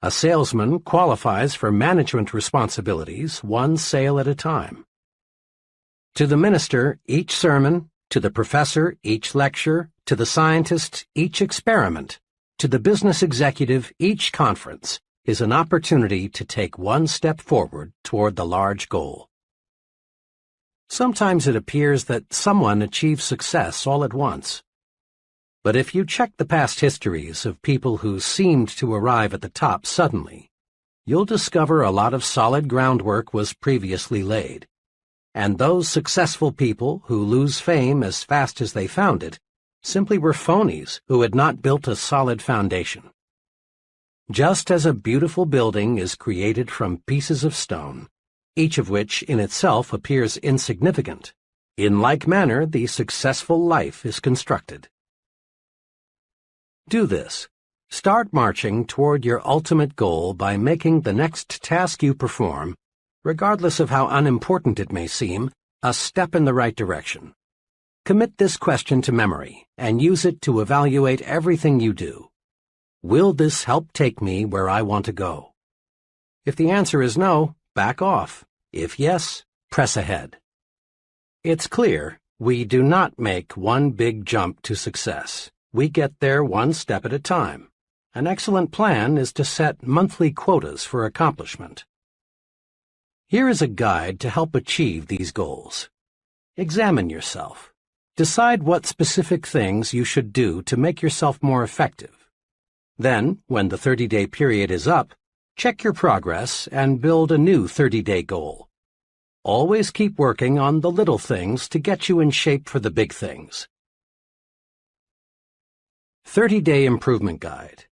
[SPEAKER 1] A salesman qualifies for management responsibilities one sale at a time. To the minister, each sermon; to the professor, each lecture; to the scientist, each experiment; to the business executive, each conference is an opportunity to take one step forward toward the large goal. Sometimes it appears that someone achieves success all at once. But if you check the past histories of people who seemed to arrive at the top suddenly, you'll discover a lot of solid groundwork was previously laid. And those successful people who lose fame as fast as they found it simply were phonies who had not built a solid foundation. Just as a beautiful building is created from pieces of stone, each of which in itself appears insignificant, in like manner the successful life is constructed. Do this. Start marching toward your ultimate goal by making the next task you perform, regardless of how unimportant it may seem, a step in the right direction. Commit this question to memory and use it to evaluate everything you do. Will this help take me where I want to go? If the answer is no, back off. If yes, press ahead. It's clear we do not make one big jump to success. We get there one step at a time. An excellent plan is to set monthly quotas for accomplishment. Here is a guide to help achieve these goals. Examine yourself. Decide what specific things you should do to make yourself more effective. Then, when the 30-day period is up, check your progress and build a new 30-day goal. Always keep working on the little things to get you in shape for the big things. 30-Day Improvement Guide.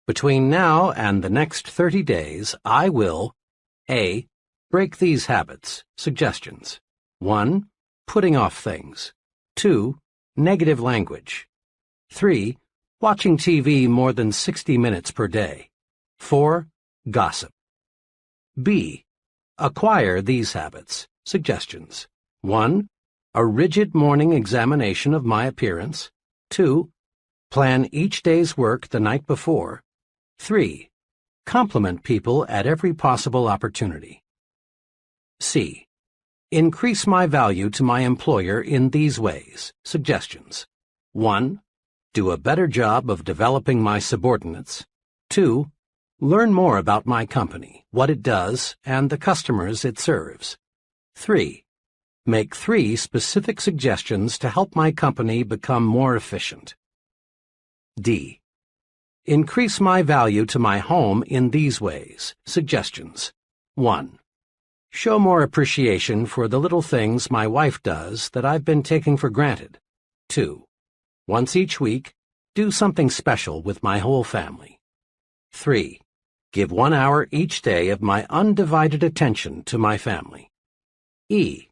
[SPEAKER 1] Between now and the next 30 days, I will A. Break these habits. Suggestions. 1. Putting off things. 2. Negative language. 3. Watching TV more than 60 minutes per day. 4. Gossip. B. Acquire these habits. Suggestions. 1. A rigid morning examination of my appearance. 2. Plan each day's work the night before. 3. Compliment people at every possible opportunity. C. Increase my value to my employer in these ways. Suggestions. 1. Do a better job of developing my subordinates. 2. Learn more about my company, what it does, and the customers it serves. 3. Make 3 specific suggestions to help my company become more efficient. D. Increase my value to my home in these ways. Suggestions. 1. Show more appreciation for the little things my wife does that I've been taking for granted. 2. Once each week, Do something special with my whole family. 3. Give 1 hour each day of my undivided attention to my family. E.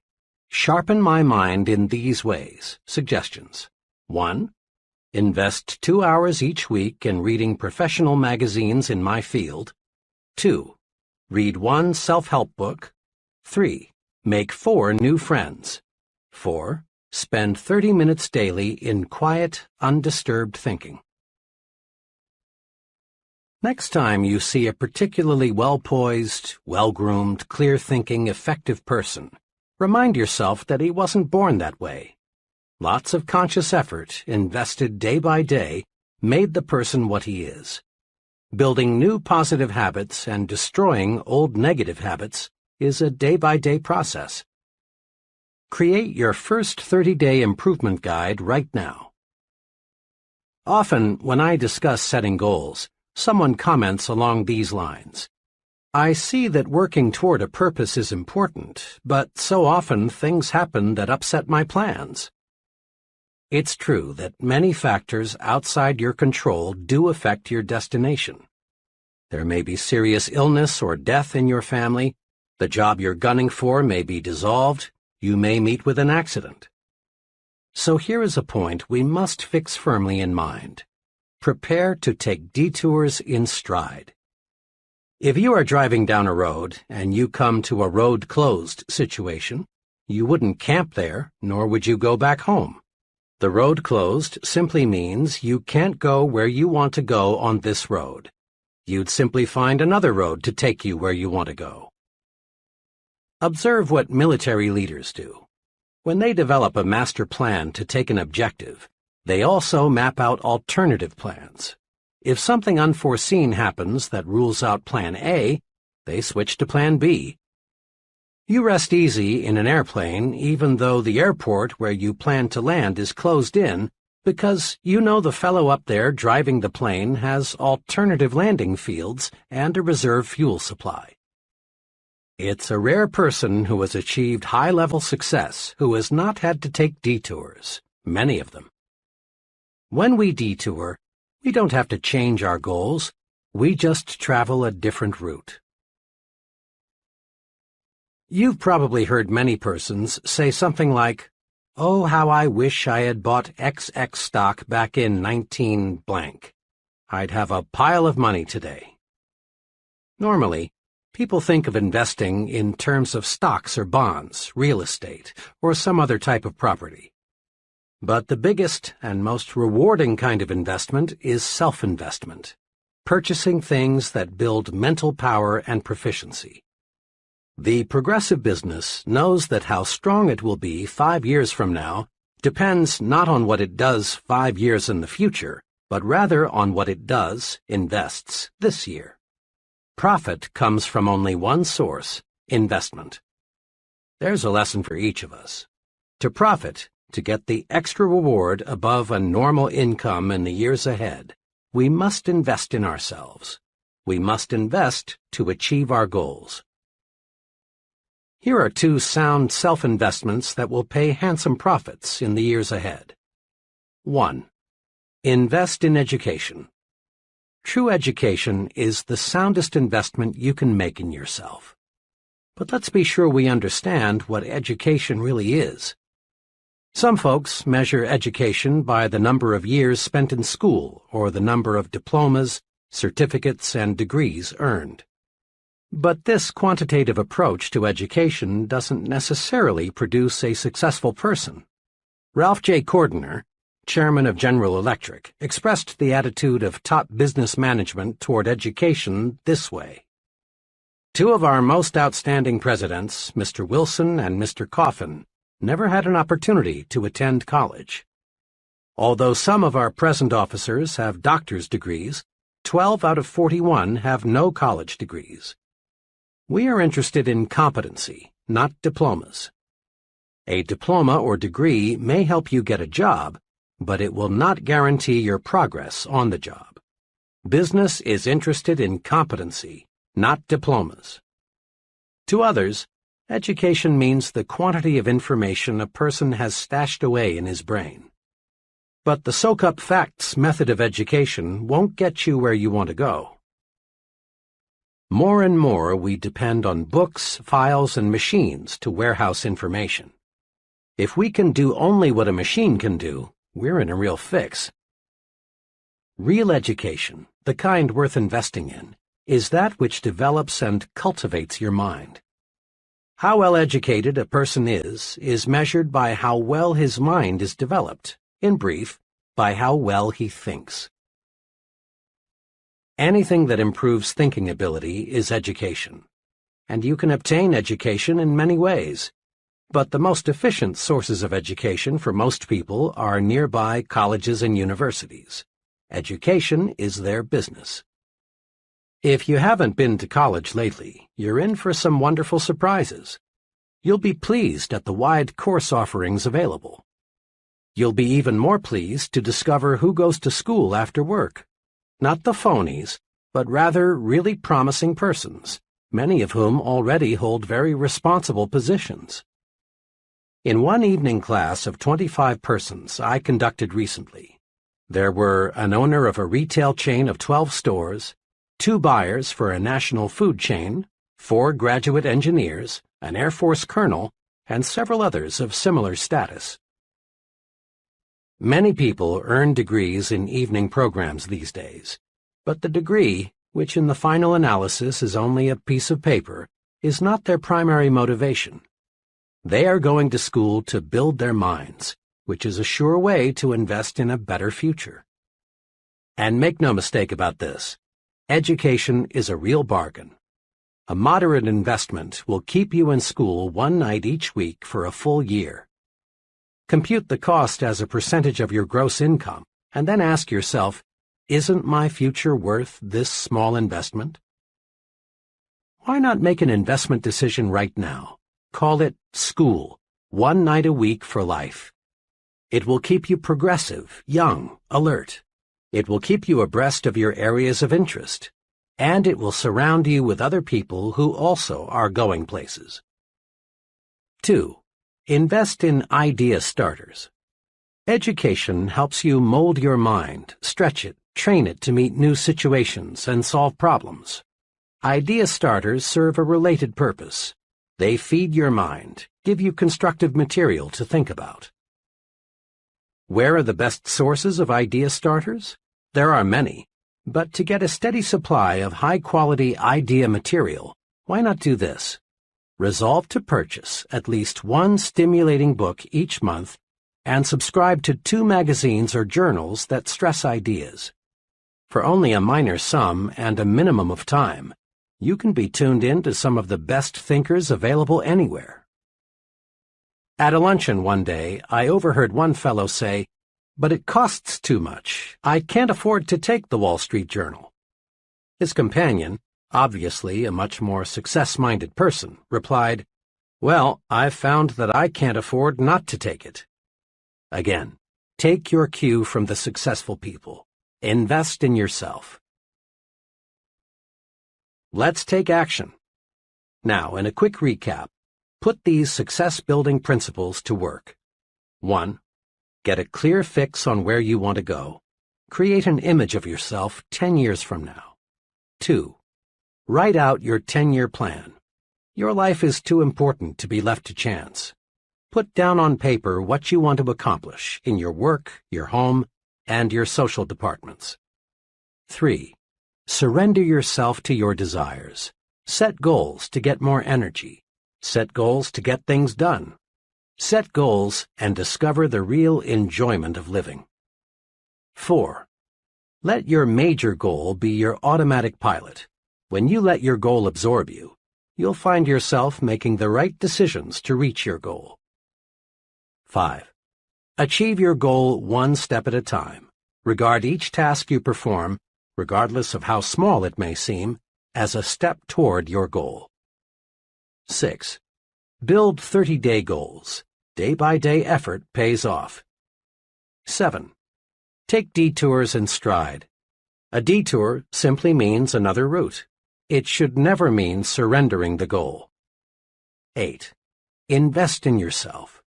[SPEAKER 1] Sharpen my mind in these ways. Suggestions. 1. Invest 2 hours each week in reading professional magazines in my field. 2. Read 1 self-help book. 3. Make 4 new friends. 4. Spend 30 minutes daily in quiet, undisturbed thinking. Next time you see a particularly well-poised, well-groomed, clear-thinking, effective person, remind yourself that he wasn't born that way. Lots of conscious effort, invested day by day, made the person what he is. Building new positive habits and destroying old negative habits is a day-by-day process. Create your first 30-day improvement guide right now. Often, when I discuss setting goals, someone comments along these lines. I see that working toward a purpose is important, but so often things happen that upset my plans. It's true that many factors outside your control do affect your destination. There may be serious illness or death in your family, the job you're gunning for may be dissolved, you may meet with an accident. So here is a point we must fix firmly in mind. Prepare to take detours in stride. If you are driving down a road and you come to a road closed situation, you wouldn't camp there, nor would you go back home. The road closed simply means you can't go where you want to go on this road. You'd simply find another road to take you where you want to go. Observe what military leaders do. When they develop a master plan to take an objective, they also map out alternative plans. If something unforeseen happens that rules out Plan A, they switch to Plan B. You rest easy in an airplane even though the airport where you plan to land is closed in because you know the fellow up there driving the plane has alternative landing fields and a reserve fuel supply. It's a rare person who has achieved high-level success who has not had to take detours, many of them. When we detour, we don't have to change our goals, we just travel a different route. You've probably heard many persons say something like, "Oh, how I wish I had bought XX stock back in 19 blank. I'd have a pile of money today." Normally, people think of investing in terms of stocks or bonds, real estate, or some other type of property. But the biggest and most rewarding kind of investment is self-investment, purchasing things that build mental power and proficiency. The progressive business knows that how strong it will be 5 years from now depends not on what it does 5 years in the future, but rather on what it does, invests, this year. Profit comes from only one source, investment. There's a lesson for each of us. To profit, to get the extra reward above a normal income in the years ahead, we must invest in ourselves. We must invest to achieve our goals. Here are 2 sound self-investments that will pay handsome profits in the years ahead. 1. Invest in education. True education is the soundest investment you can make in yourself. But let's be sure we understand what education really is. Some folks measure education by the number of years spent in school or the number of diplomas, certificates, and degrees earned. But this quantitative approach to education doesn't necessarily produce a successful person. Ralph J. Cordiner, chairman of General Electric, expressed the attitude of top business management toward education this way. 2 of our most outstanding presidents, Mr. Wilson and Mr. Coffin, never had an opportunity to attend college. Although some of our present officers have doctor's degrees, 12 out of 41 have no college degrees. We are interested in competency, not diplomas. A diploma or degree may help you get a job, but it will not guarantee your progress on the job. Business is interested in competency, not diplomas. To others, education means the quantity of information a person has stashed away in his brain. But the soak-up facts method of education won't get you where you want to go. More and more we depend on books, files, and machines to warehouse information. If we can do only what a machine can do, we're in a real fix. Real education, the kind worth investing in, is that which develops and cultivates your mind. How well educated a person is measured by how well his mind is developed, in brief, by how well he thinks. Anything that improves thinking ability is education, and you can obtain education in many ways. But the most efficient sources of education for most people are nearby colleges and universities. Education is their business. If you haven't been to college lately, you're in for some wonderful surprises. You'll be pleased at the wide course offerings available. You'll be even more pleased to discover who goes to school after work. Not the phonies, but rather really promising persons, many of whom already hold very responsible positions. In one evening class of 25 persons I conducted recently, there were an owner of a retail chain of 12 stores, 2 buyers for a national food chain, 4 graduate engineers, an Air Force colonel, and several others of similar status. Many people earn degrees in evening programs these days, but the degree, which in the final analysis is only a piece of paper, is not their primary motivation. They are going to school to build their minds, which is a sure way to invest in a better future. And make no mistake about this, education is a real bargain. A moderate investment will keep you in school one night each week for a full year. Compute the cost as a percentage of your gross income, and then ask yourself, isn't my future worth this small investment? Why not make an investment decision right now? Call it school, one night a week for life. It will keep you progressive, young, alert. It will keep you abreast of your areas of interest, and it will surround you with other people who also are going places. 2. Invest in idea starters. Education helps you mold your mind, stretch it, train it to meet new situations and solve problems. Idea starters serve a related purpose. They feed your mind, give you constructive material to think about. Where are the best sources of idea starters? There are many, but to get a steady supply of high-quality idea material, why not do this? Resolve to purchase at least one stimulating book each month and subscribe to 2 magazines or journals that stress ideas. For only a minor sum and a minimum of time, you can be tuned in to some of the best thinkers available anywhere. At a luncheon one day, I overheard one fellow say, "But it costs too much. I can't afford to take the Wall Street Journal." His companion, obviously a much more success-minded person, replied, "Well, I've found that I can't afford not to take it." Again, take your cue from the successful people. Invest in yourself. Let's take action. Now, in a quick recap, put these success-building principles to work. 1. Get a clear fix on where you want to go. Create an image of yourself 10 years from now. 2. Write out your 10-year plan. Your life is too important to be left to chance. Put down on paper what you want to accomplish in your work, your home, and your social departments. 3. Surrender yourself to your desires. Set goals to get more energy. Set goals to get things done. Set goals and discover the real enjoyment of living. 4. Let your major goal be your automatic pilot. When you let your goal absorb you, you'll find yourself making the right decisions to reach your goal. 5. Achieve your goal one step at a time. Regard each task you perform, regardless of how small it may seem, as a step toward your goal. 6. Build 30-day goals. Day-by-day effort pays off. 7. Take detours in stride. A detour simply means another route. It should never mean surrendering the goal. 8. Invest in yourself.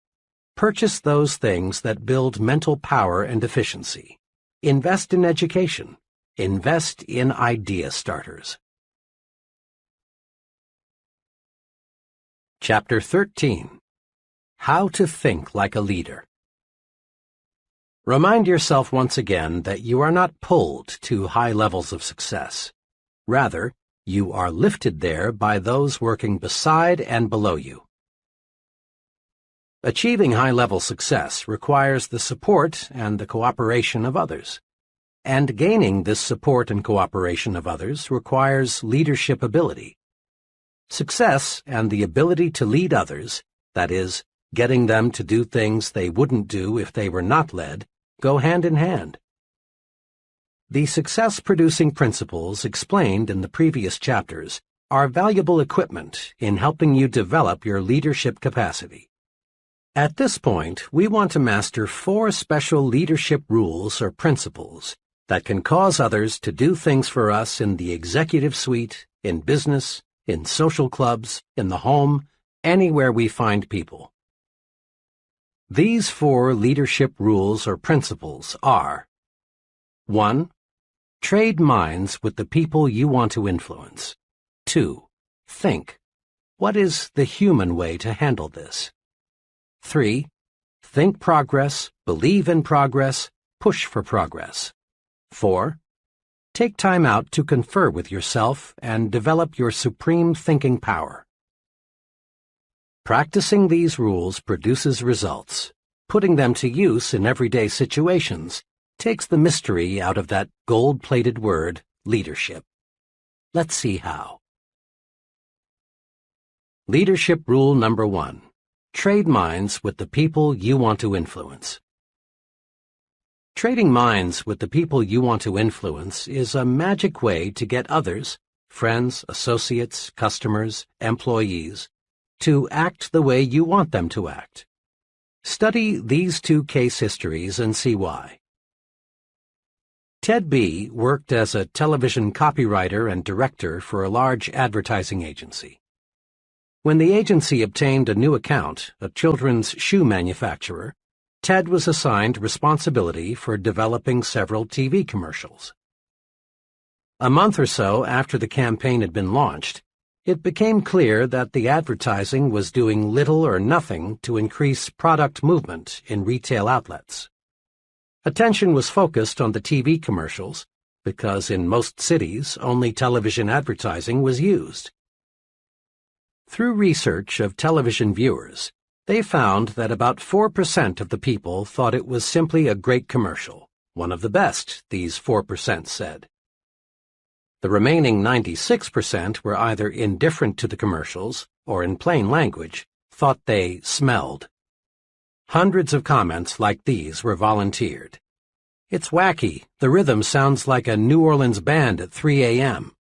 [SPEAKER 1] Purchase those things that build mental power and efficiency. Invest in education. Invest in idea starters. Chapter 13. How to Think Like a Leader. Remind yourself once again that you are not pulled to high levels of success. Rather, you are lifted there by those working beside and below you. Achieving high-level success requires the support and the cooperation of others. And gaining this support and cooperation of others requires leadership ability. Success and the ability to lead others, that is, getting them to do things they wouldn't do if they were not led, go hand in hand. The success-producing principles explained in the previous chapters are valuable equipment in helping you develop your leadership capacity. At this point, we want to master 4 special leadership rules or principles that can cause others to do things for us in the executive suite, in business, in social clubs, in the home, anywhere we find people. These 4 leadership rules or principles are: 1. Trade minds with the people you want to influence. 2. Think. What is the human way to handle this? 3. Think progress, believe in progress, push for progress. 4. Take time out to confer with yourself and develop your supreme thinking power. Practicing these rules produces results. Putting them to use in everyday situations takes the mystery out of that gold-plated word, leadership. Let's see how. Leadership rule number 1. Trade minds with the people you want to influence. Trading minds with the people you want to influence is a magic way to get others, friends, associates, customers, employees, to act the way you want them to act. Study these 2 case histories and see why. Ted B. worked as a television copywriter and director for a large advertising agency. When the agency obtained a new account, a children's shoe manufacturer, Ted was assigned responsibility for developing several TV commercials. A month or so after the campaign had been launched, it became clear that the advertising was doing little or nothing to increase product movement in retail outlets. Attention was focused on the TV commercials because in most cities only television advertising was used. Through research of television viewers, they found that about 4% of the people thought it was simply a great commercial, one of the best, these 4% said. The remaining 96% were either indifferent to the commercials or, in plain language, thought they smelled. Hundreds of comments like these were volunteered. It's wacky. The rhythm sounds like a New Orleans band at 3 a.m.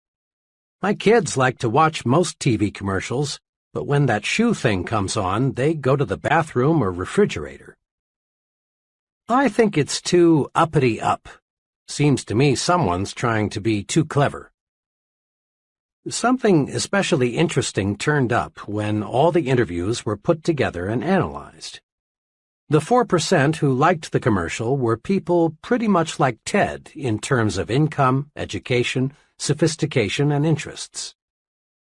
[SPEAKER 1] My kids like to watch most TV commercials, but when that shoe thing comes on, they go to the bathroom or refrigerator. I think it's too uppity up. Seems to me someone's trying to be too clever. Something especially interesting turned up when all the interviews were put together and analyzed. The 4% who liked the commercial were people pretty much like Ted in terms of income, education, sophistication, and interests.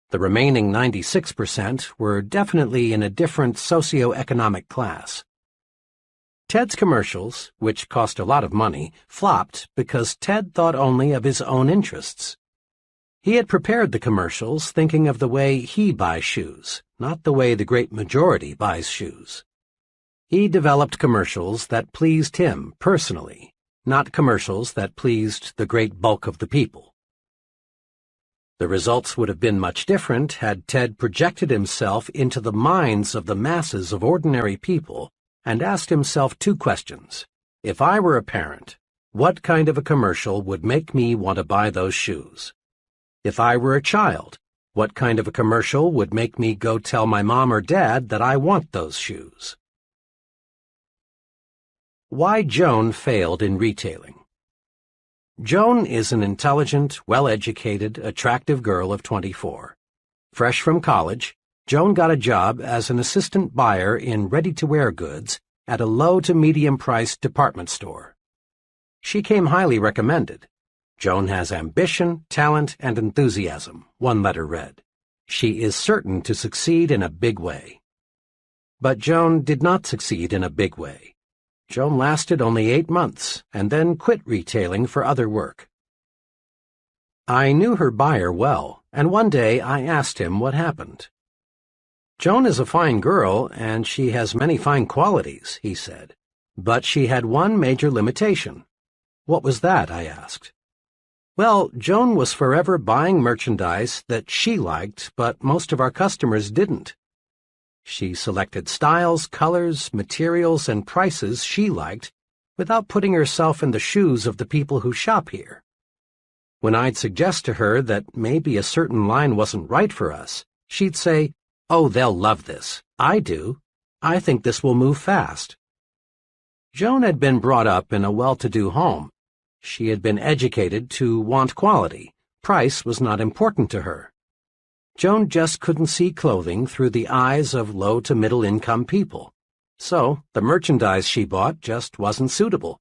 [SPEAKER 1] The remaining 96% were definitely in a different socioeconomic class. Ted's commercials, which cost a lot of money, flopped because Ted thought only of his own interests. He had prepared the commercials thinking of the way he buys shoes, not the way the great majority buys shoes. He developed commercials that pleased him personally, not commercials that pleased the great bulk of the people. The results would have been much different had Ted projected himself into the minds of the masses of ordinary people and asked himself 2 questions. If I were a parent, what kind of a commercial would make me want to buy those shoes? If I were a child, what kind of a commercial would make me go tell my mom or dad that I want those shoes? Why Joan failed in retailing. Joan is an intelligent, well-educated, attractive girl of 24. Fresh from college, Joan got a job as an assistant buyer in ready-to-wear goods at a low to medium-priced department store. She came highly recommended. Joan has ambition, talent, and enthusiasm, one letter read. She is certain to succeed in a big way. But Joan did not succeed in a big way. Joan lasted only 8 months and then quit retailing for other work. I knew her buyer well, and one day I asked him what happened. "Joan is a fine girl, and she has many fine qualities," he said. "But she had one major limitation." "What was that?" I asked. "Well, Joan was forever buying merchandise that she liked, but most of our customers didn't. She selected styles, colors, materials, and prices she liked without putting herself in the shoes of the people who shop here. When I'd suggest to her that maybe a certain line wasn't right for us, she'd say, 'Oh, they'll love this. I do. I think this will move fast.'" Joan had been brought up in a well-to-do home. She had been educated to want quality. Price was not important to her. Joan just couldn't see clothing through the eyes of low to middle-income people. So the merchandise she bought just wasn't suitable.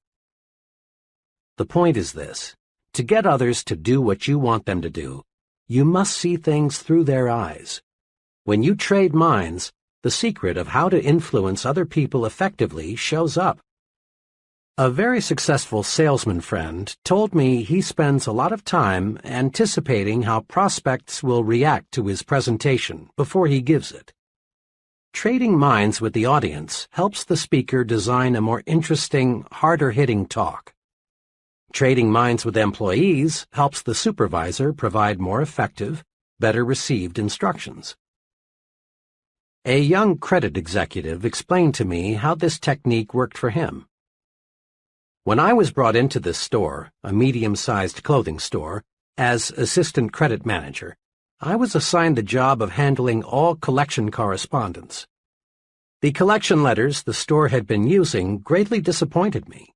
[SPEAKER 1] The point is this: to get others to do what you want them to do, you must see things through their eyes. When you trade minds, the secret of how to influence other people effectively shows up. A very successful salesman friend told me he spends a lot of time anticipating how prospects will react to his presentation before he gives it. Trading minds with the audience helps the speaker design a more interesting, harder-hitting talk. Trading minds with employees helps the supervisor provide more effective, better-received instructions. A young credit executive explained to me how this technique worked for him. "When I was brought into this store, a medium-sized clothing store, as assistant credit manager, I was assigned the job of handling all collection correspondence. The collection letters the store had been using greatly disappointed me.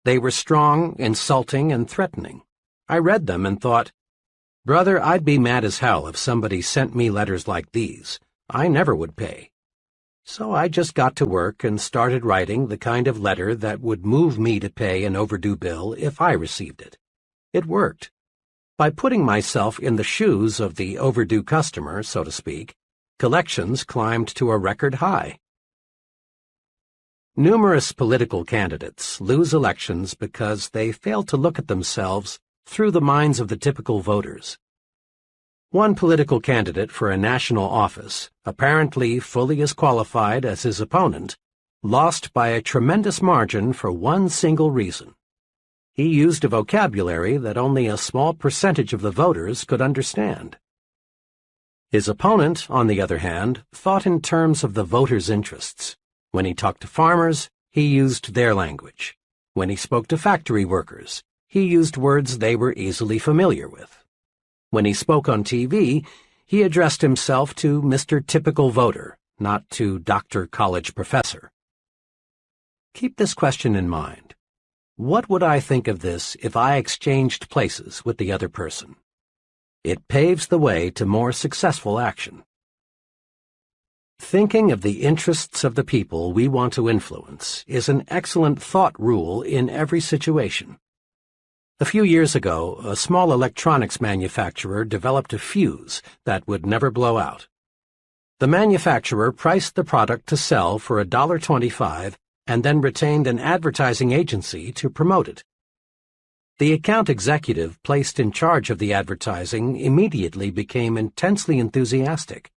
[SPEAKER 1] They were strong, insulting, and threatening. I read them and thought, 'Brother, I'd be mad as hell if somebody sent me letters like these. I never would pay.' So I just got to work and started writing the kind of letter that would move me to pay an overdue bill if I received it. It worked. By putting myself in the shoes of the overdue customer, so to speak, collections climbed to a record high." Numerous political candidates lose elections because they fail to look at themselves through the minds of the typical voters. One political candidate for a national office, apparently fully as qualified as his opponent, lost by a tremendous margin for one single reason. He used a vocabulary that only a small percentage of the voters could understand. His opponent, on the other hand, thought in terms of the voters' interests. When he talked to farmers, he used their language. When he spoke to factory workers, he used words they were easily familiar with. When he spoke on TV, he addressed himself to Mr. Typical Voter, not to Dr. College Professor. Keep this question in mind. What would I think of this if I exchanged places with the other person? It paves the way to more successful action. Thinking of the interests of the people we want to influence is an excellent thought rule in every situation. A few years ago, a small electronics manufacturer developed a fuse that would never blow out. The manufacturer priced the product to sell for $1.25 and then retained an advertising agency to promote it. The account executive placed in charge of the advertising immediately became intensely enthusiastic.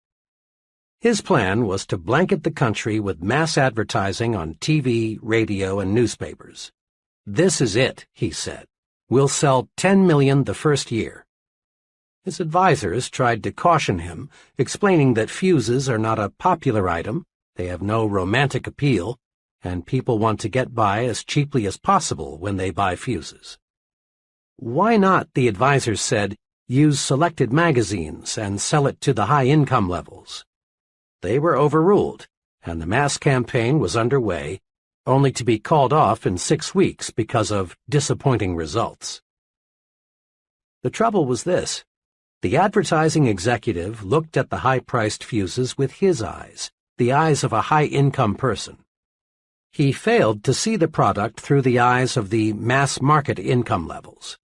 [SPEAKER 1] His plan was to blanket the country with mass advertising on TV, radio, and newspapers. "This is it," he said. "We'll sell 10 million the first year." His advisors tried to caution him, explaining that fuses are not a popular item, they have no romantic appeal, and people want to get by as cheaply as possible when they buy fuses. "Why not," the advisors said, "use selected magazines and sell it to the high income levels?" They were overruled, and the mass campaign was underway, only to be called off in 6 weeks because of disappointing results. The trouble was this: the advertising executive looked at the high-priced fuses with his eyes, the eyes of a high-income person. He failed to see the product through the eyes of the mass market income levels.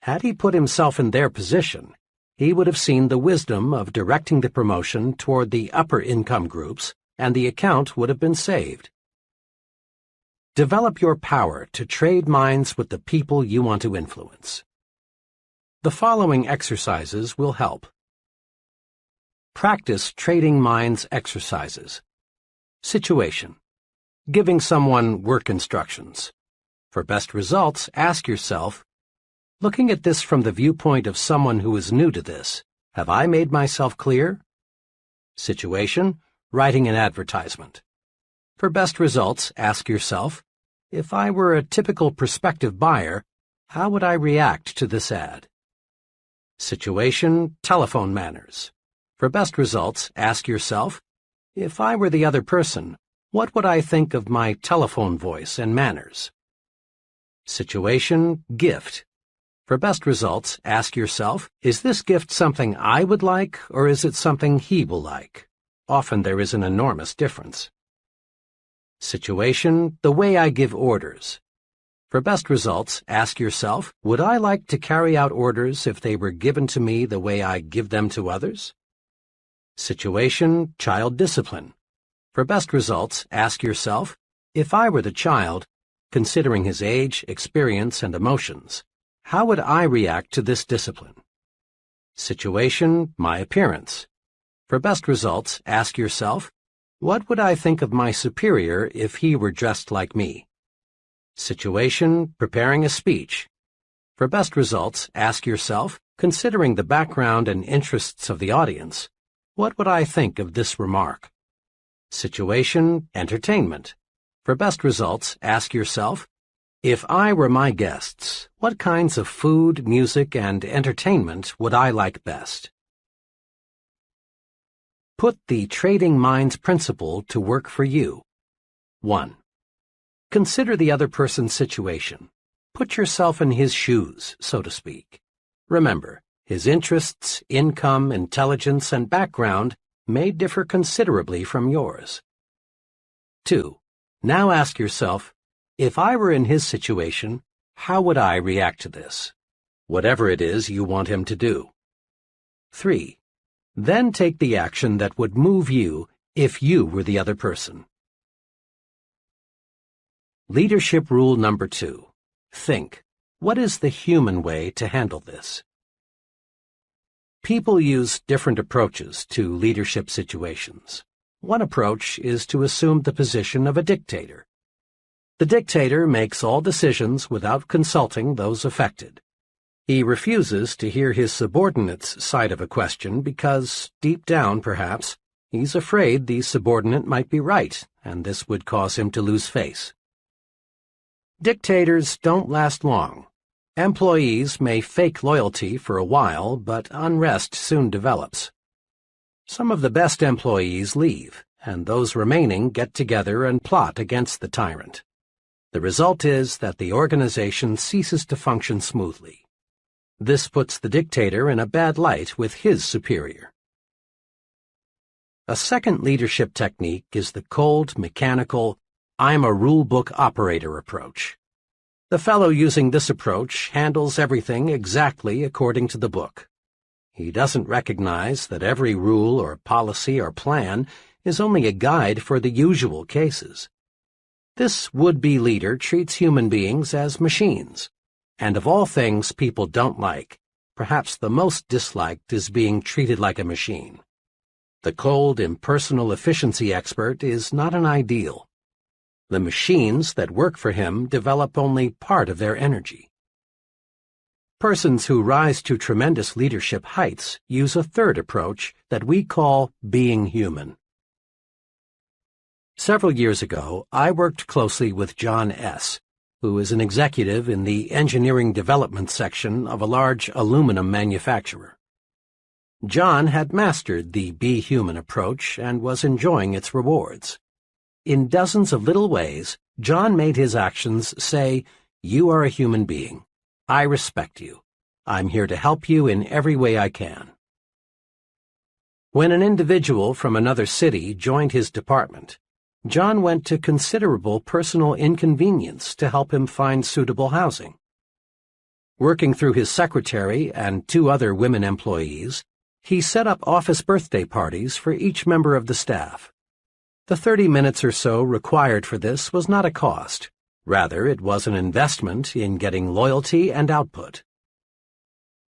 [SPEAKER 1] Had he put himself in their position, he would have seen the wisdom of directing the promotion toward the upper income groups, and the account would have been saved. Develop your power to trade minds with the people you want to influence. The following exercises will help. Practice trading minds exercises. Situation: giving someone work instructions. For best results, ask yourself, looking at this from the viewpoint of someone who is new to this, have I made myself clear? Situation: writing an advertisement. For best results, ask yourself, if I were a typical prospective buyer, how would I react to this ad? Situation: telephone manners. For best results, ask yourself, if I were the other person, what would I think of my telephone voice and manners? Situation: gift. For best results, ask yourself, is this gift something I would like, or is it something he will like? Often there is an enormous difference. Situation: the way I give orders. For best results, ask yourself, would I like to carry out orders if they were given to me the way I give them to others? Situation: child discipline. For best results, ask yourself, if I were the child, considering his age, experience, and emotions, how would I react to this discipline? Situation: my appearance. For best results, ask yourself, what would I think of my superior if he were dressed like me? Situation: preparing a speech. For best results, ask yourself, considering the background and interests of the audience, what would I think of this remark? Situation: entertainment. For best results, ask yourself, if I were my guests, what kinds of food, music, and entertainment would I like best? Put the trading minds principle to work for you. 1. Consider the other person's situation. Put yourself in his shoes, so to speak. Remember, his interests, income, intelligence, and background may differ considerably from yours. 2. Now ask yourself, if I were in his situation, how would I react to this? Whatever it is you want him to do. 3. Then take the action that would move you if you were the other person. Leadership rule number 2. Think, what is the human way to handle this? People use different approaches to leadership situations. One approach is to assume the position of a dictator. The dictator makes all decisions without consulting those affected. He refuses to hear his subordinate's side of a question because, deep down perhaps, he's afraid the subordinate might be right, and this would cause him to lose face. Dictators don't last long. Employees may fake loyalty for a while, but unrest soon develops. Some of the best employees leave, and those remaining get together and plot against the tyrant. The result is that the organization ceases to function smoothly. This puts the dictator in a bad light with his superior. A second leadership technique is the cold, mechanical, I'm a rule-book operator approach. The fellow using this approach handles everything exactly according to the book. He doesn't recognize that every rule or policy or plan is only a guide for the usual cases. This would-be leader treats human beings as machines, and of all things people don't like, perhaps the most disliked is being treated like a machine. The cold, impersonal efficiency expert is not an ideal. The machines that work for him develop only part of their energy. Persons who rise to tremendous leadership heights use a third approach that we call being human. Several years ago, I worked closely with John S., who is an executive in the engineering development section of a large aluminum manufacturer. John had mastered the Be Human approach and was enjoying its rewards. In dozens of little ways, John made his actions say, "You are a human being. I respect you. I'm here to help you in every way I can." When an individual from another city joined his department, John went to considerable personal inconvenience to help him find suitable housing. Working through his secretary and 2 other women employees, he set up office birthday parties for each member of the staff. The 30 minutes or so required for this was not a cost. Rather, it was an investment in getting loyalty and output.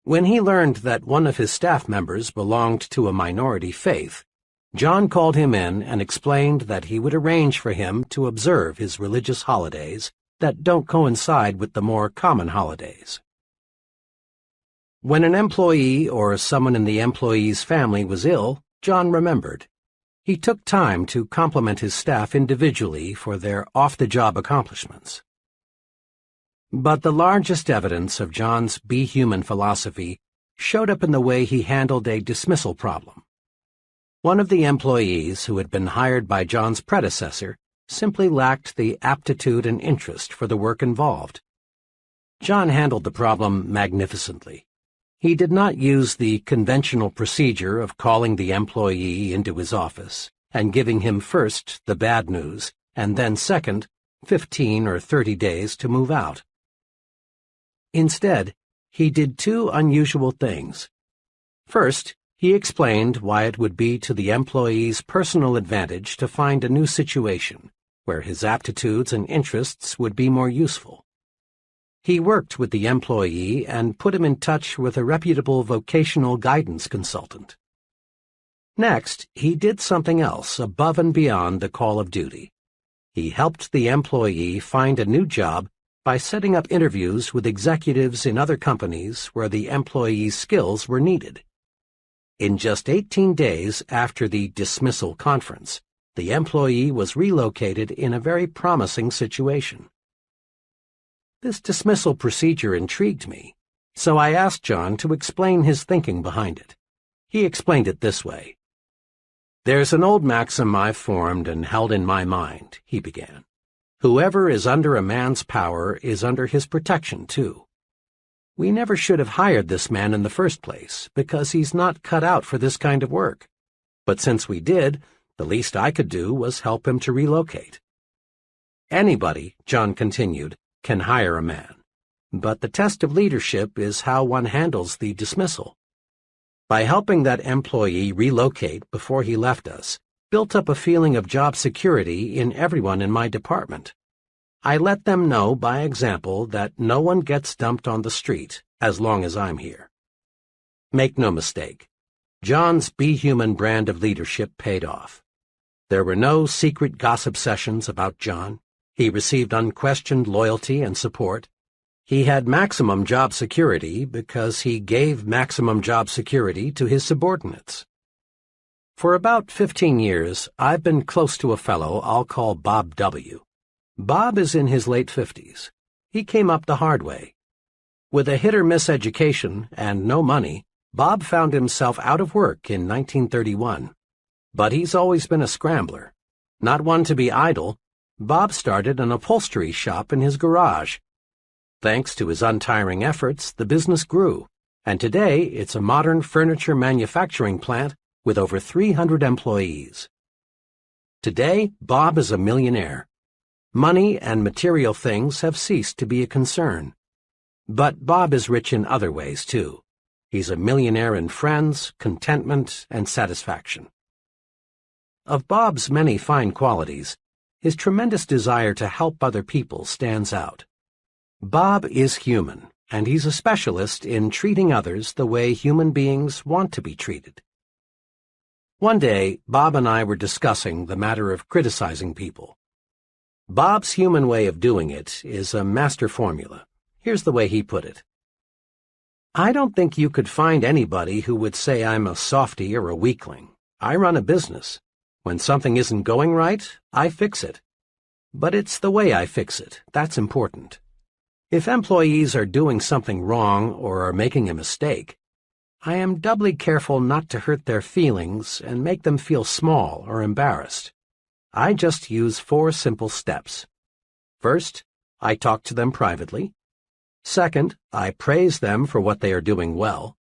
[SPEAKER 1] When he learned that one of his staff members belonged to a minority faith, John called him in and explained that he would arrange for him to observe his religious holidays that don't coincide with the more common holidays. When an employee or someone in the employee's family was ill, John remembered. He took time to compliment his staff individually for their off-the-job accomplishments. But the largest evidence of John's Be Human philosophy showed up in the way he handled a dismissal problem. One of the employees who had been hired by John's predecessor simply lacked the aptitude and interest for the work involved. John handled the problem magnificently. He did not use the conventional procedure of calling the employee into his office and giving him first the bad news and then second 15 or 30 days to move out. Instead, he did 2 unusual things. First, he explained why it would be to the employee's personal advantage to find a new situation where his aptitudes and interests would be more useful. He worked with the employee and put him in touch with a reputable vocational guidance consultant. Next, he did something else above and beyond the call of duty. He helped the employee find a new job by setting up interviews with executives in other companies where the employee's skills were needed. In just 18 days after the dismissal conference, the employee was relocated in a very promising situation. This dismissal procedure intrigued me, so I asked John to explain his thinking behind it. He explained it this way. "There's an old maxim I've formed and held in my mind," he began. "Whoever is under a man's power is under his protection, too. We never should have hired this man in the first place, because he's not cut out for this kind of work. But since we did, the least I could do was help him to relocate." Anybody, John continued, can hire a man, but the test of leadership is how one handles the dismissal. By helping that employee relocate before he left us, built up a feeling of job security in everyone in my department. I let them know by example that no one gets dumped on the street as long as I'm here. Make no mistake, John's Be Human brand of leadership paid off. There were no secret gossip sessions about John. He received unquestioned loyalty and support. He had maximum job security because he gave maximum job security to his subordinates. For about 15 years, I've been close to a fellow I'll call Bob W. Bob is in his late 50s. He came up the hard way. With a hit-or-miss education and no money, Bob found himself out of work in 1931. But he's always been a scrambler. Not one to be idle, Bob started an upholstery shop in his garage. Thanks to his untiring efforts, the business grew, and today it's a modern furniture manufacturing plant with over 300 employees. Today, Bob is a millionaire. Money and material things have ceased to be a concern. But Bob is rich in other ways, too. He's a millionaire in friends, contentment, and satisfaction. Of Bob's many fine qualities, his tremendous desire to help other people stands out. Bob is human, and he's a specialist in treating others the way human beings want to be treated. One day, Bob and I were discussing the matter of criticizing people. Bob's human way of doing it is a master formula. Here's the way he put it. "I don't think you could find anybody who would say I'm a softy or a weakling. I run a business. When something isn't going right, I fix it. But it's the way I fix it that's important. If employees are doing something wrong or are making a mistake, I am doubly careful not to hurt their feelings and make them feel small or embarrassed. I just use 4 simple steps. First, I talk to them privately. Second, I praise them for what they are doing well.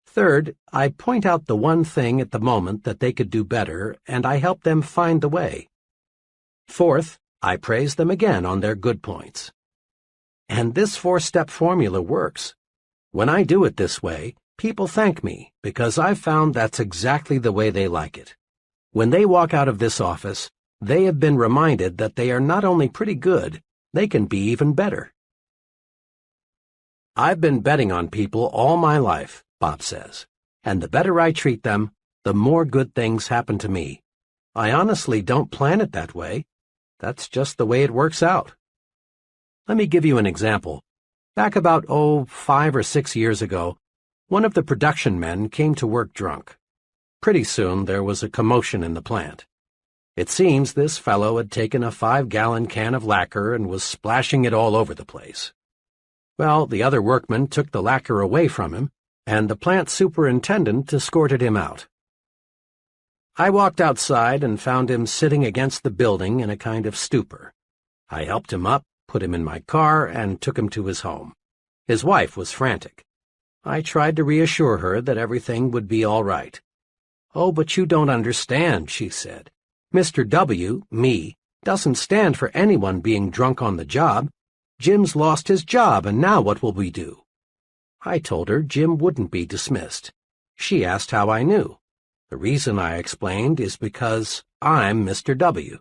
[SPEAKER 1] Third, I point out the one thing at the moment that they could do better, and I help them find the way. Fourth, I praise them again on their good points. And this four-step formula works. When I do it this way, people thank me because I've found that's exactly the way they like it. When they walk out of this office, they have been reminded that they are not only pretty good, they can be even better. I've been betting on people all my life, Bob says, and the better I treat them, the more good things happen to me. I honestly don't plan it that way. That's just the way it works out. Let me give you an example. Back about, 5 or 6 years ago, one of the production men came to work drunk. Pretty soon there was a commotion in the plant. It seems this fellow had taken a 5-gallon can of lacquer and was splashing it all over the place. Well, the other workmen took the lacquer away from him, and the plant superintendent escorted him out. I walked outside and found him sitting against the building in a kind of stupor. I helped him up, put him in my car, and took him to his home. His wife was frantic. I tried to reassure her that everything would be all right. "Oh, but you don't understand," she said. "Mr. W, me, doesn't stand for anyone being drunk on the job. Jim's lost his job, and now what will we do?" I told her Jim wouldn't be dismissed. She asked how I knew. The reason, I explained, is because I'm Mr. W.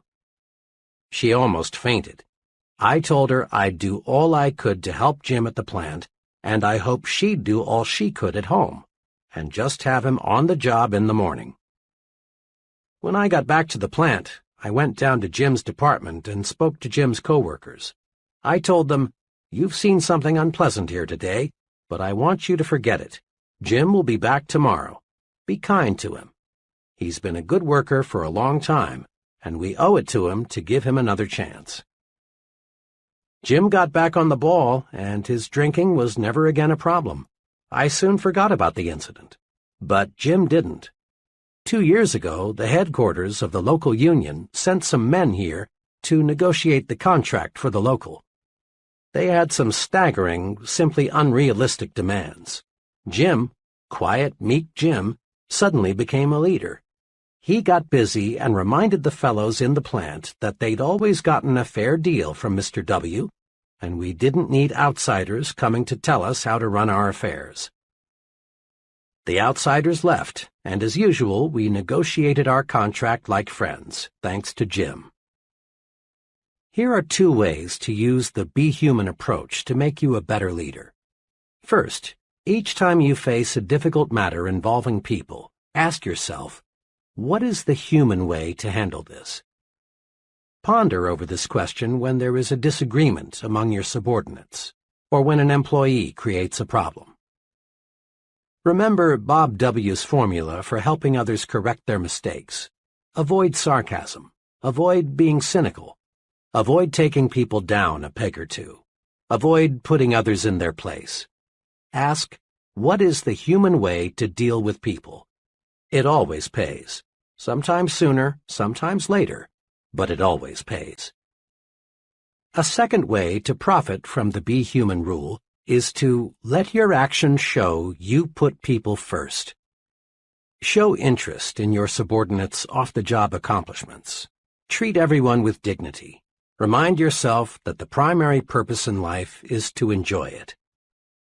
[SPEAKER 1] She almost fainted. I told her I'd do all I could to help Jim at the plant, and I hoped she'd do all she could at home, and just have him on the job in the morning. When I got back to the plant, I went down to Jim's department and spoke to Jim's coworkers. I told them, "You've seen something unpleasant here today, but I want you to forget it. Jim will be back tomorrow. Be kind to him. He's been a good worker for a long time, and we owe it to him to give him another chance." Jim got back on the ball, and his drinking was never again a problem. I soon forgot about the incident. But Jim didn't. 2 years ago, the headquarters of the local union sent some men here to negotiate the contract for the local. They had some staggering, simply unrealistic demands. Jim, quiet, meek Jim, suddenly became a leader. He got busy and reminded the fellows in the plant that they'd always gotten a fair deal from Mr. W, and we didn't need outsiders coming to tell us how to run our affairs. The outsiders left, and as usual, we negotiated our contract like friends, thanks to Jim. Here are 2 ways to use the Be Human approach to make you a better leader. First, each time you face a difficult matter involving people, ask yourself, what is the human way to handle this? Ponder over this question when there is a disagreement among your subordinates, or when an employee creates a problem. Remember Bob W.'s formula for helping others correct their mistakes. Avoid sarcasm. Avoid being cynical. Avoid taking people down a peg or two. Avoid putting others in their place. Ask, what is the human way to deal with people? It always pays. Sometimes sooner, sometimes later, but it always pays. A second way to profit from the Be Human rule is to let your actions show you put people first. Show interest in your subordinates' off-the-job accomplishments. Treat everyone with dignity. Remind yourself that the primary purpose in life is to enjoy it.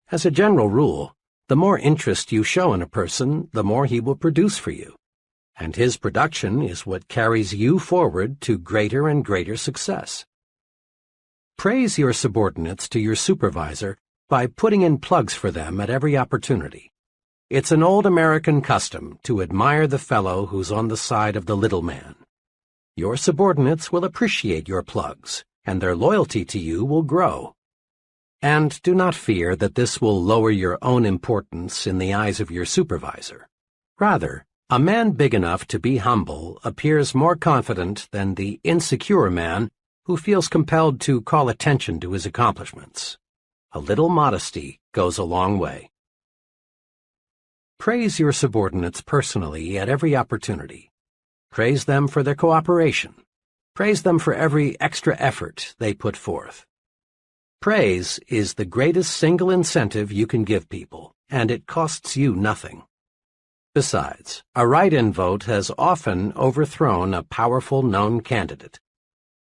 [SPEAKER 1] As a general rule, the more interest you show in a person, the more he will produce for you. And his production is what carries you forward to greater and greater success. Praise your subordinates to your supervisor by putting in plugs for them at every opportunity. It's an old American custom to admire the fellow who's on the side of the little man. Your subordinates will appreciate your plugs, and their loyalty to you will grow. And do not fear that this will lower your own importance in the eyes of your supervisor. Rather, a man big enough to be humble appears more confident than the insecure man who feels compelled to call attention to his accomplishments. A little modesty goes a long way. Praise your subordinates personally at every opportunity. Praise them for their cooperation. Praise them for every extra effort they put forth. Praise is the greatest single incentive you can give people, and it costs you nothing. Besides, a write-in vote has often overthrown a powerful known candidate.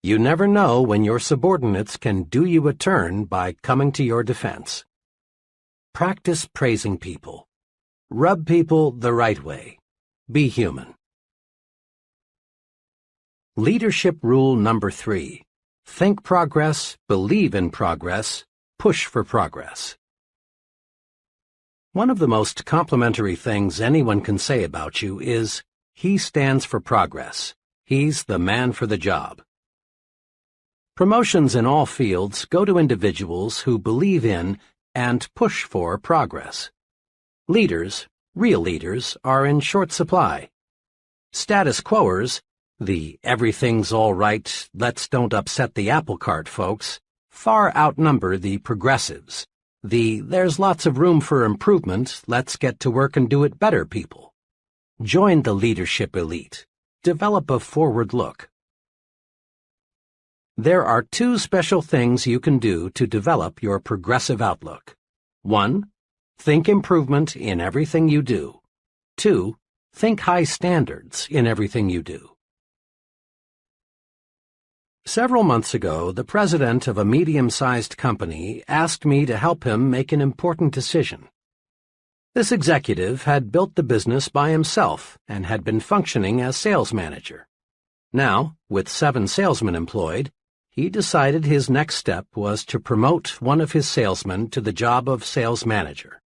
[SPEAKER 1] You never know when your subordinates can do you a turn by coming to your defense. Practice praising people. Rub people the right way. Be human. Leadership rule number 3. Think progress, believe in progress, push for progress. One of the most complimentary things anyone can say about you is, he stands for progress. He's the man for the job. Promotions in all fields go to individuals who believe in and push for progress. Leaders, real leaders, are in short supply. Status quoers, the everything's all right, let's don't upset the apple cart folks, far outnumber the progressives, the there's lots of room for improvement, let's get to work and do it better people. Join the leadership elite. Develop a forward look. There are 2 special things you can do to develop your progressive outlook. 1. Think improvement in everything you do. 2. Think high standards in everything you do. Several months ago, the president of a medium-sized company asked me to help him make an important decision. This executive had built the business by himself and had been functioning as sales manager. Now, with 7 salesmen employed, he decided his next step was to promote one of his salesmen to the job of sales manager.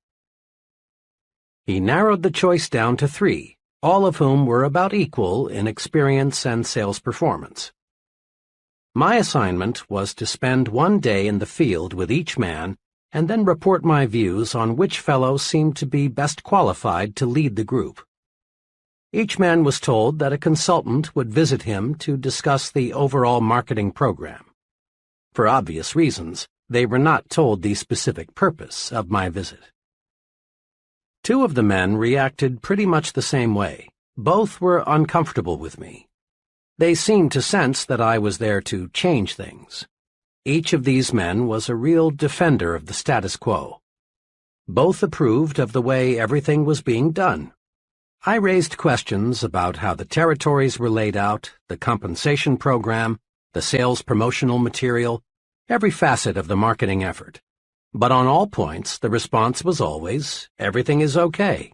[SPEAKER 1] He narrowed the choice down to 3, all of whom were about equal in experience and sales performance. My assignment was to spend 1 day in the field with each man and then report my views on which fellow seemed to be best qualified to lead the group. Each man was told that a consultant would visit him to discuss the overall marketing program. For obvious reasons, they were not told the specific purpose of my visit. 2 of the men reacted pretty much the same way. Both were uncomfortable with me. They seemed to sense that I was there to change things. Each of these men was a real defender of the status quo. Both approved of the way everything was being done. I raised questions about how the territories were laid out, the compensation program, the sales promotional material, every facet of the marketing effort. But on all points, the response was always, everything is okay.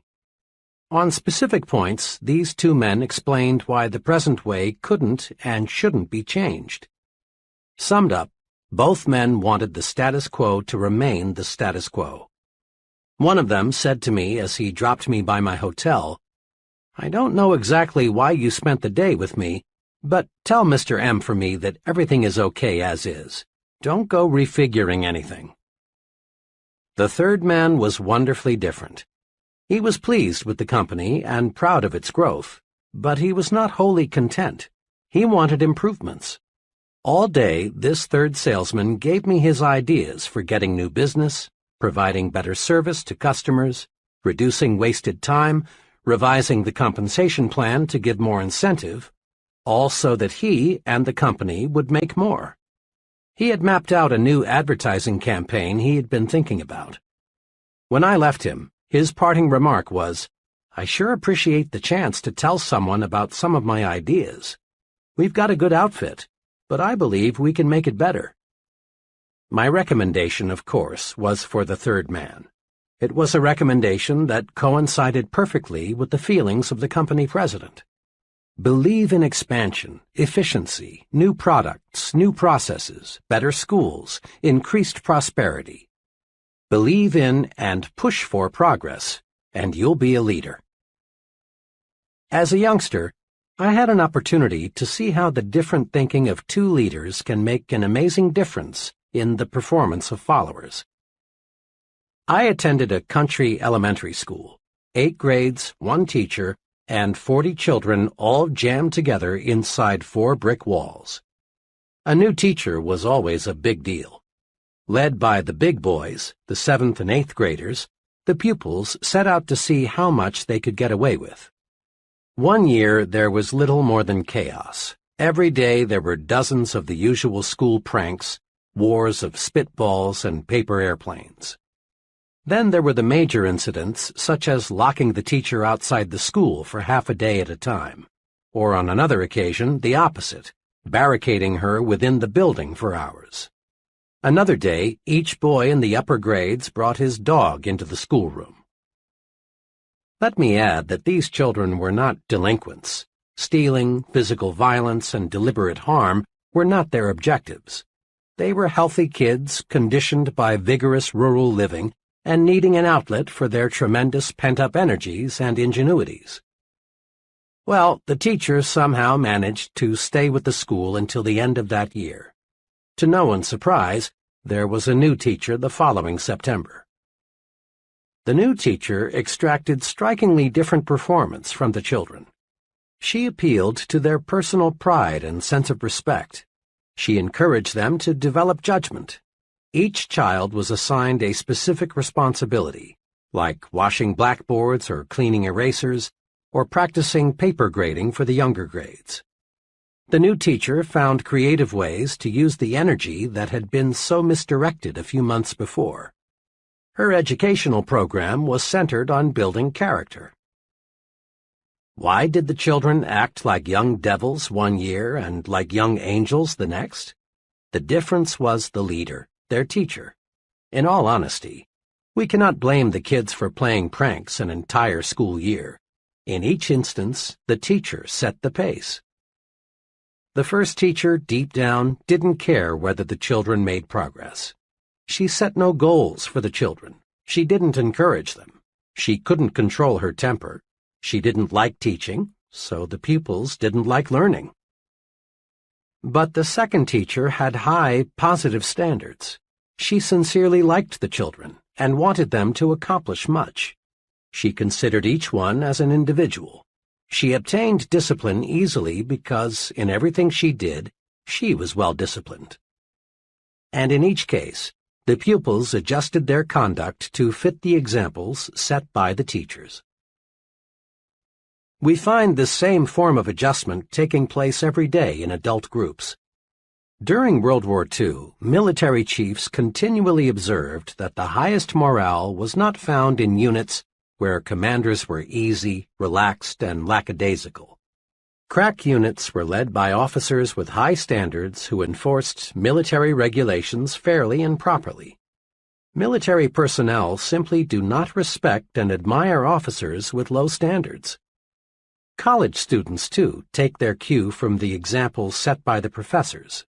[SPEAKER 1] On specific points, these 2 men explained why the present way couldn't and shouldn't be changed. Summed up, both men wanted the status quo to remain the status quo. One of them said to me as he dropped me by my hotel, I don't know exactly why you spent the day with me, but tell Mr. M for me that everything is okay as is. Don't go refiguring anything. The 3rd man was wonderfully different. He was pleased with the company and proud of its growth, but he was not wholly content. He wanted improvements. All day, this 3rd salesman gave me his ideas for getting new business, providing better service to customers, reducing wasted time, revising the compensation plan to give more incentive, all so that he and the company would make more. He had mapped out a new advertising campaign he had been thinking about. When I left him, his parting remark was, I sure appreciate the chance to tell someone about some of my ideas. We've got a good outfit, but I believe we can make it better. My recommendation, of course, was for the 3rd man. It was a recommendation that coincided perfectly with the feelings of the company president. Believe in expansion, efficiency, new products, new processes, better schools, increased prosperity. Believe in and push for progress, and you'll be a leader. As a youngster, I had an opportunity to see how the different thinking of 2 leaders can make an amazing difference in the performance of followers. I attended a country elementary school, 8 grades, 1 teacher, and 40 children all jammed together inside 4 brick walls. A new teacher was always a big deal. Led by the big boys, the 7th and 8th graders, the pupils set out to see how much they could get away with. One year there was little more than chaos. Every day there were dozens of the usual school pranks, wars of spitballs and paper airplanes. Then there were the major incidents, such as locking the teacher outside the school for half a day at a time, or on another occasion, the opposite, barricading her within the building for hours. Another day, each boy in the upper grades brought his dog into the schoolroom. Let me add that these children were not delinquents. Stealing, physical violence, and deliberate harm were not their objectives. They were healthy kids conditioned by vigorous rural living and needing an outlet for their tremendous pent-up energies and ingenuities. Well, the teacher somehow managed to stay with the school until the end of that year. To no one's surprise, there was a new teacher the following September. The new teacher extracted strikingly different performance from the children. She appealed to their personal pride and sense of respect. She encouraged them to develop judgment. Each child was assigned a specific responsibility, like washing blackboards or cleaning erasers, or practicing paper grading for the younger grades. The new teacher found creative ways to use the energy that had been so misdirected a few months before. Her educational program was centered on building character. Why did the children act like young devils one year and like young angels the next? The difference was the leader, their teacher. In all honesty, we cannot blame the kids for playing pranks an entire school year. In each instance, the teacher set the pace. The first teacher, deep down, didn't care whether the children made progress. She set no goals for the children. She didn't encourage them. She couldn't control her temper. She didn't like teaching, so the pupils didn't like learning. But the second teacher had high, positive standards. She sincerely liked the children and wanted them to accomplish much. She considered each one as an individual. She obtained discipline easily because, in everything she did, she was well disciplined. And in each case, the pupils adjusted their conduct to fit the examples set by the teachers. We find this same form of adjustment taking place every day in adult groups. During World War II, military chiefs continually observed that the highest morale was not found in units where commanders were easy, relaxed, and lackadaisical. Crack units were led by officers with high standards who enforced military regulations fairly and properly. Military personnel simply do not respect and admire officers with low standards. College students, too, take their cue from the examples set by the professors.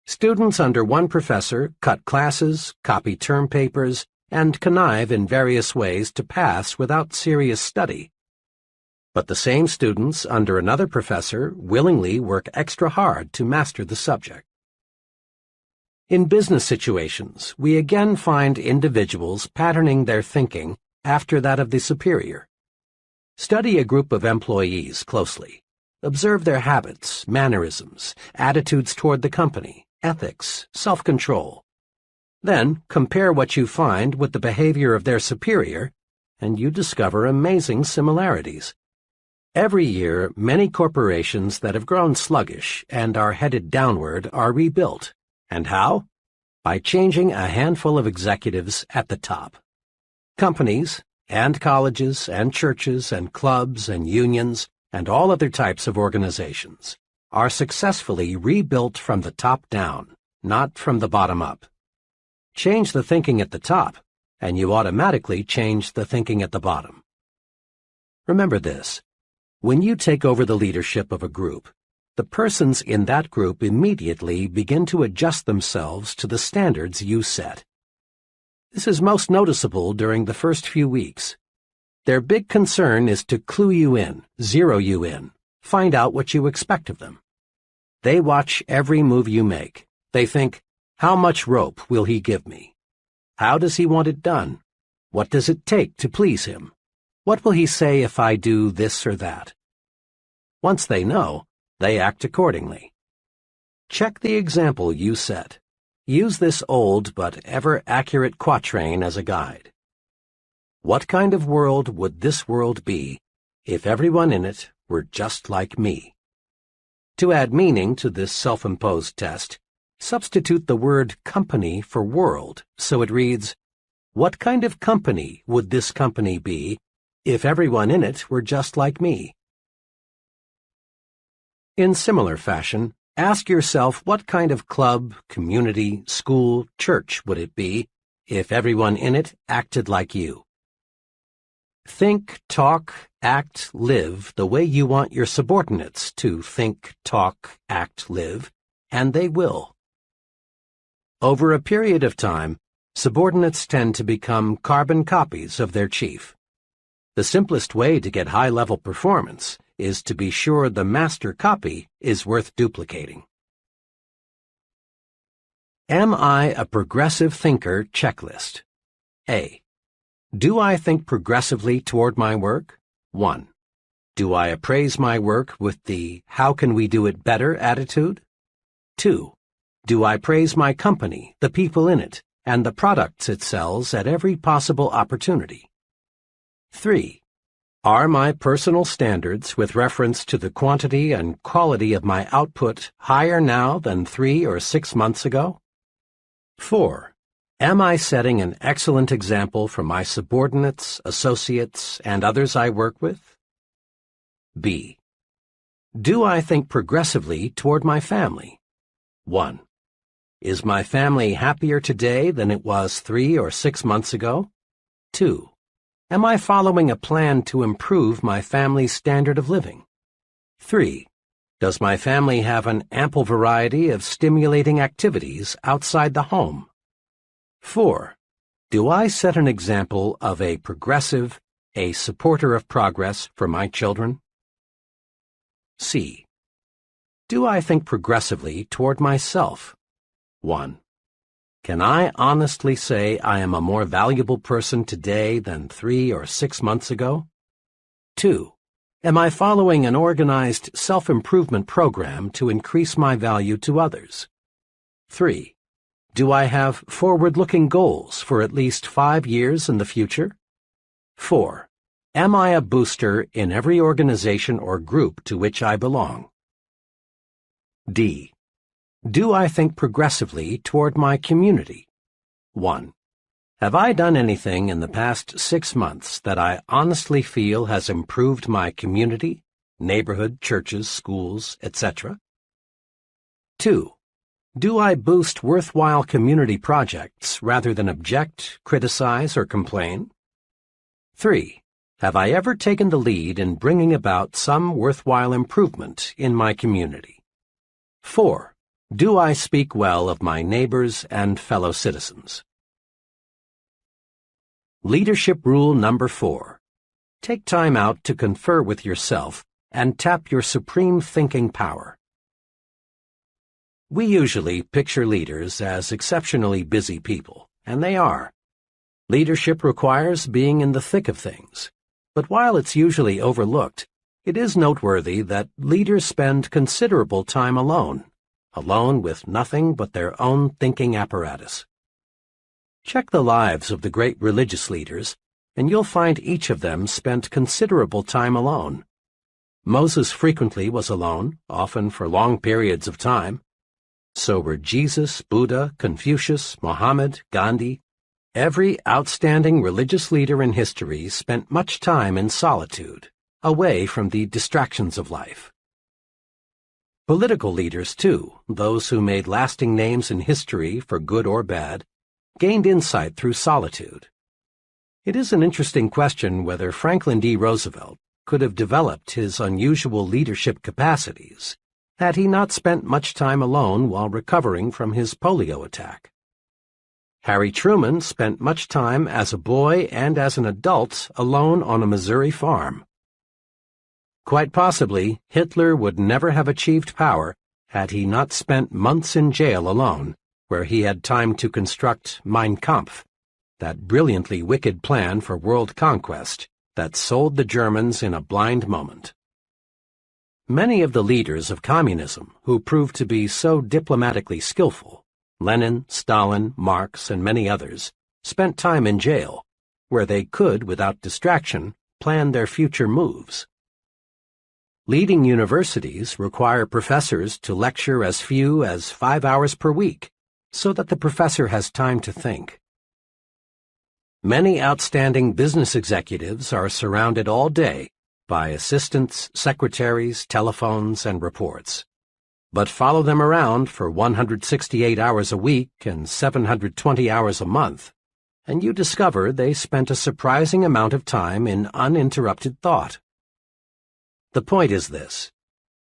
[SPEAKER 1] Students under one professor cut classes, copy term papers, and connive in various ways to pass without serious study. But the same students under another professor willingly work extra hard to master the subject. In business situations, we again find individuals patterning their thinking after that of the superior. Study a group of employees closely. Observe their habits, mannerisms, attitudes toward the company, ethics, self-control. Then compare what you find with the behavior of their superior, and you discover amazing similarities. Every year, many corporations that have grown sluggish and are headed downward are rebuilt. And how? By changing a handful of executives at the top. Companies, and colleges, and churches, and clubs, and unions, and all other types of organizations are successfully rebuilt from the top down, not from the bottom up. Change the thinking at the top, and you automatically change the thinking at the bottom. Remember this. When you take over the leadership of a group, the persons in that group immediately begin to adjust themselves to the standards you set. This is most noticeable during the first few weeks. Their big concern is to clue you in, zero you in, find out what you expect of them. They watch every move you make. They think, how much rope will he give me? How does he want it done? What does it take to please him? What will he say if I do this or that? Once they know, they act accordingly. Check the example you set. Use this old but ever-accurate quatrain as a guide. What kind of world would this world be if everyone in it were just like me? To add meaning to this self-imposed test, substitute the word company for world, so it reads, what kind of company would this company be if everyone in it were just like me? In similar fashion, Ask yourself what kind of club, community, school, church would it be if everyone in it acted like you. Think, talk, act, live the way you want your subordinates to think, talk, act, live, and they will. Over a period of time, subordinates tend to become carbon copies of their chief. The simplest way to get high-level performance is to be sure the master copy is worth duplicating. Am I a progressive thinker? Checklist. A. Do I think progressively toward my work? 1. Do I appraise my work with the "how can we do it better" attitude? 2. Do I praise my company, the people in it, and the products it sells at every possible opportunity? 3. Are my personal standards with reference to the quantity and quality of my output higher now than 3 or 6 months ago? 4. Am I setting an excellent example for my subordinates, associates, and others I work with? B. Do I think progressively toward my family? 1. Is my family happier today than it was 3 or 6 months ago? 2. Am I following a plan to improve my family's standard of living? 3. Does my family have an ample variety of stimulating activities outside the home? 4. Do I set an example of a progressive, a supporter of progress for my children? C. Do I think progressively toward myself? 1. Can I honestly say I am a more valuable person today than 3 or 6 months ago? 2. Am I following an organized self-improvement program to increase my value to others? 3. Do I have forward-looking goals for at least 5 years in the future? 4. Am I a booster in every organization or group to which I belong? D. Do I think progressively toward my community? 1. Have I done anything in the past 6 months that I honestly feel has improved my community, neighborhood, churches, schools, etc.? 2. Do I boost worthwhile community projects rather than object, criticize, or complain? 3. Have I ever taken the lead in bringing about some worthwhile improvement in my community? 4. Do I speak well of my neighbors and fellow citizens? Leadership Rule Number 4. Take time out to confer with yourself and tap your supreme thinking power. We usually picture leaders as exceptionally busy people, and they are. Leadership requires being in the thick of things, but while it's usually overlooked, it is noteworthy that leaders spend considerable time alone with nothing but their own thinking apparatus. Check the lives of the great religious leaders, and you'll find each of them spent considerable time alone. Moses frequently was alone, often for long periods of time. So were Jesus, Buddha, Confucius, Mohammed, Gandhi. Every outstanding religious leader in history spent much time in solitude, away from the distractions of life. Political leaders, too, those who made lasting names in history for good or bad, gained insight through solitude. It is an interesting question whether Franklin D. Roosevelt could have developed his unusual leadership capacities had he not spent much time alone while recovering from his polio attack. Harry Truman spent much time as a boy and as an adult alone on a Missouri farm. Quite possibly, Hitler would never have achieved power had he not spent months in jail alone, where he had time to construct Mein Kampf, that brilliantly wicked plan for world conquest that sold the Germans in a blind moment. Many of the leaders of communism who proved to be so diplomatically skillful, Lenin, Stalin, Marx, and many others, spent time in jail, where they could, without distraction, plan their future moves. Leading universities require professors to lecture as few as 5 hours per week, so that the professor has time to think. Many outstanding business executives are surrounded all day by assistants, secretaries, telephones, and reports. but follow them around for 168 hours a week and 720 hours a month, and you discover they spent a surprising amount of time in uninterrupted thought. The point is this: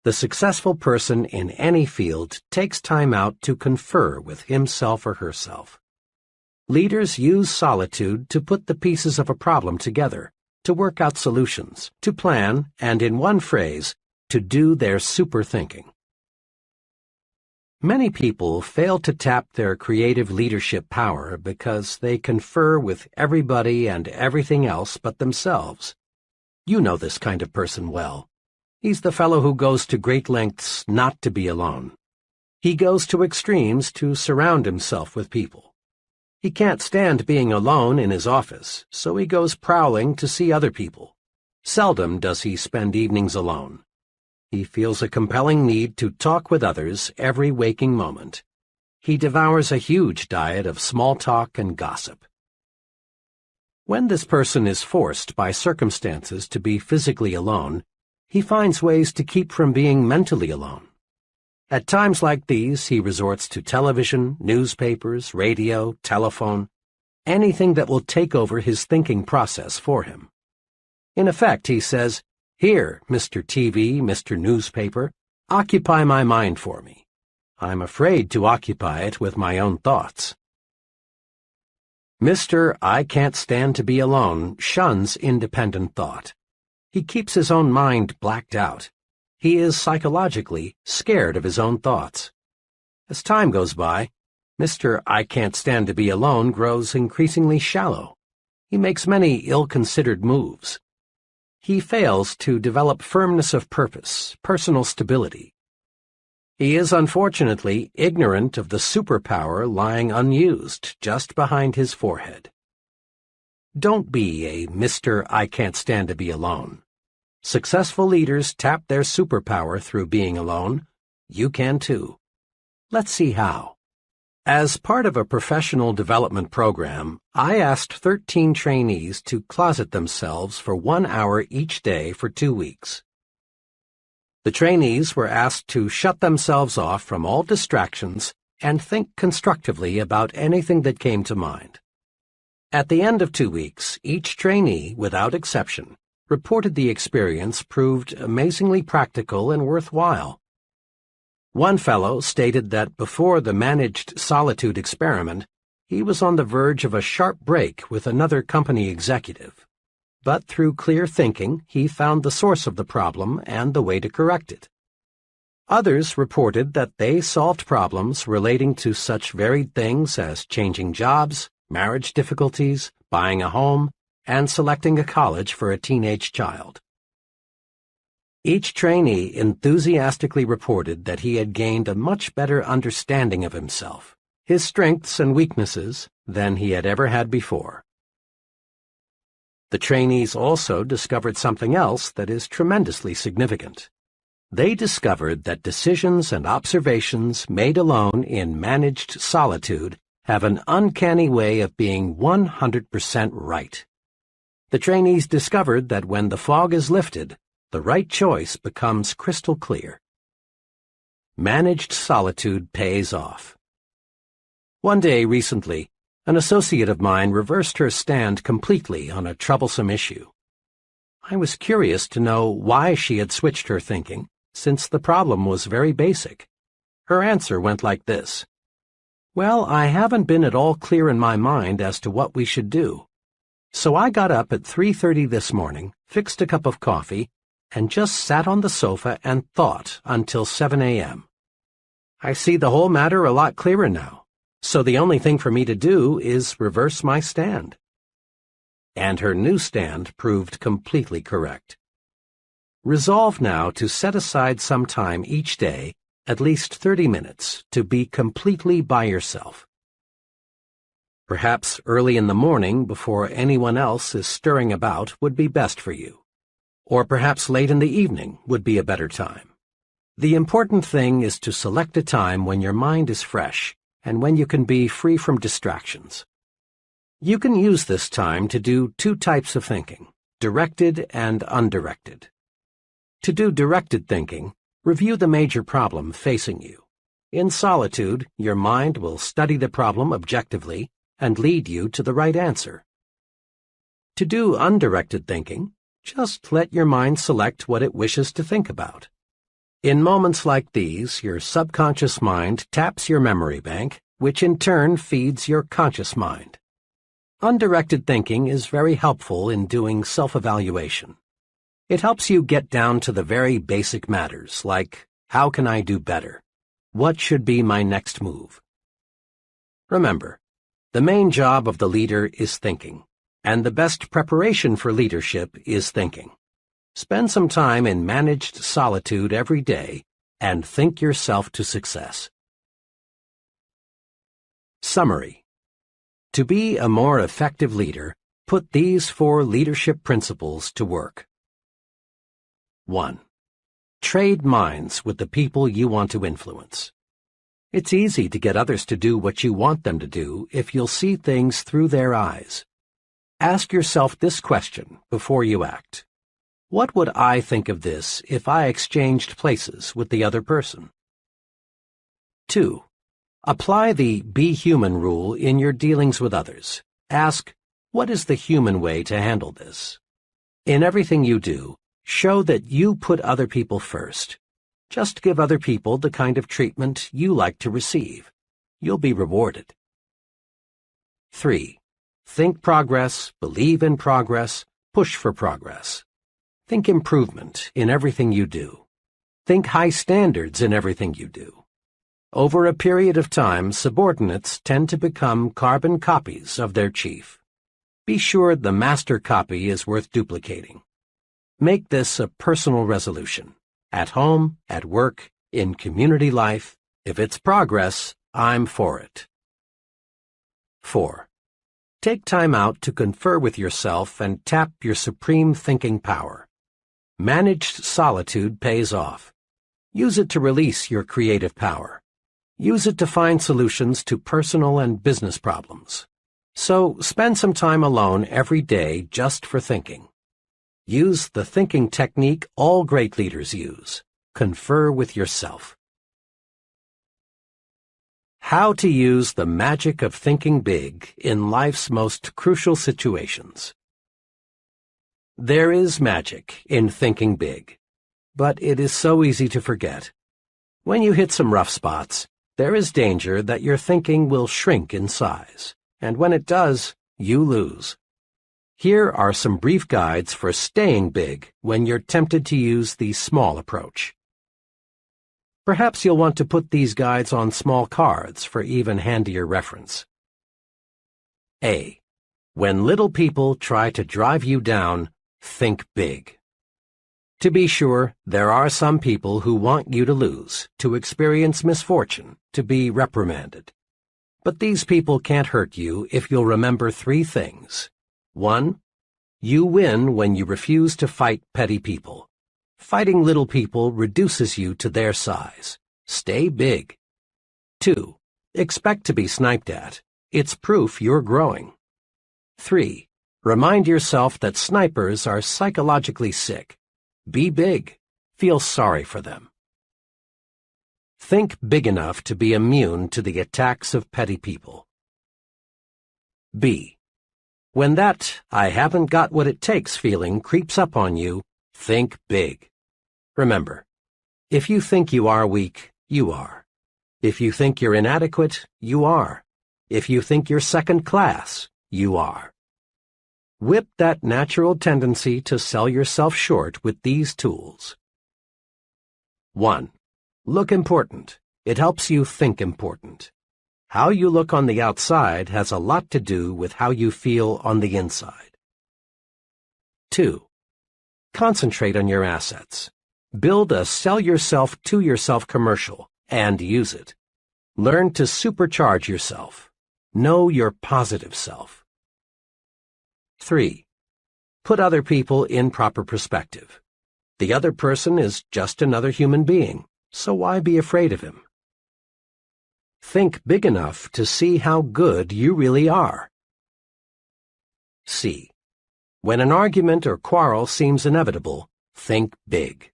[SPEAKER 1] the successful person in any field takes time out to confer with himself or herself. Leaders use solitude to put the pieces of a problem together, to work out solutions, to plan, and in one phrase, to do their super thinking. Many people fail to tap their creative leadership power because they confer with everybody and everything else but themselves. You know this kind of person well. He's the fellow who goes to great lengths not to be alone. He goes to extremes to surround himself with people. He can't stand being alone in his office, so he goes prowling to see other people. Seldom does he spend evenings alone. He feels a compelling need to talk with others every waking moment. He devours a huge diet of small talk and gossip. When this person is forced by circumstances to be physically alone, he finds ways to keep from being mentally alone. At times like these, he resorts to television, newspapers, radio, telephone, anything that will take over his thinking process for him. In effect, he says, "Here, Mr. TV, Mr. Newspaper, occupy my mind for me. I'm afraid to occupy it with my own thoughts." Mr. I Can't Stand to Be Alone shuns independent thought. He keeps his own mind blacked out. He is psychologically scared of his own thoughts. As time goes by, Mr. I Can't Stand to Be Alone grows increasingly shallow. He makes many ill-considered moves. He fails to develop firmness of purpose, personal stability. He is unfortunately ignorant of the superpower lying unused just behind his forehead. Don't be a Mr. I Can't Stand to Be Alone. Successful leaders tap their superpower through being alone. You can too. Let's see how. As part of a professional development program, I asked 13 trainees to closet themselves for 1 hour each day for 2 weeks. The trainees were asked to shut themselves off from all distractions and think constructively about anything that came to mind. At the end of 2 weeks, each trainee, without exception, reported the experience proved amazingly practical and worthwhile. One fellow stated that before the managed solitude experiment, he was on the verge of a sharp break with another company executive. But through clear thinking, he found the source of the problem and the way to correct it. Others reported that they solved problems relating to such varied things as changing jobs, marriage difficulties, buying a home, and selecting a college for a teenage child. Each trainee enthusiastically reported that he had gained a much better understanding of himself, his strengths and weaknesses, than he had ever had before. The trainees also discovered something else that is tremendously significant. They discovered that decisions and observations made alone in managed solitude have an uncanny way of being 100% right. The trainees discovered that when the fog is lifted, the right choice becomes crystal clear. Managed solitude pays off. One day recently, an associate of mine reversed her stand completely on a troublesome issue. I was curious to know why she had switched her thinking, since the problem was very basic. Her answer went like this: "Well, I haven't been at all clear in my mind as to what we should do. So I got up at 3:30 this morning, fixed a cup of coffee, and just sat on the sofa and thought until 7 a.m. I see the whole matter a lot clearer now, so the only thing for me to do is reverse my stand." And her new stand proved completely correct. Resolve now to set aside some time each day, at least 30 minutes, to be completely by yourself. Perhaps early in the morning, before anyone else is stirring about, would be best for you. Or perhaps late in the evening would be a better time. The important thing is to select a time when your mind is fresh and when you can be free from distractions. You can use this time to do 2 types of thinking, directed and undirected. To do directed thinking, Review the major problem facing you. In solitude, your mind will study the problem objectively and lead you to the right answer. To do undirected thinking, just let your mind select what it wishes to think about. In moments like these, your subconscious mind taps your memory bank, which in turn feeds your conscious mind. Undirected thinking is very helpful in doing self-evaluation. It helps you get down to the very basic matters, like, how can I do better? What should be my next move? Remember, the main job of the leader is thinking, and the best preparation for leadership is thinking. Spend some time in managed solitude every day and think yourself to success. Summary. To be a more effective leader, put these 4 leadership principles to work. 1. Trade minds with the people you want to influence. It's easy to get others to do what you want them to do if you'll see things through their eyes. Ask yourself this question before you act. What would I think of this if I exchanged places with the other person? 2. Apply the Be Human rule in your dealings with others. Ask, what is the human way to handle this? In everything you do, show that you put other people first. Just give other people the kind of treatment you like to receive. You'll be rewarded. 3. Think progress, believe in progress, push for progress. Think improvement in everything you do. Think high standards in everything you do. Over a period of time, subordinates tend to become carbon copies of their chief. Be sure the master copy is worth duplicating. Make this a personal resolution. At home, at work, in community life, if it's progress, I'm for it. 4. Take time out to confer with yourself and tap your supreme thinking power. Managed solitude pays off. Use it to release your creative power. Use it to find solutions to personal and business problems. So spend some time alone every day just for thinking. Use the thinking technique all great leaders use. Confer with yourself. How to use the magic of thinking big in life's most crucial situations. There is magic in thinking big, but it is so easy to forget. When you hit some rough spots, there is danger that your thinking will shrink in size, and when it does, you lose. Here are some brief guides for staying big when you're tempted to use the small approach. Perhaps you'll want to put these guides on small cards for even handier reference. A. When little people try to drive you down, think big. To be sure, there are some people who want you to lose, to experience misfortune, to be reprimanded. But these people can't hurt you if you'll remember 3 things. 1. You win when you refuse to fight petty people. Fighting little people reduces you to their size. Stay big. 2. Expect to be sniped at. It's proof you're growing. 3. Remind yourself that snipers are psychologically sick. Be big. Feel sorry for them. Think big enough to be immune to the attacks of petty people. B. When that I haven't got what it takes feeling creeps up on you, think big. Remember, if you think you are weak, you are. If you think you're inadequate, you are. If you think you're second class, you are. Whip that natural tendency to sell yourself short with these tools. 1. Look important. It helps you think important. How you look on the outside has a lot to do with how you feel on the inside. 2. Concentrate on your assets. Build a sell yourself to yourself commercial and use it. Learn to supercharge yourself. Know your positive self. 3. Put other people in proper perspective. The other person is just another human being, so why be afraid of him? Think big enough to see how good you really are. C. When an argument or quarrel seems inevitable, think big.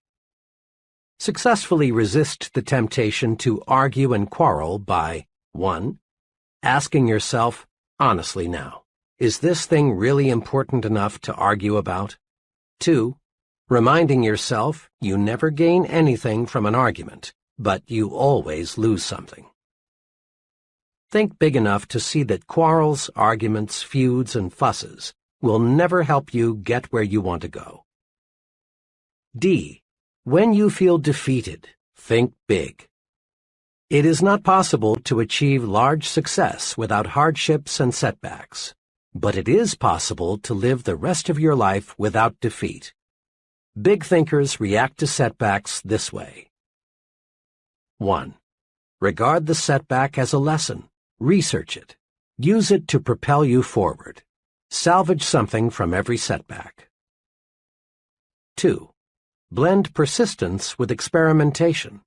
[SPEAKER 1] Successfully resist the temptation to argue and quarrel by 1. Asking yourself, honestly now, is this thing really important enough to argue about? 2. Reminding yourself you never gain anything from an argument, but you always lose something. Think big enough to see that quarrels, arguments, feuds, and fusses will never help you get where you want to go. D. When you feel defeated, think big. It is not possible to achieve large success without hardships and setbacks, but it is possible to live the rest of your life without defeat. Big thinkers react to setbacks this way. 1. Regard the setback as a lesson. Research it. Use it to propel you forward. Salvage something from every setback. 2. Blend persistence with experimentation.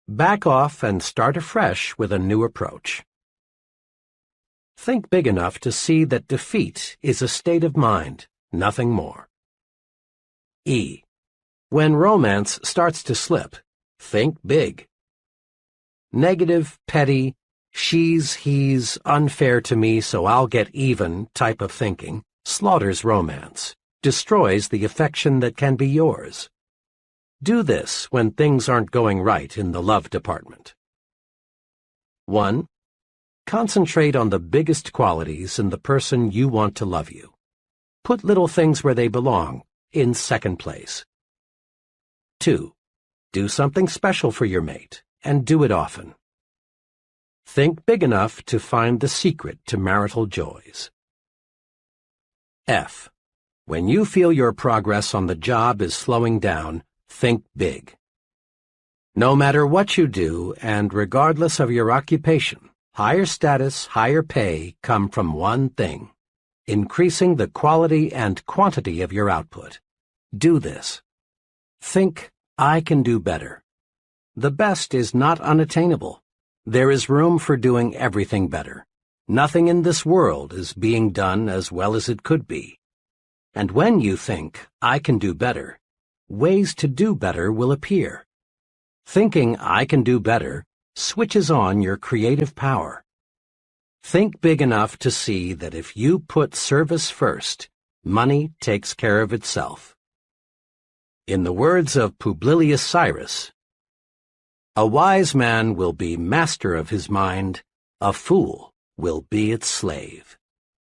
[SPEAKER 1] Back off and start afresh with a new approach. Think big enough to see that defeat is a state of mind, nothing more. E. When romance starts to slip, think big. Negative, petty, she's, he's, unfair to me so I'll get even type of thinking slaughters romance, destroys the affection that can be yours. Do this when things aren't going right in the love department. 1. Concentrate on the biggest qualities in the person you want to love you. Put little things where they belong, in second place. 2. Do something special for your mate, and do it often. Think big enough to find the secret to marital joys. F. When you feel your progress on the job is slowing down, think big. No matter what you do, and regardless of your occupation, higher status, higher pay come from one thing: increasing the quality and quantity of your output. Do this. Think, I can do better. The best is not unattainable. There is room for doing everything better. Nothing in this world is being done as well as it could be. And when you think, I can do better, ways to do better will appear. Thinking I can do better switches on your creative power. Think big enough to see that if you put service first, money takes care of itself. In the words of Publilius Cyrus, a wise man will be master of his mind, a fool will be its slave.